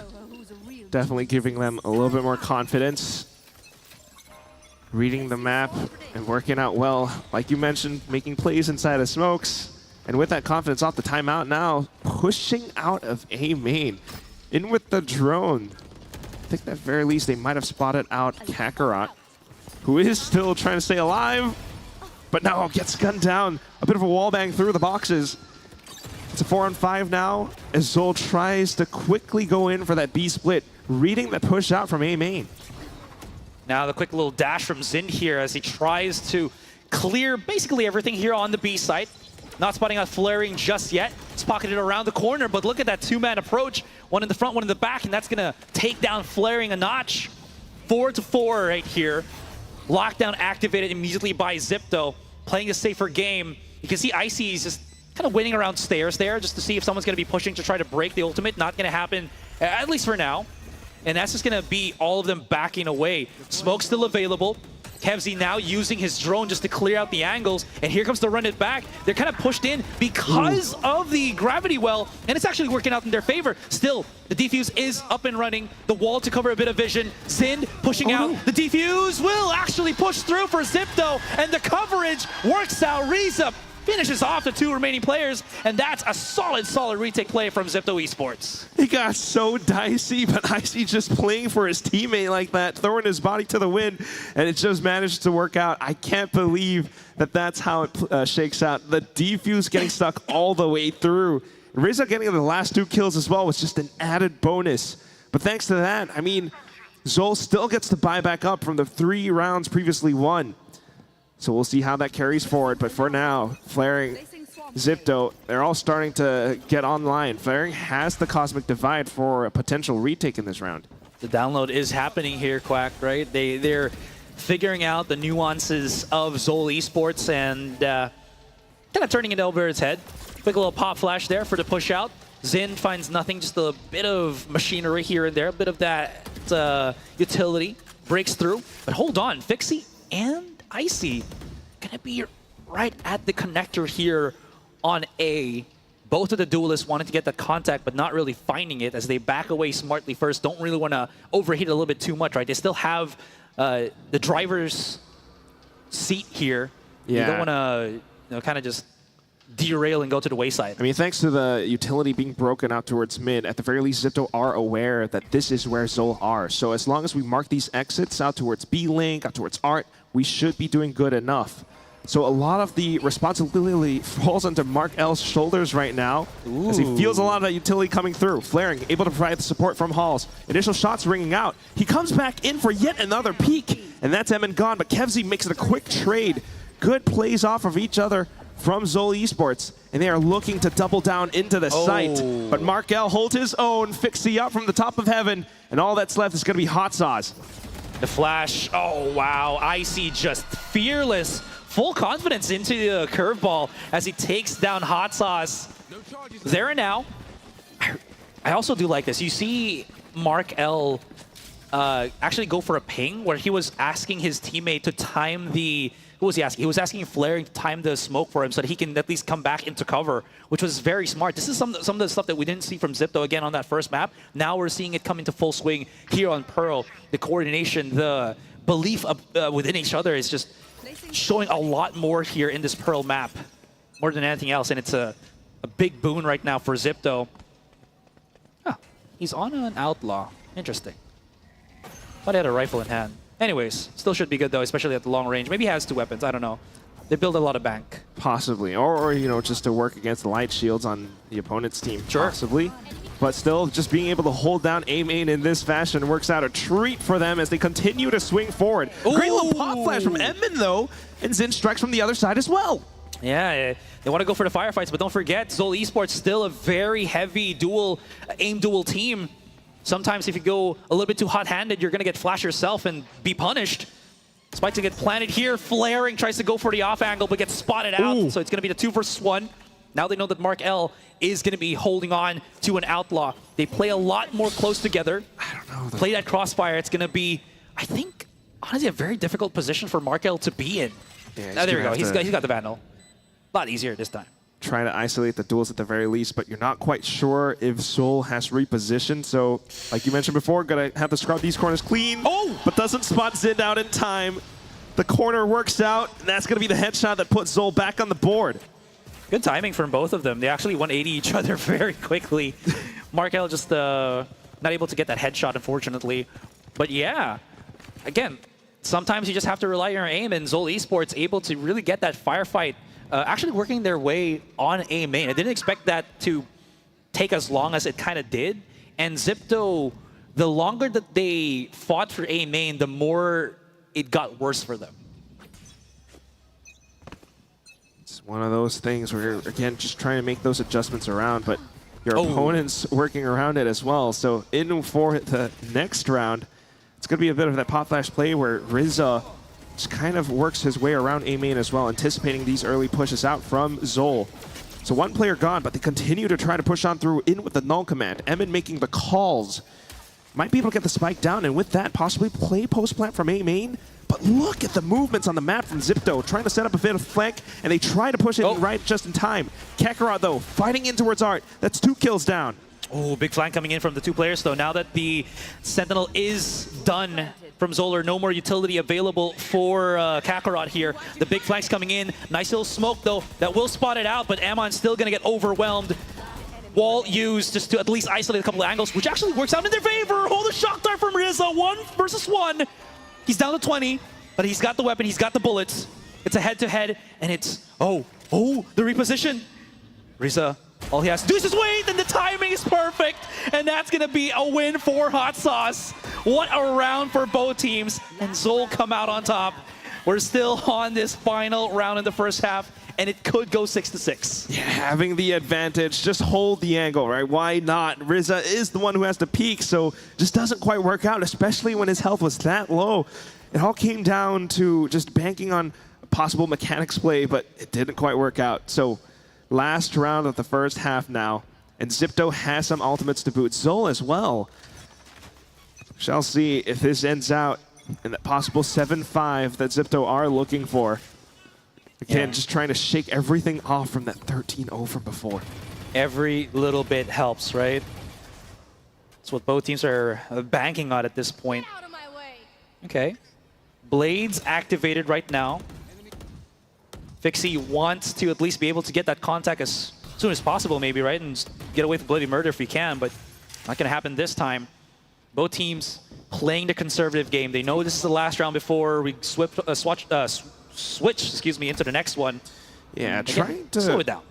Definitely giving them a little bit more confidence. Reading the map and working out well. Like you mentioned, making plays inside of smokes. And with that confidence off the timeout now, pushing out of A main. In with the drone. I think at the very least they might have spotted out Kakarot, who is still trying to stay alive, but now gets gunned down. A bit of a wallbang through the boxes. It's a 4-on-5 now as Zol tries to quickly go in for that B split, reading the push out from A main. Now the quick little dash from Xin here as he tries to clear basically everything here on the B site. Not spotting out flaring just yet. It's pocketed around the corner, but look at that two-man approach. One in the front, one in the back, and that's gonna take down flaring a notch. 4-4 right here. Lockdown activated immediately by Zipto, playing a safer game. You can see Icy is just kind of waiting around stairs there just to see if someone's going to be pushing to try to break the ultimate. Not going to happen, at least for now. And that's just going to be all of them backing away. Smoke still available. Kevzy now using his drone just to clear out the angles. And here comes the run it back. They're kind of pushed in because of the gravity well, and it's actually working out in their favor. Still, the defuse is up and running. The wall to cover a bit of vision. Zind pushing out. The defuse will actually push through for Zipto, and the coverage works out. Riza finishes off the two remaining players, and that's a solid retake play from Zipto Esports. He got so dicey, but Icy just playing for his teammate like that, throwing his body to the wind, and it just managed to work out. I can't believe that that's how it shakes out. The defuse getting stuck all the way through. Riza getting the last two kills as well was just an added bonus. But thanks to that, I mean, Zol still gets to buy back up from the 3 rounds previously won. So we'll see how that carries forward. But for now, Flaring, Zipto, they're all starting to get online. Flaring has the Cosmic Divide for a potential retake in this round. The download is happening here, Quack, right? They're figuring out the nuances of Zol Esports and kind of turning it over its head. Quick little pop flash there for the push out. Zin finds nothing, just a bit of machinery here and there, a bit of that utility. breaks through. But hold on, Fixie and Icy gonna be right at the connector here on A. Both of the duelists wanted to get that contact, but not really finding it as they back away smartly first. Don't really want to overheat a little bit too much, right? They still have the driver's seat here. Yeah. You don't want to kind of just derail and go to the wayside. I mean, thanks to the utility being broken out towards mid, at the very least, Zipto are aware that this is where Zol are. So as long as we mark these exits out towards B-Link, out towards Art, we should be doing good enough. So a lot of the responsibility falls onto Mark L's shoulders right now, as he feels a lot of that utility coming through. Flaring, able to provide the support from Halls. Initial shots ringing out. He comes back in for yet another peek, and that's Emin gone, but Kevzi makes it a quick trade. Good plays off of each other from Zol Esports, and they are looking to double down into the site. But Mark L holds his own, Fixie up from the top of heaven, and all that's left is going to be Hot Sauce. The flash, oh wow, Icy just fearless. Full confidence into the curveball as he takes down Hot Sauce. There and now. I also do like this. You see Mark L actually go for a ping where he was asking his teammate to time the... Who was he asking? He was asking Flaring to time the smoke for him so that he can at least come back into cover, which was very smart. This is some of the stuff that we didn't see from Zipto again on that first map. Now we're seeing it come into full swing here on Pearl. The coordination, the belief within each other is just showing a lot more here in this Pearl map, more than anything else, and it's a big boon right now for Zipto. Huh, he's on an Outlaw. Interesting. But he had a rifle in hand. Anyways, still should be good though, especially at the long range. Maybe he has 2 weapons, I don't know. They build a lot of bank. Possibly, or you know, just to work against the light shields on the opponent's team. Sure. Possibly. But still, just being able to hold down A main in this fashion works out a treat for them as they continue to swing forward. Great little pop flash from Edmund, though, and Zin strikes from the other side as well. Yeah, they want to go for the firefights, but don't forget, Zol Esports still a very heavy aim duel team. Sometimes if you go a little bit too hot-handed, you're going to get flash yourself and be punished. Spike to get planted here. Flaring tries to go for the off angle, but gets spotted out. So it's going to be the 2 versus 1. Now they know that Mark L is going to be holding on to an Outlaw. They play a lot more close together. I don't know. Play that crossfire. It's going to be, I think, honestly, a very difficult position for Mark L to be in. Yeah, there we go. He's got the Vandal. A lot easier this time. Try to isolate the duels at the very least, but you're not quite sure if Zol has repositioned. So, like you mentioned before, gonna have to scrub these corners clean. But doesn't spot Zin out in time. The corner works out, and that's gonna be the headshot that puts Zol back on the board. Good timing from both of them. They actually 180 each other very quickly. Mark L just not able to get that headshot, unfortunately. But yeah, again, sometimes you just have to rely on your aim, and Zol Esports able to really get that firefight. Actually working their way on A main. I didn't expect that to take as long as it kind of did. And Zipto, the longer that they fought for A main, the more it got worse for them. It's one of those things where you're, again, just trying to make those adjustments around, but your opponent's working around it as well. So in for the next round, it's going to be a bit of that pop flash play where Rizza just kind of works his way around A main as well, anticipating these early pushes out from Zol. So 1 player gone, but they continue to try to push on through in with the null command. Emin making the calls. Might be able to get the spike down, and with that, possibly play post-plant from A main. But look at the movements on the map from Zipto, trying to set up a bit of flank, and they try to push it right just in time. Kakarot, though, fighting in towards Art. That's 2 kills down. Oh, big flank coming in from the 2 players, though. Now that the Sentinel is done from Zoller, no more utility available for Kakarot here. The big flanks coming in. Nice little smoke, though. That will spot it out, but Amon's still going to get overwhelmed. Wall used just to at least isolate a couple of angles, which actually works out in their favor. Oh, the shock dart from Rizza. 1 versus 1. He's down to 20, but he's got the weapon. He's got the bullets. It's a head-to-head, and it's... Oh, the reposition. Rizza, all he has to do is just wait, and the timing is perfect. And that's going to be a win for Hot Sauce. What a round for both teams. And Zol come out on top. We're still on this final round in the first half, and it could go 6-6. Yeah, having the advantage, just hold the angle, right? Why not? Rizza is the one who has to peak, so just doesn't quite work out, especially when his health was that low. It all came down to just banking on a possible mechanics play, but it didn't quite work out. So last round of the first half now, and Zipto has some ultimates to boot. Zol as well. Shall see if this ends out And that possible 7-5 that Zipto are looking for. Again, Yeah. just trying to shake everything off from that 13-0 from before. Every little bit helps, right? That's what both teams are banking on at this point. Okay. Blades activated right now. Fixie wants to at least be able to get that contact as soon as possible, maybe, right? And get away with Bloody Murder if we can, but not going to happen this time. Both teams playing the conservative game. They know this is the last round before we switch into the next one. Yeah, Again, trying to slow it down.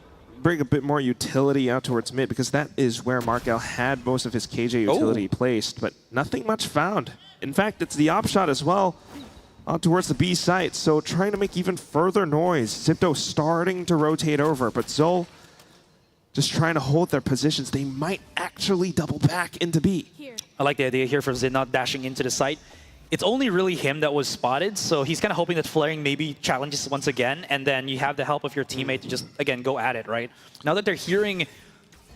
bring a bit more utility out towards mid, because that is where Markel had most of his KJ utility placed, but nothing much found. In fact, it's the op shot as well out towards the B site, so trying to make even further noise. Zipto starting to rotate over, but Zol just trying to hold their positions. They might actually double back into B. I like the idea here for Zid not dashing into the site. It's only really him that was spotted, so he's kind of hoping that flaring maybe challenges once again, and then you have the help of your teammate to just, again, go at it, right? Now that they're hearing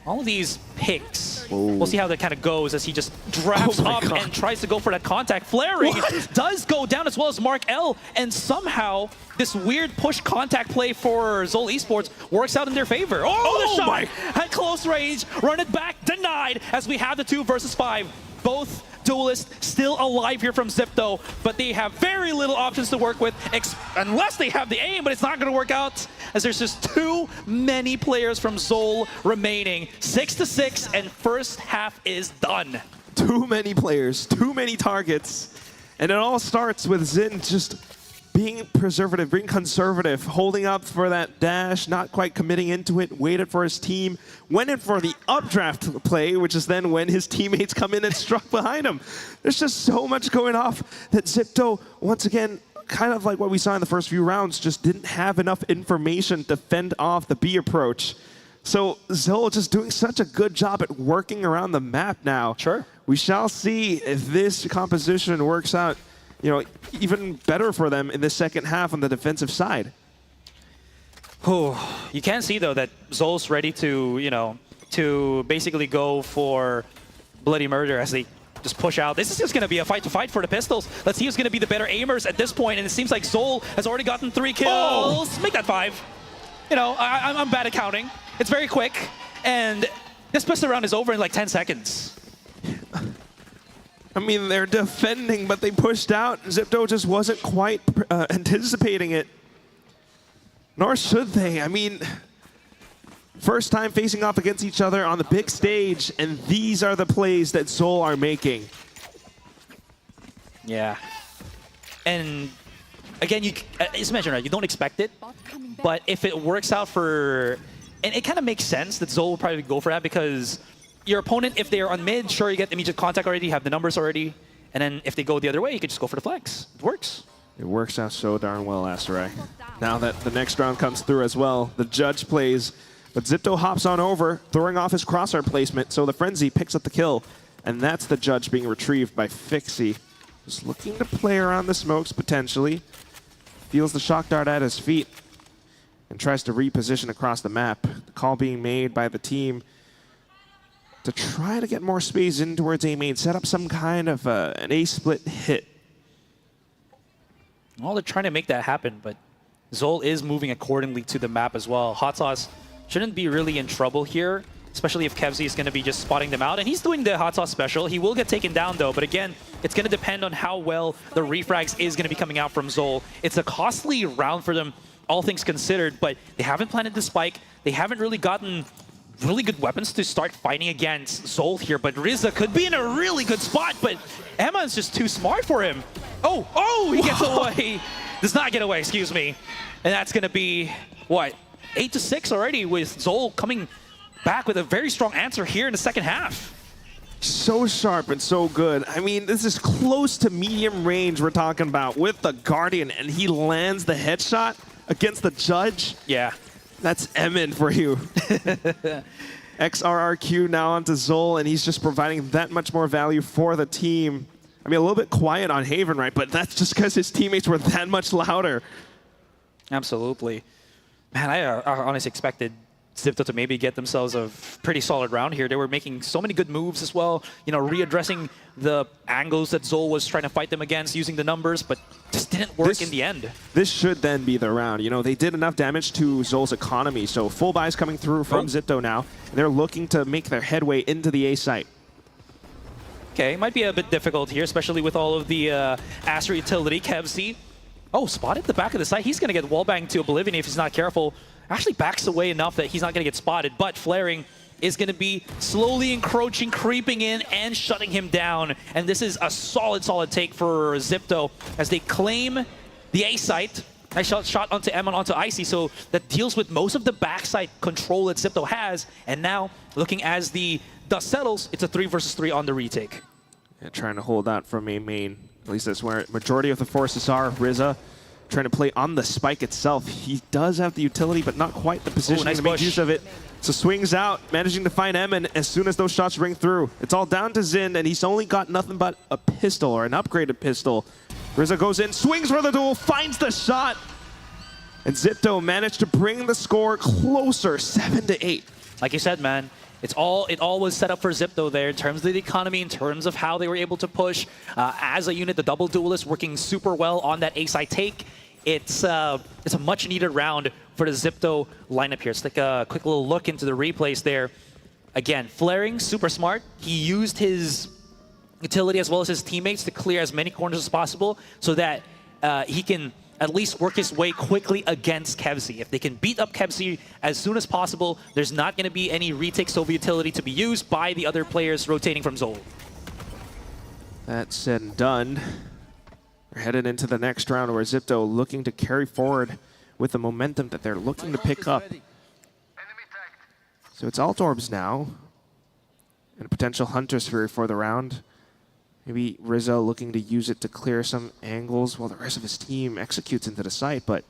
all of these picks, we'll see how that kind of goes as he just drafts up and tries to go for that contact. Flaring does go down as well as Mark L, and somehow this weird push contact play for Zol Esports works out in their favor. Oh, the shot at close range, run it back, denied, as we have the 2 versus 5. Both duelists still alive here from Zipto, but they have very little options to work with, unless they have the aim, but it's not going to work out as there's just too many players from Zol remaining. 6-6, and first half is done. Too many players, too many targets, and it all starts with Zin just being preservative, being conservative, holding up for that dash, not quite committing into it, waited for his team, went in for the updraft play, which is then when his teammates come in and struck behind him. There's just so much going off that Zipto, once again, kind of like what we saw in the first few rounds, just didn't have enough information to fend off the B approach. So Zol just doing such a good job at working around the map now. Sure. We shall see if this composition works out, you know, even better for them in the second half on the defensive side. You can see, though, that Zol's ready to, you know, to basically go for Bloody Murder as they just push out. This is just going to be a fight for the pistols. Let's see who's going to be the better aimers at this point, and it seems like Zol has already gotten 3 kills. Make that 5. You know, I'm bad at counting. It's very quick, and this pistol round is over in like 10 seconds. I mean, they're defending, but they pushed out. Zipto just wasn't quite anticipating it. Nor should they. I mean, first time facing off against each other on the big stage, and these are the plays that Zol are making. Yeah. And again, as mentioned, right, you don't expect it, but if it works out for... And it kind of makes sense that Zol will probably go for that, because your opponent, if they are on mid, sure, you get immediate contact already, you have the numbers already, and then if they go the other way, you could just go for the flex. It works. It works out so darn well, Asterai. Now that the next round comes through as well, the judge plays, but Zipto hops on over, throwing off his crosshair placement, so the Frenzy picks up the kill, and that's the judge being retrieved by Fixie. Just looking to play around the smokes, potentially. Feels the shock dart at his feet, and tries to reposition across the map. The call being made by the team to try to get more space in towards A main, set up some kind of an A-split hit. Well, they're trying to make that happen, but Zol is moving accordingly to the map as well. Hot Sauce shouldn't be really in trouble here, especially if Kevzy is going to be just spotting them out. And he's doing the Hot Sauce special. He will get taken down, though. But again, it's going to depend on how well the refrags is going to be coming out from Zol. It's a costly round for them, all things considered, but they haven't planted the spike. They haven't really gotten really good weapons to start fighting against Zol here, but Rizza could be in a really good spot, but Emma's just too smart for him. Oh, he gets away. Does not get away, excuse me. And that's going to be, what, 8-6 already, with Zol coming back with a very strong answer here in the second half. So sharp and so good. I mean, this is close to medium range we're talking about with the Guardian, and he lands the headshot against the judge. Yeah. That's Emin for you. XRRQ now onto Zol, and he's just providing that much more value for the team. I mean, a little bit quiet on Haven, right? But that's just because his teammates were that much louder. Absolutely. Man, I honestly expected Zipto to maybe get themselves a pretty solid round here. They were making so many good moves as well, you know, readdressing the angles that Zol was trying to fight them against using the numbers, but just didn't work in the end. This should then be the round. You know, they did enough damage to Zol's economy, so full buys coming through from Zipto now, and they're looking to make their headway into the A site. Okay, might be a bit difficult here, especially with all of the Astra utility. Kevzi, spotted the back of the site. He's going to get wallbanged to oblivion if he's not careful. Actually backs away enough that he's not going to get spotted, but flaring is going to be slowly encroaching, creeping in, and shutting him down. And this is a solid take for Zipto as they claim the A site. Nice shot onto M and onto Icy, so that deals with most of the backside control that Zipto has. And now, looking as the dust settles, it's a 3 versus 3 on the retake. Yeah, trying to hold out from A main. At least that's where majority of the forces are. Rizza trying to play on the spike itself. He does have the utility, but not quite the position to make use of it. So swings out, managing to find M, and as soon as those shots ring through, it's all down to Xin, and he's only got nothing but a pistol, or an upgraded pistol. Rizza goes in, swings for the duel, finds the shot, and Zipto managed to bring the score closer, 7-8. Like you said, man, it all was set up for Zipto there in terms of the economy, in terms of how they were able to push. As a unit, the double duelist working super well on that A side take. It's a much needed round for the Zipto lineup here. Let's take a quick little look into the replays there. Again, flaring, super smart. He used his utility as well as his teammates to clear as many corners as possible so that he can at least work his way quickly against Kevzi. If they can beat up Kevzi as soon as possible, there's not going to be any retake Sova utility to be used by the other players rotating from Zol. That said and done, we're headed into the next round where Zipto looking to carry forward with the momentum that they're looking to pick up. So it's Alt Orbs now, and a potential Hunter Sphere for the round. Maybe Rizzo looking to use it to clear some angles while the rest of his team executes into the site, but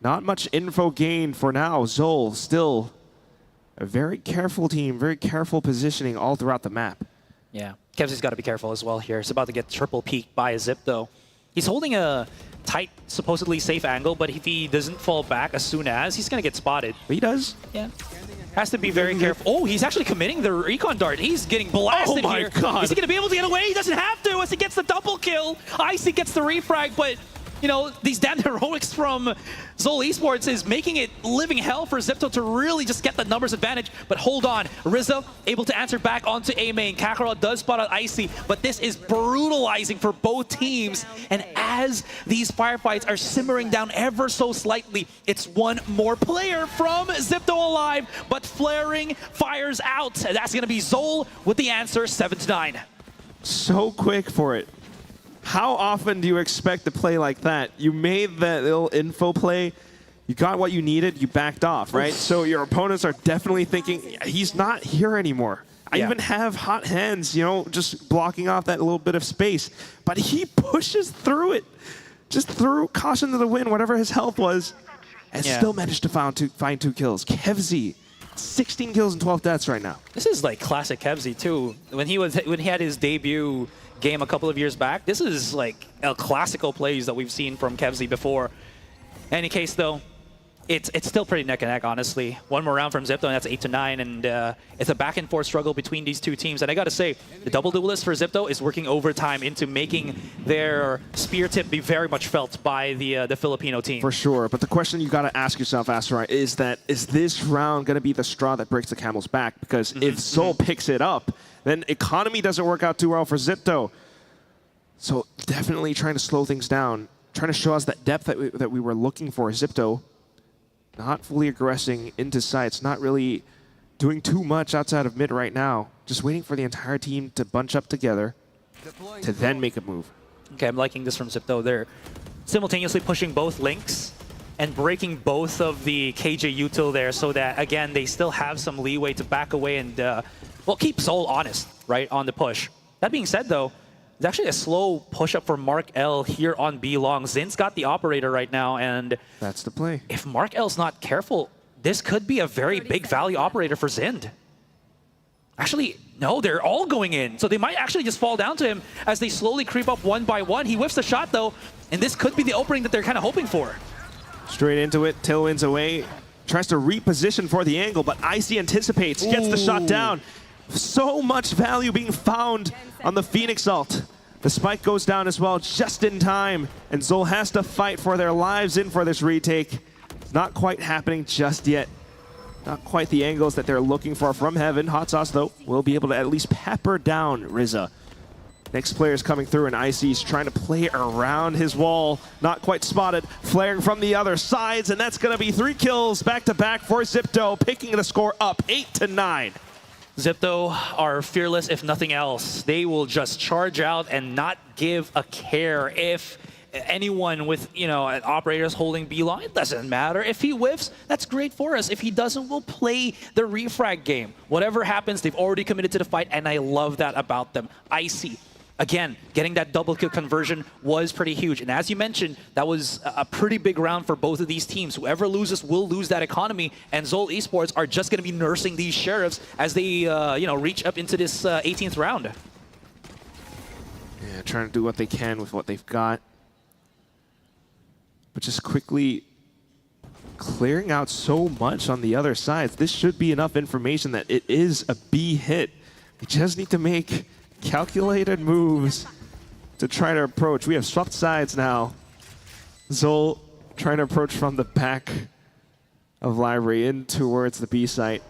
not much info gained for now. Zol still a very careful team, very careful positioning all throughout the map. Yeah, Kevzi's got to be careful as well here. He's about to get triple peeked by a Zipto. He's holding a tight, supposedly safe angle, but if he doesn't fall back as soon as, he's going to get spotted. But he does. Yeah. Has to be very careful. Oh, he's actually committing the recon dart. He's getting blasted here. Oh my God. Is he going to be able to get away? He doesn't have to as he gets the double kill. Icy gets the refrag, but you know, these damn heroics from Zol Esports is making it living hell for Zipto to really just get the numbers advantage. But hold on, Rizzo able to answer back onto A main. Kakarot does spot out Icy, but this is brutalizing for both teams. And as these firefights are simmering down ever so slightly, it's one more player from Zipto alive, but flaring fires out. That's going to be Zol with the answer, 7-9. So quick for it. How often do you expect to play like that? You made that little info play, you got what you needed, you backed off, right? So your opponents are definitely thinking, he's not here anymore. I even have hot hands, you know, just blocking off that little bit of space. But he pushes through it, just threw caution to the wind, whatever his health was, and still managed to find 2 kills. Kevzi, 16 kills and 12 deaths right now. This is like classic Kevzi too. When he had his debut game a couple of years back, this is like a classical plays that we've seen from Kevzi before. In any case though, it's still pretty neck and neck, honestly. One more round from Zipto, and that's 8-9, and it's a back and forth struggle between these two teams. And I gotta say, the double duelist for Zipto is working overtime into making their spear tip be very much felt by the Filipino team. For sure, but the question you gotta ask yourself, Asteroid, is this round gonna be the straw that breaks the camel's back? Because if Zol picks it up, then economy doesn't work out too well for Zipto. So definitely trying to slow things down, trying to show us that depth that we were looking for. Zipto not fully aggressing into sites, not really doing too much outside of mid right now. Just waiting for the entire team to bunch up together to then make a move. Okay, I'm liking this from Zipto. They're simultaneously pushing both links and breaking both of the KJ util there so that, again, they still have some leeway to back away and, well, keep Zol honest, right, on the push. That being said, though, it's actually a slow push-up for Mark L here on B long. Zin's got the operator right now, and that's the play. If Mark L's not careful, this could be a very big value operator for Zind. Actually, no, they're all going in. So they might actually just fall down to him as they slowly creep up one by one. He whiffs the shot, though, and this could be the opening that they're kind of hoping for. Straight into it, tailwinds away. tries to reposition for the angle, but Icy anticipates, gets the shot down. So much value being found on the Phoenix ult. The spike goes down as well just in time, and Zol has to fight for their lives in for this retake. Not quite happening just yet. Not quite the angles that they're looking for from Heaven. Hot Sauce, though, will be able to at least pepper down Rizza. Next player is coming through, and Icy's trying to play around his wall. Not quite spotted. Flaring from the other sides, and that's going to be 3 kills back-to-back for Zipto, picking the score up 8-9. Zipto are fearless, if nothing else. They will just charge out and not give a care if anyone with, operators holding B-line. It doesn't matter. If he whiffs, that's great for us. If he doesn't, we'll play the refrag game. Whatever happens, they've already committed to the fight, and I love that about them. Icy, again, getting that double kill conversion was pretty huge. And as you mentioned, that was a pretty big round for both of these teams. Whoever loses will lose that economy, and Zol Esports are just going to be nursing these sheriffs as they, reach up into this 18th round. Yeah, trying to do what they can with what they've got. But just quickly clearing out so much on the other sides. This should be enough information that it is a B hit. We just need to make calculated moves to try to approach. We have swapped sides now. Zol trying to approach from the back of Library in towards the B site.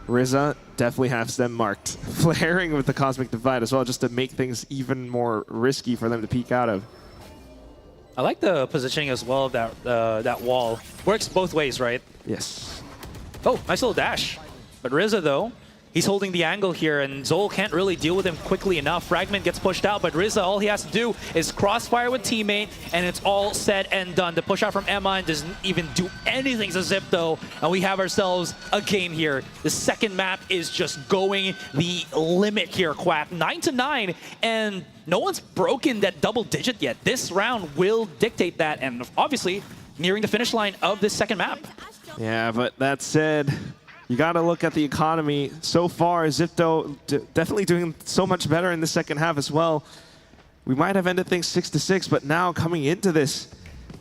Rizza definitely has them marked. Flaring with the Cosmic Divide as well, just to make things even more risky for them to peek out of. I like the positioning as well of that wall. Works both ways, right? Yes. Oh, nice little dash. But Rizza, though, he's holding the angle here, and Zol can't really deal with him quickly enough. Fragment gets pushed out, but Rizza, all he has to do is crossfire with teammate, and it's all said and done. The push out from Emma doesn't even do anything to Zipto, and we have ourselves a game here. The second map is just going the limit here, Quack. 9-9, and no one's broken that double digit yet. This round will dictate that, and obviously nearing the finish line of this second map. Yeah, but that said, you got to look at the economy. So far, Zipto definitely doing so much better in the second half as well. We might have ended things 6-6, but now coming into this,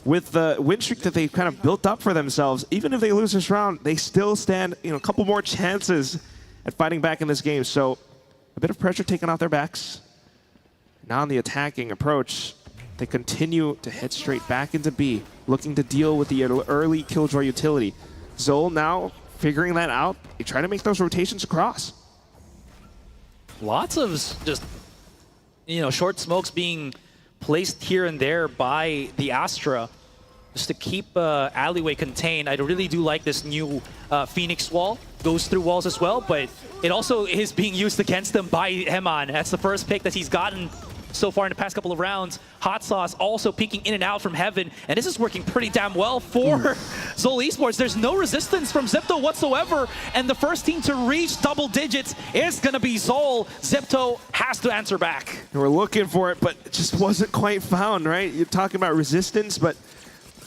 with the win streak that they've kind of built up for themselves, even if they lose this round, they still stand a couple more chances at fighting back in this game. So a bit of pressure taken off their backs. Now on the attacking approach, they continue to head straight back into B, looking to deal with the early Killjoy utility. Zol now figuring that out. They try to make those rotations across. Lots of just, short smokes being placed here and there by the Astra just to keep alleyway contained. I really do like this new Phoenix wall. Goes through walls as well, but it also is being used against them by Heman. That's the first pick that he's gotten so far in the past couple of rounds. Hot Sauce also peeking in and out from Heaven, and this is working pretty damn well for Zol Esports. There's no resistance from Zipto whatsoever, and the first team to reach double digits is going to be Zol. Zipto has to answer back. We're looking for it, but it just wasn't quite found, right? You're talking about resistance, but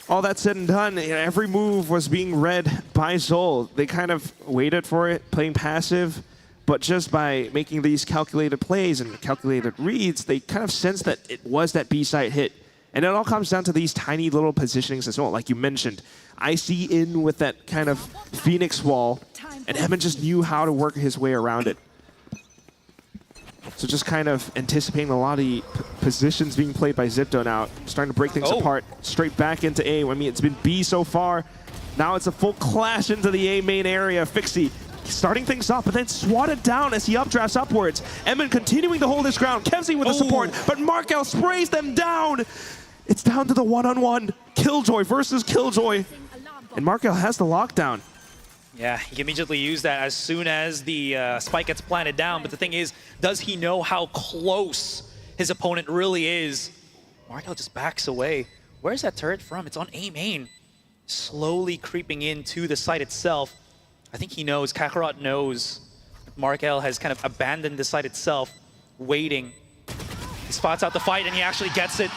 all that said and done, every move was being read by Zol. They kind of waited for it, playing passive, but just by making these calculated plays and calculated reads, they kind of sensed that it was that B-side hit. And it all comes down to these tiny little positionings as well. Like you mentioned, Icy in with that kind of Phoenix wall, and Evan just knew how to work his way around it. So just kind of anticipating a lot of the positions being played by Zipto now, starting to break things apart, straight back into A. I mean, it's been B so far. Now it's a full clash into the A main area. Fixie starting things off, but then swatted down as he updrafts upwards. Emin continuing to hold his ground. Kevzi with the support, but Markel sprays them down. It's down to the one-on-one. Killjoy versus Killjoy. And Markel has the lockdown. Yeah, he can immediately use that as soon as the spike gets planted down. But the thing is, does he know how close his opponent really is? Markel just backs away. Where's that turret from? It's on A main. Slowly creeping into the site itself. I think he knows, Kakarot knows, Markel has kind of abandoned the site itself, waiting. He spots out the fight and he actually gets it.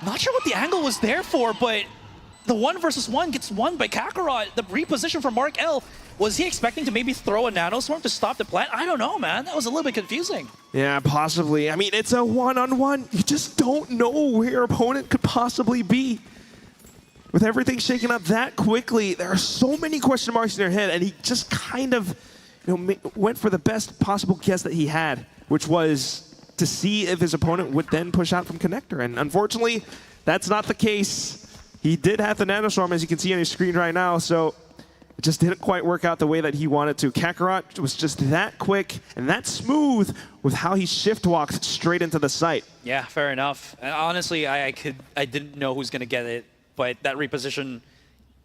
Not sure what the angle was there for, but the 1v1 gets won by Kakarot. The reposition from Markel, was he expecting to maybe throw a nanoswarm to stop the plant? I don't know, man. That was a little bit confusing. Yeah, possibly. I mean, it's a one-on-one. You just don't know where your opponent could possibly be. with everything shaking up that quickly, there are so many question marks in their head, and he just kind of went for the best possible guess that he had, which was to see if his opponent would then push out from connector. And unfortunately, that's not the case. He did have the nanostorm, as you can see on your screen right now, so it just didn't quite work out the way that he wanted to. Kakarot was just that quick and that smooth with how he shift walked straight into the site. Yeah, fair enough. And honestly, I didn't know who's gonna get it, but that reposition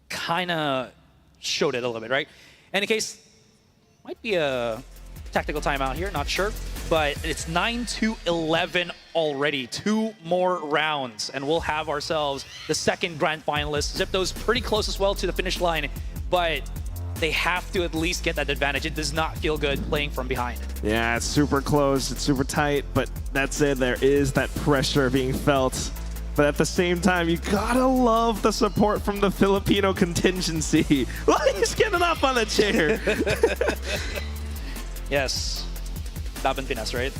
kind of showed it a little bit, right? In any case, might be a tactical timeout here, not sure. But it's 9-11 already. 2 more rounds, and we'll have ourselves the second grand finalist. Zipto's pretty close as well to the finish line, but they have to at least get that advantage. It does not feel good playing from behind. Yeah, it's super close, it's super tight, but that said, there is that pressure being felt. But at the same time, you gotta love the support from the Filipino contingency. Well, he's getting up on the chair. Yes. Laban Pinas, right?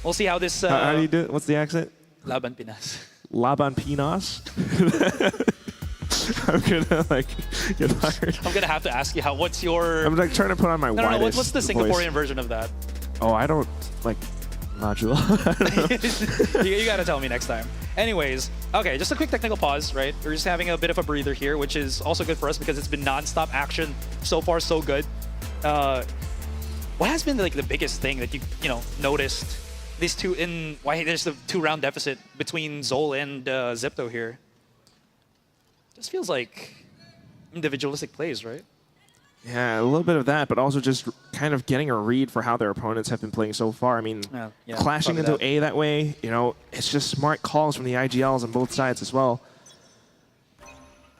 We'll see how this... how do you do it? What's the accent? Laban Pinas. Laban Pinas? I'm gonna get fired. I'm gonna have to ask you what's your... I'm trying to put on my widest what's the Singaporean version of that? Oh, I don't module. You gotta tell me next time. Anyways, okay, just a quick technical pause, right? We're just having a bit of a breather here, which is also good for us because it's been non-stop action. So far, so good. What has been the biggest thing that you noticed these two why there's the 2-round deficit between Zol and Zipto here? Just feels like individualistic plays, right? Yeah, a little bit of that, but also just kind of getting a read for how their opponents have been playing so far. I mean, clashing into A that way, it's just smart calls from the IGLs on both sides as well.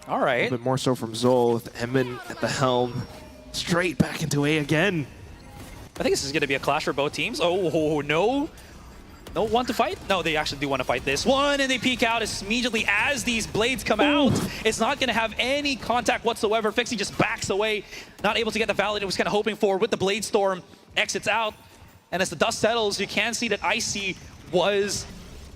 All right. A little bit more so from Zol with Emin at the helm. Straight back into A again. I think this is going to be a clash for both teams. Oh, no. No want to fight? No, they actually do want to fight this one, and they peek out immediately as these blades come out. It's not going to have any contact whatsoever. Fixie just backs away, not able to get the valid it was kind of hoping for with the blade storm. Exits out, and as the dust settles, you can see that Icy was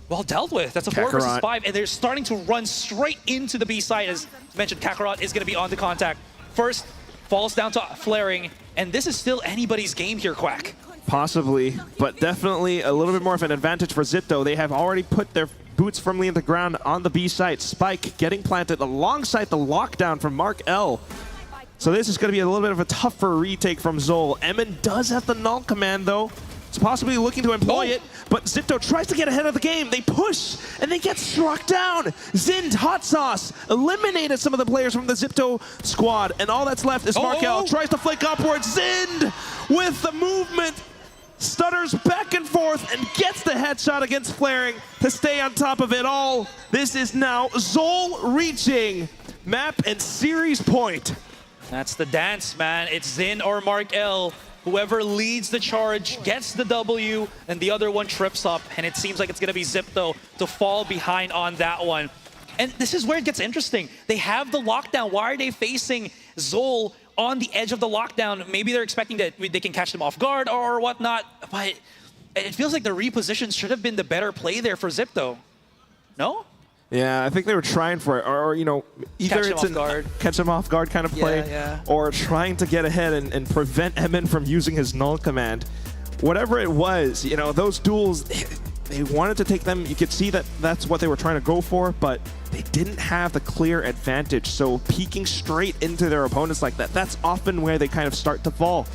well dealt with. That's a 4 versus 5, and they're starting to run straight into the B side. As mentioned, Kakarot is going to be on the contact. First, falls down to flaring, and this is still anybody's game here, Quack. Possibly, but definitely a little bit more of an advantage for Zipto. They have already put their boots firmly in the ground on the B site. Spike getting planted alongside the lockdown from Mark L. So this is going to be a little bit of a tougher retake from Zol. Emin does have the null command, though. It's possibly looking to employ it, but Zipto tries to get ahead of the game. They push, and they get struck down. Zind, Hot Sauce, eliminated some of the players from the Zipto squad, and all that's left is Markel. Tries to flick upwards. Zind with the movement. Stutters back and forth and gets the headshot against Flaring to stay on top of it all. This is now Zol reaching map and series point. That's the dance, man. It's Zin or Mark L. Whoever leads the charge gets the W, and the other one trips up, and it seems like it's going to be Zipto to fall behind on that one. And this is where it gets interesting. They have the lockdown. Why are they facing Zol on the edge of the lockdown? Maybe they're expecting that they can catch them off guard or whatnot, but it feels like the reposition should have been the better play there for Zipto. No? Yeah, I think they were trying for it, or either it's a catch them off guard kind of play, or trying to get ahead and prevent Emin from using his null command. Whatever it was, those duels, they wanted to take them. You could see that that's what they were trying to go for, but they didn't have the clear advantage. So peeking straight into their opponents like that, that's often where they kind of start to fall.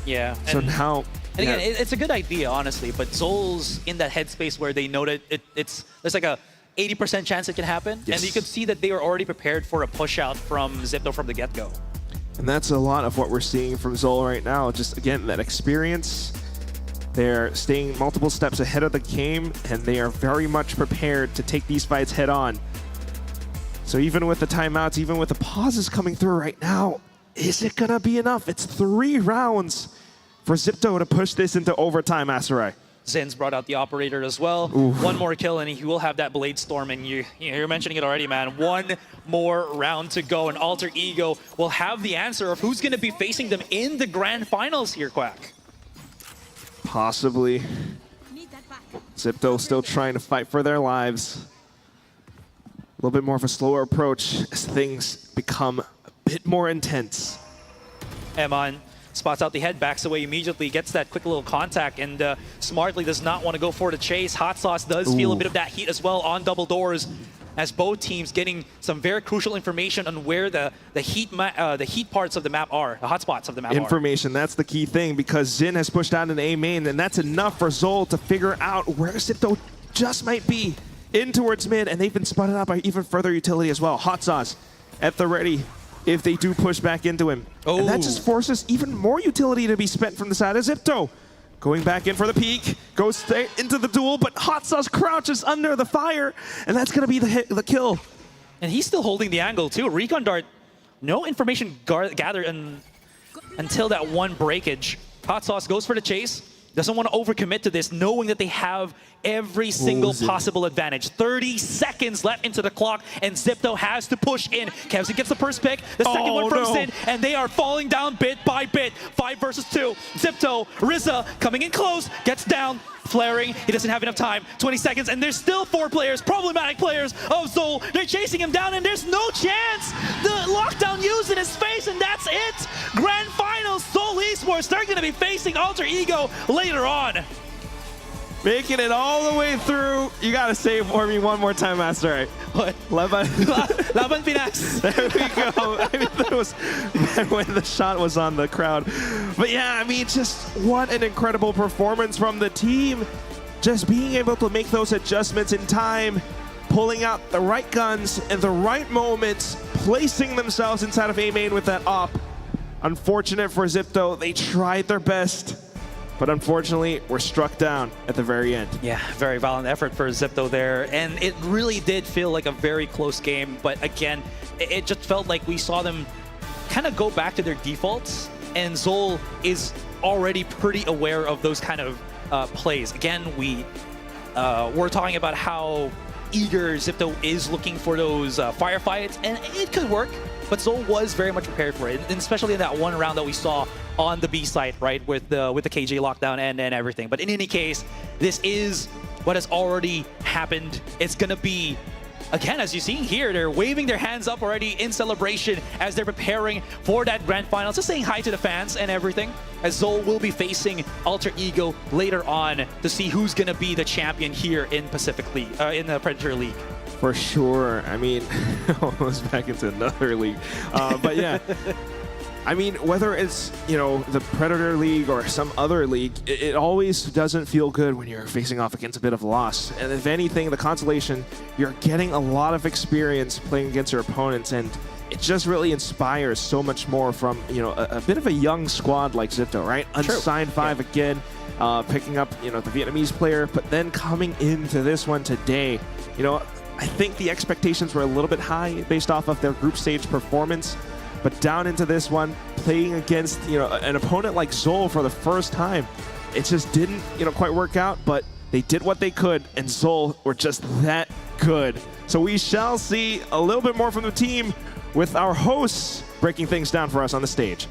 Yeah. So now... And again, it's a good idea, honestly, but Zol's in that headspace where they know that there's like a 80% chance it can happen. Yes. And you could see that they were already prepared for a push out from Zipto from the get-go. And that's a lot of what we're seeing from Zol right now. Just, again, that experience. They're staying multiple steps ahead of the game, and they are very much prepared to take these fights head on. So even with the timeouts, even with the pauses coming through right now, is it going to be enough? It's 3 rounds for Zipto to push this into overtime, Asarai. Zen's brought out the operator as well. Oof. 1 more kill, and he will have that blade storm. And you're mentioning it already, man. 1 more round to go, and Alter Ego will have the answer of who's going to be facing them in the grand finals here, Quack. Possibly. Zipto still trying to fight for their lives. little bit more of a slower approach as things become a bit more intense. Eman spots out the head, backs away immediately, gets that quick little contact, and smartly does not want to go for the chase. Hot Sauce does feel a bit of that heat as well on double doors, as both teams getting some very crucial information on where the heat parts of the map are, the hot spots of the map Information, that's the key thing, because Xin has pushed out an A main, and that's enough for Zol to figure out where Zipto just might be in towards mid, and they've been spotted out by even further utility as well. Hot Sauce at the ready if they do push back into him. And that just forces even more utility to be spent from the side of Zipto. Going back in for the peek, goes straight into the duel, but Hot Sauce crouches under the fire, and that's gonna be the kill. And he's still holding the angle too. Recon Dart, no information gathered until that one breakage. Hot Sauce goes for the chase, doesn't want to overcommit to this, knowing that they have every single possible advantage. 30 seconds left into the clock, and Zipto has to push in. Kevzin gets the first pick, the second one from Sin, and they are falling down bit by bit. 5 versus 2. Zipto, Rizza coming in close, gets down, flaring. He doesn't have enough time. 20 seconds, and there's still 4 players, problematic players of Zol. They're chasing him down, and there's no chance. The lockdown used in his face, and that's it. Grand Finals, Zol Esports. They're going to be facing Alter Ego later on. Making it all the way through. You gotta say it for me one more time, Master. Right. What? Laban Pinas. There we go. I mean, that was when the shot was on the crowd. But yeah, I mean, just what an incredible performance from the team. Just being able to make those adjustments in time, pulling out the right guns in the right moments, placing themselves inside of A main with that op. Unfortunate for Zipto, they tried their best, but unfortunately, we're struck down at the very end. Yeah, very valiant effort for Zipto there. And it really did feel like a very close game. But again, it just felt like we saw them kind of go back to their defaults. And Zol is already pretty aware of those kind of plays. Again, we're talking about how eager Zipto is looking for those firefights. And it could work. But Zol was very much prepared for it, and especially in that one round that we saw on the B site, right, with the KJ lockdown and everything. But in any case, this is what has already happened. It's gonna be, again, as you see here, they're waving their hands up already in celebration as they're preparing for that grand final. Just saying hi to the fans and everything, as Zol will be facing Alter Ego later on to see who's gonna be the champion here in Pacific League, in the Predator League. For sure. I mean, almost back into another league. But yeah, I mean, whether it's, you know, the Predator League or some other league, it always doesn't feel good when you're facing off against a bit of loss. And if anything, the consolation, you're getting a lot of experience playing against your opponents, and it just really inspires so much more from, you know, a bit of a young squad like Zipto, right? Unsigned 5 again, picking up, you know, the Vietnamese player, but then coming into this one today, you know, I think the expectations were a little bit high based off of their group stage performance, but down into this one, playing against, you know, an opponent like Zol for the first time, it just didn't, you know, quite work out, but they did what they could, and Zol were just that good. So we shall see a little bit more from the team with our hosts breaking things down for us on the stage.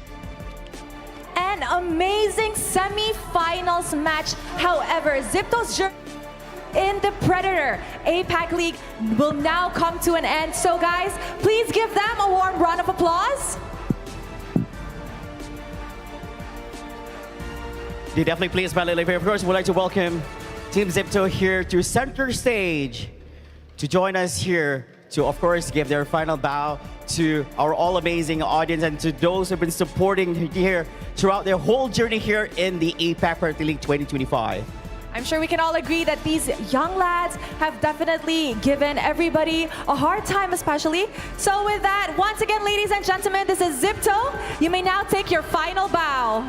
An amazing semi-finals match. However, Zipto's journey in the Predator APAC League will now come to an end. So guys, please give them a warm round of applause. They definitely please Valley. Of course, we'd like to welcome Team Zipto here to center stage to join us here to, of course, give their final bow to our all amazing audience and to those who've been supporting here throughout their whole journey here in the APAC Predator League 2025. I'm sure we can all agree that these young lads have definitely given everybody a hard time, especially. So with that, once again, ladies and gentlemen, this is Zipto. You may now take your final bow.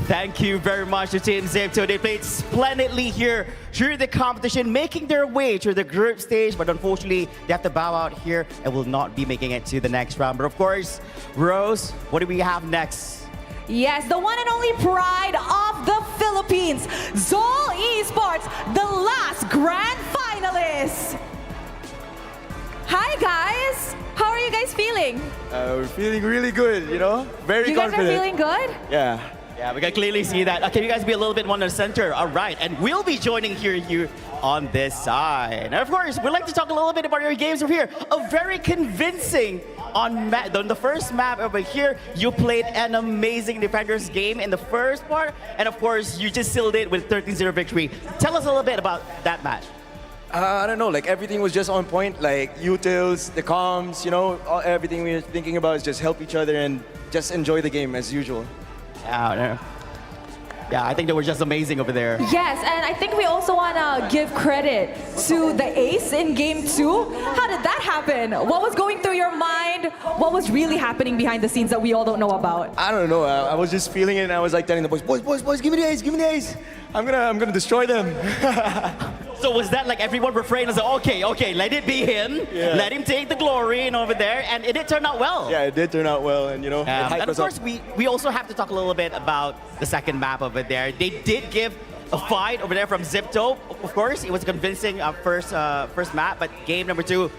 Thank you very much to Team Zipto. They played splendidly here through the competition, making their way through the group stage, but unfortunately, they have to bow out here and will not be making it to the next round. But of course, Rose, what do we have next? Yes, the one and only pride of the Philippines, Zol Esports, the last grand finalists. Hi guys, how are you guys feeling? We're feeling really good, you know? Very you confident. You guys are feeling good? Yeah. Yeah, we can clearly see that. Can you guys be a little bit more in the center? All right, and we'll be joining you on this side. And of course, we'd like to talk a little bit about your games over here. A very convincing on the first map over here. You played an amazing Defenders game in the first part, and of course, you just sealed it with 13-0 victory. Tell us a little bit about that match. I don't know, like everything was just on point, like utils, the comms, you know, everything we were thinking about is just help each other and just enjoy the game as usual. Yeah, I think they were just amazing over there. Yes, and I think we also want to give credit to the ace in game 2. How did that happen? What was going through your mind? What was really happening behind the scenes that we all don't know about? I don't know, I was just feeling it and I was like telling the boys, give me the ace, give me the ace. I'm gonna destroy them. So was that like everyone refrained and said, okay, let it be him, let him take the glory and over there, and it did turn out well. Yeah, it did turn out well, and you know, and of course, we also have to talk a little bit about the second map over there. They did give a fight over there from Zipto. Of course, it was a convincing first map, but game number 2,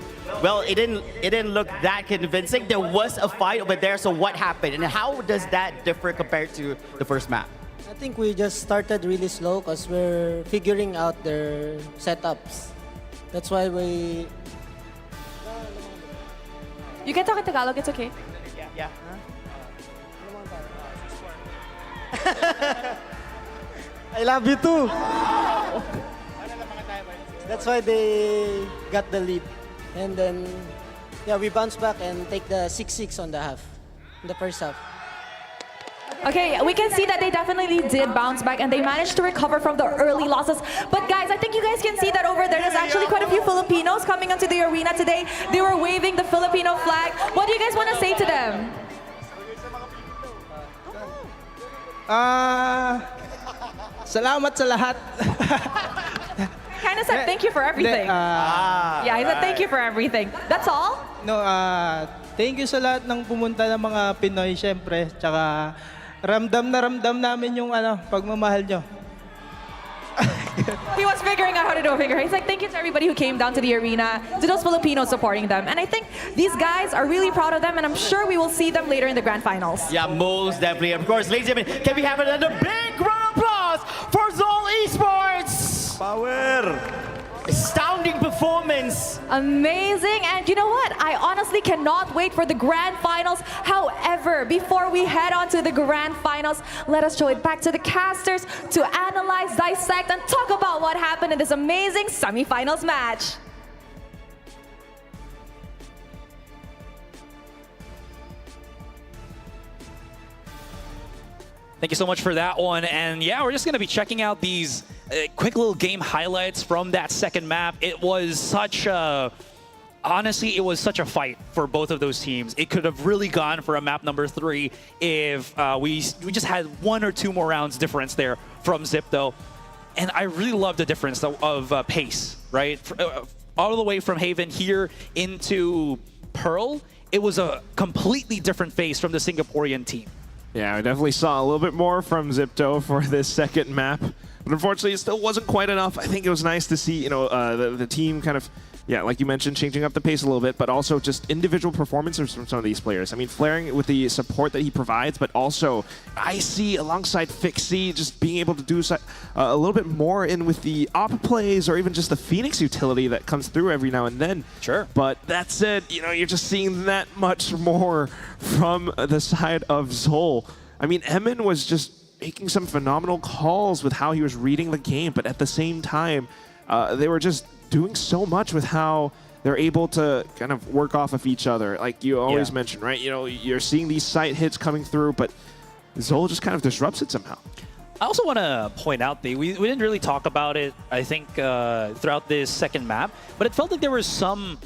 well, it didn't look that convincing. There was a fight over there, so what happened, and how does that differ compared to the first map? I think we just started really slow because we're figuring out their setups. That's why we... You can talk in Tagalog, it's okay. Yeah. I love you too! That's why they got the lead. And then, yeah, we bounced back and take the 6-6 on the first half. Okay, we can see that they definitely did bounce back and they managed to recover from the early losses. But guys, I think you guys can see that over there's actually quite a few Filipinos coming onto the arena today. They were waving the Filipino flag. What do you guys want to say to them? Salamat sa lahat. Kind of said thank you for everything. Yeah, he said thank you for everything. That's all? No, thank you sa lahat ng pumunta ng mga Pinoy, syempre. Tsaka ramdam na ramdam namin yung pagmamahal nyo. He was figuring out how to do a finger. He's like, thank you to everybody who came down to the arena, to those Filipinos supporting them. And I think these guys are really proud of them, and I'm sure we will see them later in the grand finals. Yeah, most definitely. Of course, ladies and gentlemen, can we have another big round of applause for Zol Esports? Power! Astounding performance. Amazing. And you know what? I honestly cannot wait for the grand finals. However, before we head on to the grand finals, let us show it back to the casters to analyze, dissect, and talk about what happened in this amazing semifinals match. Thank you so much for that one. And yeah, we're just going to be checking out these quick little game highlights from that second map. It was such a... Honestly, it was such a fight for both of those teams. It could have really gone for a map number 3 if we just had 1 or 2 more rounds difference there from Zipto. And I really love the difference of pace, right? All the way from Haven here into Pearl, it was a completely different face from the Singaporean team. Yeah, I definitely saw a little bit more from Zipto for this second map, but unfortunately it still wasn't quite enough. I think it was nice to see, you know, the team kind of, yeah, like you mentioned, changing up the pace a little bit, but also just individual performances from some of these players. I mean, Flaring with the support that he provides, but also Icy alongside Fixie, just being able to do a little bit more in with the op plays or even just the Phoenix utility that comes through every now and then. Sure. But that said, you know, you're just seeing that much more from the side of Zol. I mean, Emin was just making some phenomenal calls with how he was reading the game, but at the same time, they were just doing so much with how they're able to kind of work off of each other. Like you always mention, right? You know, you're seeing these sight hits coming through, but Zol just kind of disrupts it somehow. I also want to point out, we didn't really talk about it, I think, throughout this second map, but it felt like there was some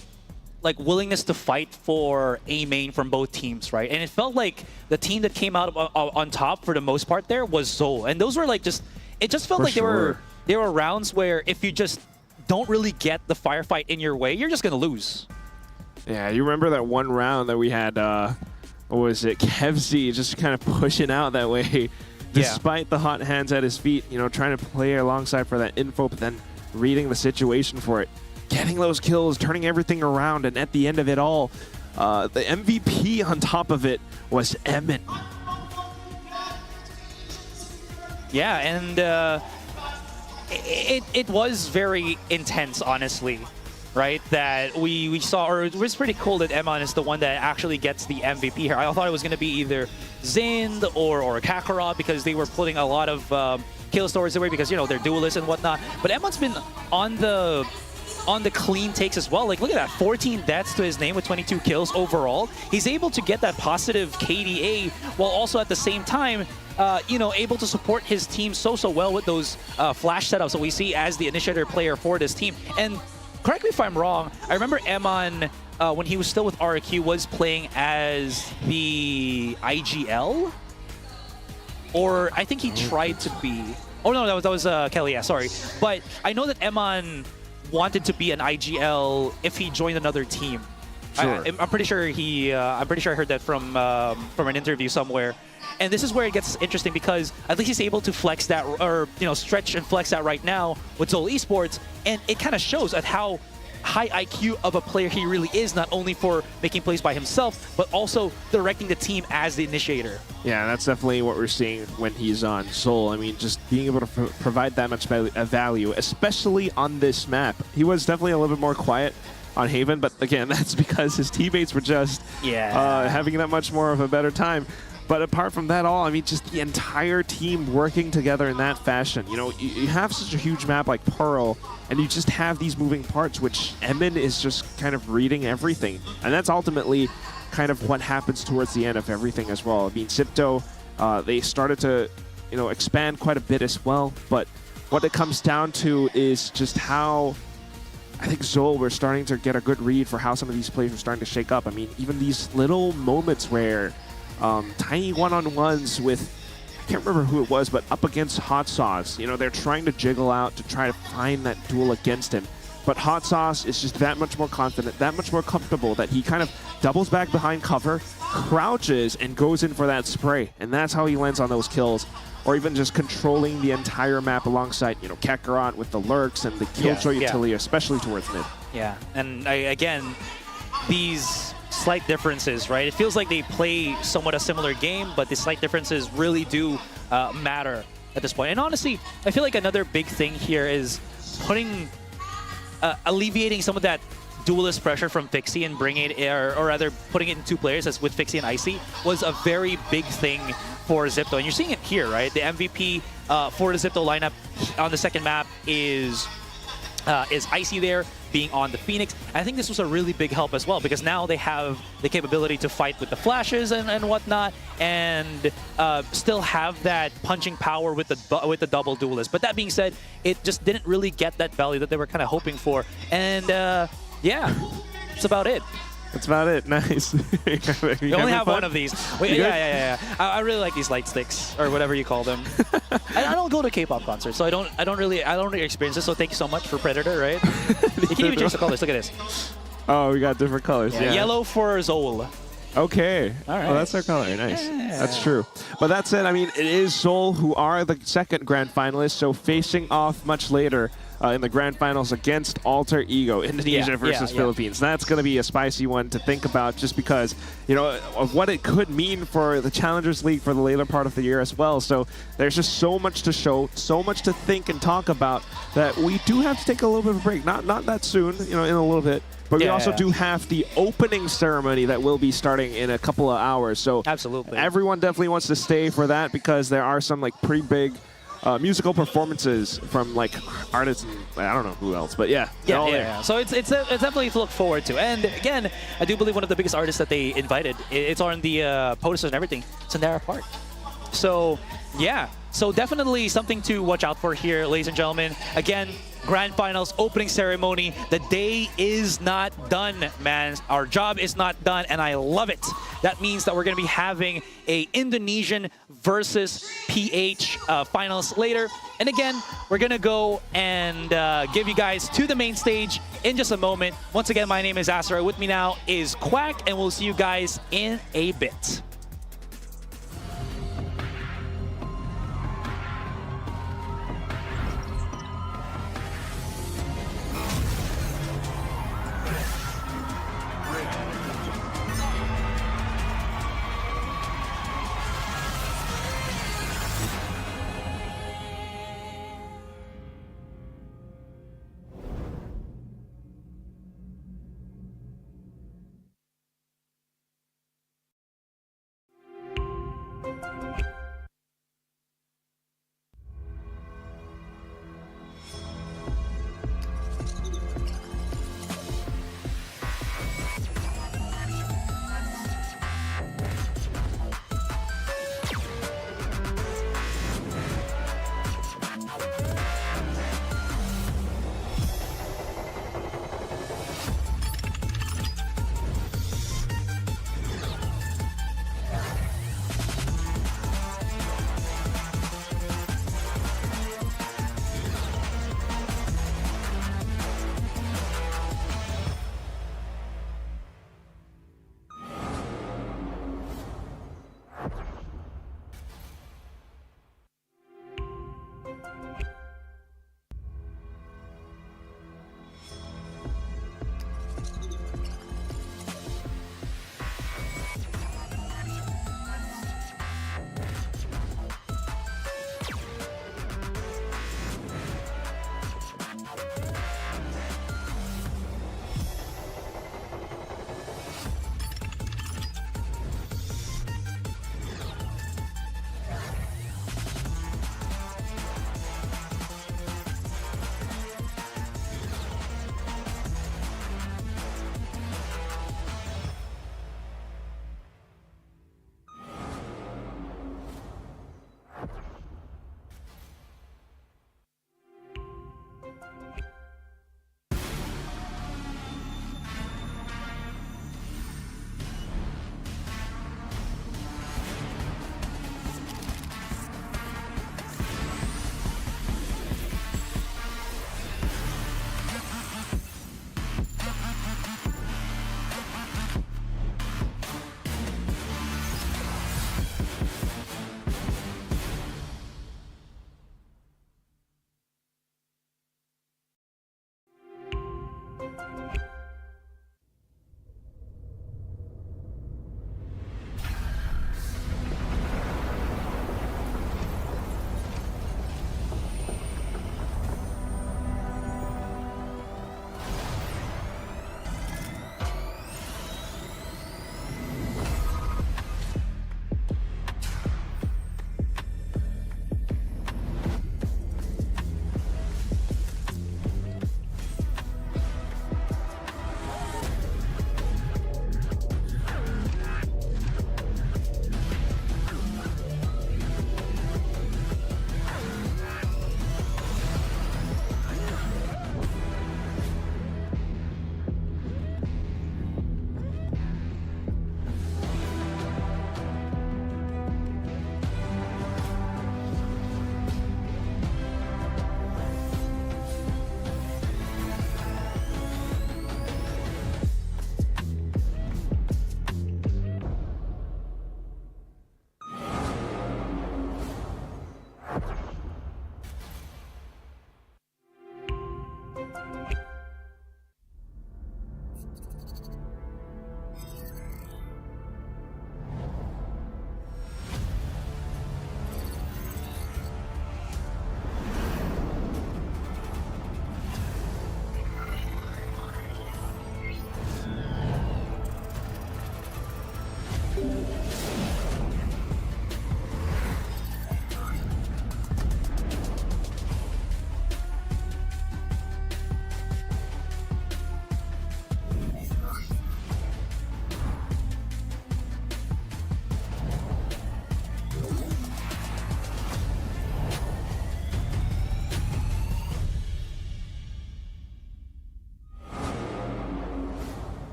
like willingness to fight for A main from both teams, right? And it felt like the team that came out on top for the most part there was Zol. And those were like it just felt like there were rounds where if you just don't really get the firefight in your way, you're just going to lose. Yeah, you remember that one round that we had, what was it, Kevzy just kind of pushing out that way, despite the hot hands at his feet, you know, trying to play alongside for that info, but then reading the situation for it, getting those kills, turning everything around, and at the end of it all, the MVP on top of it was Emin. Yeah, and it was very intense, honestly, right? That we saw, or it was pretty cool that Emon is the one that actually gets the MVP here. I thought it was going to be either Zind or Kakarot, because they were putting a lot of kill stories away because, you know, they're duelists and whatnot. But Emon's been on the clean takes as well. Like, look at that, 14 deaths to his name with 22 kills overall. He's able to get that positive KDA while also at the same time, you know, able to support his team so well with those flash setups that we see as the initiator player for this team. And correct me if I'm wrong, I remember Emon, when he was still with RQ, was playing as the IGL? Or I think he tried to be. Oh no, that was Kelly, yeah, sorry. But I know that Emon wanted to be an IGL if he joined another team. Sure. I'm pretty sure I'm pretty sure I heard that from an interview somewhere. And this is where it gets interesting, because at least he's able to flex that, or, you know, stretch and flex that right now with Zol Esports, and it kind of shows at how high IQ of a player he really is, not only for making plays by himself, but also directing the team as the initiator. Yeah, that's definitely what we're seeing when he's on Zol. I mean, just being able to provide that much value, especially on this map. He was definitely a little bit more quiet on Haven, but again, that's because his teammates were just having that much more of a better time. But apart from that all, I mean, just the entire team working together in that fashion. You know, you have such a huge map like Pearl, and you just have these moving parts, which Emin is just kind of reading everything. And that's ultimately kind of what happens towards the end of everything as well. I mean, Zipto, they started to, you know, expand quite a bit as well. But what it comes down to is just how, I think Zol, we're starting to get a good read for how some of these plays are starting to shake up. I mean, even these little moments where tiny one-on-ones with, I can't remember who it was, but up against Hot Sauce. You know, they're trying to jiggle out to try to find that duel against him. But Hot Sauce is just that much more confident, that much more comfortable, that he kind of doubles back behind cover, crouches, and goes in for that spray. And that's how he lands on those kills. Or even just controlling the entire map alongside, you know, Kakarot with the lurks and the Killjoy utility, especially towards mid. Yeah, and again, these slight differences, right? It feels like they play somewhat a similar game, but the slight differences really do matter at this point. And honestly, I feel like another big thing here is alleviating some of that duelist pressure from Fixie and bringing it, or rather putting it in two players, as with Fixie and Icy, was a very big thing for Zipto. And you're seeing it here, right? The MVP for the Zipto lineup on the second map is Icy there, being on the Phoenix. I think this was a really big help as well, because now they have the capability to fight with the flashes and whatnot, and still have that punching power with the double duelist. But that being said, it just didn't really get that value that they were kind of hoping for. And yeah, that's about it. That's about it. Nice. We only have one of these. Wait, yeah. I really like these light sticks, or whatever you call them. I don't go to K-pop concerts, so I don't really experience this. So thank you so much for Predator, right? You can even change the colors. Look at this. Oh, we got different colors. Yeah. Yellow for Zol. Okay. All right. Oh, that's our color. Nice. Yeah. That's true. But that said, I mean, it is Zol who are the second grand finalists, so facing off much later in the grand finals against Alter Ego, Indonesia versus Philippines. That's going to be a spicy one to think about, just because, you know, of what it could mean for the Challengers League for the later part of the year as well. So there's just so much to show, so much to think and talk about, that we do have to take a little bit of a break. Not that soon, you know, in a little bit. But we also do have the opening ceremony that will be starting in a couple of hours. So absolutely, everyone definitely wants to stay for that, because there are some like pretty big musical performances from like artists and I don't know who else, but yeah. So it's definitely to look forward to. And again, I do believe one of the biggest artists that they invited, it's on the posters and everything, Sandara Park. So yeah, so definitely something to watch out for here, ladies and gentlemen. Again, Grand Finals opening ceremony. The day is not done, man. Our job is not done, and I love it. That means that we're going to be having a Indonesian versus PH finals later. And again, we're going to go and give you guys to the main stage in just a moment. Once again, my name is Asura. With me now is Quack, and we'll see you guys in a bit.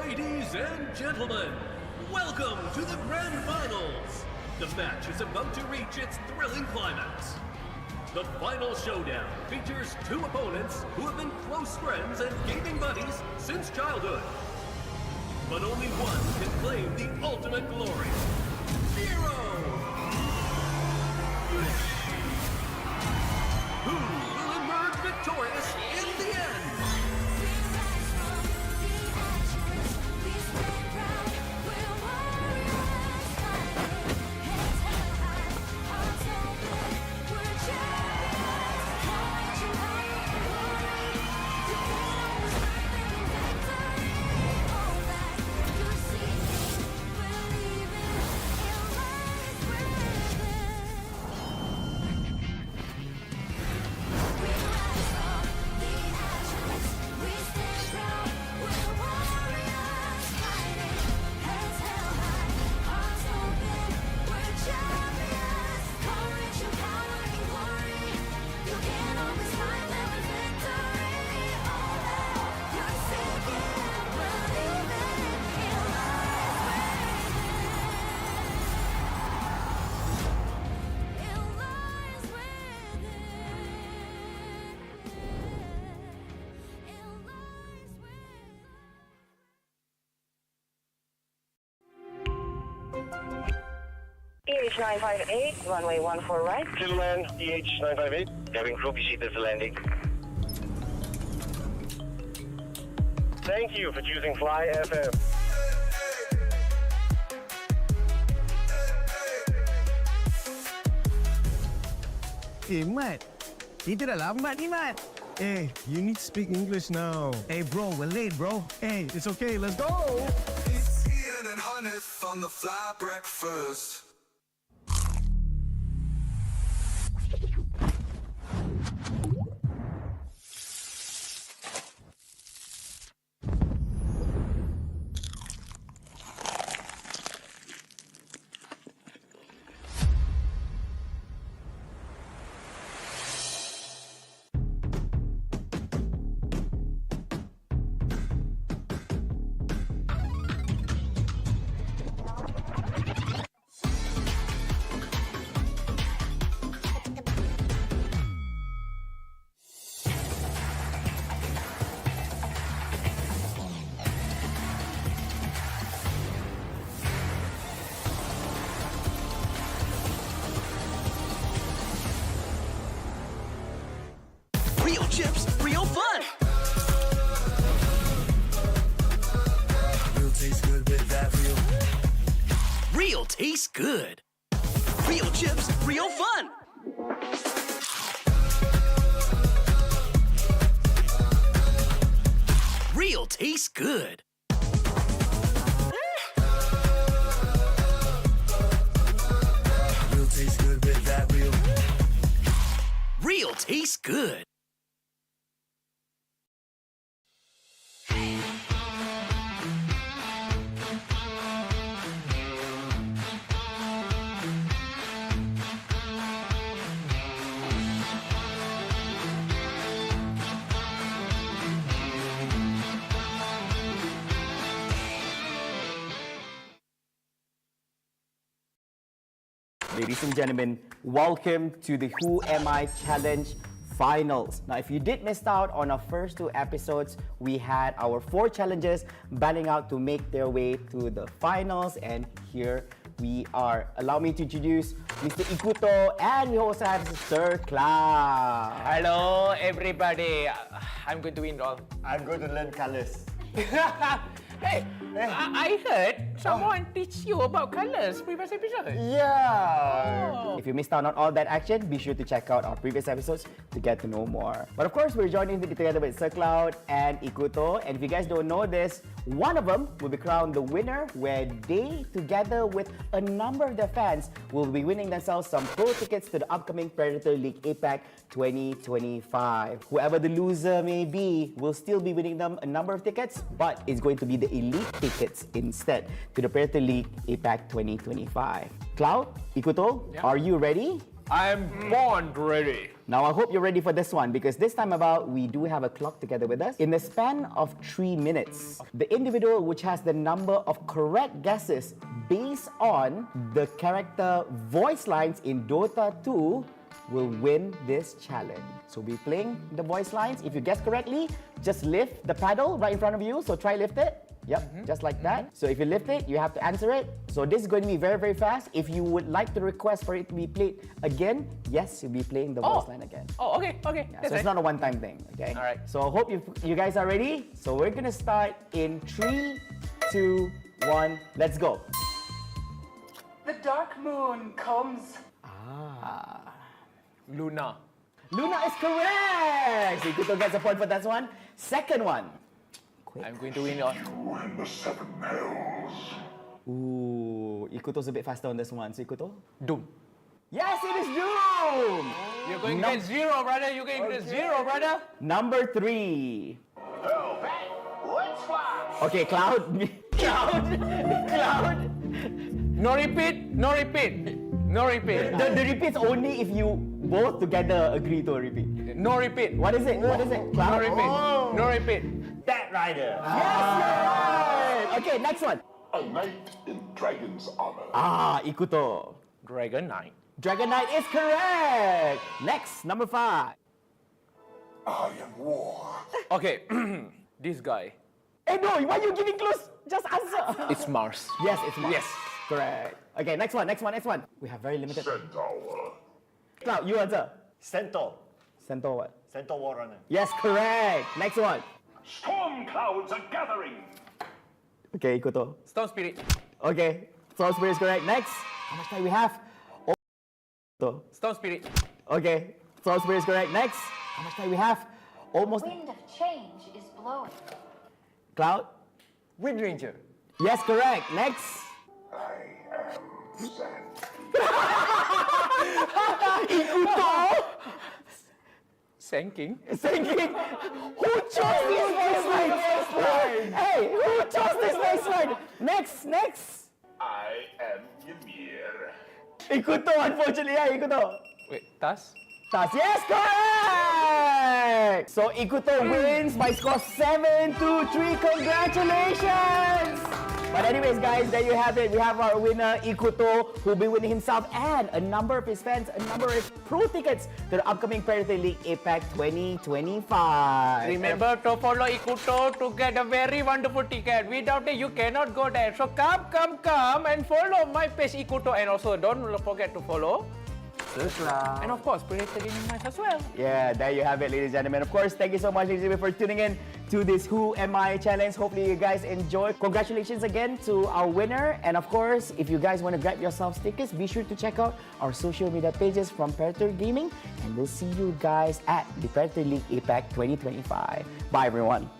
Ladies and gentlemen, welcome to the Grand Finals! The match is about to reach its thrilling climax. The final showdown features two opponents who have been close friends and gaming buddies since childhood. But only one can claim the ultimate glory. Zero! Who will emerge victorious in the end? EH958, runway 14 right. Gentlemen, EH958. Cabin crew, proceed to the landing. Thank you for choosing Fly FM. Mat. Kita dah lambat ni, Mat. You need to speak English now. Bro, we're late, bro. It's okay, let's go. It's Ian and Hanif on the fly breakfast. Real chips, real fun. Real tastes good with that real. Real tastes good. Real chips, real fun. Real tastes good. Real tastes good with that real. Real tastes good. Ladies and gentlemen, welcome to the Who Am I Challenge Finals. Now, if you did miss out on our first 2 episodes, we had our 4 challenges battling out to make their way to the finals, and here we are. Allow me to introduce Mr. Ikuto, and we also have Sir Cloud. Hello, everybody. I'm going to win all. I'm going to learn colors. I heard someone teach you about colors previous episode. Yeah. If you missed out on all that action, be sure to check out our previous episodes to get to know more. But of course, we're joining together with Sir Cloud and Ikuto. And if you guys don't know this, one of them will be crowned the winner, where they, together with a number of their fans, will be winning themselves some pro tickets to the upcoming Predator League APAC 2025. Whoever the loser may be will still be winning them a number of tickets, but it's going to be the elite tickets instead to the Predator League APAC 2025. Cloud, Ikuto, are you ready? I'm born ready. Now, I hope you're ready for this one, because this time about, we do have a clock together with us. In the span of 3 minutes, the individual which has the number of correct guesses based on the character voice lines in Dota 2 will win this challenge. So we're playing the voice lines. If you guess correctly, just lift the paddle right in front of you. So try lift it. Yep, just like that. So if you lift it, you have to answer it. So this is going to be very, very fast. If you would like to request for it to be played again, yes, you'll be playing the voice line again. Oh, okay. Yeah, so it's not a one-time thing, okay? All right. So I hope you guys are ready. So we're gonna start in 3, 2, 1, let's go. The dark moon comes. Luna. Luna is correct! So Ikuto gets a point for that one. Second one. I'm going to win all. And the 7 hells. Ooh, Ikuto's a bit faster on this one. So Ikuto? Doom. Yes, it is Doom! You're going to get 0, brother. You're going to get 0, brother. Number 3. Well, let's fly. Okay, Cloud. Cloud. No repeat. No repeat. No repeat. The repeat's only if you both together agree to a repeat. No repeat. What is it? What is it? No Cloud? repeat. No repeat. That Rider. Yes, you're right! Okay, next one. A knight in dragon's armor. Ikuto. Dragon Knight. Dragon Knight is correct! Next, number 5. I am war. Okay, this guy. Hey, no, why are you giving clues? Just answer. It's Mars. Yes, it's Mars. Yes. Correct. Okay, next one. We have very limited. Centaur. Cloud, you answer. Centaur. Centaur what? Centaur War Runner. Yes, correct. Next one. Storm clouds are gathering. Okay, Ikuto. Storm Spirit. Okay, Storm Spirit is correct. Next, how much time we have? Oh, Storm Spirit. okay, Storm Spirit is correct. Next, how much time we have? Almost. Wind of change is blowing. Cloud? Wind Ranger. Yes, correct. Next. Ikuto? Sinking. Sinking? Who chose this baseline? Hey, who chose this baseline? Next. I am Ymir. Ikuto, unfortunately, yeah, Ikuto. Wait, Tas? Tas, yes, correct! So Ikuto wins by score 7-3. Congratulations! But anyways, guys, there you have it. We have our winner, Ikuto, who will be winning himself and a number of his fans, a number of his pro tickets to the upcoming Predator League APAC 2025. Remember to follow Ikuto to get a very wonderful ticket. Without it, you cannot go there. So come and follow my page Ikuto. And also, don't forget to follow. And of course, Predator Gaming as well. Yeah, there you have it, ladies and gentlemen. Of course, thank you so much, ladies and gentlemen, for tuning in to this Who Am I challenge. Hopefully, you guys enjoy. Congratulations again to our winner. And of course, if you guys want to grab yourselves tickets, be sure to check out our social media pages from Predator Gaming. And we'll see you guys at the Predator League APAC 2025. Bye, everyone.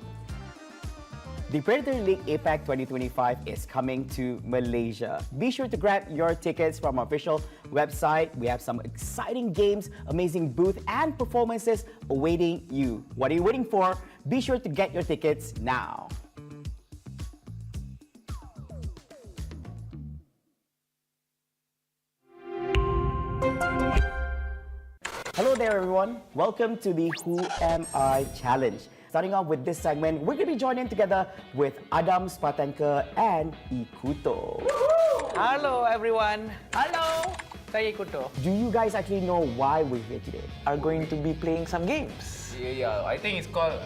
The Predator League APAC 2025 is coming to Malaysia. Be sure to grab your tickets from our official website. We have some exciting games, amazing booth, and performances awaiting you. What are you waiting for? Be sure to get your tickets now. Hello there, everyone. Welcome to the Who Am I challenge. Starting off with this segment, we're going to be joining together with Adam Spatanka and Ikuto. Hello, everyone. Hello. Saya Ikuto. Do you guys actually know why we're here today? Are going to be playing some games. Yeah, I think it's called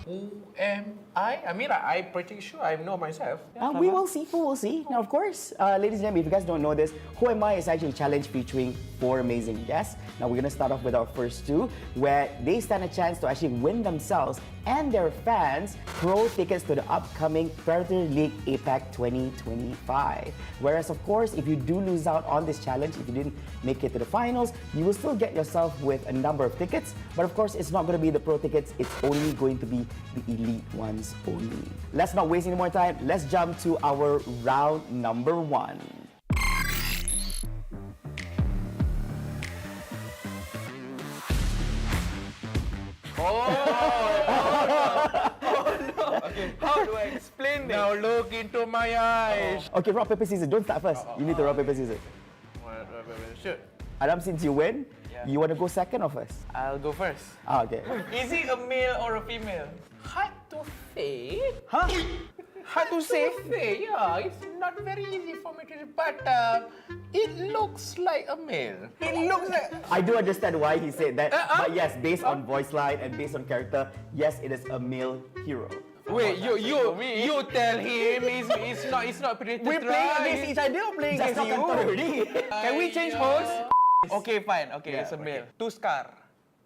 Who Am I? I mean, I'm pretty sure I know myself. We will see. We will see. Now, of course, ladies and gentlemen, if you guys don't know this, Who Am I is actually a challenge featuring 4 amazing guests. Now, we're going to start off with our first 2, where they stand a chance to actually win themselves and their fans pro tickets to the upcoming Predator League APAC 2025. Whereas, of course, if you do lose out on this challenge, if you didn't make it to the finals, you will still get yourself with a number of tickets. But of course, it's not going to be the pro tickets. It's only going to be the elite ones only. Let's not waste any more time. Let's jump to our round number 1. Oh no! Okay, how do I explain this? Now look into my eyes. Okay, rock, paper, scissors. Don't start first. You need to rock, paper, scissors. Sure. Adam, since you win, you want to go second or first? I'll go first. Okay. Is it a male or a female? Hard to say. Huh? Hard to say. Yeah, it's not very easy for me to say, but it looks like a male. It looks like... I do understand why he said that, but yes, based on voice line and based on character, yes, it is a male hero. Wait, you tell him it's not Predator. We're playing against each other or playing against you? Can we change hosts? Okay, fine. Okay, it's a male. Tuskar.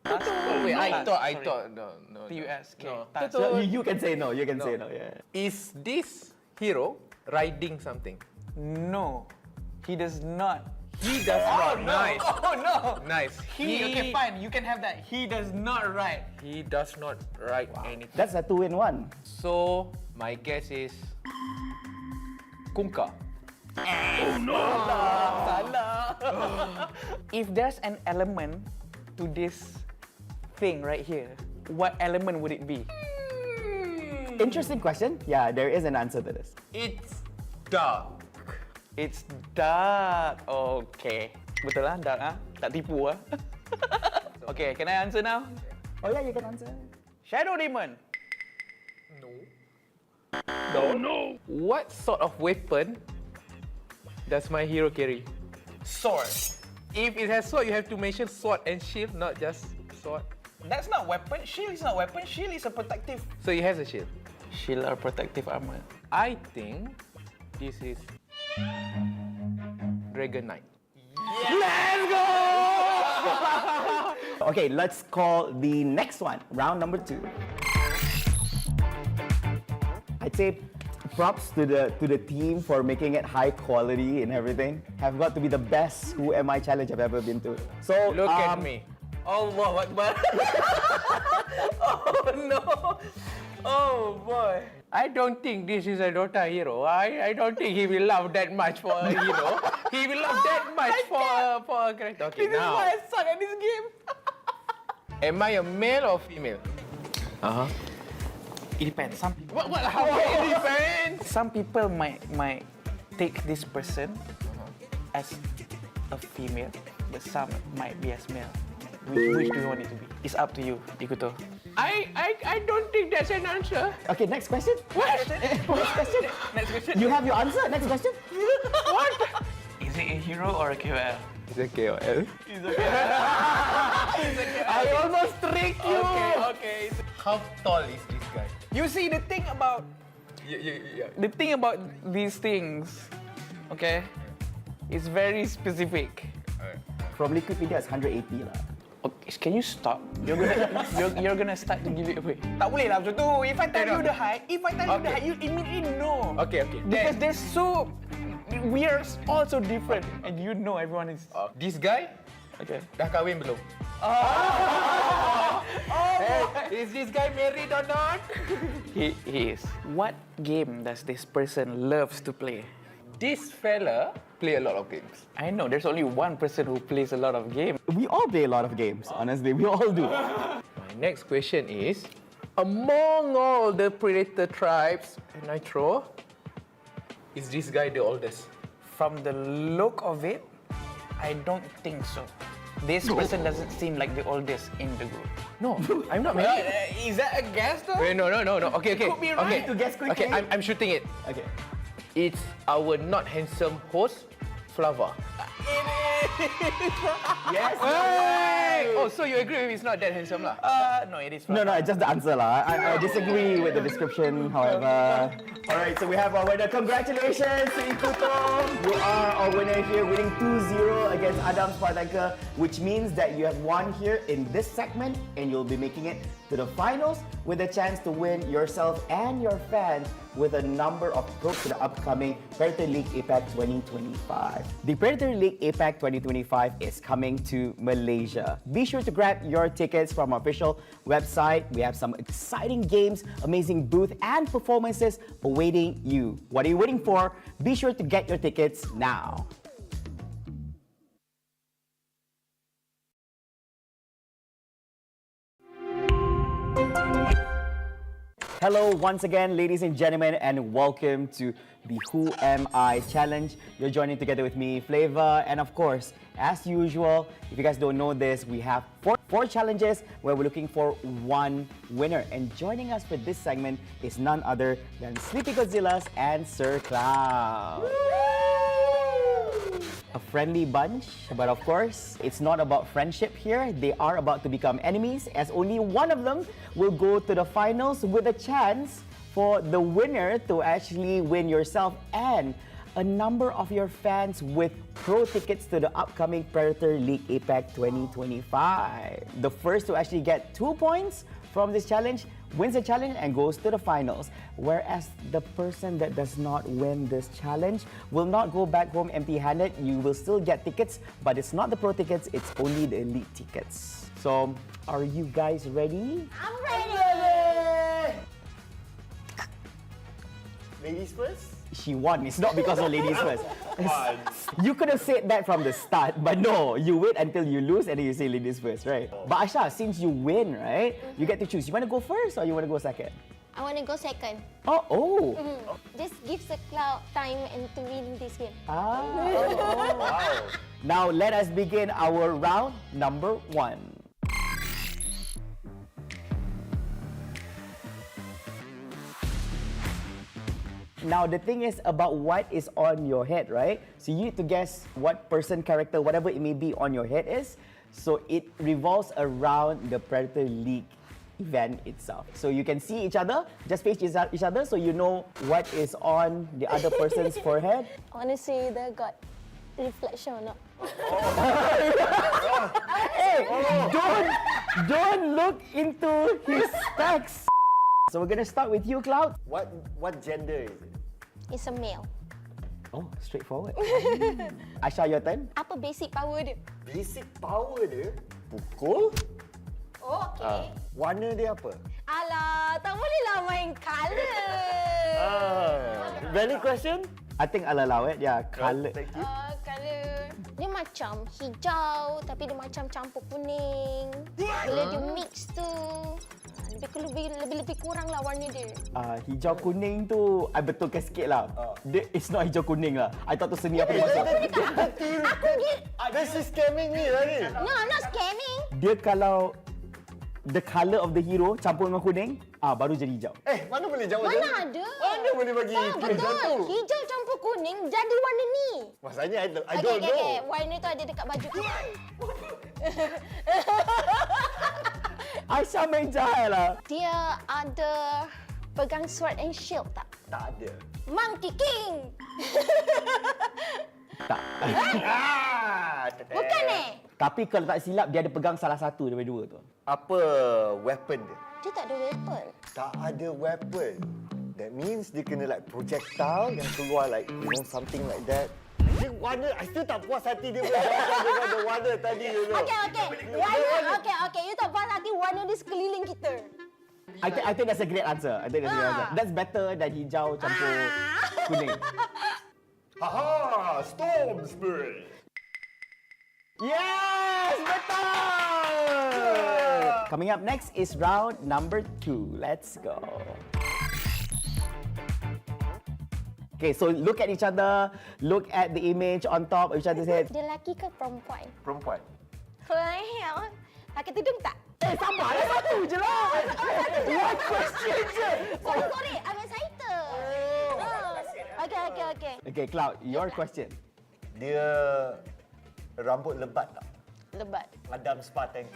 Wait, I thought no. T-U-S-K. No. So you can say no, you can say no, yeah. Is this hero riding something? No, he does not. He does not. No. Nice. Oh no. Nice. Okay, fine. You can have that. He does not ride. He does not ride anything. That's a 2-in-1. So my guess is Kunka. Oh no! If there's an element to this thing right here, what element would it be? Interesting question. Yeah, there is an answer to this. It's dark. It's dark. Okay. Betul lah, dark ah. Tak tipu ah. Okay, can I answer now? Oh yeah, you can answer. Shadow Demon. No. What sort of weapon does my hero carry? Sword. If it has sword, you have to mention sword and shield, not just sword. That's not weapon. Shield is not weapon. Shield is a protective. So he has a shield. Shield or protective armor. I think this is Dragon Knight. Let's go! Okay, let's call the next one, round number 2. I'd say props to the team for making it high quality and everything. Have got to be the best Who Am I challenge I've ever been to. So Look at me. Allah Akbar. Oh no. Oh boy. I don't think this is a Dota hero. I don't think he will love that much for a hero. He will love that much for a character. Okay, This is now. why I suck at this game. Am I a male or female? It depends. Some people. How can it depend? Some people might take this person as a female, but some might be as male. Which do you want it to be? It's up to you, Ikuto. I don't think that's an answer. Okay, next question. What? Next question. Next question. You have your answer. Next question. What? Is it a hero or a KOL? It's a KOL. I almost tricked you. Okay. How tall is this guy? You see the thing about the thing about these things, okay, it's very specific. From Wikipedia, it's 180 lah. Okay, can you stop? You're gonna start to give it away. Tak boleh lah macam tu. If I tell you the height, you immediately know. Okay. Because they're so, we are all so different, and you know everyone is. This guy? Okay. Dah kahwin belum? Hey, is this guy married or not? He is. What game does this person loves to play? This fella play a lot of games. I know. There's only one person who plays a lot of games. We all play a lot of games, honestly. We all do. My next question is, among all the Predator tribes, Nitro, is this guy the oldest? From the look of it, I don't think so. This person doesn't seem like the oldest in the group. No, I'm not married. Is that a guess though? Wait, no. Okay. Could be right. Okay. To guess quickly. Okay, I'm shooting it. Okay. It's our not handsome host, Flava. Yes. Hey! Oh, so you agree with it's not that handsome lah? No, it is. No, it's just the answer lah. I disagree with the description, however. Alright, so we have our winner. Congratulations to Ikuto. You are our winner here, winning 2-0 against Adam Spartaker, which means that you have won here in this segment and you'll be making it to the finals with a chance to win yourself and your fans with a number of probes to the upcoming Predator League APAC 2025. The Predator League APAC 2025 is coming to Malaysia. Be sure to grab your tickets from our official website. We have some exciting games, amazing booth and performances awaiting you. What are you waiting for? Be sure to get your tickets now. Hello once again, ladies and gentlemen, and welcome to the Who Am I Challenge. You're joining together with me, Flavor, and of course, as usual, if you guys don't know this, we have four challenges where we're looking for one winner. And joining us for this segment is none other than Sleepy Godzillas and Sir Cloud. A friendly bunch, but of course, it's not about friendship here. They are about to become enemies, as only one of them will go to the finals with a chance for the winner to actually win yourself and a number of your fans with pro tickets to the upcoming Predator League APAC 2025. The first to actually get 2 points from this challenge wins the challenge and goes to the finals. Whereas the person that does not win this challenge will not go back home empty-handed. You will still get tickets, but it's not the pro tickets, it's only the elite tickets. So, are you guys ready? I'm ready! Ladies first? She won. It's not because of ladies first. You could have said that from the start, but no, you wait until you lose and then you say ladies first, right? But Asha, since you win, right, you get to choose. You want to go first or you want to go second? I want to go second. Oh. Just gives the Cloud time and to win this game. Wow. Now let us begin our round number 1. Now the thing is about what is on your head, right? So you need to guess what person, character, whatever it may be on your head is. So it revolves around the Predator League event itself. So you can see each other, just face each other so you know what is on the other person's forehead. I want to see the God reflection or not. Hey, don't look into his specs. So we're gonna start with you, Cloud. What gender is it? It's a male. Oh, straightforward. Asha, your turn. Apa basic power dia? Basic power dia? Pukul? Oh, okay. Warna dia apa? Alah, tak bolehlah main colour. Valid question? I think I'll allow it. Yeah, colour. Colour. Dia macam hijau tapi dia macam campur kuning. Bila dia mix tu, lebih kurang lah warna dia. Hijau kuning tu, I betulkan sikit lah. Dia, it's not hijau kuning lah. I thought tu seni apa maksud. Aku dia... This is scamming me lah ni. No, I'm not scamming. Dia kalau the colour of the hero campur dengan kuning, baru jadi hijau. Mana boleh jawab Mana macam ada? Mana boleh bagi clue macam tu? Betul. Hijau campur kuning jadi warna ni. Maksudnya I don't know. Okay. Warna tu ada dekat baju. Aisyah main jahat lah. Dia ada pegang sword and shield tak? Tak ada. Monkey King. Tak. Bukan Tapi kalau tak silap, dia ada pegang salah satu daripada dua tu. Apa weapon dia? Dia tak ada weapon. Tak ada weapon. That means dia kena like projectile yang keluar like something like that. Dia warna, I still tak puas hati dia dengan the warna tadi. Okay. Warna, okay. You tak puas hati warna di sekeliling kita. I think that's a great answer. That's better than hijau campur kuning. Haha, Storm Spirit. Yes, betul! Coming up next is round number 2. Let's go. Okay, so look at each other. Look at the image on top of each other's head. Dia lelaki ke perempuan? Perempuan. Hell, pakai tudung tak? Sabarlah, satu je lah. One question je. Sorry, I'm excited. Okay. Okay, Cloud, your question. Dia rambut lebat tak? Lebat. Adam Spartan.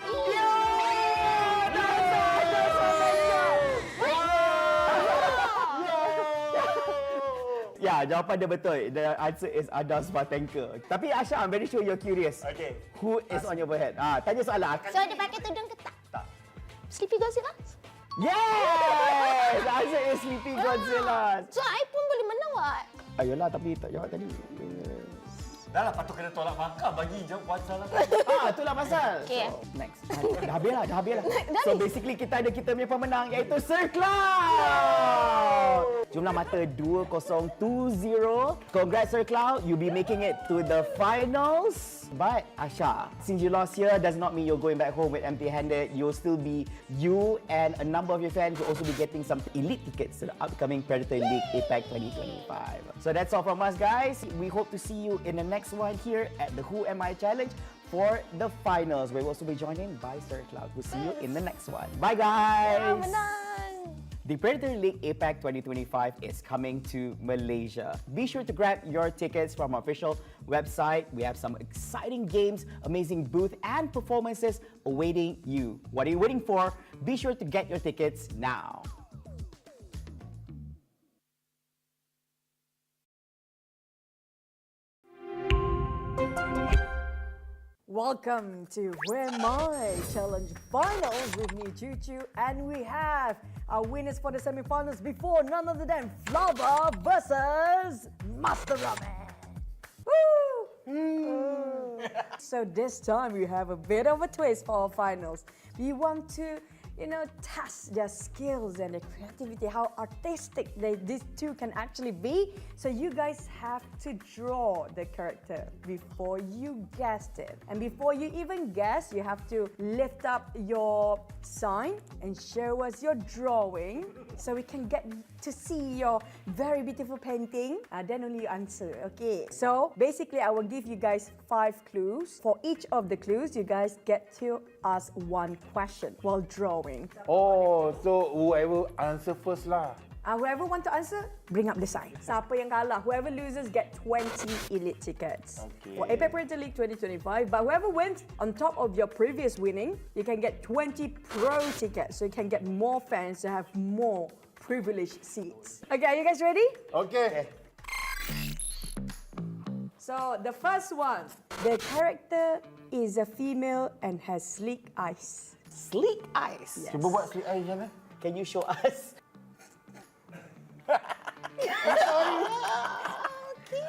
Ya, jawapan dia betul. The answer is Adam Spartanker. Tapi Asha, I'm very sure you're curious. Okay. Who is on your forehead? Tanya soalan. So dia pakai tudung ke tak? Tak. Sleepy Godzilla? Yes! The answer is Sleepy Godzilla. So I pun boleh menang what? Ayolah, tapi tak jawab tadi. Dah lah, patut kena tolak makan bagi jawab salah. Itulah pasal. Okay. So, next. Dah habis lah. So basically kita ada kita punya pemenang iaitu Sir Cloud. Jumlah mata 2020. Congrats Sir Cloud, you'll be making it to the finals. But Asha, since you lost here does not mean you're going back home with empty-handed. You'll still be you and a number of your fans will also be getting some elite tickets to the upcoming Predator League APAC 2025. So that's all from us, guys. We hope to see you in the next one here at the Who Am I Challenge for the finals. We will also be joined by Sir Cloud. We'll see you in the next one. Bye, guys. The Predator League APAC 2025 is coming to Malaysia. Be sure to grab your tickets from our official website. We have some exciting games, amazing booth and performances awaiting you. What are you waiting for? Be sure to get your tickets now. Welcome to Where My Challenge Finals with me, Choo-Choo, and we have our winners for the semi-finals before none other than Flava versus Master Ramen. Woo! So this time we have a bit of a twist for our finals. We want to, test their skills and their creativity, how artistic these two can actually be. So you guys have to draw the character before you guessed it. And before you even guess, you have to lift up your sign and show us your drawing so we can get to see your very beautiful painting. Then only you answer, okay? So basically, I will give you guys 5 clues. For each of the clues, you guys get to ask one question while drawing. Oh, so whoever answer first lah. Whoever want to answer, bring up the sign. Siapa yang kalah, whoever loses get 20 elite tickets for APAC Predator League 2025. But whoever wins, on top of your previous winning, you can get 20 pro tickets. So you can get more fans to have more privileged seats. Okay, are you guys ready? Okay. So the first one, the character is a female and has sleek eyes. Sleek eyes? Yes. Cuba buat sleek eyes macam mana? Can you show us? I'm sorry.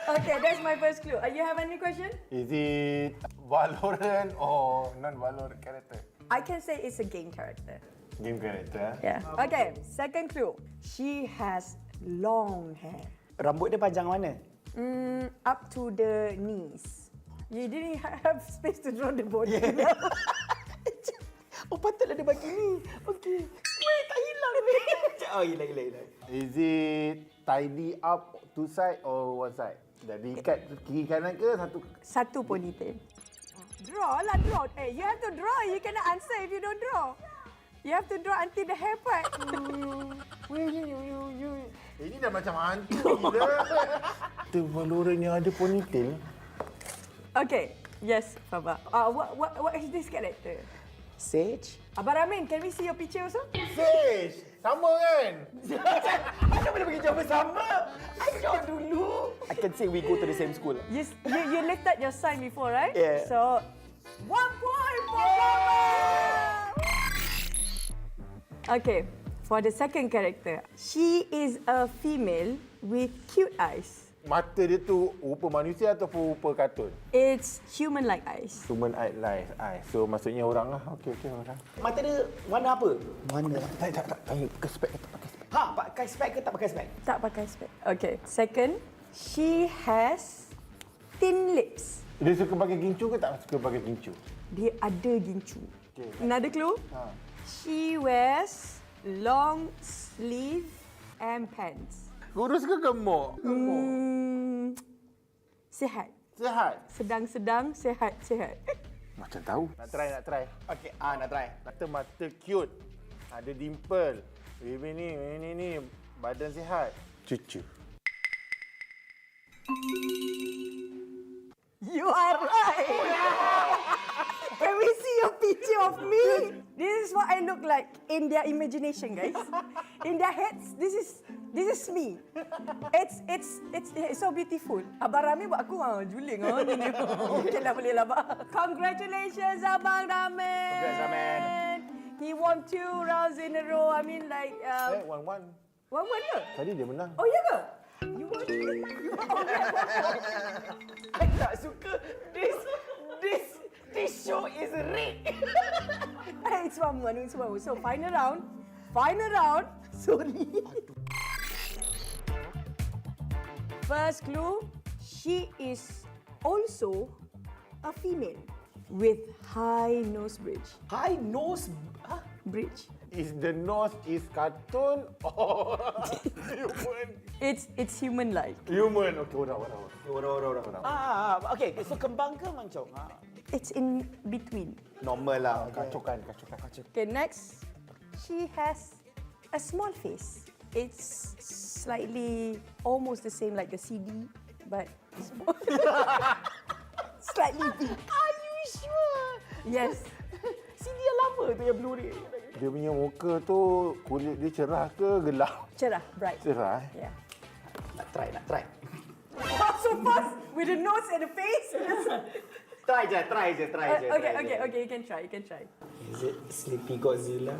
Okay, that's my first clue. You have any question? Is it Valorant or non-Valorant character? I can say it's a game character. Game character. Yeah. Okay, second clue. She has long hair. Rambut dia panjang mana? Up to the knees. You didn't have space to draw the body. Oh, patutlah dia bagi ni. Okey. Weh, tak hilang ni. Oh, hilang. Is it tidy up two side or one side? Dah diikat kiri kanan ke satu? Satu ponytail. Draw lah, draw. You have to draw. You cannot answer if you don't draw. You have to draw until the hair part. Ini dah macam hantu gila. Itu Valorant yang ada ponytail. Okay. Yes, Baba. What is this character? Sage. Abang Ramin, can we see your picture also? Sage! Sama kan? Anda boleh bagi jawapan sama. I draw dulu. I can say we go to the same school. You lifted your sign before, right? Yeah. So, 1 point for Baba! Okay, for the second character. She is a female with cute eyes. Mata dia tu rupa manusia ataupun rupa kartun? It's human-like eyes. Human eye. So maksudnya orang lah. Okey, orang. Mata dia warna apa? Warna. Tak. Pakai spek ke tak pakai spek? Ha, pakai spek ke tak pakai spek? Tak pakai spek. Okay, second. She has thin lips. Dia suka pakai gincu ke tak suka pakai gincu? Dia ada gincu. Okay. Another clue. She wears long sleeve and pants. Kurus ke gemuk? Sihat. Sihat? Sedang-sedang, sihat-sihat. Macam tahu. Nak try. Okey, nak try. Mata cute. Ada dimple. Baby ni. Badan sihat. Cucu. You are right. Can we see a picture of me? This is what I look like in their imagination, guys. In their heads, this is me. It's so beautiful. Abang Rami buat aku juling ni. Okeylah, bolehlah bang. Congratulations Abang Rami. Congrats Ramen. He won 2 rounds in a row. I mean like 1-1. 1-1 ke? Tadi dia menang. Oh ya ke? You won. I tak suka this show is rigged. It's 1-1. So final round. Sorry. First clue, she is also a female with high nose bridge. High nose Bridge. Is the nose is cartoon or human? It's human-like. Human. Okay, orang. Okay, so kembang ke mancung? It's in between. Normal lah. Kacukan. Okay, next. She has a small face. It's slightly almost the same like the CD, but small. Slightly big. Are you sure? Yes. CD yang lama tu yang Blu-ray. Dia punya muka tu kulit dia cerah ke gelap? Cerah, bright. Cerah. Yeah. Nak try. So fast with the nose and the face. Try je. Okay, you can try. Is it Sleepy Godzilla?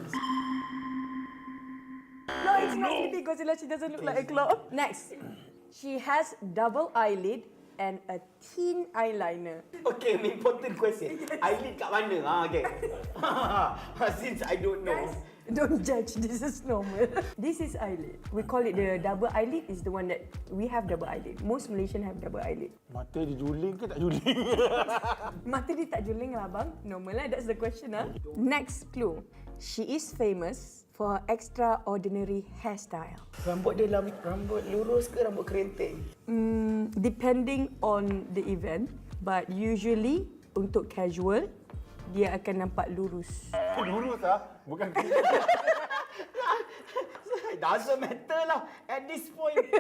No, it's not Sleepy Godzilla. She doesn't look like a claw. Next, she has double eyelid and a thin eyeliner. Okay, important question. Eyelid kat mana? Okay. Since I don't know. Guys, don't judge. This is normal. This is eyelid. We call it the double eyelid. Is the one that we have double eyelid. Most Malaysian have double eyelid. Mata dia juling ke tak juling? Mata dia tak juling lah, bang. Normal lah. That's the question, huh? Next clue. She is famous for her extraordinary hairstyle. Rambut dia rambut lurus ke rambut kerinting? Depending on the event, but usually untuk casual, dia akan nampak lurus. Lurus ah? Bukan kerinting. It doesn't matter lah at this point.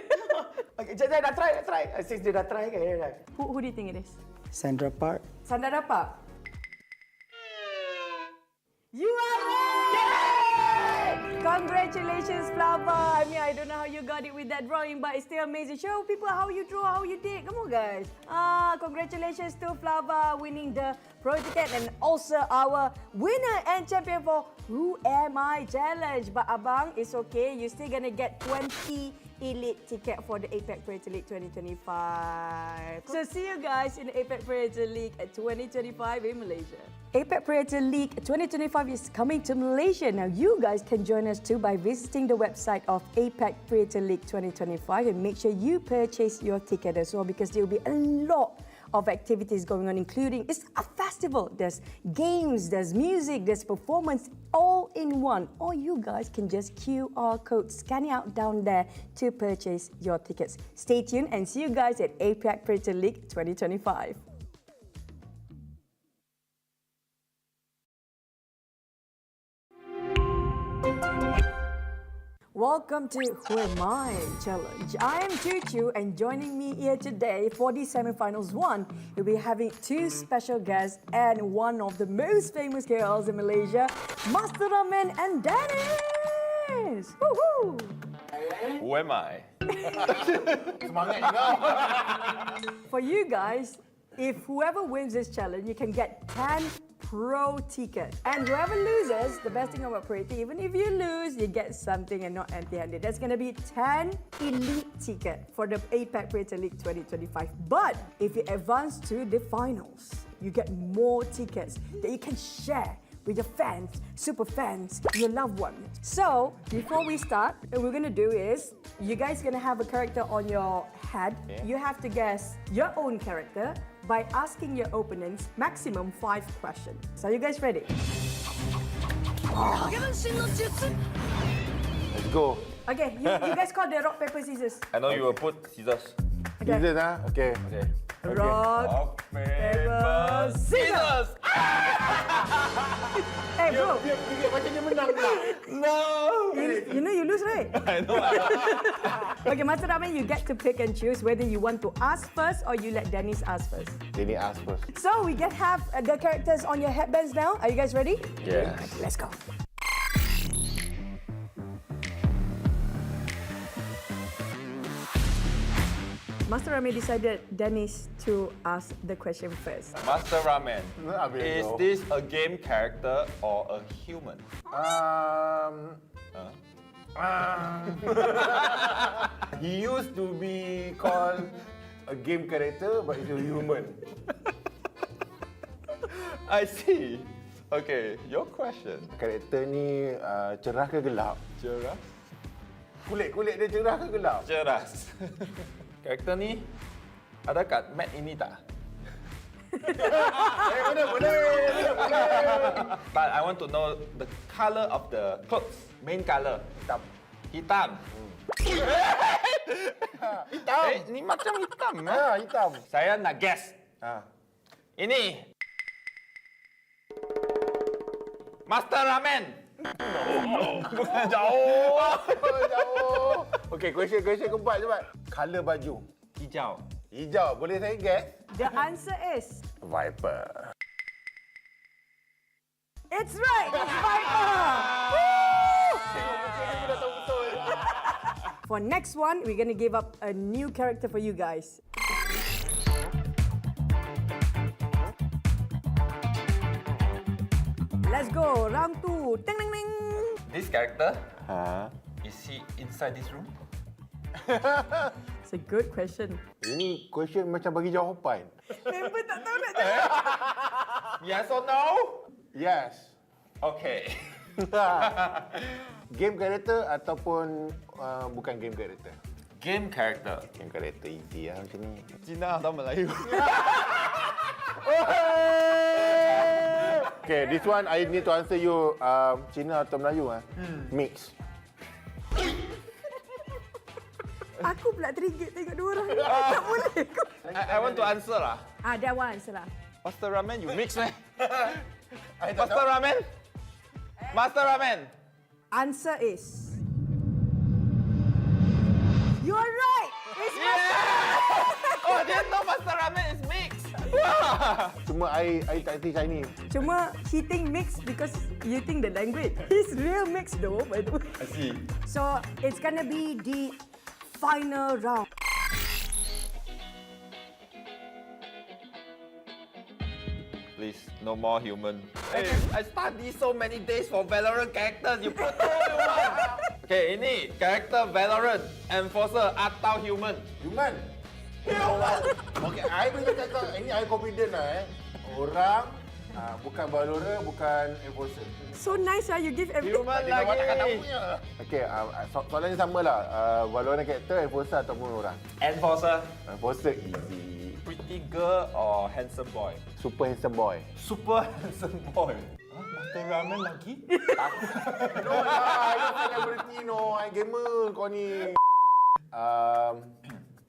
Okay, saya dah try. Since dia dah try kan. Who do you think it is? Sandra Park. Sandra Park. You are right! Yay! Congratulations, Flava. I mean, I don't know how you got it with that drawing, but it's still amazing. Show people how you draw, how you did. Come on, guys. Congratulations to Flava winning the Pro Ticket and also our winner and champion for Who Am I Challenge. But Abang, it's okay. You're still gonna get 20 elite ticket for the APAC Predator League 2025. So see you guys in the APAC Predator League 2025 in Malaysia. APAC Predator League 2025 is coming to Malaysia. Now you guys can join us too by visiting the website of APAC Predator League 2025 and make sure you purchase your ticket as well, because there will be a lot of activities going on, including it's a festival. There's games, there's music, there's performance, all in one. Or you guys can just QR code, scan it out down there to purchase your tickets. Stay tuned and see you guys at APAC Predator League 2025. Welcome to Who Am I Challenge. I am Chuchu, and joining me here today for the semi-finals one, we'll be having two special guests and one of the most famous girls in Malaysia, Master Ramen and Dennis. Woohoo! Who am I? For you guys, if whoever wins this challenge, you can get 10 pro ticket. And whoever loses, the best thing about Predator, even if you lose, you get something and not empty-handed. That's going to be 10 elite ticket for the APAC Predator League 2025. But if you advance to the finals, you get more tickets that you can share with your fans, super fans, your loved ones. So, before we start, what we're gonna do is, you guys gonna have a character on your head. Yeah. You have to guess your own character by asking your opponents maximum 5 questions. So, are you guys ready? Let's go. Okay, you guys call the rock, paper, scissors. I know you will put scissors. Okay. Scissors, huh? Okay. Okay. Rock, paper, scissors! Hey bro! Macam dia menang pula. No! You know you lose, right? I know. Okay, Master Ramen, you get to pick and choose whether you want to ask first or you let Dennis ask first. Dennis ask first. So we can have the characters on your headbands now. Are you guys ready? Yes. Let's go. Master Ramen decided Dennis to ask the question first. Master Ramen, is this a game character or a human? He used to be called a game character, but he's a human. I see. Okay, your question. Karakter ni cerah ke gelap? Cerah? Kulit dia cerah ke gelap? Ceras. Karakter ni ada kat mat ini tak? Boleh. But I want to know the color of the clothes. Main color. Hitam. Hitam. Hitam. Ni macam hitam. Hitam. Saya nak guess. Ini. Master Ramen. Bukan jauh. Okay, question keempat cepat. Color baju. Hijau. Hijau. Boleh saya guess? The answer is... Viper. It's right! It's Viper! For next one, we're gonna give up a new character for you guys. Let's go, round 2. Ding, ding, ding. This character, is he inside this room? It's a good question. Ini question macam bagi jawapan. Member tak tahu nak jawab. Yes or no? Yes. Okay. Game character ataupun bukan game character? Game character. Game character easy lah macam ni. Cina atau Melayu? Okay, this one I need to answer you Cina atau Melayu Mix. Aku pula trigger tengok dua orang. Tak boleh. I want to answer lah. That one answer lah. Master Ramen, you mix meh? Master Ramen? Master Ramen? Answer is... You're right! It's Master Ramen! Oh, dia tahu Master Ramen is mix. Cuma I tak erti Chinese. Cuma he think mix because you think the language. He's real mix though, by the way. I see. So, it's gonna be the final round. Please, no more human. Hey, I studied so many days for Valorant characters. You put two human. Okay, ini karakter Valorant, Enforcer atau Human? Human. Okay, I boleh cakap ini I confident lah Orang bukan Valorant, bukan Enforcer. So nice you give everything. Human lagi. Okay, soalan ni sama lah. Valorant character, Enforcer ataupun orang? Enforcer. Enforcer easy. Pretty girl or handsome boy? Super handsome boy. Super handsome boy. Master Ramen lagi? No lah, I celebrity no. I gamer kau ni.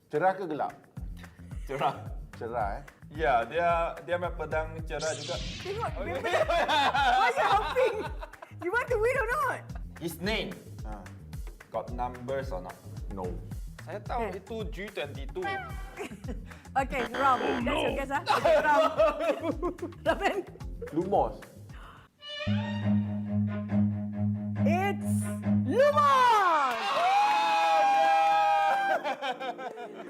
Cerah ke gelap? Cerah. Cerah Ya, dia main pedang cerah juga. Tengok, why you helping? You want to win or not? His name. Got numbers or not? No. Saya tahu itu G22. Okay, Ram, that's your guess Okay, Ram. Ramen. Lumos. It's Lumos!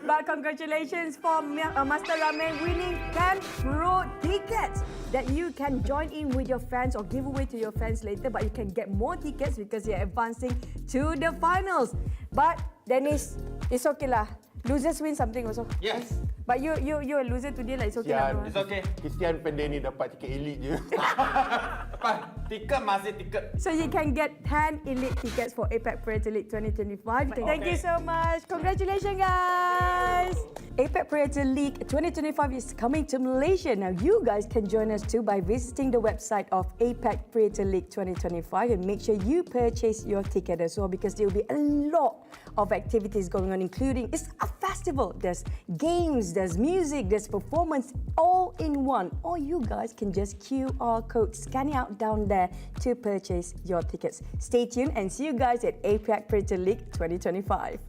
But congratulations for Master Ramen winning 10 Pro tickets that you can join in with your fans or give away to your fans later. But you can get more tickets because you're advancing to the finals. But Dennis, it's okay lah. Losers win something also. Yes. But you a loser today lah. It's okay lah. It's okay. Kesian pendek ni dapat tiket elite je. Apa? Tiket masih tiket. So you can get 10 elite tickets for APAC Predator League 2025. Thank you so much. Congratulations, guys. APAC Predator League 2025 is coming to Malaysia. Now you guys can join us too by visiting the website of APAC Predator League 2025 and make sure you purchase your ticket as well because there will be a lot of activities going on, including it's a festival. There's games, there's music, there's performance, all in one. Or you guys can just QR code, scan it out down there to purchase your tickets. Stay tuned and see you guys at APAC Predator League 2025.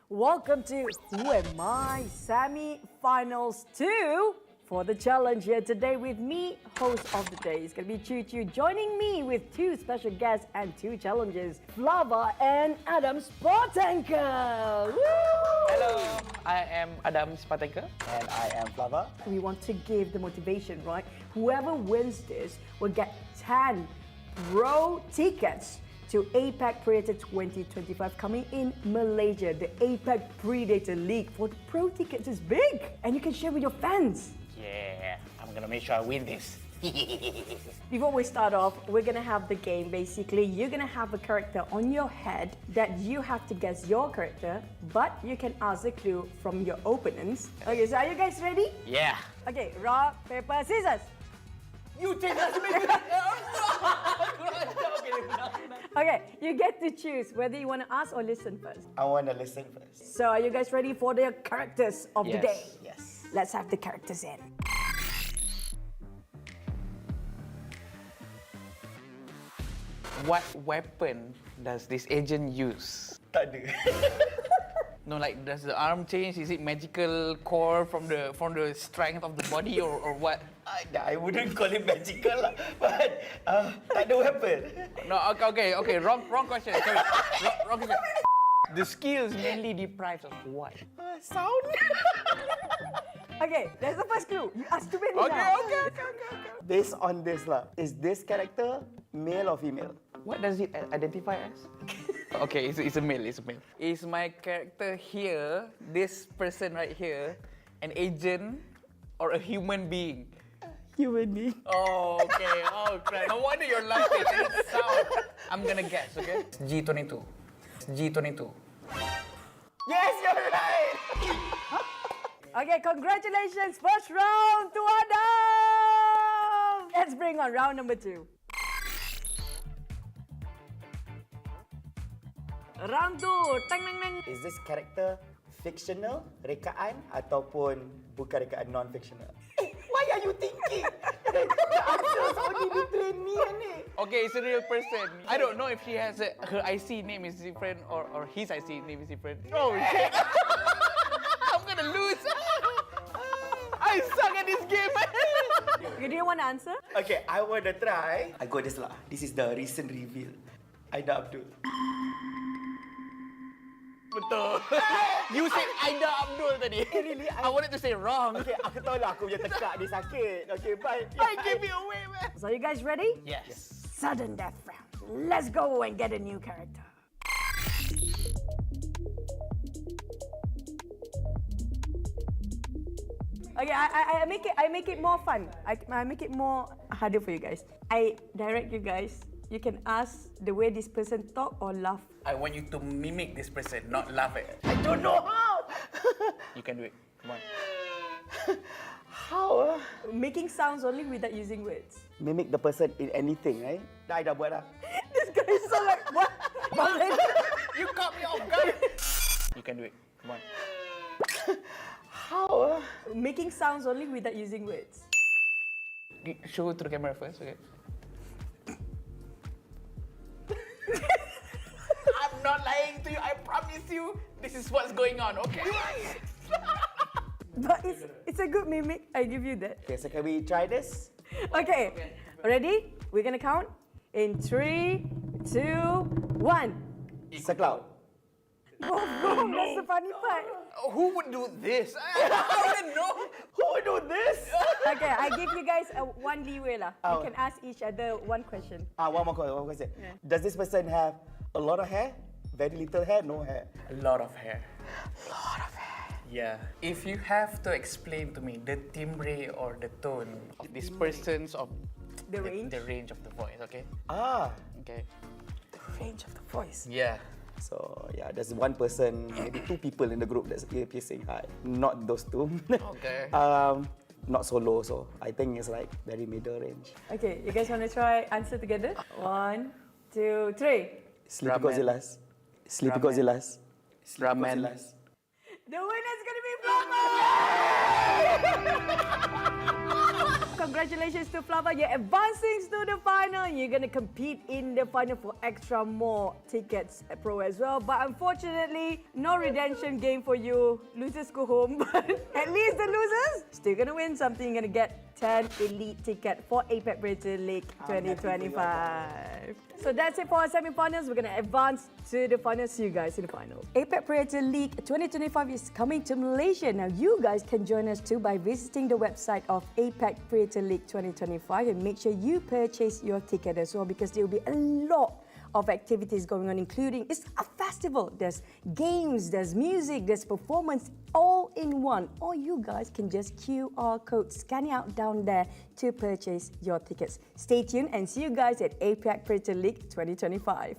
Welcome to Who Am I? Semi-Finals 2 for the challenge here today with me, host of the day. It's going to be Choo Choo joining me with two special guests and two challenges, Flava and Adam Spartanker. Woo! Hello, I am Adam Spartanker. And I am Flava. We want to give the motivation, right? Whoever wins this will get 10 Pro tickets to APAC Predator 2025 coming in Malaysia. The APAC Predator League for the Pro tickets is big and you can share with your fans. Yeah, I'm gonna make sure I win this. Before we start off, we're gonna have the game. Basically, you're gonna have a character on your head that you have to guess your character, but you can ask a clue from your opponents. Okay, so are you guys ready? Yeah. Okay, rock, paper, scissors. You take that to me. Okay, you get to choose whether you want to ask or listen first. I want to listen first. So are you guys ready for the characters of the day? Yes. Let's have the characters in. What weapon does this agent use? Tak ada. No, like does the arm change? Is it magical core from the strength of the body or what? I wouldn't call it magical lah, but tak ada weapon. No, okay. Wrong question. Sorry. Wrong question. The skills mainly deprived of what? Sound. Okay, that's the first clue. You asked too many Okay. Based on this lah, is this character male or female? What does it identify as? Okay, it's a male. Is my character here, this person right here, an agent or a human being? Human being. Oh, okay. Oh, crap. No wonder you're laughing. It's sound. I'm gonna guess, okay? G22. Yes, you're right. Okay, congratulations. First round to Adam. Let's bring on round number 2. Round 2. Tang, tang, tang. Is this character fictional, rekaan ataupun bukan rekaan non-fictional? Why are you thinking? The answers only between me and it. Okay, it's a real person. I don't know if she has her IC name is different or his IC name is different. Oh shit! I'm gonna lose. I suck at this game. You didn't want to answer? Okay, I want to try. I got this lah. This is the recent reveal. I dah Abdul. Betul. You said Aida Abdul tadi. Really? I wanted to say wrong. Okay, aku tahu lah aku punya tekak dia sakit. Okay, bye. I gave you away, man. So you guys ready? Yes. Sudden death round. Let's go and get a new character. Okay, I make it more fun. I make it more harder for you guys. I direct you guys. You can ask the way this person talk or laugh. I want you to mimic this person, not laugh at it. I don't know how. You can do it. Come on. How? Making sounds only without using words. Mimic the person in anything, right? Dah, I dah buat dah. This guy is so like, what? You caught me off guard. You can do it. Come on. How? Making sounds only without using words. Show to the camera first, okay? I'm not lying to you. I promise you, this is what's going on, okay? But it's a good mimic. I give you that. Okay, so can we try this? Okay. Ready? We're gonna count in 3, 2, 1. Sir Cloud. Go, that's the funny part. Who would do this? I don't know. Who would do this? Okay, I give you guys one leeway lah. Oh. You can ask each other one question. One more question. Yeah. Does this person have a lot of hair? Very little hair? No hair? A lot of hair. Yeah. If you have to explain to me the timbre or the tone of this person's of the range of the voice, okay? Okay. The range of the voice. Yeah. So yeah, there's one person, maybe two people in the group that's ear piercing high. Not those two. Okay. Not solo, so I think it's like very middle range. Okay, you guys want to try answer together? 1, 2, 3. Sleepy Godzillas. Sleepy Godzillas. Ramen. The winner's gonna be Flava! Congratulations to Flava, you're advancing to the final. You're gonna compete in the final for extra more tickets pro as well. But unfortunately, no redemption game for you. Losers go home, but at least the losers still gonna win something. You're gonna get 10 elite ticket for APAC Predator League 2025. So that's it for our semi-finals. We're gonna advance to the finals. See you guys in the final. APAC Predator League 2025 is coming to Malaysia. Now you guys can join us too by visiting the website of APAC Predator League 2025 and make sure you purchase your ticket as well, because there will be a lot of activities going on, including it's a festival. There's games, there's music, there's performance, all in one. Or you guys can just QR code, scan it out down there to purchase your tickets. Stay tuned and see you guys at APAC Predator League 2025.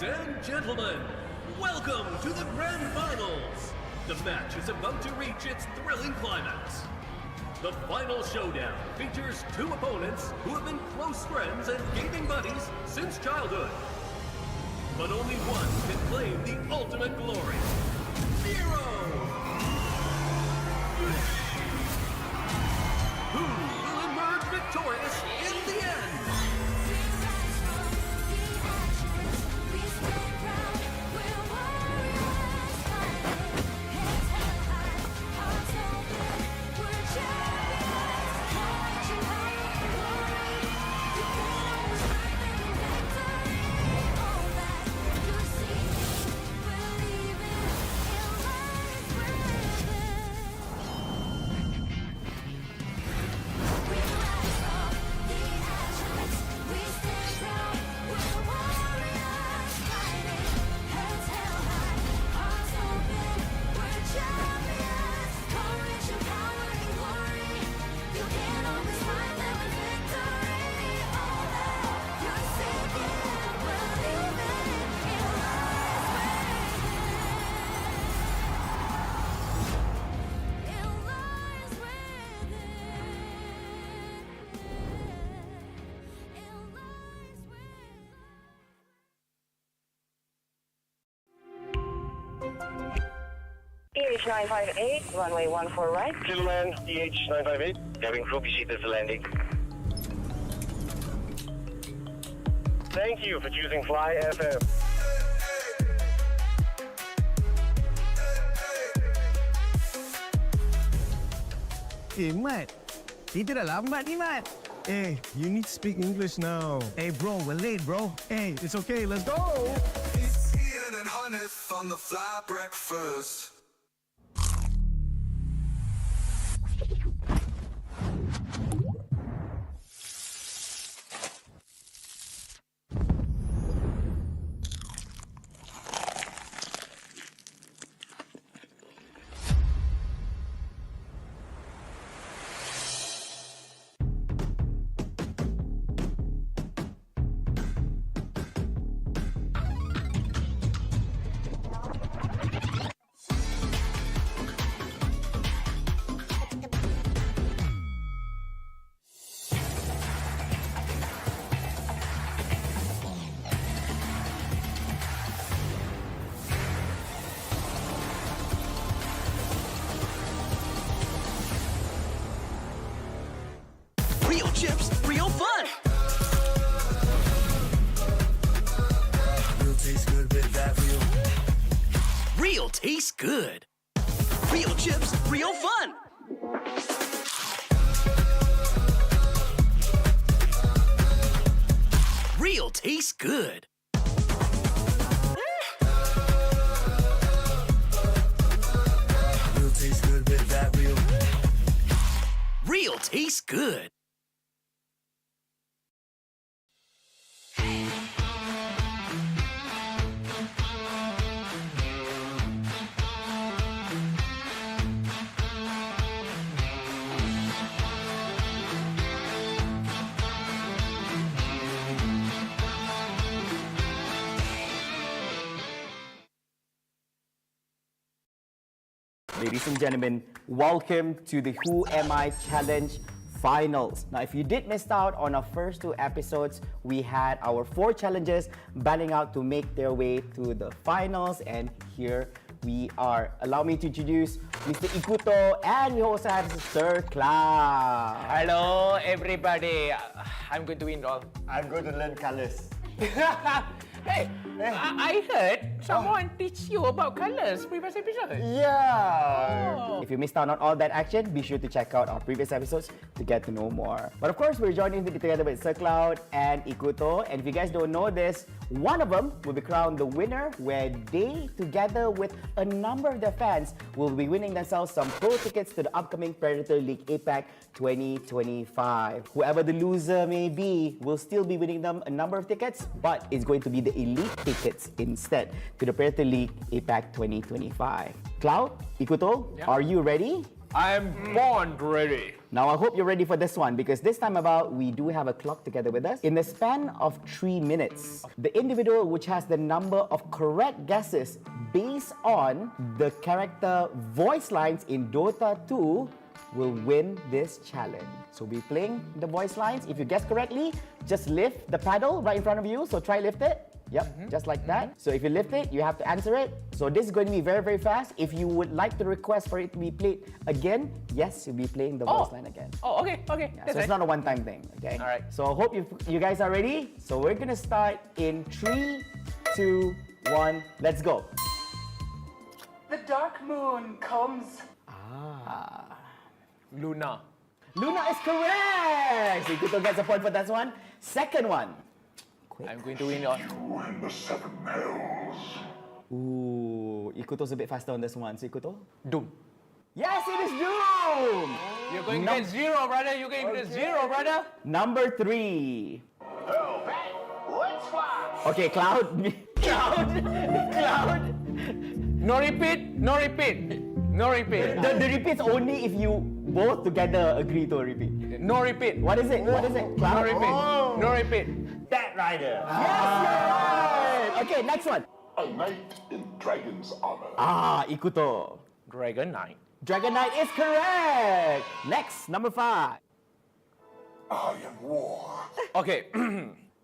Ladies and gentlemen, welcome to the Grand Finals. The match is about to reach its thrilling climax. The final showdown features two opponents who have been close friends and gaming buddies since childhood. But only one can claim the ultimate glory. Zero! Who will emerge victorious in the end? EH958, runway 14 right. Gentlemen, EH958, cabin crew, proceed to the landing. Thank you for choosing Fly FM. Mat. Kita dah lambat ni, Mat. You need to speak English now. Bro, we're late, bro. It's okay, let's go. It's Ian and Hanif on the fly breakfast. Real chips, real fun. Real tastes good with that real. Real tastes good. Real chips, real fun. Real tastes good. Real tastes good with that real. Real tastes good. Ladies and gentlemen, welcome to the Who Am I Challenge Finals. Now, if you did miss out on our first two episodes, we had our 4 challenges battling out to make their way to the finals, and here we are. Allow me to introduce Mr. Ikuto, and we also have Sir Cloud. Hello, everybody. I'm going to win all. I'm going to learn colors. Hey, I heard someone teach you about colors previous episode. Yeah. Oh. If you missed out on all that action, be sure to check out our previous episodes to get to know more. But of course, we're joining together with Sir Cloud and Ikuto. And if you guys don't know this, one of them will be crowned the winner, where they, together with a number of their fans, will be winning themselves some pro tickets to the upcoming Predator League APAC 2025. Whoever the loser may be will still be winning them a number of tickets, but it's going to be the elite tickets instead to the Predator League APAC 2025. Cloud, Ikuto, are you ready? I'm born ready. Now I hope you're ready for this one because this time about we do have a clock together with us. In the span of 3 minutes, the individual which has the number of correct guesses based on the character voice lines in Dota 2 will win this challenge. So we're playing the voice lines. If you guess correctly, just lift the paddle right in front of you. So try lift it. Yep, just like that. So if you lift it, you have to answer it. So this is going to be very, very fast. If you would like to request for it to be played again, yes, you'll be playing the voice line again. Oh, okay. Yeah, so it's not a one-time thing, okay? All right. So I hope you guys are ready. So we're gonna start in 3, 2, 1, let's go. The dark moon comes. Luna. Luna is correct! So Ikuto gets a point for that one. Second one. I'm going to win on. Ooh, Ikuto's a bit faster on this one. So Ikuto? Doom. Yes, it is Doom! You're going to get 0, brother. You're going to get 0, brother. Number 3. Let's fly! Okay, Cloud. Cloud. No repeat, no repeat. No repeat. The repeat's only if you both together agree to a repeat. No repeat. What is it? What is it? Cloud? No repeat. Oh. No repeat. That rider. Yes, you're right! Okay, next one. A knight in dragon's armor. Ikuto. Dragon Knight. Dragon Knight is correct! Next, number 5. I am war. Okay,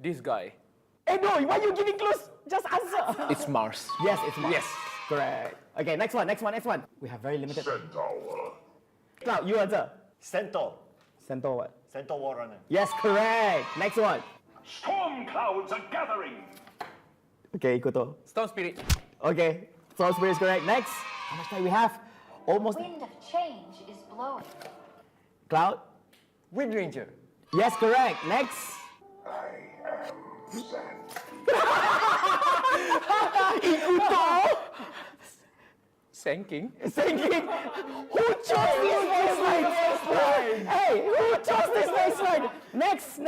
this guy. Hey, no, why are you giving clues? Just answer. It's Mars. Yes, it's Mars. Yes. Correct. Okay, next one. We have very limited. Centaur. Cloud, you answer. Centaur. Centaur what? Centaur War Runner. Yes, correct. Next one. Storm clouds are gathering. Okay, Ikuto. Storm Spirit. Okay, Storm Spirit is correct. Next. How much time we have? Almost. Wind of change is blowing. Cloud. Wind Ranger. Yes, correct. Next. I am sand. Ikuto. Sinking. Who chose this baseline? Hey, who chose this baseline? Next.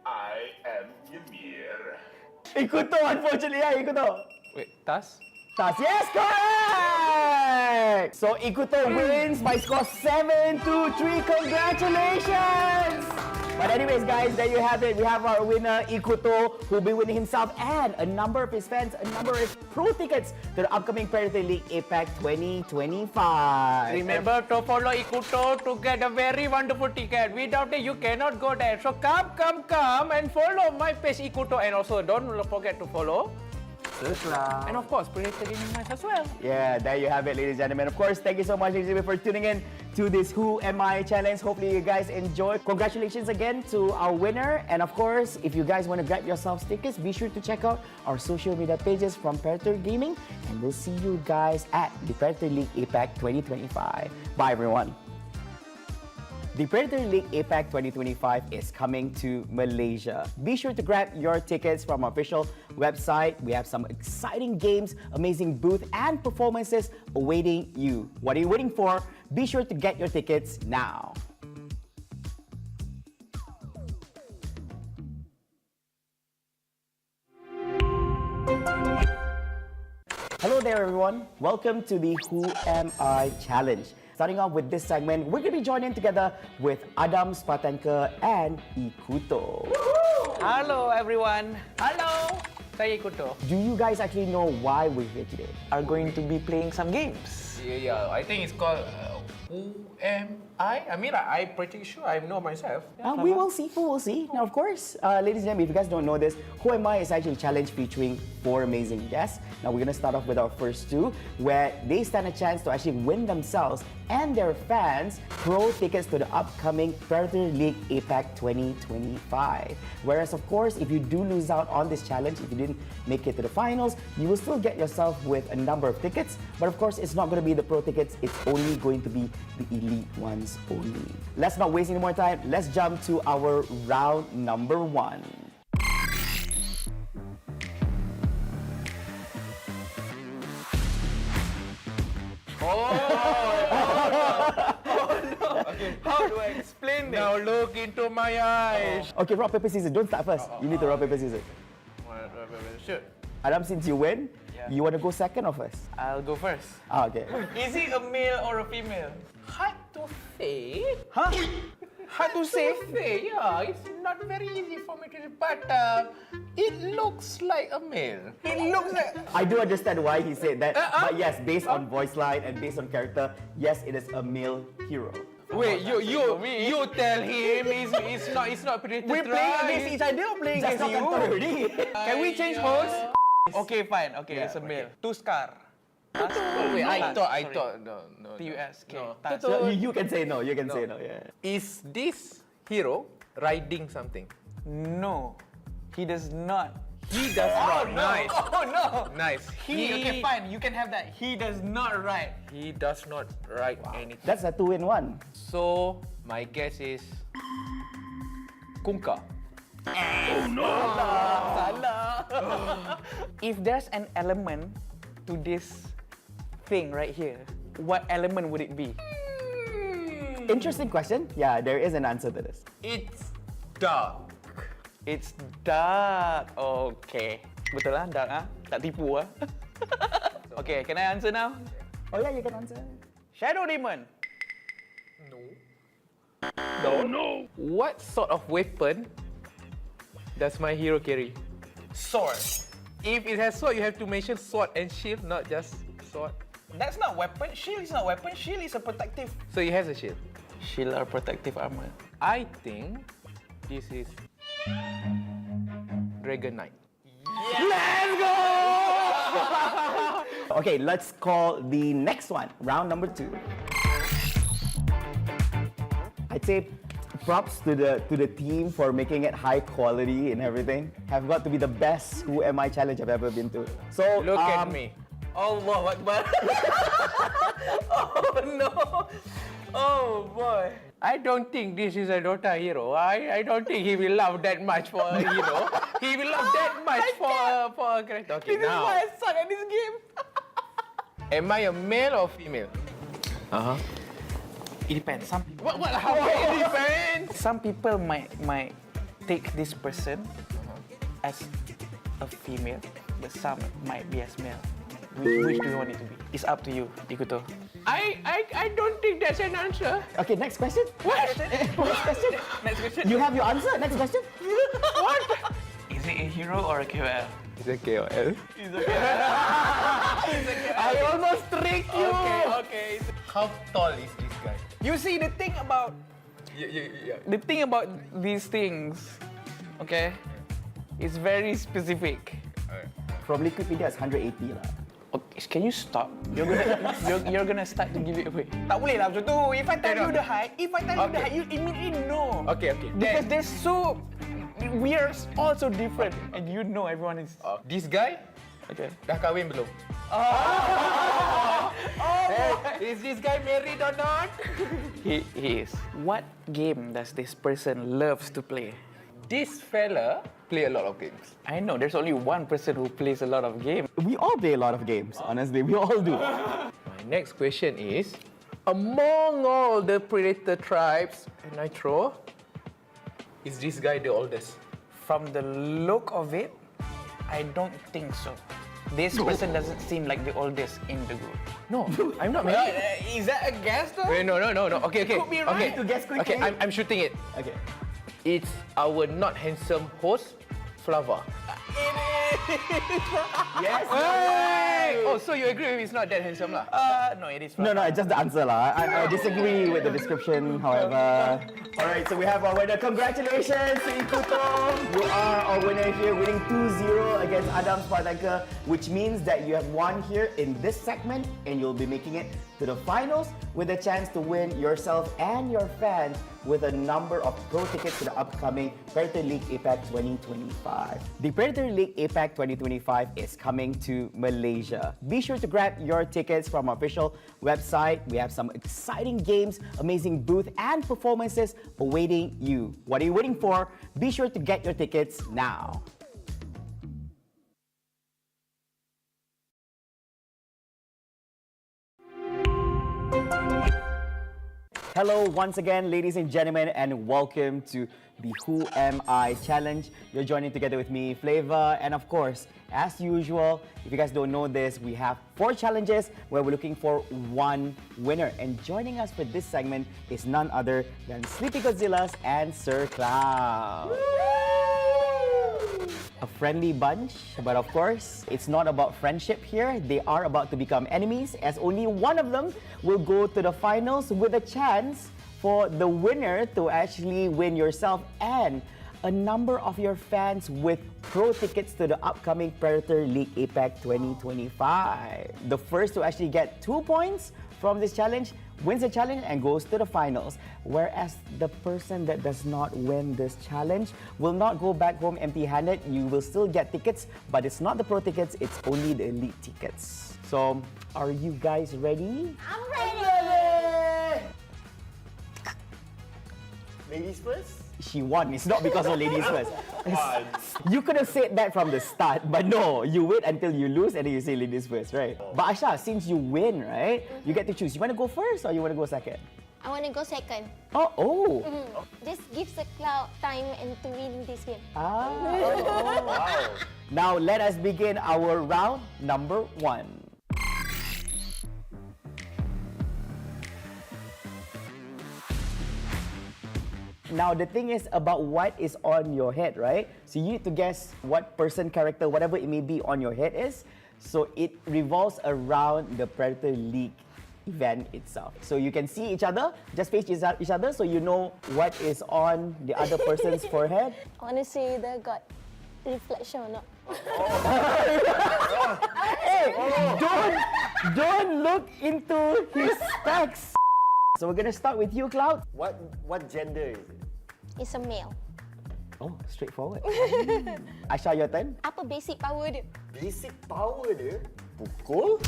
I am Ymir. Ikuto, unfortunately, Ikuto. Wait, Tas? Yes, correct! So Ikuto wins by score 7-3. Congratulations! But anyways, guys, there you have it. We have our winner, Ikuto, who'll be winning himself and a number of his fans, a number of his pro tickets to the upcoming Predator League APAC 2025. Remember to follow Ikuto to get a very wonderful ticket. Without it, you cannot go there. So come and follow my page Ikuto. And also, don't forget to follow. And of course, Predator Gaming as well. Yeah, there you have it, ladies and gentlemen. Of course, thank you so much, ladies and gentlemen, for tuning in to this Who Am I challenge. Hopefully, you guys enjoy. Congratulations again to our winner. And of course, if you guys want to grab yourself stickers, be sure to check out our social media pages from Predator Gaming. And we'll see you guys at the Predator League APAC 2025. Bye, everyone. The Predator League APAC 2025 is coming to Malaysia. Be sure to grab your tickets from our official website. We have some exciting games, amazing booth, and performances awaiting you. What are you waiting for? Be sure to get your tickets now. Hello there, everyone. Welcome to the Who Am I challenge. Starting off with this segment, we're going to be joining together with Adam Spatanka and Ikuto. Hello, everyone. Hello. Saya Ikuto. Do you guys actually know why we're here today? Are going to be playing some games. Yeah, I think it's called Who Am I? I mean, I'm pretty sure I know myself. We will see. Now, of course, ladies and gentlemen, if you guys don't know this, Who Am I is actually a challenge featuring 4 amazing guests. Now, we're going to start off with our first 2, where they stand a chance to actually win themselves and their fans pro tickets to the upcoming Predator League APAC 2025. Whereas, of course, if you do lose out on this challenge, if you didn't make it to the finals, you will still get yourself with a number of tickets. But of course, it's not going to be the pro tickets. It's only going to be the elite ones only. Let's not waste any more time. Let's jump to our round number 1. Okay. How do I explain this? Now look into my eyes. Okay, rock, paper, scissors. Don't start first. You need to rock, paper, scissors. Shoot. Adam, since you win, you want to go second or first? I'll go first. Okay. Is he a male or a female? Hard to say. Huh? Hard to say? Yeah, it's not very easy for me to say, but it looks like a male. It looks like... I do understand why he said that, but yes, based on voice line and based on character, yes, it is a male hero. Wait, you tell him it's not Predator. We're playing against each other or playing Just against you? already. Can we change hosts? Okay, fine. Okay, it's a male. Two scar. Wait, I thought, no. TUS. Okay. No. So you can say no, you can say no, yeah. Is this hero riding something? No, he does not. He does not. No. Nice. Oh no. Nice. Okay, fine. You can have that. He does not ride. He does not ride anything. That's a 2-in-1. So my guess is Kunka. Oh no. Salah. If there's an element to this thing right here, what element would it be? Interesting question. Yeah, there is an answer to this. It's dark. It's dark. Okay. Betul lah, dark ah. Tak tipu ah. Okay, can I answer now? Oh yeah, you can answer. Shadow Demon. No. What sort of weapon does my hero carry? Sword. If it has sword, you have to mention sword and shield, not just sword. That's not weapon. Shield is not weapon. Shield is a protective. So he has a shield. Shield are protective armor. I think this is Dragon Knight. Let's go! Okay, let's call the next one, round number 2. I'd say props to the team for making it high quality and everything. Have got to be the best Who Am I challenge I've ever been to. So Look at me. Allah Akbar. Oh no. Oh boy. I don't think this is a Dota hero. I don't think he will love that much for a hero. He will love that much for a character. Okay, This is now. why I suck at this game. Am I a male or female? It depends. Some people. How it depends? Some people might take this person as a female, but some might be as male. Which do you want it to be? It's up to you, Ikuto. I don't think that's an answer. Okay, next question. What? Next question. Next question. You have your answer. Next question. What? Is it a hero or a KOL? It's a KOL. It's a KOL. I almost tricked you. Okay. How tall is this guy? You see the thing about Yeah. the thing about these things, okay, it's very specific. From Wikipedia, it's 180 lah. Okay, can you stop? You're gonna start to give it away. Tak boleh lah macam tu. If I tell you the height, you immediately know. Okay. Because they're so, we are all so different, and you know everyone is. This guy Okay. dah kahwin belum? Is this guy married or not? He is. What game does this person loves to play? This fella play a lot of games. I know there's only one person who plays a lot of games. We all play a lot of games, honestly. We all do. My next question is, among all the Predator tribes in Nitro, is this guy the oldest? From the look of it, I don't think so. This person doesn't seem like the oldest in the group. No, I'm not married. Is that a guess though? Wait, no. Okay. Could be right. To guess quickly. Okay, I'm shooting it. Okay. It's our not handsome host, Flava. Yes. Hey! Oh, so you agree with it's not that handsome lah? No, it is. No, it's just the answer lah. I disagree with the description, however. Alright, so we have our winner. Congratulations to Ikuto. You are our winner here, winning 2-0 against Adam Spartanka, which means that you have won here in this segment and you'll be making it to the finals with a chance to win yourself and your fans with a number of pro tickets to the upcoming Predator League APAC 2025. The Predator League APAC 2025 is coming to Malaysia. Be sure to grab your tickets from our official website. We have some exciting games, amazing booth and performances awaiting you. What are you waiting for? Be sure to get your tickets now. Hello once again, ladies and gentlemen, and welcome to the Who Am I Challenge. You're joining together with me, Flavor, and of course, as usual, if you guys don't know this, we have 4 challenges where we're looking for one winner. And joining us for this segment is none other than Sleepy Godzillas and Sir Cloud. A friendly bunch, but of course, it's not about friendship here. They are about to become enemies, as only one of them will go to the finals with a chance for the winner to actually win yourself and a number of your fans with pro tickets to the upcoming Predator League APAC 2025. The first to actually get 2 points from this challenge wins the challenge and goes to the finals, whereas the person that does not win this challenge will not go back home empty-handed. You will still get tickets, but it's not the pro tickets, it's only the elite tickets. So, are you guys ready? I'm ready! Ladies first? She won. It's not because of ladies first. You could have said that from the start, but no, you wait until you lose and then you say ladies first, right? But Asha, since you win, right, you get to choose. You want to go first or you want to go second? I want to go second. Oh. This gives the Cloud time and to win this game. Wow. Now let us begin our round number 1. Now, the thing is about what is on your head, right? So you need to guess what person, character, whatever it may be on your head is. So it revolves around the Predator League event itself. So you can see each other, just face each other so you know what is on the other person's forehead. I want to see the God reflection or not. Hey, don't look into his specs. So we're gonna start with you, Cloud. What gender is it? It's a male. Oh, straightforward. Asha, your turn. Apa basic power dia? Basic power dia? Pukul?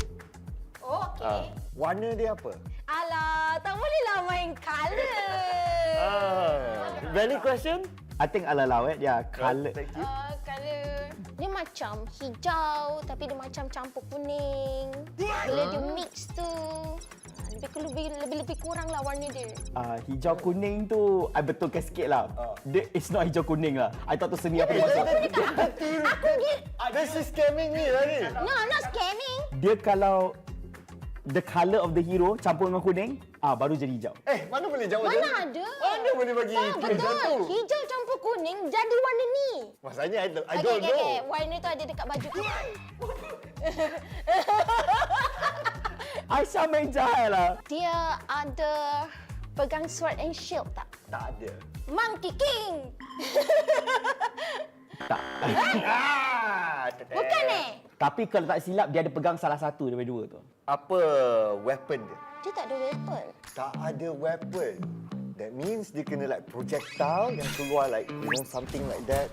Oh, okay. Warna dia apa? Alah, tak bolehlah main colour. Valid question? I think I'll allow it. Yeah, colour. Thank you. Colour. Dia macam hijau tapi dia macam campur kuning. Bila dia mix tu, lebih kurang lah warna dia. Hijau kuning tu, I betulkan sikit lah. It's not hijau kuning lah. I thought tu seni apa maksud. This is scamming me lah ni. No, I'm not scamming. Dia kalau the colour of the hero campur dengan kuning, baru jadi hijau. Mana boleh jawab Mana macam ada? Mana boleh bagi clue macam tu? Betul. Hijau campur kuning jadi warna ni. Masalahnya I don't know. Okay. Warna tu ada dekat baju tu. Aisyah main jahat lah. Dia ada pegang sword and shield tak? Tak ada. Monkey King. Tak. Bukan Tapi kalau tak silap, dia ada pegang salah satu daripada 2 tu. Apa weapon dia? Dia tak ada weapon. Tak ada weapon. That means dia kena like projectile yang keluar like something like that.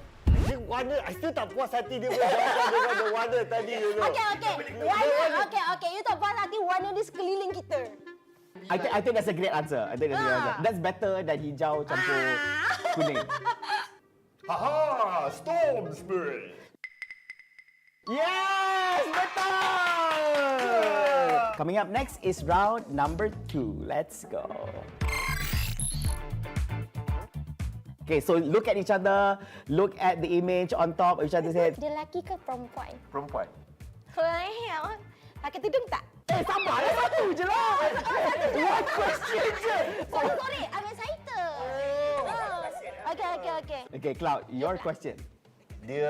Dia warna, I still tak puas hati dia dengan the warna tadi. Okay. Warna, you tak puas hati warna di sekeliling kita. I think that's a great answer. That's better than hijau campur kuning. Haha, Storm Spirit. Yes, betul! Coming up next is round number 2. Let's go. Okay, so look at each other. Look at the image on top of each other's head. Dia lelaki ke perempuan? Perempuan. Hell, pakai tudung tak? Sabarlah satu je lah. One question je. Sorry, I'm excited. Okay. Okay, Cloud, your question. Dia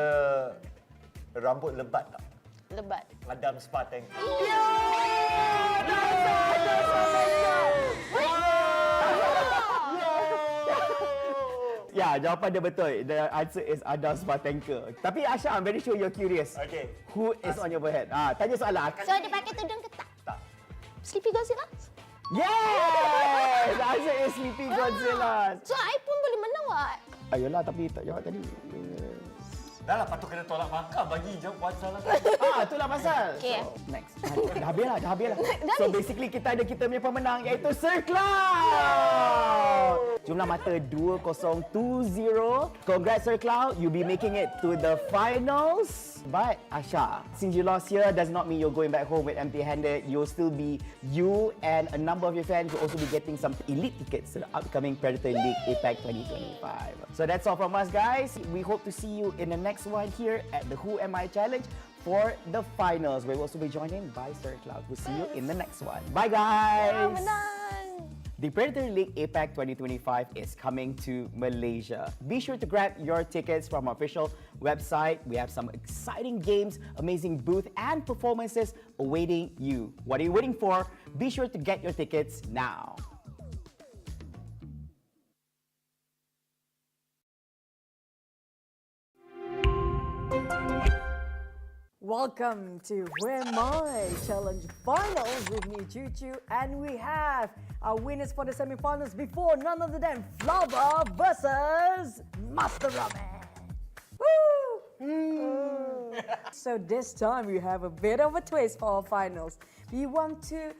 rambut lebat tak? Lebat. Adam Spa Tank. Ya, jawapan dia betul. The answer is Adam Spartanker. Tapi Asha, I'm very sure you're curious. Okay. Who is on your forehead? Tanya soalan. So dia pakai tudung ke tak? Tak. Sleepy Godzilla? Yes! The answer is Sleepy Godzilla. So I pun boleh menang what? Ayolah, tapi tak jawab tadi. Dah lah, patut kena tolak makan bagi jawab salah. Itulah pasal. Okay. So, next. Dah habis lah. So basically kita ada kita punya pemenang iaitu Sir Cloud. Jumlah mata 2020. Congrats, Sir Cloud. You'll be making it to the finals. But Asha, since you lost here, does not mean you're going back home with empty-handed. You'll still be you and a number of your fans will also be getting some elite tickets to the upcoming Predator League APAC 2025. So that's all from us, guys. We hope to see you in the next one here at the Who Am I Challenge for the finals. We'll also be joined in by Sir Cloud. We'll see you in the next one. Bye, guys. The Predator League APAC 2025 is coming to Malaysia. Be sure to grab your tickets from our official website. We have some exciting games, amazing booth and performances awaiting you. What are you waiting for? Be sure to get your tickets now. Welcome to Who Am I Challenge Finals with me, Choo Choo, and we have our winners for the semi-finals before none other than Flava versus Master Ramen. Woo! So this time we have a bit of a twist for our finals. We want to,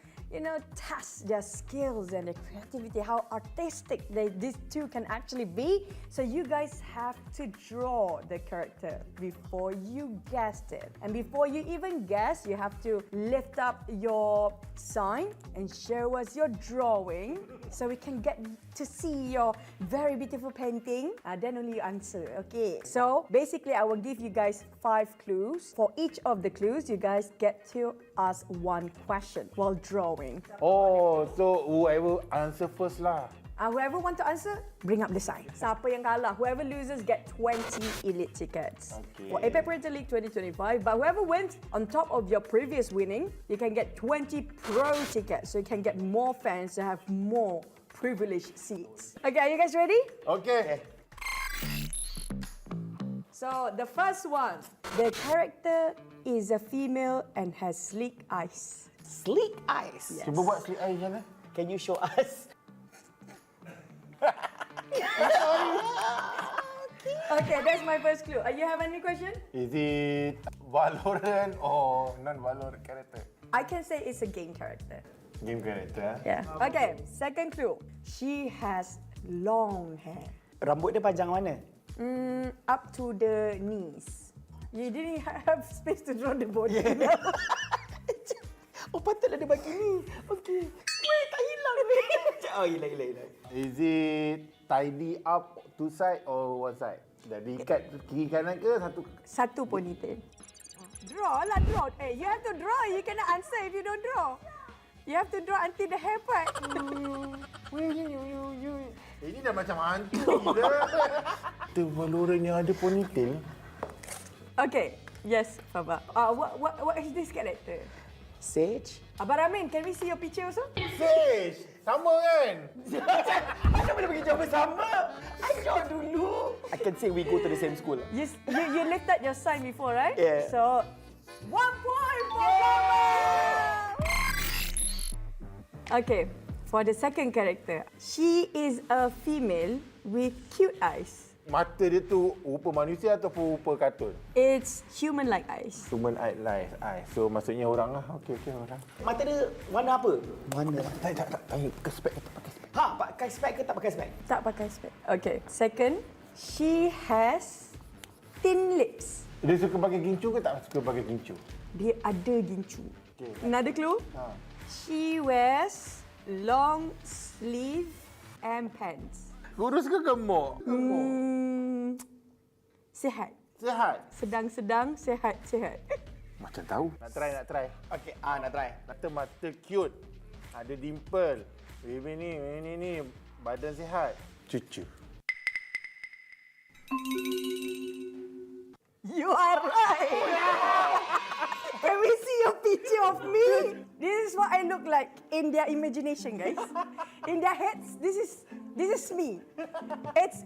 test their skills and their creativity, how artistic these two can actually be. So you guys have to draw the character before you guessed it. And before you even guess, you have to lift up your sign and show us your drawing so we can get to see your very beautiful painting. Then only you answer, okay? So basically, I will give you guys 5 clues. For each of the clues, you guys get to ask one question while drawing. Oh, so whoever answer first lah. Whoever want to answer, bring up the sign. Siapa yang kalah, whoever loses get 20 elite tickets for APAC Predator League 2025. But whoever wins, on top of your previous winning, you can get 20 pro tickets. So you can get more fans to have more privileged seats. Okay, are you guys ready? Okay. So the first one, the character is a female and has sleek eyes. Sleek eyes? Yes. Cuba buat sleek eyes macam mana? Can you show us? Okay, that's my first clue. You have any question? Is it Valorant or non-Valorant character? I can say it's a game character. Game character. Yeah. Okay, second clue. She has long hair. Rambut dia panjang mana? Up to the knees. You didn't have space to draw the body. Oh, patutlah dia bagi ni. Okey. Weh, tak hilang weh. Oh, hilang. Is it tidy up two side or one side? Dah diikat kiri kanan ke satu? Satu ponytail. Draw lah, draw. Hey, you have to draw. You cannot answer if you don't draw. You have to draw until the hair part. Ini dah macam hantu gila. Itu Valorant yang ada ponytail. Okay. Yes, Baba. What is this character? Sage. Abang Ramin, can we see your picture also? Sage! Sama kan? Mana boleh bagi jawapan sama? I draw dulu. I can say we go to the same school. Yes, you lifted your sign before, right? Yeah. So, 1 point for Baba! Okay, for the second character. She is a female with cute eyes. Mata dia tu rupa manusia ataupun rupa kartun? It's human-like eyes. Human eye. So maksudnya orang lah. Okey, orang. Mata dia warna apa? Warna. Tak. Pakai spek ke tak pakai spek? Pakai spek ke tak pakai spek? Tak pakai spek. Okay. Second, she has thin lips. Dia suka pakai gincu ke tak suka pakai gincu? Dia ada gincu. Okay. Another clue. She wears long sleeve and pants. Kurus ke gemuk? Sihat. Sihat? Sedang-sedang, sihat-sihat. Macam tahu. Nak try. Okey, nak try. Mata cute. Ada dimple. Ini badan sihat. Cucu. You are right. Can we see a picture of me? This is what I look like in their imagination, guys. In their heads, this is me. It's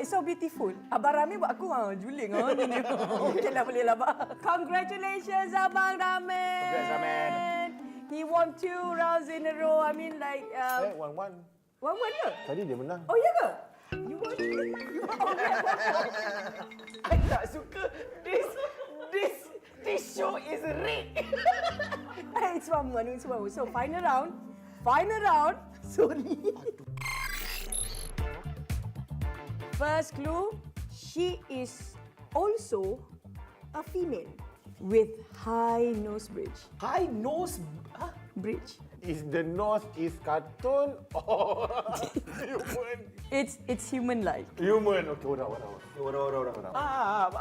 so beautiful. Abang Rami buat aku juling ni. Okeylah, bolehlah bang. Congratulations Abang Ramen. Congrats Ramen. He won 2 rounds in a row. I mean like 1-1. 1-1 ke? Tadi dia menang. Oh ya ke? You won. I tak suka this show is rigged. It's 1-1. So final round. Sorry. First clue, she is also a female with high nose bridge. High nose Bridge. Is the nose is cartoon or human? It's human-like. Human. Okay, orang.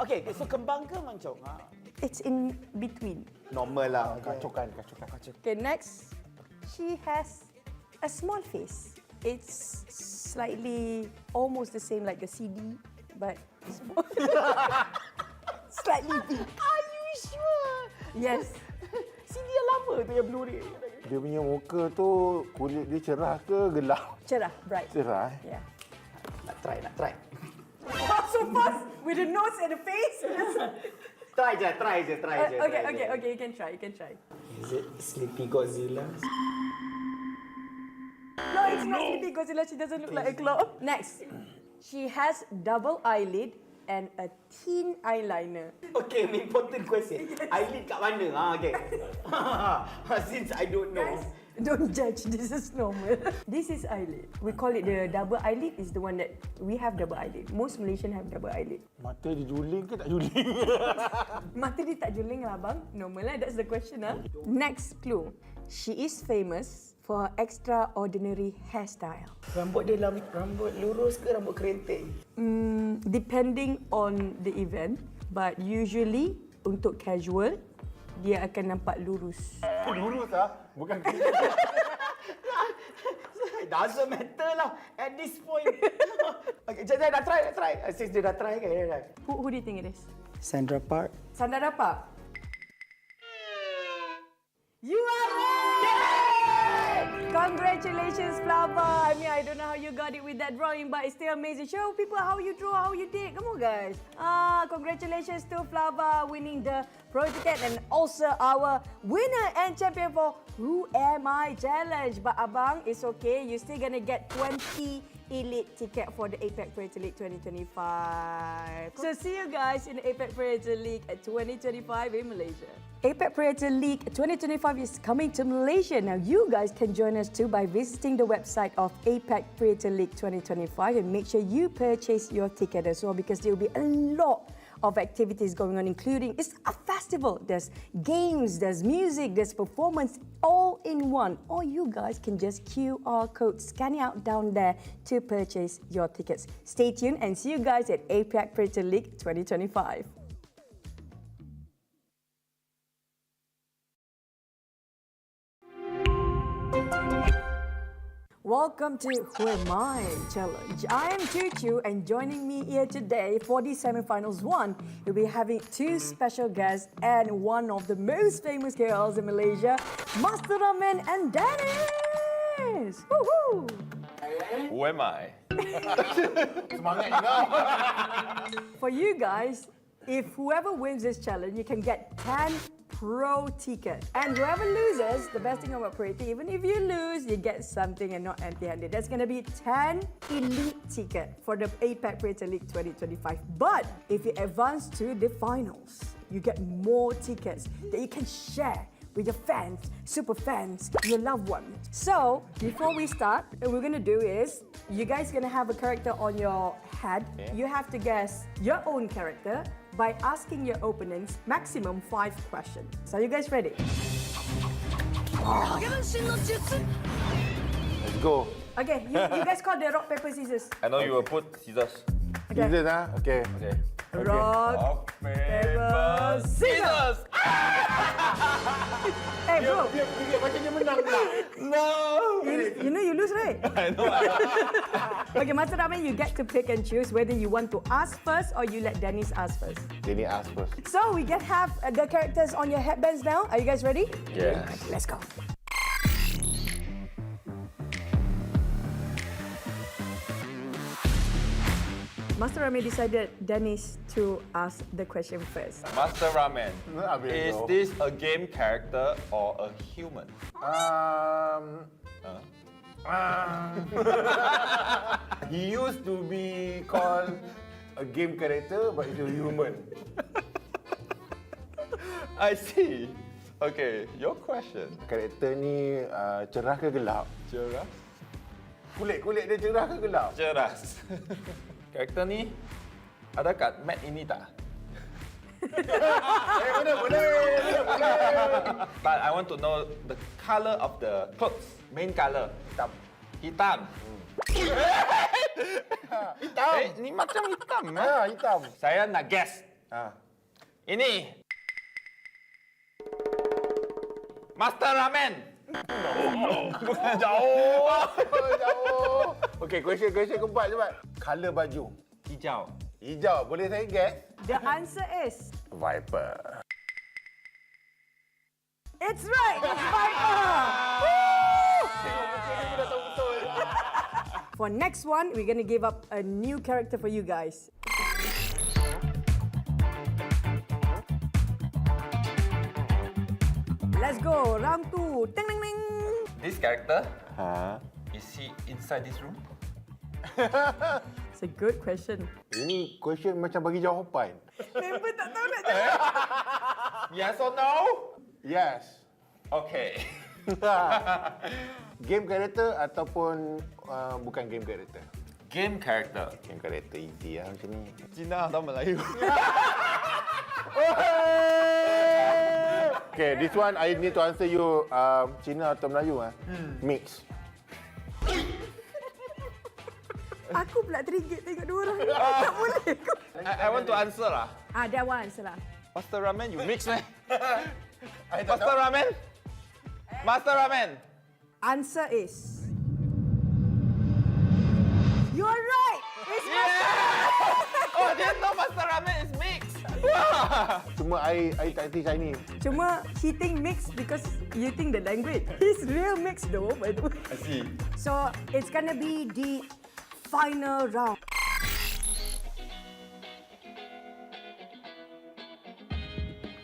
Okay, so kembang ke mancung? It's in between. Normal lah. Kacukan. Okay, next. She has a small face. It's slightly almost the same like a CD, but small. Slightly big. Are you sure? Yes. CD yang lama tu yang Blu-ray. Dia punya muka tu kulit dia cerah ke gelap? Cerah, bright. Cerah. Yeah. Nak try. So fast with the nose and the face. Try je. Okay, you can try. Is it Sleepy Godzilla? No, it's not Sleepy Godzilla. She doesn't look like a claw. Next, she has double eyelid and a thin eyeliner. Okay, important question. Eyelid kat mana? Okay. Since I don't know. Guys, don't judge. This is normal. This is eyelid. We call it the double eyelid. Is the one that we have double eyelid. Most Malaysian have double eyelid. Mata dia juling ke tak juling? Mata dia tak juling lah, abang. Normal lah. That's the question lah. Next clue. She is famous for her extraordinary hairstyle. Rambut dia rambut lurus ke rambut kerinting? Depending on the event, but usually untuk casual, dia akan nampak lurus. Lurus ah? Bukan kerinting. It doesn't matter lah at this point. Okay, jangan dah try. Since dia dah try kan. Who do you think it is? Sandra Park. Sandra Park. You are right! Congratulations, Flava. I mean, I don't know how you got it with that drawing, but it's still amazing. Show people how you draw, how you did. Come on, guys. Congratulations to Flava winning the Pro Ticket and also our winner and champion for Who Am I Challenge. But Abang, it's okay. You're still gonna get 20 Elite ticket for the APAC Predator League 2025. So see you guys in the APAC Predator League 2025 in Malaysia. APAC Predator League 2025 is coming to Malaysia. Now you guys can join us too by visiting the website of APAC Predator League 2025 and make sure you purchase your ticket as well because there will be a lot of activities going on, including it's a festival. There's games, there's music, there's performance, all in one. Or you guys can just QR code, scan it out down there to purchase your tickets. Stay tuned and see you guys at APAC Predator League 2025. Welcome to Who Am I Challenge. I am Chuchu and joining me here today for the semi-finals one, we'll be having two special guests and one of the most famous girls in Malaysia, Master Ramen and Dennis. Woohoo! Who am I? Semangat kau. For you guys, if whoever wins this challenge, you can get 10 Pro ticket. And whoever loses, the best thing about Predator, even if you lose, you get something and not empty-handed. That's going to be 10 Elite ticket for the APAC Predator League 2025. But if you advance to the finals, you get more tickets that you can share with your fans, super fans, your loved ones. So, before we start, what we're gonna do is, you guys gonna have a character on your head. Okay. You have to guess your own character by asking your opponents maximum 5 questions. So, are you guys ready? Let's go. Okay, you guys call the rock, paper, scissors. I know you will put scissors. Okay. Scissors ah? Okay. Rock, paper, scissors! Hey bro! Dia macam dia menang pula. No! You know you lose, right? I know. Okay, Master Ramen, you get to pick and choose whether you want to ask first or you let Dennis ask first. Dennis ask first. So we can have the characters on your headbands now. Are you guys ready? Yes. Let's go. Master Ramen decided Dennis to ask the question first. Master Ramen, is this a game character or a human? He used to be called a game character, but he's a human. I see. Okay, your question. Karakter ni cerah ke gelap? Cerah? Kulit dia cerah ke gelap? Ceras. Karakter ni ada kat mat ini tak? Boleh. But I want to know the color of the clothes. Main color. Hitam. Hitam. Ni macam hitam. Hitam. Saya nak guess. Ini. Master Ramen. Bukan jauh. Okay, question keempat cepat. Color baju. Hijau. Hijau. Boleh saya guess? The answer is... Viper. It's right! It's Viper! For next one, we're gonna give up a new character for you guys. Let's go, round 2. Ding, ding, ding. This character, is he inside this room? It's a good question. Ini question macam bagi jawapan. Member tak tahu nak jawab. Yes or no? Yes. Okay. Game character ataupun bukan game character? Game character. Game character easy lah macam ni. Cina atau Melayu? Okay, this one I need to answer you Cina atau Melayu Mix. Aku pula trigger tengok dua orang. Tak boleh. I want to answer lah. That one answer lah. Master Ramen, you mix meh? Master Ramen? Master Ramen? Answer is... You're right! It's Master Ramen! Oh, dia tahu Master Ramen is mix. Cuma I tak erti Chinese. Cuma he think mix because you think the language. He's real mix though, by the way. I see. So it's gonna be the final round.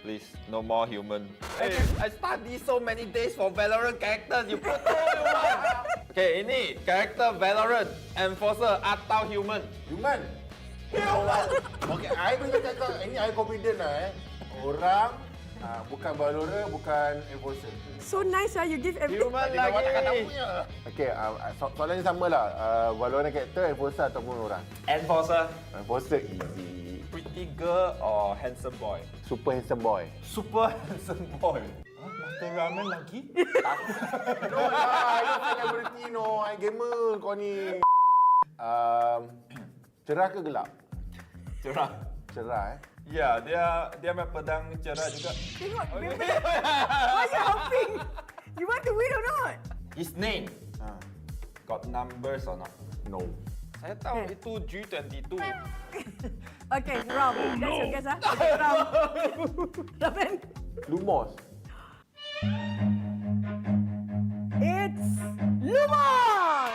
Please, no more human. Hey, I study so many days for Valorant characters. You put no human. Okay, ini character Valorant, enforcer atau human? Human. Okay, I boleh cakap ini I confident lah Orang bukan Valorant, bukan enforcer. So nice lah, you give everything. Human lagi. Okay, soalan ni sama lah. Valorant character, enforcer ataupun orang? Enforcer. Enforcer easy. Pretty girl or handsome boy? Super handsome boy. Super handsome boy. Master Ramen lagi? No lah, I not celebrity no. I gamer kau ni. Cerah ke gelap? Cerah. Cerah Ya, dia main pedang cerah juga. Tengok, why you hopping? You want to win or not? His name. Got numbers or not? No. Saya tahu itu G22. Okay, Ram. That's your guess, Okay, Ram. Ramen. Lumos. It's Lumos!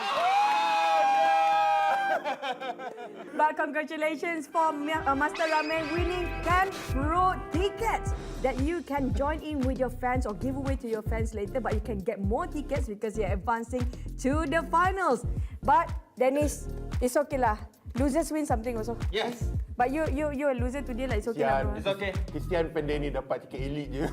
But congratulations for Master Ramen winning 10 Pro tickets that you can join in with your fans or give away to your fans later. But you can get more tickets because you're advancing to the finals. But Dennis, it's okay lah. Losers win something also. Yes. But you a loser today lah. It's okay lah. It's okay. Kesian pendek ni dapat tiket elite je.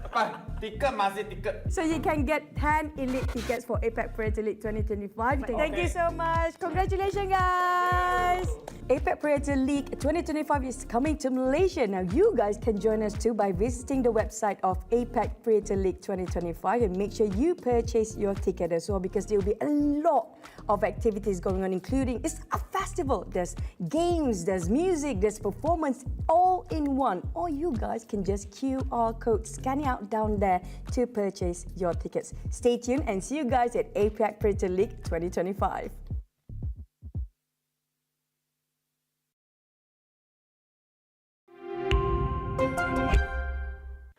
Apa? Tiket masih tiket. So you can get 10 elite tickets for APAC Predator League 2025. Thank you so much. Congratulations, guys. APAC Predator League 2025 is coming to Malaysia. Now you guys can join us too by visiting the website of APAC Predator League 2025 and make sure you purchase your ticket as well because there will be a lot of activities going on, including it's a festival. There's games, there's music, there's performance, all in one. Or you guys can just QR code, scan it out down there to purchase your tickets. Stay tuned and see you guys at APAC Predator League 2025.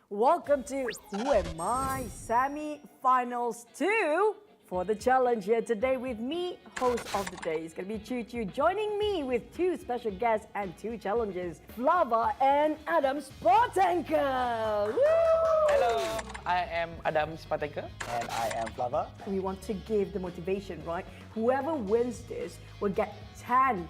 Welcome to Who Am I? Semi-Finals 2 for the challenge here today with me, host of the day. It's going to be Choo Choo joining me with two special guests and two challenges, Flava and Adam Spartanker. Hello, I am Adam Spartanker. And I am Flava. We want to give the motivation, right? Whoever wins this will get 10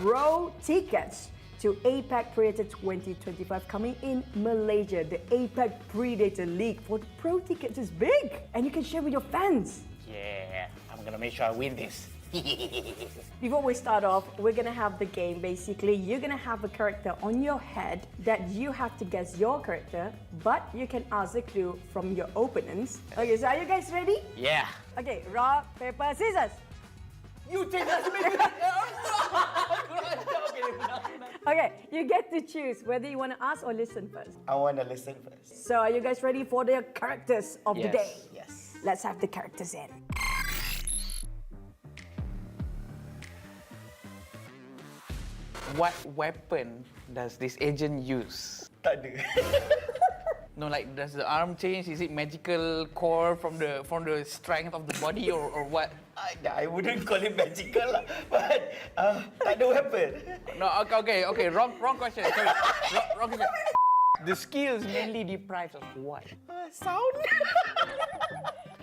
Pro tickets to APAC Predator 2025 coming in Malaysia. The APAC Predator League for the Pro tickets is big and you can share with your fans. Yeah, I'm gonna make sure I win this. Before we start off, we're gonna have the game. Basically, you're gonna have a character on your head that you have to guess your character, but you can ask a clue from your opponents. Okay, so are you guys ready? Yeah. Okay, rock, paper, scissors. You take that to me. Okay, you get to choose whether you want to ask or listen first. I want to listen first. So are you guys ready for the characters of the Yes. day? Yes. Let's have the characters in. What weapon does this agent use? Tak ada. No, like does the arm change? Is it magical core from the strength of the body or what? I wouldn't call it magical lah, but tak ada weapon. No, okay. Wrong question. Sorry. Wrong question. The skills mainly deprived of what? Sound.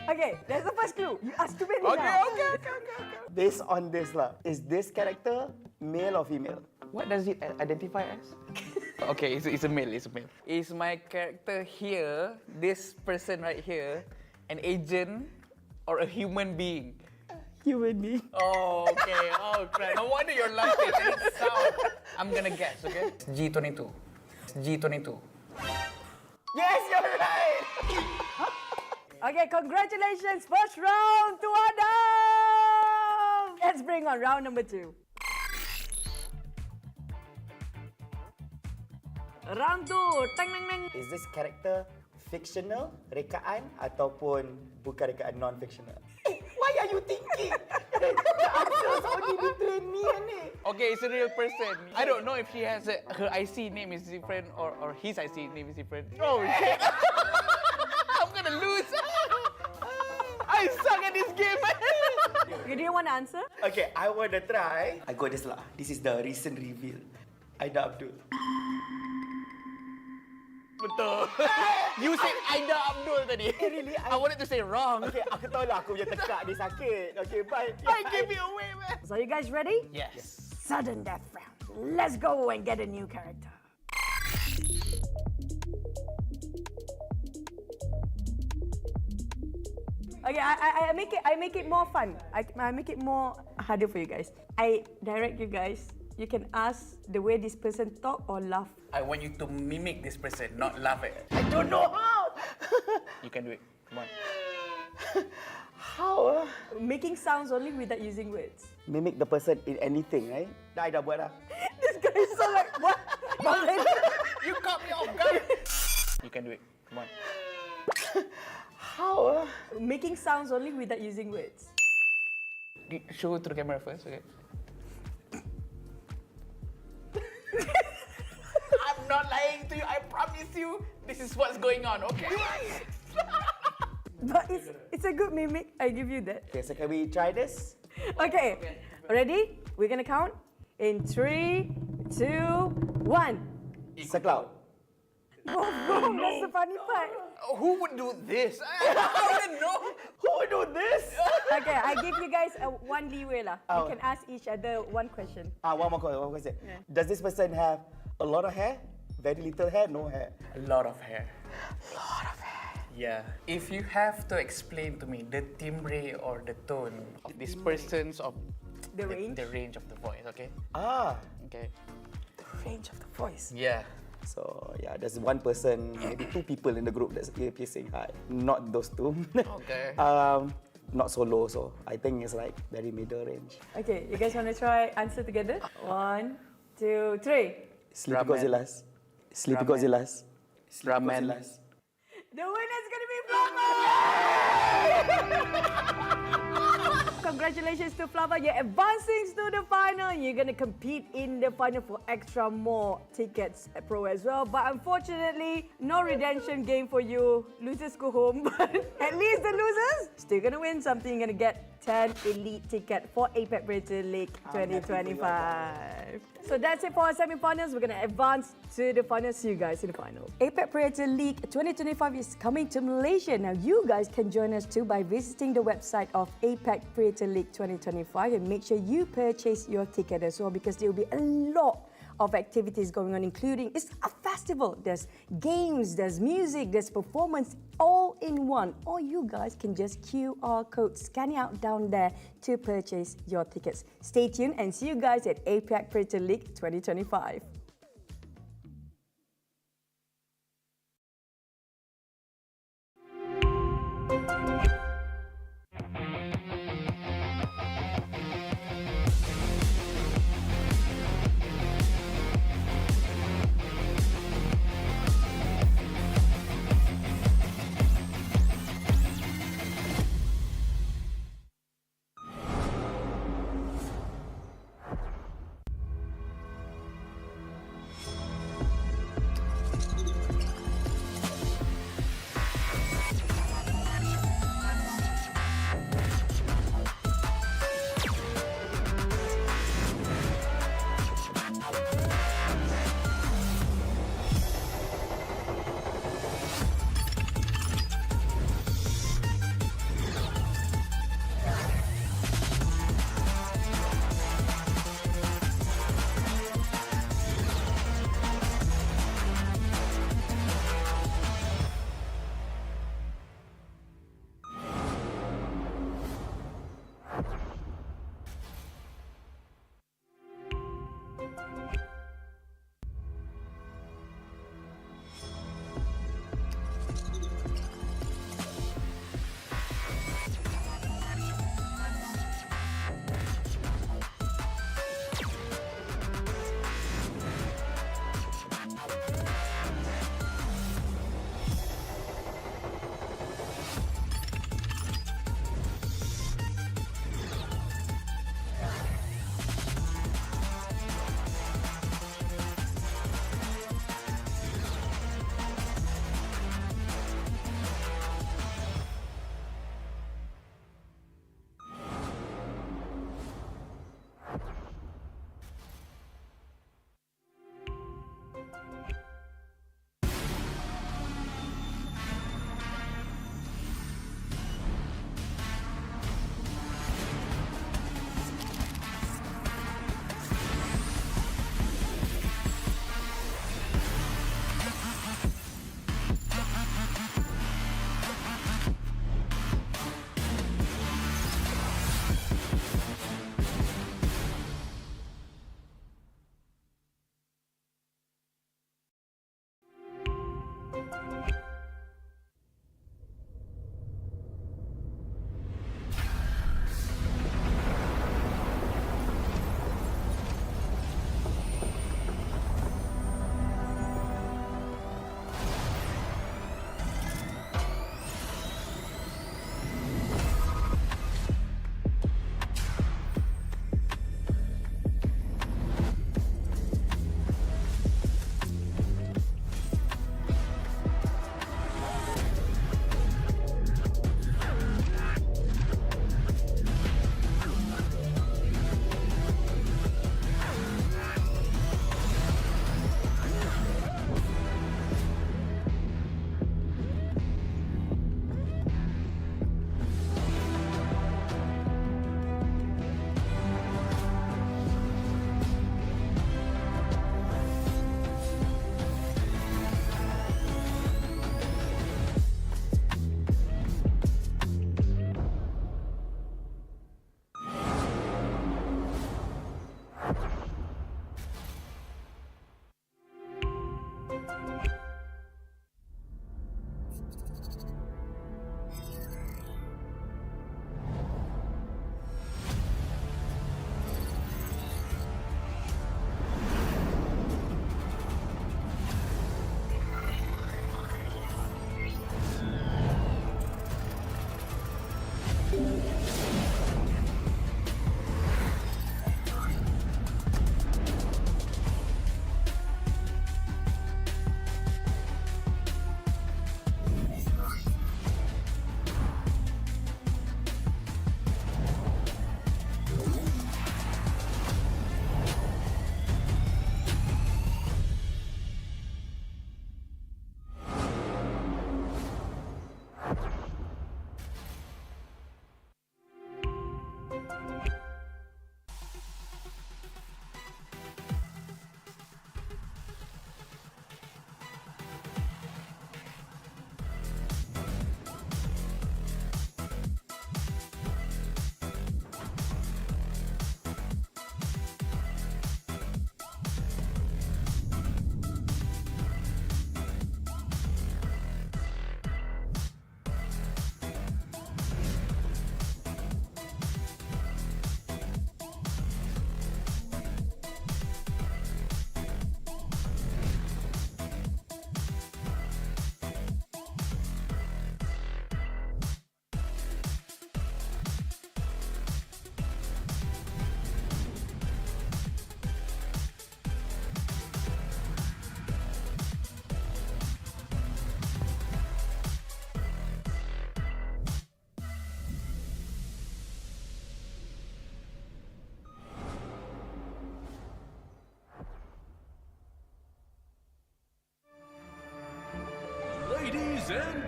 Okay, that's the first clue. You asked too many now. Okay. Based on this lah, is this character male or female? What does it identify as? Okay, it's a male. Is my character here, this person right here, an agent or a human being? Human being. Oh, okay. Oh, crap. No wonder you're laughing. It's sound. I'm gonna guess, okay? G22. Yes, you're right. Okay, congratulations. First round to Adam. Let's bring on round number 2. Round 2. Tang, tang, tang. Is this character fictional, rekaan ataupun bukan rekaan, non-fictional? Why are you thinking? The answers only between me and it. Okay, it's a real person. I don't know if she has her IC name is different or his IC name is different. Oh shit! I'm gonna lose. I suck at this game. You didn't want to answer? Okay, I want to try. I got this lah. This is the recent reveal. Aida Abdul. Betul. You said Aida Abdul tadi. Really? I wanted to say wrong. Okay, aku tahu lah aku punya tekak ni sakit. Okay, bye. I give you away, man. So you guys ready? Yes. Sudden death round. Let's go and get a new character. Okay, I make it more fun. I make it more harder for you guys. I direct you guys. You can ask the way this person talk or laugh. I want you to mimic this person, not laugh at it. I don't know how. You can do it. Come on. How? Making sounds only without using words. Mimic the person in anything, right? Dah, I dah buat dah. This guy is so like, what? You caught me off guard. You can do it. Come on. How? Making sounds only without using words. Show it to the camera first, okay? I'm not lying to you. I promise you, this is what's going on, okay? But it's a good mimic. I give you that. Okay, so can we try this? Okay, ready? We're gonna count in 3, 2, 1. Sir Cloud. Boom, that's the funny part. Who would do this? I don't know. Who would do this? Okay, I give you guys one leeway lah. Oh. You can ask each other one question. One more question. Yeah. Does this person have a lot of hair? Very little hair? No hair? A lot of hair. Yeah. If you have to explain to me the timbre or the tone of this person's of The range? the range of the voice, okay? Okay. The range of the voice. Yeah. So yeah, there's one person, maybe 2 people in the group that's ear-piercing high. Not those 2. Okay. Not solo, so I think it's like very middle range. Okay, you guys want to try answer together? 1, 2, 3. Sleepy Godzillas. Sleepy Godzillas. Ramen. The winner's gonna be Flava! Congratulations to Flava. You're advancing to the final. You're gonna compete in the final for extra more tickets at Pro as well. But unfortunately, no redemption game for you. Losers go home. But at least the losers still gonna win something. You're gonna get 10 elite ticket for APAC Predator League 2025. So that's it for our semi-finals. We're gonna advance to the finals. See you guys in the final. APAC Predator League 2025 is coming to Malaysia. Now you guys can join us too by visiting the website of APAC Predator League 2025 and make sure you purchase your ticket as well because there will be a lot of activities going on, including it's a festival. There's games, there's music, there's performance, all in one. Or you guys can just QR code, scan it out down there to purchase your tickets. Stay tuned and see you guys at APAC Predator League 2025.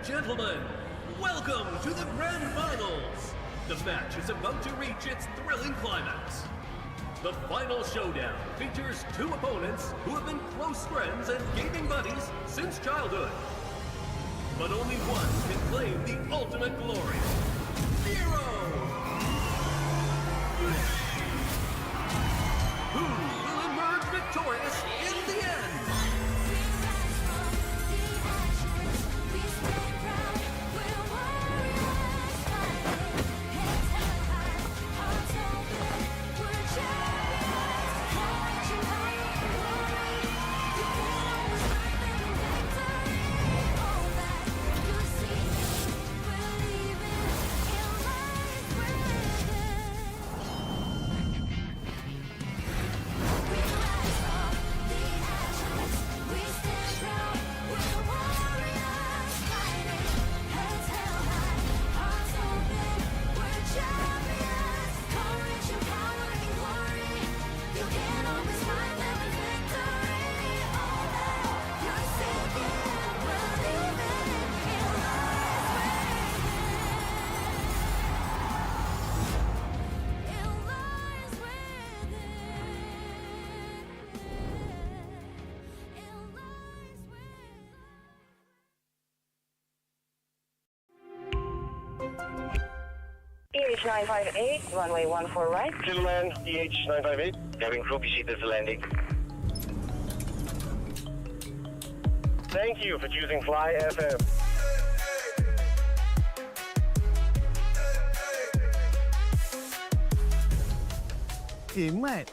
gentlemen, welcome to the Grand Finals. The match is about to reach its thrilling climax. The final showdown features two opponents who have been close friends and gaming buddies since childhood. But only one can claim the ultimate glory. Hero! Who will emerge victorious in the end? EH958, runway 14 right. Gentlemen, EH958. Cabin crew, proceed to the landing. Thank you for choosing Fly FM. Mat.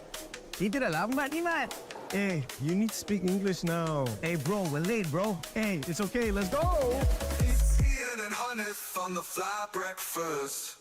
Kita dah lambat ni, Mat. Hey, you need to speak English now. Hey, bro, we're late, bro. Hey, it's okay, let's go. It's Ian and Hanif on the fly breakfast.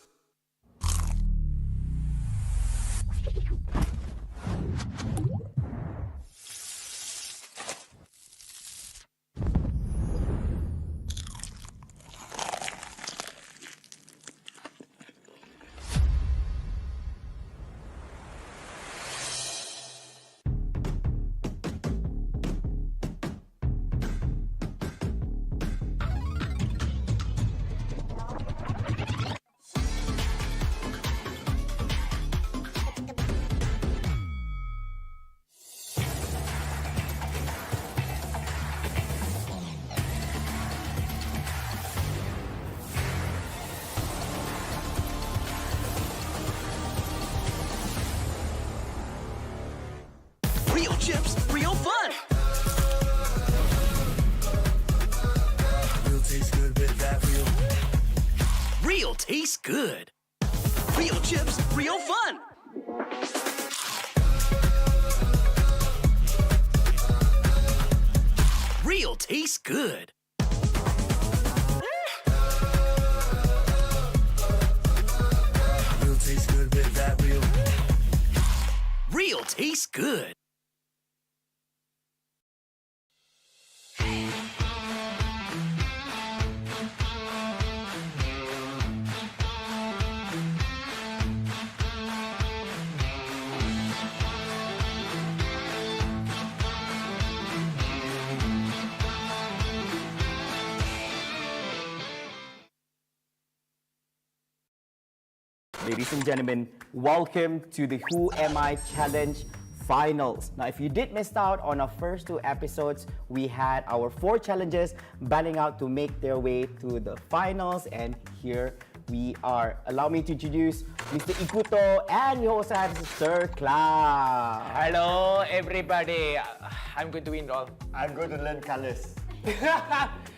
Real chips, real fun. Real tastes good with that real. Real tastes good. Real chips, real fun. Real tastes good. Real tastes good with that real. Real tastes good. Ladies and gentlemen, welcome to the Who Am I Challenge Finals. Now, if you did miss out on our first two episodes, we had our 4 challenges battling out to make their way to the finals, and here we are. Allow me to introduce Mr. Ikuto, and we also have Sir Cloud. Hello, everybody. I'm going to win all. I'm going to learn colors.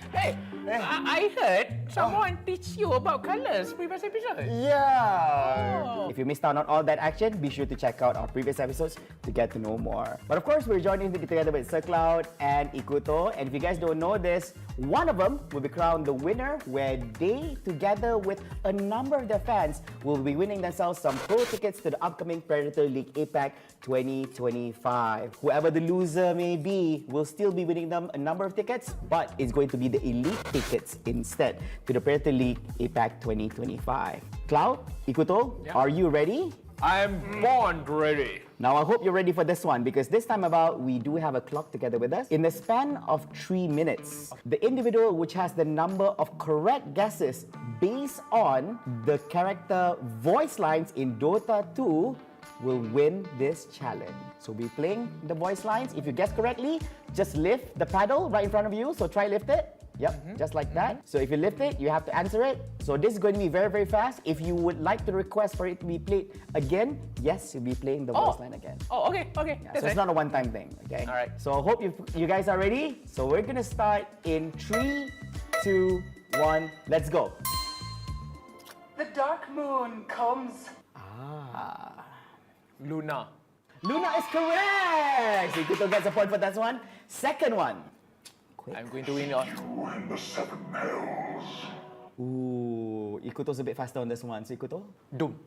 Hey, I heard someone teach you about colors previous episode. Yeah. Oh. If you missed out on all that action, be sure to check out our previous episodes to get to know more. But of course, we're joining together with Sir Cloud and Ikuto. And if you guys don't know this, one of them will be crowned the winner, where they, together with a number of their fans, will be winning themselves some pro tickets to the upcoming Predator League APAC 2025. Whoever the loser may be will still be winning them a number of tickets, but it's going to be the elite tickets instead to the Predator League APAC 2025. Cloud, Ikuto, are you ready? I'm born ready. Now I hope you're ready for this one because this time about we do have a clock together with us. In the span of 3 minutes, the individual which has the number of correct guesses based on the character voice lines in Dota 2 will win this challenge. So we're playing the voice lines. If you guess correctly, just lift the paddle right in front of you. So try lift it. Yep, just like that. So if you lift it, you have to answer it. So this is going to be very, very fast. If you would like to request for it to be played again, yes, you'll be playing the voice line again. Oh, okay. Yeah, so it's not a one-time thing, okay? All right. So I hope you guys are ready. So we're gonna start in 3, 2, 1, let's go. The dark moon comes. Luna. Luna is correct! So Ikuto gets a point for that one. Second one. I'm going to win. Ooh, Ikuto's a bit faster on this one. So Ikuto? Doom.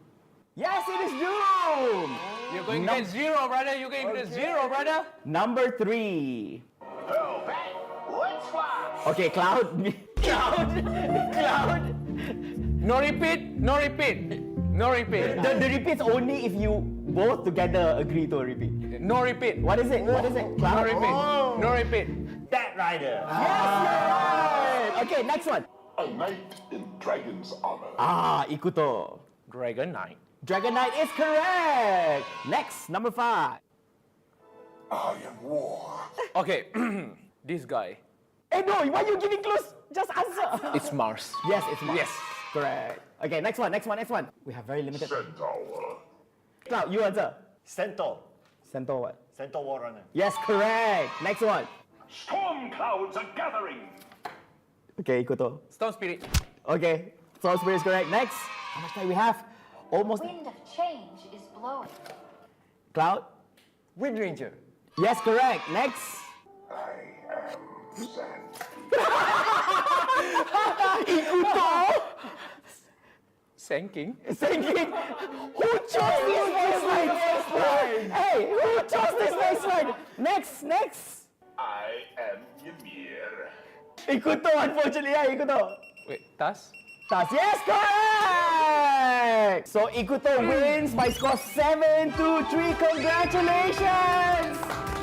Yes, it is Doom! You're going to get 0, brother. You're going to get 0, brother. Number 3. Let's fly! Okay, Cloud. Cloud. No repeat. No repeat. No repeat. The repeat's only if you both together agree to a repeat. No repeat. What is it? What is it? No Cloud? repeat. Oh. No repeat. That Rider. Yes, you're right! Okay, next one. A knight in dragon's armor. Ikuto. Dragon Knight. Dragon Knight is correct! Next, number 5. I am war. Okay, this guy. Hey, no, why are you giving clues? Just answer. It's Mars. Yes, it's Mars. Yes. Correct. Okay, next one. We have very limited time. Centaur. Cloud, you answer. Centaur. Centaur what? Centaur War Runner. Yes, correct. Next one. Storm clouds are gathering. Okay, Ikuto. Storm Spirit. Okay, Storm Spirit is correct. Next. How much time we have? Almost. Wind of change is blowing. Cloud? Wind Ranger. Yes, correct. Next. I am sand. Ikuto? Sinking. Thinking, who chose this voice line? Hey, who chose this voice line? Next. I am Ymir. Ikuto, unfortunately, Ikuto. Wait, Tas? Yes, correct! So Ikuto wins by score 7-3. Congratulations!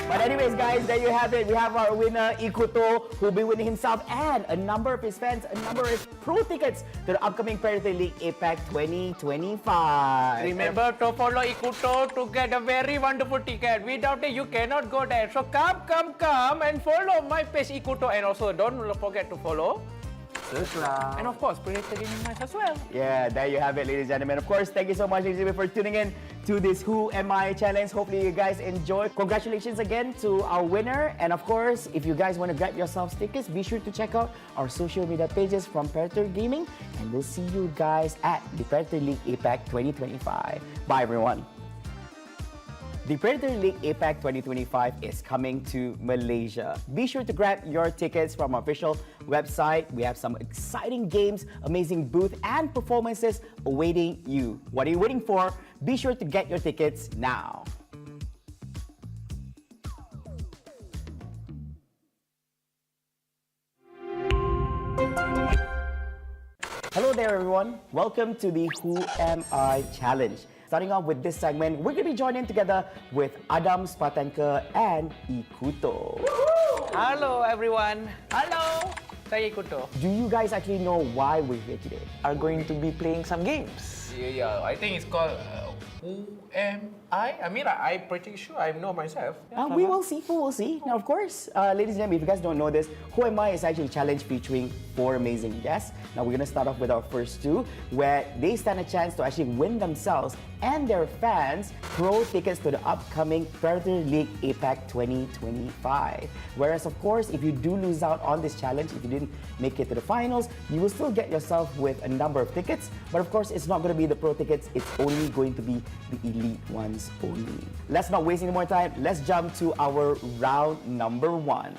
But anyways, guys, there you have it. We have our winner, Ikuto, who'll be winning himself and a number of his fans, a number of his pro tickets to the upcoming Predator League APAC 2025. Remember to follow Ikuto to get a very wonderful ticket. Without it, you cannot go there. So come and follow my page Ikuto. And also, don't forget to follow. And of course, Predator Gaming as well. Yeah, there you have it, ladies and gentlemen. Of course, thank you so much, ladies and gentlemen, for tuning in to this Who Am I challenge. Hopefully, you guys enjoy. Congratulations again to our winner. And of course, if you guys want to grab yourselves tickets, be sure to check out our social media pages from Predator Gaming. And we'll see you guys at the Predator League APAC 2025. Bye, everyone. The Predator League APAC 2025 is coming to Malaysia. Be sure to grab your tickets from our official website. We have some exciting games, amazing booth, and performances awaiting you. What are you waiting for? Be sure to get your tickets now. Hello there, everyone. Welcome to the Who Am I challenge. Starting off with this segment, we're going to be joining together with Adam Spatanka and Ikuto. Hello, everyone. Hello. Saya Ikuto. Do you guys actually know why we're here today? Are going to be playing some games. Yeah. I think it's called Who Am I? I mean, I'm pretty sure I know myself. We will see. Now, of course, ladies and gentlemen, if you guys don't know this, Who Am I is actually a challenge featuring 4 amazing guests. Now, we're going to start off with our first 2, where they stand a chance to actually win themselves and their fans pro tickets to the upcoming Predator League APAC 2025. Whereas, of course, if you do lose out on this challenge, if you didn't make it to the finals, you will still get yourself with a number of tickets. But of course, it's not going to be the pro tickets. It's only going to be the elite ones only. Let's not waste any more time. Let's jump to our round number 1.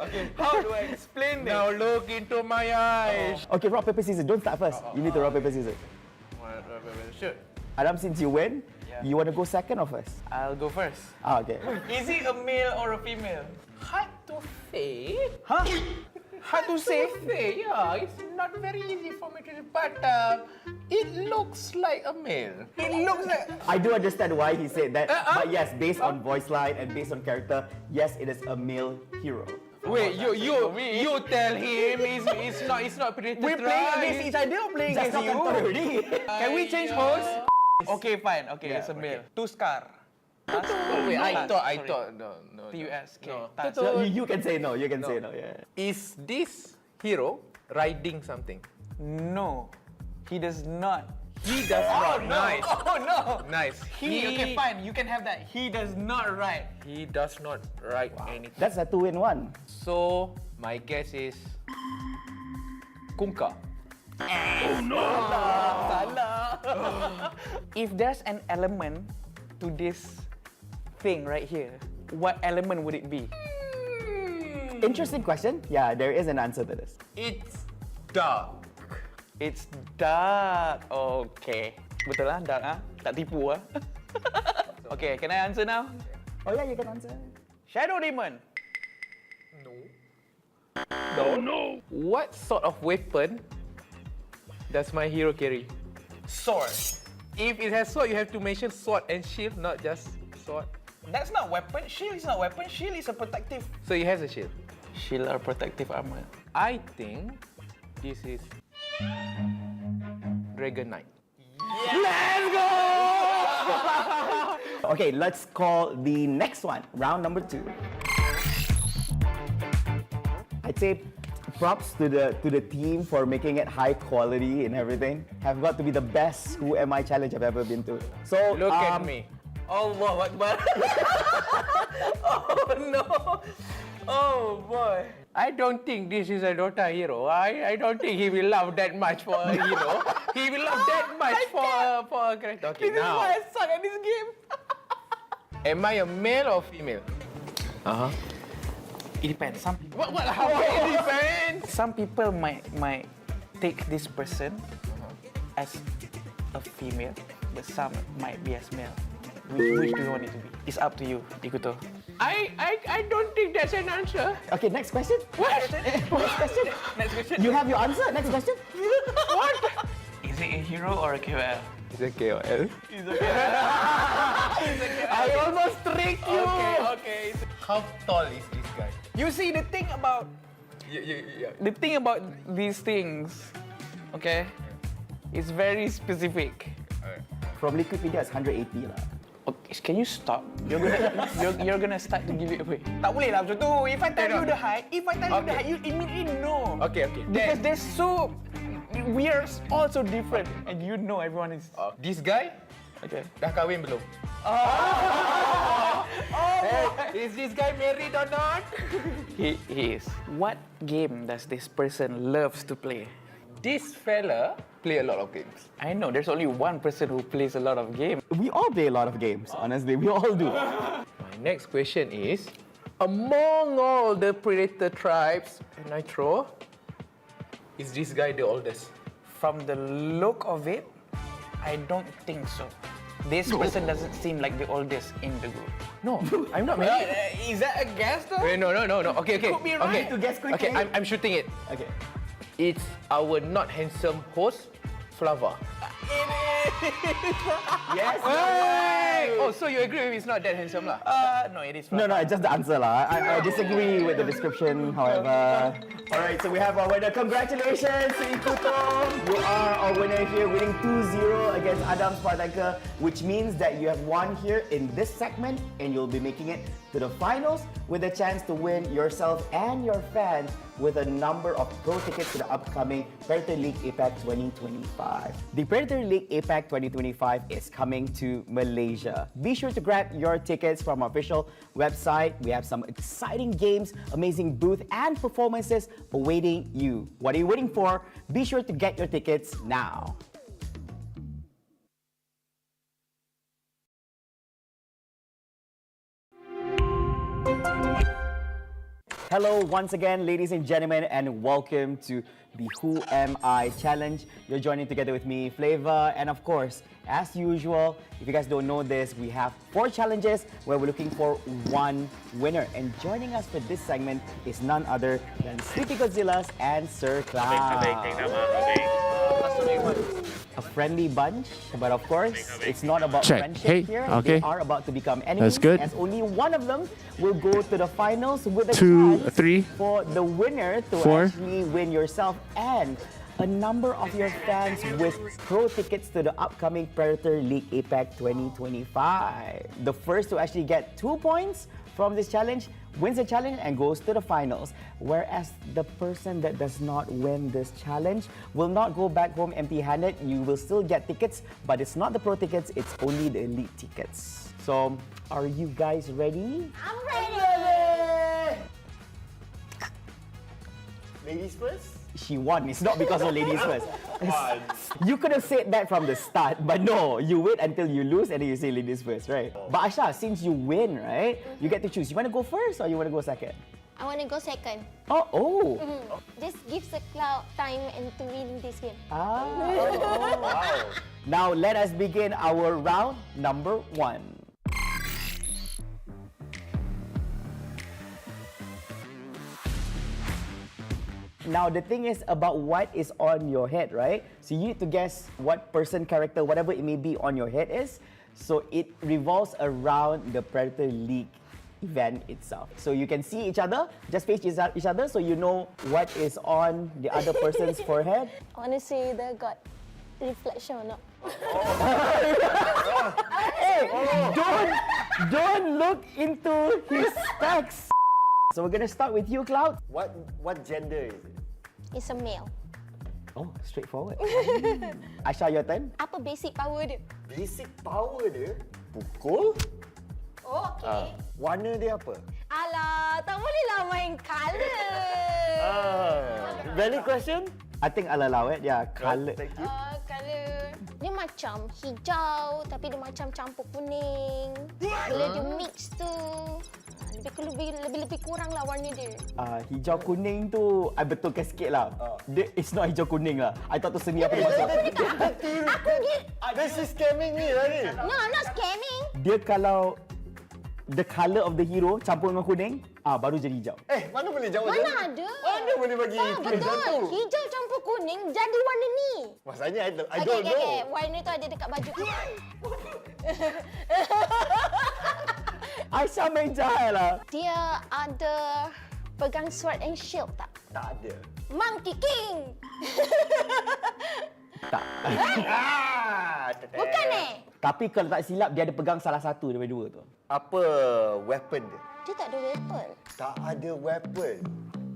Okay, how do I explain this? Now look into my eyes. Okay, rock, paper, scissors. Don't start first. You need to rock, paper, scissors. Shoot. Adam, since you win, You want to go second or first? I'll go first. Okay. Is it a male or a female? Hard to say. Huh? Hard to say? Yeah, it's not very easy for me to say, but it looks like a male. It looks like... I do understand why he said that, but yes, based on voice line and based on character, yes, it is a male hero. Wait, you tell him it's not Predator. We're playing against each other or playing against you? Already. Can we change host? Okay, fine. Okay, it's a male. Two scar. Wait, I thought no. TUS. No. So you can say no. You can say no. Yeah. Is this hero riding something? No, he does not. He does not. No. Nice. Oh no. Nice. Okay, fine. You can have that. He does not ride. He does not ride anything. That's a 2-in-1. So my guess is Kunka. Oh no. Salah. If there's an element to this thing right here, what element would it be? Interesting question. Yeah, there is an answer to this. It's dark. It's dark. Okay. Betul lah, dark ah. Tak tipu ah. Okay, can I answer now? Oh yeah, you can answer. Shadow Demon. No. What sort of weapon does my hero carry? Sword. If it has sword, you have to mention sword and shield, not just sword. That's not weapon. Shield is not weapon. Shield is a protective. So he has a shield. Shield or protective armor. I think this is Dragon Knight. Let's go! Okay, let's call the next one, round number 2. I'd say props to the team for making it high quality and everything. Have got to be the best Who Am I challenge I've ever been to. So Look at me. Allah Akbar. Oh no. Oh boy. I don't think this is a Dota hero. I don't think he will love that much for a hero. He will love that much for a character. Okay, This is now. why I suck at this game. Am I a male or female? It depends. Some people, How it depends? some people might take this person as a female, but some might be as male. Which do you want it to be? It's up to you, Ikuto. I don't think that's an answer. Okay, next question. What? Next question. Next question. You have your answer. Next question. What? Is it a hero or a KOL? Is it KOL? I almost tricked you. Okay. How tall is this guy? You see the thing about Yeah. the thing about these things, okay, it's very specific. From Wikipedia, it's 180 lah. Okay, can you stop? You're gonna start to give it away. Tak boleh lah macam tu. If I tell you the height, you immediately know. Okay. Because they're so, we are all so different, and you know everyone is. This guy Okay. dah kahwin belum? Hey, is this guy married or not? He is. What game does this person loves to play? This fella play a lot of games. I know there's only one person who plays a lot of games. We all play a lot of games, honestly. We all do. My next question is, among all the Predator tribes in Nitro, is this guy the oldest? From the look of it, I don't think so. This person doesn't seem like the oldest in the group. No, I'm not married. Is that a guess though? Wait, no. Okay. Could be right. To guess quickly. Okay, I'm shooting it. Okay. It's our not handsome host, Flava. Yes. Hey! Oh, so you agree with it's not that handsome lah? No, it is. No, just the answer lah. I disagree with the description, however. Alright, so we have our winner. Congratulations to Ikuto. You are our winner here, winning 2-0 against Adam Spartaker, which means that you have won here in this segment and you'll be making it to the finals with a chance to win yourself and your fans with a number of pro tickets to the upcoming Predator League APAC 2025. The Predator League APAC 2025 is coming to Malaysia. Be sure to grab your tickets from our official website. We have some exciting games, amazing booth and performances awaiting you. What are you waiting for? Be sure to get your tickets now. Hello once again, ladies and gentlemen, and welcome to the Who Am I Challenge. You're joining together with me, Flavor, and of course, as usual, if you guys don't know this, we have 4 challenges where we're looking for one winner. And joining us for this segment is none other than Sleepy Godzillas and Sir Cloud. A friendly bunch, but of course, it's not about friendship here. They are about to become enemies. That's good. As only one of them will go to the finals with a 2, chance 3, for the winner to 4. actually win yourself and a number of your fans with pro tickets to the upcoming Predator League APAC 2025. The first to actually get 2 points from this challenge wins the challenge and goes to the finals, whereas the person that does not win this challenge will not go back home empty-handed. You will still get tickets, but it's not the pro tickets, it's only the elite tickets. So, are you guys ready? I'm ready! Ladies first? She won. It's not because of ladies first. You could have said that from the start, but no, you wait until you lose and then you say ladies first, right? But Asha, since you win, right, you get to choose. You want to go first or you want to go second? I want to go second. Oh. This gives the Cloud time and to win this game. Wow. Now let us begin our round number 1. Now, the thing is about what is on your head, right? So you need to guess what person, character, whatever it may be on your head is. So it revolves around the Predator League event itself. So you can see each other, just face each other so you know what is on the other person's forehead. I want to see the God reflection or not. Hey, don't look into his specs. So we're gonna start with you, Cloud. What gender is it? It's a male. Oh, straightforward. Asha, your turn. Apa basic power dia? Basic power dia? Pukul? Oh, okay. Warna dia apa? Alah, tak bolehlah main colour. Valid question? I think I'll allow it. Yeah, colour. Thank you. Colour. Dia macam hijau tapi dia macam campur kuning. Bila dia mix tu, lebih kurang lah warna dia. Hijau kuning tu I betulkan sikit lah. It's not hijau kuning lah. I tak tahu seni apa maksud. This is scamming me lah ni. No, I'm not scamming. Dia kalau the colour of the hero campur dengan kuning, baru jadi hijau. Mana boleh jawab Mana macam ada? Mana boleh bagi Betul. Hijau campur kuning jadi warna ni. Masalahnya I Okay. don't know. Warna tu ada dekat baju tu. Aisyah main jahat lah. Dia ada pegang sword and shield tak? Tak ada. Monkey King. Tak. Bukan Tapi kalau tak silap dia ada pegang salah satu daripada 2 tu. Apa weapon dia? Dia tak ada weapon. Tak ada weapon.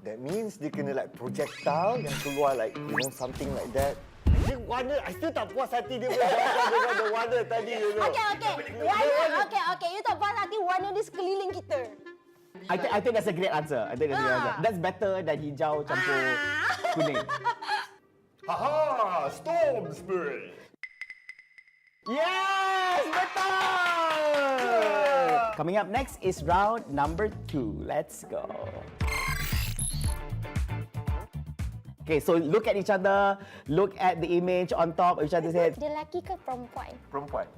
That means dia kena like projectile yang keluar like something like that. Dia warna, I still tak puas hati dia berjawab dengan the warna tadi. Okay. Warna, okay. You tak puas hati warna di sekeliling kita. I think that's a great answer. That's better than hijau campur kuning. Haha, Storm Spirit. Yes, betul. Coming up next is round number 2. Let's go. Okay, so look at each other. Look at the image on top of each other's head. Dia lelaki ke perempuan? Perempuan.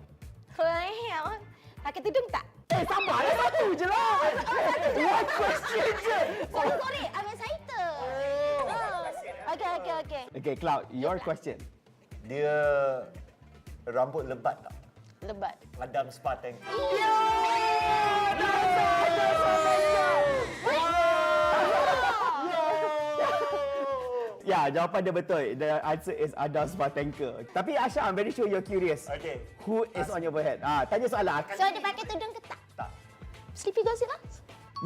Pakai tudung tak? Sabar lah, satu je lah. One question je. Sorry, I'm excited. Okay. Okay, Cloud, your question. Dia rambut lebat tak? Lebat. Madam Spa Tank. Ya, jawapan dia betul. The answer is Adam Spartanker. Tapi Asha, I'm very sure you're curious. Okay. Who is on your forehead? Tanya soalan. So, dia pakai tudung ke tak? Tak. Sleepy Godzilla?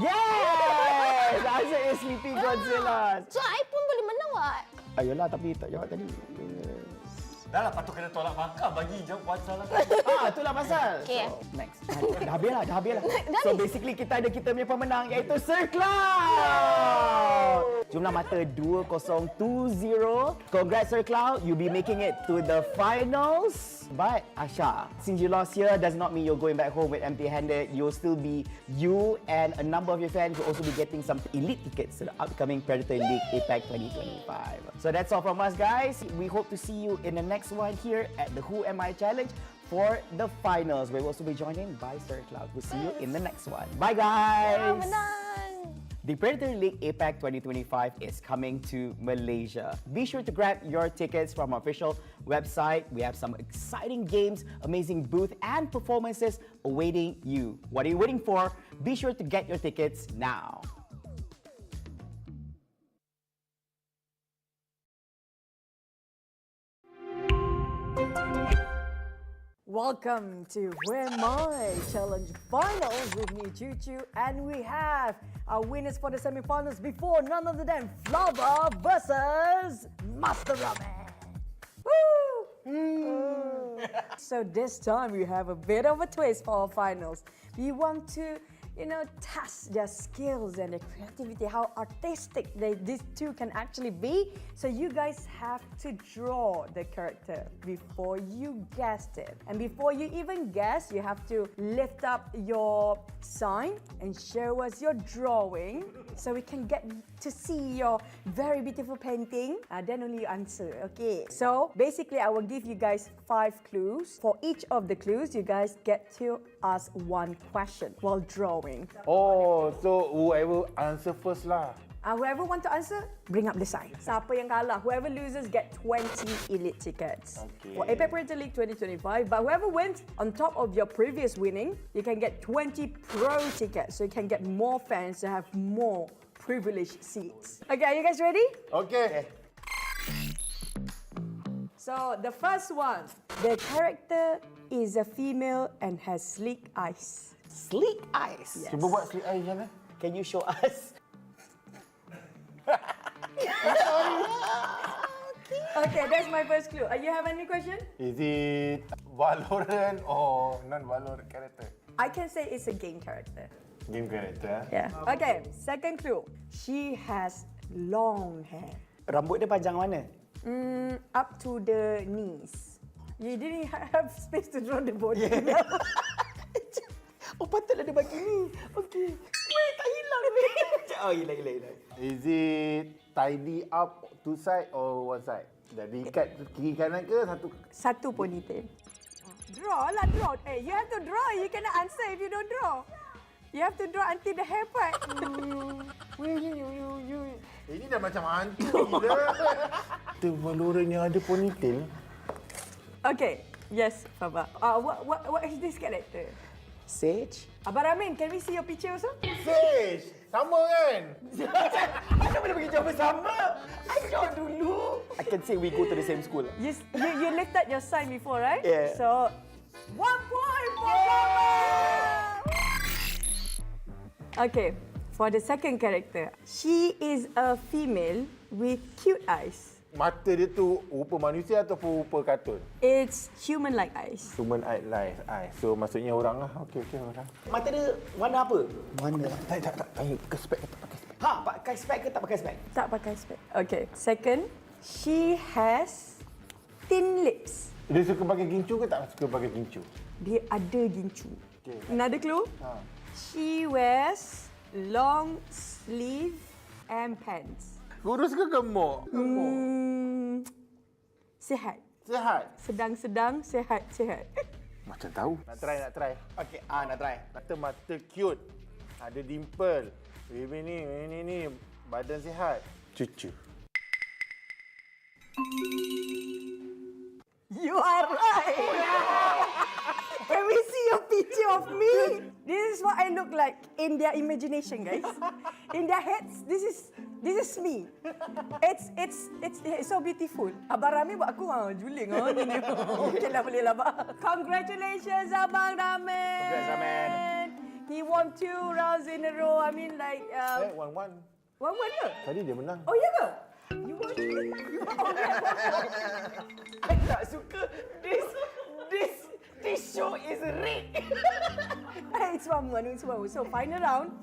Yes! The answer is Sleepy Godzilla. So, I pun boleh menang, what? Ayolah, tapi tak jawab tadi. Dah lah patut kena tolak bakar bagi jawab salah. Itulah pasal. Okay. So, next. Dah habis lah. So basically kita ada kita punya pemenang iaitu Sir Cloud. Jumlah mata 2020. Congrats Sir Cloud, you'll be making it to the finals. But Asha, since you lost here does not mean you're going back home with empty-handed. You'll still be you and a number of your fans will also be getting some elite tickets to the upcoming Predator League APAC 2025. So that's all from us, guys. We hope to see you in the next one here at the Who Am I Challenge for the finals. We'll also be joined in by Sir Cloud. We'll see you in the next one. Bye, guys. The Predator League APAC 2025 is coming to Malaysia. Be sure to grab your tickets from our official website. We have some exciting games, amazing booth and performances awaiting you. What are you waiting for? Be sure to get your tickets now. Welcome to Who Am I Challenge Finals with me, Choo Choo, and we have our winners for the semi-finals before none other than Flava versus Master Ramen. Woo! So this time we have a bit of a twist for our finals. We want to, test their skills and their creativity, how artistic these two can actually be. So you guys have to draw the character before you guessed it. And before you even guess, you have to lift up your sign and show us your drawing so we can get to see your very beautiful painting. Then only you answer, okay? So basically, I will give you guys 5 clues. For each of the clues, you guys get to ask one question while drawing. Oh, so whoever answer first lah. Whoever want to answer, bring up the sign. Siapa yang kalah, whoever loses get 20 elite tickets for APAC Predator League 2025. But whoever wins, on top of your previous winning, you can get 20 pro tickets. So you can get more fans to have more privileged seats. Okay, are you guys ready? Okay. So the first one, the character is a female and has sleek eyes. Sleek eyes? Yes. Cuba buat sleek eyes macam mana? Can you show us? Okay, that's my first clue. You have any question? Is it Valorant or non-Valorant character? I can say it's a game character. Game character. Yeah. Okay, second clue. She has long hair. Rambut dia panjang mana? Up to the knees. You didn't have space to draw the body. Yeah. Oh, patutlah dia bagi ni. Okey. Weh, tak hilang ni. Oh, hilang. Is it tidy up two side or one side? Jadi ikat kiri kanan ke satu? Satu ponytail. Draw lah, draw. You have to draw. You cannot answer if you don't draw. You have to draw until the hair part. Ini dah macam hantu gila. Kita Valorant yang ada ponytail. Okay. Yes, Baba. What is this character? Sage? Abang Ramin, can we see your picture also? Sage! Sama kan? Mana boleh bagi jawapan sama? Ayo dulu. I can say we go to the same school. You lifted your sign before, right? Yeah. So, 1 point for Baba! Okay, for the second character. She is a female with cute eyes. Mata dia tu rupa manusia ataupun rupa kartun? It's human-like eyes. Human eye. So maksudnya orang lah. Okey, orang. Mata dia warna apa? Warna. Tak. Pakai spek ke tak pakai spek? Pakai spek ke tak pakai spek? Tak pakai spek. Okay, second. She has thin lips. Dia suka pakai gincu ke tak suka pakai gincu? Dia ada gincu. Okay. Another clue. She wears long sleeve and pants. Kurus ke gemuk? Sihat. Sihat? Sedang-sedang, sihat. Macam tahu. Nak try. Okey, nak try. Mata cute. Ada dimple. Baby ni. Badan sihat. Cucu. You are right. When we see a picture of me, this is what I look like in their imagination, guys. In their heads, this is me. It's so beautiful. Abang Rami buat aku juling gini. Okeylah, boleh lah, Abang. Congratulations, Abang Rami. Congrats, Ramen. He won 2 rounds in a row. I mean, like 1-1. 1-1 ke? Tadi dia menang. Oh, ya ke? You I tak suka this show is rigged. It's one. So final round.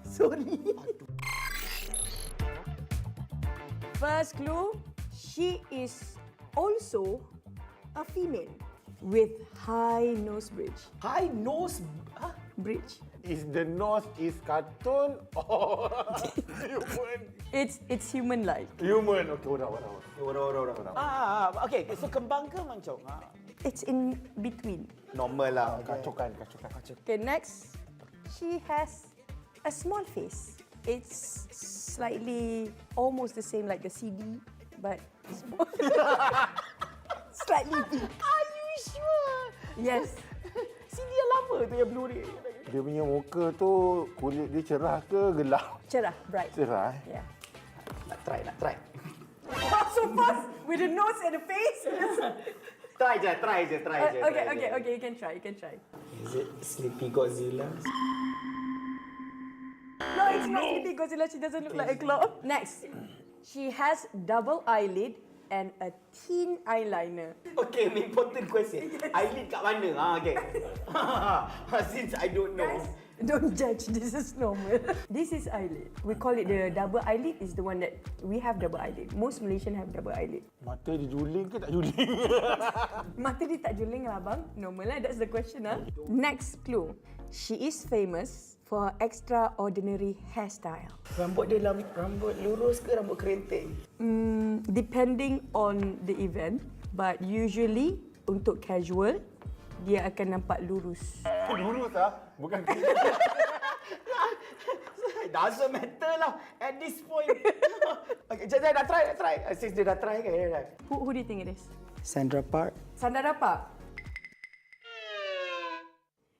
Sorry. First clue, she is also a female with high nose bridge. High nose Bridge. Is the nose is cartoon or human? It's human-like. Human. Okay, orang. Okay, so kembang ke mancung? It's in between. Normal lah. Kacukan. Okay, next. She has a small face. It's slightly almost the same like the CD, but small. Slightly big. Are you sure? Yes. CD yang lama tu yang Blu-ray. Dia punya muka tu kulit dia cerah ke gelap? Cerah, bright. Cerah. Yeah. Nak try. So fast with the nose and the face. Try je. Okay, you can try. Is it Sleepy Godzilla? No, it's not Sleepy Godzilla. She doesn't look like a claw. Next, she has double eyelid and a thin eyeliner. Okay, important question. Eyelid kat mana? Okay. Since I don't know. Guys, don't judge. This is normal. This is eyelid. We call it the double eyelid. Is the one that we have double eyelid. Most Malaysian have double eyelid. Mata dia juling ke tak juling? Mata dia tak juling lah, bang. Normal lah. That's the question, huh? Next clue. She is famous for her extraordinary hairstyle. Rambut dia rambut lurus ke rambut kerinting? Depending on the event, but usually untuk casual, dia akan nampak lurus. Lurus ah? Bukan Doesn't matter lah at this point. Okay, saya dah try. Since dia dah try kan. Who do you think it is? Sandra Park. Sandra Park.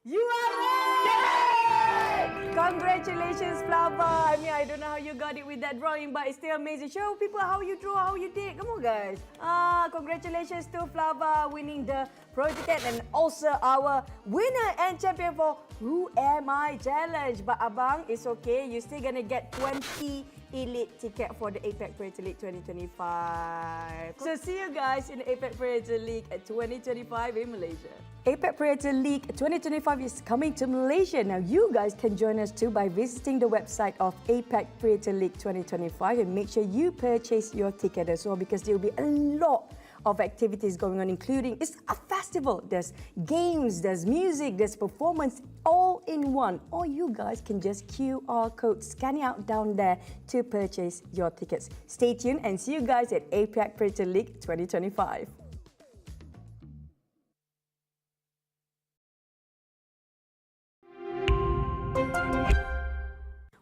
You are right! Yay! Congratulations, Flava. I mean, I don't know how you got it with that drawing, but it's still amazing. Show people how you draw, how you did. Come on, guys. Congratulations to Flava winning the Pro ticket and also our winner and champion for Who Am I Challenge. But Abang, it's okay. You're still gonna get 20 elite ticket for the APAC Predator League 2025. So see you guys in the APAC Predator League 2025 in Malaysia. APAC Predator League 2025 is coming to Malaysia. Now you guys can join us too by visiting the website of APAC Predator League 2025 and make sure you purchase your ticket as well because there will be a lot of activities going on, including it's a festival. There's games, there's music, there's performance, all in one. Or you guys can just QR code, scan it out down there to purchase your tickets. Stay tuned and see you guys at APAC Predator League 2025.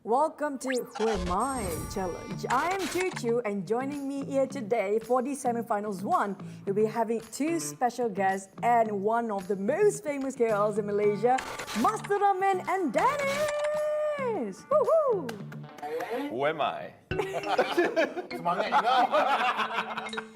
Welcome to Who Am I Challenge. I am Chuchu and joining me here today for the semi-finals one, we'll be having two special guests and one of the most famous girls in Malaysia, Master Ramen and Dennis. Woohoo! Who am I? Semangat kau.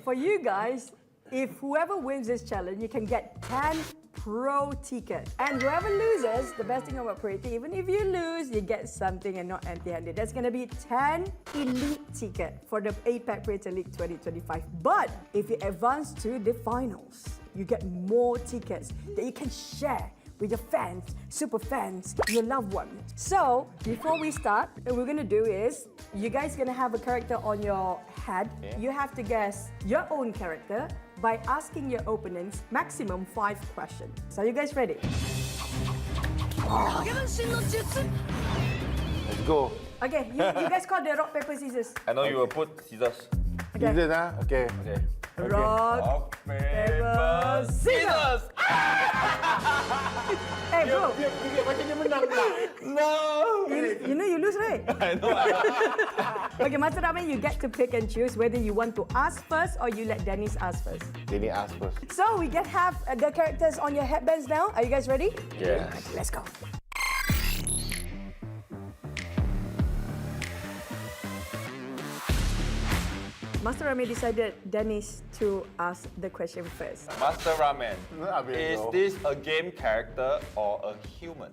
For you guys, if whoever wins this challenge, you can get 10 Pro ticket. And whoever loses, the best thing about Predator, even if you lose, you get something and not empty-handed. That's going to be 10 elite ticket for the APAC Predator League 2025. But if you advance to the finals, you get more tickets that you can share with your fans, super fans, your loved ones. So, before we start, what we're going to do is, you guys going to have a character on your head. Okay. You have to guess your own character by asking your opponents maximum 5 questions. So, are you guys ready? Let's go. Okay, you guys call the rock, paper, scissors. I know you will put scissors. Okay. Scissors, huh? Okay. Rock, paper, scissors! Hey bro! Dia macam dia menang pula. No! You know you lose, right? I know. Okay, Master Ramen, you get to pick and choose whether you want to ask first or you let Dennis ask first. Dennis ask first. So we can have the characters on your headbands now. Are you guys ready? Yes. Okay, let's go. Master Ramen decided Dennis to ask the question first. Master Ramen, is this a game character or a human?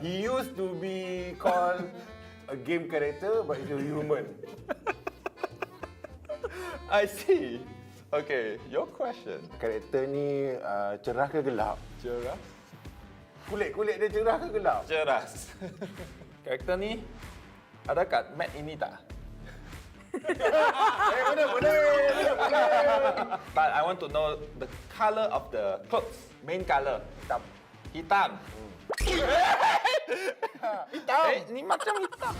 He used to be called a game character, but he's a human. I see. Okay, your question. Karakter ni cerah ke gelap? Cerah? Kulit dia cerah ke gelap? Ceras. Karakter ni ada kat map ini tak? Boleh. But I want to know the color of the clothes. Main color. Hitam. Hitam. Hitam. Ni macam hitam.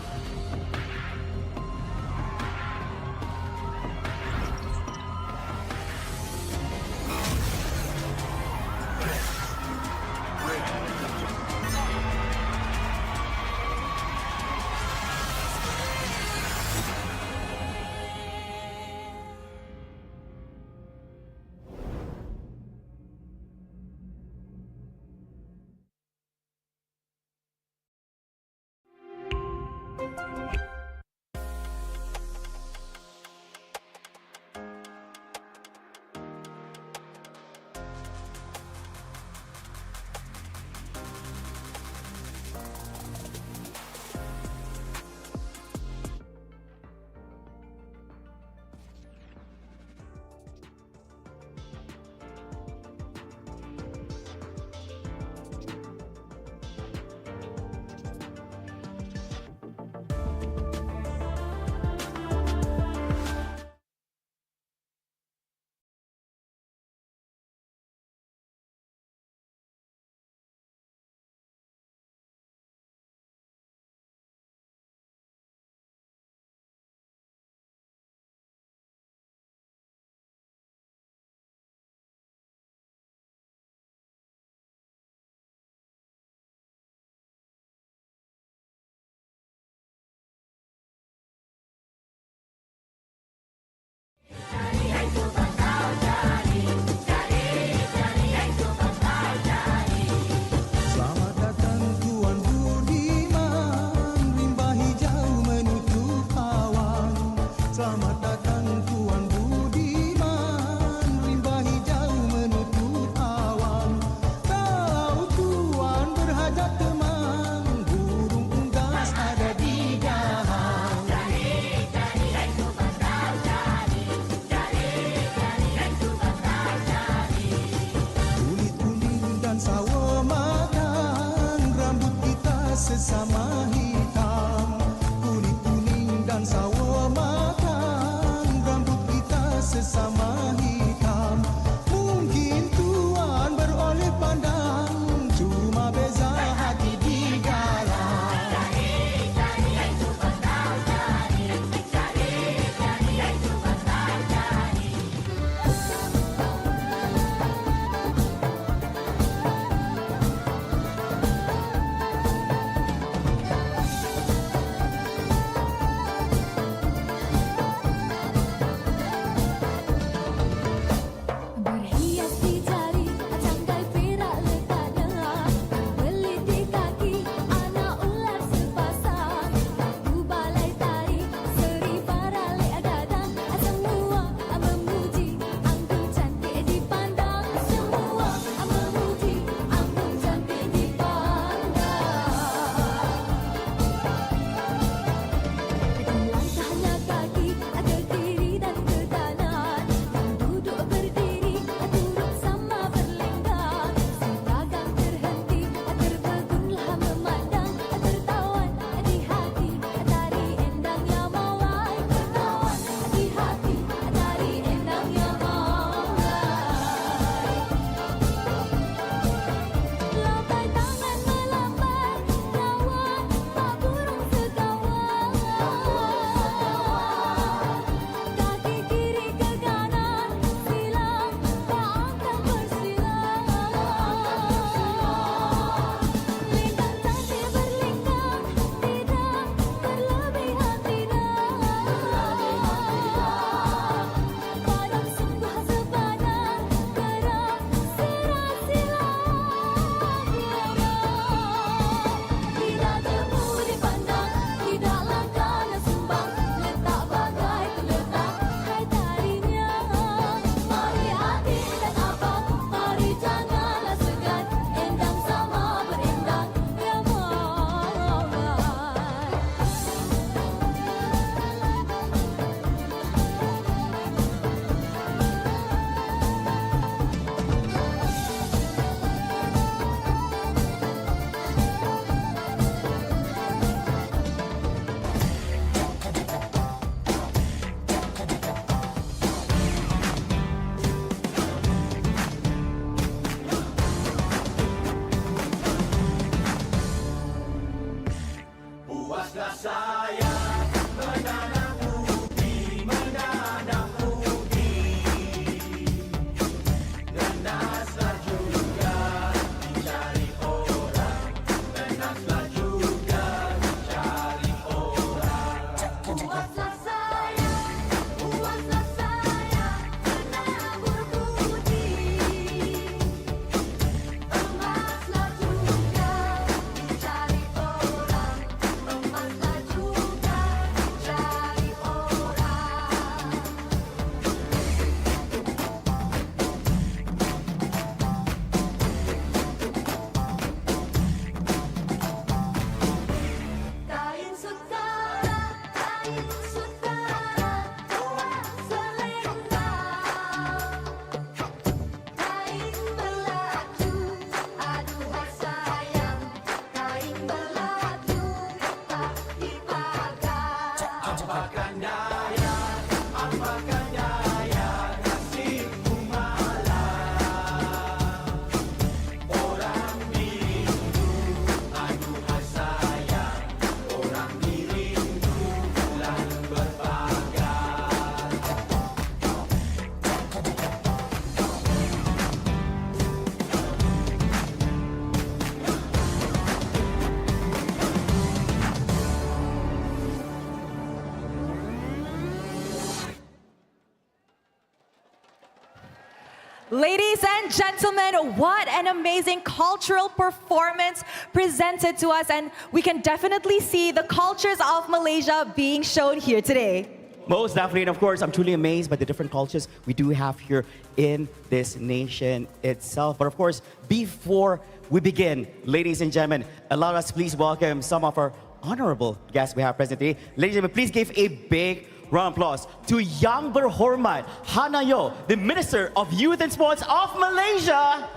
Ladies and gentlemen, what an amazing cultural performance presented to us, and we can definitely see the cultures of Malaysia being shown here today. Most definitely, and of course, I'm truly amazed by the different cultures we do have here in this nation itself. But of course, before we begin, ladies and gentlemen, allow us please welcome some of our honorable guests we have present today. Ladies and gentlemen, please give a big round of applause to Yang Berhormat Hanayo, the Minister of Youth and Sports of Malaysia.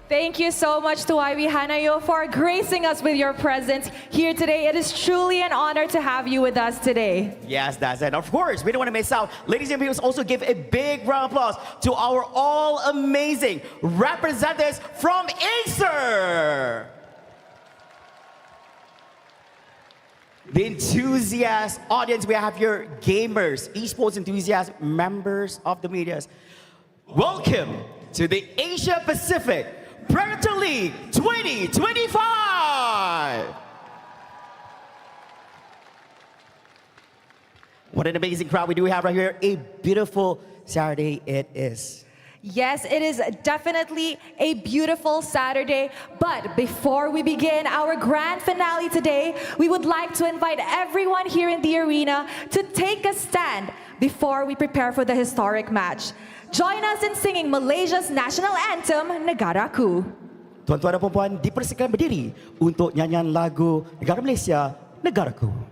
Thank you so much to Ivy Hanayo for gracing us with your presence here today. It is truly an honor to have you with us today. Yes, that's it. Of course, we don't want to miss out. Ladies and gentlemen, also give a big round of applause to our all amazing representatives from Acer. The enthusiast audience we have here, gamers, esports enthusiasts, members of the media. Welcome to the Asia Pacific Predator League 2025. What an amazing crowd we do have right here. A beautiful Saturday it is. Yes, it is definitely a beautiful Saturday. But before we begin our grand finale today, we would like to invite everyone here in the arena to take a stand before we prepare for the historic match. Join us in singing Malaysia's national anthem, Negaraku. Tuan-tuan dan puan-puan, dipersilakan berdiri untuk nyanyian lagu Negara Malaysia, Negaraku.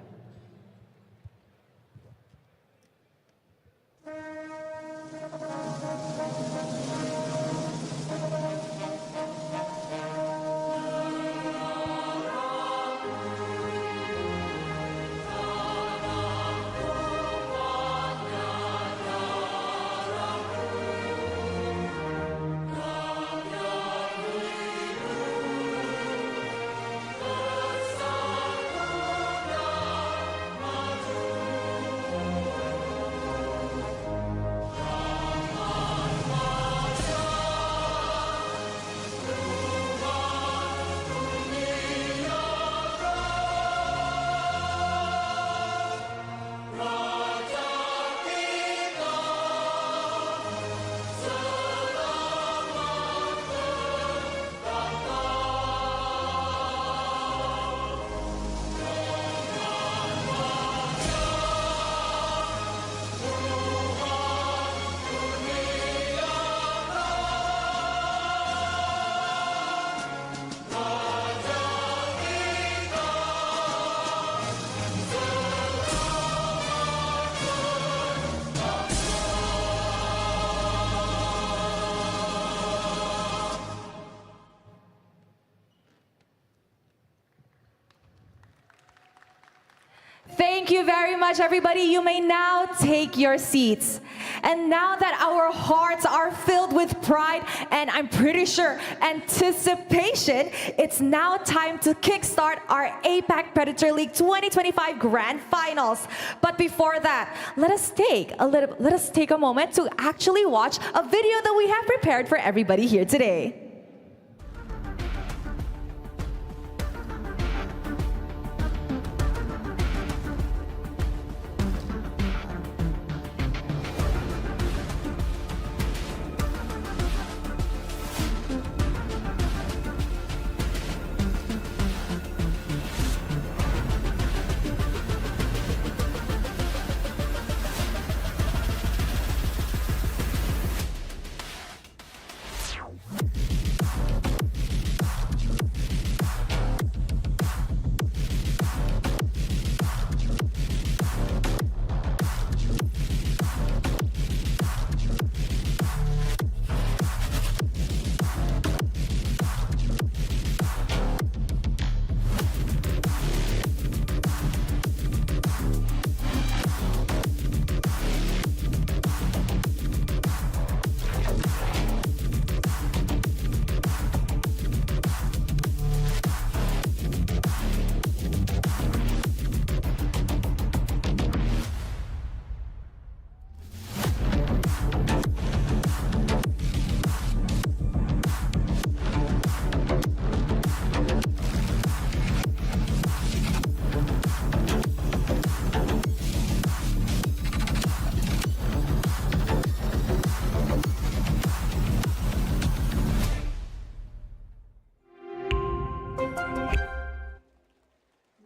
Thank you very much, everybody. You may now take your seats. And now that our hearts are filled with pride and I'm pretty sure anticipation, it's now time to kickstart our APAC Predator League 2025 Grand Finals. But before that, let us take a moment to actually watch a video that we have prepared for everybody here today.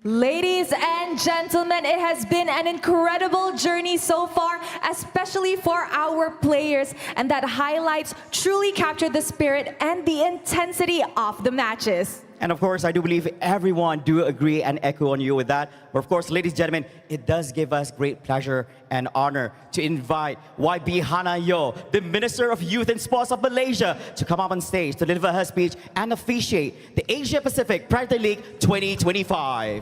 Ladies and gentlemen, it has been an incredible journey so far, especially for our players, and that highlights truly captured the spirit and the intensity of the matches. And of course, I do believe everyone do agree and echo on you with that. But of course, ladies and gentlemen, it does give us great pleasure and honor to invite YB Hana Yo, the Minister of Youth and Sports of Malaysia, to come up on stage to deliver her speech and officiate the Asia Pacific Predator League 2025.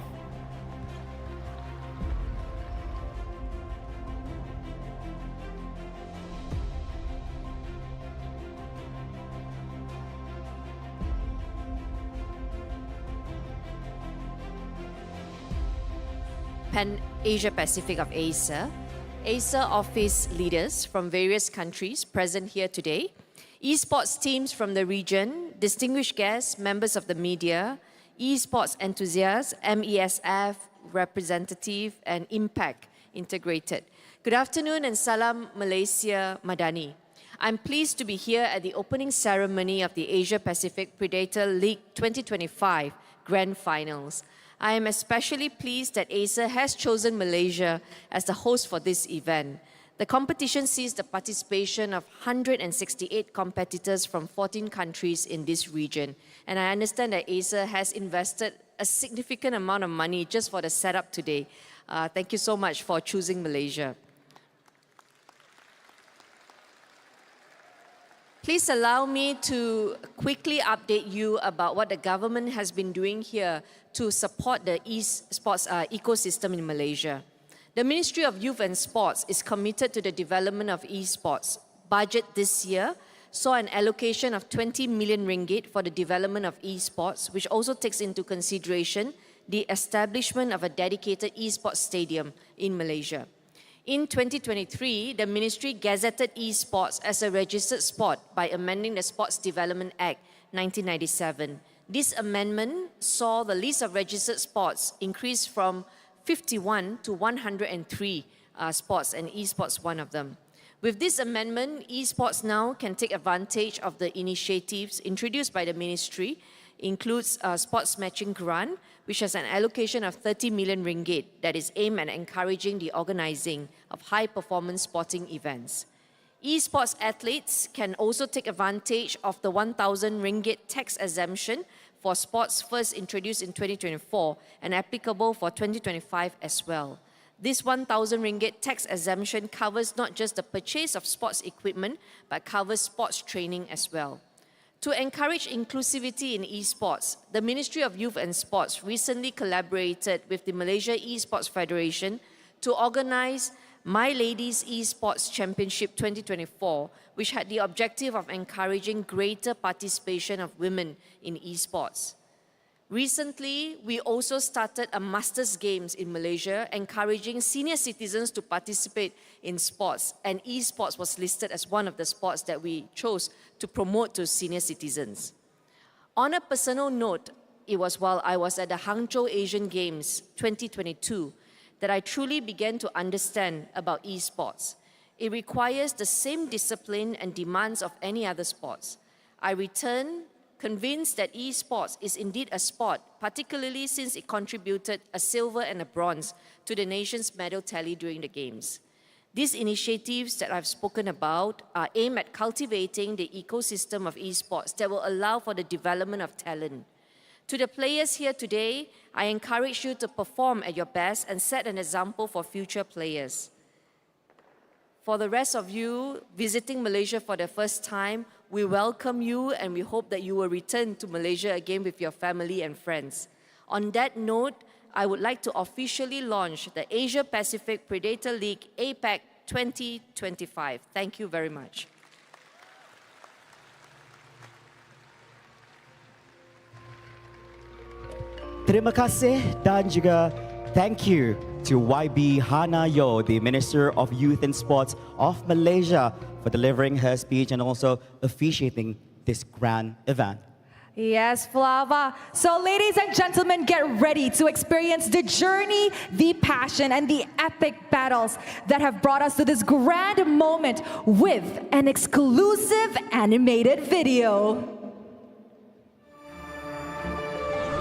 Pan-Asia Pacific of ASA, ASA office leaders from various countries present here today, esports teams from the region, distinguished guests, members of the media, esports enthusiasts, MESF representative, and IMPAC integrated. Good afternoon and Salam Malaysia Madani. I'm pleased to be here at the opening ceremony of the Asia Pacific Predator League 2025 Grand Finals. I am especially pleased that ASA has chosen Malaysia as the host for this event. The competition sees the participation of 168 competitors from 14 countries in this region. And I understand that ASA has invested a significant amount of money just for the setup today. Thank you so much for choosing Malaysia. Please allow me to quickly update you about what the government has been doing here to support the esports ecosystem in Malaysia. The Ministry of Youth and Sports is committed to the development of esports. Budget this year saw an allocation of 20 million ringgit for the development of esports, which also takes into consideration the establishment of a dedicated esports stadium in Malaysia. In 2023, the Ministry gazetted esports as a registered sport by amending the Sports Development Act 1997. This amendment saw the list of registered sports increase from 51 to 103 sports, and esports one of them. With this amendment, esports now can take advantage of the initiatives introduced by the Ministry, includes sports matching grant, which has an allocation of 30 million ringgit that is aimed at encouraging the organizing of high-performance sporting events. Esports athletes can also take advantage of the 1,000 ringgit tax exemption for sports first introduced in 2024 and applicable for 2025 as well. This 1,000 ringgit tax exemption covers not just the purchase of sports equipment, but covers sports training as well. To encourage inclusivity in esports, the Ministry of Youth and Sports recently collaborated with the Malaysia Esports Federation to organize My Ladies Esports Championship 2024, which had the objective of encouraging greater participation of women in esports. Recently, we also started a Masters Games in Malaysia, encouraging senior citizens to participate in sports, and esports was listed as one of the sports that we chose to promote to senior citizens. On a personal note, it was while I was at the Hangzhou Asian Games 2022 that I truly began to understand about esports. It requires the same discipline and demands of any other sports. I returned convinced that esports is indeed a sport, particularly since it contributed a silver and a bronze to the nation's medal tally during the Games. These initiatives that I've spoken about are aimed at cultivating the ecosystem of esports that will allow for the development of talent. To the players here today, I encourage you to perform at your best and set an example for future players. For the rest of you visiting Malaysia for the first time, we welcome you and we hope that you will return to Malaysia again with your family and friends. On that note, I would like to officially launch the Asia Pacific Predator League APAC 2025. Thank you very much. Terima kasih dan juga thank you to YB Hana Yo, the Minister of Youth and Sports of Malaysia, for delivering her speech and also officiating this grand event. Yes, Flava. So ladies and gentlemen, get ready to experience the journey, the passion, and the epic battles that have brought us to this grand moment with an exclusive animated video.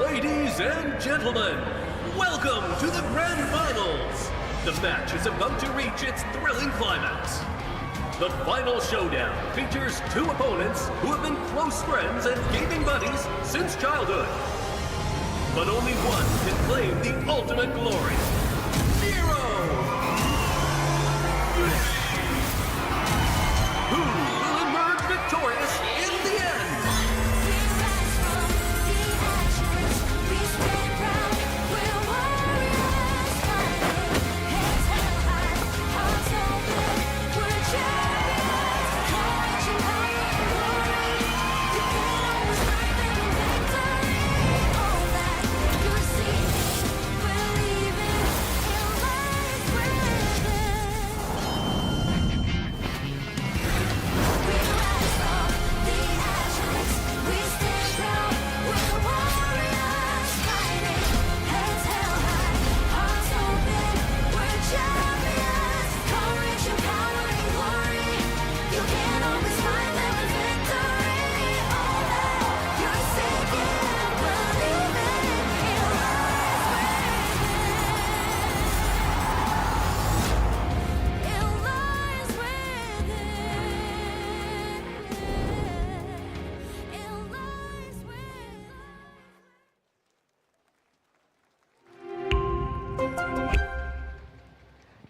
Ladies and gentlemen, welcome to the Grand Finals. The match is about to reach its thrilling climax. The final showdown features two opponents who have been close friends and gaming buddies since childhood. But only one can claim the ultimate glory. Nero! Who will emerge victorious in the end?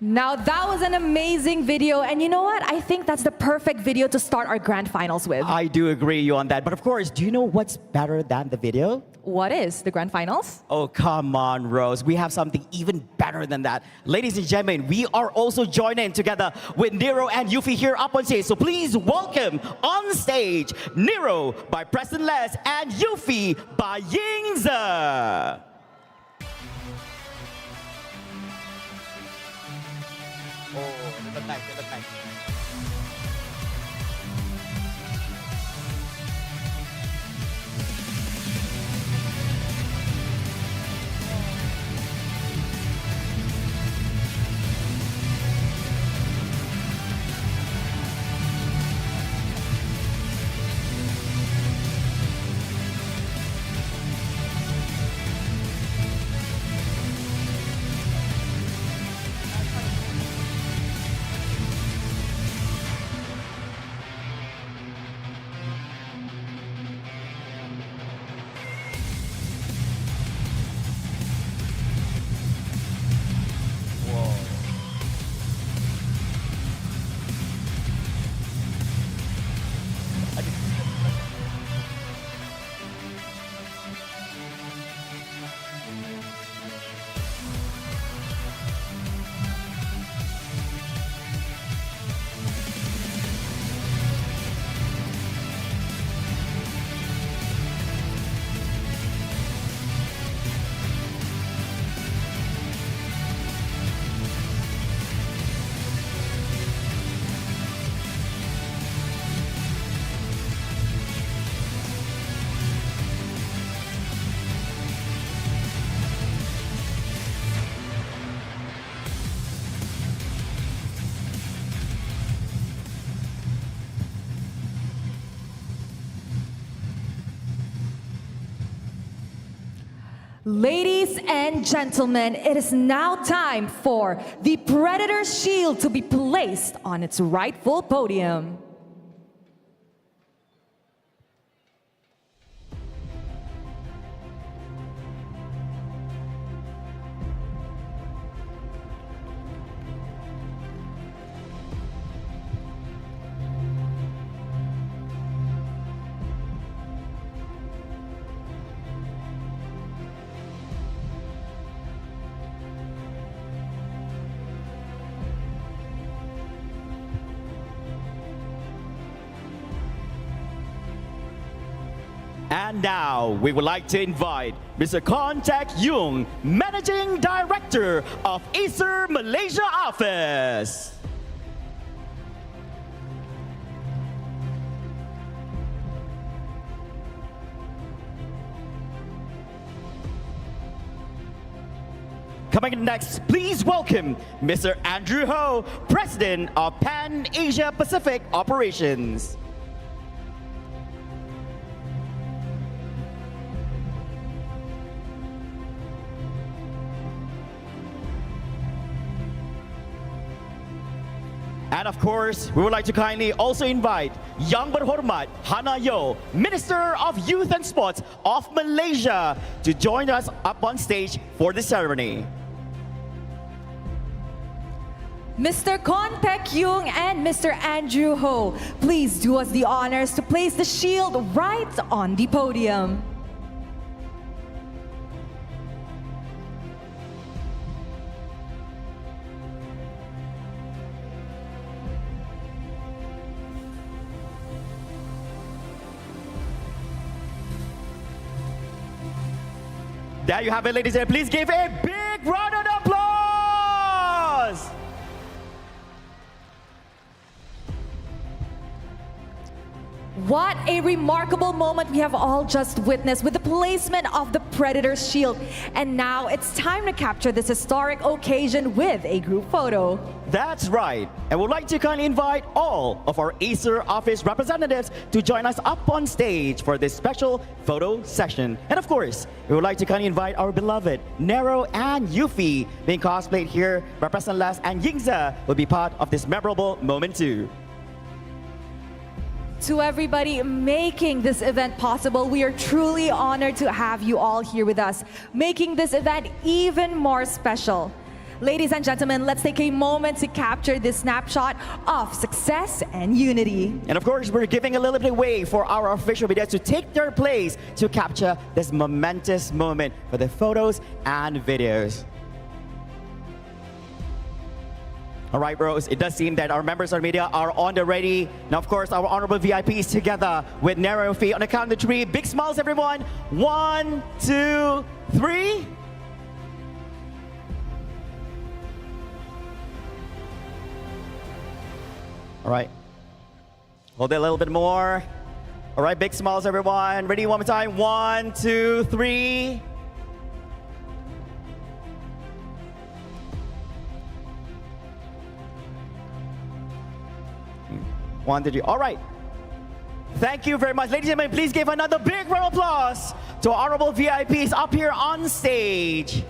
Now that was an amazing video, and you know what? I think that's the perfect video to start our grand finals with. I do agree you on that. But of course, do you know what's better than the video? What is the grand finals? Oh, come on, Rose. We have something even better than that. Ladies and gentlemen, we are also joining together with Nero and Yuffie here up on stage. So please welcome on stage Nero by Preston Les and Yuffie by Yingzi. Oh, that's nice, that's nice. Ladies and gentlemen, it is now time for the Predator Shield to be placed on its rightful podium. And now, we would like to invite Mr. Kon Tak Yung, Managing Director of Acer Malaysia Office. Coming in next, please welcome Mr. Andrew Ho, President of Pan Asia Pacific Operations. And of course, we would like to kindly also invite Yang Berhormat Hanayo, Minister of Youth and Sports of Malaysia, to join us up on stage for the ceremony. Mr. Kon Pek Yung and Mr. Andrew Ho, please do us the honors to place the shield right on the podium. There you have it, ladies and gentlemen. Please give a big round of applause. What a remarkable moment we have all just witnessed with the placement of the Predator's shield. And now it's time to capture this historic occasion with a group photo. That's right. And we'd like to kindly invite all of our Acer office representatives to join us up on stage for this special photo session. And of course, we would like to kindly invite our beloved Nero and Yuffie, being cosplayed here, represent Les and Yingza will be part of this memorable moment too. To everybody making this event possible, we are truly honored to have you all here with us, making this event even more special. Ladies and gentlemen, let's take a moment to capture this snapshot of success and unity. And of course, we're giving a little bit away for our official videos to take their place to capture this momentous moment for the photos and videos. All right, bros, it does seem that our members of media are on the ready. Now, of course, our honorable VIPs together with Nero Fee on the count of 3. Big smiles, everyone. 1, 2, 3. All right. Hold it a little bit more. All right, big smiles, everyone. Ready, one more time. 1, 2, 3. One, two, three. All right. Thank you very much. Ladies and gentlemen, please give another big round of applause to our honorable VIPs up here on stage.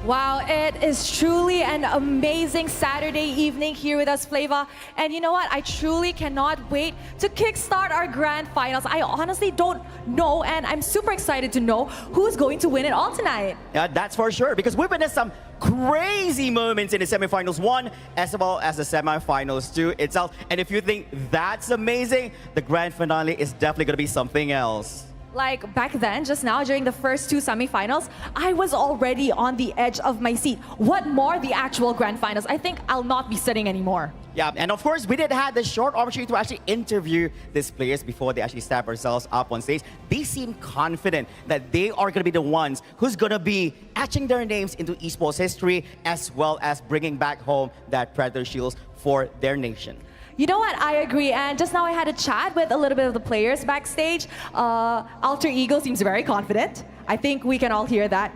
Wow, it is truly an amazing Saturday evening here with us, Flava. And you know what? I truly cannot wait to kickstart our grand finals. I honestly don't know, and I'm super excited to know who's going to win it all tonight. Yeah, that's for sure, because we've witnessed some crazy moments in the semifinals 1 as well as the semifinals 2 itself. And if you think that's amazing, the grand finale is definitely going to be something else. Like back then, just now, during the first 2 semifinals, I was already on the edge of my seat. What more the actual grand finals? I think I'll not be sitting anymore. Yeah, and of course, we did have the short opportunity to actually interview these players before they actually step ourselves up on stage. They seem confident that they are going to be the ones who's going to be etching their names into esports history, as well as bringing back home that Predator Shields for their nation. You know what? I agree. And just now I had a chat with a little bit of the players backstage. Alter Ego seems very confident. I think we can all hear that.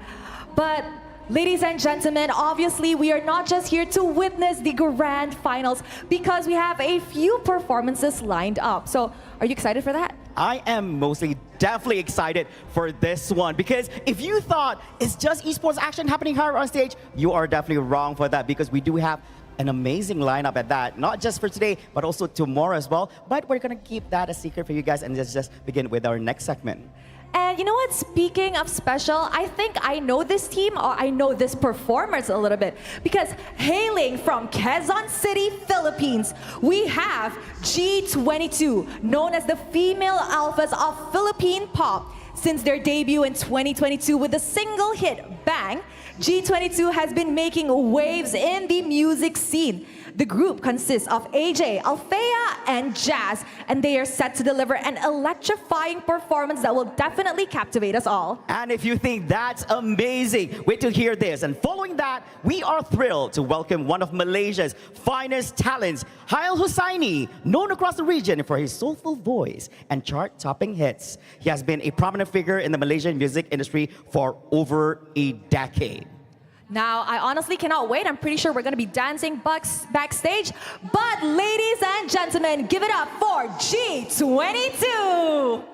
But ladies and gentlemen, obviously we are not just here to witness the grand finals because we have a few performances lined up. So are you excited for that? I am mostly definitely excited for this one, because if you thought it's just esports action happening here on stage, you are definitely wrong for that, because we do have an amazing lineup at that, not just for today, but also tomorrow as well. But we're gonna keep that a secret for you guys, and let's just begin with our next segment. And you know what? Speaking of special, I think I know this team, or I know this performers a little bit, because hailing from Quezon City, Philippines, we have G22, known as the female alphas of Philippine pop. Since their debut in 2022 with the single hit Bang, G22 has been making waves in the music scene. The group consists of AJ, Althea, and Jazz, and they are set to deliver an electrifying performance that will definitely captivate us all. And if you think that's amazing, wait to hear this. And following that, we are thrilled to welcome one of Malaysia's finest talents, Hail Hussaini, known across the region for his soulful voice and chart-topping hits. He has been a prominent figure in the Malaysian music industry for over a decade. Now, I honestly cannot wait. I'm pretty sure we're going to be dancing backstage. But ladies and gentlemen, give it up for G22.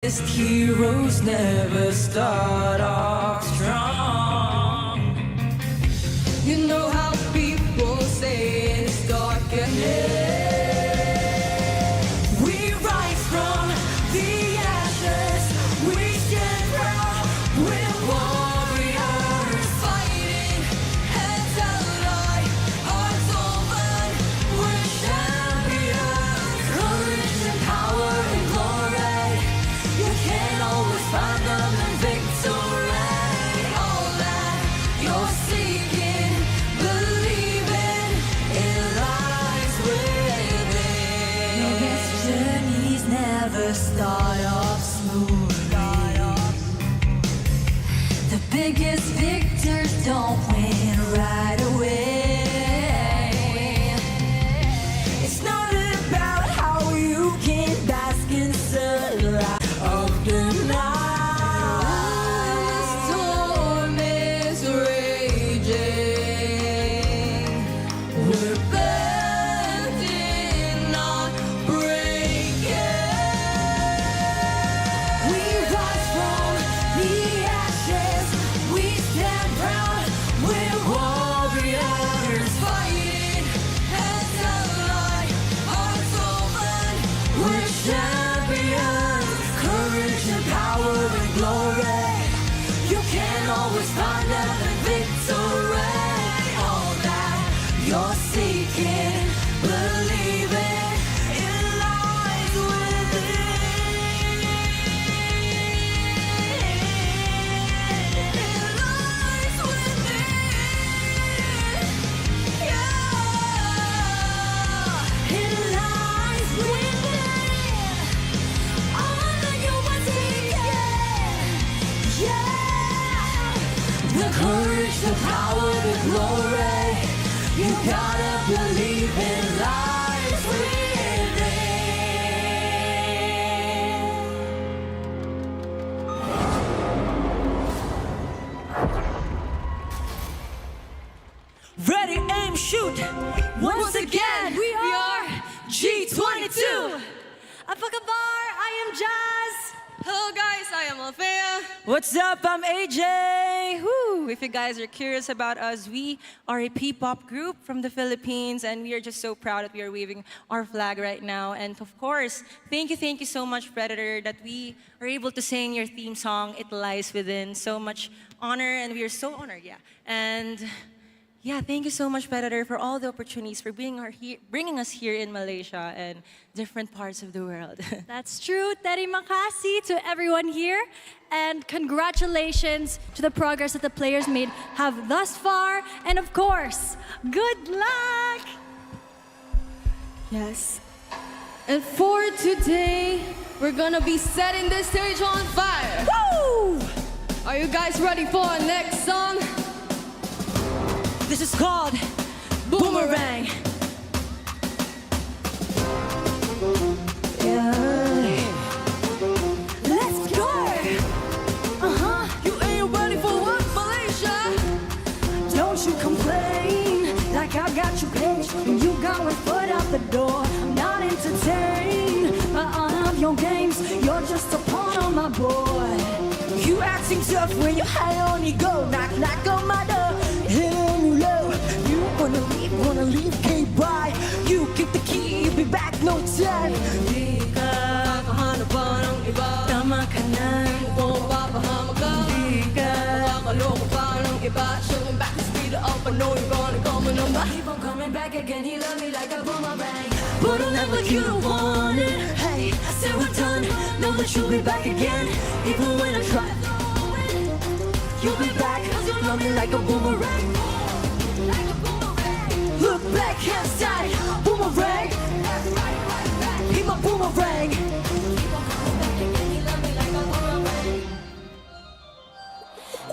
Heroes never start off strong. You know how people say it's dark ahead. We rise from the ashes. We stand proud. We're warriors fighting heads alight, hearts open. We're champions. Courage and power and glory. You can always find them in victory. All that you're seeking, believing, it lies within. Your best journeys never start off smoothly. The biggest victors don't win right away. It's not about how you can bask in sunlight of the night. The storm is raging. We're bending, not breaking. We rise from the ashes. We stand proud. We're warriors fighting heads alight, hearts open. We're champions. Courage and power and glory. You can always find them in victory. All that you're seeking, believing, it lies within. It lies within. Yeah. It lies within. All that you want to get. Yeah. The courage, the power, the glory. You gotta believe in lies within. Ready, aim, shoot. Once again, we are G22. Apa kabar? I am Jazz. Hello guys, I am Althea. What's up? I'm AJ. Woo! If you guys are curious about us, we are a P-pop group from the Philippines and we are just so proud that we are waving our flag right now. And of course, thank you so much, Predator, that we are able to sing your theme song, It Lies Within. So much honor and we are so honored, yeah. And yeah, thank you so much, Predator, for all the opportunities, for bringing us here in Malaysia and different parts of the world. That's true. Terima kasih to everyone here. And congratulations to the progress that the players have thus far. And of course, good luck! Yes. And for today, we're gonna be setting this stage on fire. Woo! Are you guys ready for our next song? This is called Boomerang. Let's go! You ain't ready for what, Malaysia? Don't you complain like I got you paged when you got one foot out the door. I'm not entertained by all of your games. You're just a pawn on my board. You acting tough when you high on your go. Knock, knock on my door. Hit on you low. You wanna leave, can't buy. You get the key, you'll be back no time. Di ka kakahanap pa ng iba. Tama ka na. Kung papahama ka. Di ka makakaloko pa ng iba. Showing back the speed up, I know you're gonna come and I'm back. Keep on coming back again, he love me like a boomerang. But I'll never You don't want it. Hey, I said we're done. Know that you'll be back again. Even when I try, you'll be back. Love me like a boomerang. Look back, hands tight, boomerang. He my boomerang.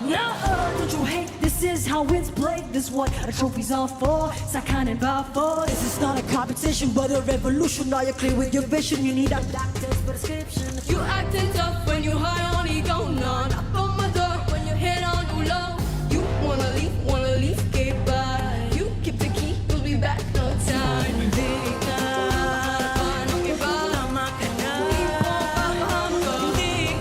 No, don't you hate? This is how it's played. This is what a trophy's all for. It's not kind of for. This is not a competition, but a revolution. Now you're clear with your vision. You need a doctor's prescription. You acting tough when you high on ego. No, knock on my door when you head on too low. You wanna leave, get by. You keep the key, you'll be back no time. Di ka paano iba? Tama ka na. Di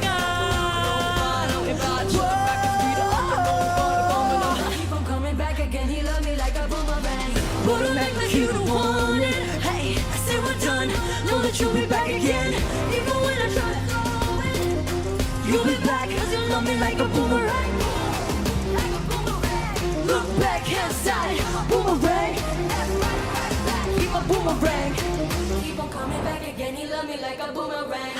You'll be back, cause you love me like a boomerang. Look back, hands side, boomerang. Keep a boomerang. Keep on coming back again, he love me like a boomerang.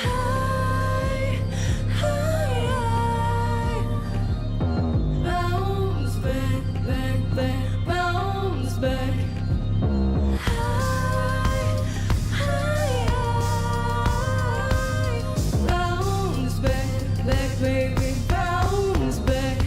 Bounce back, back, back, bounce back. Bounce back, back, baby, bounce back.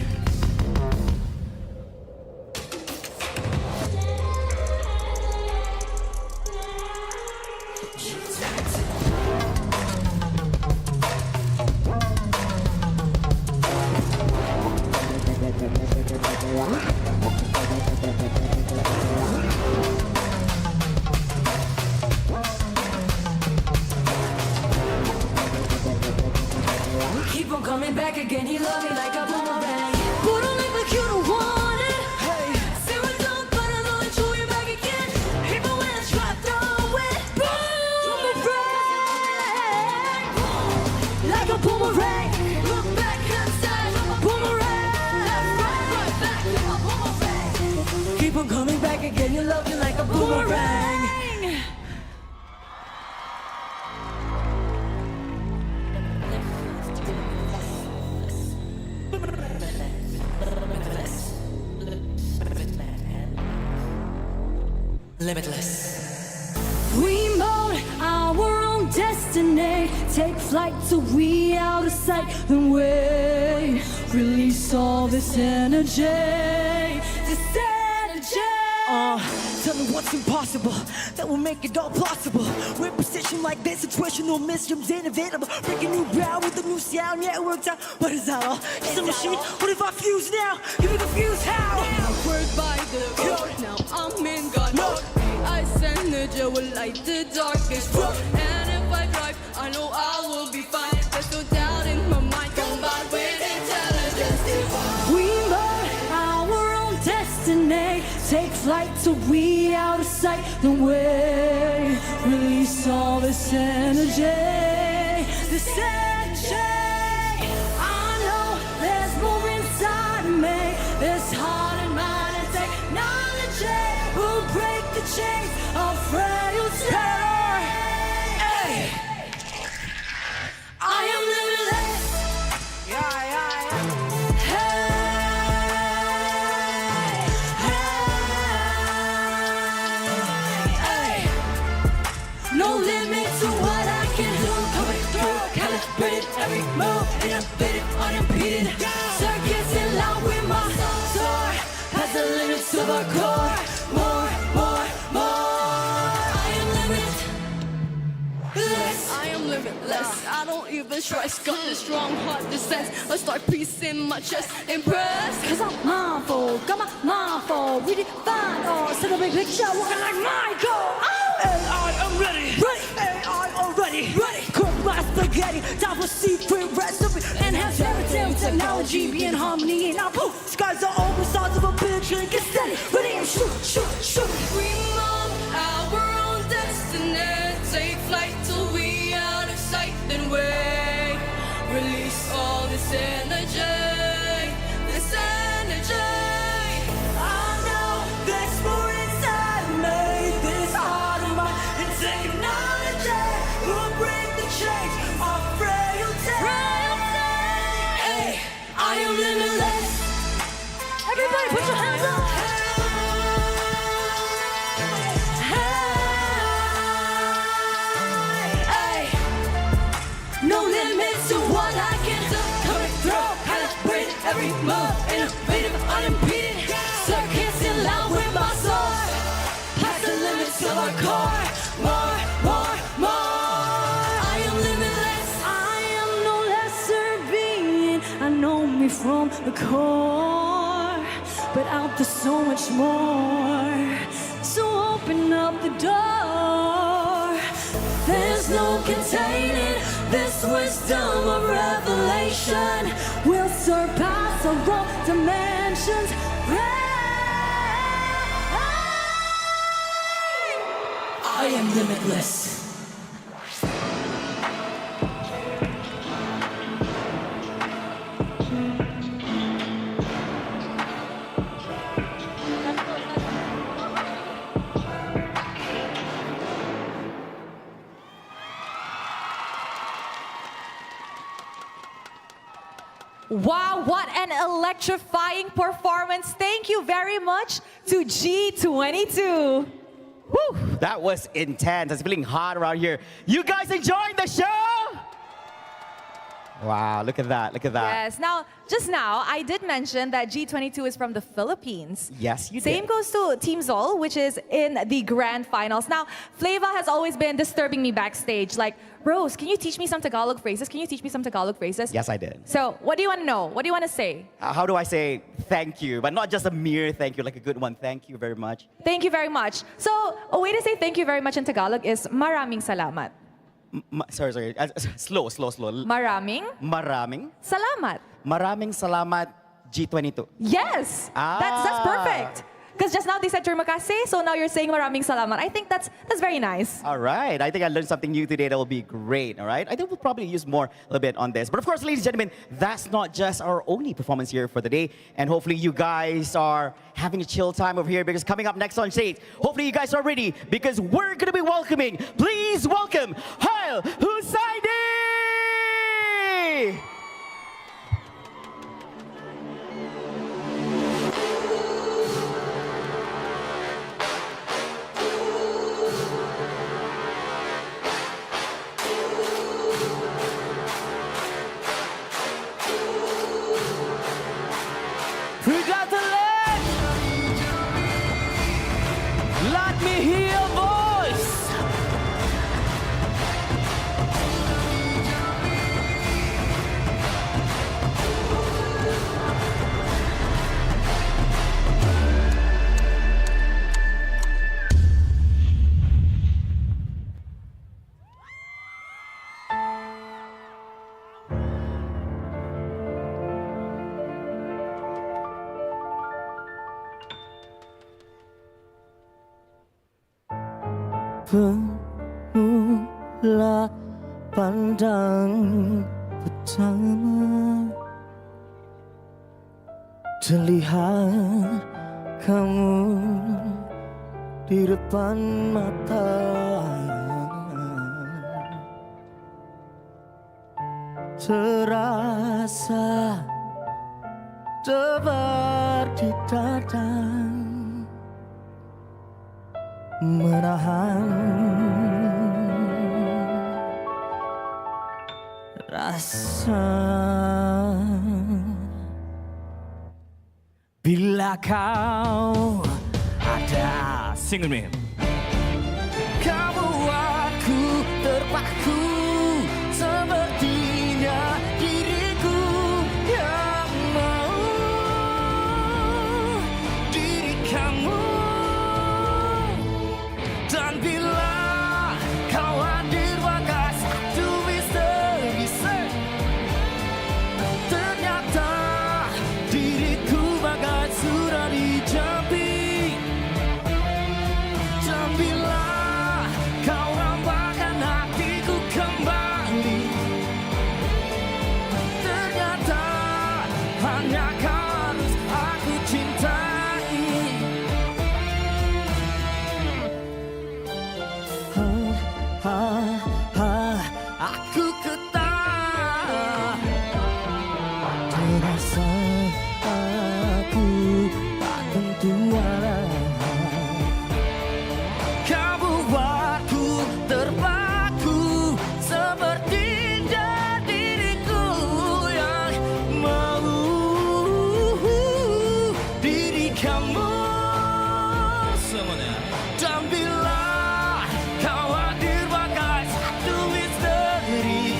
Keep on coming back again, he love me like a boomerang. But don't act like you don't want it. Hey, say what's up, but I know that you'll be back again. Even when I try to throw it, boomerang. Like a boomerang. Look back inside, boomerang. Right, right back, like a boomerang. Keep on coming back again, you love me like a boomerang. Limitless. We mold our own destiny. Take flight till we out of sight. Then we release all this energy. This energy. Tell me what's impossible, that will make it all possible. We're positioned like this, situational missions inevitable. Breaking new ground with a new sound, yeah it works out. But is that all? It's a machine, what if I fuse now? You be confused how? Word by the code, now I'm in God mode. I energy will light the darkest road. And if I drive, I know I will be fine. There's no doubt in my mind, combined with intelligence divine. We mold our own destiny. Take flight till we out of sight. Then we release all this energy. This energy. I know there's more inside of me. This heart and mind and technology will break the chains of frailty. Hey. I am limitless. Yeah, yeah, yeah. No limit to what I can do. Coming through, calibrated every move, innovative, unimpeded. Circuits in line with my soar. Past the limits of our core. More, more, more. I am limitless. I am limitless. I don't even stress. Got this strong heart, this sense. I start piecing my chest. Impressed. Cause I'm mindful, got my mindful. Redefine all, set a big picture, walking like Michael. And I am ready, and I already ready. Cook my spaghetti, time for secret recipe. Enhance everything, technology, be in harmony. And now poof, skies are open, sides of a bitch, and get steady. Ready and shoot, shoot, shoot. We mold our own destiny. Take flight till we out of sight. Then we release all this energy. This energy. I know there's more inside of me. This heart of mine and technology will break the chains of frailty. Hey, I am limitless. Everybody put your hands up. Hey, no limits to what I can do. Coming through, calibrated every move, innovative, unimpeded. Circuits in line with my soul. Past the limits of our core. More, more, more. I am limitless. I am no lesser being. I know me from the core, but out there's so much more. So open up the door. There's no containing this wisdom of revelation. We'll surpass our own dimensions. I am limitless. Wow, what an electrifying performance. Thank you very much to G22. Whew, that was intense. It's feeling hot around here. You guys enjoying the show? Wow, look at that, look at that. Yes, now, just now, I did mention that G22 is from the Philippines. Yes, you Same did. goes to Team Zol, which is in the grand finals. Now, Flava has always been disturbing me backstage. Like, Rose, can you teach me some Tagalog phrases? Can you teach me some Tagalog phrases? Yes, I did. So, what do you want to know? What do you want to say? How do I say thank you? But not just a mere thank you, like a good one. Thank you very much. Thank you very much. So, a way to say thank you very much in Tagalog is maraming salamat. Sorry. Slow. Maraming salamat. Maraming salamat, G22. Yes! That's perfect. Because just now they said terima kasih, so now you're saying maraming salamat. I think that's very nice. All right. I think I learned something new today that will be great. All right. I think we'll probably use more a little bit on this. But of course, ladies and gentlemen, that's not just our only performance here for the day. And hopefully you guys are having a chill time over here because coming up next on stage, hopefully you guys are ready because we're going to be welcoming, please welcome, Hail Husaini! We got the lead. Let me hear your voice. Pemula pandang pertama terlihat kamu di depan mata, terasa tebar di dada, menahan rasa. Bila kau ada, sing with me. Kau buatku terpaku, sepertinya diriku yang mau diri kamu. Dan bila kau hadir bagai satu misteri, ternyata diriku bagai sudah dijampi. Dan bila kau ramparkan hatiku kembali, ternyata hanya kau harus aku cintai. Aku ketar, terasa aku tak tentu arah. Kau buatku terpaku, sepertinya diriku yang mau diri kamu semuanya. Dan bila kau hadir bagai satu misteri,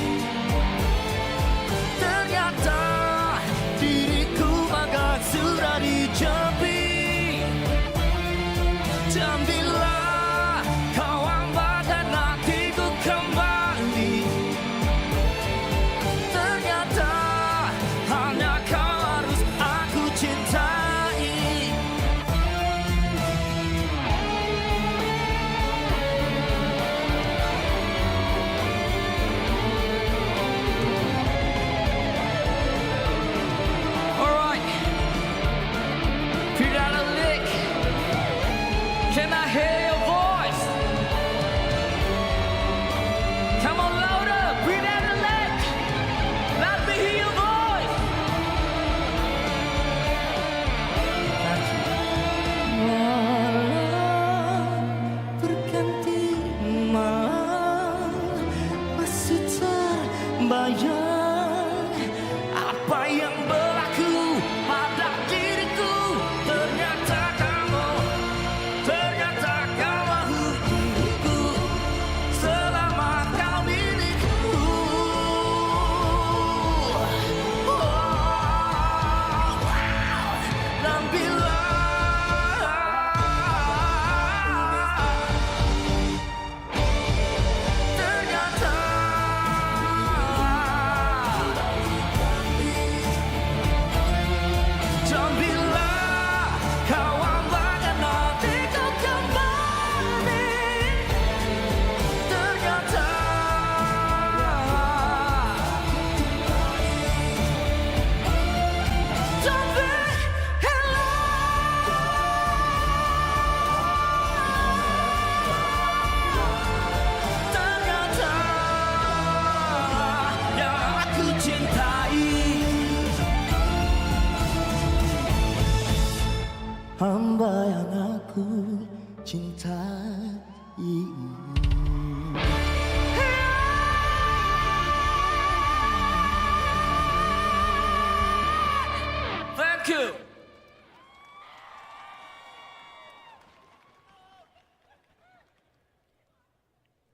ternyata diriku bagai sudah dijampi. Dan bila kau hamparkan hatiku kembali, ternyata hanya kau harus aku cintai. go.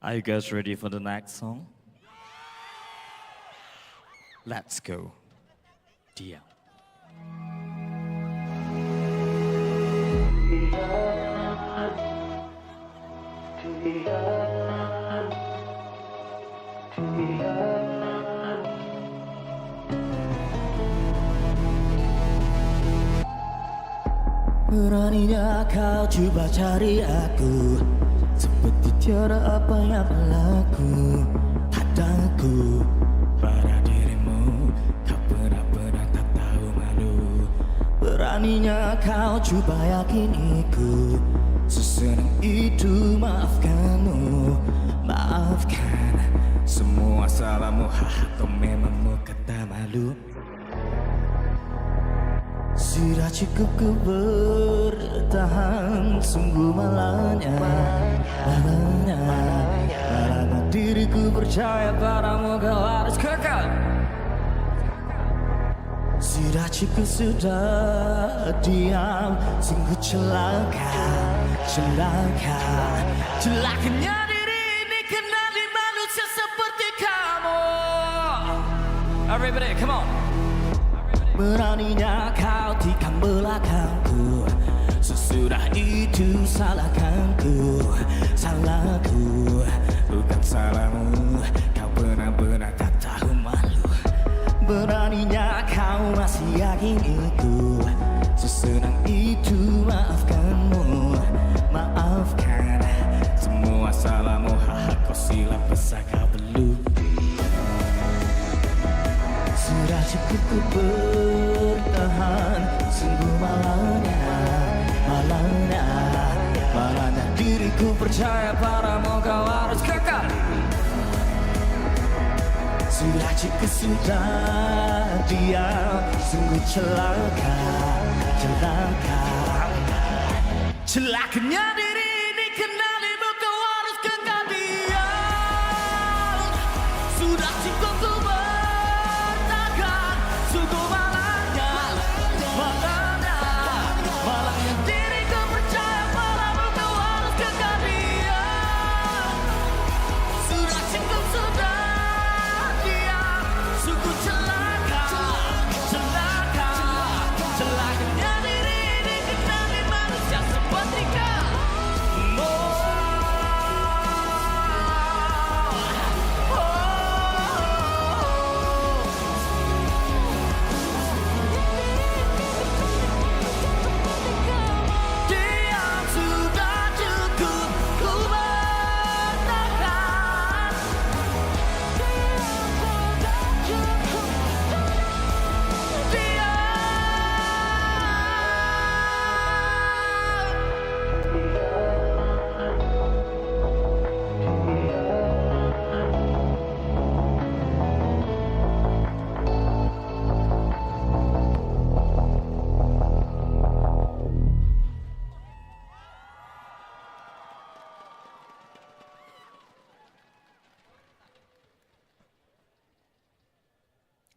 Are you guys ready for the next song? Let's go. Dia. Beraninya kau coba cari aku, seperti tiada apa yang berlaku padaku. Pada dirimu kau pernah tak tahu malu. Beraninya kau coba yakiniku, sesenang itu maafkanmu. Maafkan semua salahmu, kau memang mau kata malu. Sudah cukup ku bertahan, sungguh malahnya diriku percaya padamu, kau harus kekal. Sudah cukup, sudah diam, sungguh celaka. Celakanya diri ini kenali manusia seperti kamu. Everybody, come on. Beraninya kau tikam belakangku, sesudah itu salahkanku. Salahku, bukan salahmu, kau benar-benar tak tahu malu. Beraninya kau masih yakiniku, sesenang itu maafkanmu. Maafkan semua salahmu, kau silap besar kau belum. Sudah cukup ku bertahan, sungguh malahnya diriku percaya padamu, kau harus kekal. Sudah cukup, sudah diam, sungguh celakanya diri ini kenalimu, kau harus kekal diam. Sudah cukup ku sungguh malahnya diriku percaya padamu, kau harus kekal diam. Sudah cukup, sudah diam, sungguh celakanya diri ini kenali manusia seperti kamu.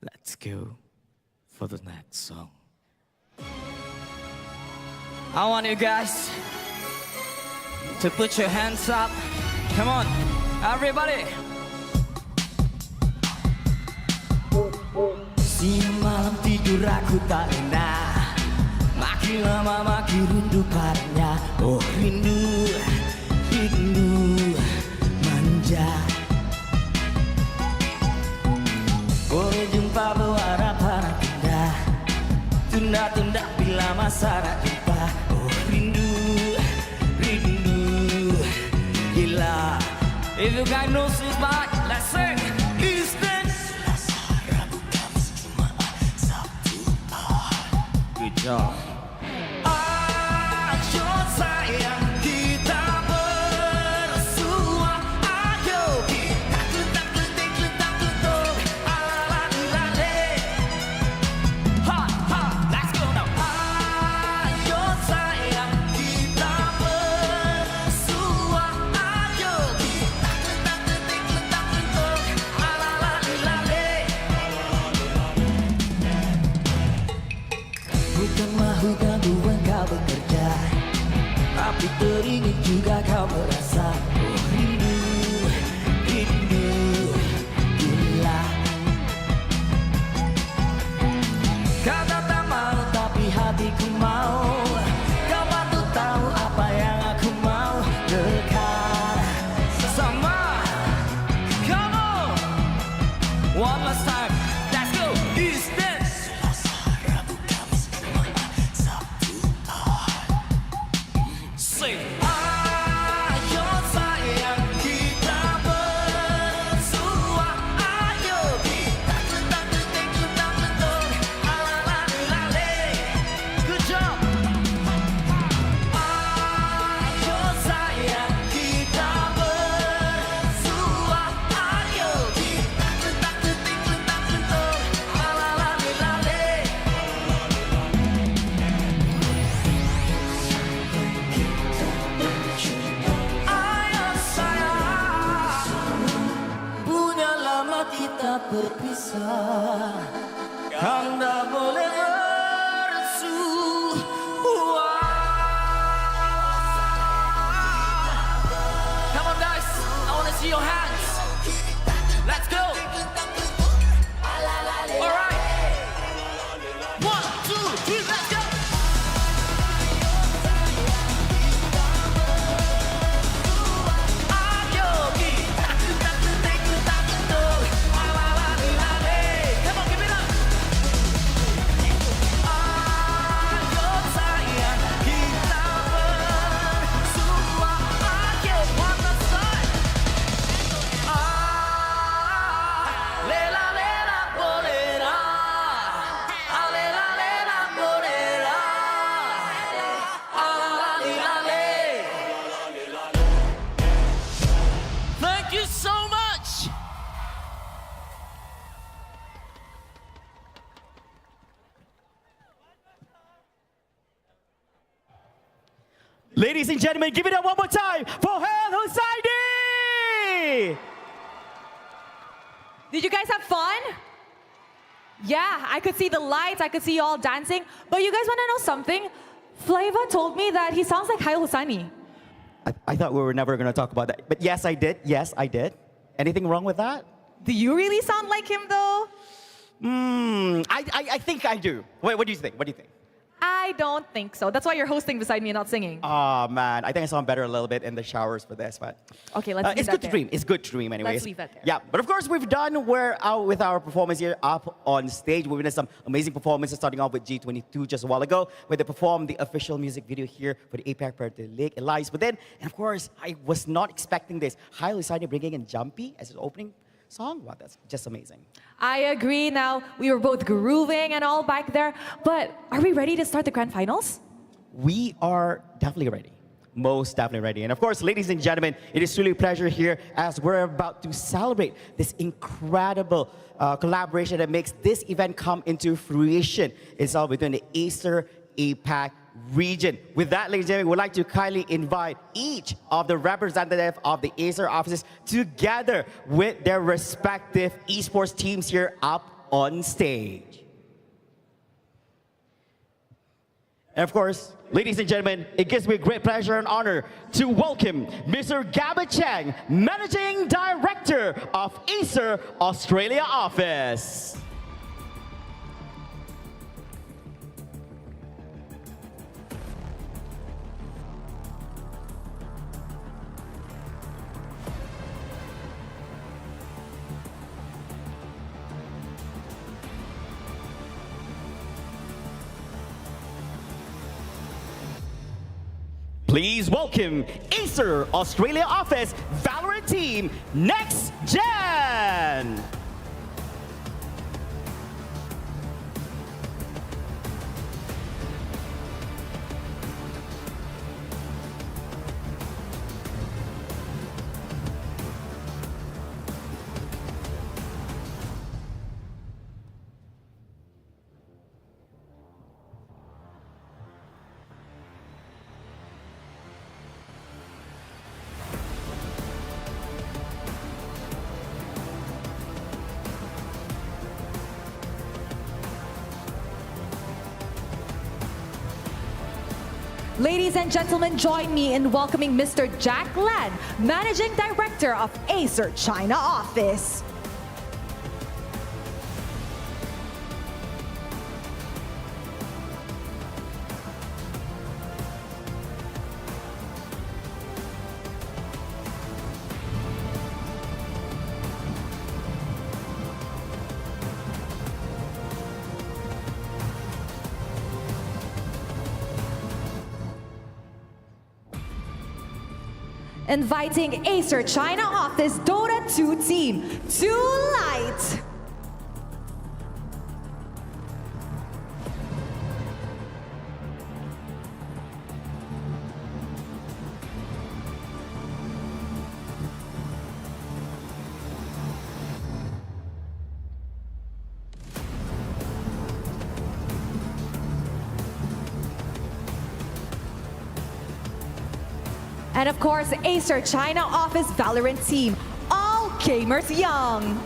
Let's go for the next song. I want you guys to put your hands up. Come on, everybody. Siang malam tidur aku tak enak, makin lama makin rindu padanya. Oh rindu manja. Boleh jumpa berharapan tunda bila masa nak jumpa. Oh rindu gila. If you guys know this part, let's sing. Is this? Good job. Ayo sayang kita bersua, ayo kita kelentuk ala-la-la-le. Ha ha, let's go now. Ayo sayang kita bersua, ayo kita kelentuk ala-la-la-le. bukan mahu gangguan kau bekerja, tapi teringin juga kau merasa rindu, rindu, gila. Kata tak mau tapi hatiku mau. Kau patut tahu apa yang aku mau. Dekat sama kamu. One last time, let's go. Is this Rabu, Kamis, Jumat, Sabtu, Ahad. Sing. Ayo sayang kita bersua. Ayo kita ikutan betul. Alalali. Good job. Ayo sayang kita bersua. Ayo kita ikutan betul. Alalali. Ayo sayang, punya lama kita berpisah, kan tak boleh bersua. Come on guys, I wanna see your hands. Let's go. All right. 1, 2, 3, let's go. Ayo kita ikutan betul. Alalali. Come on, give it up. Ayo sayang kita bersua. Ayo one last time. Lela bolera. Lela bolera. Alalali. Thank you so much. Ladies and gentlemen, give it up one more time for Hel Hussaini! Did you guys have fun? Yeah, I could see the lights, I could see you all dancing. But you guys want to know something? Flava told me that he sounds like Kyle Hussaini. I thought we were never going to talk about that. But yes, I did. Yes, I did. Anything wrong with that? Do you really sound like him though? I think I do. Wait, what do you think? What do you think? I don't think so. That's why you're hosting beside me and not singing. Oh man, I think I sound better a little bit in the showers for this, but Okay, let's leave it's that good to there. dream. It's good to dream, anyways. Let's leave that there. Yeah, but of course we've done with our performance here up on stage. We witnessed some amazing performances, starting off with G22 just a while ago, where they performed the official music video here for the APAC Predator League. It lies within, and of course I was not expecting this. Highly excited bringing in Jumpy as his opening song. Wow, that's just amazing. I agree now. We were both grooving and all back there. But are we ready to start the grand finals? We are definitely ready. Most definitely ready. And of course, ladies and gentlemen, it is truly a pleasure here as we're about to celebrate this incredible collaboration that makes this event come into fruition. It's all within the Acer APAC region. With that, ladies and gentlemen, we'd like to kindly invite each of the representatives of the Acer offices together with their respective esports teams here up on stage. And of course, ladies and gentlemen, it gives me great pleasure and honor to welcome Mr. Gabby Chang, Managing Director of Acer Australia office. Please welcome Acer Australia office Valorant team Next Gen. Ladies and gentlemen, join me in welcoming Mr. Jack Lan, Managing Director of Acer China Office. Inviting Acer China Office Dota 2 team to light. And of course, Acer China Office Valorant team, all gamers young.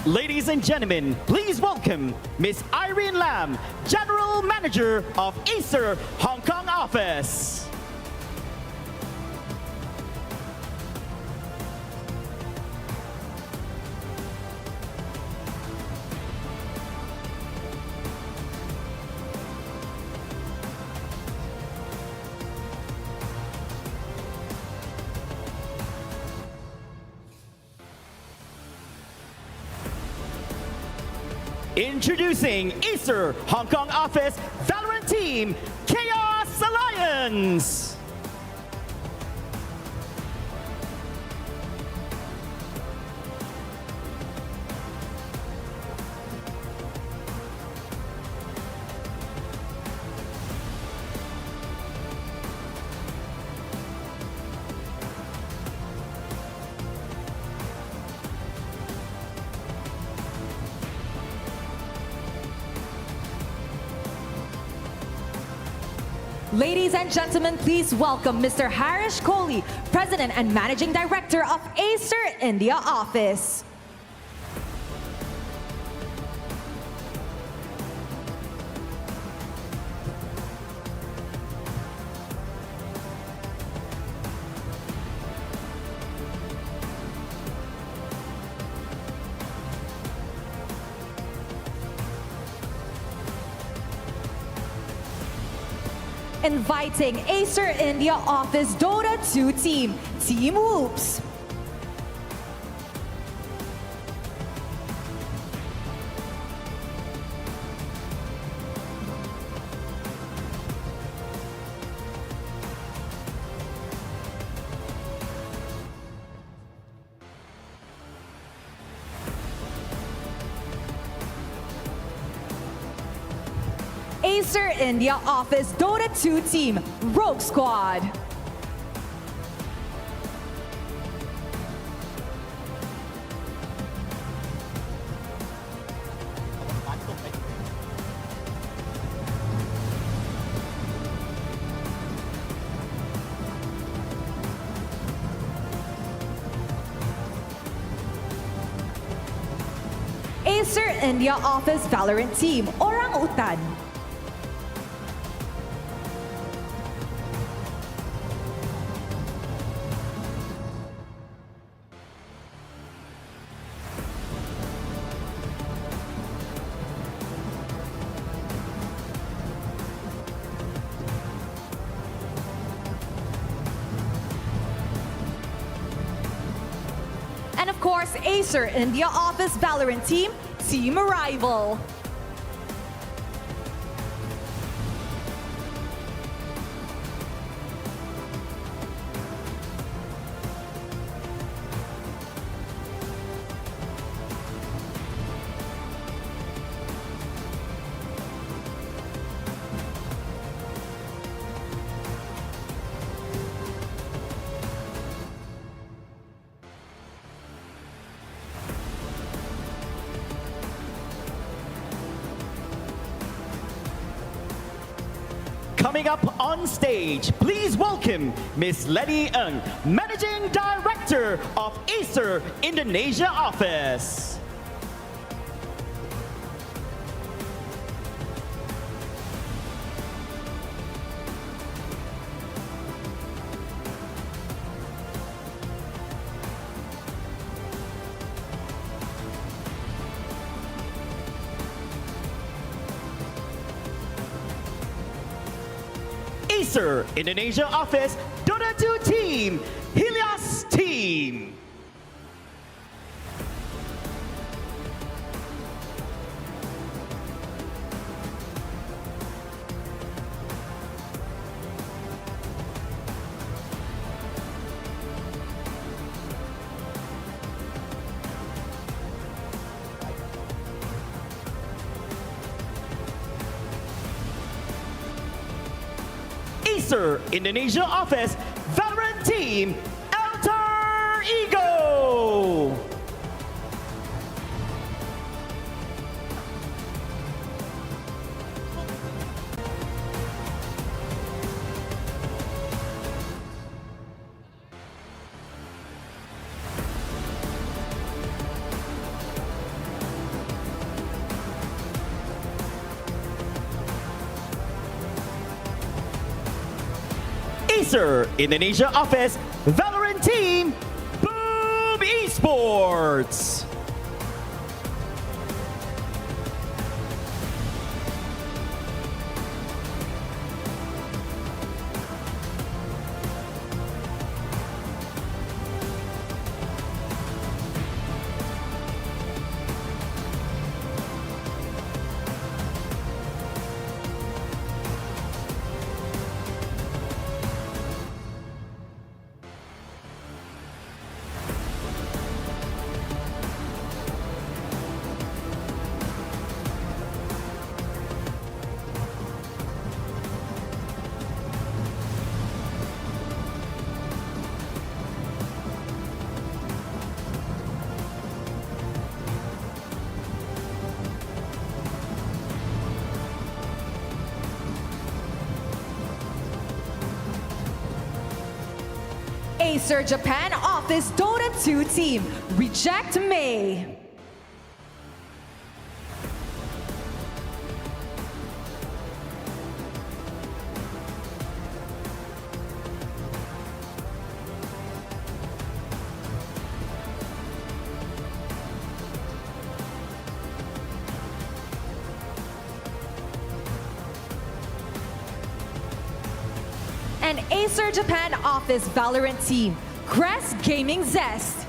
Ladies and gentlemen, please welcome Miss Irene Lam, General Manager of Acer Hong Kong Office. Introducing Acer Hong Kong Office Valorant Team, Chaos Alliance. Ladies and gentlemen, please welcome Mr. Harish Kohli, President and Managing Director of Acer India Office. Inviting Acer India Office Dota 2 team, Team Whoops. Acer India Office Dota 2 team, Rogue Squad. Acer India Office Valorant team, Orang Utan. And of course, Acer India Office Valorant team, Team Arrival. Coming up on stage, please welcome Miss Lenny Ng, Managing Director of Acer Indonesia Office. Acer Indonesia Office Dota 2 Team, Helios Team. Acer Indonesia Office Valorant Team, Alter Ego. Acer Indonesia Office Valorant Team, Boom Esports. Acer Japan Office Dota 2 Team, Reject May. And Acer Japan Office Valorant Team, Crest Gaming Zest.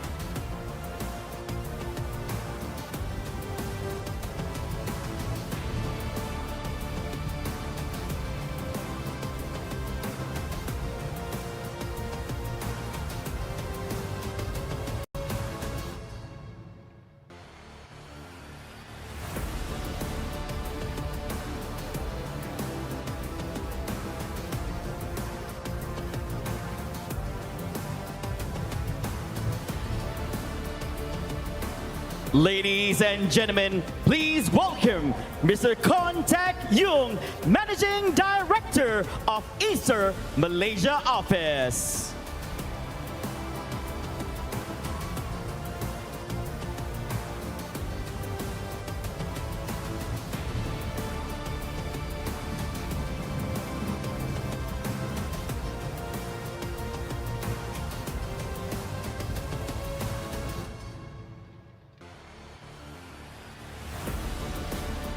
Ladies and gentlemen, please welcome Mr. Kon Tak Yung, Managing Director of Acer Malaysia Office.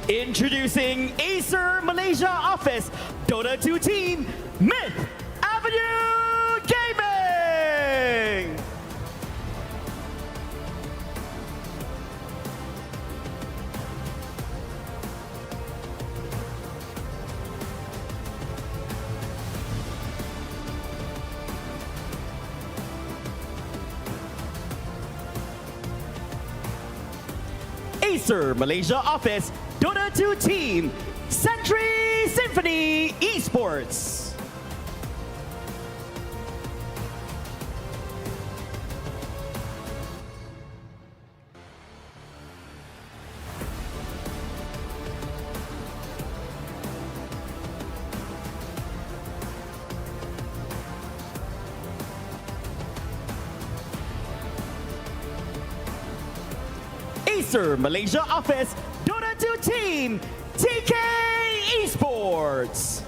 Introducing Acer Malaysia Office Dota 2 Team, Myth Avenue Gaming. Acer Malaysia Office Dota 2 Team, Century Symphony Esports. Acer Malaysia office, Dota 2 team, TK Esports.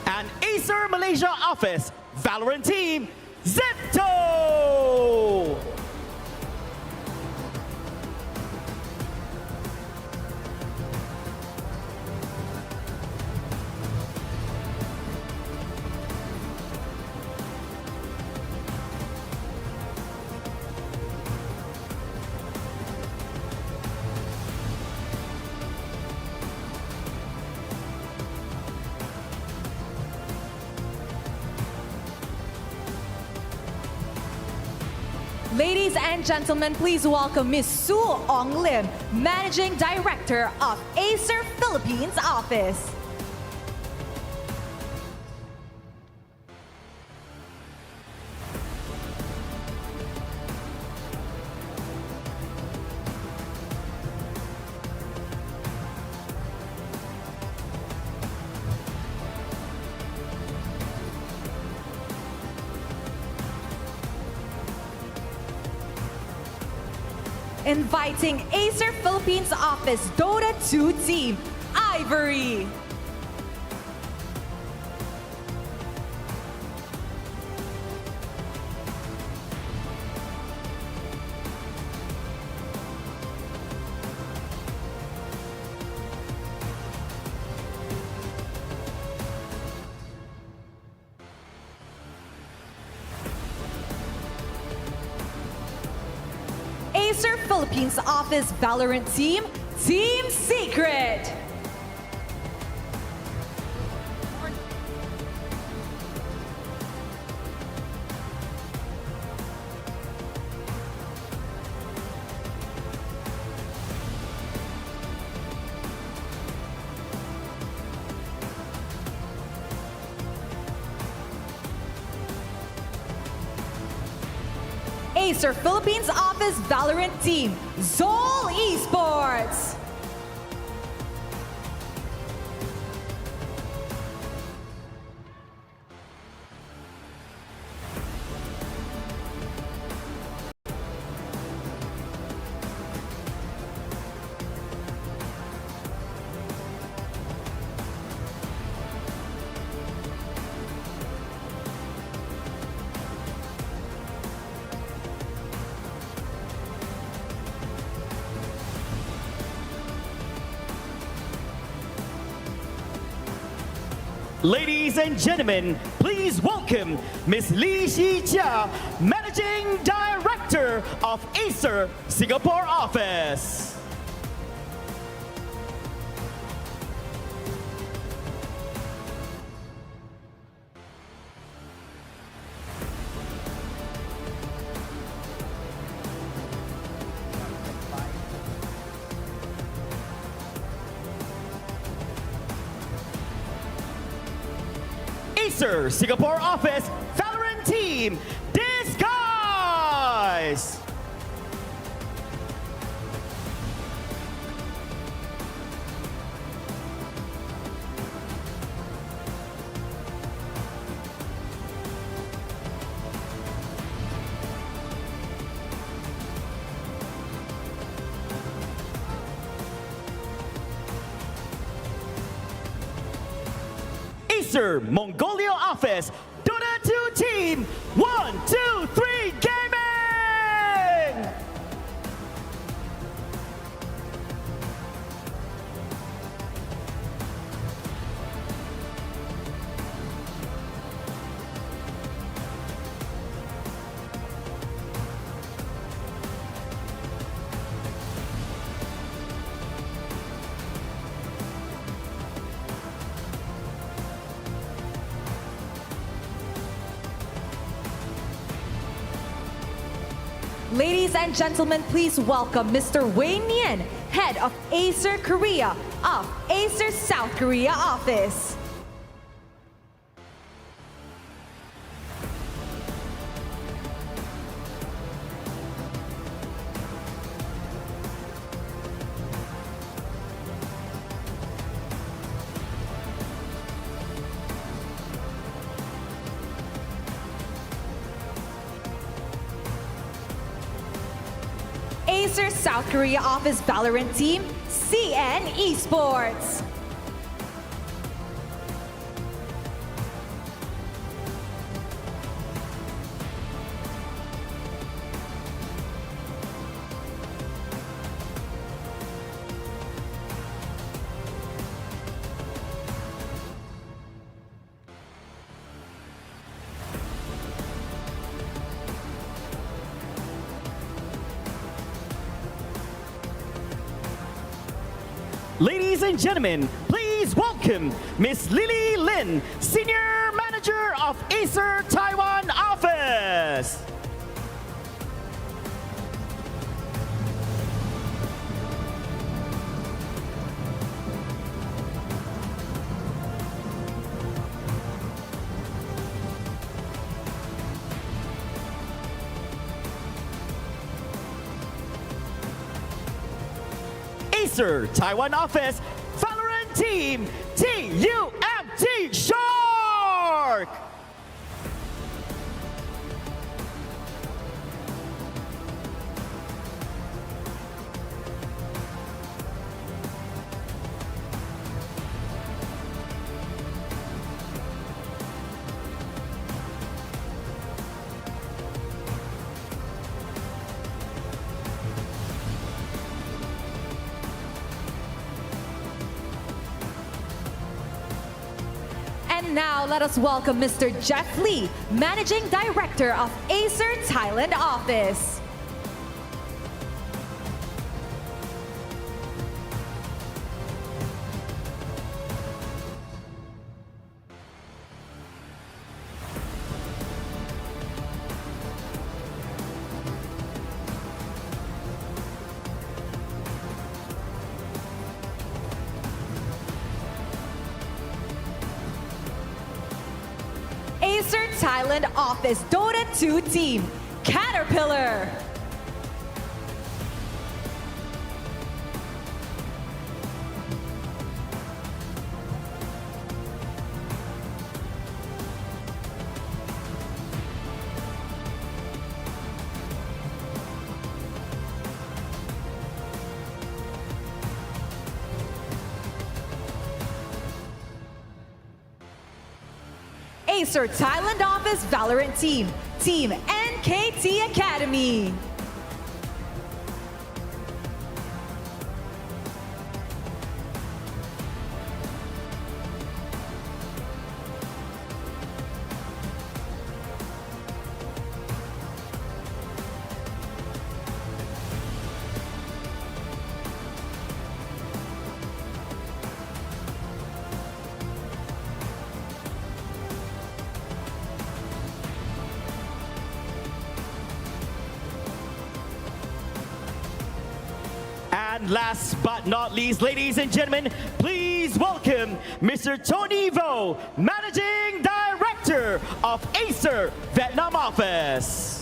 And Acer Malaysia office, Valorant team, Veto. Ladies and gentlemen, please welcome Ms. Su Ong Lim, Managing Director of Acer Philippines Office. Inviting Acer Philippines Office Dota 2 team, Ivory. Acer Philippines Office Valorant team, Team Secret. Acer Philippines Office Valorant team, Zol Esports. Ladies and gentlemen, please welcome Ms. Lee Xijia, Managing Director of Acer Singapore Office. Acer Singapore Office Valorant Team, Disguise! Acer Mongolia Office, Dota 2 Team, 1, 2, 3, Gaming! Ladies and gentlemen, please welcome Mr. Wei Nian, Head of Acer Korea of Acer South Korea Office. Acer South Korea Office Valorant Team, CN Esports. Ladies and gentlemen, please welcome Miss Lily Lin, Senior Manager of Acer Taiwan Office. Acer Taiwan Office Valorant Team TUMT Shark! And now let us welcome Mr. Jeff Lee, Managing Director of Acer Thailand Office. Acer Thailand Office Dota 2 Team, Caterpillar. Acer Thailand Office Valorant Team, Team NKT Academy. And last but not least, ladies and gentlemen, please welcome Mr. Tony Vo, Managing Director of Acer Vietnam Office.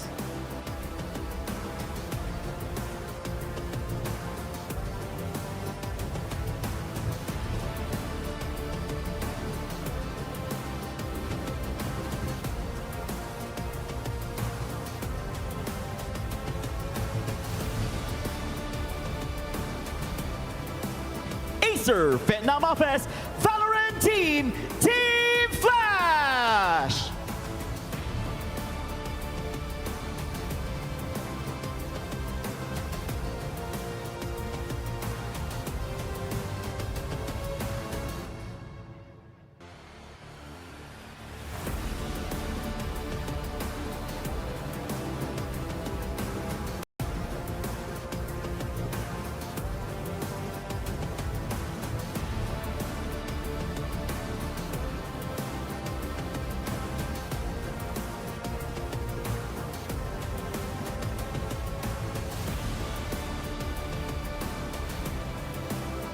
Acer Vietnam Office Valorant Team, Team Flash!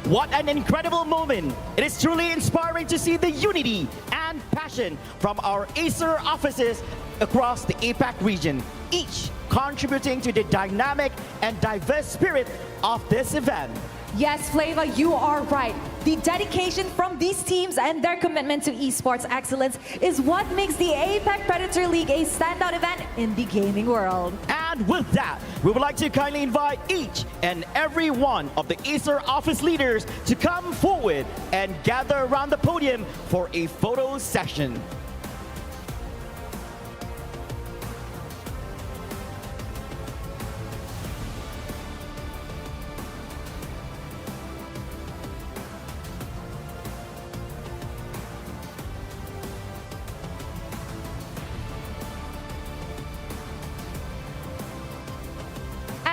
What an incredible moment! It is truly inspiring to see the unity and passion from our Acer offices across the APAC region, each contributing to the dynamic and diverse spirit of this event. Yes, Flava, you are right. The dedication from these teams and their commitment to esports excellence is what makes the APAC Predator League a standout event in the gaming world. And with that, we would like to kindly invite each and every one of the Acer office leaders to come forward and gather around the podium for a photo session.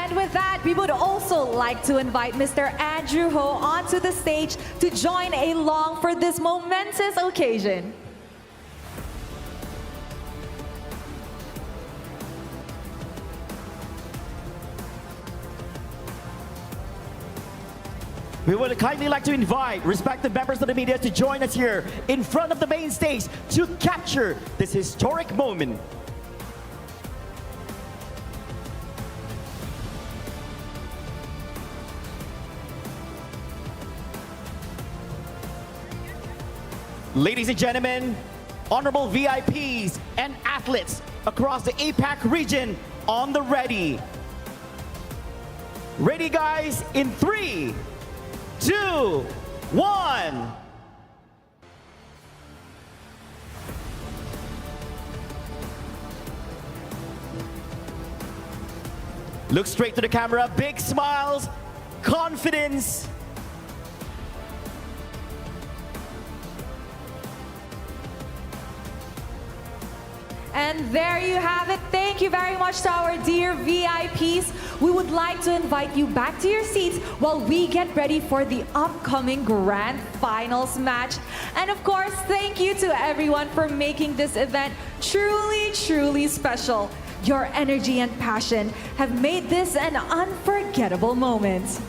And with that, we would also like to invite Mr. Andrew Ho onto the stage to join along for this momentous occasion. We would kindly like to invite respected members of the media to join us here in front of the main stage to capture this historic moment. Ladies and gentlemen, honorable VIPs and athletes across the APAC region on the ready. Ready, guys, in 3, 2, 1. Look straight to the camera, big smiles, confidence. And there you have it. Thank you very much to our dear VIPs. We would like to invite you back to your seats while we get ready for the upcoming Grand Finals match. And of course, thank you to everyone for making this event truly, truly special. Your energy and passion have made this an unforgettable moment.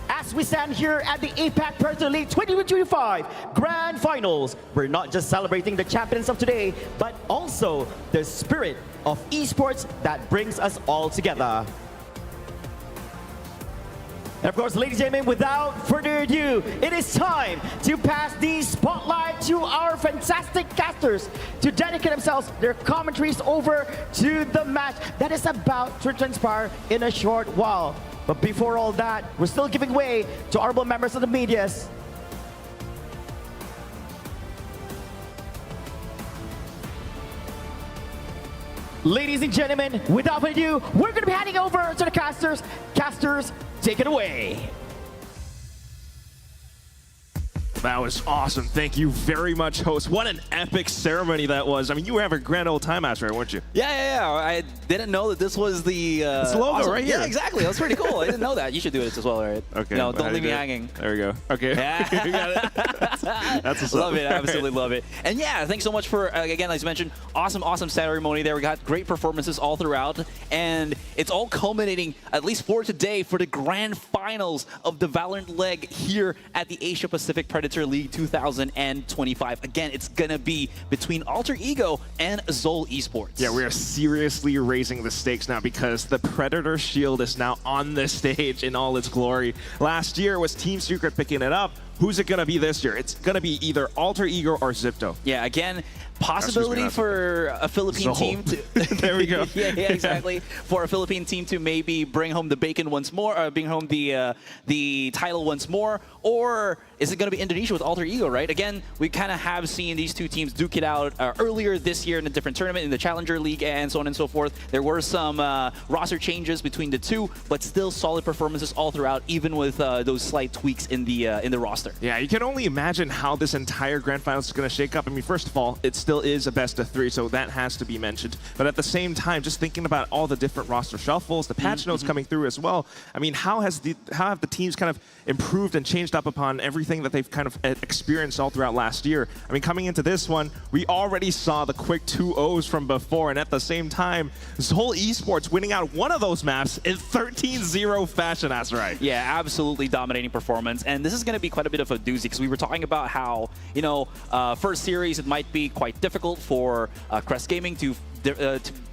As we stand here at the APAC Predator League 2025 Grand Finals, we're not just celebrating the champions of today, but also the spirit of esports that brings us all together. And of course, ladies and gentlemen, without further ado, it is time to pass the spotlight to our fantastic casters to dedicate themselves, their commentaries over to the match that is about to transpire in a short while. But before all that, we're still giving way to honorable members of the media. Ladies and gentlemen, without further ado, we're going to be handing over to the casters. Casters, take it away. That was awesome. Thank you very much, host. What an epic ceremony that was. I mean, you were having a grand old time after it, weren't you? Yeah. I didn't know that this was the it's the logo awesome. right here. Yeah, exactly. That's pretty cool. I didn't know that. You should do it as well, right? Okay. No, don't leave me hanging. There we go. Okay. Yeah. You got it. That's what's love up. it. Absolutely love it. And yeah, thanks so much for, again, as you mentioned, awesome ceremony there. We got great performances all throughout. And it's all culminating, at least for today, for the grand finals of the Valorant leg here at the Asia Pacific Predator League 2025. Again, it's gonna be between Alter Ego and Zol Esports. Yeah, we are seriously raising the stakes now because the Predator Shield is now on the stage in all its glory. Last year was Team Secret picking it up. Who's it gonna be this year? It's gonna be either Alter Ego or Zipto. Yeah, again, possibility for a Philippine team to there we go. yeah, exactly. For a Philippine team to maybe bring home the bacon once more, or bring home the title once more, or is it going to be Indonesia with Alter Ego, right? Again, we kind of have seen these two teams duke it out earlier this year in a different tournament, in the Challenger League and so on and so forth. There were some roster changes between the two, but still solid performances all throughout, even with those slight tweaks in the roster. Yeah, you can only imagine how this entire Grand Finals is going to shake up. I mean, first of all, it still is a best of 3, so that has to be mentioned. But at the same time, just thinking about all the different roster shuffles, the patch notes coming through as well. I mean, how have the teams kind of improved and changed up upon everything that they've kind of experienced all throughout last year? I mean, coming into this one, we already saw the quick 2-0s from before, and at the same time, Zol Esports winning out one of those maps in 13-0 fashion. That's right. Yeah, absolutely dominating performance, and this is going to be quite a bit of a doozy because we were talking about how, you know, first series it might be quite quite difficult for Crest Gaming to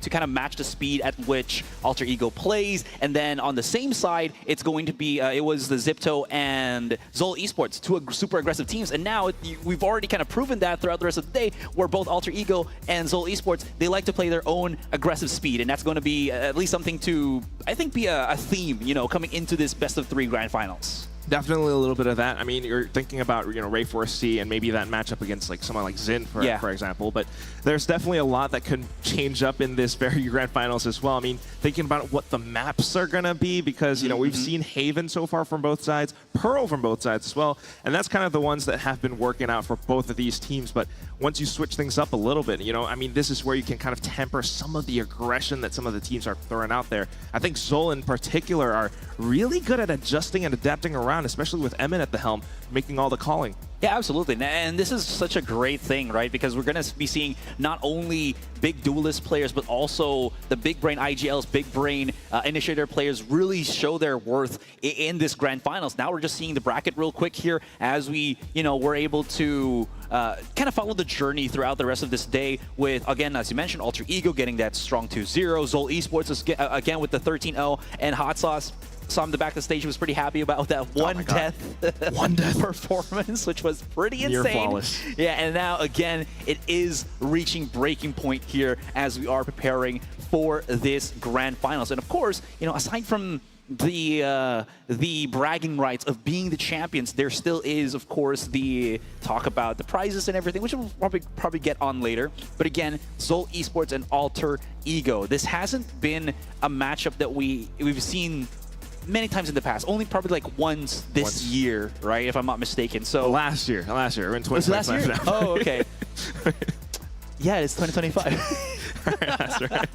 kind of match the speed at which Alter Ego plays. And then on the same side, it's going to be, it was the Zipto and Zol Esports, two super aggressive teams. And now we've already kind of proven that throughout the rest of the day, where both Alter Ego and Zol Esports, they like to play their own aggressive speed. And that's going to be at least something to, I think, be a theme, you know, coming into this best-of-3 grand finals. Definitely a little bit of that. I mean, you're thinking about, you know, Ray Force C and maybe that matchup against like someone like Xin, for example. But there's definitely a lot that could change up in this very grand finals as well. I mean, thinking about what the maps are gonna be, because you know we've seen Haven so far from both sides, Pearl from both sides as well, and that's kind of the ones that have been working out for both of these teams. But once you switch things up a little bit, you know, I mean, this is where you can kind of temper some of the aggression that some of the teams are throwing out there. I think Zol in particular are really good at adjusting and adapting around, especially with Emin at the helm, making all the calling. Yeah, absolutely. And this is such a great thing, right? Because we're going to be seeing not only big duelist players, but also the big brain IGLs, big brain initiator players really show their worth in this grand finals. Now we're just seeing the bracket real quick here as we, you know, we're able to kind of follow the journey throughout the rest of this day with, again, as you mentioned, Alter Ego getting that strong 2-0. Zol Esports is, again, with the 13-0, and Hot Sauce saw him in the back of the stage. He was pretty happy about that one death performance, which was pretty insane. Near flawless. Yeah, and now again, it is reaching breaking point here as we are preparing for this grand finals. And of course, you know, aside from the bragging rights of being the champions, there still is, of course, the talk about the prizes and everything, which we'll probably get on later. But again, Zol Esports and Alter Ego. This hasn't been a matchup that we've seen many times in the past, only probably like once this year, right? If I'm not mistaken. So last year, we're in 2025 last year? now. Oh, okay. Yeah, it's 2025. That's right.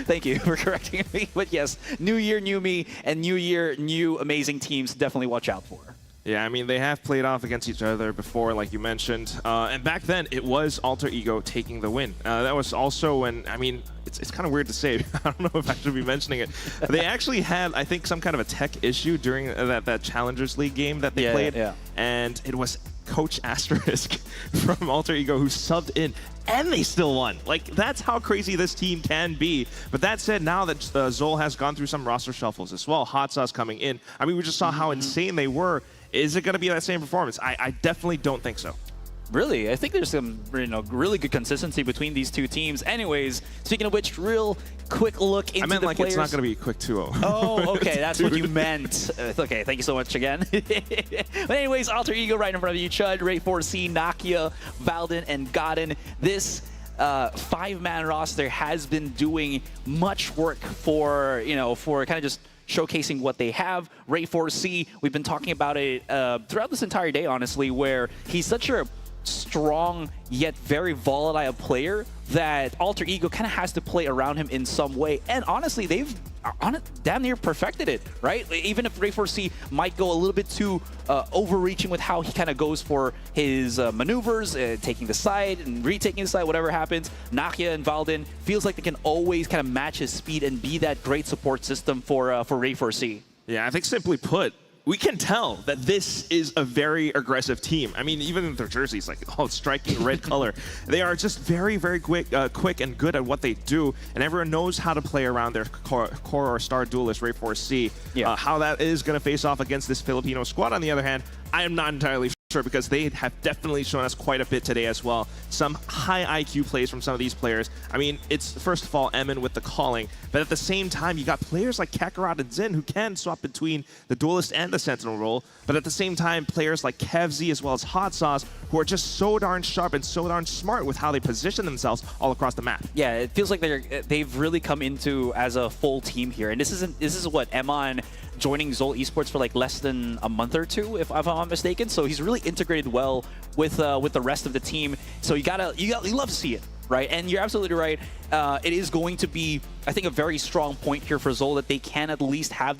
Thank you for correcting me. But yes, new year, new me, and new year, new amazing teams. Definitely watch out for. Yeah, I mean, they have played off against each other before, like you mentioned. And back then, it was Alter Ego taking the win. That was also when, I mean, it's kind of weird to say. I don't know if I should be mentioning it. They actually had, I think, some kind of a tech issue during that Challengers League game that they played. Yeah. And it was Coach Asterisk from Alter Ego who subbed in, and they still won. Like, that's how crazy this team can be. But that said, now that Zol has gone through some roster shuffles as well, Hot Sauce coming in, I mean, we just saw how insane they were. Is it going to be that same performance? I definitely don't think so. Really? I think there's some, you know, really good consistency between these two teams. Anyways, speaking of which, real quick look into the players. I meant like it's not going to be a quick 2-0. Oh, okay. That's what you meant. Okay, thank you so much again. But anyways, Alter Ego right in front of you. Chud, Ray 4C, Nakia, Valden, and Godin. This five-man roster has been doing much work for, you know, for kind of just showcasing what they have. Ray 4C, we've been talking about it throughout this entire day, honestly, where he's such a strong yet very volatile player that Alter Ego kind of has to play around him in some way. And honestly, they've damn near perfected it, right? Even if Ray 4C might go a little bit too overreaching with how he kind of goes for his maneuvers, taking the side and retaking the side, whatever happens, Nakia and Valden feels like they can always kind of match his speed and be that great support system for Ray 4C. Yeah, I think simply put, we can tell that this is a very aggressive team. I mean, even in their jerseys, like, oh, striking red color. They are just very, very quick and good at what they do, and everyone knows how to play around their core or star duelist, Ray 4C. Yeah. How that is going to face off against this Filipino squad, on the other hand, I am not entirely sure, because they have definitely shown us quite a bit today as well. Some high IQ plays from some of these players. I mean, it's first of all Emin with the calling, but at the same time, you got players like Kakarot and Xin who can swap between the duelist and the sentinel role, but at the same time, players like KevZ as well as Hot Sauce who are just so darn sharp and so darn smart with how they position themselves all across the map. Yeah, it feels like they've really come into as a full team here, and this is what Emon joining Zol Esports for like less than a month or two, if I'm not mistaken. So he's really integrated well with the rest of the team. So you love to see it, right? And you're absolutely right. It is going to be I think a very strong point here for Zol that they can at least have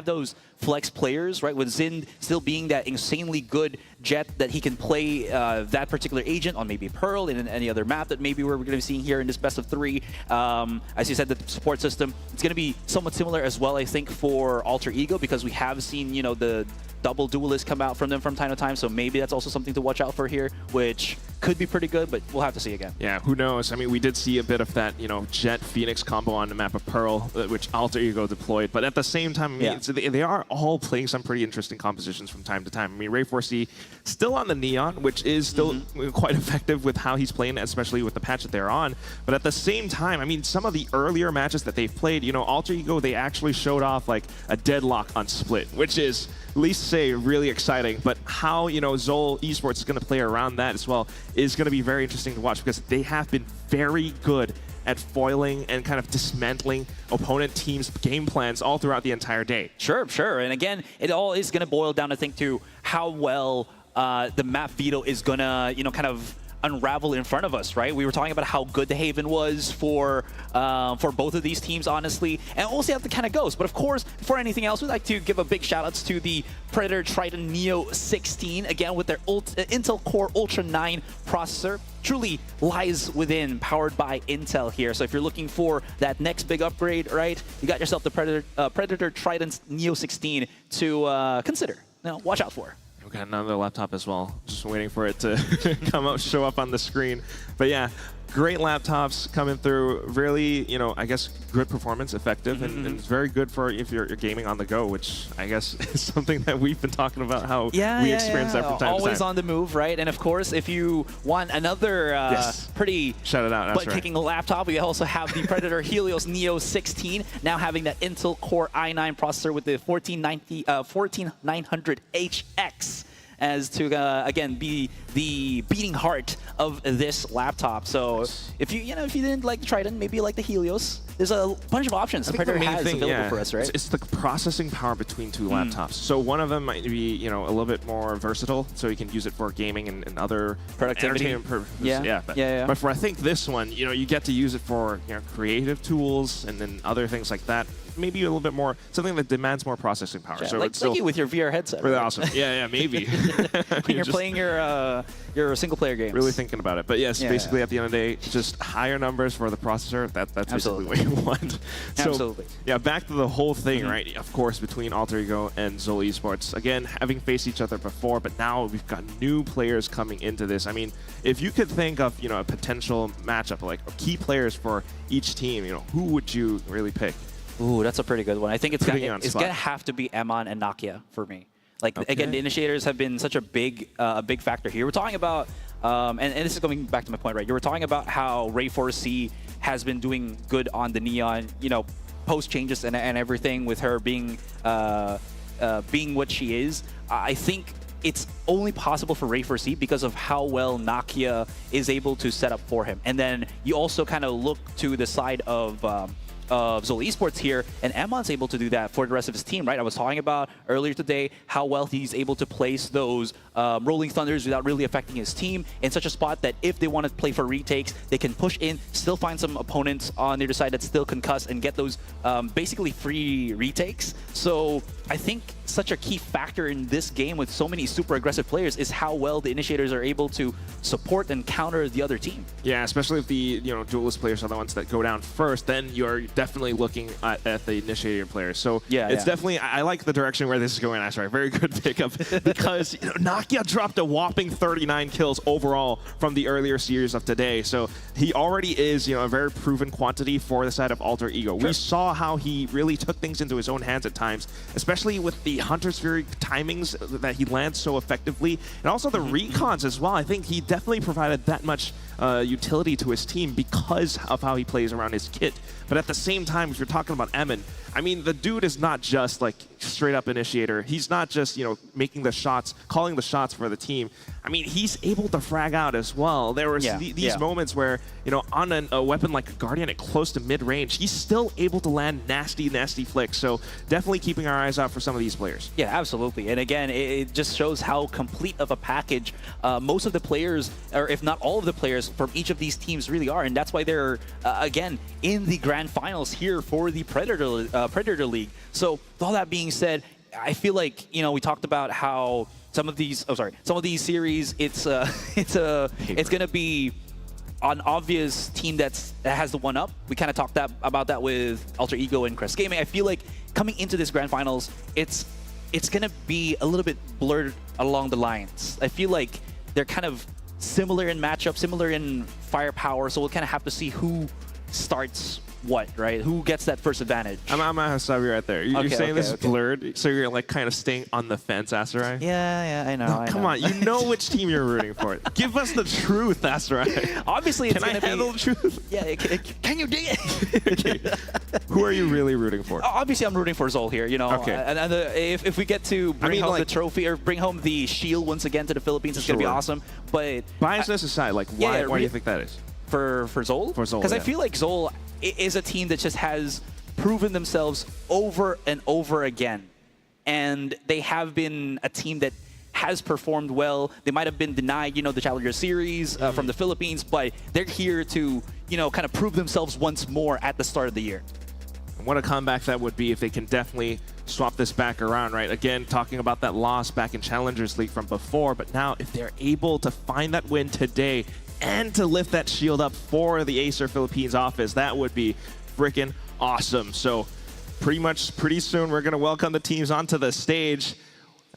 those flex players, right? With Xin still being that insanely good jet that he can play that particular agent on maybe Pearl and any other map that maybe we're going to be seeing here in this best of 3. As you said, the support system, it's going to be somewhat similar as well, I think, for Alter Ego, because we have seen, you know, the double duelists come out from them from time to time, so maybe that's also something to watch out for here, which could be pretty good, but we'll have to see again. Yeah, who knows? I mean, we did see a bit of that, you know, Jet Phoenix combo on the map of Pearl, which Alter Ego deployed, but at the same time, I mean, so they are all playing some pretty interesting compositions from time to time. I mean, Ray4C still on the Neon, which is still quite effective with how he's playing, especially with the patch that they're on, but at the same time, I mean, some of the earlier matches that they've played, you know, Alter Ego, they actually showed off like a deadlock on Split, which is, at least say, really exciting, but how, you know, Zol Esports is going to play around that as well is going to be very interesting to watch, because they have been very good at foiling and kind of dismantling opponent teams' game plans all throughout the entire day. Sure, sure. And again, it all is going to boil down, I think, to how well the map veto is going to, you know, kind of unravel in front of us, right? We were talking about how good the Haven was for both of these teams, honestly, and we'll see how it kind of goes. But of course, before anything else, we'd like to give a big shout outs to the Predator Triton Neo 16, again with their Intel Core Ultra 9 processor. Truly lies within, powered by Intel here. So if you're looking for that next big upgrade, right, you got yourself the Predator Triton Neo 16 to consider. Now, watch out for. We got another laptop as well. Just waiting for it to come out, show up on the screen. But yeah, great laptops coming through. Really, you know, I guess good performance, effective, and it's very good for if you're gaming on the go, which I guess is something that we've been talking about, how we experience that from time to time. Always on the move, right? And of course, if you want another pretty shout it out, butt-kicking laptop, we also have the Predator Helios Neo 16, now having that Intel Core i9 processor with the 14900HX. As to again be the beating heart of this laptop. So if you didn't like the Triton, maybe you like the Helios. There's a bunch of options the Predator has available for us, right? It's the processing power between two laptops. So one of them might be, you know, a little bit more versatile, so you can use it for gaming and other productivity purposes. But for I think this one, you know, you get to use it for, you know, creative tools and then other things like that. Maybe a little bit more, something that demands more processing power. So like you with your VR headset. Really right? awesome. Yeah, maybe. When you're playing your single-player games. Really thinking about it. But yes, basically at the end of the day, just higher numbers for the processor. That's basically what you want. So, Absolutely. Yeah, back to the whole thing, right? Of course, between Alter Ego and Zol Esports. Again, having faced each other before, but now we've got new players coming into this. I mean, if you could think of, you know, a potential matchup, like key players for each team, you know, who would you really pick? Ooh, that's a pretty good one. I think it's going to have to be Emon and Nakia for me. Like, again, the initiators have been such a big factor here. We're talking about, and this is going back to my point, right? You were talking about how Ray4C has been doing good on the Neon, you know, post changes and everything with her being what she is. I think it's only possible for Ray4C because of how well Nakia is able to set up for him. And then you also kind of look to the side of Zol Esports here, and Emon's able to do that for the rest of his team, right? I was talking about earlier today how well he's able to place those Rolling Thunders without really affecting his team in such a spot that if they want to play for retakes, they can push in, still find some opponents on the other side that still concuss and get those basically free retakes. So I think such a key factor in this game with so many super aggressive players is how well the initiators are able to support and counter the other team. Yeah, especially if the, you know, duelist players are the ones that go down first, then you're definitely looking at the initiator players. So it's definitely, I like the direction where this is going. That's right, very good pickup because, you know, Nakia dropped a whopping 39 kills overall from the earlier series of today. So he already is, you know, a very proven quantity for the side of Alter Ego. We saw how he really took things into his own hands at times, especially with the Hunter's Fury timings that he lands so effectively, and also the recons as well. I think he definitely provided that much utility to his team because of how he plays around his kit. But at the same time, if you're talking about Emon, I mean, the dude is not just like straight up initiator. He's not just, you know, making the shots, calling the shots for the team. I mean, he's able to frag out as well. There were these moments where, you know, on a weapon like a Guardian at close to mid-range, he's still able to land nasty, nasty flicks. So definitely keeping our eyes out for some of these players. Yeah, absolutely. And again, it just shows how complete of a package most of the players, or if not all of the players from each of these teams really are, and that's why they're again in the grand finals here for the Predator League. So with all that being said, I feel like we talked about how some of these series it's gonna be an obvious team that has the one up. We kind of talked about that with Alter Ego and Crest Gaming. I feel like coming into this grand finals, it's gonna be a little bit blurred along the lines. I feel like they're kind of similar in matchup, similar in firepower, so we'll kind of have to see who starts what, right? Who gets that first advantage? I'm gonna stop you right there. You're saying this is blurred, so you're like kind of staying on the fence, Asterai? Yeah, I know. Come on, you know which team you're rooting for. Give us the truth, Asterai. Obviously, it's gonna handle the truth? Yeah, can you dig it? Okay. Who are you really rooting for? Obviously, I'm rooting for Zol here. Okay. And if we get to bring home the trophy or bring home the shield once again to the Philippines, it's gonna be awesome. But biasness aside, like why do you think that is? For Zol? For Zol, because I feel like Zol is a team that just has proven themselves over and over again. And they have been a team that has performed well. They might have been denied, the Challenger Series from the Philippines, but they're here to, kind of prove themselves once more at the start of the year. What a comeback that would be if they can definitely swap this back around, right? Again, talking about that loss back in Challengers League from before, but now if they're able to find that win today and to lift that shield up for the Acer Philippines office, that would be freaking awesome. So pretty soon we're going to welcome the teams onto the stage.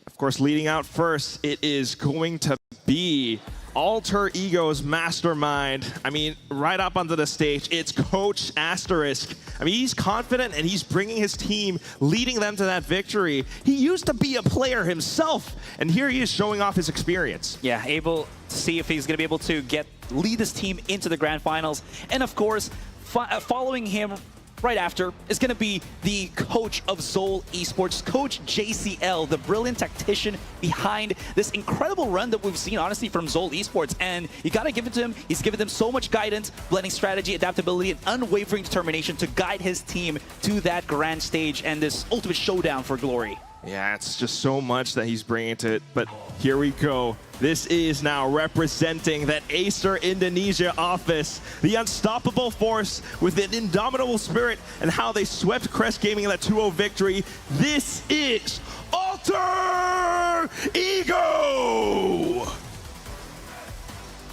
Of course, leading out first, it is going to be Alter Ego's mastermind. I mean, right up onto the stage, it's Coach Asterisk. I mean, he's confident and he's bringing his team, leading them to that victory. He used to be a player himself, and here he is showing off his experience. Yeah, able to see if he's going to be able to lead this team into the grand finals. And of course, following him right after is going to be the coach of Zol Esports, Coach JCL, the brilliant tactician behind this incredible run that we've seen, honestly, from Zol Esports. And you got to give it to him. He's given them so much guidance, blending strategy, adaptability, and unwavering determination to guide his team to that grand stage and this ultimate showdown for glory. Yeah, it's just so much that he's bringing to it, but here we go. This is now representing that Acer Indonesia office, the unstoppable force with an indomitable spirit and how they swept Crest Gaming in that 2-0 victory. This is Alter Ego!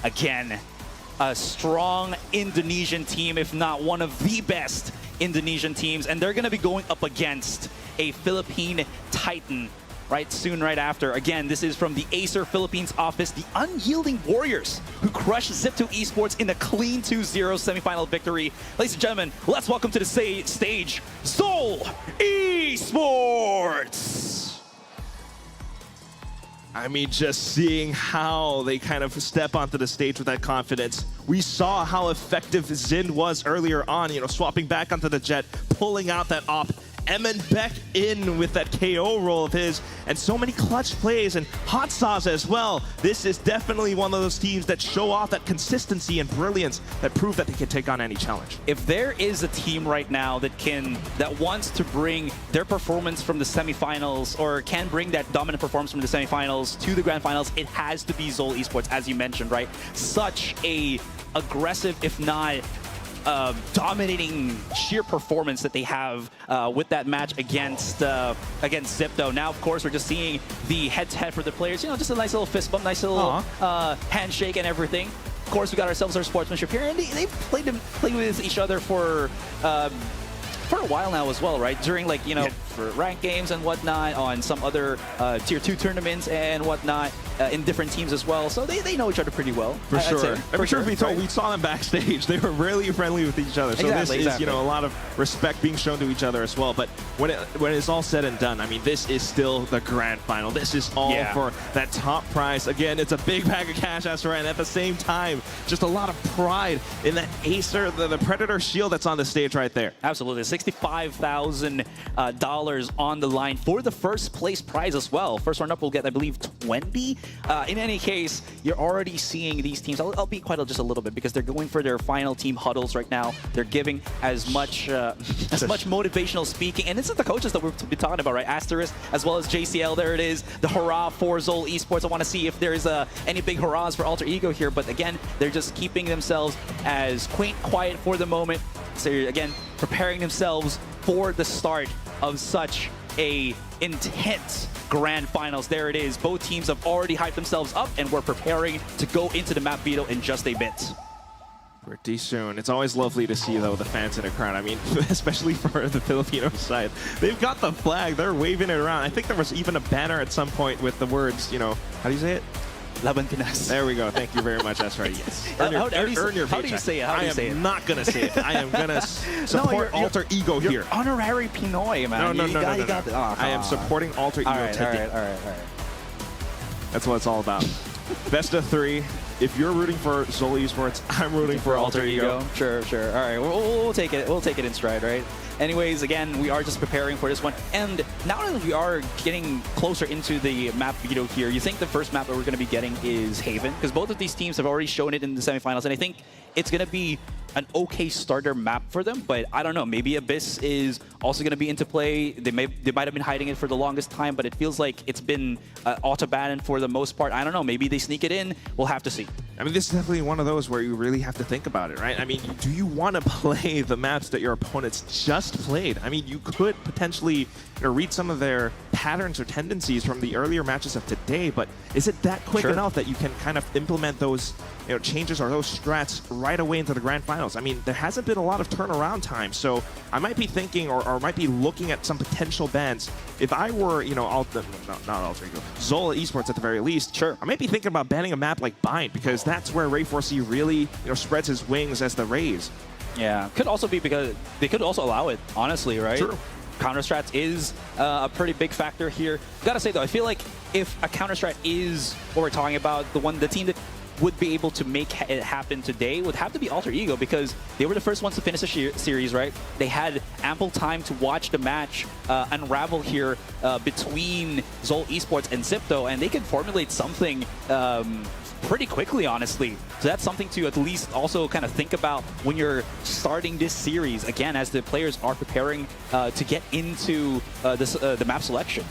Again, a strong Indonesian team, if not one of the best Indonesian teams, and they're going to be going up against a Philippine Titan soon right after. Again, this is from the Acer Philippines office, the Unyielding Warriors, who crushed Zip2 Esports in a clean 2-0 semifinal victory. Ladies and gentlemen, let's welcome to the stage Zol Esports! I mean, just seeing how they kind of step onto the stage with that confidence. We saw how effective Zin was earlier on, swapping back onto the jet, pulling out that op. Emin Beck in with that KO roll of his, and so many clutch plays and hot sauce as well. This is definitely one of those teams that show off that consistency and brilliance that prove that they can take on any challenge. If there is a team right now that wants to bring their performance from the semifinals, or can bring that dominant performance from the semifinals to the grand finals, it has to be Zol Esports, as you mentioned, right? Such a aggressive, if not dominating sheer performance that they have with that match against Zip2. Now, of course, we're just seeing the head-to-head for the players. Just a nice little fist bump, nice little handshake and everything. Of course, we got ourselves our sportsmanship here, and they've played with each other for a while now as well, right? During for ranked games and whatnot, on some other tier 2 tournaments and whatnot, in different teams as well. So they know each other pretty well. For sure. We saw them backstage. They were really friendly with each other. So this is, a lot of respect being shown to each other as well. But when it's all said and done, I mean, this is still the grand final. This is all for that top prize. Again, it's a big bag of cash, Asterai, and at the same time, just a lot of pride in that Acer, the Predator shield that's on the stage right there. Absolutely. $65,000 on the line for the first place prize as well. First runner-up will get, I believe, 20. In any case, you're already seeing these teams. I'll be quiet just a little bit because they're going for their final team huddles right now. They're giving as much motivational speaking, and this is the coaches that we've been talking about, right? Asterisk as well as JCL. There it is. The hurrah for Zol Esports. I want to see if there's any big hurrahs for Alter Ego here, but again, they're just keeping themselves as quaint, quiet for the moment. So again, preparing themselves for the start of such a intense grand finals. There it is. Both teams have already hyped themselves up, and we're preparing to go into the map veto in just a bit. Pretty soon. It's always lovely to see, though, the fans in the crowd. I mean, especially for the Filipino side. They've got the flag. They're waving it around. I think there was even a banner at some point with the words, you know, how do you say it? Laban Pinas. There we go. Thank you very much. That's right. Yes. How do you say it? I am not going to say it. I am going to support Alter Ego here. Honorary Pinoy, man. No. I am supporting Alter Ego today. All right. That's what it's all about. Best of 3. If you're rooting for Zol Esports, I'm rooting for Alter Ego. Sure. All right, we'll take it. We'll take it in stride, right? Anyways, again, we are just preparing for this one. And now that we are getting closer into the map veto here, you think the first map that we're going to be getting is Haven? Because both of these teams have already shown it in the semifinals, and I think it's going to be an okay starter map for them, but I don't know. Maybe Abyss is also going to be into play. They might have been hiding it for the longest time, but it feels like it's been auto-banned for the most part. I don't know. Maybe they sneak it in. We'll have to see. I mean, this is definitely one of those where you really have to think about it, right? I mean, do you want to play the maps that your opponents just played? I mean, you could potentially read some of their patterns or tendencies from the earlier matches of today, but is it that quick enough that you can kind of implement those changes or those strats right away into the grand finals? I mean, there hasn't been a lot of turnaround time, so I might be thinking or might be looking at some potential bans. If I were, not Alter Ego, Zol Esports at the very least, I might be thinking about banning a map like Bind, because that's where Ray 4C really spreads his wings as the Rays. Yeah, could also be because they could also allow it, honestly, right? True. Counter strats is a pretty big factor here. Gotta say though, I feel like if a counter strat is what we're talking about, the team that would be able to make it happen today would have to be Alter Ego, because they were the first ones to finish the series, right? They had ample time to watch the match unravel here between Zol Esports and Zipto, and they could formulate something pretty quickly, honestly. So that's something to at least also kind of think about when you're starting this series, again, as the players are preparing to get into the map selection.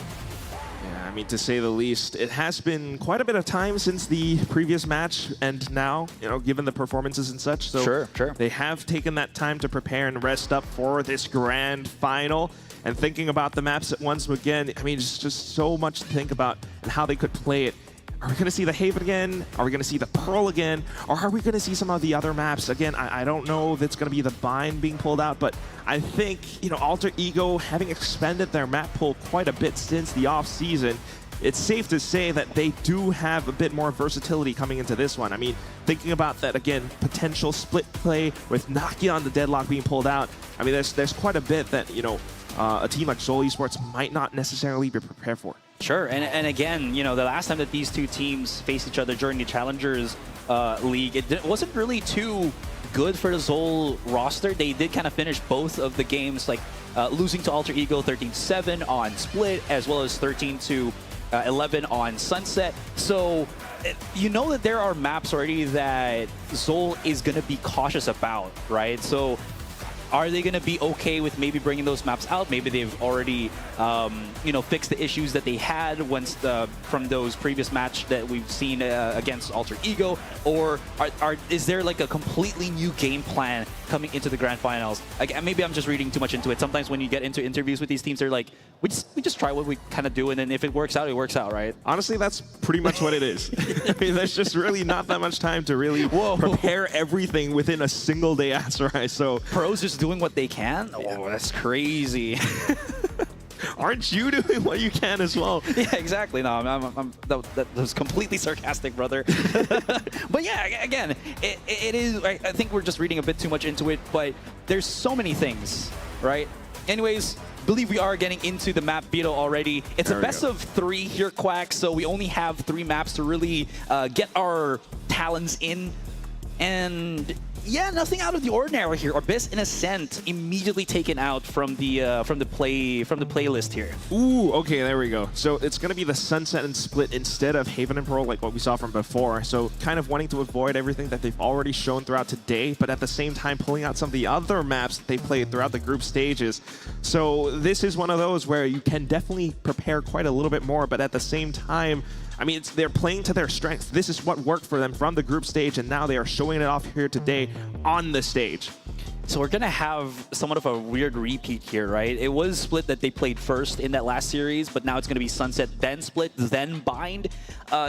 Yeah, I mean, to say the least, it has been quite a bit of time since the previous match, and now, given the performances and such, so they have taken that time to prepare and rest up for this grand final. And thinking about the maps at once again, I mean, it's just so much to think about and how they could play it. Are we going to see the Haven again? Are we going to see the Pearl again? Or are we going to see some of the other maps? Again, I don't know if it's going to be the Bind being pulled out, but I think, Alter Ego, having expanded their map pool quite a bit since the off-season, it's safe to say that they do have a bit more versatility coming into this one. I mean, thinking about that, again, potential split play with Nakia on the Deadlock being pulled out, I mean, there's quite a bit that, a team like Zol Esports might not necessarily be prepared for. Sure, and again, the last time that these two teams faced each other during the Challengers League, it wasn't really too good for the Zol roster. They did kind of finish both of the games, like losing to Alter Ego 13-7 on Split, as well as 13-11 on Sunset. So that there are maps already that Zol is going to be cautious about, right? So are they going to be okay with maybe bringing those maps out? Maybe they've already, fixed the issues that they had once from those previous match that we've seen against Alter Ego, or is there like a completely new game plan coming into the grand finals? Maybe I'm just reading too much into it. Sometimes when you get into interviews with these teams, they're like, we just try what we kind of do, and then if it works out, it works out, right? Honestly, that's pretty much what it is. I mean, there's just really not that much time to really prepare everything within a single day Asterai. So pros just doing what they can? Oh, that's crazy. Aren't you doing what you can as well? Yeah, exactly. No, that was completely sarcastic, brother. But yeah, again, it is. I think we're just reading a bit too much into it, but there's so many things, right? Anyways, believe we are getting into the map veto already. It's a best of 3 here, Quack, so we only have 3 maps to really get our talents in. And yeah, nothing out of the ordinary here. Abyss in Ascent immediately taken out from the playlist here. Ooh, okay, there we go. So it's going to be the Sunset and Split instead of Haven and Pearl, like what we saw from before. So kind of wanting to avoid everything that they've already shown throughout today, but at the same time pulling out some of the other maps that they played throughout the group stages. So this is one of those where you can definitely prepare quite a little bit more, but at the same time, I mean, they're playing to their strengths. This is what worked for them from the group stage, and now they are showing it off here today on the stage. So we're going to have somewhat of a weird repeat here, right? It was Split that they played first in that last series, but now it's going to be Sunset, then Split, then Bind.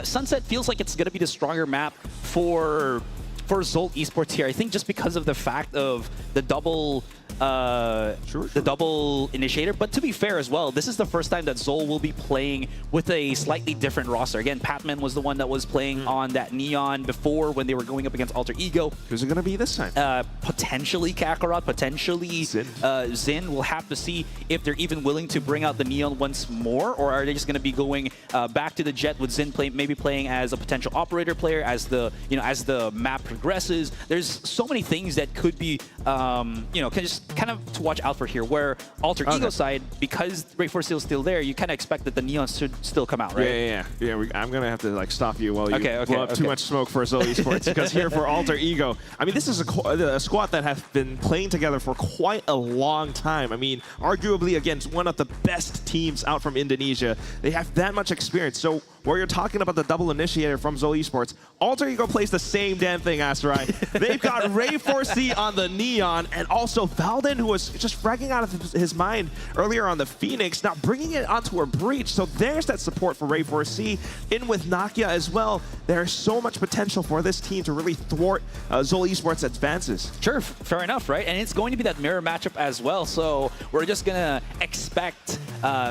Sunset feels like it's going to be the stronger map for Zolt Esports here. I think just because of the fact of the double double initiator. But to be fair as well, this is the first time that Zol will be playing with a slightly different roster. Again, Patman was the one that was playing on that Neon before when they were going up against Alter Ego. Who's it going to be this time? Potentially Kakarot, potentially Xin. We'll have to see if they're even willing to bring out the Neon once more, or are they just going to be going back to the Jet with Xin maybe playing as a potential operator player as the as the map progresses. There's so many things that could be kind of to watch out for here. Where Alter Ego side, because Ray4C is still there, you kind of expect that the Neon should still come out, right? Yeah. I'm gonna have to stop you while you blow up too much smoke for Zolt Esports, because here for Alter Ego, I mean, this is a squad that has been playing together for quite a long time. I mean, arguably against one of the best teams out from Indonesia. They have that much experience. So where you're talking about the double initiator from Zolt Esports, Alter Ego plays the same damn thing, Asterai. They've got Ray4C on the Neon, and also Valden, who was just fragging out of his mind earlier on the Phoenix, now bringing it onto a Breach. So there's that support for Ray4C. In with Nakia as well. There's so much potential for this team to really thwart Zolt Esports' advances. Sure, fair enough, right? And it's going to be that mirror matchup as well. So we're just going to expect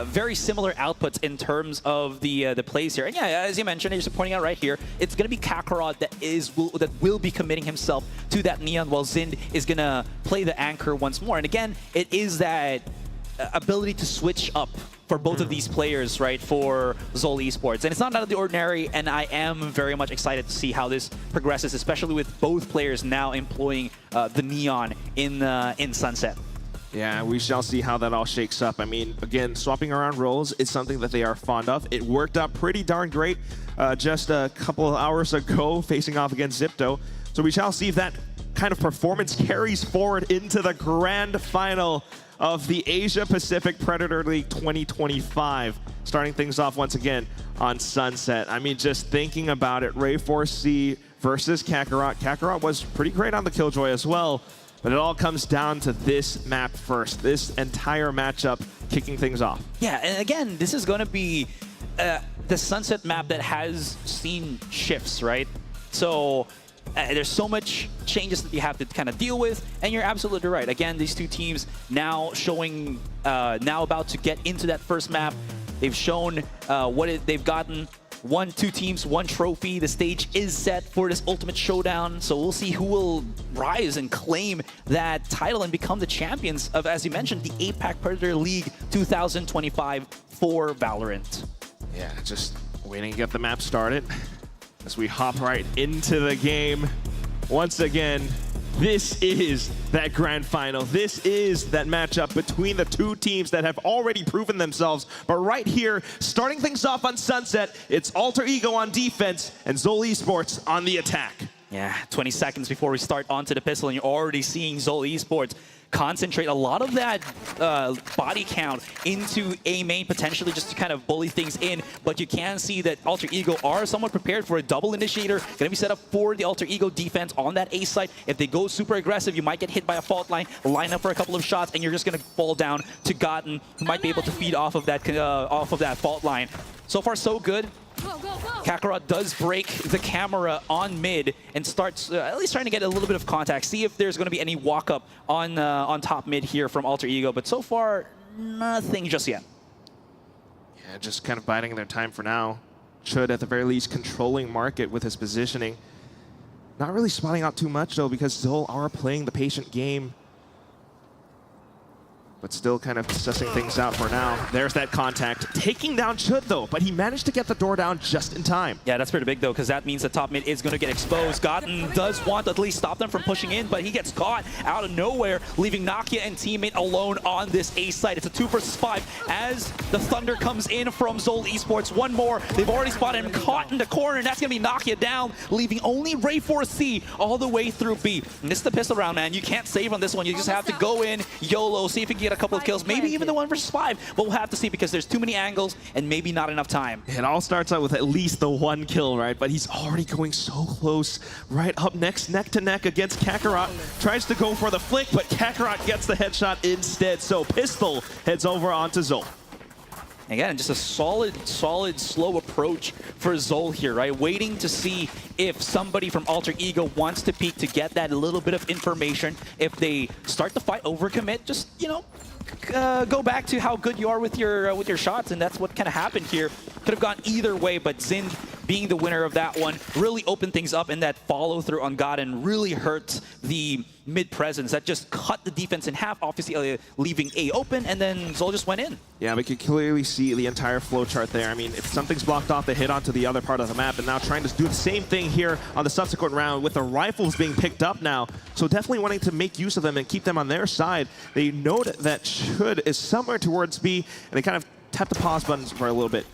very similar outputs in terms of the plays here. And yeah, as you mentioned, you're just pointing out right here, it's going to be Kakarot that will be committing himself to that Neon, while Zind is going to play the anchor once more. And again, it is that ability to switch up for both of these players, right, for Zolt Esports. And it's not out of the ordinary, and I am very much excited to see how this progresses, especially with both players now employing the Neon in Sunset. Yeah, we shall see how that all shakes up. I mean, again, swapping around roles is something that they are fond of. It worked out pretty darn great just a couple of hours ago facing off against Zipto. So we shall see if that kind of performance carries forward into the grand final of the Asia Pacific Predator League 2025. Starting things off once again on Sunset. I mean, just thinking about it, Ray4C versus Kakarot. Kakarot was pretty great on the Killjoy as well. But it all comes down to this map first, this entire matchup kicking things off. Yeah, and again, this is going to be the Sunset map that has seen shifts, right? So there's so much changes that you have to kind of deal with, and you're absolutely right. Again, these two teams now showing, now about to get into that first map. They've shown what they've gotten. 2 teams, 1 trophy. The stage is set for this ultimate showdown. So we'll see who will rise and claim that title and become the champions of, as you mentioned, the APAC Predator League 2025 for Valorant. Yeah, just waiting to get the map started as we hop right into the game. Once again, this is that grand final. This is that matchup between the two teams that have already proven themselves. But right here, starting things off on Sunset, it's Alter Ego on defense and Zolt Esports on the attack. Yeah, 20 seconds before we start onto the pistol, and you're already seeing Zolt Esports concentrate a lot of that body count into A main, potentially just to kind of bully things in. But you can see that Alter Ego are somewhat prepared for a double initiator. Going to be set up for the Alter Ego defense on that A site. If they go super aggressive, you might get hit by a fault line up for a couple of shots, and you're just going to fall down to Gotten, who might be able to feed off of that fault line. So far, so good. Kakarot does break the camera on mid and starts at least trying to get a little bit of contact. See if there's going to be any walk-up on top mid here from Alter Ego. But so far, nothing just yet. Yeah, just kind of biding their time for now. Should, at the very least, controlling market with his positioning. Not really spotting out too much, though, because Zolt are playing the patient game. but still kind of sussing things out for now. There's that contact. Taking down Chud, though, but he managed to get the door down just in time. Yeah, that's pretty big, though, because that means the top mid is going to get exposed. Gotten does want to at least stop them from pushing in, but he gets caught out of nowhere, leaving Nakia and teammate alone on this A site. It's a 2 versus 5 as the Thunder comes in from Zol Esports. One more. They've already spotted him caught in the corner, and that's going to be Nakia down, leaving only Ray4C all the way through B. And this is the pistol round, man. You can't save on this one. You just have to go in, YOLO, see if you can get a couple of kills, maybe even the 1 versus 5. But we'll have to see because there's too many angles and maybe not enough time. It all starts out with at least the 1 kill, right? But he's already going so close. Right up next, neck to neck against Kakarot. Tries to go for the flick, but Kakarot gets the headshot instead. So Pistol heads over onto Zol. Again, just a solid, slow approach for Zol here, right? Waiting to see if somebody from Alter Ego wants to peek to get that little bit of information. If they start the fight, overcommit, just, you know, go back to how good you are with your shots, and that's what kind of happened here. Could have gone either way, but Zind being the winner of that one really opened things up, and that follow through on Godin really hurt the mid presence. That just cut the defense in half, obviously leaving A open, and then Zol just went in. Yeah, we could clearly see the entire flow chart there. I mean, if something's blocked off, they hit onto the other part of the map, and now trying to do the same thing here on the subsequent round with the rifles being picked up now. So definitely wanting to make use of them and keep them on their side. They know that Chud is somewhere towards B, and they kind of tap the pause buttons for a little bit.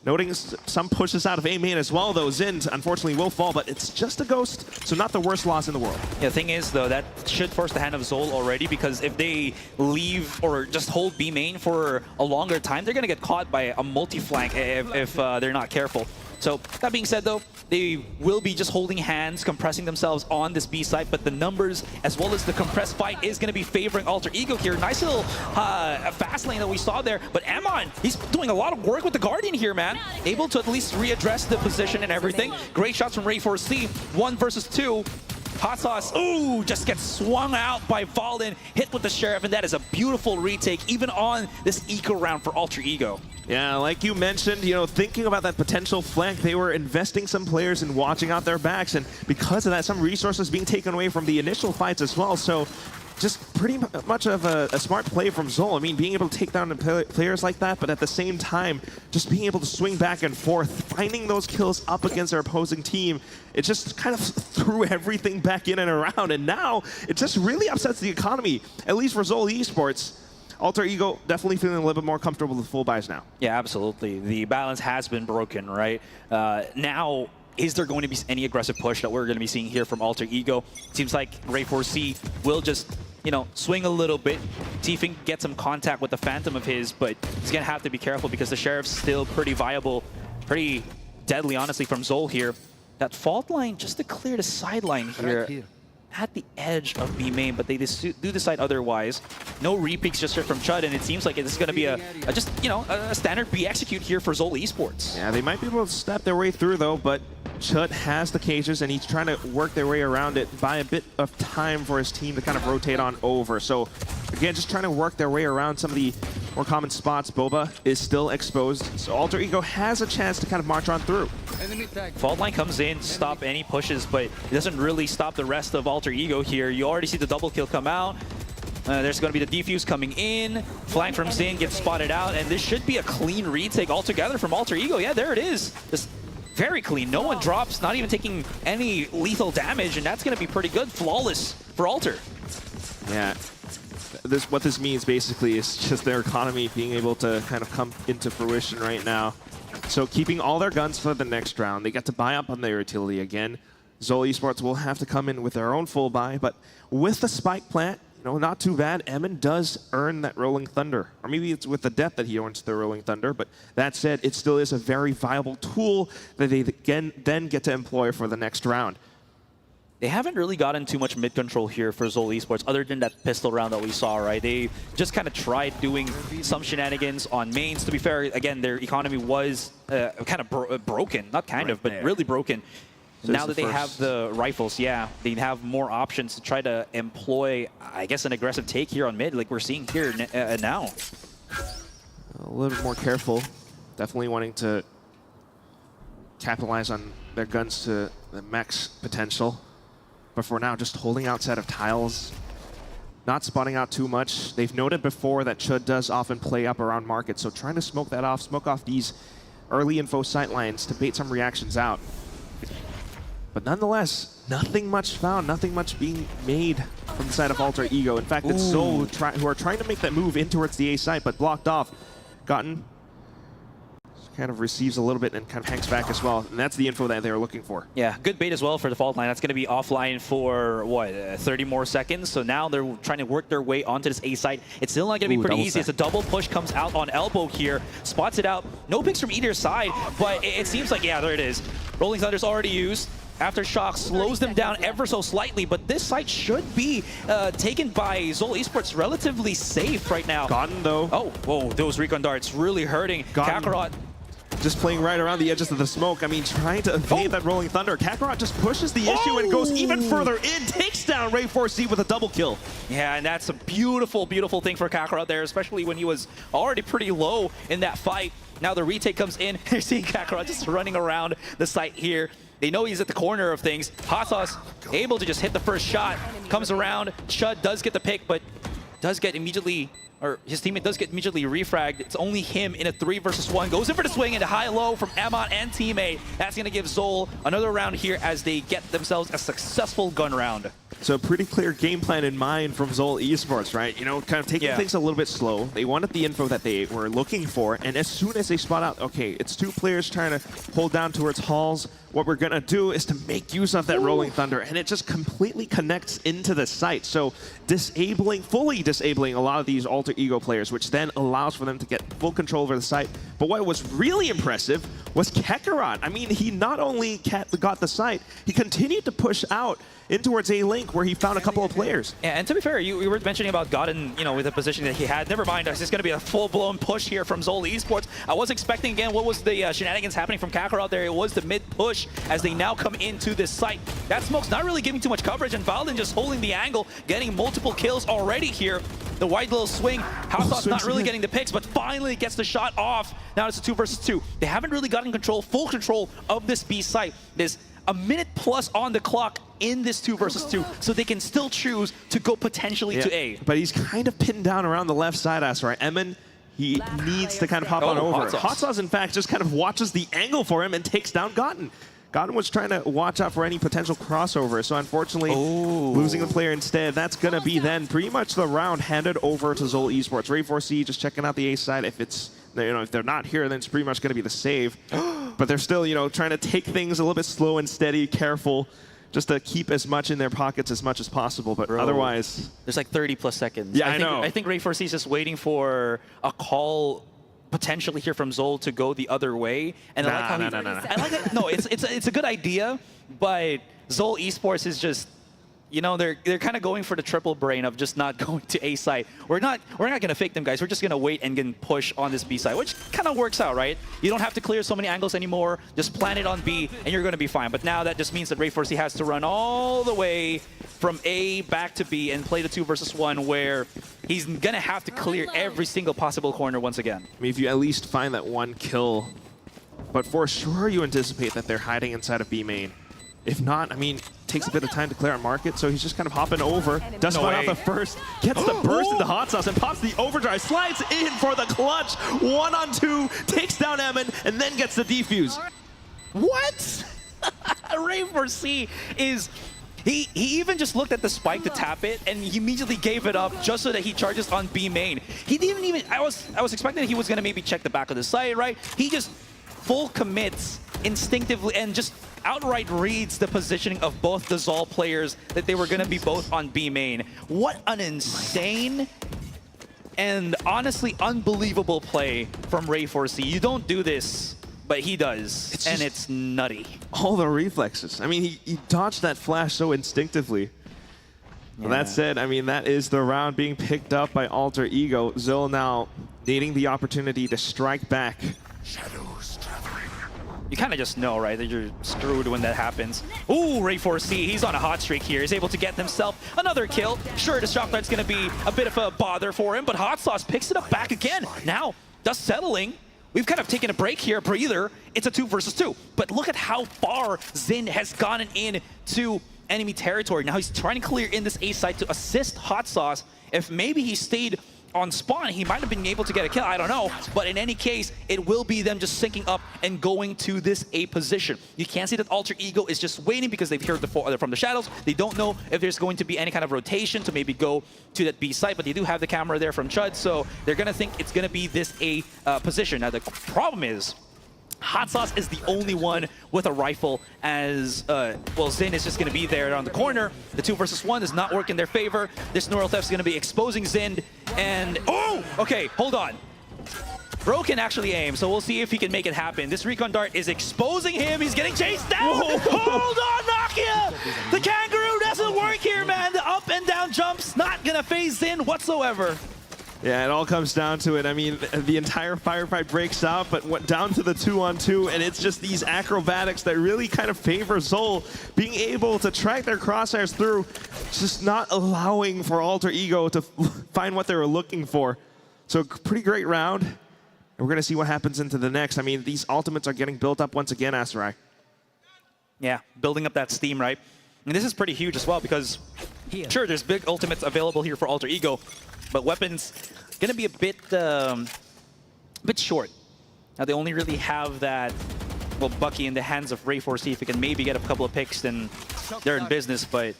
Noting some pushes out of A main as well, though. Zind, unfortunately, will fall, but it's just a ghost, so not the worst loss in the world. Yeah, the thing is, though, that should force the hand of Zol already, because if they leave or just hold B main for a longer time, they're going to get caught by a multi-flank if they're not careful. So, that being said, though, they will be just holding hands, compressing themselves on this B site, but the numbers as well as the compressed fight is going to be favoring Alter Ego here. Nice little fast lane that we saw there, but Amon, he's doing a lot of work with the Guardian here, man. Able to at least readdress the position and everything. Great shots from Ray4C, 1 versus 2. Hot Sauce, ooh, just gets swung out by Valen, hit with the Sheriff, and that is a beautiful retake, even on this eco round for Alter Ego. Yeah, like you mentioned, you know, thinking about that potential flank, they were investing some players in watching out their backs, and because of that, some resources being taken away from the initial fights as well. So just pretty much of a smart play from Zol. I mean, being able to take down players like that, but at the same time, just being able to swing back and forth, finding those kills up against their opposing team, it just kind of threw everything back in and around. And now, it just really upsets the economy, at least for Zol Esports. Alter Ego definitely feeling a little bit more comfortable with full buys now. Yeah, absolutely. The balance has been broken, right? Now, is there going to be any aggressive push that we're going to be seeing here from Alter Ego? Seems like Ray4C will just, you know, swing a little bit, see if he can get some contact with the Phantom of his, but he's going to have to be careful because the Sheriff's still pretty viable, pretty deadly, honestly, from Zol here. That fault line just to clear the sideline here. At the edge of B main, but they do decide otherwise. No repeats just from Chud, and it seems like it's going to be a just, you know, a standard B execute here for Zol Esports. Yeah, they might be able to step their way through, though, but Chud has the cages, and he's trying to work their way around it, buy a bit of time for his team to kind of rotate on over. So, again, just trying to work their way around some of the more common spots. Boba is still exposed, so Alter Ego has a chance to kind of march on through. Fault line comes in to stop any pushes, but it doesn't really stop the rest of Alter Ego here. You already see the double kill come out. There's going to be the defuse coming in. Flank from Zin gets spotted out, and this should be a clean retake altogether from Alter Ego. Yeah, there it is. Just very clean. No one drops, not even taking any lethal damage, and that's going to be pretty good. Flawless for Alter. Yeah. What this means basically is just their economy being able to kind of come into fruition right now. So keeping all their guns for the next round. They get to buy up on their utility again. Zol Esports will have to come in with their own full buy, but with the spike plant, you know, not too bad. Emin does earn that Rolling Thunder. Or maybe it's with the death that he earns the Rolling Thunder, but that said, it still is a very viable tool that they then get to employ for the next round. They haven't really gotten too much mid-control here for Zol Esports, other than that pistol round that we saw, right? They just kind of tried doing some shenanigans on mains. To be fair, again, their economy was kind of broken. Not kind of, but really broken. So now that they have the rifles, yeah, they have more options to try to employ, I guess, an aggressive take here on mid, like we're seeing here now. A little bit more careful. Definitely wanting to capitalize on their guns to the max potential. But for now, just holding outside of tiles. not spotting out too much. They've noted before that Chud does often play up around market, so trying to smoke that off, smoke off these early info sightlines to bait some reactions out. But nonetheless, nothing much found, nothing much being made from the side of Alter Ego. In fact, it's Zol who are trying to make that move in towards the A site, but blocked off. Gotten kind of receives a little bit and kind of hangs back as well. And that's the info that they were looking for. Yeah, good bait as well for the fault line. That's going to be offline for, what, 30 more seconds? So now they're trying to work their way onto this A site. It's still not going to be pretty easy. It's a double push, comes out on elbow here, spots it out. No picks from either side, but it seems like, yeah, there it is. Rolling Thunder's already used. Aftershock slows them down ever so slightly, but this site should be taken by Zol Esports relatively safe right now. Gotten though. Oh, whoa, those recon darts really hurting. Kakarot just playing right around the edges of the smoke. I mean, trying to evade that Rolling Thunder. Kakarot just pushes the issue and goes even further in, takes down Ray4C with a double kill. Yeah, and that's a beautiful, beautiful thing for Kakarot there, especially when he was already pretty low in that fight. Now the retake comes in. You're seeing Kakarot just running around the site here. They know he's at the corner of things. Hot Sauce able to just hit the first shot. Comes around. Chud does get the pick, but does get immediately, or his teammate does get immediately refragged. It's only him in a 3 versus 1. Goes in for the swing into high-low from Amon and teammate. That's going to give Zol another round here as they get themselves a successful gun round. So a pretty clear game plan in mind from Zol Esports, right? You know, kind of taking things a little bit slow. They wanted the info that they were looking for, and as soon as they spot out, okay, it's 2 players trying to hold down towards halls, what we're going to do is to make use of that Rolling Thunder, and it just completely connects into the site. So disabling, fully disabling a lot of these Alter Ego players, which then allows for them to get full control over the site. But what was really impressive was Kakarot. I mean, he not only got the site, he continued to push out in towards A-Link, where he found a couple of players. Yeah, and to be fair, you were mentioning about Godden, you know, with the position that he had. Never mind, it's just going to be a full-blown push here from Zol Esports. I was expecting, again, what was the shenanigans happening from Kakarot there? It was the mid-push as they now come into this site. That smoke's not really giving too much coverage, and Valden just holding the angle, getting multiple kills already here. The wide little swing. Houseout's not really getting the picks, but finally gets the shot off. Now it's a 2 versus 2. They haven't really gotten full control of this B site. There's a minute plus on the clock in this 2 versus 2, so they can still choose to go potentially to A. But he's kind of pinned down around the left side, Asrar. Emin, he needs to kind of hop on over. Hot Sauce, in fact, just kind of watches the angle for him and takes down Gotten. Gotten was trying to watch out for any potential crossover, so unfortunately, losing the player instead. That's going to be then pretty much the round handed over to Zol Esports. Ray4C just checking out the A side. If it's, you know, if they're not here, then it's pretty much going to be the save. But they're still, you know, trying to take things a little bit slow and steady, careful, just to keep as much in their pockets as much as possible. But otherwise, there's like 30 plus seconds. Yeah, I know. I think Ray4C is just waiting for a call potentially here from Zol to go the other way. And I like how I like that. No, it's a good idea, but Zol Esports is just, you know, they're kind of going for the triple brain of just not going to A site. We're not gonna fake them, guys. We're just gonna wait and get push on this B site, which kind of works out, right? You don't have to clear so many angles anymore. Just plant it on B, and you're gonna be fine. But now that just means that Ray4C has to run all the way from A back to B and play the 2 versus 1, where he's gonna have to clear every single possible corner once again. I mean, if you at least find that 1 kill, but for sure you anticipate that they're hiding inside of B main. If not, I mean, takes a bit of time to clear on market, so he's just kind of hopping over, does find out the first, gets the burst into Hot Sauce, and pops the overdrive, slides in for the clutch, 1-on-2, takes down Emin, and then gets the defuse. What? Ray4C is... He even just looked at the spike to tap it, and he immediately gave it up just so that he charges on B main. He didn't even... I was expecting that he was going to maybe check the back of the site, right? He just full commits instinctively and just outright reads the positioning of both the Zol players that they were going to be both on B main. What an insane and honestly unbelievable play from Ray4C. You don't do this, but he does, and it's nutty. All the reflexes. I mean, he dodged that flash so instinctively. Yeah. Well, that said, I mean, that is the round being picked up by Alter Ego. Zol now needing the opportunity to strike back. Shadows traveling. You kind of just know, right, that you're screwed when that happens. Ooh, Ray4C, he's on a hot streak here. He's able to get himself another kill. Sure, the shock light's going to be a bit of a bother for him, but Hot Sauce picks it up back again. Now, dust settling. We've kind of taken a break here, a breather. It's a 2 versus 2. But look at how far Zin has gotten in to enemy territory. Now he's trying to clear in this A site to assist Hot Sauce. If maybe he stayed on spawn, he might have been able to get a kill, I don't know. But in any case, it will be them just syncing up and going to this A position. You can see that Alter Ego is just waiting because they've heard from the shadows. They don't know if there's going to be any kind of rotation to maybe go to that B site, but they do have the camera there from Chud, so they're going to think it's going to be this A position. Now the problem is, Hot Sauce is the only one with a rifle, as, well, Zin is just going to be there on the corner. The 2 versus 1 does not work in their favor. This Neural Theft is going to be exposing Zin, and, oh, okay, hold on. Bro can actually aim, so we'll see if he can make it happen. This Recon Dart is exposing him. He's getting chased down. Whoa. Hold on, Nakia! The kangaroo doesn't work here, man. The up and down jumps not going to phase Zin whatsoever. Yeah, it all comes down to it. I mean, the entire firefight breaks out, but down to the 2-on-2, and it's just these acrobatics that really kind of favor Zol being able to track their crosshairs through, just not allowing for Alter Ego to find what they were looking for. So pretty great round, and we're going to see what happens into the next. I mean, these ultimates are getting built up once again, Asterai. Yeah, building up that steam, right? And this is pretty huge as well because, sure, there's big ultimates available here for Alter Ego, but weapons gonna be a bit short. Now they only really have that, well, Bucky in the hands of Ray 4C. If he can maybe get a couple of picks, then they're in business. But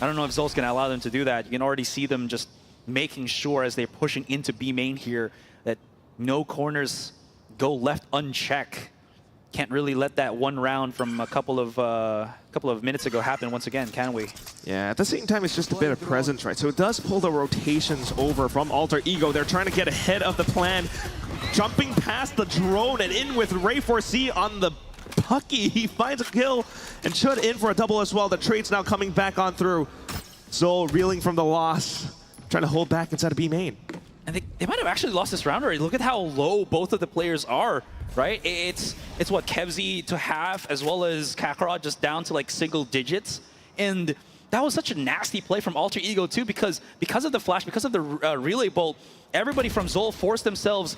I don't know if Zol's gonna allow them to do that. You can already see them just making sure as they're pushing into B main here that no corners go left unchecked. Can't really let that one round from a couple of minutes ago happen once again, can we? Yeah, at the same time, it's just a bit of presence, right? So it does pull the rotations over from Alter Ego. They're trying to get ahead of the plan, jumping past the drone and in with Ray 4C on the Pucky. He finds a kill and should in for a double as well. The trade's now coming back on through. Zol reeling from the loss, trying to hold back inside of B main. And they might have actually lost this round already. Look at how low both of the players are. Right? It's what, Kevzi to half, as well as Kakarot just down to like single digits. And that was such a nasty play from Alter Ego too, because of the flash, because of the relay bolt, everybody from Zol forced themselves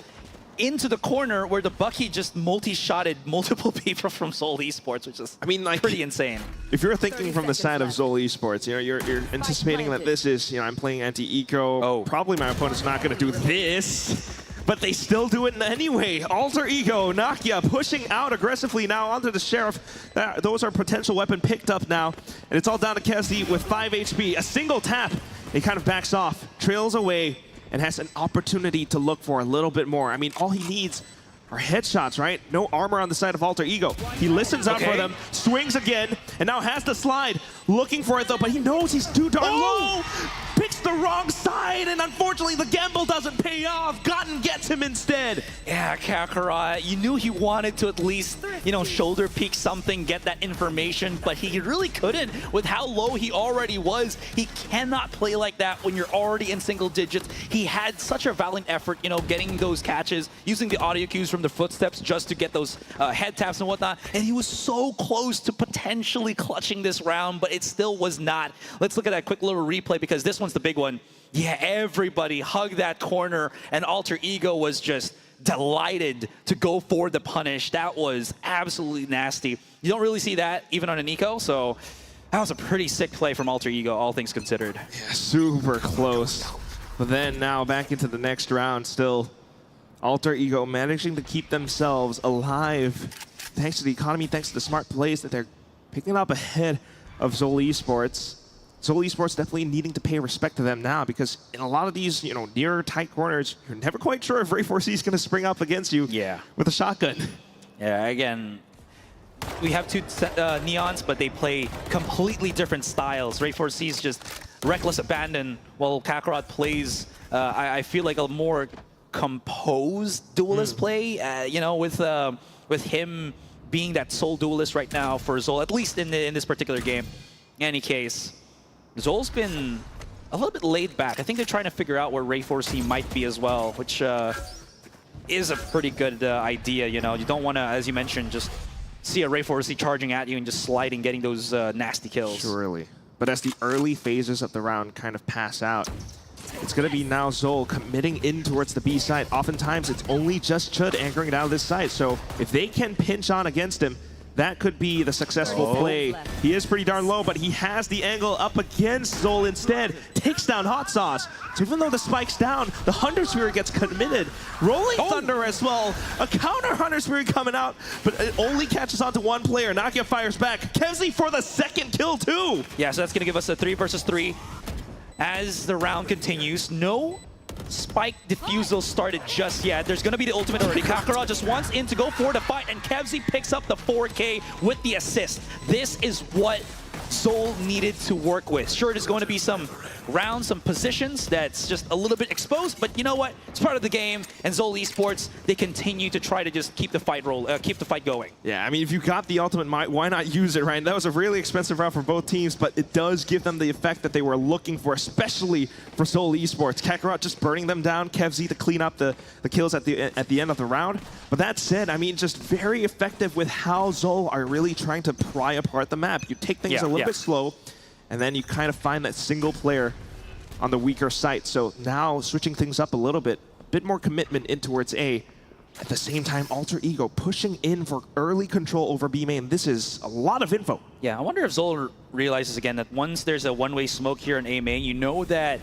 into the corner where the Bucky just multi-shotted multiple people from Zol Esports, which is, I mean, like, pretty insane. If you're thinking from the side of Zol Esports, you know, you're anticipating that this is, you know, I'm playing anti-eco. Oh. Probably my opponent's not going to do this. But they still do it anyway. Alter Ego, Nakia pushing out aggressively now onto the Sheriff. Those are potential weapon picked up now. And it's all down to Kevzi with 5 HP. A single tap, he kind of backs off, trails away, and has an opportunity to look for a little bit more. I mean, all he needs are headshots, right? No armor on the side of Alter Ego. He listens out for them, swings again, and now has the slide. Looking for it though, but he knows he's too darn low. Picks the wrong side, and unfortunately the gamble doesn't pay off. Gotten gets him instead. Yeah, Kakarot, you knew he wanted to at least, you know, shoulder peek something, get that information, but he really couldn't with how low he already was. He cannot play like that when you're already in single digits. He had such a valiant effort, you know, getting those catches, using the audio cues from the footsteps just to get those head taps and whatnot, and he was so close to potentially clutching this round, but it still was not. Let's look at that quick little replay because this one's the big one. Yeah, everybody hugged that corner, and Alter Ego was just delighted to go for the punish. That was absolutely nasty. You don't really see that even on an eco, so that was a pretty sick play from Alter Ego, all things considered. Yeah, super close. But then now back into the next round, still Alter Ego managing to keep themselves alive thanks to the economy, thanks to the smart plays that they're picking up ahead of Zol Esports. Zol Esports definitely needing to pay respect to them now because in a lot of these, you know, near tight corners, you're never quite sure if Ray 4C is going to spring up against you with a shotgun. Yeah, again, we have two Neons, but they play completely different styles. Ray 4C is just reckless abandon, while Kakarot plays, I feel like a more composed duelist play, you know, with him being that sole duelist right now for Zol, at least in this particular game. In any case, Zol's been a little bit laid back. I think they're trying to figure out where Ray 4C might be as well, which is a pretty good idea, you know. You don't want to, as you mentioned, just see a Ray 4C charging at you and just sliding, getting those nasty kills. Surely. But as the early phases of the round kind of pass out, it's going to be now Zol committing in towards the B side. Oftentimes, it's only just Chud anchoring it out of this side. So if they can pinch on against him, that could be the successful play. He is pretty darn low, but he has the angle up against Zol instead. Takes down Hot Sauce. So even though the spike's down, the Hunter Spirit gets committed. Rolling Thunder as well. A counter Hunter Spirit coming out, but it only catches onto one player. Nakia fires back. Kevzi for the second kill too. Yeah, so that's going to give us a 3 versus 3 as the round continues. No spike defusal started just yet. There's going to be the ultimate already. Kakarot just wants in to go for the fight, and Kevzi picks up the 4K with the assist. This is what Zol needed to work with. Sure, there's going to be some rounds, some positions that's just a little bit exposed, but you know what? It's part of the game, and Zol Esports, they continue to try to just keep the fight going. Yeah, I mean, if you got the ultimate, why not use it, right? That was a really expensive round for both teams, but it does give them the effect that they were looking for, especially for Zol Esports. Kakarot just burning them down, Kevzi to clean up the kills at the end of the round. But that said, I mean, just very effective with how Zol are really trying to pry apart the map. You take things a little bit slow, and then you kind of find that single player on the weaker site. So now switching things up a bit more commitment in towards A. At the same time, Alter Ego pushing in for early control over B main. This is a lot of info. Yeah, I wonder if Zol realizes again that once there's a one-way smoke here in A main, you know that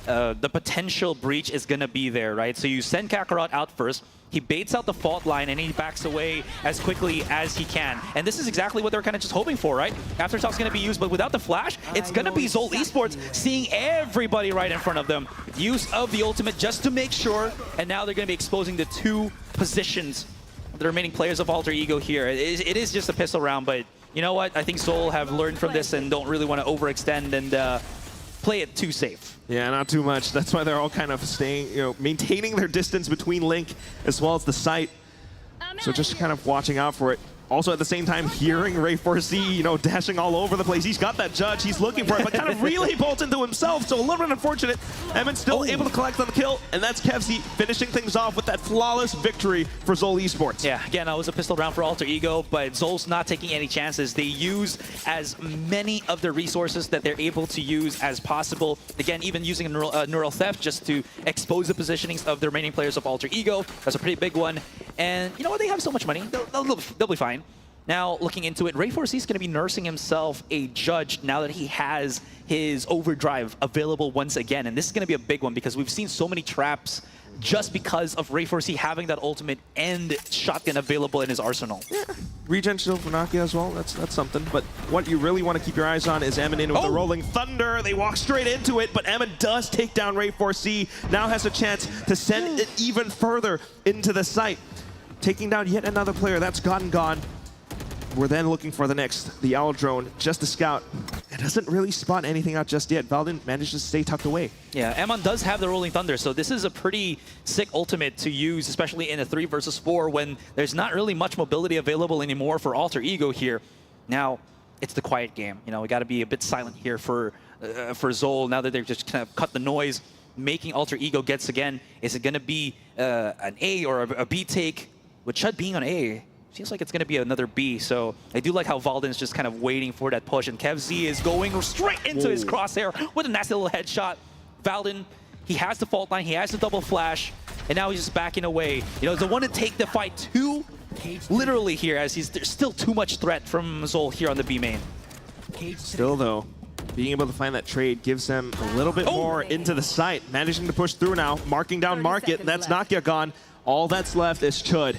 the potential breach is going to be there, right? So you send Kakarot out first. He baits out the fault line and he backs away as quickly as he can. And this is exactly what they're kind of just hoping for, right? Aftershock's going to be used, but without the flash, it's going to be Zol Esports seeing everybody right in front of them. Use of the ultimate just to make sure, and now they're going to be exposing the 2 positions of the remaining players of Alter Ego here. It is just a pistol round, but you know what? I think Zol have learned from this and don't really want to overextend and play it too safe. Yeah, not too much. That's why they're all kind of staying, maintaining their distance between Link as well as the site. So just kind of watching out for it. Also at the same time, hearing Ray 4C, dashing all over the place. He's got that judge, he's looking for it, but kind of relay bolts into himself, so a little bit unfortunate. Emin still able to collect on the kill, and that's Kevzi finishing things off with that flawless victory for Zol Esports. Yeah, again, that was a pistol round for Alter Ego, but Zol's not taking any chances. They use as many of the resources that they're able to use as possible. Again, even using a neural theft just to expose the positionings of the remaining players of Alter Ego. That's a pretty big one. And you know what? They have so much money. They'll be fine. Now, looking into it, Ray 4C is going to be nursing himself a judge now that he has his overdrive available once again. And this is going to be a big one because we've seen so many traps just because of Ray 4C having that ultimate and shotgun available in his arsenal. Yeah. Regen shield for Nakia as well, that's something. But what you really want to keep your eyes on is Emin in with the Rolling Thunder. They walk straight into it, but Emin does take down Ray 4C. Now has a chance to send it even further into the site. Taking down yet another player, that's gone. We're then looking for the Owl Drone, just a scout. It doesn't really spot anything out just yet. Valdin manages to stay tucked away. Yeah, Amon does have the Rolling Thunder, so this is a pretty sick ultimate to use, especially in a 3 versus 4 when there's not really much mobility available anymore for Alter Ego here. Now, it's the quiet game. We got to be a bit silent here for Zol now that they've just kind of cut the noise, making Alter Ego gets again. Is it going to be an A or a B take? With Chud being on A, seems like it's going to be another B, so I do like how Valdin's just kind of waiting for that push, and KevZ is going straight into his crosshair with a nasty little headshot. Valdin, he has the fault line, he has the double flash, and now he's just backing away. They want to take the fight too literally here, as there's still too much threat from Zol here on the B main. Still though, being able to find that trade gives them a little bit more into the site. Managing to push through now, marking down Market, that's Nakia gone. All that's left is Chud.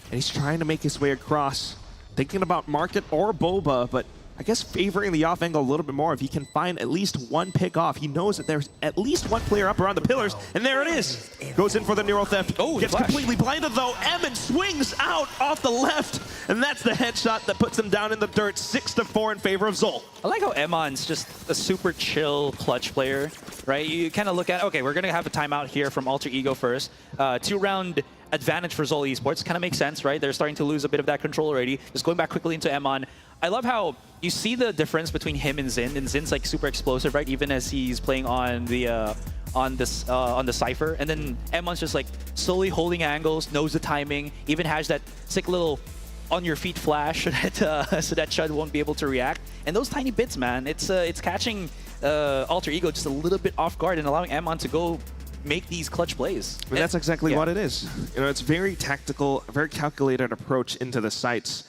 And he's trying to make his way across. Thinking about Market or Boba, but I guess favoring the off angle a little bit more. If he can find at least one pick off, he knows that there's at least one player up around the pillars, and there it is. Goes in for the neural theft. Gets completely blinded though. Emin swings out off the left, and that's the headshot that puts him down in the dirt. 6-4 in favor of Zol. I like how Emon's just a super chill clutch player, right? You kind of look at, okay, we're going to have a timeout here from Alter Ego first. 2-round advantage for Zol Esports. Kind of makes sense, right? They're starting to lose a bit of that control already. Just going back quickly into Emon. I love how you see the difference between him and Xin. And Xin's like super explosive, right? Even as he's playing on the Cypher. And then Emon's just like slowly holding angles, knows the timing, even has that sick little on your feet flash so that Chud won't be able to react. And those tiny bits, man, it's catching Alter Ego just a little bit off guard and allowing Emon to go make these clutch plays. I mean, that's exactly what it is. It's very tactical, a very calculated approach into the sites.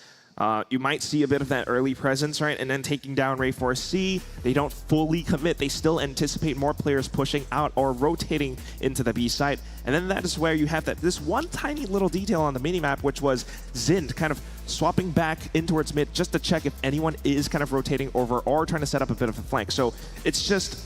You might see a bit of that early presence, right? And then taking down Ray Force C, they don't fully commit. They still anticipate more players pushing out or rotating into the B site. And then that is where you have this one tiny little detail on the minimap, which was Zind kind of swapping back in towards mid just to check if anyone is kind of rotating over or trying to set up a bit of a flank. So it's just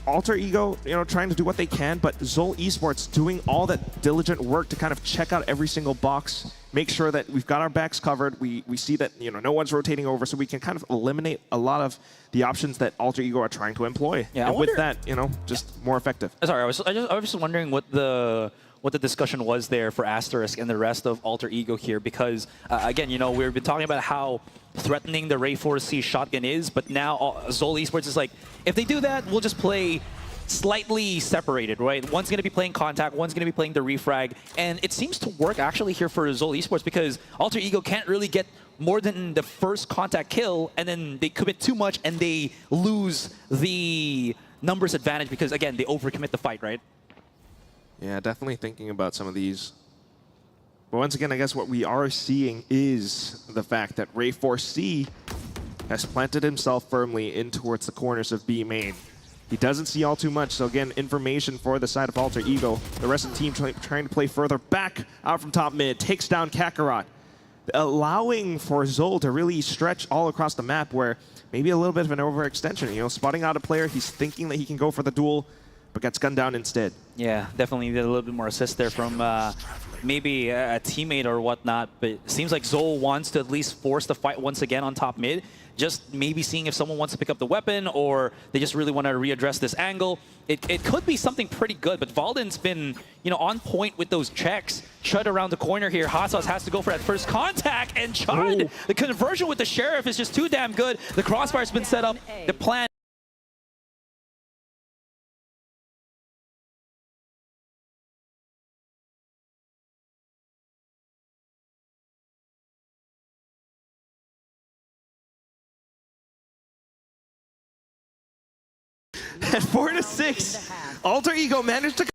Alter Ego, trying to do what they can, but Zol Esports doing all that diligent work to kind of check out every single box, make sure that we've got our backs covered. We see that no one's rotating over, so we can kind of eliminate a lot of the options that Alter Ego are trying to employ. Yeah, and with that, just more effective. Sorry, I was just wondering what the discussion was there for Asterisk and the rest of Alter Ego here, because again, we've been talking about how threatening the Ray 4C shotgun is, but now Zol Esports is like, if they do that, we'll just play slightly separated, right? One's going to be playing contact, one's going to be playing the refrag, and it seems to work actually here for Zol Esports because Alter Ego can't really get more than the first contact kill, and then they commit too much and they lose the numbers advantage because, again, they overcommit the fight, right? Yeah, definitely thinking about some of these. But once again, I guess what we are seeing is the fact that Ray 4C has planted himself firmly in towards the corners of B main. He doesn't see all too much, so again, information for the side of Alter Ego. The rest of the team trying to play further back out from top mid, takes down Kakarot, allowing for Zol to really stretch all across the map where maybe a little bit of an overextension, spotting out a player, he's thinking that he can go for the duel, but gets gunned down instead. Yeah, definitely needed a little bit more assist there from maybe a teammate or whatnot, but it seems like Zol wants to at least force the fight once again on top mid, just maybe seeing if someone wants to pick up the weapon or they just really want to readdress this angle. It could be something pretty good, but Valden's been on point with those checks. Chud around the corner here. Hot Sauce has to go for that first contact, and Chud, the conversion with the Sheriff is just too damn good. The crossfire's been set up, the plan. At 4-6, Alter Ego managed to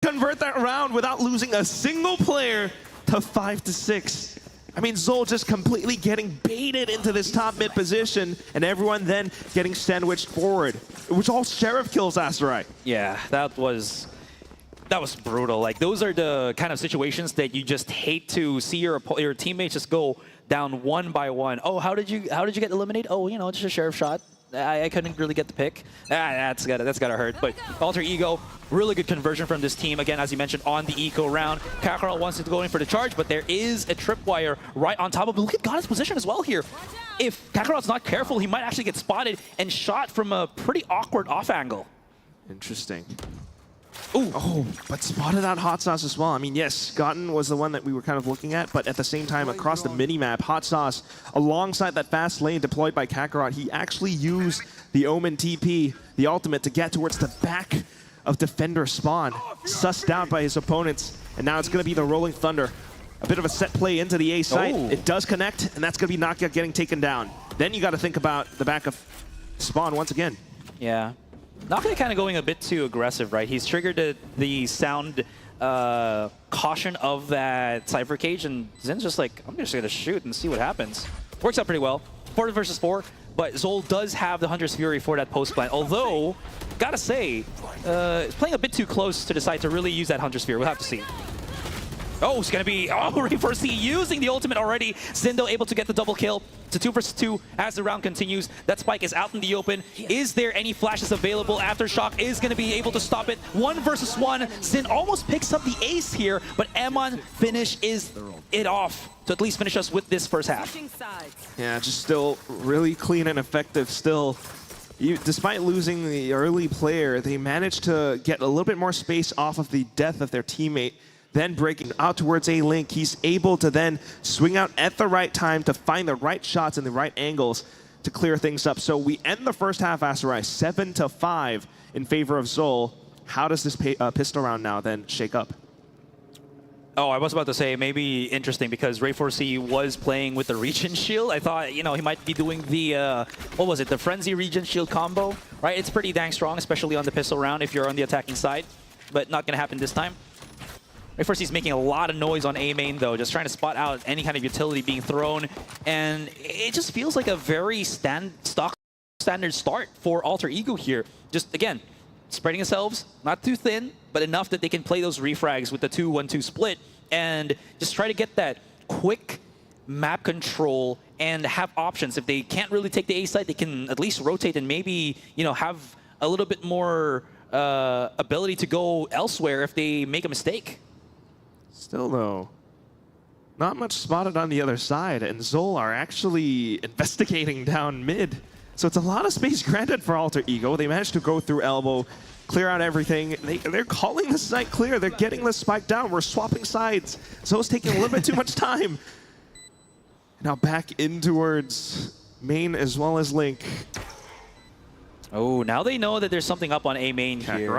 convert that round without losing a single player to 5-6. I mean, Zol just completely getting baited into this top mid position, and everyone then getting sandwiched forward. It was all Sheriff kills, Asterai. Yeah, that was brutal. Like, those are the kind of situations that you just hate to see your teammates just go down one by one. Oh, how did you get eliminated? Oh, just a Sheriff shot. I couldn't really get the pick. That's gotta hurt. But Alter Ego, really good conversion from this team. Again, as you mentioned, on the eco round. Kakarot wants to go in for the charge, but there is a tripwire right on top of him. Look at God's position as well here. If Kakarot's not careful, he might actually get spotted and shot from a pretty awkward off angle. Interesting. Ooh. Oh, but spotted out Hot Sauce as well. I mean, yes, Gotten was the one that we were kind of looking at, but at the same time, across the mini-map, Hot Sauce, alongside that fast lane deployed by Kakarot, he actually used the Omen TP, the ultimate, to get towards the back of Defender spawn, sussed out by his opponents, and now it's going to be the Rolling Thunder. A bit of a set play into the A site. Oh. It does connect, and that's going to be Nakia getting taken down. Then you got to think about the back of spawn once again. Yeah. Nakia kind of going a bit too aggressive, right? He's triggered the sound caution of that Cypher Cage, and Zin's just like, I'm just going to shoot and see what happens. Works out pretty well. 4 versus 4, but Zol does have the Hunter's Fury for that post plant. Although, gotta say, it's playing a bit too close to decide to really use that Hunter's Fury. We'll have to see. Oh, it's going to be Ray 4C using the ultimate already. Zindo able to get the double kill. It's a 2 versus 2 as the round continues. That spike is out in the open. Is there any flashes available? Aftershock is going to be able to stop it. 1 versus 1. Zin almost picks up the ace here, but Emon finish is it off to at least finish us with this first half. Yeah, just still really clean and effective still. Despite losing the early player, they managed to get a little bit more space off of the death of their teammate. Then breaking out towards A-Link, he's able to then swing out at the right time to find the right shots and the right angles to clear things up. So we end the first half, Asterai, 7-5 in favor of Zol. How does this pistol round now then shake up? Oh, I was about to say, maybe interesting because Ray 4C was playing with the Regent Shield. I thought, he might be doing the, what was it, the Frenzy Regent Shield combo, right? It's pretty dang strong, especially on the pistol round if you're on the attacking side, but not going to happen this time. A4C is making a lot of noise on A main, though, just trying to spot out any kind of utility being thrown. And it just feels like a very standard start for Alter Ego here. Just, again, spreading themselves, not too thin, but enough that they can play those refrags with the 2-1-2 split and just try to get that quick map control and have options. If they can't really take the A side, they can at least rotate and maybe, you know, have a little bit more ability to go elsewhere if they make a mistake. Still, though, not much spotted on the other side, and Zol are actually investigating down mid. So it's a lot of space granted for Alter Ego. They managed to go through elbow, clear out everything. They're calling the site clear. They're getting the spike down. We're swapping sides. Zol's taking a little bit too much time. Now back in towards main as well as Link. Oh, now they know that there's something up on A main here.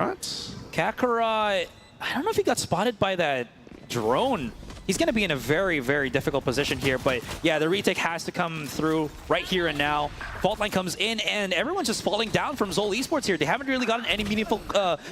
Kakarot, I don't know if he got spotted by that drone. He's going to be in a very, very difficult position here. But yeah, the retake has to come through right here and now. Fault line comes in, and everyone's just falling down from Zol Esports here. They haven't really gotten any meaningful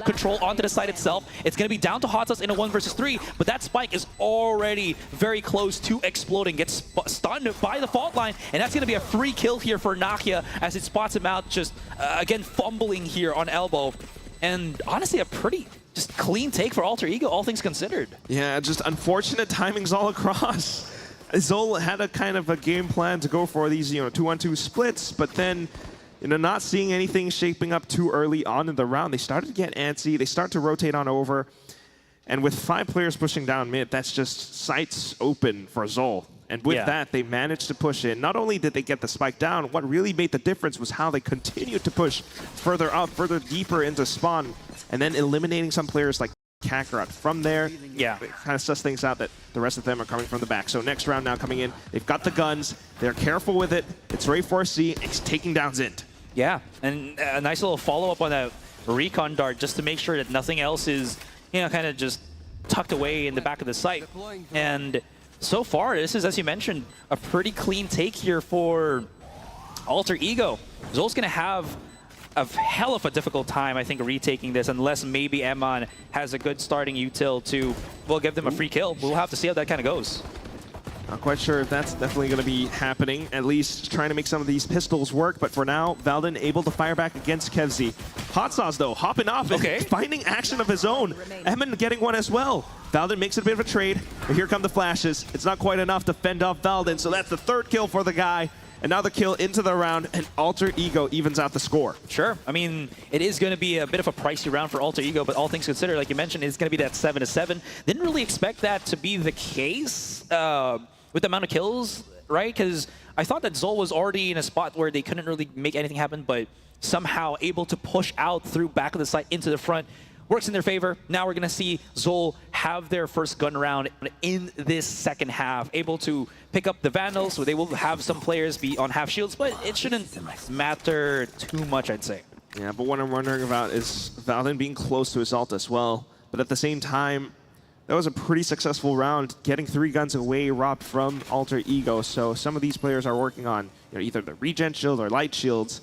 control onto the site itself. It's going to be down to Hot Sauce in a 1 versus 3, but that spike is already very close to exploding. Gets stunned by the fault line, and that's going to be a free kill here for Nakia as it spots him out, just again fumbling here on elbow. And honestly, a pretty just clean take for Alter Ego, all things considered. Yeah, just unfortunate timings all across. Zol had a kind of a game plan to go for these, 2-on-2 splits, but then, not seeing anything shaping up too early on in the round. They started to get antsy. They start to rotate on over. And with 5 players pushing down mid, that's just sights open for Zol. And with that, they managed to push in. Not only did they get the spike down, what really made the difference was how they continued to push further up, further deeper into spawn, and then eliminating some players like Kakarot. From there, they kind of suss things out that the rest of them are coming from the back. So next round now coming in, they've got the guns, they're careful with it. It's Ray 4C, it's taking down Zint. Yeah, and a nice little follow-up on that recon dart just to make sure that nothing else is, kind of just tucked away in the back of the site. And so far, this is, as you mentioned, a pretty clean take here for Alter Ego. Zol's going to have a hell of a difficult time, I think, retaking this, unless maybe Emon has a good starting util to, well, give them a free kill. We'll have to see how that kind of goes. Not quite sure if that's definitely going to be happening, at least trying to make some of these pistols work, but for now, Valden able to fire back against Kevzi. Hot Sauce, though, hopping off and finding action of his own. Emon getting one as well. Valden makes it a bit of a trade, but here come the flashes. It's not quite enough to fend off Valden, so that's the 3rd kill for the guy. Another kill into the round, and Alter Ego evens out the score. Sure. I mean, it is going to be a bit of a pricey round for Alter Ego, but all things considered, like you mentioned, it's going to be that 7-7. Didn't really expect that to be the case with the amount of kills, right? Because I thought that Zol was already in a spot where they couldn't really make anything happen, but somehow able to push out through back of the site into the front. Works in their favor. Now we're going to see Zol have their first gun round in this second half, able to pick up the Vandals, so they will have some players be on half shields, but it shouldn't matter too much, I'd say. Yeah, but what I'm wondering about is Valden being close to his ult as well. But at the same time, that was a pretty successful round, getting 3 guns away robbed from Alter Ego. So some of these players are working on either the regen shield or light shields.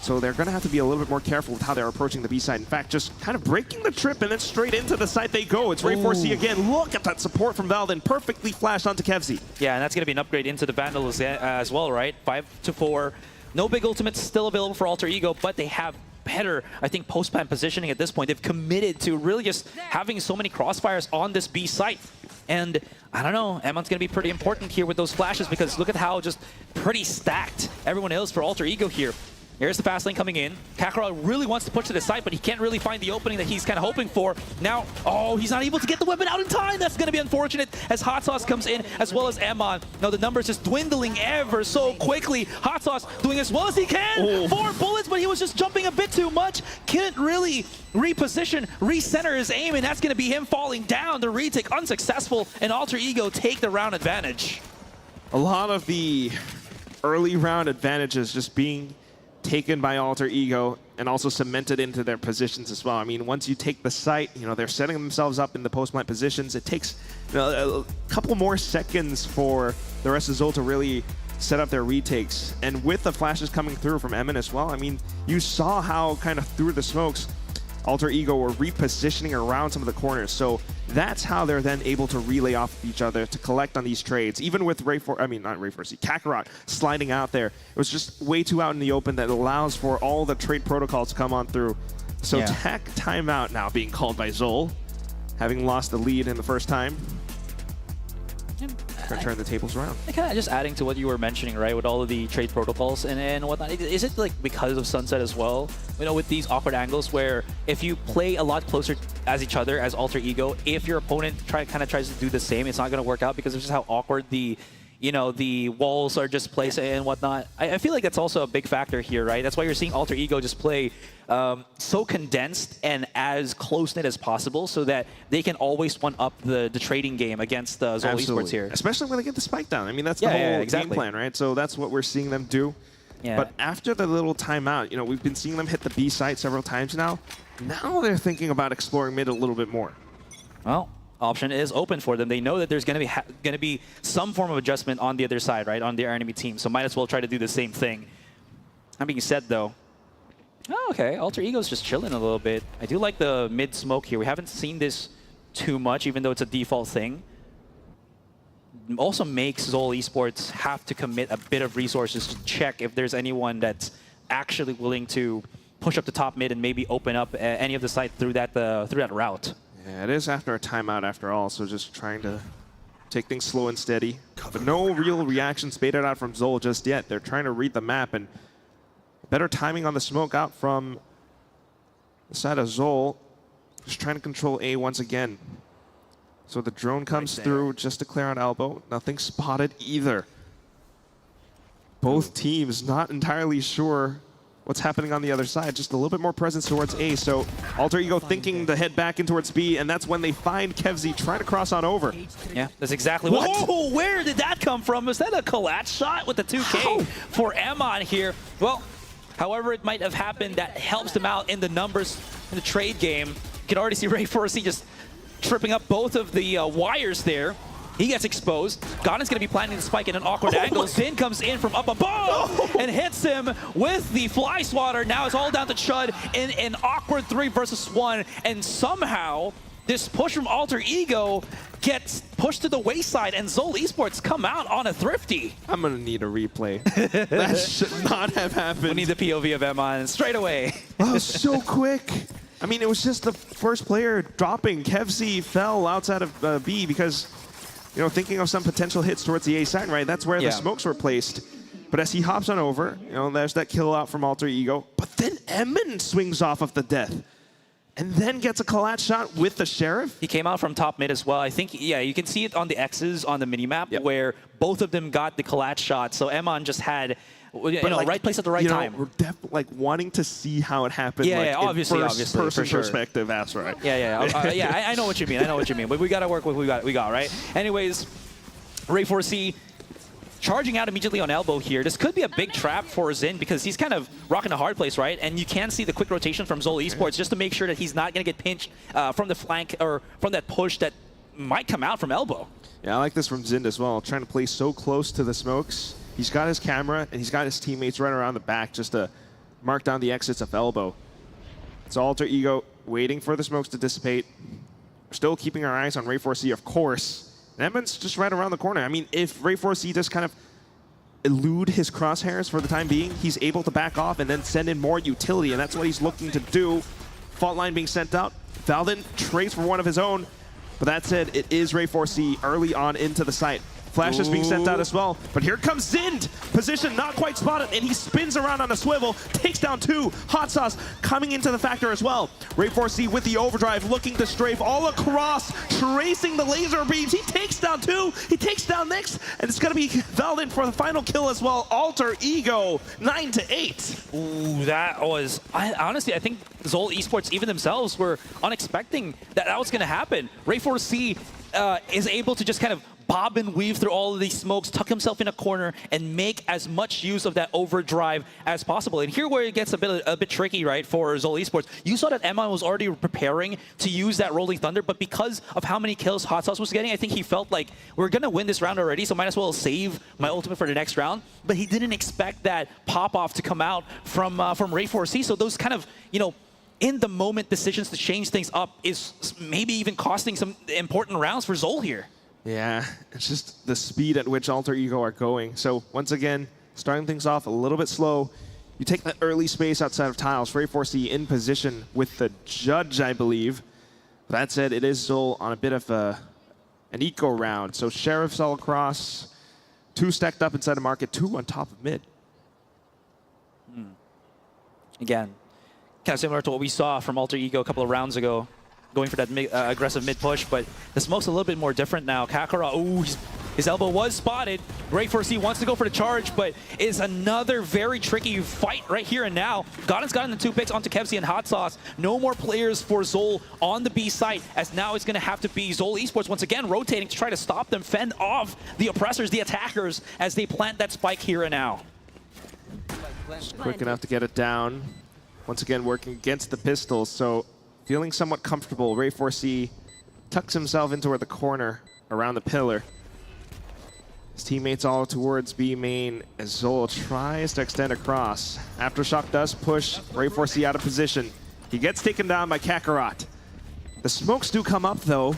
So they're going to have to be a little bit more careful with how they're approaching the B side. In fact, just kind of breaking the trip and then straight into the side they go. It's Ray 4C again. Look at that support from Valden. Perfectly flashed onto Kevzi. Yeah, and that's going to be an upgrade into the Vandals as well, right? 5-4. No big ultimates still available for Alter Ego, but they have better, I think, post-plan positioning at this point. They've committed to really just having so many crossfires on this B site. And I don't know, Emon's going to be pretty important here with those flashes, because look at how just pretty stacked everyone is for Alter Ego here. Here's the fast lane coming in. Kakarot really wants to push to the side, but he can't really find the opening that he's kind of hoping for. Now, oh, he's not able to get the weapon out in time. That's going to be unfortunate as Hot Sauce comes in, as well as Emon. Now, the numbers just dwindling ever so quickly. Hot Sauce doing as well as he can. 4 bullets, but he was just jumping a bit too much. Couldn't really reposition, recenter his aim, and that's going to be him falling down. The retake unsuccessful, and Alter Ego take the round advantage. A lot of the early round advantages just being taken by Alter Ego and also cemented into their positions as well. I mean, once you take the site, they're setting themselves up in the post-plant positions. It takes a couple more seconds for the rest of Zol to really set up their retakes. And with the flashes coming through from Emin as well, I mean, you saw how kind of through the smokes, Alter Ego were repositioning around some of the corners. So That's how they're then able to relay off of each other to collect on these trades. Even with Kakarot sliding out there, it was just way too out in the open that allows for all the trade protocols to come on through. So tech timeout now being called by Zol, having lost the lead in the first time. Turn the tables around. Kind of just adding to what you were mentioning, right, with all of the trade protocols and whatnot. Is it like because of Sunset as well? You know, with these awkward angles where if you play a lot closer as each other as alter ego, if your opponent kind of tries to do the same, it's not going to work out because of just how awkward the the walls are just placed and whatnot. I feel like that's also a big factor here, right? That's why you're seeing alter ego just play so condensed and as close-knit as possible so that they can always one-up the trading game against the Zol Esports here. Especially when they get the spike down. I mean, that's the whole game plan, right? So that's what we're seeing them do. Yeah. But after the little timeout, we've been seeing them hit the B site several times now. Now they're thinking about exploring mid a little bit more. Well, option is open for them. They know that there's going to be some form of adjustment on the other side, right, on their enemy team. So might as well try to do the same thing. That being said, though, okay, Alter Ego's just chilling a little bit. I do like the mid smoke here. We haven't seen this too much, even though it's a default thing. Also makes Zol Esports have to commit a bit of resources to check if there's anyone that's actually willing to push up the top mid and maybe open up any of the site through that route. Yeah, it is after a timeout after all, so just trying to take things slow and steady. But no real reaction spaded out from Zol just yet. They're trying to read the map, and better timing on the smoke out from the side of Zol. Just trying to control A once again. So the drone comes through just to clear out elbow. Nothing spotted either. Both teams not entirely sure what's happening on the other side. Just a little bit more presence towards A. So Alter Ego thinking to head back in towards B, and that's when they find Kevzi trying to cross on over. Yeah, that's exactly what. Whoa, where did that come from? Was that a collapse shot with the 2K for Emon here? Well, however it might have happened, that helps them out in the numbers in the trade game. You can already see Ray4C just tripping up both of the wires there. He gets exposed. Gonen's going to be planting the spike in an awkward angle. Zin comes in from up above and hits him with the fly swatter. Now it's all down to Chud in an awkward 3 versus 1. And somehow this push from Alter Ego gets pushed to the wayside, and Zol Esports come out on a thrifty. I'm going to need a replay. That should not have happened. We need the POV of Emon straight away. Oh, so quick. I mean, it was just the first player dropping. Kevzi fell outside of B because, thinking of some potential hits towards the A side, right? That's where the smokes were placed. But as he hops on over, there's that kill out from Alter Ego. But then Emon swings off of the death and then gets a collapse shot with the Sheriff. He came out from top mid as well. I think, you can see it on the X's on the minimap where both of them got the collapse shot. So Emon just had, right place at the right time. We're definitely wanting to see how it happened. Obviously, first-person for sure. perspective, that's right. I know what you mean. I know what you mean. But we got to work with what we got, right? Anyways, Ray4C charging out immediately on elbow here. This could be a big trap for Zin because he's kind of rocking a hard place, right? And you can see the quick rotation from Zol Esports just to make sure that he's not going to get pinched from the flank or from that push that might come out from elbow. Yeah, I like this from Zin as well. Trying to play so close to the smokes. He's got his camera, and he's got his teammates right around the back just to mark down the exits of elbow. It's Alter Ego waiting for the smokes to dissipate. We're still keeping our eyes on Ray4C, of course. And Emon's just right around the corner. I mean, if Ray4C just kind of elude his crosshairs for the time being, he's able to back off and then send in more utility, and that's what he's looking to do. Fault line being sent out. Valden trades for one of his own. But that said, it is Ray4C early on into the site. Flash is being sent out as well. But here comes Zind. Position not quite spotted, and he spins around on a swivel, takes down 2. Hot Sauce coming into the factor as well. Ray4C with the overdrive, looking to strafe all across, tracing the laser beams. He takes down 2. He takes down next, and it's going to be Valden for the final kill as well. Alter Ego, 9-8. Ooh, that was... honestly, I think Zol Esports, even themselves, were unexpecting that was going to happen. Ray4C is able to just kind of bob and weave through all of these smokes, tuck himself in a corner, and make as much use of that overdrive as possible. And here where it gets a bit tricky, right, for Zol Esports. You saw that Emon was already preparing to use that Rolling Thunder, but because of how many kills Hot Sauce was getting, I think he felt like, we're going to win this round already, so might as well save my ultimate for the next round. But he didn't expect that pop-off to come out from Ray4C, so those kind of, in the moment decisions to change things up is maybe even costing some important rounds for Zol here. Yeah, it's just the speed at which Alter Ego are going. So once again, starting things off a little bit slow. You take that early space outside of tiles. Ray4C in position with the judge, I believe. That said, it is Zol on a bit of an eco round. So Sheriffs all across, 2 stacked up inside the market, 2 on top of mid. Again, kind of similar to what we saw from Alter Ego a couple of rounds ago, going for that aggressive mid push, but the smoke's a little bit more different now. Kakarot, ooh, his elbow was spotted. Ray4C wants to go for the charge, but it's another very tricky fight right here and now. Godden's gotten the 2 picks onto Kevzi and Hot Sauce. No more players for Zol on the B site, as now it's going to have to be Zol Esports once again rotating to try to stop them, fend off the oppressors, the attackers, as they plant that spike here and now. Just quick enough to get it down. Once again, working against the pistols, so feeling somewhat comfortable. Ray4C tucks himself into the corner around the pillar. His teammates all towards B main as Zol tries to extend across. Aftershock does push Ray4C out of position. He gets taken down by Kakarot. The smokes do come up though.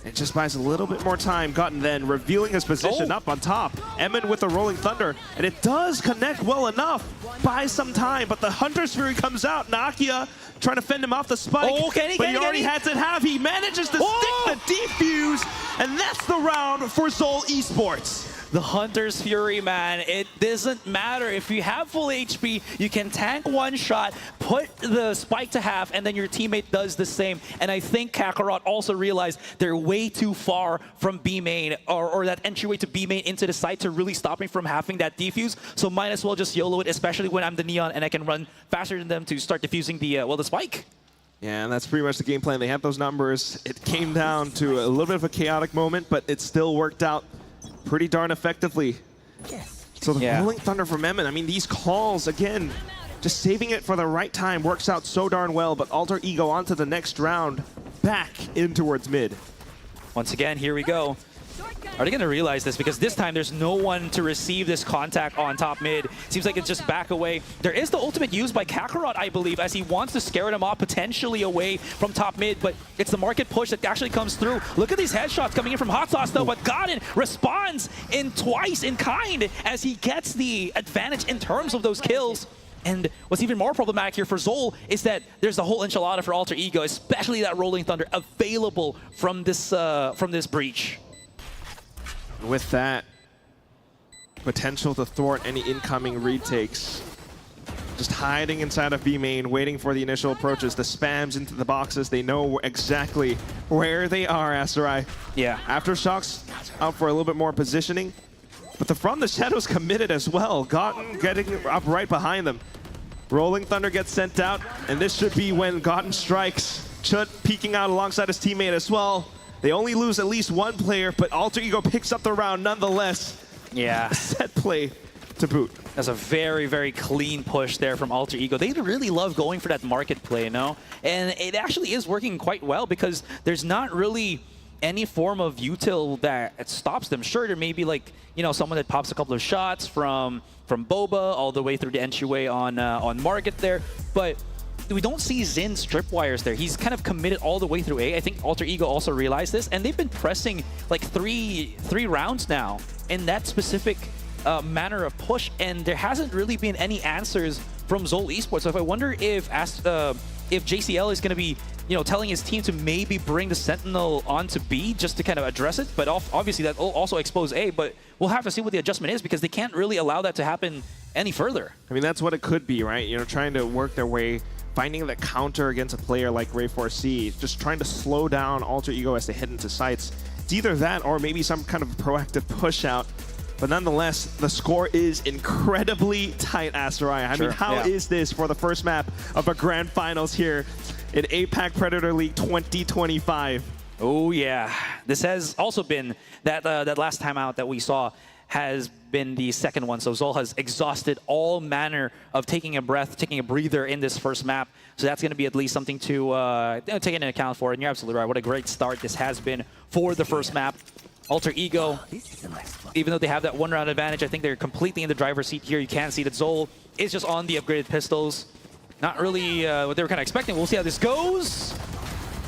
It just buys a little bit more time. Gotten then revealing his position up on top. Emin with the Rolling Thunder, and it does connect well enough. Buys some time, but the Hunter's Fury comes out. Nakia trying to fend him off the spike, but he already has it half. He manages to stick the defuse, and that's the round for Zol Esports. The Hunter's Fury, man, it doesn't matter. If you have full HP, you can tank 1 shot, put the spike to half, and then your teammate does the same. And I think Kakarot also realized they're way too far from B main, or that entryway to B main into the site to really stop me from having that defuse. So might as well just YOLO it, especially when I'm the Neon and I can run faster than them to start defusing the, the spike. Yeah, and that's pretty much the game plan. They have those numbers. It came down to a little bit of a chaotic moment, but it still worked out pretty darn effectively. Yes. So the Rolling Thunder from Emin, I mean, these calls, again, just saving it for the right time works out so darn well, but Alter Ego onto the next round, back in towards mid. Once again, here we go. Are they going to realize this? Because this time there's no one to receive this contact on top mid. Seems like it's just back away. There is the ultimate used by Kakarot, I believe, as he wants to scare them off potentially away from top mid, but it's the market push that actually comes through. Look at these headshots coming in from Hot Sauce though, but Godden responds in twice in kind as he gets the advantage in terms of those kills. And what's even more problematic here for Zol is that there's a whole enchilada for Alter Ego, especially that Rolling Thunder available from this breach. With that potential to thwart any incoming retakes, just hiding inside of B main, waiting for the initial approaches, the spams into the boxes. They know exactly where they are, Asterai. Yeah. Aftershocks out for a little bit more positioning, but the From the Shadows committed as well. Gotten getting up right behind them. Rolling Thunder gets sent out, and this should be when Gotten strikes. Chut peeking out alongside his teammate as well. They only lose at least 1 player, but Alter Ego picks up the round nonetheless. Yeah. Set play to boot. That's a very, very clean push there from Alter Ego. They really love going for that market play, you know? And it actually is working quite well because there's not really any form of util that stops them. Sure, there may be like, you know, someone that pops a couple of shots from Boba all the way through the entryway on market there, but we don't see Zin strip wires there. He's kind of committed all the way through A. I think Alter Ego also realized this, and they've been pressing like three rounds now in that specific manner of push, and there hasn't really been any answers from Zol Esports. So if I wonder if JCL is going to be, you know, telling his team to maybe bring the Sentinel onto B just to kind of address it, but obviously that will also expose A, but we'll have to see what the adjustment is because they can't really allow that to happen any further. I mean, that's what it could be, right? You know, trying to work their way, finding the counter against a player like Ray4C, just trying to slow down Alter Ego as they head into sites. It's either that or maybe some kind of proactive push out. But nonetheless, the score is incredibly tight, Asterai. I mean, how is this for the first map of the grand finals here in APAC Predator League 2025? Oh yeah, this has also been that last time out that we saw has been the second one. So Zol has exhausted all manner of taking a breath, taking a breather in this first map. So that's going to be at least something to take into account for. And you're absolutely right. What a great start this has been for the first map. Alter Ego, even though they have that 1 round advantage, I think they're completely in the driver's seat here. You can see that Zol is just on the upgraded pistols. Not really what they were kind of expecting. We'll see how this goes.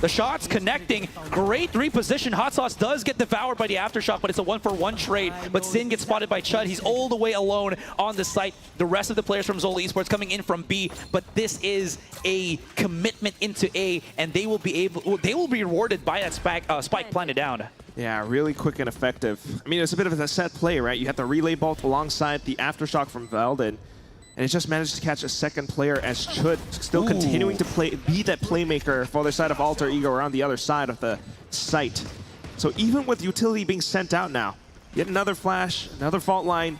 The shots connecting. Great reposition. Hot Sauce does get devoured by the Aftershock, but it's a 1-for-1 trade. But Sin gets spotted by Chud. He's all the way alone on the site. The rest of the players from Zol Esports coming in from B, but this is a commitment into A, and they will be rewarded by that spike planted down. Yeah, really quick and effective. I mean, it's a bit of a set play, right? You have the relay bolt alongside the Aftershock from Valden. And it just managed to catch a second player as Chud still continuing to be that playmaker for the side of Alter Ego around the other side of the site. So even with utility being sent out now, yet another flash, another fault line,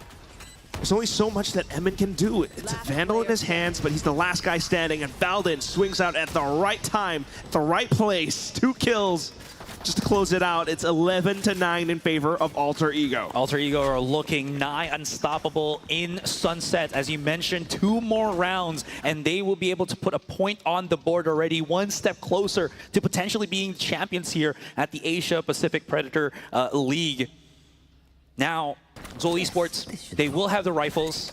there's only so much that Emin can do. It's a Vandal in his hands, but he's the last guy standing, and Valden swings out at the right time, at the right place. 2 kills. Just to close it out, it's 11-9 in favor of Alter Ego. Alter Ego are looking nigh unstoppable in Sunset. As you mentioned, 2 more rounds, and they will be able to put a point on the board already, 1 step closer to potentially being champions here at the Asia Pacific Predator League. Now, Zol Esports, they will have the rifles.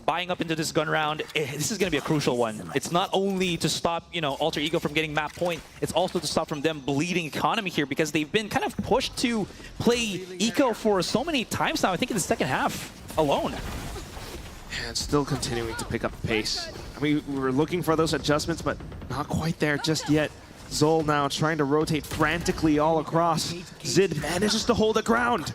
Buying up into this gun round, this is going to be a crucial one. It's not only to stop, Alter Ego from getting map point, it's also to stop from them bleeding economy here, because they've been kind of pushed to play eco for so many times now, I think in the second half alone. And still continuing to pick up the pace. I mean, we were looking for those adjustments, but not quite there just yet. Zol now trying to rotate frantically all across. Zid manages to hold the ground.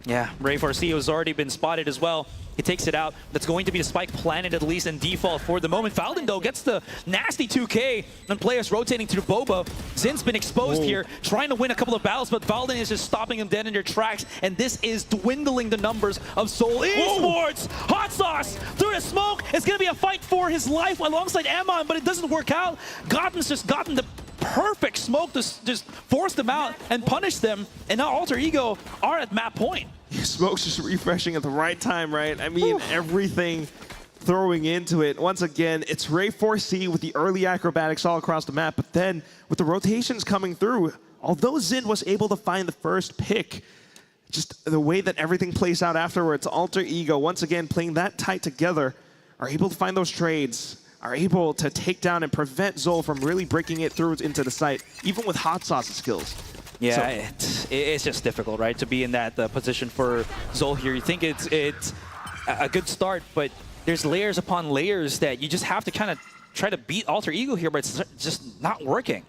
Yeah, Ray Farcio has already been spotted as well. He takes it out. That's going to be the spike planted, at least in default for the moment. Valden, though, gets the nasty 2K, and players rotating through Boba. Zin's been exposed here, trying to win a couple of battles, but Valden is just stopping him dead in their tracks, and this is dwindling the numbers of Zol Esports. Hot Sauce through the smoke. It's going to be a fight for his life alongside Amon, but it doesn't work out. Gotten's just gotten the perfect smoke to just force them out and punish them, and now Alter Ego are at map point. Smoke's just refreshing at the right time, right? I mean, everything throwing into it. Once again, it's Ray 4C with the early acrobatics all across the map, but then with the rotations coming through, although Zin was able to find the first pick, just the way that everything plays out afterwards, Alter Ego, once again, playing that tight together, are able to find those trades, are able to take down and prevent Zol from really breaking it through into the site, even with Hot Sauce's skills. Yeah, it's just difficult, right, to be in that position for Zol here. You think it's a good start, but there's layers upon layers that you just have to kind of try to beat Alter Ego here, but it's just not working.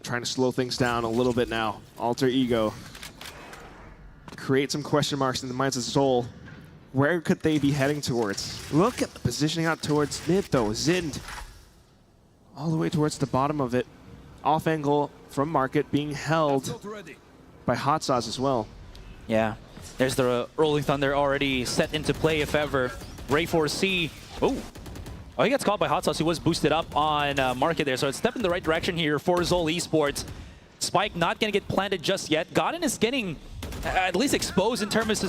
Trying to slow things down a little bit now. Alter Ego create some question marks in the minds of Zol. Where could they be heading towards? Look at the positioning out towards mid, though. Zind all the way towards the bottom of it. Off angle from Market being held by Hot Sauce as well. Yeah, there's the Rolling Thunder already set into play if ever. Ray 4C. Oh, he gets caught by Hot Sauce. He was boosted up on Market there, so it's a step in the right direction here for Zol Esports. Spike not going to get planted just yet. Godin is getting at least exposed in terms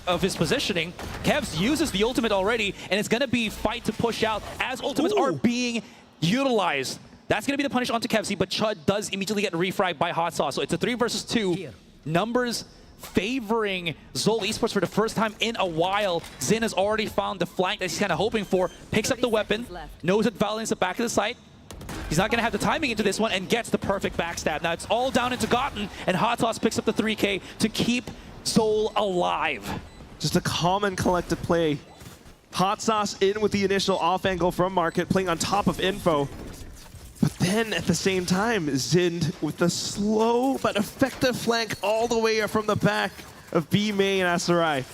of his positioning. Kevs uses the ultimate already, and it's going to be fight to push out as ultimates are being utilized. That's going to be the punish onto Kevsey, but Chud does immediately get refragged by Hot Sauce. So it's a 3 versus 2. Numbers favoring Zol Esports for the first time in a while. Zin has already found the flank that he's kind of hoping for. Picks up the weapon, knows that Valorant is the back of the site. He's not going to have the timing into this one and gets the perfect backstab. Now it's all down into Gotten, and Hot Sauce picks up the 3K to keep Zol alive. Just a calm and collected play. Hot Sauce in with the initial off angle from Market, playing on top of Info. But then at the same time, Zind with the slow but effective flank all the way from the back of B, May, and Asarai.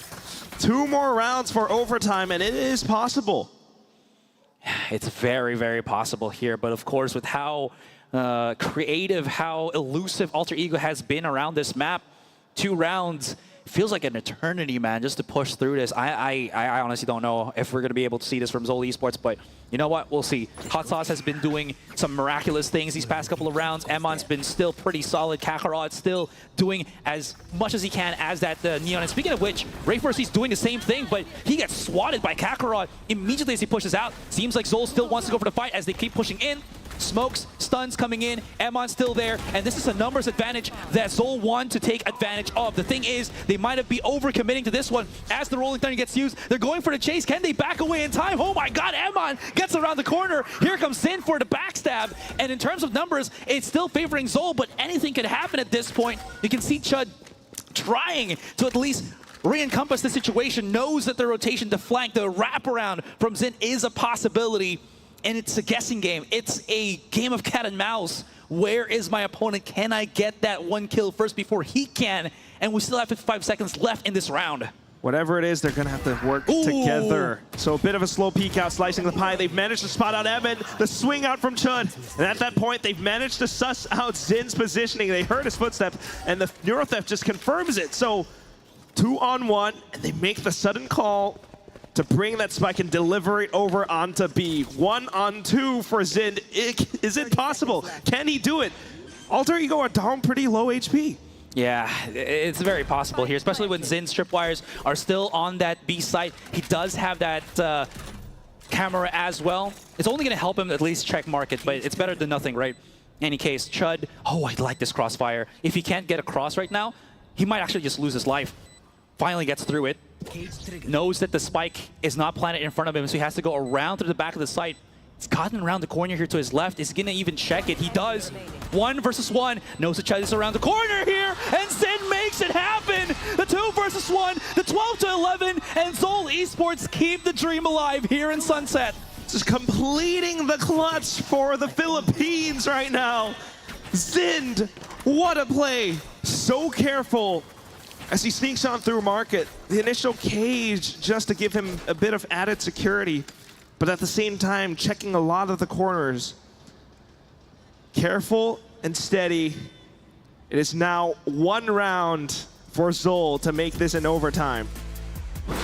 2 more rounds for overtime, and it is possible. It's very, very possible here, but of course with how creative, how elusive Alter Ego has been around this map, 2 rounds feels like an eternity, man, just to push through this. I honestly don't know if we're going to be able to see this from Zol Esports, but you know what? We'll see. Hot Sauce has been doing some miraculous things these past couple of rounds. Emon's been still pretty solid. Kakarot's still doing as much as he can as that Neon. And speaking of which, Ray Mercy's doing the same thing, but he gets swatted by Kakarot immediately as he pushes out. Seems like Zol still wants to go for the fight as they keep pushing in. Smokes, stuns coming in, Emon's still there, and this is a numbers advantage that Zol want to take advantage of. The thing is, they might have been overcommitting to this one. As the Rolling Thunder gets used, they're going for the chase. Can they back away in time? Oh my god, Emon gets around the corner. Here comes Sin for the backstab. And in terms of numbers, it's still favoring Zol, but anything can happen at this point. You can see Chud trying to at least re-encompass the situation, knows that the rotation, the flank, the wraparound from Zin is a possibility. And it's a guessing game. It's a game of cat and mouse. Where is my opponent? Can I get that one kill first before he can? And we still have 55 seconds left in this round. Whatever it is, they're going to have to work together. So a bit of a slow peek out, slicing the pie. They've managed to spot out Evan, the swing out from Chud. And at that point, they've managed to suss out Zin's positioning. They heard his footsteps, and the Neurotheft just confirms it. So 2-on-1, and they make the sudden call to bring that spike and deliver it over onto B. 1-on-2 for Zin. Is it possible? Can he do it? Alter Ego are down pretty low HP. Yeah, it's very possible here, especially when Zin's tripwires are still on that B site. He does have that camera as well. It's only going to help him at least check market, but it's better than nothing, right? In any case, Chud, oh, I like this crossfire. If he can't get across right now, he might actually just lose his life. Finally gets through it. Knows that the spike is not planted in front of him, so he has to go around through the back of the site. He's gotten around the corner here to his left. Is he gonna even check it? He does. 1 versus 1. Knows that Chud is around the corner here, and Zin makes it happen. The 2 versus 1, the 12-11, and Zol Esports keep the dream alive here in Sunset. Just completing the clutch for the Philippines right now. Zind, what a play. So careful as he sneaks on through market. The initial cage just to give him a bit of added security, but at the same time checking a lot of the corners. Careful and steady. It is now 1 round for Zol to make this in overtime.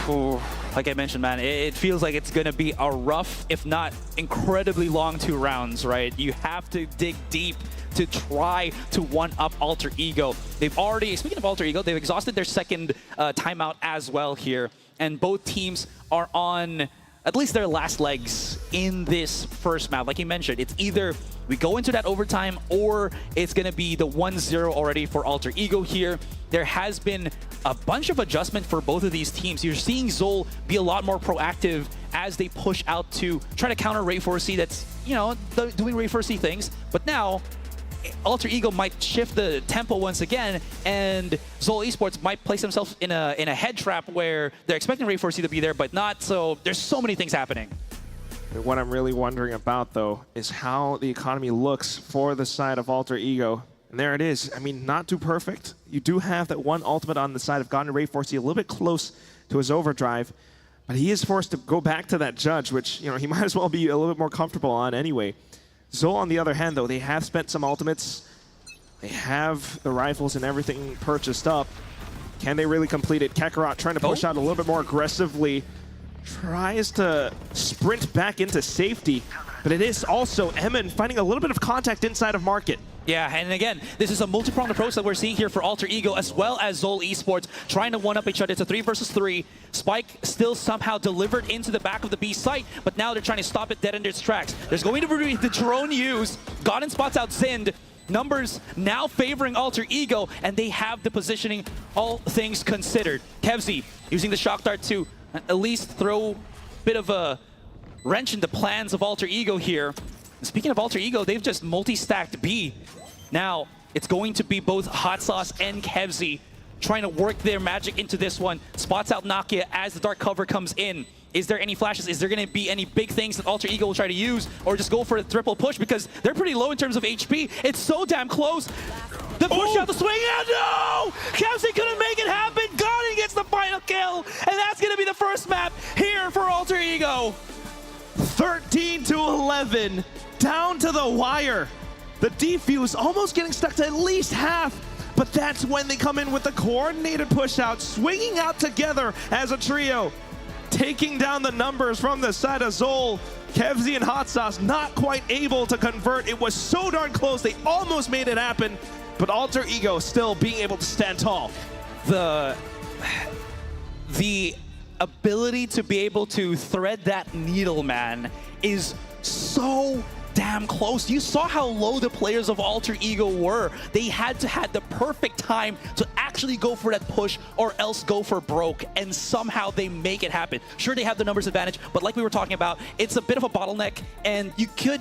Ooh, like I mentioned, man, it feels like it's gonna be a rough, if not incredibly long 2 rounds, right? You have to dig deep to try to one-up Alter Ego. They've already, speaking of Alter Ego, they've exhausted their second timeout as well here. And both teams are on at least their last legs in this first map. Like you mentioned, it's either we go into that overtime or it's gonna be the 1-0 already for Alter Ego here. There has been a bunch of adjustment for both of these teams. You're seeing Zol be a lot more proactive as they push out to try to counter Ray 4C that's, you know, doing Ray 4C things. But now, Alter Ego might shift the tempo once again, and Zol Esports might place themselves in a head trap where they're expecting Ray 4C to be there, but not. So there's so many things happening. What I'm really wondering about, though, is how the economy looks for the side of Alter Ego. And there it is. I mean, not too perfect. You do have that one ultimate on the side of Gone Ray 4C, a little bit close to his overdrive, but he is forced to go back to that judge, which, you know, he might as well be a little bit more comfortable on anyway. Zol, on the other hand, though, they have spent some ultimates. They have the rifles and everything purchased up. Can they really complete it? Kakarot trying to push out a little bit more aggressively. Tries to sprint back into safety. But it is also Emin finding a little bit of contact inside of market. Yeah, and again, this is a multi-pronged approach that we're seeing here for Alter Ego as well as Zol Esports trying to one-up each other. It's a 3 versus 3. Spike still somehow delivered into the back of the B site, but now they're trying to stop it dead in its tracks. There's going to be the drone use. Godin spots out Zind. Numbers now favoring Alter Ego, and they have the positioning, all things considered. Kevzi using the shock dart to at least throw a bit of a wrench in the plans of Alter Ego here. Speaking of Alter Ego, they've just multi-stacked B. Now, it's going to be both Hot Sauce and Kevzi trying to work their magic into this one. Spots out Nakia as the dark cover comes in. Is there any flashes? Is there going to be any big things that Alter Ego will try to use? Or just go for a triple push because they're pretty low in terms of HP. It's so damn close. The push out, the swing out, no! Kevzi couldn't make it happen. Godin gets the final kill. And that's going to be the first map here for Alter Ego. 13-11. Down to the wire. The defuse almost getting stuck to at least half, but that's when they come in with the coordinated push out, swinging out together as a trio, taking down the numbers from the side of Zol. Kevzi and Hot Sauce not quite able to convert. It was so darn close, they almost made it happen, but Alter Ego still being able to stand tall. The ability to be able to thread that needle, man, is so damn damn close. You saw how low the players of Alter Ego were. They had to have the perfect time to actually go for that push or else go for broke, and somehow they make it happen. Sure, they have the numbers advantage, but like we were talking about, it's a bit of a bottleneck, and you could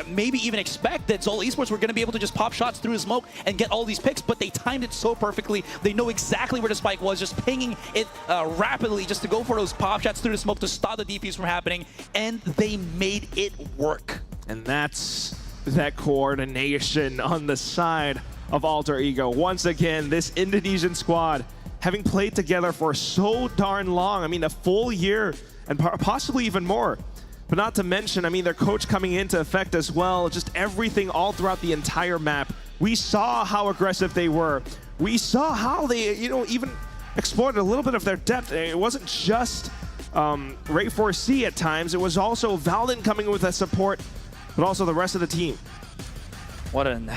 maybe even expect that Zol Esports were going to be able to just pop shots through the smoke and get all these picks, but they timed it so perfectly. They know exactly where the spike was, just pinging it rapidly just to go for those pop shots through the smoke to stop the defuse from happening, and they made it work. And that's that coordination on the side of Alter Ego. Once again, this Indonesian squad having played together for so darn long. I mean, a full year and possibly even more. But not to mention, I mean, their coach coming into effect as well. Just everything all throughout the entire map. We saw how aggressive they were. We saw how they, you know, even explored a little bit of their depth. It wasn't just Ray4C at times. It was also Valdin coming with a support, but also the rest of the team. What an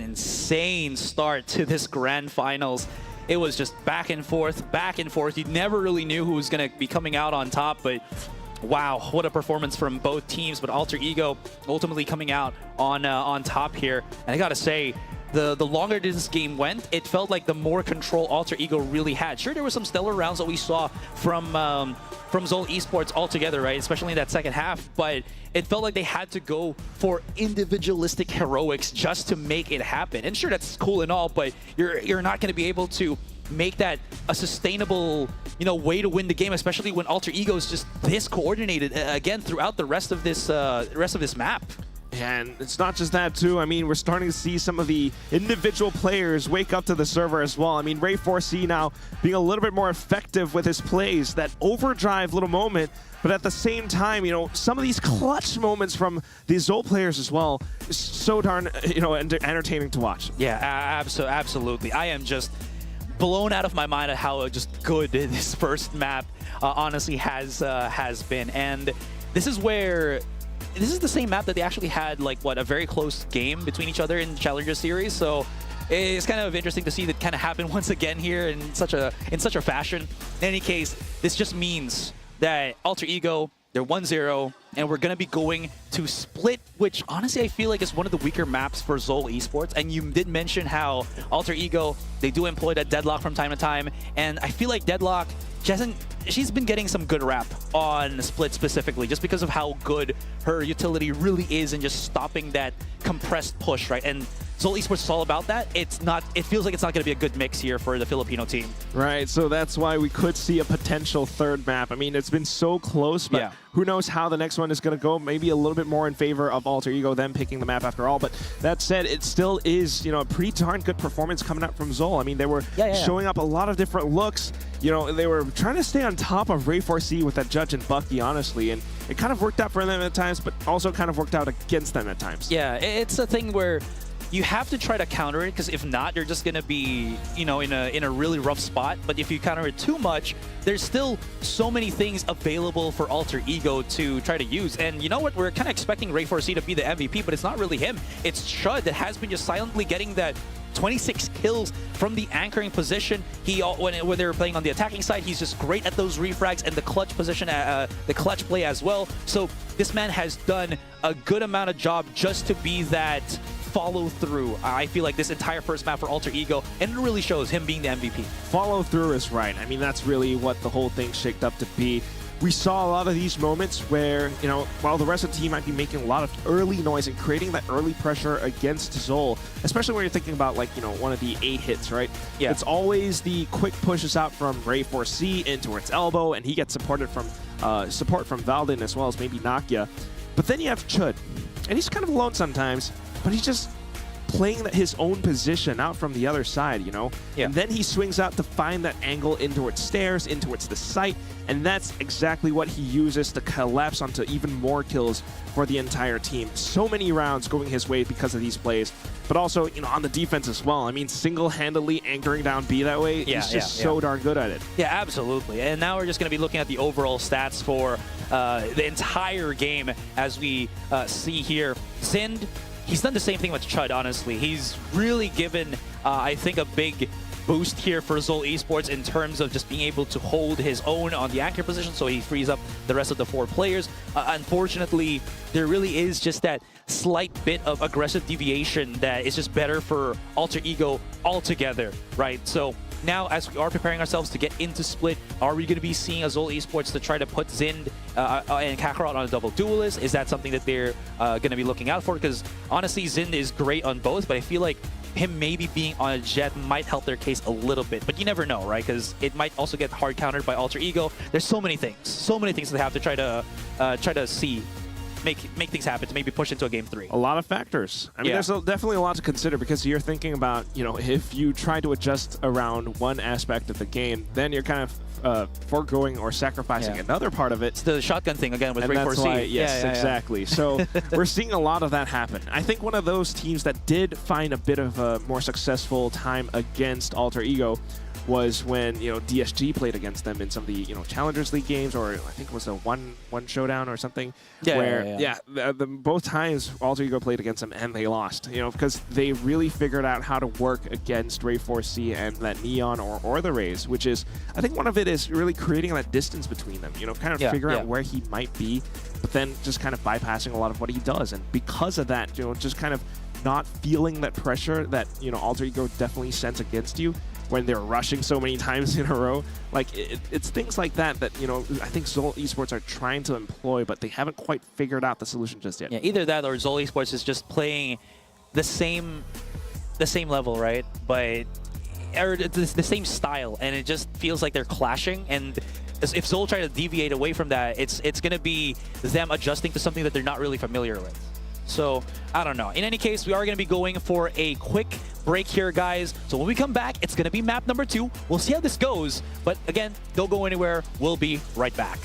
insane start to this grand finals. It was just back and forth, back and forth. You never really knew who was going to be coming out on top, but wow, what a performance from both teams. But Alter Ego ultimately coming out on top here. And I got to say, the longer this game went, it felt like the more control Alter Ego really had. Sure, there were some stellar rounds that we saw from Zol Esports altogether, right? Especially in that second half, but it felt like they had to go for individualistic heroics just to make it happen. And sure, that's cool and all, but you're not going to be able to make that a sustainable, you know, way to win the game, especially when Alter Ego is just this coordinated again throughout the rest of this map. And it's not just that, too. I mean, we're starting to see some of the individual players wake up to the server as well. I mean, Ray4C now being a little bit more effective with his plays, that overdrive little moment, but at the same time, you know, some of these clutch moments from the Zol players as well is so darn, you know, entertaining to watch. Yeah, absolutely. I am just blown out of my mind at how just good this first map honestly has been. And this is where... This is the same map that they actually had, like, what, a very close game between each other in the Challenger Series. So it's kind of interesting to see that kind of happen once again here in such a fashion. In any case, this just means that Alter Ego, they're 1-0, and we're going to be going to Split, which honestly I feel like is one of the weaker maps for Zol Esports. And you did mention how Alter Ego, they do employ that Deadlock from time to time, and I feel like Deadlock, she's been getting some good rap on Split specifically, just because of how good her utility really is in just stopping that compressed push, right? And Zol Esports is all about that. It feels like it's not going to be a good mix here for the Filipino team. Right, so that's why we could see a potential third map. I mean, it's been so close, but who knows how the next one is going to go. Maybe a little bit more in favor of Alter Ego, them picking the map after all. But that said, it still is, you know, a pretty darn good performance coming out from Zol. I mean, they were showing up a lot of different looks. You know, they were trying to stay on top of Ray4C with that Judge and Bucky, honestly. And it kind of worked out for them at times, but also kind of worked out against them at times. Yeah, it's a thing where you have to try to counter it, because if not, you're just going to be, you know, in a really rough spot. But if you counter it too much, there's still so many things available for Alter Ego to try to use. And you know what? We're kind of expecting Ray4C to be the MVP, but it's not really him. It's Chud that has been just silently getting that 26 kills from the anchoring position. When they were playing on the attacking side, he's just great at those refrags and the clutch position, the clutch play as well. So this man has done a good amount of job just to be that follow through. I feel like this entire first map for Alter Ego, and it really shows him being the MVP. Follow through is right. I mean, that's really what the whole thing shaped up to be. We saw a lot of these moments where, you know, while the rest of the team might be making a lot of early noise and creating that early pressure against Zol, especially when you're thinking about, like, you know, one of the 8 hits, right? Yeah. It's always the quick pushes out from Ray4C in towards elbow, and he gets supported from support from Valdin as well as maybe Nakia. But then you have Chud, and he's kind of alone sometimes, but he's just playing his own position out from the other side, you know? Yeah. And then he swings out to find that angle in towards stairs, in towards the site, and that's exactly what he uses to collapse onto even more kills for the entire team. So many rounds going his way because of these plays, but also, you know, on the defense as well. I mean, single-handedly anchoring down B that way, he's just so darn good at it. Yeah, absolutely. And now we're just going to be looking at the overall stats for the entire game as we see here. Sind, he's done the same thing with Chud, honestly. He's really given, I think, a big boost here for Zol Esports in terms of just being able to hold his own on the anchor position, so he frees up the rest of the 4 players. Unfortunately, there really is just that slight bit of aggressive deviation that is just better for Alter Ego altogether, right? So now, as we are preparing ourselves to get into Split, are we going to be seeing a Zol Esports to try to put Zind and Kakarot on a double duelist? Is that something that they're going to be looking out for? Because honestly, Zind is great on both, but I feel like him maybe being on a Jet might help their case a little bit. But you never know, right? Because it might also get hard countered by Alter Ego. There's so many things that they have to try to see. Make things happen to maybe push into a game 3. A lot of factors. I mean, there's definitely a lot to consider because you're thinking about, you know, if you try to adjust around one aspect of the game, then you're kind of foregoing or sacrificing another part of it. It's the shotgun thing again with and that's why, yes, exactly. Yeah. So we're seeing a lot of that happen. I think one of those teams that did find a bit of a more successful time against Alter Ego was when, you know, DSG played against them in some of the, you know, Challengers League games, or I think it was a one showdown or something. Both times Alter Ego played against them and they lost, you know, because they really figured out how to work against Ray 4C and that Neon or the Rays, which is, I think one of it is really creating that distance between them, you know, kind of figuring out where he might be, but then just kind of bypassing a lot of what he does. And because of that, you know, just kind of not feeling that pressure that, you know, Alter Ego definitely sends against you when they're rushing so many times in a row. Like, it's things like that that, you know, I think Zol Esports are trying to employ, but they haven't quite figured out the solution just yet. Yeah, either that or Zol Esports is just playing the same level, right? But or the same style, and it just feels like they're clashing. And if Zol try to deviate away from that, it's going to be them adjusting to something that they're not really familiar with. So, I don't know. In any case, we are going to be going for a quick break here, guys. So when we come back, it's going to be map number 2. We'll see how this goes. But again, don't go anywhere. We'll be right back.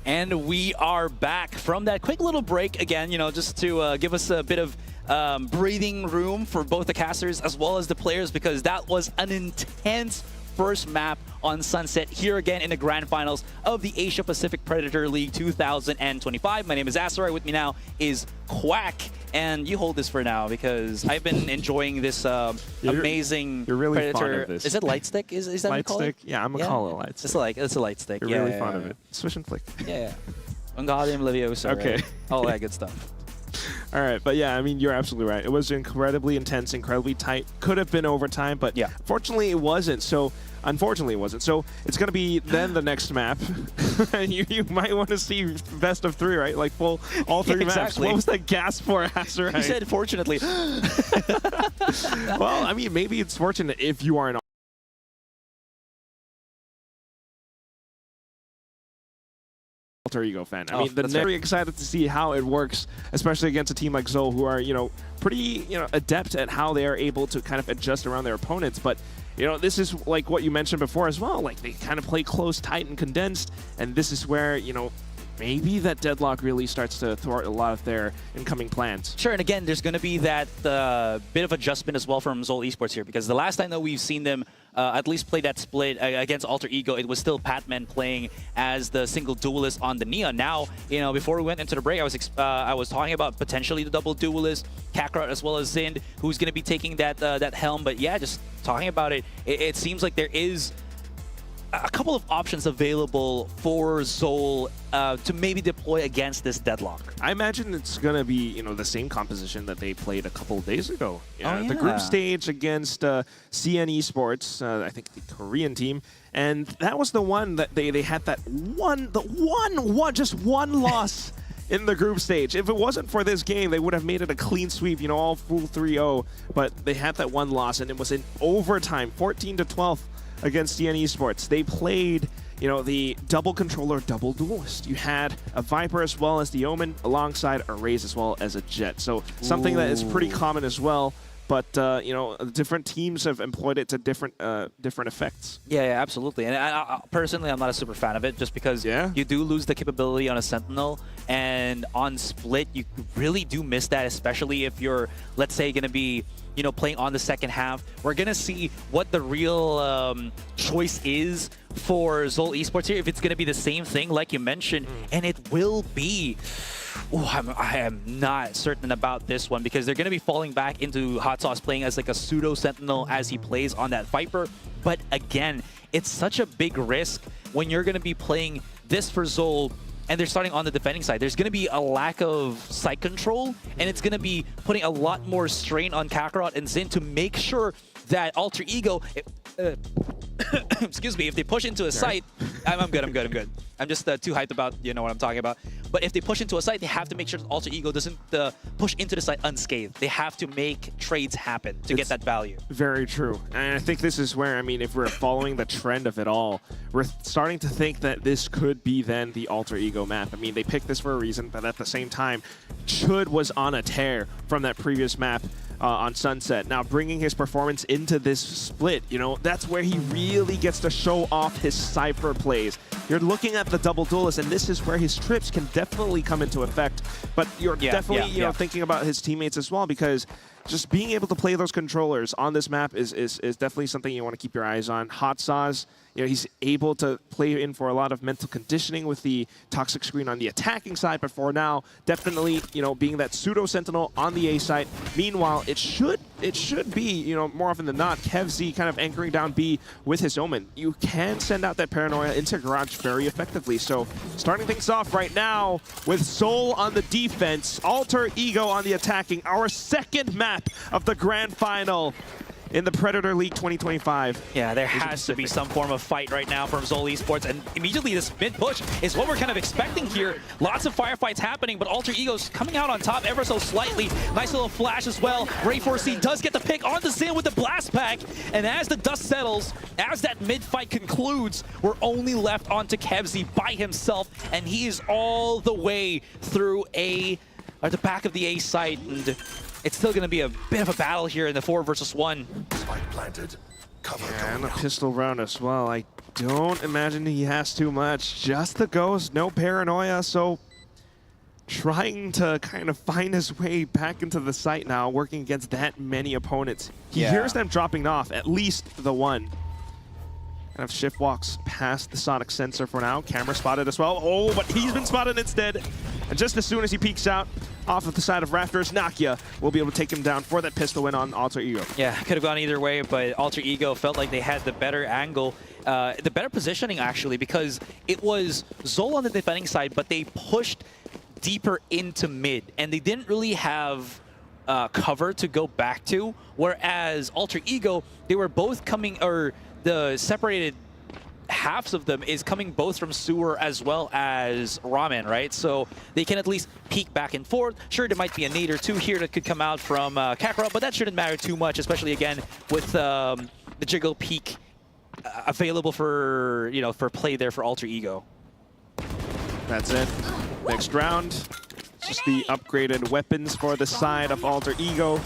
And we are back from that quick little break again, you know, just to give us a bit of breathing room for both the casters as well as the players, because that was an intense first map on Sunset here again in the grand finals of the Asia Pacific Predator League 2025. My name is Asarai. With me now is Quack. And you hold this for now because I've been enjoying this amazing You're really Predator. fond of this. Is it light stick? Is that what you light call stick? it? Yeah, I'm gonna call it light stick. It's a light stick. You're really fond of it. Swish and flick. Yeah. Wingardium Leviosa. Okay. Right? All that good stuff. All right, but yeah, I mean, you're absolutely right. It was incredibly intense, incredibly tight. Could have been overtime, but yeah, fortunately it wasn't. So, unfortunately it wasn't. So, it's going to be then the next map. you might want to see best of 3, right? Like all 3 maps. Exactly. What was that gasp for, Aster? You said fortunately. Well, I mean, maybe it's fortunate if you are an alter ego fan. I mean, they're very excited to see how it works, especially against a team like Zoe, who are, you know, pretty, you know, adept at how they are able to kind of adjust around their opponents. But, you know, this is like what you mentioned before as well. Like, they kind of play close, tight, and condensed, and this is where, you know, maybe that deadlock really starts to thwart a lot of their incoming plans. Sure, and again, there's going to be that bit of adjustment as well from Zoe Esports here, because the last time that we've seen them at least play that split against Alter Ego, it was still Patman playing as the single duelist on the Neon. Now, you know, before we went into the break, I was talking about potentially the double duelist, Kakarot as well as Zind, who's going to be taking that that helm. But yeah, just talking about it, it seems like there is a couple of options available for Zol to maybe deploy against this deadlock. I imagine it's going to be, you know, the same composition that they played a couple of days ago. The group stage against CN Esports, I think the Korean team, and that was the one that they had that just one loss in the group stage. If it wasn't for this game, they would have made it a clean sweep, you know, all full 3-0, but they had that one loss, and it was in overtime, 14-12. Against CN Esports. They played, you know, the double controller, double duelist. You had a Viper as well as the Omen alongside a Raze as well as a Jet. So something that is pretty common as well. But, you know, different teams have employed it to different effects. Yeah, absolutely. And I, personally, I'm not a super fan of it just because you do lose the capability on a Sentinel. And on Split, you really do miss that, especially if you're, let's say, going to be, you know, playing on the second half. We're going to see what the real choice is for Zol Esports here, if it's going to be the same thing like you mentioned. And it will be. I am not certain about this one because they're going to be falling back into Hot Sauce playing as like a pseudo Sentinel as he plays on that Viper. But again, it's such a big risk when you're going to be playing this for Zol and they're starting on the defending side. There's going to be a lack of site control, and it's going to be putting a lot more strain on Kakarot and Zin to make sure that Alter Ego, excuse me, if they push into a site, I'm good. I'm just too hyped about, you know what I'm talking about. But if they push into a site, they have to make sure that Alter Ego doesn't push into the site unscathed. They have to make trades happen to get that value. Very true. And I think this is where, I mean, if we're following the trend of it all, we're starting to think that this could be then the Alter Ego map. I mean, they picked this for a reason, but at the same time, Chud was on a tear from that previous map on Sunset. Now, bringing his performance into this split, you know, that's where he really gets to show off his Cypher plays. You're looking at the double duelist, and this is where his trips can definitely come into effect. But you're definitely, you know, thinking about his teammates as well, because just being able to play those controllers on this map is definitely something you want to keep your eyes on. Hot Sauce, you know, he's able to play in for a lot of mental conditioning with the toxic screen on the attacking side, but for now, definitely, you know, being that pseudo sentinel on the A side. Meanwhile, it should be, you know, more often than not, KevZ kind of anchoring down B with his Omen. You can send out that paranoia into Garage very effectively. So starting things off right now with Soul on the defense, Alter Ego on the attacking. Our second map of the grand final in the Predator League 2025. Yeah, there has to be some form of fight right now from Zol Esports, and immediately this mid-push is what we're kind of expecting here. Lots of firefights happening, but Alter Ego's coming out on top ever so slightly. Nice little flash as well. Ray 4C does get the pick on the Zin with the blast pack, and as the dust settles, as that mid-fight concludes, we're only left onto KevZ by himself, and he is all the way through the back of the A site, and it's still going to be a bit of a battle here in the 4 versus 1. Spike planted. And a pistol round as well. I don't imagine he has too much. Just the ghost, no paranoia, so trying to kind of find his way back into the site now, working against that many opponents. He hears them dropping off, at least the one. Kind of shift walks past the sonic sensor for now. Camera spotted as well. Oh, but he's been spotted instead. And just as soon as he peeks out off of the side of Rafters, Nakia will be able to take him down for that pistol win on Alter Ego. Yeah, could have gone either way, but Alter Ego felt like they had the better angle, the better positioning actually, because it was Zol on the defending side, but they pushed deeper into mid, and they didn't really have cover to go back to, whereas Alter Ego, they were both coming, or the separated halves of them is coming both from sewer as well as ramen, right? So they can at least peek back and forth. Sure, there might be a nade or two here that could come out from Kakarot, but that shouldn't matter too much, especially again with the jiggle peek available for, you know, for play there for Alter Ego. That's it. Next round, just the upgraded weapons for the side of Alter Ego.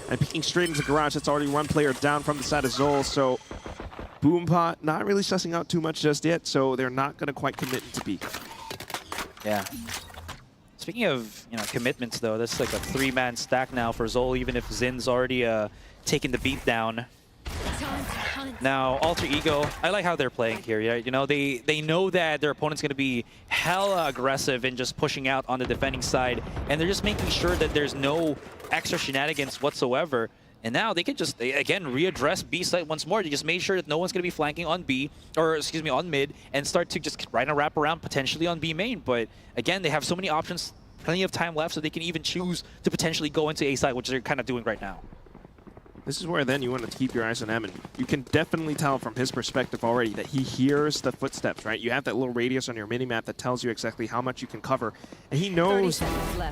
And peeking straight into Garage, it's already one player down from the side of Zol, so Boompot not really sussing out too much just yet, so they're not going to quite commit into peek. Yeah. Speaking of, you know, commitments though, this is like a 3-man stack now for Zol, even if Zin's already taken the beat down. Now, Alter Ego, I like how they're playing here. Yeah? You know, they know that their opponent's going to be hella aggressive and just pushing out on the defending side, and they're just making sure that there's no extra shenanigans whatsoever. And now they can just, again, readdress B site once more. They just made sure that no one's going to be flanking on B, or excuse me, on mid, and start to just try to wrap around potentially on B main. But again, they have so many options, plenty of time left, so they can even choose to potentially go into A site, which they're kind of doing right now. This is where then you want to keep your eyes on Emin. You can definitely tell from his perspective already that he hears the footsteps, right? You have that little radius on your minimap that tells you exactly how much you can cover. And he knows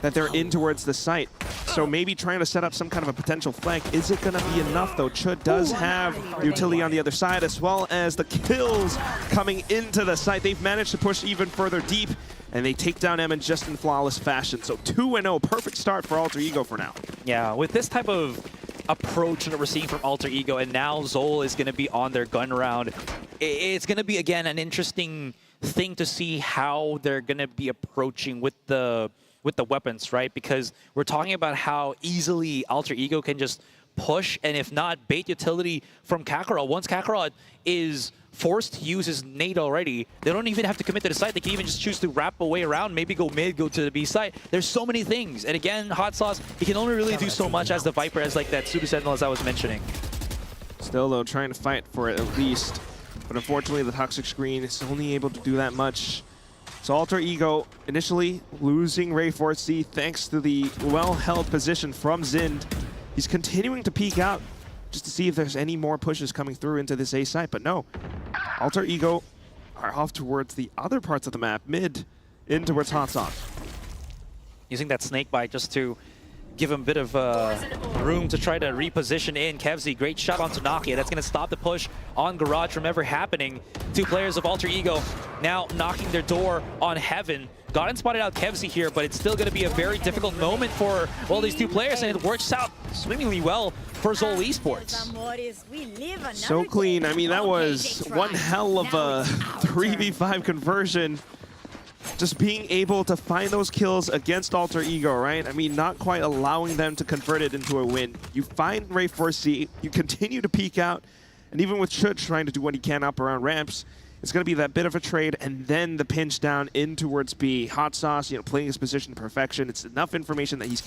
that they're in towards the site. So maybe trying to set up some kind of a potential flank. Is it going to be enough, though? Chud does have utility on the other side, as well as the kills coming into the site. They've managed to push even further deep, and they take down Emin just in flawless fashion. So 2-0, perfect start for Alter Ego for now. Yeah, with this type of approach that we're seeing from Alter Ego, and now Zol is going to be on their gun round. It's going to be, again, an interesting thing to see how they're going to be approaching with the weapons, right? Because we're talking about how easily Alter Ego can just push, and if not, bait utility from Kakarot. Once Kakarot is forced to use his nade already, they don't even have to commit to the site. They can even just choose to wrap away around, maybe go mid, go to the B site. There's so many things. And again, Hot Sauce, he can only really do so much as the Viper, as like that Super Sentinel as I was mentioning. Still, though, trying to fight for it at least. But unfortunately, the Toxic Screen is only able to do that much. So Alter Ego initially losing Ray 4C thanks to the well-held position from Zind. He's continuing to peek out just to see if there's any more pushes coming through into this A site, but no. Alter Ego are off towards the other parts of the map, mid, in towards Hot Sauce. Using that snake bite just to give him a bit of room to try to reposition in. Kevzi, great shot onto Nakia. That's going to stop the push on Garage from ever happening. Two players of Alter Ego now knocking their door on Heaven. Got and spotted out Kevzi here, but it's still going to be a very difficult moment for, well, these two players, and it works out swimmingly well for Zol Esports. So clean. I mean, that was one hell of a 3v5 conversion. Just being able to find those kills against Alter Ego, right? I mean, not quite allowing them to convert it into a win. You find Ray 4C, you continue to peek out, and even with Chud trying to do what he can up around ramps, it's going to be that bit of a trade, and then the pinch down in towards B. Hot Sauce, you know, playing his position to perfection. It's enough information that he's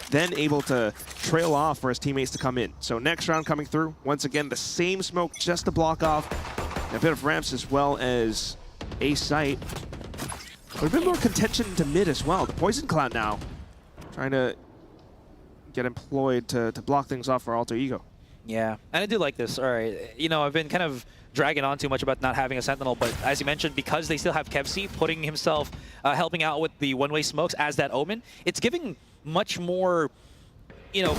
then able to trail off for his teammates to come in. So next round coming through, once again, the same smoke just to block off, and a bit of ramps as well as A site. But a bit more contention into mid as well. The Poison Cloud now trying to get employed to block things off for Alter Ego. Yeah, and I do like this. All right, you know, I've been kind of dragging on too much about not having a Sentinel, but as you mentioned, because they still have Kevzi putting himself, helping out with the one-way smokes as that Omen, it's giving much more, you know,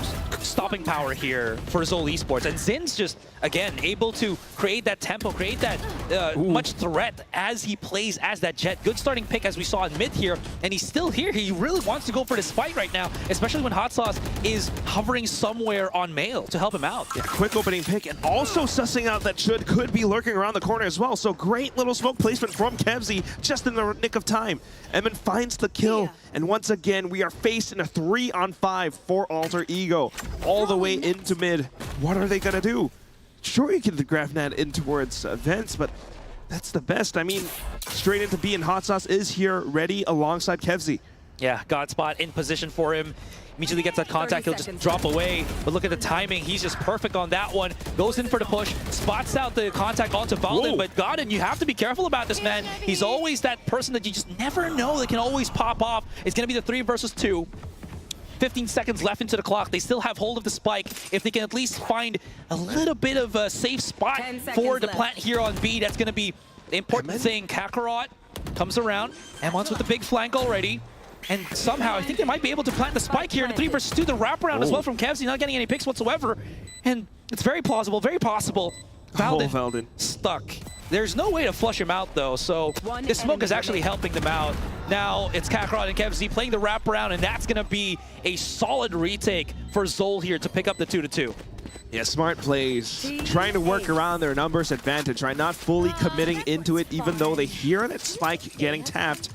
stopping power here for Zol Esports. And Zin's just, again, able to create that tempo, create that much threat as he plays as that Jet. Good starting pick as we saw in mid here, and he's still here. He really wants to go for this fight right now, especially when Hot Sauce is hovering somewhere on Mail to help him out. Yeah, quick opening pick, and also sussing out that Should could be lurking around the corner as well. So great little smoke placement from Kevzi just in the nick of time. Emin finds the kill, and once again, we are faced in a 3-on-5 for Alter Ego. All the way into mid. What are they gonna do? Sure, you get the GrafNet in towards Vents, but that's the best. I mean, straight into B, and Hot Sauce is here, ready alongside Kevzi. Yeah, Godspot in position for him. Immediately gets that contact, he'll just drop away. But look at the timing, he's just perfect on that one. Goes in for the push, spots out the contact onto Valden, but Godin, you have to be careful about this, man. He's always that person that you just never know that can always pop off. It's gonna be the 3 versus 2. 15 seconds left into the clock. They still have hold of the spike. If they can at least find a little bit of a safe spot for the plant here on B, that's gonna be the important thing. Kakarot comes around, and once with the big flank already. And somehow, I think they might be able to plant the spike here in the 3 versus 2. The wraparound as well from Kevzi, not getting any picks whatsoever. And it's very plausible, very possible. Valden stuck. There's no way to flush him out, though, so this smoke is actually helping them out. Now it's Kakarot and Kevzi playing the wraparound, and that's going to be a solid retake for Zol here to pick up the 2-2. Yeah, smart plays. Trying to work around their numbers advantage, right? Not fully committing into it, even though they hear that spike getting tapped.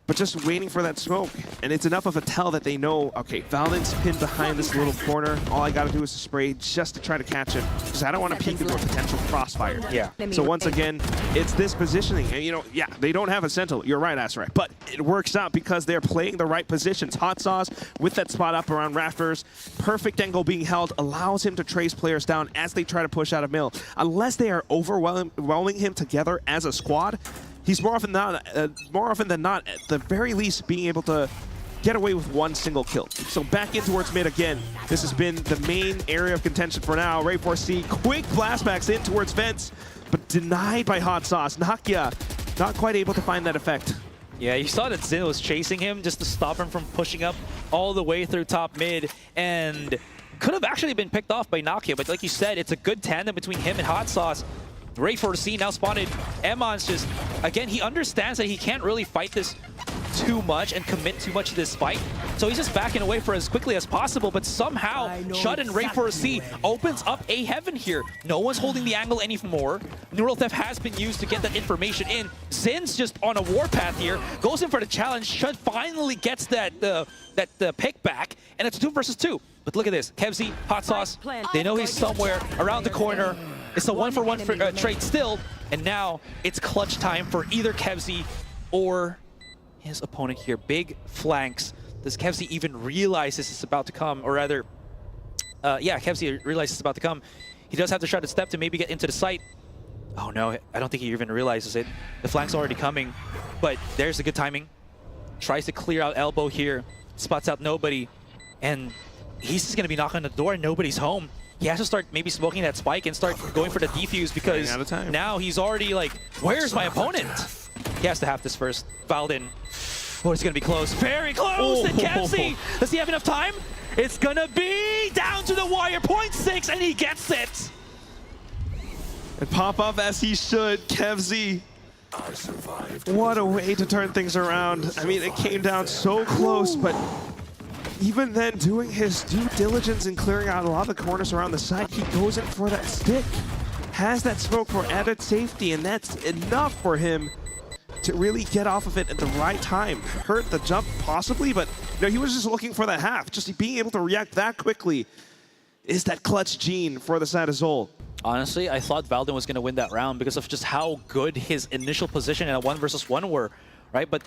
But just waiting for that smoke. And it's enough of a tell that they know, okay, Valden's pinned behind this little corner. All I gotta do is spray just to try to catch him, because I don't want to peek into a potential crossfire. Yeah. So once again, it's this positioning. And, you know, yeah, they don't have a Sentinel. You're right, Asarak. But it works out because they're playing the right positions. Hot Sauce with that spot up around Rafters. Perfect angle being held allows him to trace players down as they try to push out of middle. Unless they are overwhelming him together as a squad, he's more often than not, at the very least, being able to get away with one single kill. So back in towards mid again. This has been the main area of contention for now. Ray 4C, quick blastbacks in towards Vents, but denied by Hot Sauce. Nakia, not quite able to find that effect. Yeah, you saw that Zin was chasing him just to stop him from pushing up all the way through top mid, and could have actually been picked off by Nakia, but like you said, it's a good tandem between him and Hot Sauce. Ray 4C now spotted. Emon's just, again, he understands that he can't really fight this too much and commit too much to this fight. So he's just backing away for as quickly as possible, but somehow Shud and Ray 4C opens up a heaven here. No one's holding the angle anymore. Neural Theft has been used to get that information in. Zin's just on a warpath here, goes in for the challenge. Shud finally gets that pick back, and it's 2 versus 2. But look at this, Kevzi, Hot Sauce, they know he's somewhere around the corner. It's a 1-for-1 trade still, and now it's clutch time for either Kevzi or his opponent here. Big flanks. Does Kevzi even realize this is about to come? Or rather, yeah, Kevzi realizes it's about to come. He does have to try to step to maybe get into the site. Oh no, I don't think he even realizes it. The flank's already coming, but there's the good timing. Tries to clear out elbow here, spots out nobody, and he's just gonna be knocking on the door and nobody's home. He has to start maybe smoking that spike and start going for the defuse, because now he's already like, where's my opponent? He has to have this first. Valden. Oh, it's gonna be close. Very close! And Kevzi, does he have enough time? It's gonna be down to the wire, 0.6, and he gets it! And pop up as he should, Kevzi. What a way to turn things around. I mean, it came down so close, but even then, doing his due diligence and clearing out a lot of the corners around the side, he goes in for that stick. Has that smoke for added safety, and that's enough for him to really get off of it at the right time. Hurt the jump, possibly, but you know, he was just looking for that half. Just being able to react that quickly is that clutch gene for the side of Zol. Honestly, I thought Valden was going to win that round because of just how good his initial position in a 1 versus 1 were, right? But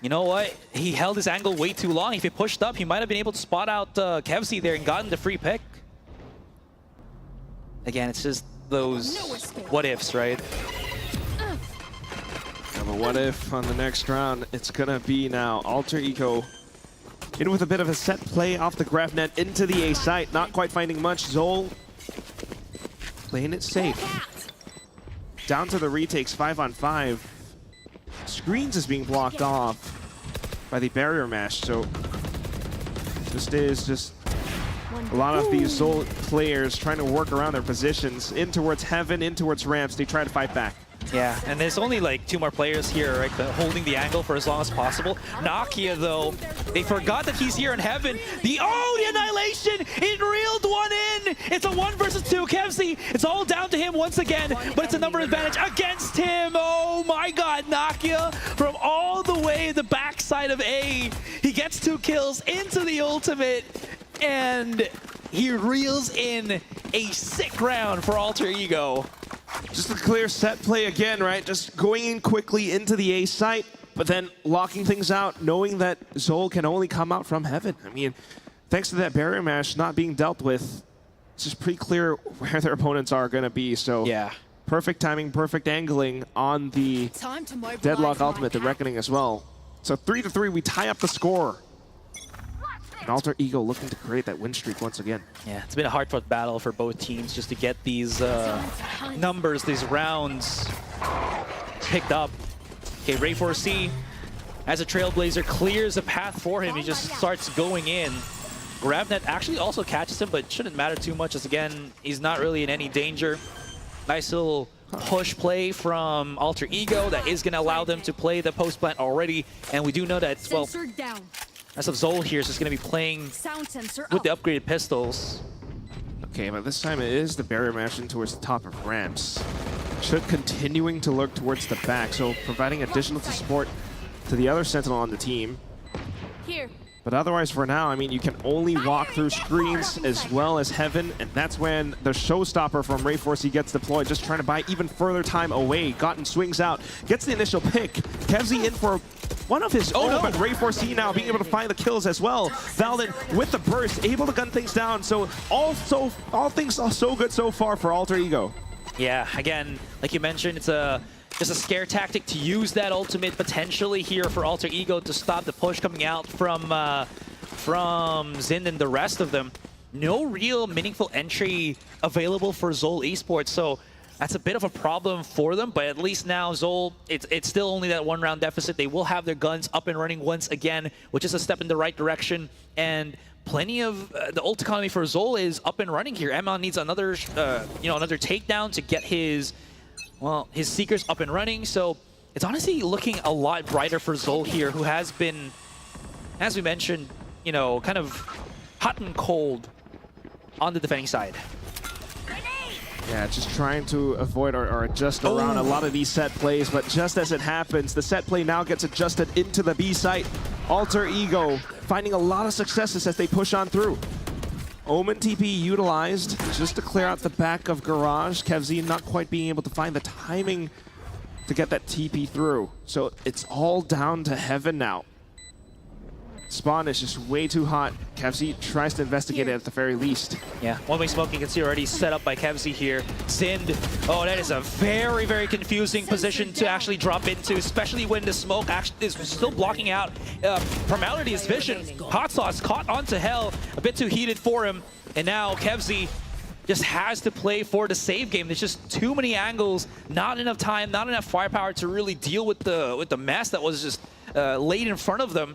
you know what? He held his angle way too long. If he pushed up, he might have been able to spot out Kevzi there and gotten the free pick. Again, it's just those what ifs, right? But what if on the next round, it's gonna be now Alter Ego in with a bit of a set play off the GrafNet into the A site, not quite finding much. Zol playing it safe. Down to the retakes, 5-on-5. Screens is being blocked off by the barrier mash, so this is just A lot of these Zol players trying to work around their positions, in towards Heaven, in towards Ramps. They try to fight back. Yeah, and there's only like 2 more players here, right, holding the angle for as long as possible. Nakia, though, they forgot that he's here in Heaven. The Annihilation! It reeled one in! It's a 1 versus 2. Kevzi, it's all down to him once again, but it's a number advantage against him. Oh my god, Nakia from all the way the backside of A. He gets 2 kills into the ultimate, and he reels in a sick round for Alter Ego. Just a clear set play again, right? Just going in quickly into the A site, but then locking things out, knowing that Zol can only come out from Heaven. I mean, thanks to that barrier mash not being dealt with, it's just pretty clear where their opponents are going to be. So yeah, perfect timing, perfect angling on the Deadlock ultimate, the Reckoning as well. So 3-3, we tie up the score. And Alter Ego looking to create that win streak once again. Yeah, it's been a hard-fought battle for both teams just to get these numbers, these rounds picked up. Okay, Ray 4C, as a Trailblazer, clears a path for him. He just starts going in. GrabNet actually also catches him, but shouldn't matter too much as, again, he's not really in any danger. Nice little push play from Alter Ego that is going to allow them to play the post plant already. And we do know that, well, as of Zol here is just going to be playing with the upgraded pistols. Okay, but this time it is the barrier mash in towards the top of Ramps. Should continuing to lurk towards the back, so providing additional support to the other Sentinel on the team. Here. But otherwise, for now, I mean, you can only walk through screens as well as Heaven, and that's when the showstopper from Ray 4C gets deployed, just trying to buy even further time away. Gotten swings out, gets the initial pick. Kevzi in for one of his own, but Ray 4C now being able to find the kills as well. Valdon with the burst, able to gun things down. So all things are so good so far for Alter Ego. Yeah, again, like you mentioned, it's just a scare tactic to use that ultimate potentially here for Alter Ego to stop the push coming out from Zind and the rest of them. No real meaningful entry available for Zol Esports, so that's a bit of a problem for them, but at least now Zol, it's still only that 1 round deficit. They will have their guns up and running once again, which is a step in the right direction, and plenty of the ult economy for Zol is up and running here. Emon needs another, another takedown to get his Seekers up and running, so it's honestly looking a lot brighter for Zol here, who has been, as we mentioned, kind of hot and cold on the defending side. Yeah, just trying to avoid or adjust around a lot of these set plays, but just as it happens, the set play now gets adjusted into the B site. Alter Ego finding a lot of successes as they push on through. Omen TP utilized just to clear out the back of Garage. Kevzi not quite being able to find the timing to get that TP through. So it's all down to Heaven now. Spawn is just way too hot. Kevzi tries to investigate it at the very least. Yeah, one-way smoke you can see already set up by Kevzi here. Zind, oh, that is a very, very confusing position to actually drop into, especially when the smoke actually is still blocking out Primality's vision. Hot Sauce caught onto Hell, a bit too heated for him, and now Kevzi just has to play for the save game. There's just too many angles, not enough time, not enough firepower to really deal with the mess that was just laid in front of them.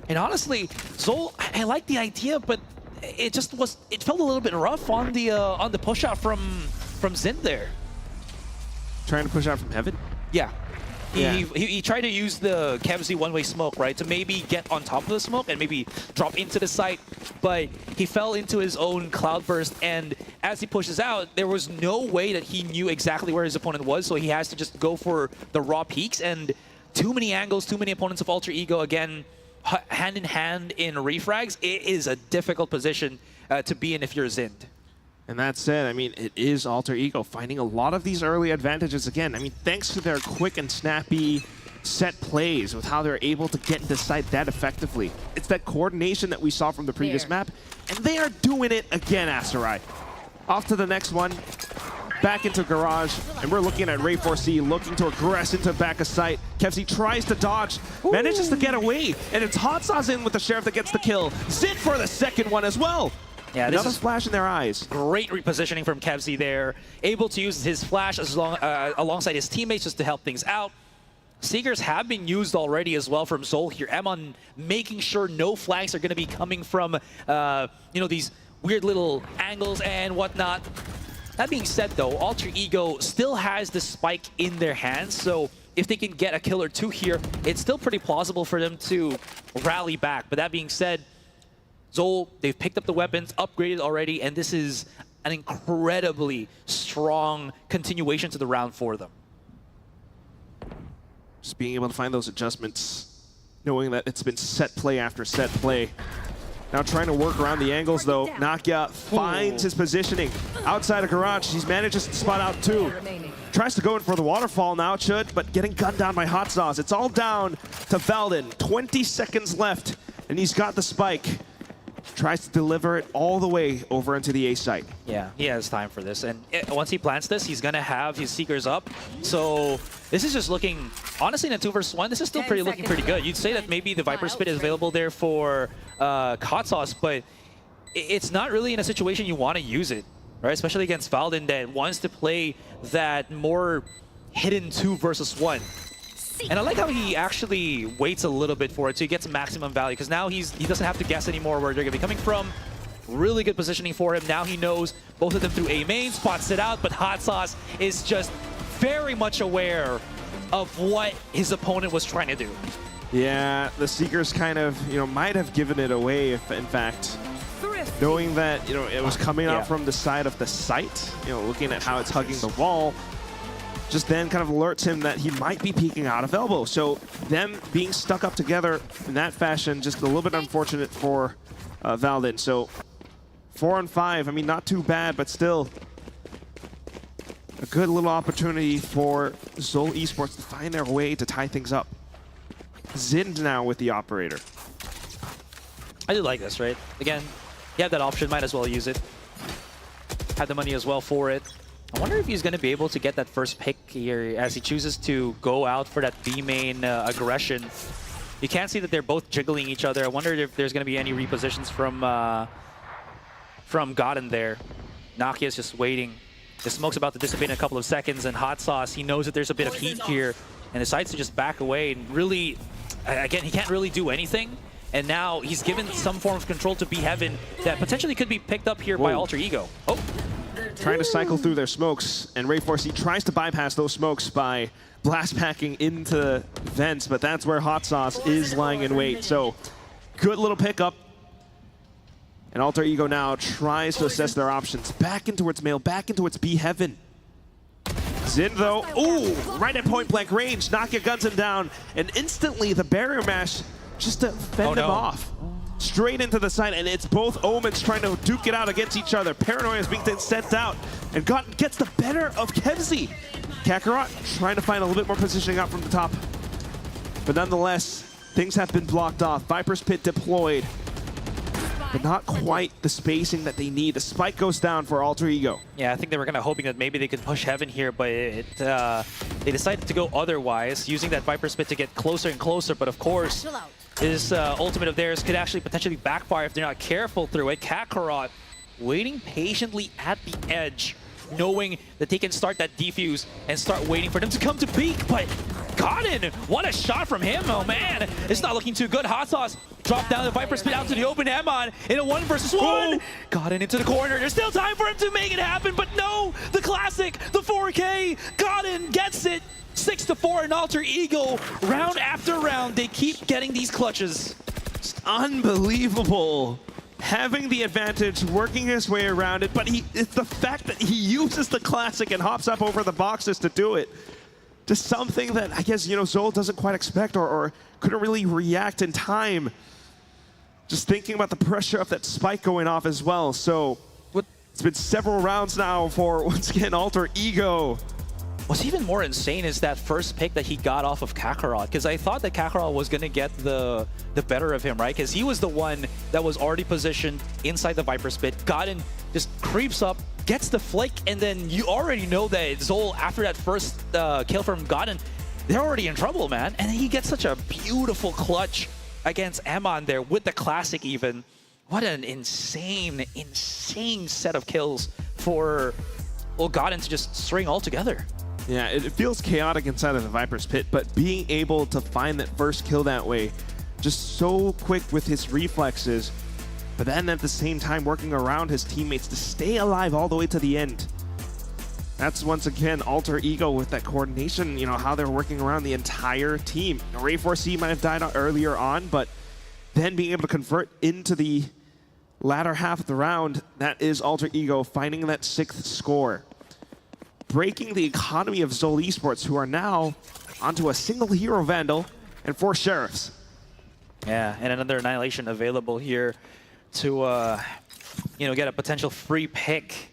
And honestly, Zol, I like the idea, but it felt a little bit rough on the push out from Zind there. Trying to push out from Heaven? Yeah. He tried to use the Kevzi one-way smoke, right, to maybe get on top of the smoke and maybe drop into the site, but he fell into his own cloudburst, and as he pushes out, there was no way that he knew exactly where his opponent was, so he has to just go for the raw peaks, and too many angles, too many opponents of Alter Ego, again, hand in hand in refrags. It is a difficult position to be in if you're Zind. And that said, I mean, it is Alter Ego finding a lot of these early advantages again. I mean, thanks to their quick and snappy set plays with how they're able to get into sight that effectively. It's that coordination that we saw from the previous map, and they are doing it again, Asterai. Off to the next one. Back into Garage, and we're looking at Ray 4C looking to aggress into back of sight. Kevzi tries to dodge, manages to get away, and it's Hot Sauce in with the Sheriff that gets the kill. Zind for the second one as well. Yeah, another flash in their eyes. Great repositioning from Kevzi there. Able to use his flash alongside his teammates just to help things out. Seekers have been used already as well from Zol here. Emon making sure no flags are going to be coming from, these weird little angles and whatnot. That being said though, Alter Ego still has the spike in their hands, so if they can get a kill or two here, it's still pretty plausible for them to rally back. But that being said, Zol, they've picked up the weapons, upgraded already, and this is an incredibly strong continuation to the round for them. Just being able to find those adjustments, knowing that it's been set play after set play. Now trying to work around the angles though. Nakia finds his positioning outside of garage. He manages to spot out two. Tries to go in for the waterfall now, it should, but getting gunned down by Hot Sauce. It's all down to Valden. 20 seconds left, and he's got the spike. Tries to deliver it all the way over into the A site. Yeah, he has time for this. And once he plants this, he's going to have his Seekers up. So this is just looking, honestly, in a 2 versus 1, this is still looking pretty good. You'd say that maybe the Viper Spit is available there for Hot Sauce, but it's not really in a situation you want to use it, right? Especially against Valden that wants to play that more hidden 2 versus 1. And I like how he actually waits a little bit for it so he gets maximum value, because now he doesn't have to guess anymore where they're going to be coming from. Really good positioning for him. Now he knows both of them through A main, spots it out, but Hot Sauce is just very much aware of what his opponent was trying to do. Yeah, the Seekers kind of, might have given it away if, in fact, knowing that, it was coming out from the side of the site, looking at how it's hugging the wall, just then kind of alerts him that he might be peeking out of elbow. So them being stuck up together in that fashion, just a little bit unfortunate for Valden. So 4 on 5, I mean, not too bad, but still a good little opportunity for Zol Esports to find their way to tie things up. Zind now with the operator. I do like this, right? Again, you have that option, might as well use it. Have the money as well for it. I wonder if he's going to be able to get that first pick here as he chooses to go out for that B main aggression. You can't see that they're both jiggling each other. I wonder if there's going to be any repositions from Godin there. Nakia's just waiting. The smoke's about to dissipate in a couple of seconds, and Hot Sauce, he knows that there's a bit of heat here and decides to just back away and really, again, he can't really do anything. And now he's given some form of control to B-Heaven that potentially could be picked up here by Alter Ego. Oh. Trying to cycle through their smokes, and Rayforce, he tries to bypass those smokes by blast packing into vents, but that's where Hot Sauce is lying in wait. So good little pickup. And Alter Ego now tries to assess their options. Back in towards Mail, back in towards B-Heaven. Zind though, ooh, right at point blank range. Nakia guns him down, and instantly the barrier mash just to fend him off. Straight into the side, and it's both Omens trying to duke it out against each other. Paranoia is being sent out, and Gotten gets the better of Kevzi. Kakarot trying to find a little bit more positioning out from the top. But nonetheless, things have been blocked off. Viper's Pit deployed, but not quite the spacing that they need. The spike goes down for Alter Ego. Yeah, I think they were kind of hoping that maybe they could push Heaven here, but they decided to go otherwise, using that Viper's Pit to get closer and closer, but of course, this ultimate of theirs could actually potentially backfire if they're not careful through it. Kakarot waiting patiently at the edge, knowing that they can start that defuse and start waiting for them to come to peak, but Godin, what a shot from him, oh man. It's not looking too good. Hot Sauce dropped down the Viper Spit out to the open Emon in a 1 versus 1. Godin into the corner. There's still time for him to make it happen, but no, the classic, the 4K, Godin gets it. 6-4 in Alter Ego. Round after round, they keep getting these clutches. Just unbelievable. Having the advantage, working his way around it, but it's the fact that he uses the classic and hops up over the boxes to do it. Just something that I guess, Zol doesn't quite expect or couldn't really react in time. Just thinking about the pressure of that spike going off as well. So it's been several rounds now for, once again, Alter Ego. What's even more insane is that first pick that he got off of Kakarot, because I thought that Kakarot was going to get the better of him, right? Because he was the one that was already positioned inside the Viper Spit. Godin just creeps up, gets the flick, and then you already know that Zol, after that first kill from Godin, they're already in trouble, man. And he gets such a beautiful clutch against Emon there with the classic even. What an insane, insane set of kills for Godin to just string all together. Yeah, it feels chaotic inside of the Viper's Pit, but being able to find that first kill that way, just so quick with his reflexes, but then at the same time working around his teammates to stay alive all the way to the end. That's once again Alter Ego with that coordination, you know, how they're working around the entire team. Ray4C might have died out earlier on, but then being able to convert into the latter half of the round, that is Alter Ego finding that 6th score. Breaking the economy of Zol Esports, who are now onto a single hero Vandal and 4 Sheriffs. Yeah, and another Annihilation available here to, you know, get a potential free pick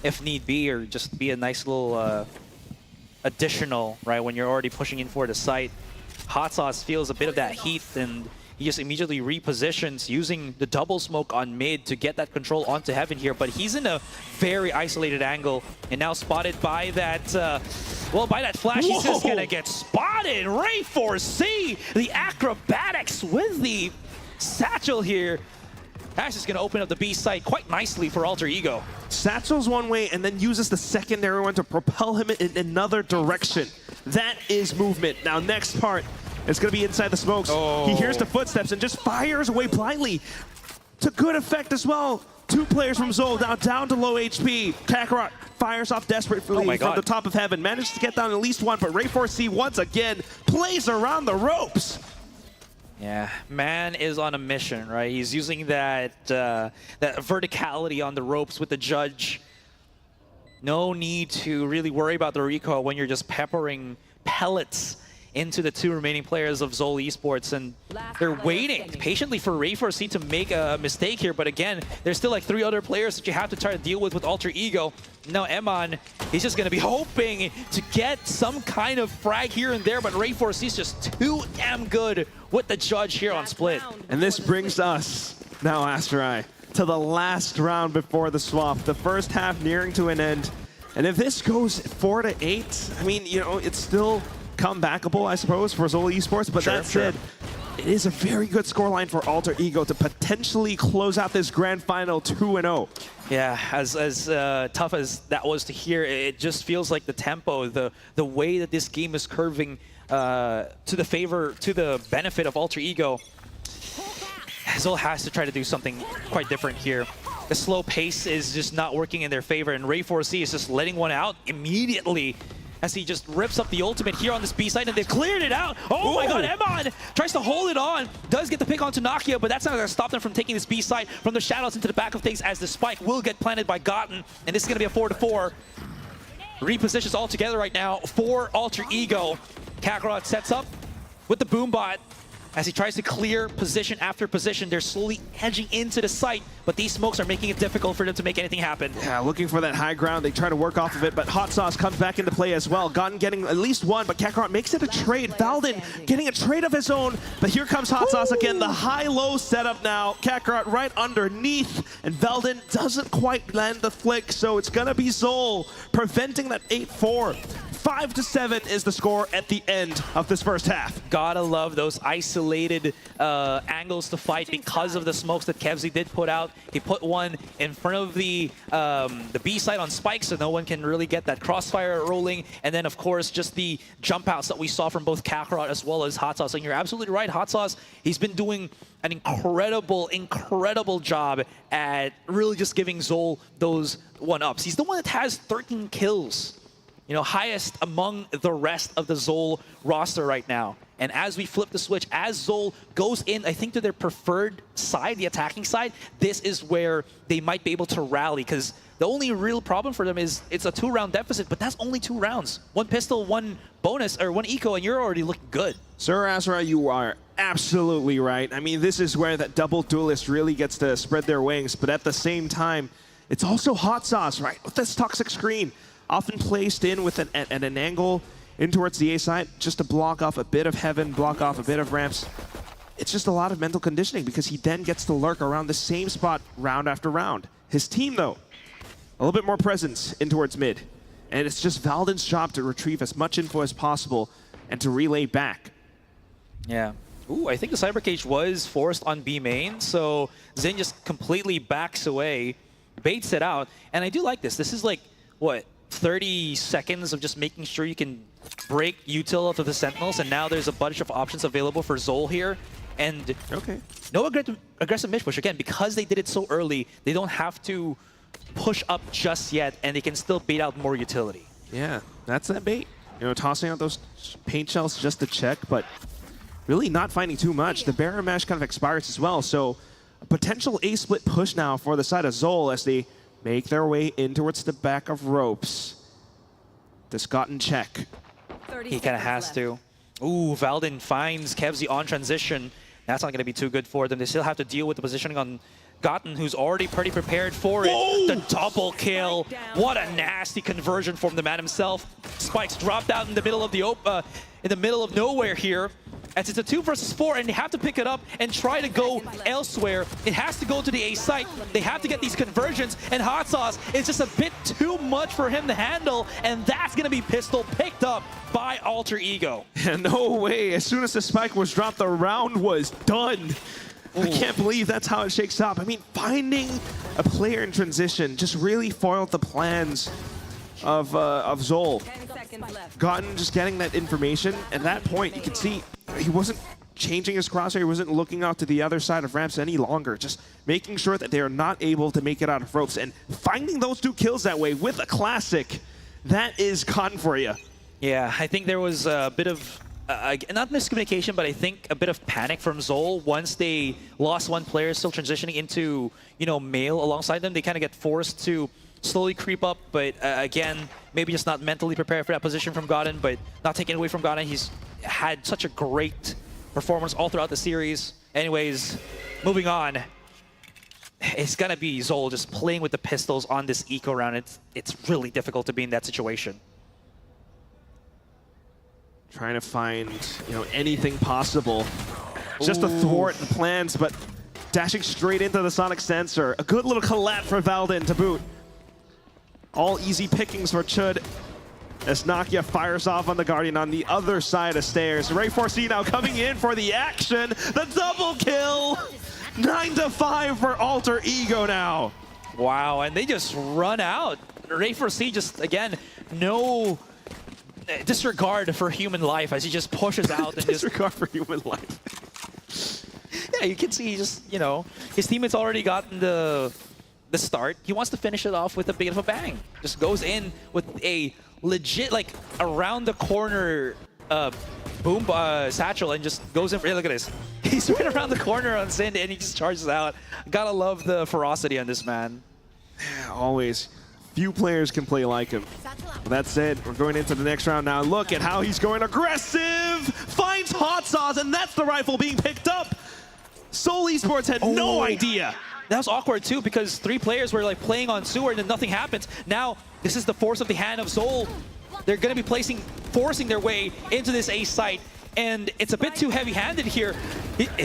if need be, or just be a nice little additional, right, when you're already pushing in for the site. Hot Sauce feels a bit of that heat, and he just immediately repositions using the double smoke on mid to get that control onto Heaven here, but he's in a very isolated angle and now spotted by that, well, by that flash. Whoa. He's just gonna get spotted. Ray4C, the acrobatics with the satchel here. That's just gonna open up the B site quite nicely for Alter Ego. Satchel's one way and then uses the secondary one to propel him in another direction. That is movement. Now next part, it's going to be inside the smokes. Oh. He hears the footsteps and just fires away blindly. To good effect as well. 2 players from Zol now down to low HP. Kakarot fires off desperately from the top of Heaven. Manages to get down at least one, but Ray4C once again plays around the ropes. Yeah, man is on a mission, right? He's using that that verticality on the ropes with the judge. No need to really worry about the recoil when you're just peppering pellets into the 2 remaining players of Zol Esports, and they're waiting patiently for Ray4C to make a mistake here. But again, there's still like 3 other players that you have to try to deal with Alter Ego. Now Eman, he's just going to be hoping to get some kind of frag here and there, but Ray4C is just too damn good with the judge here on Split. And this brings us now, Asterai, to the last round before the swap. The first half nearing to an end. And if this goes 4-8, I mean, you know, it's still comebackable, I suppose, for Zol Esports, but that said, it is a very good scoreline for Alter Ego to potentially close out this grand final 2-0. Yeah, as tough as that was to hear, it just feels like the tempo, the way that this game is curving to the benefit of Alter Ego. Zol has to try to do something quite different here. The slow pace is just not working in their favor, and Ray4C is just letting one out immediately as he just rips up the ultimate here on this B side, and they've cleared it out. Oh my god, Eman tries to hold it on, does get the pick onto Nakia, but that's not going to stop them from taking this B side from the shadows into the back of things, as the spike will get planted by Gotten, and this is going to be a 4-4. Repositions all together right now for Alter Ego. Kakarot sets up with the Boombot. As he tries to clear position after position, they're slowly edging into the site, but these smokes are making it difficult for them to make anything happen. Yeah, looking for that high ground. They try to work off of it, but Hot Sauce comes back into play as well. Gotten getting at least one, but Kakarot makes it a trade. Valden getting a trade of his own, but here comes Hot Sauce again. The high-low setup now. Kakarot right underneath, and Valden doesn't quite land the flick, so it's gonna be Zol preventing that 8-4. 5-7 is the score at the end of this first half. Gotta love those isolated angles to fight because of the smokes that Kevzy did put out. He put one in front of the B side on Spike, so no one can really get that crossfire rolling. And then, of course, just the jump outs that we saw from both Kakarot as well as Hot Sauce. And you're absolutely right, Hot Sauce, he's been doing an incredible job at really just giving Zol those one-ups. He's the one that has 13 kills. You know, highest among the rest of the Zol roster right now. And as we flip the switch, as Zol goes in, I think, to their preferred side, the attacking side, this is where they might be able to rally, because the only real problem for them is it's a 2-round deficit, but that's only 2 rounds. 1 pistol, 1 bonus, or 1 eco, and you're already looking good. Sir Azra, you are absolutely right. I mean, this is where that double duelist really gets to spread their wings, but at the same time, it's also Hot Sauce, right? With this toxic screen. Often placed in with an angle in towards the A side, just to block off a bit of Heaven, block off a bit of ramps. It's just a lot of mental conditioning, because he then gets to lurk around the same spot round after round. His team, though, a little bit more presence in towards mid. And it's just Valden's job to retrieve as much info as possible and to relay back. Yeah. Ooh, I think the Cyber Cage was forced on B main, so Zin just completely backs away, baits it out. And I do like this. This is like, what, 30 seconds of just making sure you can break util out of the Sentinels, and now there's a bunch of options available for Zol here. And no aggressive mid push. Again, because they did it so early, they don't have to push up just yet, and they can still bait out more utility. Yeah, that's that bait. You know, tossing out those paint shells just to check, but really not finding too much. The barrier mesh kind of expires as well, so a potential A-split push now for the side of Zol as they make their way in towards the back of ropes. Does Gotten check? He kind of has to. Ooh, Valden finds Kevzi on transition. That's not going to be too good for them. They still have to deal with the positioning on Gotten, who's already pretty prepared for it. Whoa! The double kill. What a nasty conversion from the man himself. Spikes dropped out in the middle of the nowhere here. As it's a 2 versus 4, and they have to pick it up and try to go elsewhere. It has to go to the A site. They have to get these conversions, and Hot Sauce is just a bit too much for him to handle, and that's going to be pistol picked up by Alter Ego. No way. As soon as the spike was dropped, the round was done. I can't believe that's how it shakes up. I mean, finding a player in transition just really foiled the plans of Zol. Gotten just getting that information. At that point, you can see he wasn't changing his crosshair. He wasn't looking out to the other side of ramps any longer. Just making sure that they are not able to make it out of ropes. And finding those 2 kills that way with a classic, that is Gotten for you. Yeah, I think there was a bit of not miscommunication, but I think a bit of panic from Zol once they lost one player still transitioning into, you know, male alongside them. They kind of get forced to slowly creep up, but again, maybe just not mentally prepared for that position from Gotten, but not taking away from Gotten. He's had such a great performance all throughout the series. Anyways, moving on. It's gonna be Zol just playing with the pistols on this eco round. It's really difficult to be in that situation. Trying to find, you know, anything possible just to thwart the plans, but dashing straight into the sonic sensor. A good little collat for Valden to boot. All easy pickings for Chud as Nakia fires off on the Guardian on the other side of stairs. Ray 4C now coming in for the action. The double kill. 9-5 for Alter Ego now. Wow, and they just run out. Ray 4C just, again, no disregard for human life as he just pushes out. And disregard for human life. Yeah, you can see just, you know, his teammates already gotten the start. He wants to finish it off with a bit of a bang. Just goes in with a legit, like, around the corner boom satchel and just goes in for, look at this. He's right around the corner on Sind and he just charges out. Gotta love the ferocity on this man. Yeah, always. Few players can play like him. That's it. We're going into the next round now. Look at how he's going aggressive. Finds Hot Sauce, and that's the rifle being picked up. Seoul Esports had no idea. That was awkward too because 3 players were like playing on sewer and then nothing happens. Now, this is the force of the hand of Seoul. They're going to be forcing their way into this A site. And it's a bit too heavy-handed here.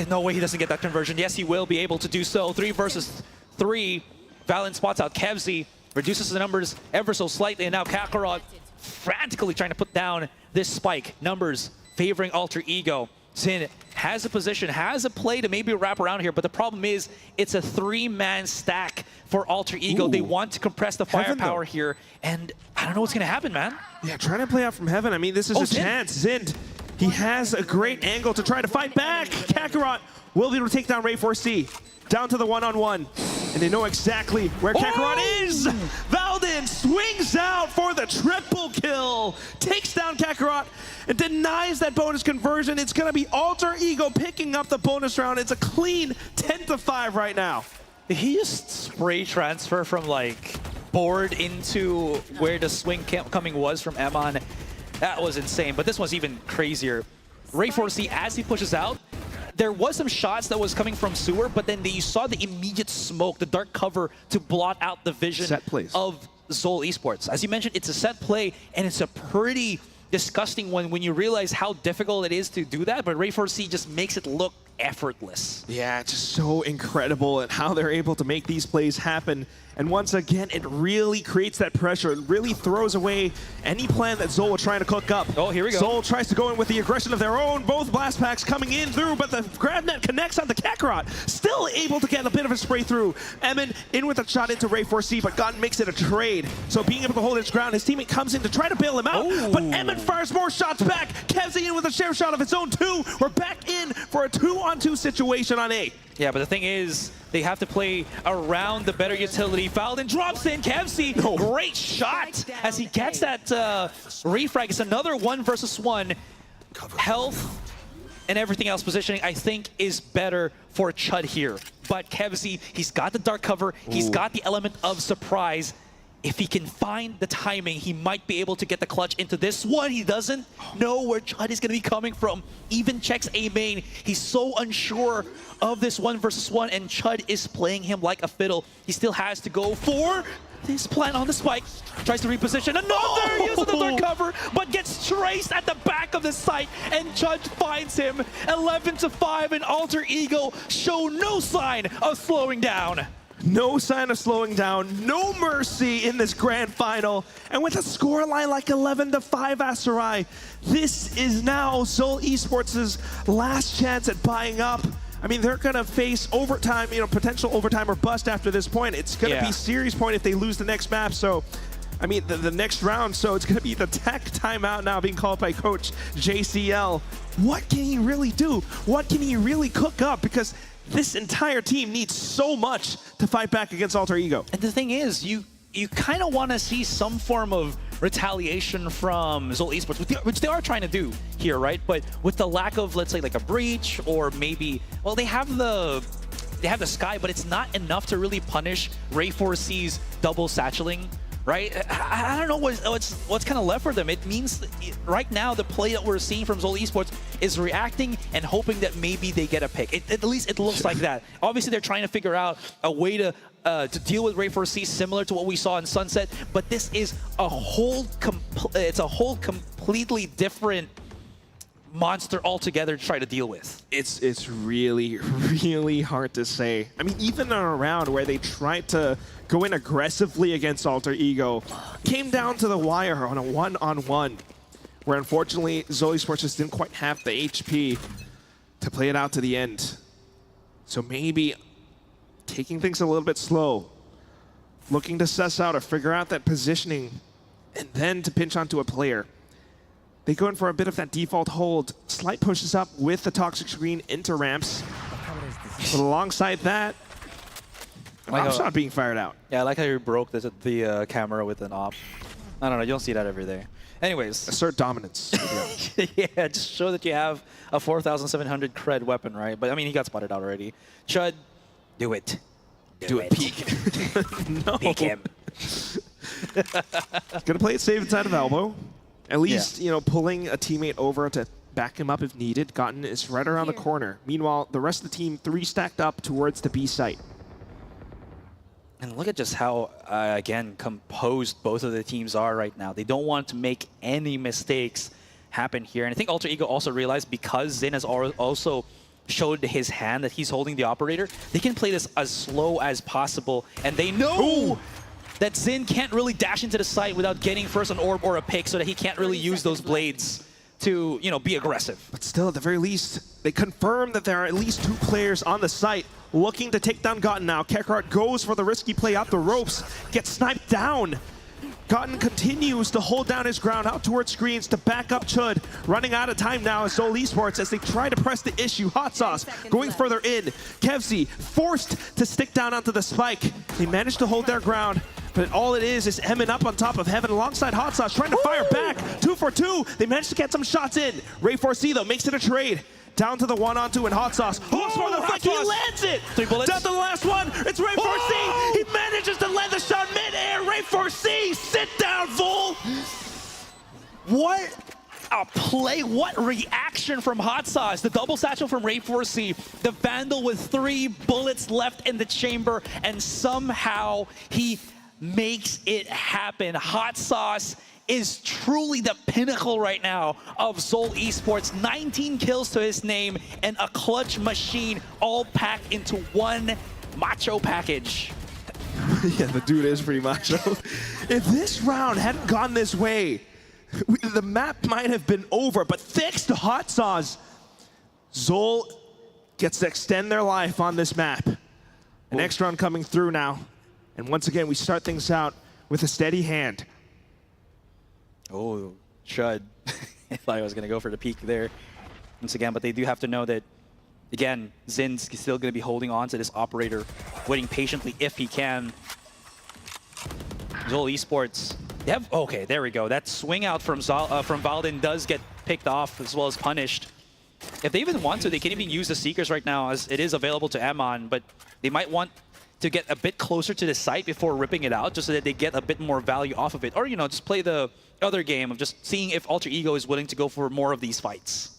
No way he doesn't get that conversion. Yes, he will be able to do so. 3 versus 3. Valen spots out Kevzi. Reduces the numbers ever so slightly, and now Kakarot frantically trying to put down this spike. Numbers favoring Alter Ego. Sin has a position, has a play to maybe wrap around here, but the problem is it's a 3-man stack for Alter Ego. Ooh. They want to compress the firepower here, and I don't know what's going to happen, man. Yeah, trying to play out from heaven. I mean, this is a chance. Zind, he has a great angle to try to fight back. Kakarot will be able to take down Ray 4C. Down to the one-on-one. And they know exactly where Kakarot is. Valden swings out for the triple kill. Takes down Kakarot and denies that bonus conversion. It's going to be Alter Ego picking up the bonus round. It's a clean 10-5 right now. Did he just spray transfer from like board into where the swing coming was from Emon? That was insane. But this one's even crazier. Ray 4C, as he pushes out, there was some shots that was coming from sewer, but then you saw the immediate smoke, the dark cover to blot out the vision of Seoul Esports. As you mentioned, it's a set play, and it's a pretty disgusting one when you realize how difficult it is to do that, but Ray 4C just makes it look effortless. Yeah, it's just so incredible at how they're able to make these plays happen. And once again, it really creates that pressure. It really throws away any plan that Zol will try to cook up. Oh, here we go. Zol tries to go in with the aggression of their own. Both blast packs coming in through, but the grab net connects on the Kakarot. Still able to get a bit of a spray through. Emin in with a shot into Ray 4C, but Gotten makes it a trade. So being able to hold his ground, his teammate comes in to try to bail him out, but Emin fires more shots back. Kevzi in with a share shot of its own too. We're back in for a 2 2-on-2 situation on A. Yeah, but the thing is, they have to play around the better utility. Falden drops in. Kevzi, great shot as he gets that refrag. It's another 1 versus 1. Health and everything else positioning, I think, is better for Chud here. But Kevzi, he's got the dark cover. He's got the element of surprise. If he can find the timing, he might be able to get the clutch into this one. He doesn't know where Chud is going to be coming from. Even checks A main. He's so unsure of this 1 versus 1, and Chud is playing him like a fiddle. He still has to go for this plant on the spike. Tries to reposition. Another uses the third cover, but gets traced at the back of the site, and Chud finds him. 11-5, and Alter Ego show no sign of slowing down. No sign of slowing down, no mercy in this grand final. And with a scoreline like 11-5, Asarai, this is now Seoul Esports' last chance at buying up. I mean, they're going to face overtime, potential overtime or bust after this point. It's going to be series point if they lose the next map. So, I mean, the next round. So it's going to be the tech timeout now being called by Coach JCL. What can he really do? What can he really cook up? Because this entire team needs so much to fight back against Alter Ego. And the thing is, you kind of want to see some form of retaliation from Seoul Esports, which they are trying to do here, right? But with the lack of, let's say, like a breach, or maybe, well, they have the Sky, but it's not enough to really punish Ray4C's double satcheling, right? I don't know what's kind of left for them. It means that right now the play that we're seeing from Seoul Esports is reacting and hoping that maybe they get a pick. At least it looks like that. Obviously, they're trying to figure out a way to deal with Ray4C similar to what we saw in Sunset, but this is a whole completely different monster altogether to try to deal with. It's really, really hard to say. I mean, even in a round where they tried to go in aggressively against Alter Ego, came down to the wire on a one-on-one, where unfortunately Seoul Esports just didn't quite have the HP to play it out to the end. So maybe taking things a little bit slow, looking to suss out or figure out that positioning, and then to pinch onto a player. They go in for a bit of that default hold. Slight pushes up with the toxic screen into ramps. But alongside that, like shot being fired out. Yeah, I like how you broke the camera with an op. I don't know, you don't see that every day. Anyways. Assert dominance. Yeah, just show that you have a 4,700 cred weapon, right? But I mean, he got spotted out already. Chud, do it. Do it. Peek. No. Peek him. Gonna play it safe inside of elbow. At least, pulling a teammate over to back him up if needed. Gotten is right around the corner. Meanwhile, the rest of the team 3 stacked up towards the B site. And look at just how, again, composed both of the teams are right now. They don't want to make any mistakes happen here. And I think Alter Ego also realized, because Zin has also showed his hand that he's holding the operator, they can play this as slow as possible. And they know that Zin can't really dash into the site without getting first an orb or a pick, so that he can't really use those blades to, be aggressive. But still, at the very least, they confirm that there are at least 2 players on the site looking to take down Gotten now. Kekrot goes for the risky play out the ropes, gets sniped down. Gotten continues to hold down his ground out towards screens to back up Chud. Running out of time now as Seoul Esports as they try to press the issue. Hot Sauce going further in. Kevzi forced to stick down onto the spike. They managed to hold their ground, but all it is Emin up on top of Heaven alongside Hot Sauce trying to fire back. 2 for 2. They managed to get some shots in. Ray4C though makes it a trade. Down to the 1-on-2 and Hot Sauce. Hooks for the Hot Sauce. He lands it. 3 bullets. Down to the last one. It's Ray4C. He manages to land the shot mid-air. Ray4C, sit down, fool. What a play. What reaction from Hot Sauce. The double satchel from Ray4C. The Vandal with 3 bullets left in the chamber. And somehow he makes it happen. Hot Sauce is truly the pinnacle right now of Seoul Esports. 19 kills to his name and a clutch machine, all packed into one macho package. Yeah, the dude is pretty macho. If this round hadn't gone this way, the map might have been over, but thanks to Hot Sauce, Seoul gets to extend their life on this map. The next round coming through now. And once again, we start things out with a steady hand. Oh, Chud. I thought I was going to go for the peek there once again, but they do have to know that Again, Zin's still going to be holding on to this operator, waiting patiently if he can. Zol Esports, they have, okay, there we go. That swing out from Valdin does get picked off as well as punished. If they even want to, they can even use the Seekers right now as it is available to Amon, but they might want to get a bit closer to the site before ripping it out just so that they get a bit more value off of it. Or, you know, just play the other game of just seeing if Alter Ego is willing to go for more of these fights.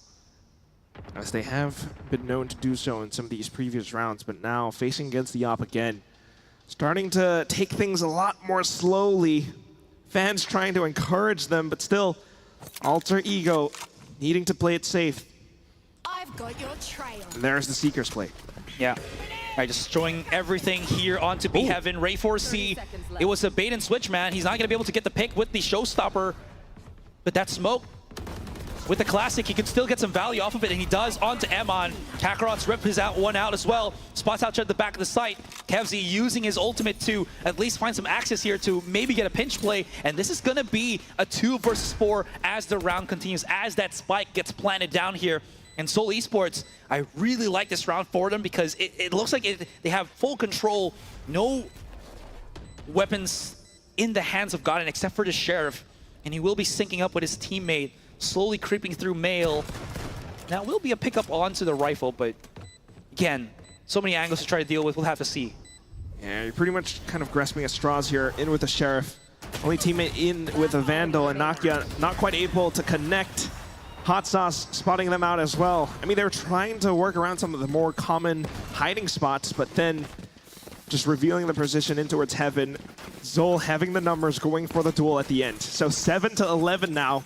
As they have been known to do so in some of these previous rounds, but now facing against the Op again, starting to take things a lot more slowly. Fans trying to encourage them, but still, Alter Ego needing to play it safe. I've got your trail. And there's the Seekers play. Yeah. All right, just throwing everything here onto B Heaven. Ray 4C. It was a bait and switch, man. He's not going to be able to get the pick with the showstopper. But that smoke, with the classic, he can still get some value off of it, and he does onto Amon. Kakarot's rip his one out as well. Spots out at the back of the site. Kevzi using his ultimate to at least find some access here to maybe get a pinch play. And this is going to be a 2 versus 4 as the round continues, as that spike gets planted down here. And Seoul Esports, I really like this round for them because it looks like they have full control. No weapons in the hands of Godin except for the Sheriff. And he will be syncing up with his teammate, slowly creeping through Mail. Now, it will be a pickup onto the rifle, but again, so many angles to try to deal with. We'll have to see. Yeah, you're pretty much kind of grasping at straws here. In with the Sheriff. Only teammate in with a Vandal, and Nakia not quite able to connect. Hot Sauce spotting them out as well. I mean, they were trying to work around some of the more common hiding spots, but then just revealing the position in towards Heaven. Zol having the numbers, going for the duel at the end. So 7-11 now.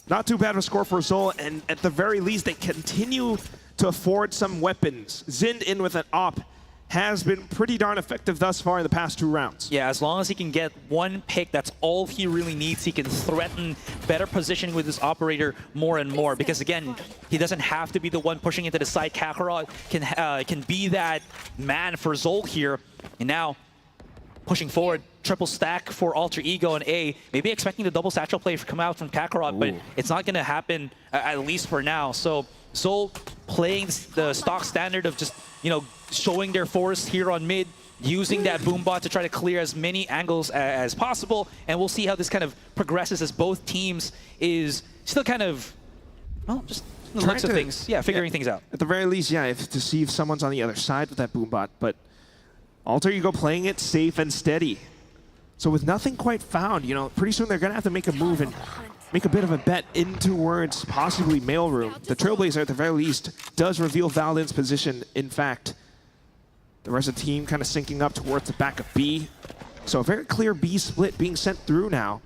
Not too bad of a score for Zol, and at the very least, they continue to afford some weapons. Zind in with an op has been pretty darn effective thus far in the past 2 rounds. Yeah, as long as he can get one pick, that's all he really needs. He can threaten better positioning with his operator more and more. Because again, he doesn't have to be the one pushing into the side. Kakarot can be that man for Zol here. And now, pushing forward, triple stack for Alter Ego and A. Maybe expecting the double satchel play to come out from Kakarot, but it's not going to happen, at least for now. So Zol playing the stock standard of just, you know, showing their force here on mid, using that boombot to try to clear as many angles as possible, and we'll see how this kind of progresses as both teams is still kind of, well, just the looks of things, figuring things out. At the very least, to see if someone's on the other side with that boombot, but Alter Ego playing it safe and steady. So with nothing quite found, you know, pretty soon they're going to have to make a move and make a bit of a bet in towards possibly Mailroom. The Trailblazer, at the very least, does reveal Valdin's position, in fact. The rest of the team kind of syncing up towards the back of B. So a very clear B split being sent through now.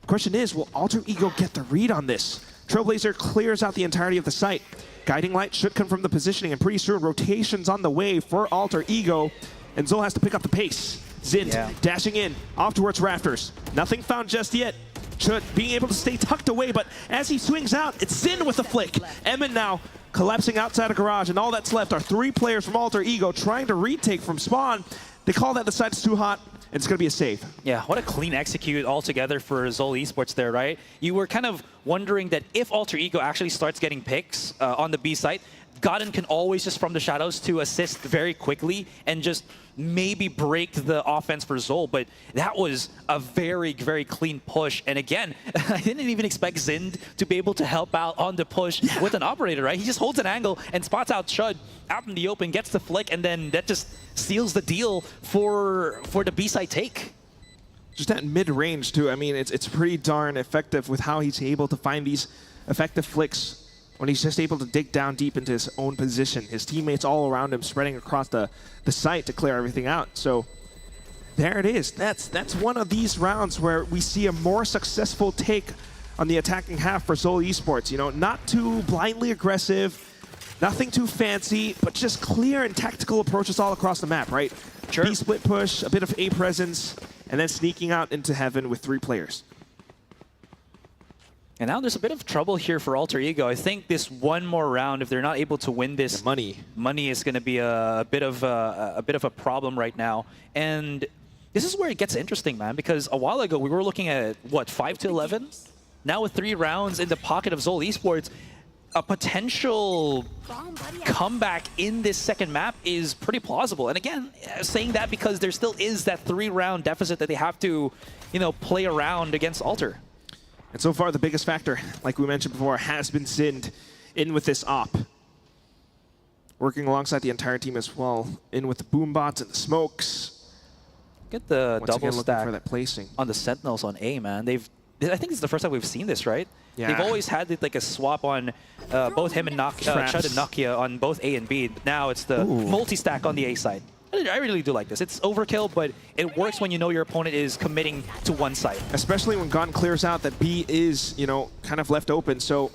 The question is, will Alter Ego get the read on this? Trailblazer clears out the entirety of the site. Guiding Light should come from the positioning, and pretty soon rotations on the way for Alter Ego. And Zol has to pick up the pace. Zint dashing in, off towards Rafters. Nothing found just yet. Chut being able to stay tucked away, but as he swings out, it's Zin with a flick. Emin now collapsing outside of Garage, and all that's left are 3 players from Alter Ego trying to retake from Spawn. They call that the site's too hot, and it's going to be a save. Yeah, what a clean execute altogether for Zol Esports there, right? You were kind of wondering that if Alter Ego actually starts getting picks on the B site, Godin can always just from the shadows to assist very quickly and just maybe break the offense for Zol, but that was a very, very clean push. And again, I didn't even expect Zind to be able to help out on the push with an operator, right? He just holds an angle and spots out Chud out in the open, gets the flick, and then that just seals the deal for the B-side take. Just at mid-range, too. I mean, it's pretty darn effective with how he's able to find these effective flicks when he's just able to dig down deep into his own position. His teammates all around him spreading across the site to clear everything out. So there it is. That's one of these rounds where we see a more successful take on the attacking half for Zol Esports. You know, not too blindly aggressive, nothing too fancy, but just clear and tactical approaches all across the map, right? Sure. B-split push, a bit of A presence, and then sneaking out into Heaven with 3 players. And now there's a bit of trouble here for Alter Ego. I think this one more round, if they're not able to win this, money is going to be a bit of a problem right now. And this is where it gets interesting, man, because a while ago we were looking at what, 5-11. Now with 3 rounds in the pocket of Zol Esports, a potential comeback in this second map is pretty plausible. And again, saying that because there still is that 3-round deficit that they have to, you know, play around against Alter. And so far, the biggest factor, like we mentioned before, has been Sind in with this op. Working alongside the entire team as well, in with the boom bots and the smokes. Get the Once double again, stack for that placing on the Sentinels on A, man. I think it's the first time we've seen this, right? Yeah. They've always had like a swap on both him and Chud and Nokia on both A and B. But now it's the multi-stack on the A side. I really do like this. It's overkill, but it works when you know your opponent is committing to one side. Especially when Gon clears out that B is, you know, kind of left open. So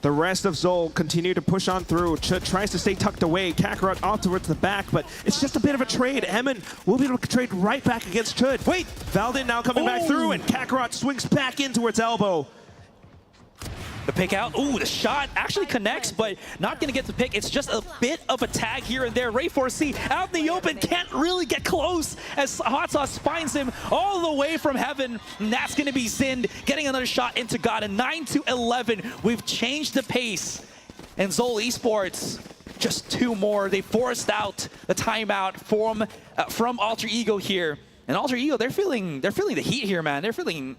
the rest of Zol continue to push on through. Chud tries to stay tucked away. Kakarot off towards the back, but it's just a bit of a trade. Emin will be able to trade right back against Chud. Wait, Valdin now coming back through, and Kakarot swings back in towards elbow. The pick out. Ooh, the shot actually connects, but not going to get the pick. It's just a bit of a tag here and there. Ray 4C out in the open, can't really get close as Hot Sauce finds him all the way from heaven. And that's going to be Sind getting another shot into God. And 9-11, we've changed the pace. And Zol Esports, just 2 more. They forced out the timeout from Alter Ego here. And Alter Ego, they're feeling the heat here, man. They're feeling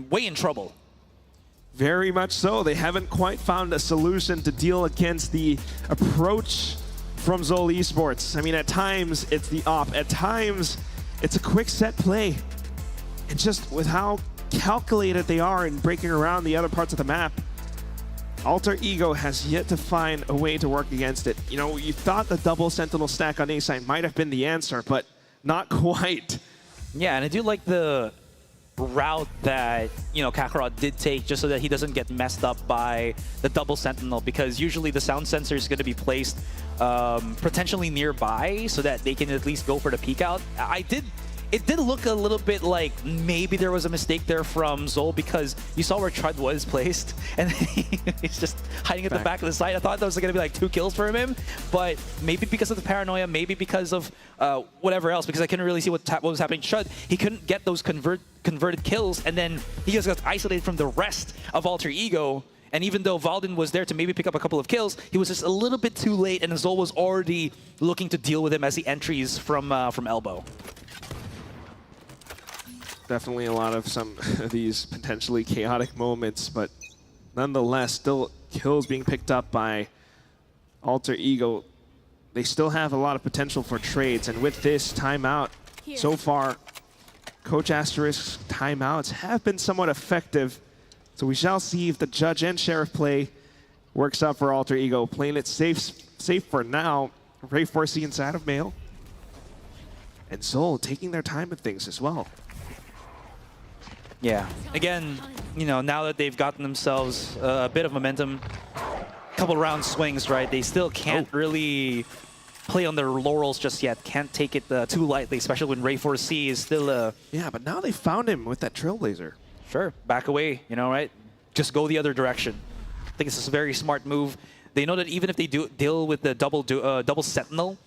way in trouble. Very much so. They haven't quite found a solution to deal against the approach from Zol Esports. I mean, at times it's the op. At times it's a quick set play. And just with how calculated they are in breaking around the other parts of the map, Alter Ego has yet to find a way to work against it. You know, you thought the double Sentinel stack on A side might have been the answer, but not quite. Yeah, and I do like the route that, you know, Kakarot did take just so that he doesn't get messed up by the double Sentinel, because usually the sound sensor is going to be placed potentially nearby so that they can at least go for the peek out. It did look a little bit like maybe there was a mistake there from Zol, because you saw where Chud was placed and he's just hiding at the back of the side. I thought that was going to be like 2 kills for him, but maybe because of the paranoia, maybe because of whatever else, because I couldn't really see what was happening to Chud. He couldn't get those converted kills, and then he just got isolated from the rest of Alter Ego. And even though Valdin was there to maybe pick up a couple of kills, he was just a little bit too late, and Zol was already looking to deal with him as he entries from elbow. Definitely a lot of some of these potentially chaotic moments, but nonetheless, still kills being picked up by Alter Ego. They still have a lot of potential for trades, and with this timeout, so far, Coach Asterisk's timeouts have been somewhat effective. So we shall see if the Judge and Sheriff play works out for Alter Ego. Playing it safe for now. Ray 4C inside of Mail. And Zol taking their time with things as well. Yeah. Again, you know, now that they've gotten themselves a bit of momentum, a couple round swings, right? They still can't really play on their laurels just yet. Can't take it too lightly, especially when Ray 4C is still... Yeah, but now they found him with that Trailblazer. Sure, back away, you know, right? Just go the other direction. I think it's a very smart move. They know that even if they deal with the double Sentinel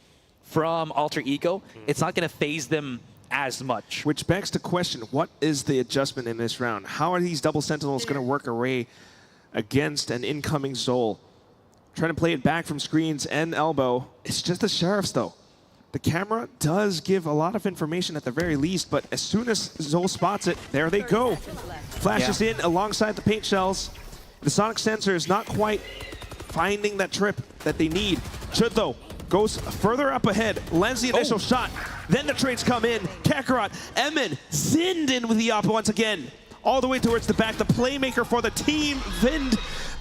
from Alter Ego, it's not going to phase them as much. Which begs the question, what is the adjustment in this round? How are these double Sentinels going to work array against an incoming Zol? Trying to play it back from screens and elbow. It's just the Sheriffs, though. The camera does give a lot of information at the very least, but as soon as Zol spots it, there they go. Flashes in alongside the paint shells. The sonic sensor is not quite finding that trip that they need. Chud, though, goes further up ahead, lands the initial shot. Then the trades come in. Kakarot, Emin, Sind in with the op once again. All the way towards the back, the playmaker for the team, Vind.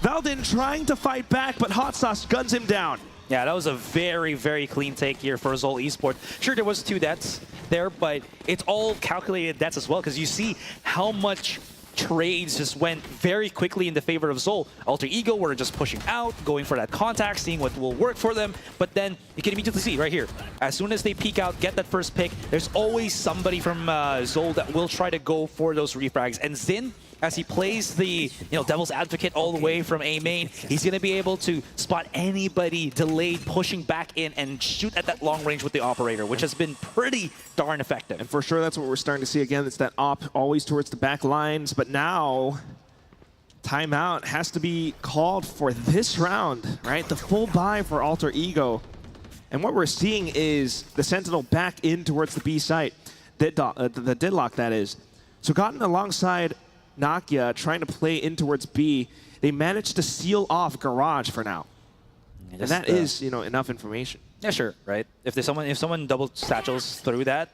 Valdin trying to fight back, but Hot Sauce guns him down. Yeah, that was a very, very clean take here for Zol Esports. Sure, there was 2 deaths there, but it's all calculated deaths as well, because you see how much trades just went very quickly in the favor of Zol. Alter Ego were just pushing out, going for that contact, seeing what will work for them, but then you can immediately see right here, as soon as they peek out, get that first pick, there's always somebody from Zol that will try to go for those refrags. And Zin, as he plays the devil's advocate all the way from A main, he's going to be able to spot anybody delayed pushing back in and shoot at that long range with the operator, which has been pretty darn effective. And for sure, that's what we're starting to see again. It's that op always towards the back lines, but now Timeout has to be called for this round, right? The full buy for Alter Ego. And what we're seeing is the Sentinel back in towards the B site, the deadlock that is. So gotten alongside Nakia trying to play in towards B, they managed to seal off Garage for now. And that is, you know, enough information. Yeah, sure, right? If someone double satchels through that,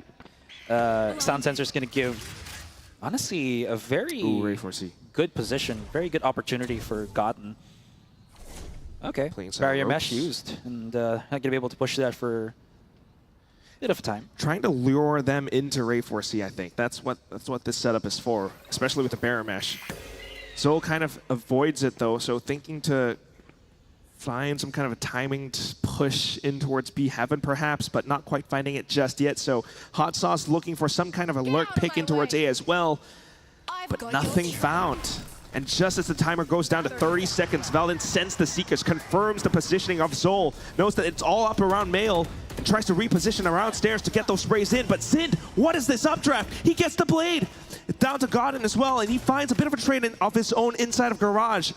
Sound Sensor is going to give, honestly, a very good position, very good opportunity for Gotten. Okay, barrier mesh used, and not going to be able to push that for a bit of time. Trying to lure them into Ray 4C, I think. That's what this setup is for, especially with the barrier mesh. Zol kind of avoids it though, so thinking to find some kind of a timing to push in towards B Heaven perhaps, but not quite finding it just yet. So Hot Sauce looking for some kind of a lurk pick in towards A as well, but nothing found. And just as the timer goes down to 30 seconds, Valen sends the Seekers, confirms the positioning of Zol, knows that it's all up around Mail, and tries to reposition around stairs to get those sprays in. But Sind, what is this updraft? He gets the blade. It's down to Godin as well, and he finds a bit of a trade of his own inside of Garage.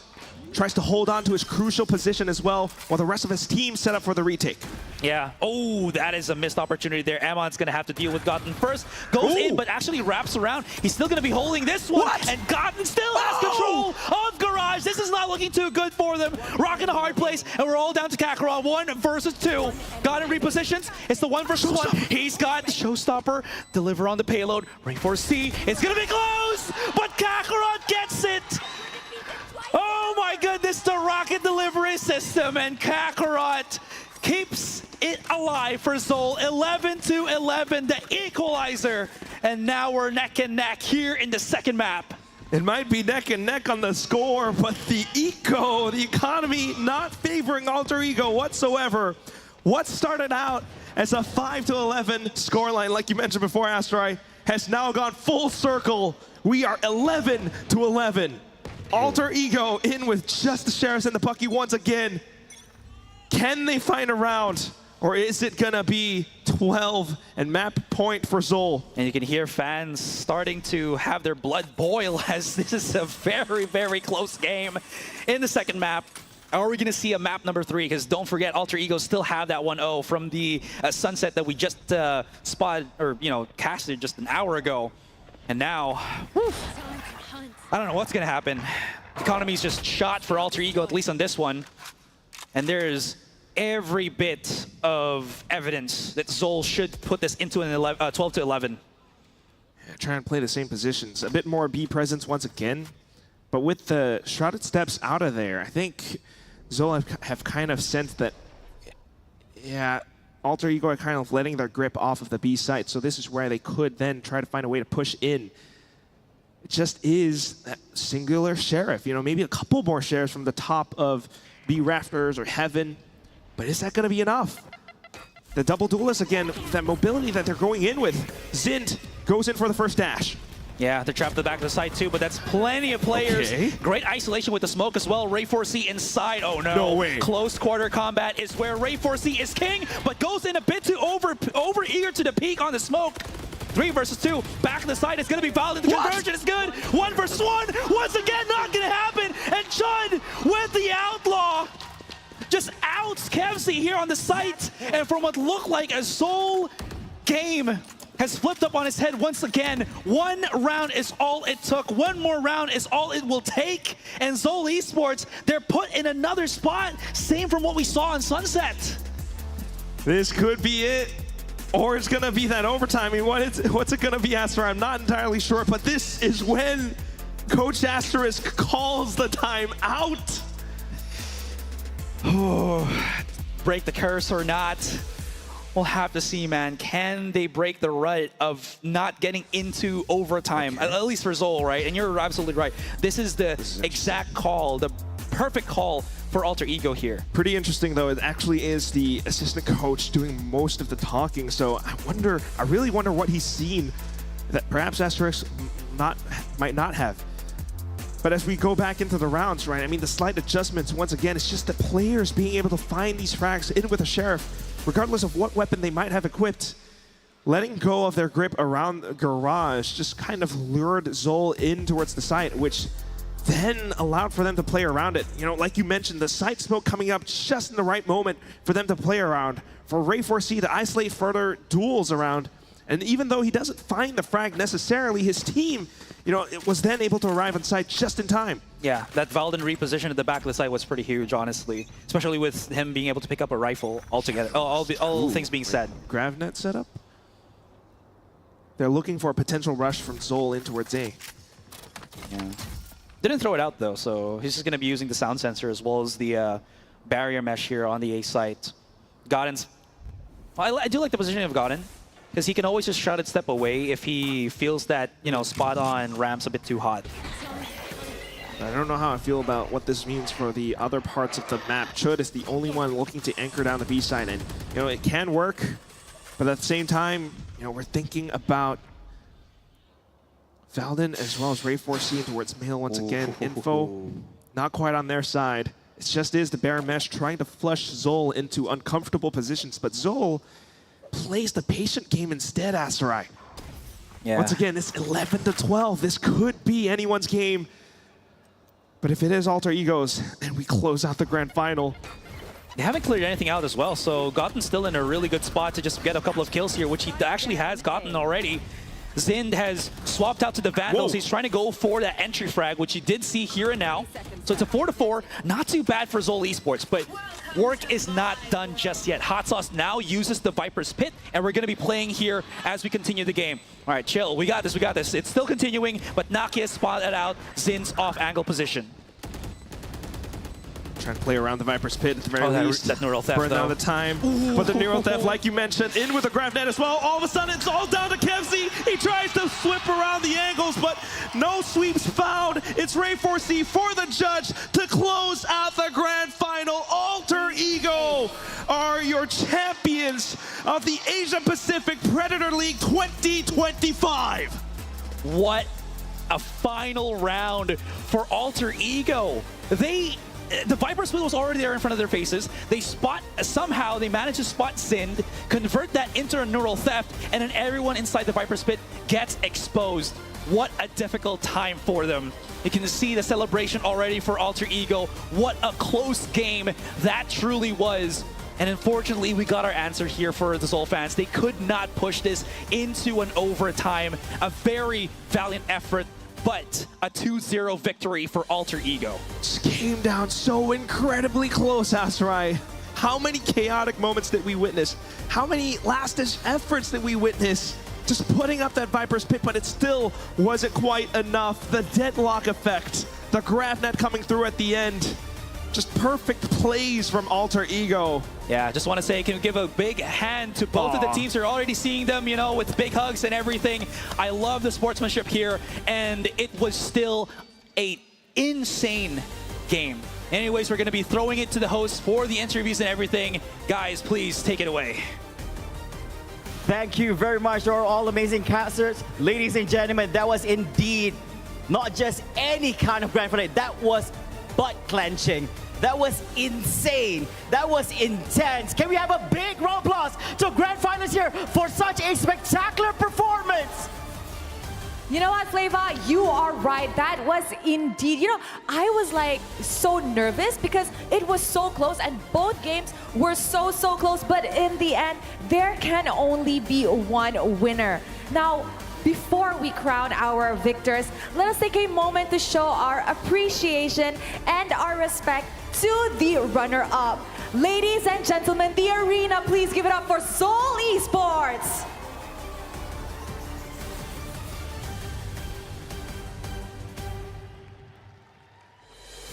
Tries to hold on to his crucial position as well, while the rest of his team set up for the retake. Yeah. Oh, that is a missed opportunity there. Ammon's going to have to deal with Gotten first. Goes in, but actually wraps around. He's still going to be holding this one. What? And Gotten still has control of Garage. This is not looking too good for them. Rocking a hard place, and we're all down to Kakarot. 1 versus 2. Gotten repositions. It's the 1 versus 1. He's got Showstopper. Deliver on the payload. Ray 4C. It's going to be close, but Kakarot gets it. Oh my goodness, the rocket delivery system, and Kakarot keeps it alive for Zol. 11-11, the equalizer. And now we're neck and neck here in the second map. It might be neck and neck on the score, but the economy not favoring Alter Ego whatsoever. What started out as a 5-11 scoreline, like you mentioned before, Astrai, has now gone full circle. We are 11-11. Alter Ego in with just the Sheriffs and the Pucky once again. Can they find a round, or is it gonna be 12 and map point for Zol? And you can hear fans starting to have their blood boil as this is a very, very close game in the second map. Are we gonna see a map number 3? Because don't forget, Alter Ego still have that 1-0 from the sunset that we just spotted, or casted just an hour ago. And now, I don't know what's gonna happen. Economy's just shot for Alter Ego, at least on this one. And there's every bit of evidence that Zol should put this into an 12-11. Yeah, trying to play the same positions. A bit more B presence once again. But with the Shrouded Steps out of there, I think Zol have kind of sensed that, yeah, Alter Ego are kind of letting their grip off of the B site. So this is where they could then try to find a way to push in. It just is that singular Sheriff. Maybe a couple more Sheriffs from the top of B Rafters or Heaven. But is that going to be enough? The double duelist again, that mobility that they're going in with. Zint goes in for the first dash. Yeah, they're trapped at the back of the site too, but that's plenty of players. Okay. Great isolation with the smoke as well. Ray 4C inside. Oh no. No way. Close quarter combat is where Ray 4C is king, but goes in a bit too over eager to the peak on the smoke. 3 versus 2. Back of the site is going to be Valorant. The conversion is good. 1 versus 1. Once again, not going to happen. And Chud with the outlaw. Just outs Kevsey here on the site. And from what looked like a Zol game has flipped up on his head once again. 1 round is all it took. 1 more round is all it will take. And Zol Esports, they're put in another spot. Same from what we saw on Sunset. This could be it. Or it's gonna be that overtime. I mean, what's it gonna be, Astra? I'm not entirely sure, but this is when Coach Asterisk calls the time out. Break the curse or not, we'll have to see, man. Can they break the rut of not getting into overtime? Okay. At least for Zol, right? And you're absolutely right. This is the exact call, the perfect call for Alter Ego here. Pretty interesting though, it actually is the assistant coach doing most of the talking, so I really wonder what he's seen that perhaps Asterisk might not have. But as we go back into the rounds, right, I mean the slight adjustments, once again, it's just the players being able to find these frags in with a Sheriff, regardless of what weapon they might have equipped. Letting go of their grip around Garage just kind of lured Zol in towards the site, which then allowed for them to play around it. You know, like you mentioned, the side smoke coming up just in the right moment for them to play around, for Ray4C to isolate further duels around. And even though he doesn't find the frag necessarily, his team, you know, it was then able to arrive on site just in time. Yeah, that Valden reposition at the back of the site was pretty huge, honestly. Especially with him being able to pick up a rifle altogether. All things being said. Gravnet setup. They're looking for a potential rush from Zol in towards A. Yeah. Didn't throw it out though, so he's just going to be using the sound sensor as well as the barrier mesh here on the A site. Godden's... I do like the positioning of Godden, because he can always just shrouded step away if he feels that, you know, spot on ramp's a bit too hot. I don't know how I feel about what this means for the other parts of the map. Chud is the only one looking to anchor down the B side, and you know, it can work, but at the same time, you know, we're thinking about Valden as well as Ray4C towards Mail once again. Info not quite on their side. It just is the Bear Mesh trying to flush Zol into uncomfortable positions, but Zol plays the patient game instead, Asarai. Yeah. Once again, it's 11-12. This could be anyone's game. But if it is Alter Egos, and we close out the grand final. They haven't cleared anything out as well, so Gotten's still in a really good spot to just get a couple of kills here, which he actually has gotten already. Zind has swapped out to the Vandals. Whoa. He's trying to go for that entry frag, which you did see here and now. So it's a 4-4. Not too bad for Zol Esports, but work is not done just yet. Hot Sauce now uses the Viper's Pit, and we're going to be playing here as we continue the game. All right, chill. We got this. We got this. It's still continuing, but Naki has spotted out Zind's off-angle position. Trying to play around the Viper's Pit at the very least. That neural theft, burn down the time. Ooh. But the neural theft, like you mentioned, in with the Gravnet as well. All of a sudden, it's all down to Kevzy. He tries to swip around the angles, but no sweeps found. It's Ray4C for the judge to close out the grand final. Alter Ego are your champions of the Asia Pacific Predator League 2025. What a final round for Alter Ego. The Viper Split was already there in front of their faces. They somehow they managed to spot Zind, convert that into a neural theft, and then everyone inside the Viper Split gets exposed. What a difficult time for them. You can see the celebration already for Alter Ego. What a close game that truly was. And unfortunately, we got our answer here for the Zol fans. They could not push this into an overtime. A very valiant effort, but a 2-0 victory for Alter Ego. Just came down so incredibly close, Asarai. How many chaotic moments did we witness? How many last-ditch efforts did we witness? Just putting up that Viper's Pit, but it still wasn't quite enough. The deadlock effect, the Gravnet coming through at the end. Just perfect plays from Alter Ego. Yeah, just want to say, can we give a big hand to both of the teams. You're already seeing them, you know, with big hugs and everything. I love the sportsmanship here, and it was still an insane game. Anyways, we're going to be throwing it to the hosts for the interviews and everything. Guys, please take it away. Thank you very much to our all amazing casters. Ladies and gentlemen, that was indeed not just any kind of grand finale. That was butt clenching. That was insane. That was intense. Can we have a big round of applause to grand finalists here for such a spectacular performance? You know what, Flava? You are right. That was indeed, you know, I was like so nervous because it was so close and both games were so close. But in the end, there can only be one winner. Now, before we crown our victors, let us take a moment to show our appreciation and our respect to the runner-up. Ladies and gentlemen, the arena, please give it up for Zol Esports.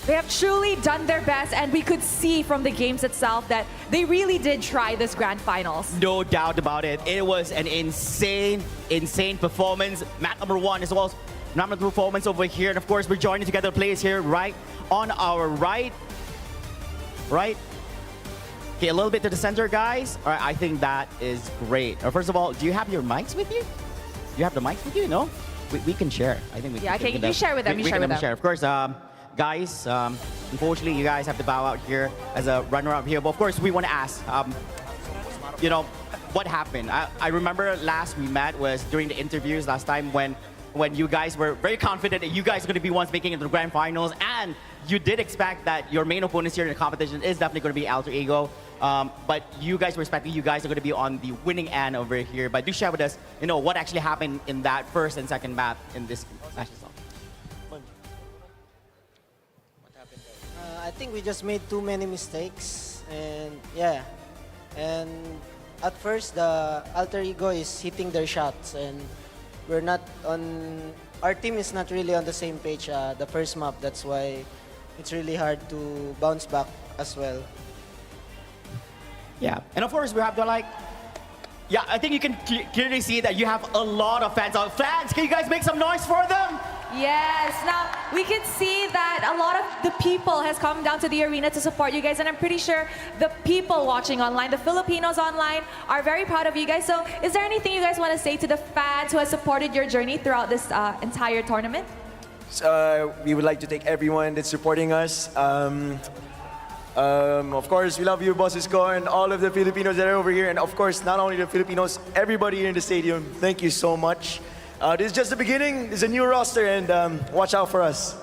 They have truly done their best, and we could see from the games itself that they really did try this grand finals. No doubt about it. It was an insane performance. Map number one as well as number two performance over here. And of course, we're joining together players here right on our right. Right? Okay, a little bit to the center, guys. All right, I think that is great. First of all, do you have your mics with you? Do you have the mics with you? No? We can share. I think we yeah, can okay, you share with them. We can share. Of course, guys, unfortunately, you guys have to bow out here as a runner-up here. But of course, we want to ask, you know, what happened? I remember last we met was during the interviews last time when when you guys were very confident that you guys are going to be ones making it to the grand finals, and you did expect that your main opponents here in the competition is definitely going to be Alter Ego. But you guys were expecting you guys are going to be on the winning end over here. But do share with us, what actually happened in that first and second map in this match as well. I think we just made too many mistakes, and yeah. And at first, the Alter Ego is hitting their shots, and we're not on. Our team is not really on the same page. The first map, that's why it's really hard to bounce back as well. Yeah, and of course we have the yeah, I think you can clearly see that you have a lot of fans. Fans, can you guys make some noise for them? Yes, now we can see that a lot of the people has come down to the arena to support you guys, and I'm pretty sure the people watching online, the Filipinos online, are very proud of you guys. So is there anything you guys want to say to the fans who have supported your journey throughout this entire tournament? We would like to thank everyone that's supporting us. Of course, we love you, Bosses Score, and all of the Filipinos that are over here. And of course, not only the Filipinos, everybody here in the stadium. Thank you so much. This is just the beginning. This is a new roster, and watch out for us.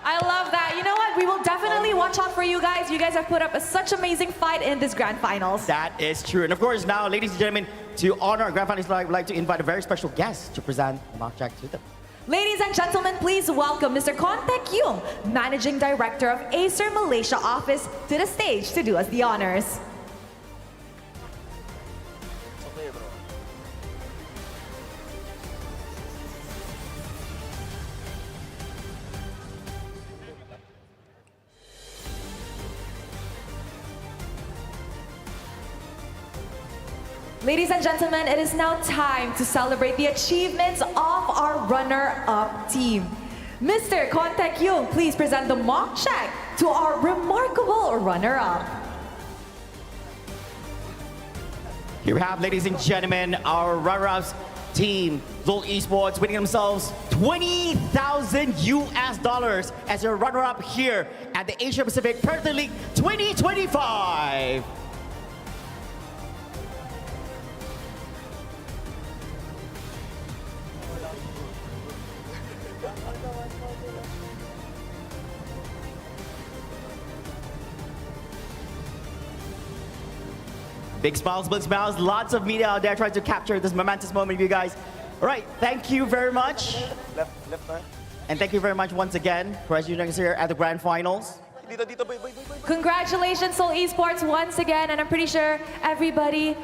I love that. You know what? We will definitely watch out for you guys. You guys have put up such amazing fight in this grand finals. That is true. And of course, now, ladies and gentlemen, to honor our grand finals, I would like to invite a very special guest to present the mock check to them. Ladies and gentlemen, please welcome Mr. Kontek Yung, Managing Director of Acer Malaysia Office, to the stage to do us the honors. Ladies and gentlemen, it is now time to celebrate the achievements of our runner-up team. Mr. Kontek Yung, please present the mock check to our remarkable runner-up. Here we have, ladies and gentlemen, our runner-ups team, Zol Esports, winning themselves $20,000 US as their runner-up here at the Asia Pacific Predator League 2025. Big smiles, lots of media out there trying to capture this momentous moment of you guys. All right, thank you very much. Left. And thank you very much once again for joining us here at the grand finals. Congratulations, Seoul Esports, once again, and I'm pretty sure everybody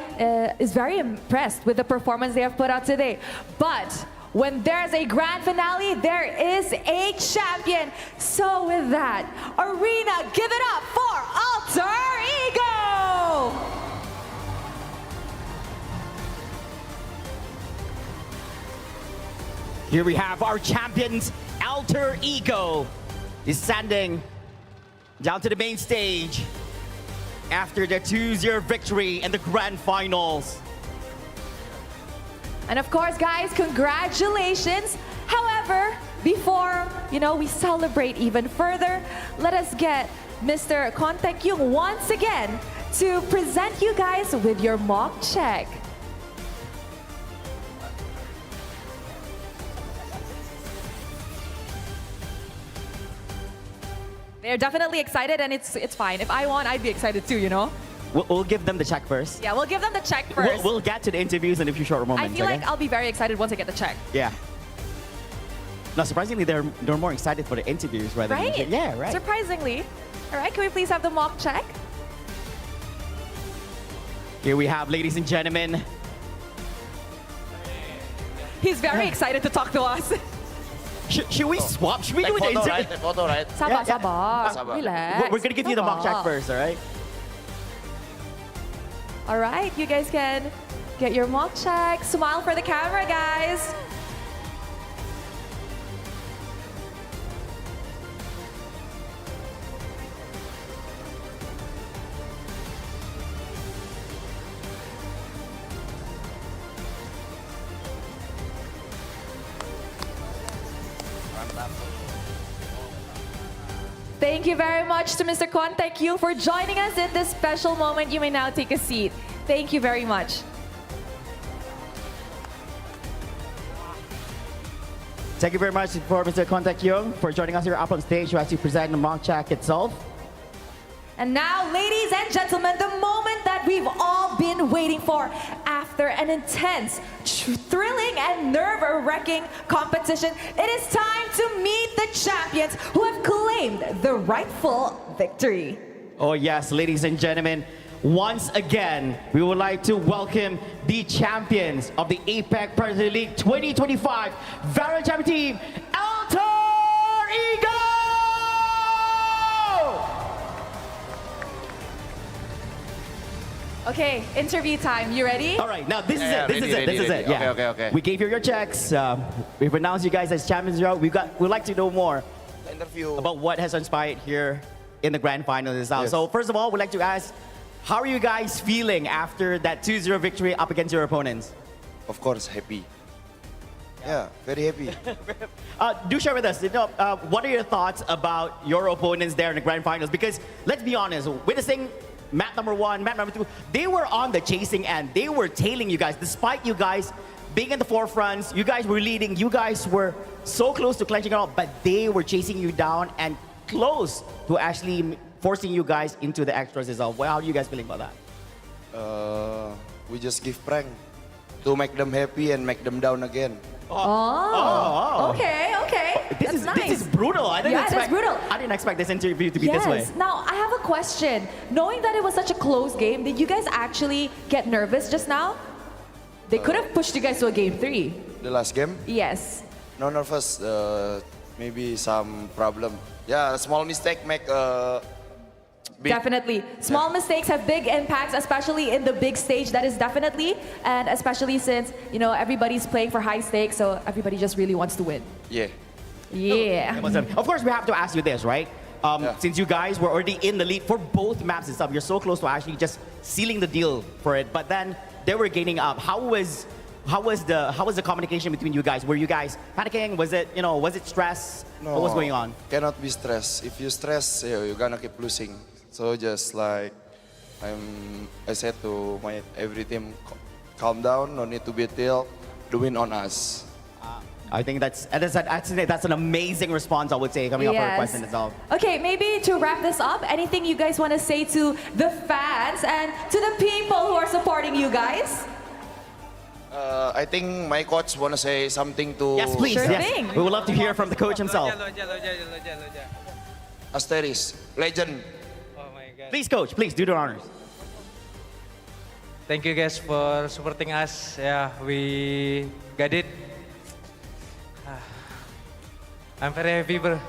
is very impressed with the performance they have put out today. But when there's a grand finale, there is a champion. So with that, Arena, give it up for Alter Ego! Here we have our champions, Alter Ego, descending down to the main stage after their 2-0 victory in the grand finals. And of course, guys, congratulations. However, before, we celebrate even further, let us get Mr. Kontek Yung once again to present you guys with your mock check. They're definitely excited, and it's fine. If I won, I'd be excited too, We'll give them the check first. Yeah, we'll give them the check first. We'll get to the interviews in a few short moments. I feel like I'll be very excited once I get the check. Yeah. Now, surprisingly, they're more excited for the interviews rather than... Right? Yeah, right. Surprisingly. All right, can we please have the mock check? Here we have, ladies and gentlemen. He's very excited to talk to us. Should we swap? Should we do the interview? Right? Photo, right? Sabar. Relax. We're going to give you the mock check first, all right? All right, you guys can get your mock check. Smile for the camera, guys. Thank you very much to Mr. Kontek Yung for joining us in this special moment. You may now take a seat. Thank you very much. Thank you very much for Mr. Contact Young for joining us here up on stage to actually present the mock track itself. And now, ladies and gentlemen, the moment that we've all been waiting for after an intense, thrilling, and nerve-wracking competition, it is time to meet the champions who have claimed the rightful victory. Oh yes, ladies and gentlemen, once again, we would like to welcome the champions of the APAC Predator League 2025 Valorant Champion Team, Alter Ego! Okay, interview time. You ready? All right, now this is it. This is it. Yeah. Okay. We gave you your checks. We've announced you guys as champions. We'd like to know more about what has inspired here in the grand final itself. Yes. So first of all, we'd like to ask, how are you guys feeling after that 2-0 victory up against your opponents? Of course, happy. Yeah, very happy. Do share with us, what are your thoughts about your opponents there in the grand finals? Because let's be honest, witnessing map number 1, map number 2, they were on the chasing end. They were tailing you guys. Despite you guys being in the forefronts, you guys were leading, you guys were so close to clenching it all, but they were chasing you down and close to actually forcing you guys into the extras as well. How are you guys feeling about that? We just give prank to make them happy and make them down again. Okay. That's nice. This is brutal. That's brutal. I didn't expect this interview to be this way. Now, I have a question. Knowing that it was such a close game, did you guys actually get nervous just now? They could have pushed you guys to a game 3. The last game? Yes. No nervous. Maybe some problem. Yeah, a small mistake make big. Definitely. Small mistakes have big impacts, especially in the big stage. That is definitely, and especially since, everybody's playing for high stakes, so everybody just really wants to win. Yeah. Yeah. Of course, we have to ask you this, right? Since you guys were already in the lead for both maps and stuff, you're so close to actually just sealing the deal for it. But then they were gaining up. How was the communication between you guys? Were you guys panicking? Was it stress? No, what was going on? Cannot be stressed. If you stress, you're gonna keep losing. So just like I said to my every team, calm down. No need to be tail. The win on us. I think that's an amazing response, I would say, coming up for a question itself. Okay, maybe to wrap this up, anything you guys want to say to the fans and to the people who are supporting you guys? I think my coach want to say something to... Yes, please. Sure yes. thing. We would love to hear from the coach himself. Asteris, legend. Please, coach, please do the honors. Thank you guys for supporting us. Yeah, we got it. I'm very happy, bro.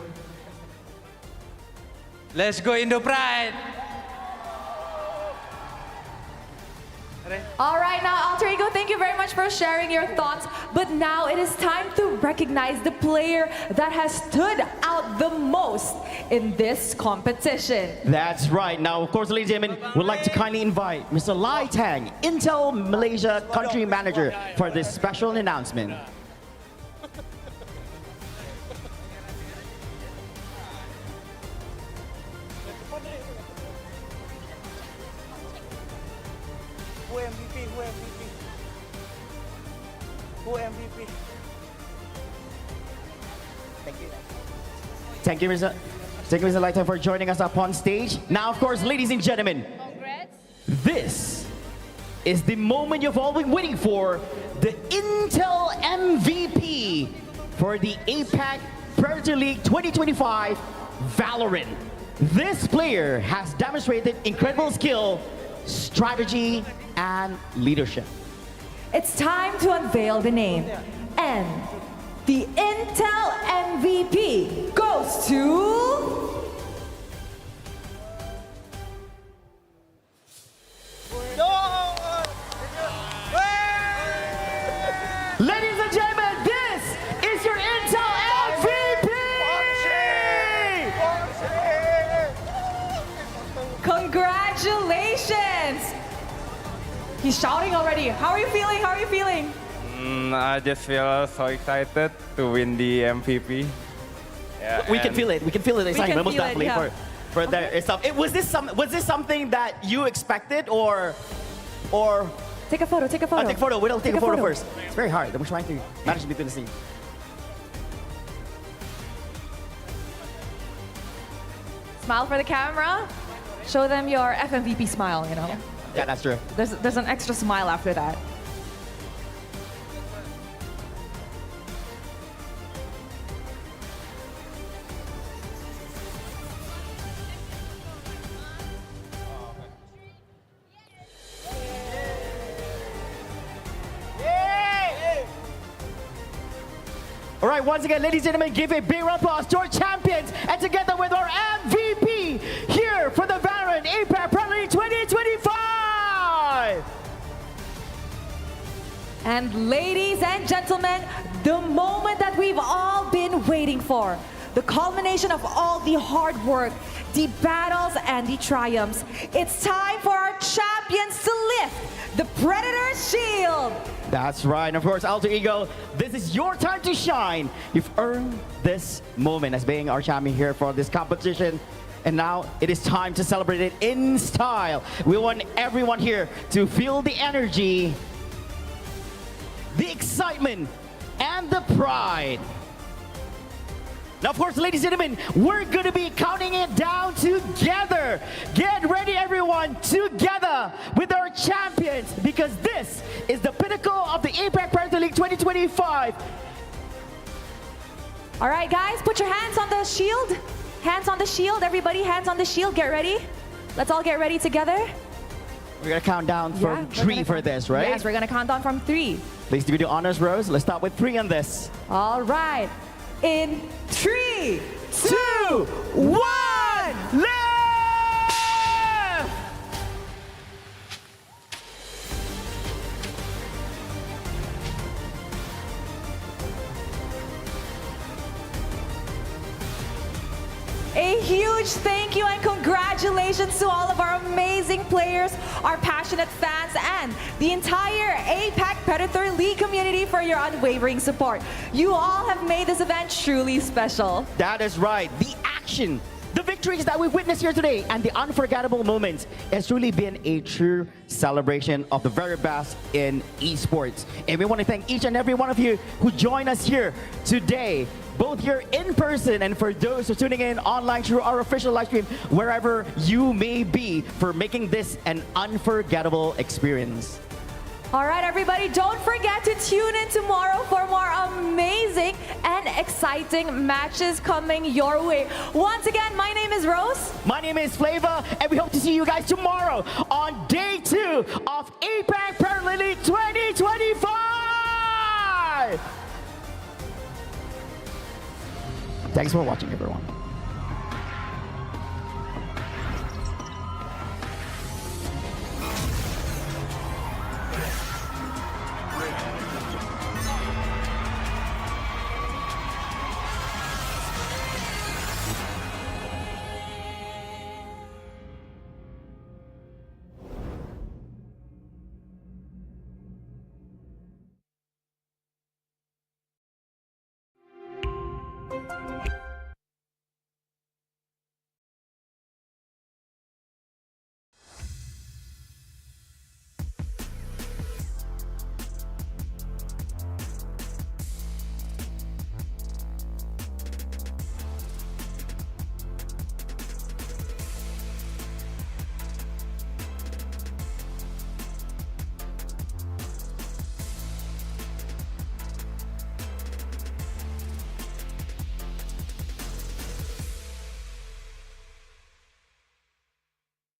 Let's go Indo Pride. All right, now, Alter Ego, thank you very much for sharing your thoughts. But now it is time to recognize the player that has stood out the most in this competition. That's right. Now, of course, ladies and gentlemen, we'd like to kindly invite Mr. Lai Tang, Intel Malaysia Country Manager, for this special announcement. Who MVP? Thank you, Mr. Lai Tang, for joining us up on stage. Now, of course, ladies and gentlemen, this is the moment you've all been waiting for, the Intel MVP for the APAC Predator League 2025 Valorant. This player has demonstrated incredible skill, strategy, and leadership. It's time to unveil the name. And the Intel MVP goes to... Ladies and gentlemen, this is your Intel MVP! Congratulations! He's shouting already. How are you feeling? How are you feeling? I just feel so excited to win the MVP. Yeah, We can feel it. We can feel it. Excitement, can most feel it, definitely yeah. for their stuff. Was this something that you expected or? Take a photo. Take a photo. Take a photo. We'll take a photo first. It's very hard. I'm trying to manage between the scene. smile for the camera. Show them your FMVP smile, you know. Yeah, that's true. There's an extra smile after that. All right, once again, ladies and gentlemen, give a big round of applause to our champions and together with our MVP here for the Valorant APAC Predator League 2025. And ladies and gentlemen, the moment that we've all been waiting for, the culmination of all the hard work, the battles and the triumphs. It's time for our champions to lift the Predator Shield. That's right, and of course, Alter Ego, this is your time to shine. You've earned this moment as being our champion here for this competition. And now it is time to celebrate it in style. We want everyone here to feel the energy, the excitement, and the pride. Now, of course, ladies and gentlemen, we're going to be counting it down together. Get ready, everyone, together with our champions, because this is the pinnacle of the APAC Predator League 2025. All right, guys, put your hands on the shield. Hands on the shield, everybody, hands on the shield. Get ready. Let's all get ready together. We're going to count down from 3 for this, right? Yes, we're going to count down from 3. Please do the honors, Rose. Let's start with 3 on this. All right. In 3, 2, 1, left! A huge thank you and congratulations to all of our amazing players, our passionate fans, and the entire APAC Predator League community for your unwavering support. You all have made this event truly special. That is right. The action, the victories that we witnessed here today, and the unforgettable moments has truly been a true celebration of the very best in esports. And we want to thank each and every one of you who joined us here today, both here in person and for those who are tuning in online through our official live stream, wherever you may be, for making this an unforgettable experience. All right, everybody, don't forget to tune in tomorrow for more amazing and exciting matches coming your way. Once again, my name is Rose. My name is Flava, and we hope to see you guys tomorrow on day 2 of APAC Predator League 2025. Thanks for watching, everyone.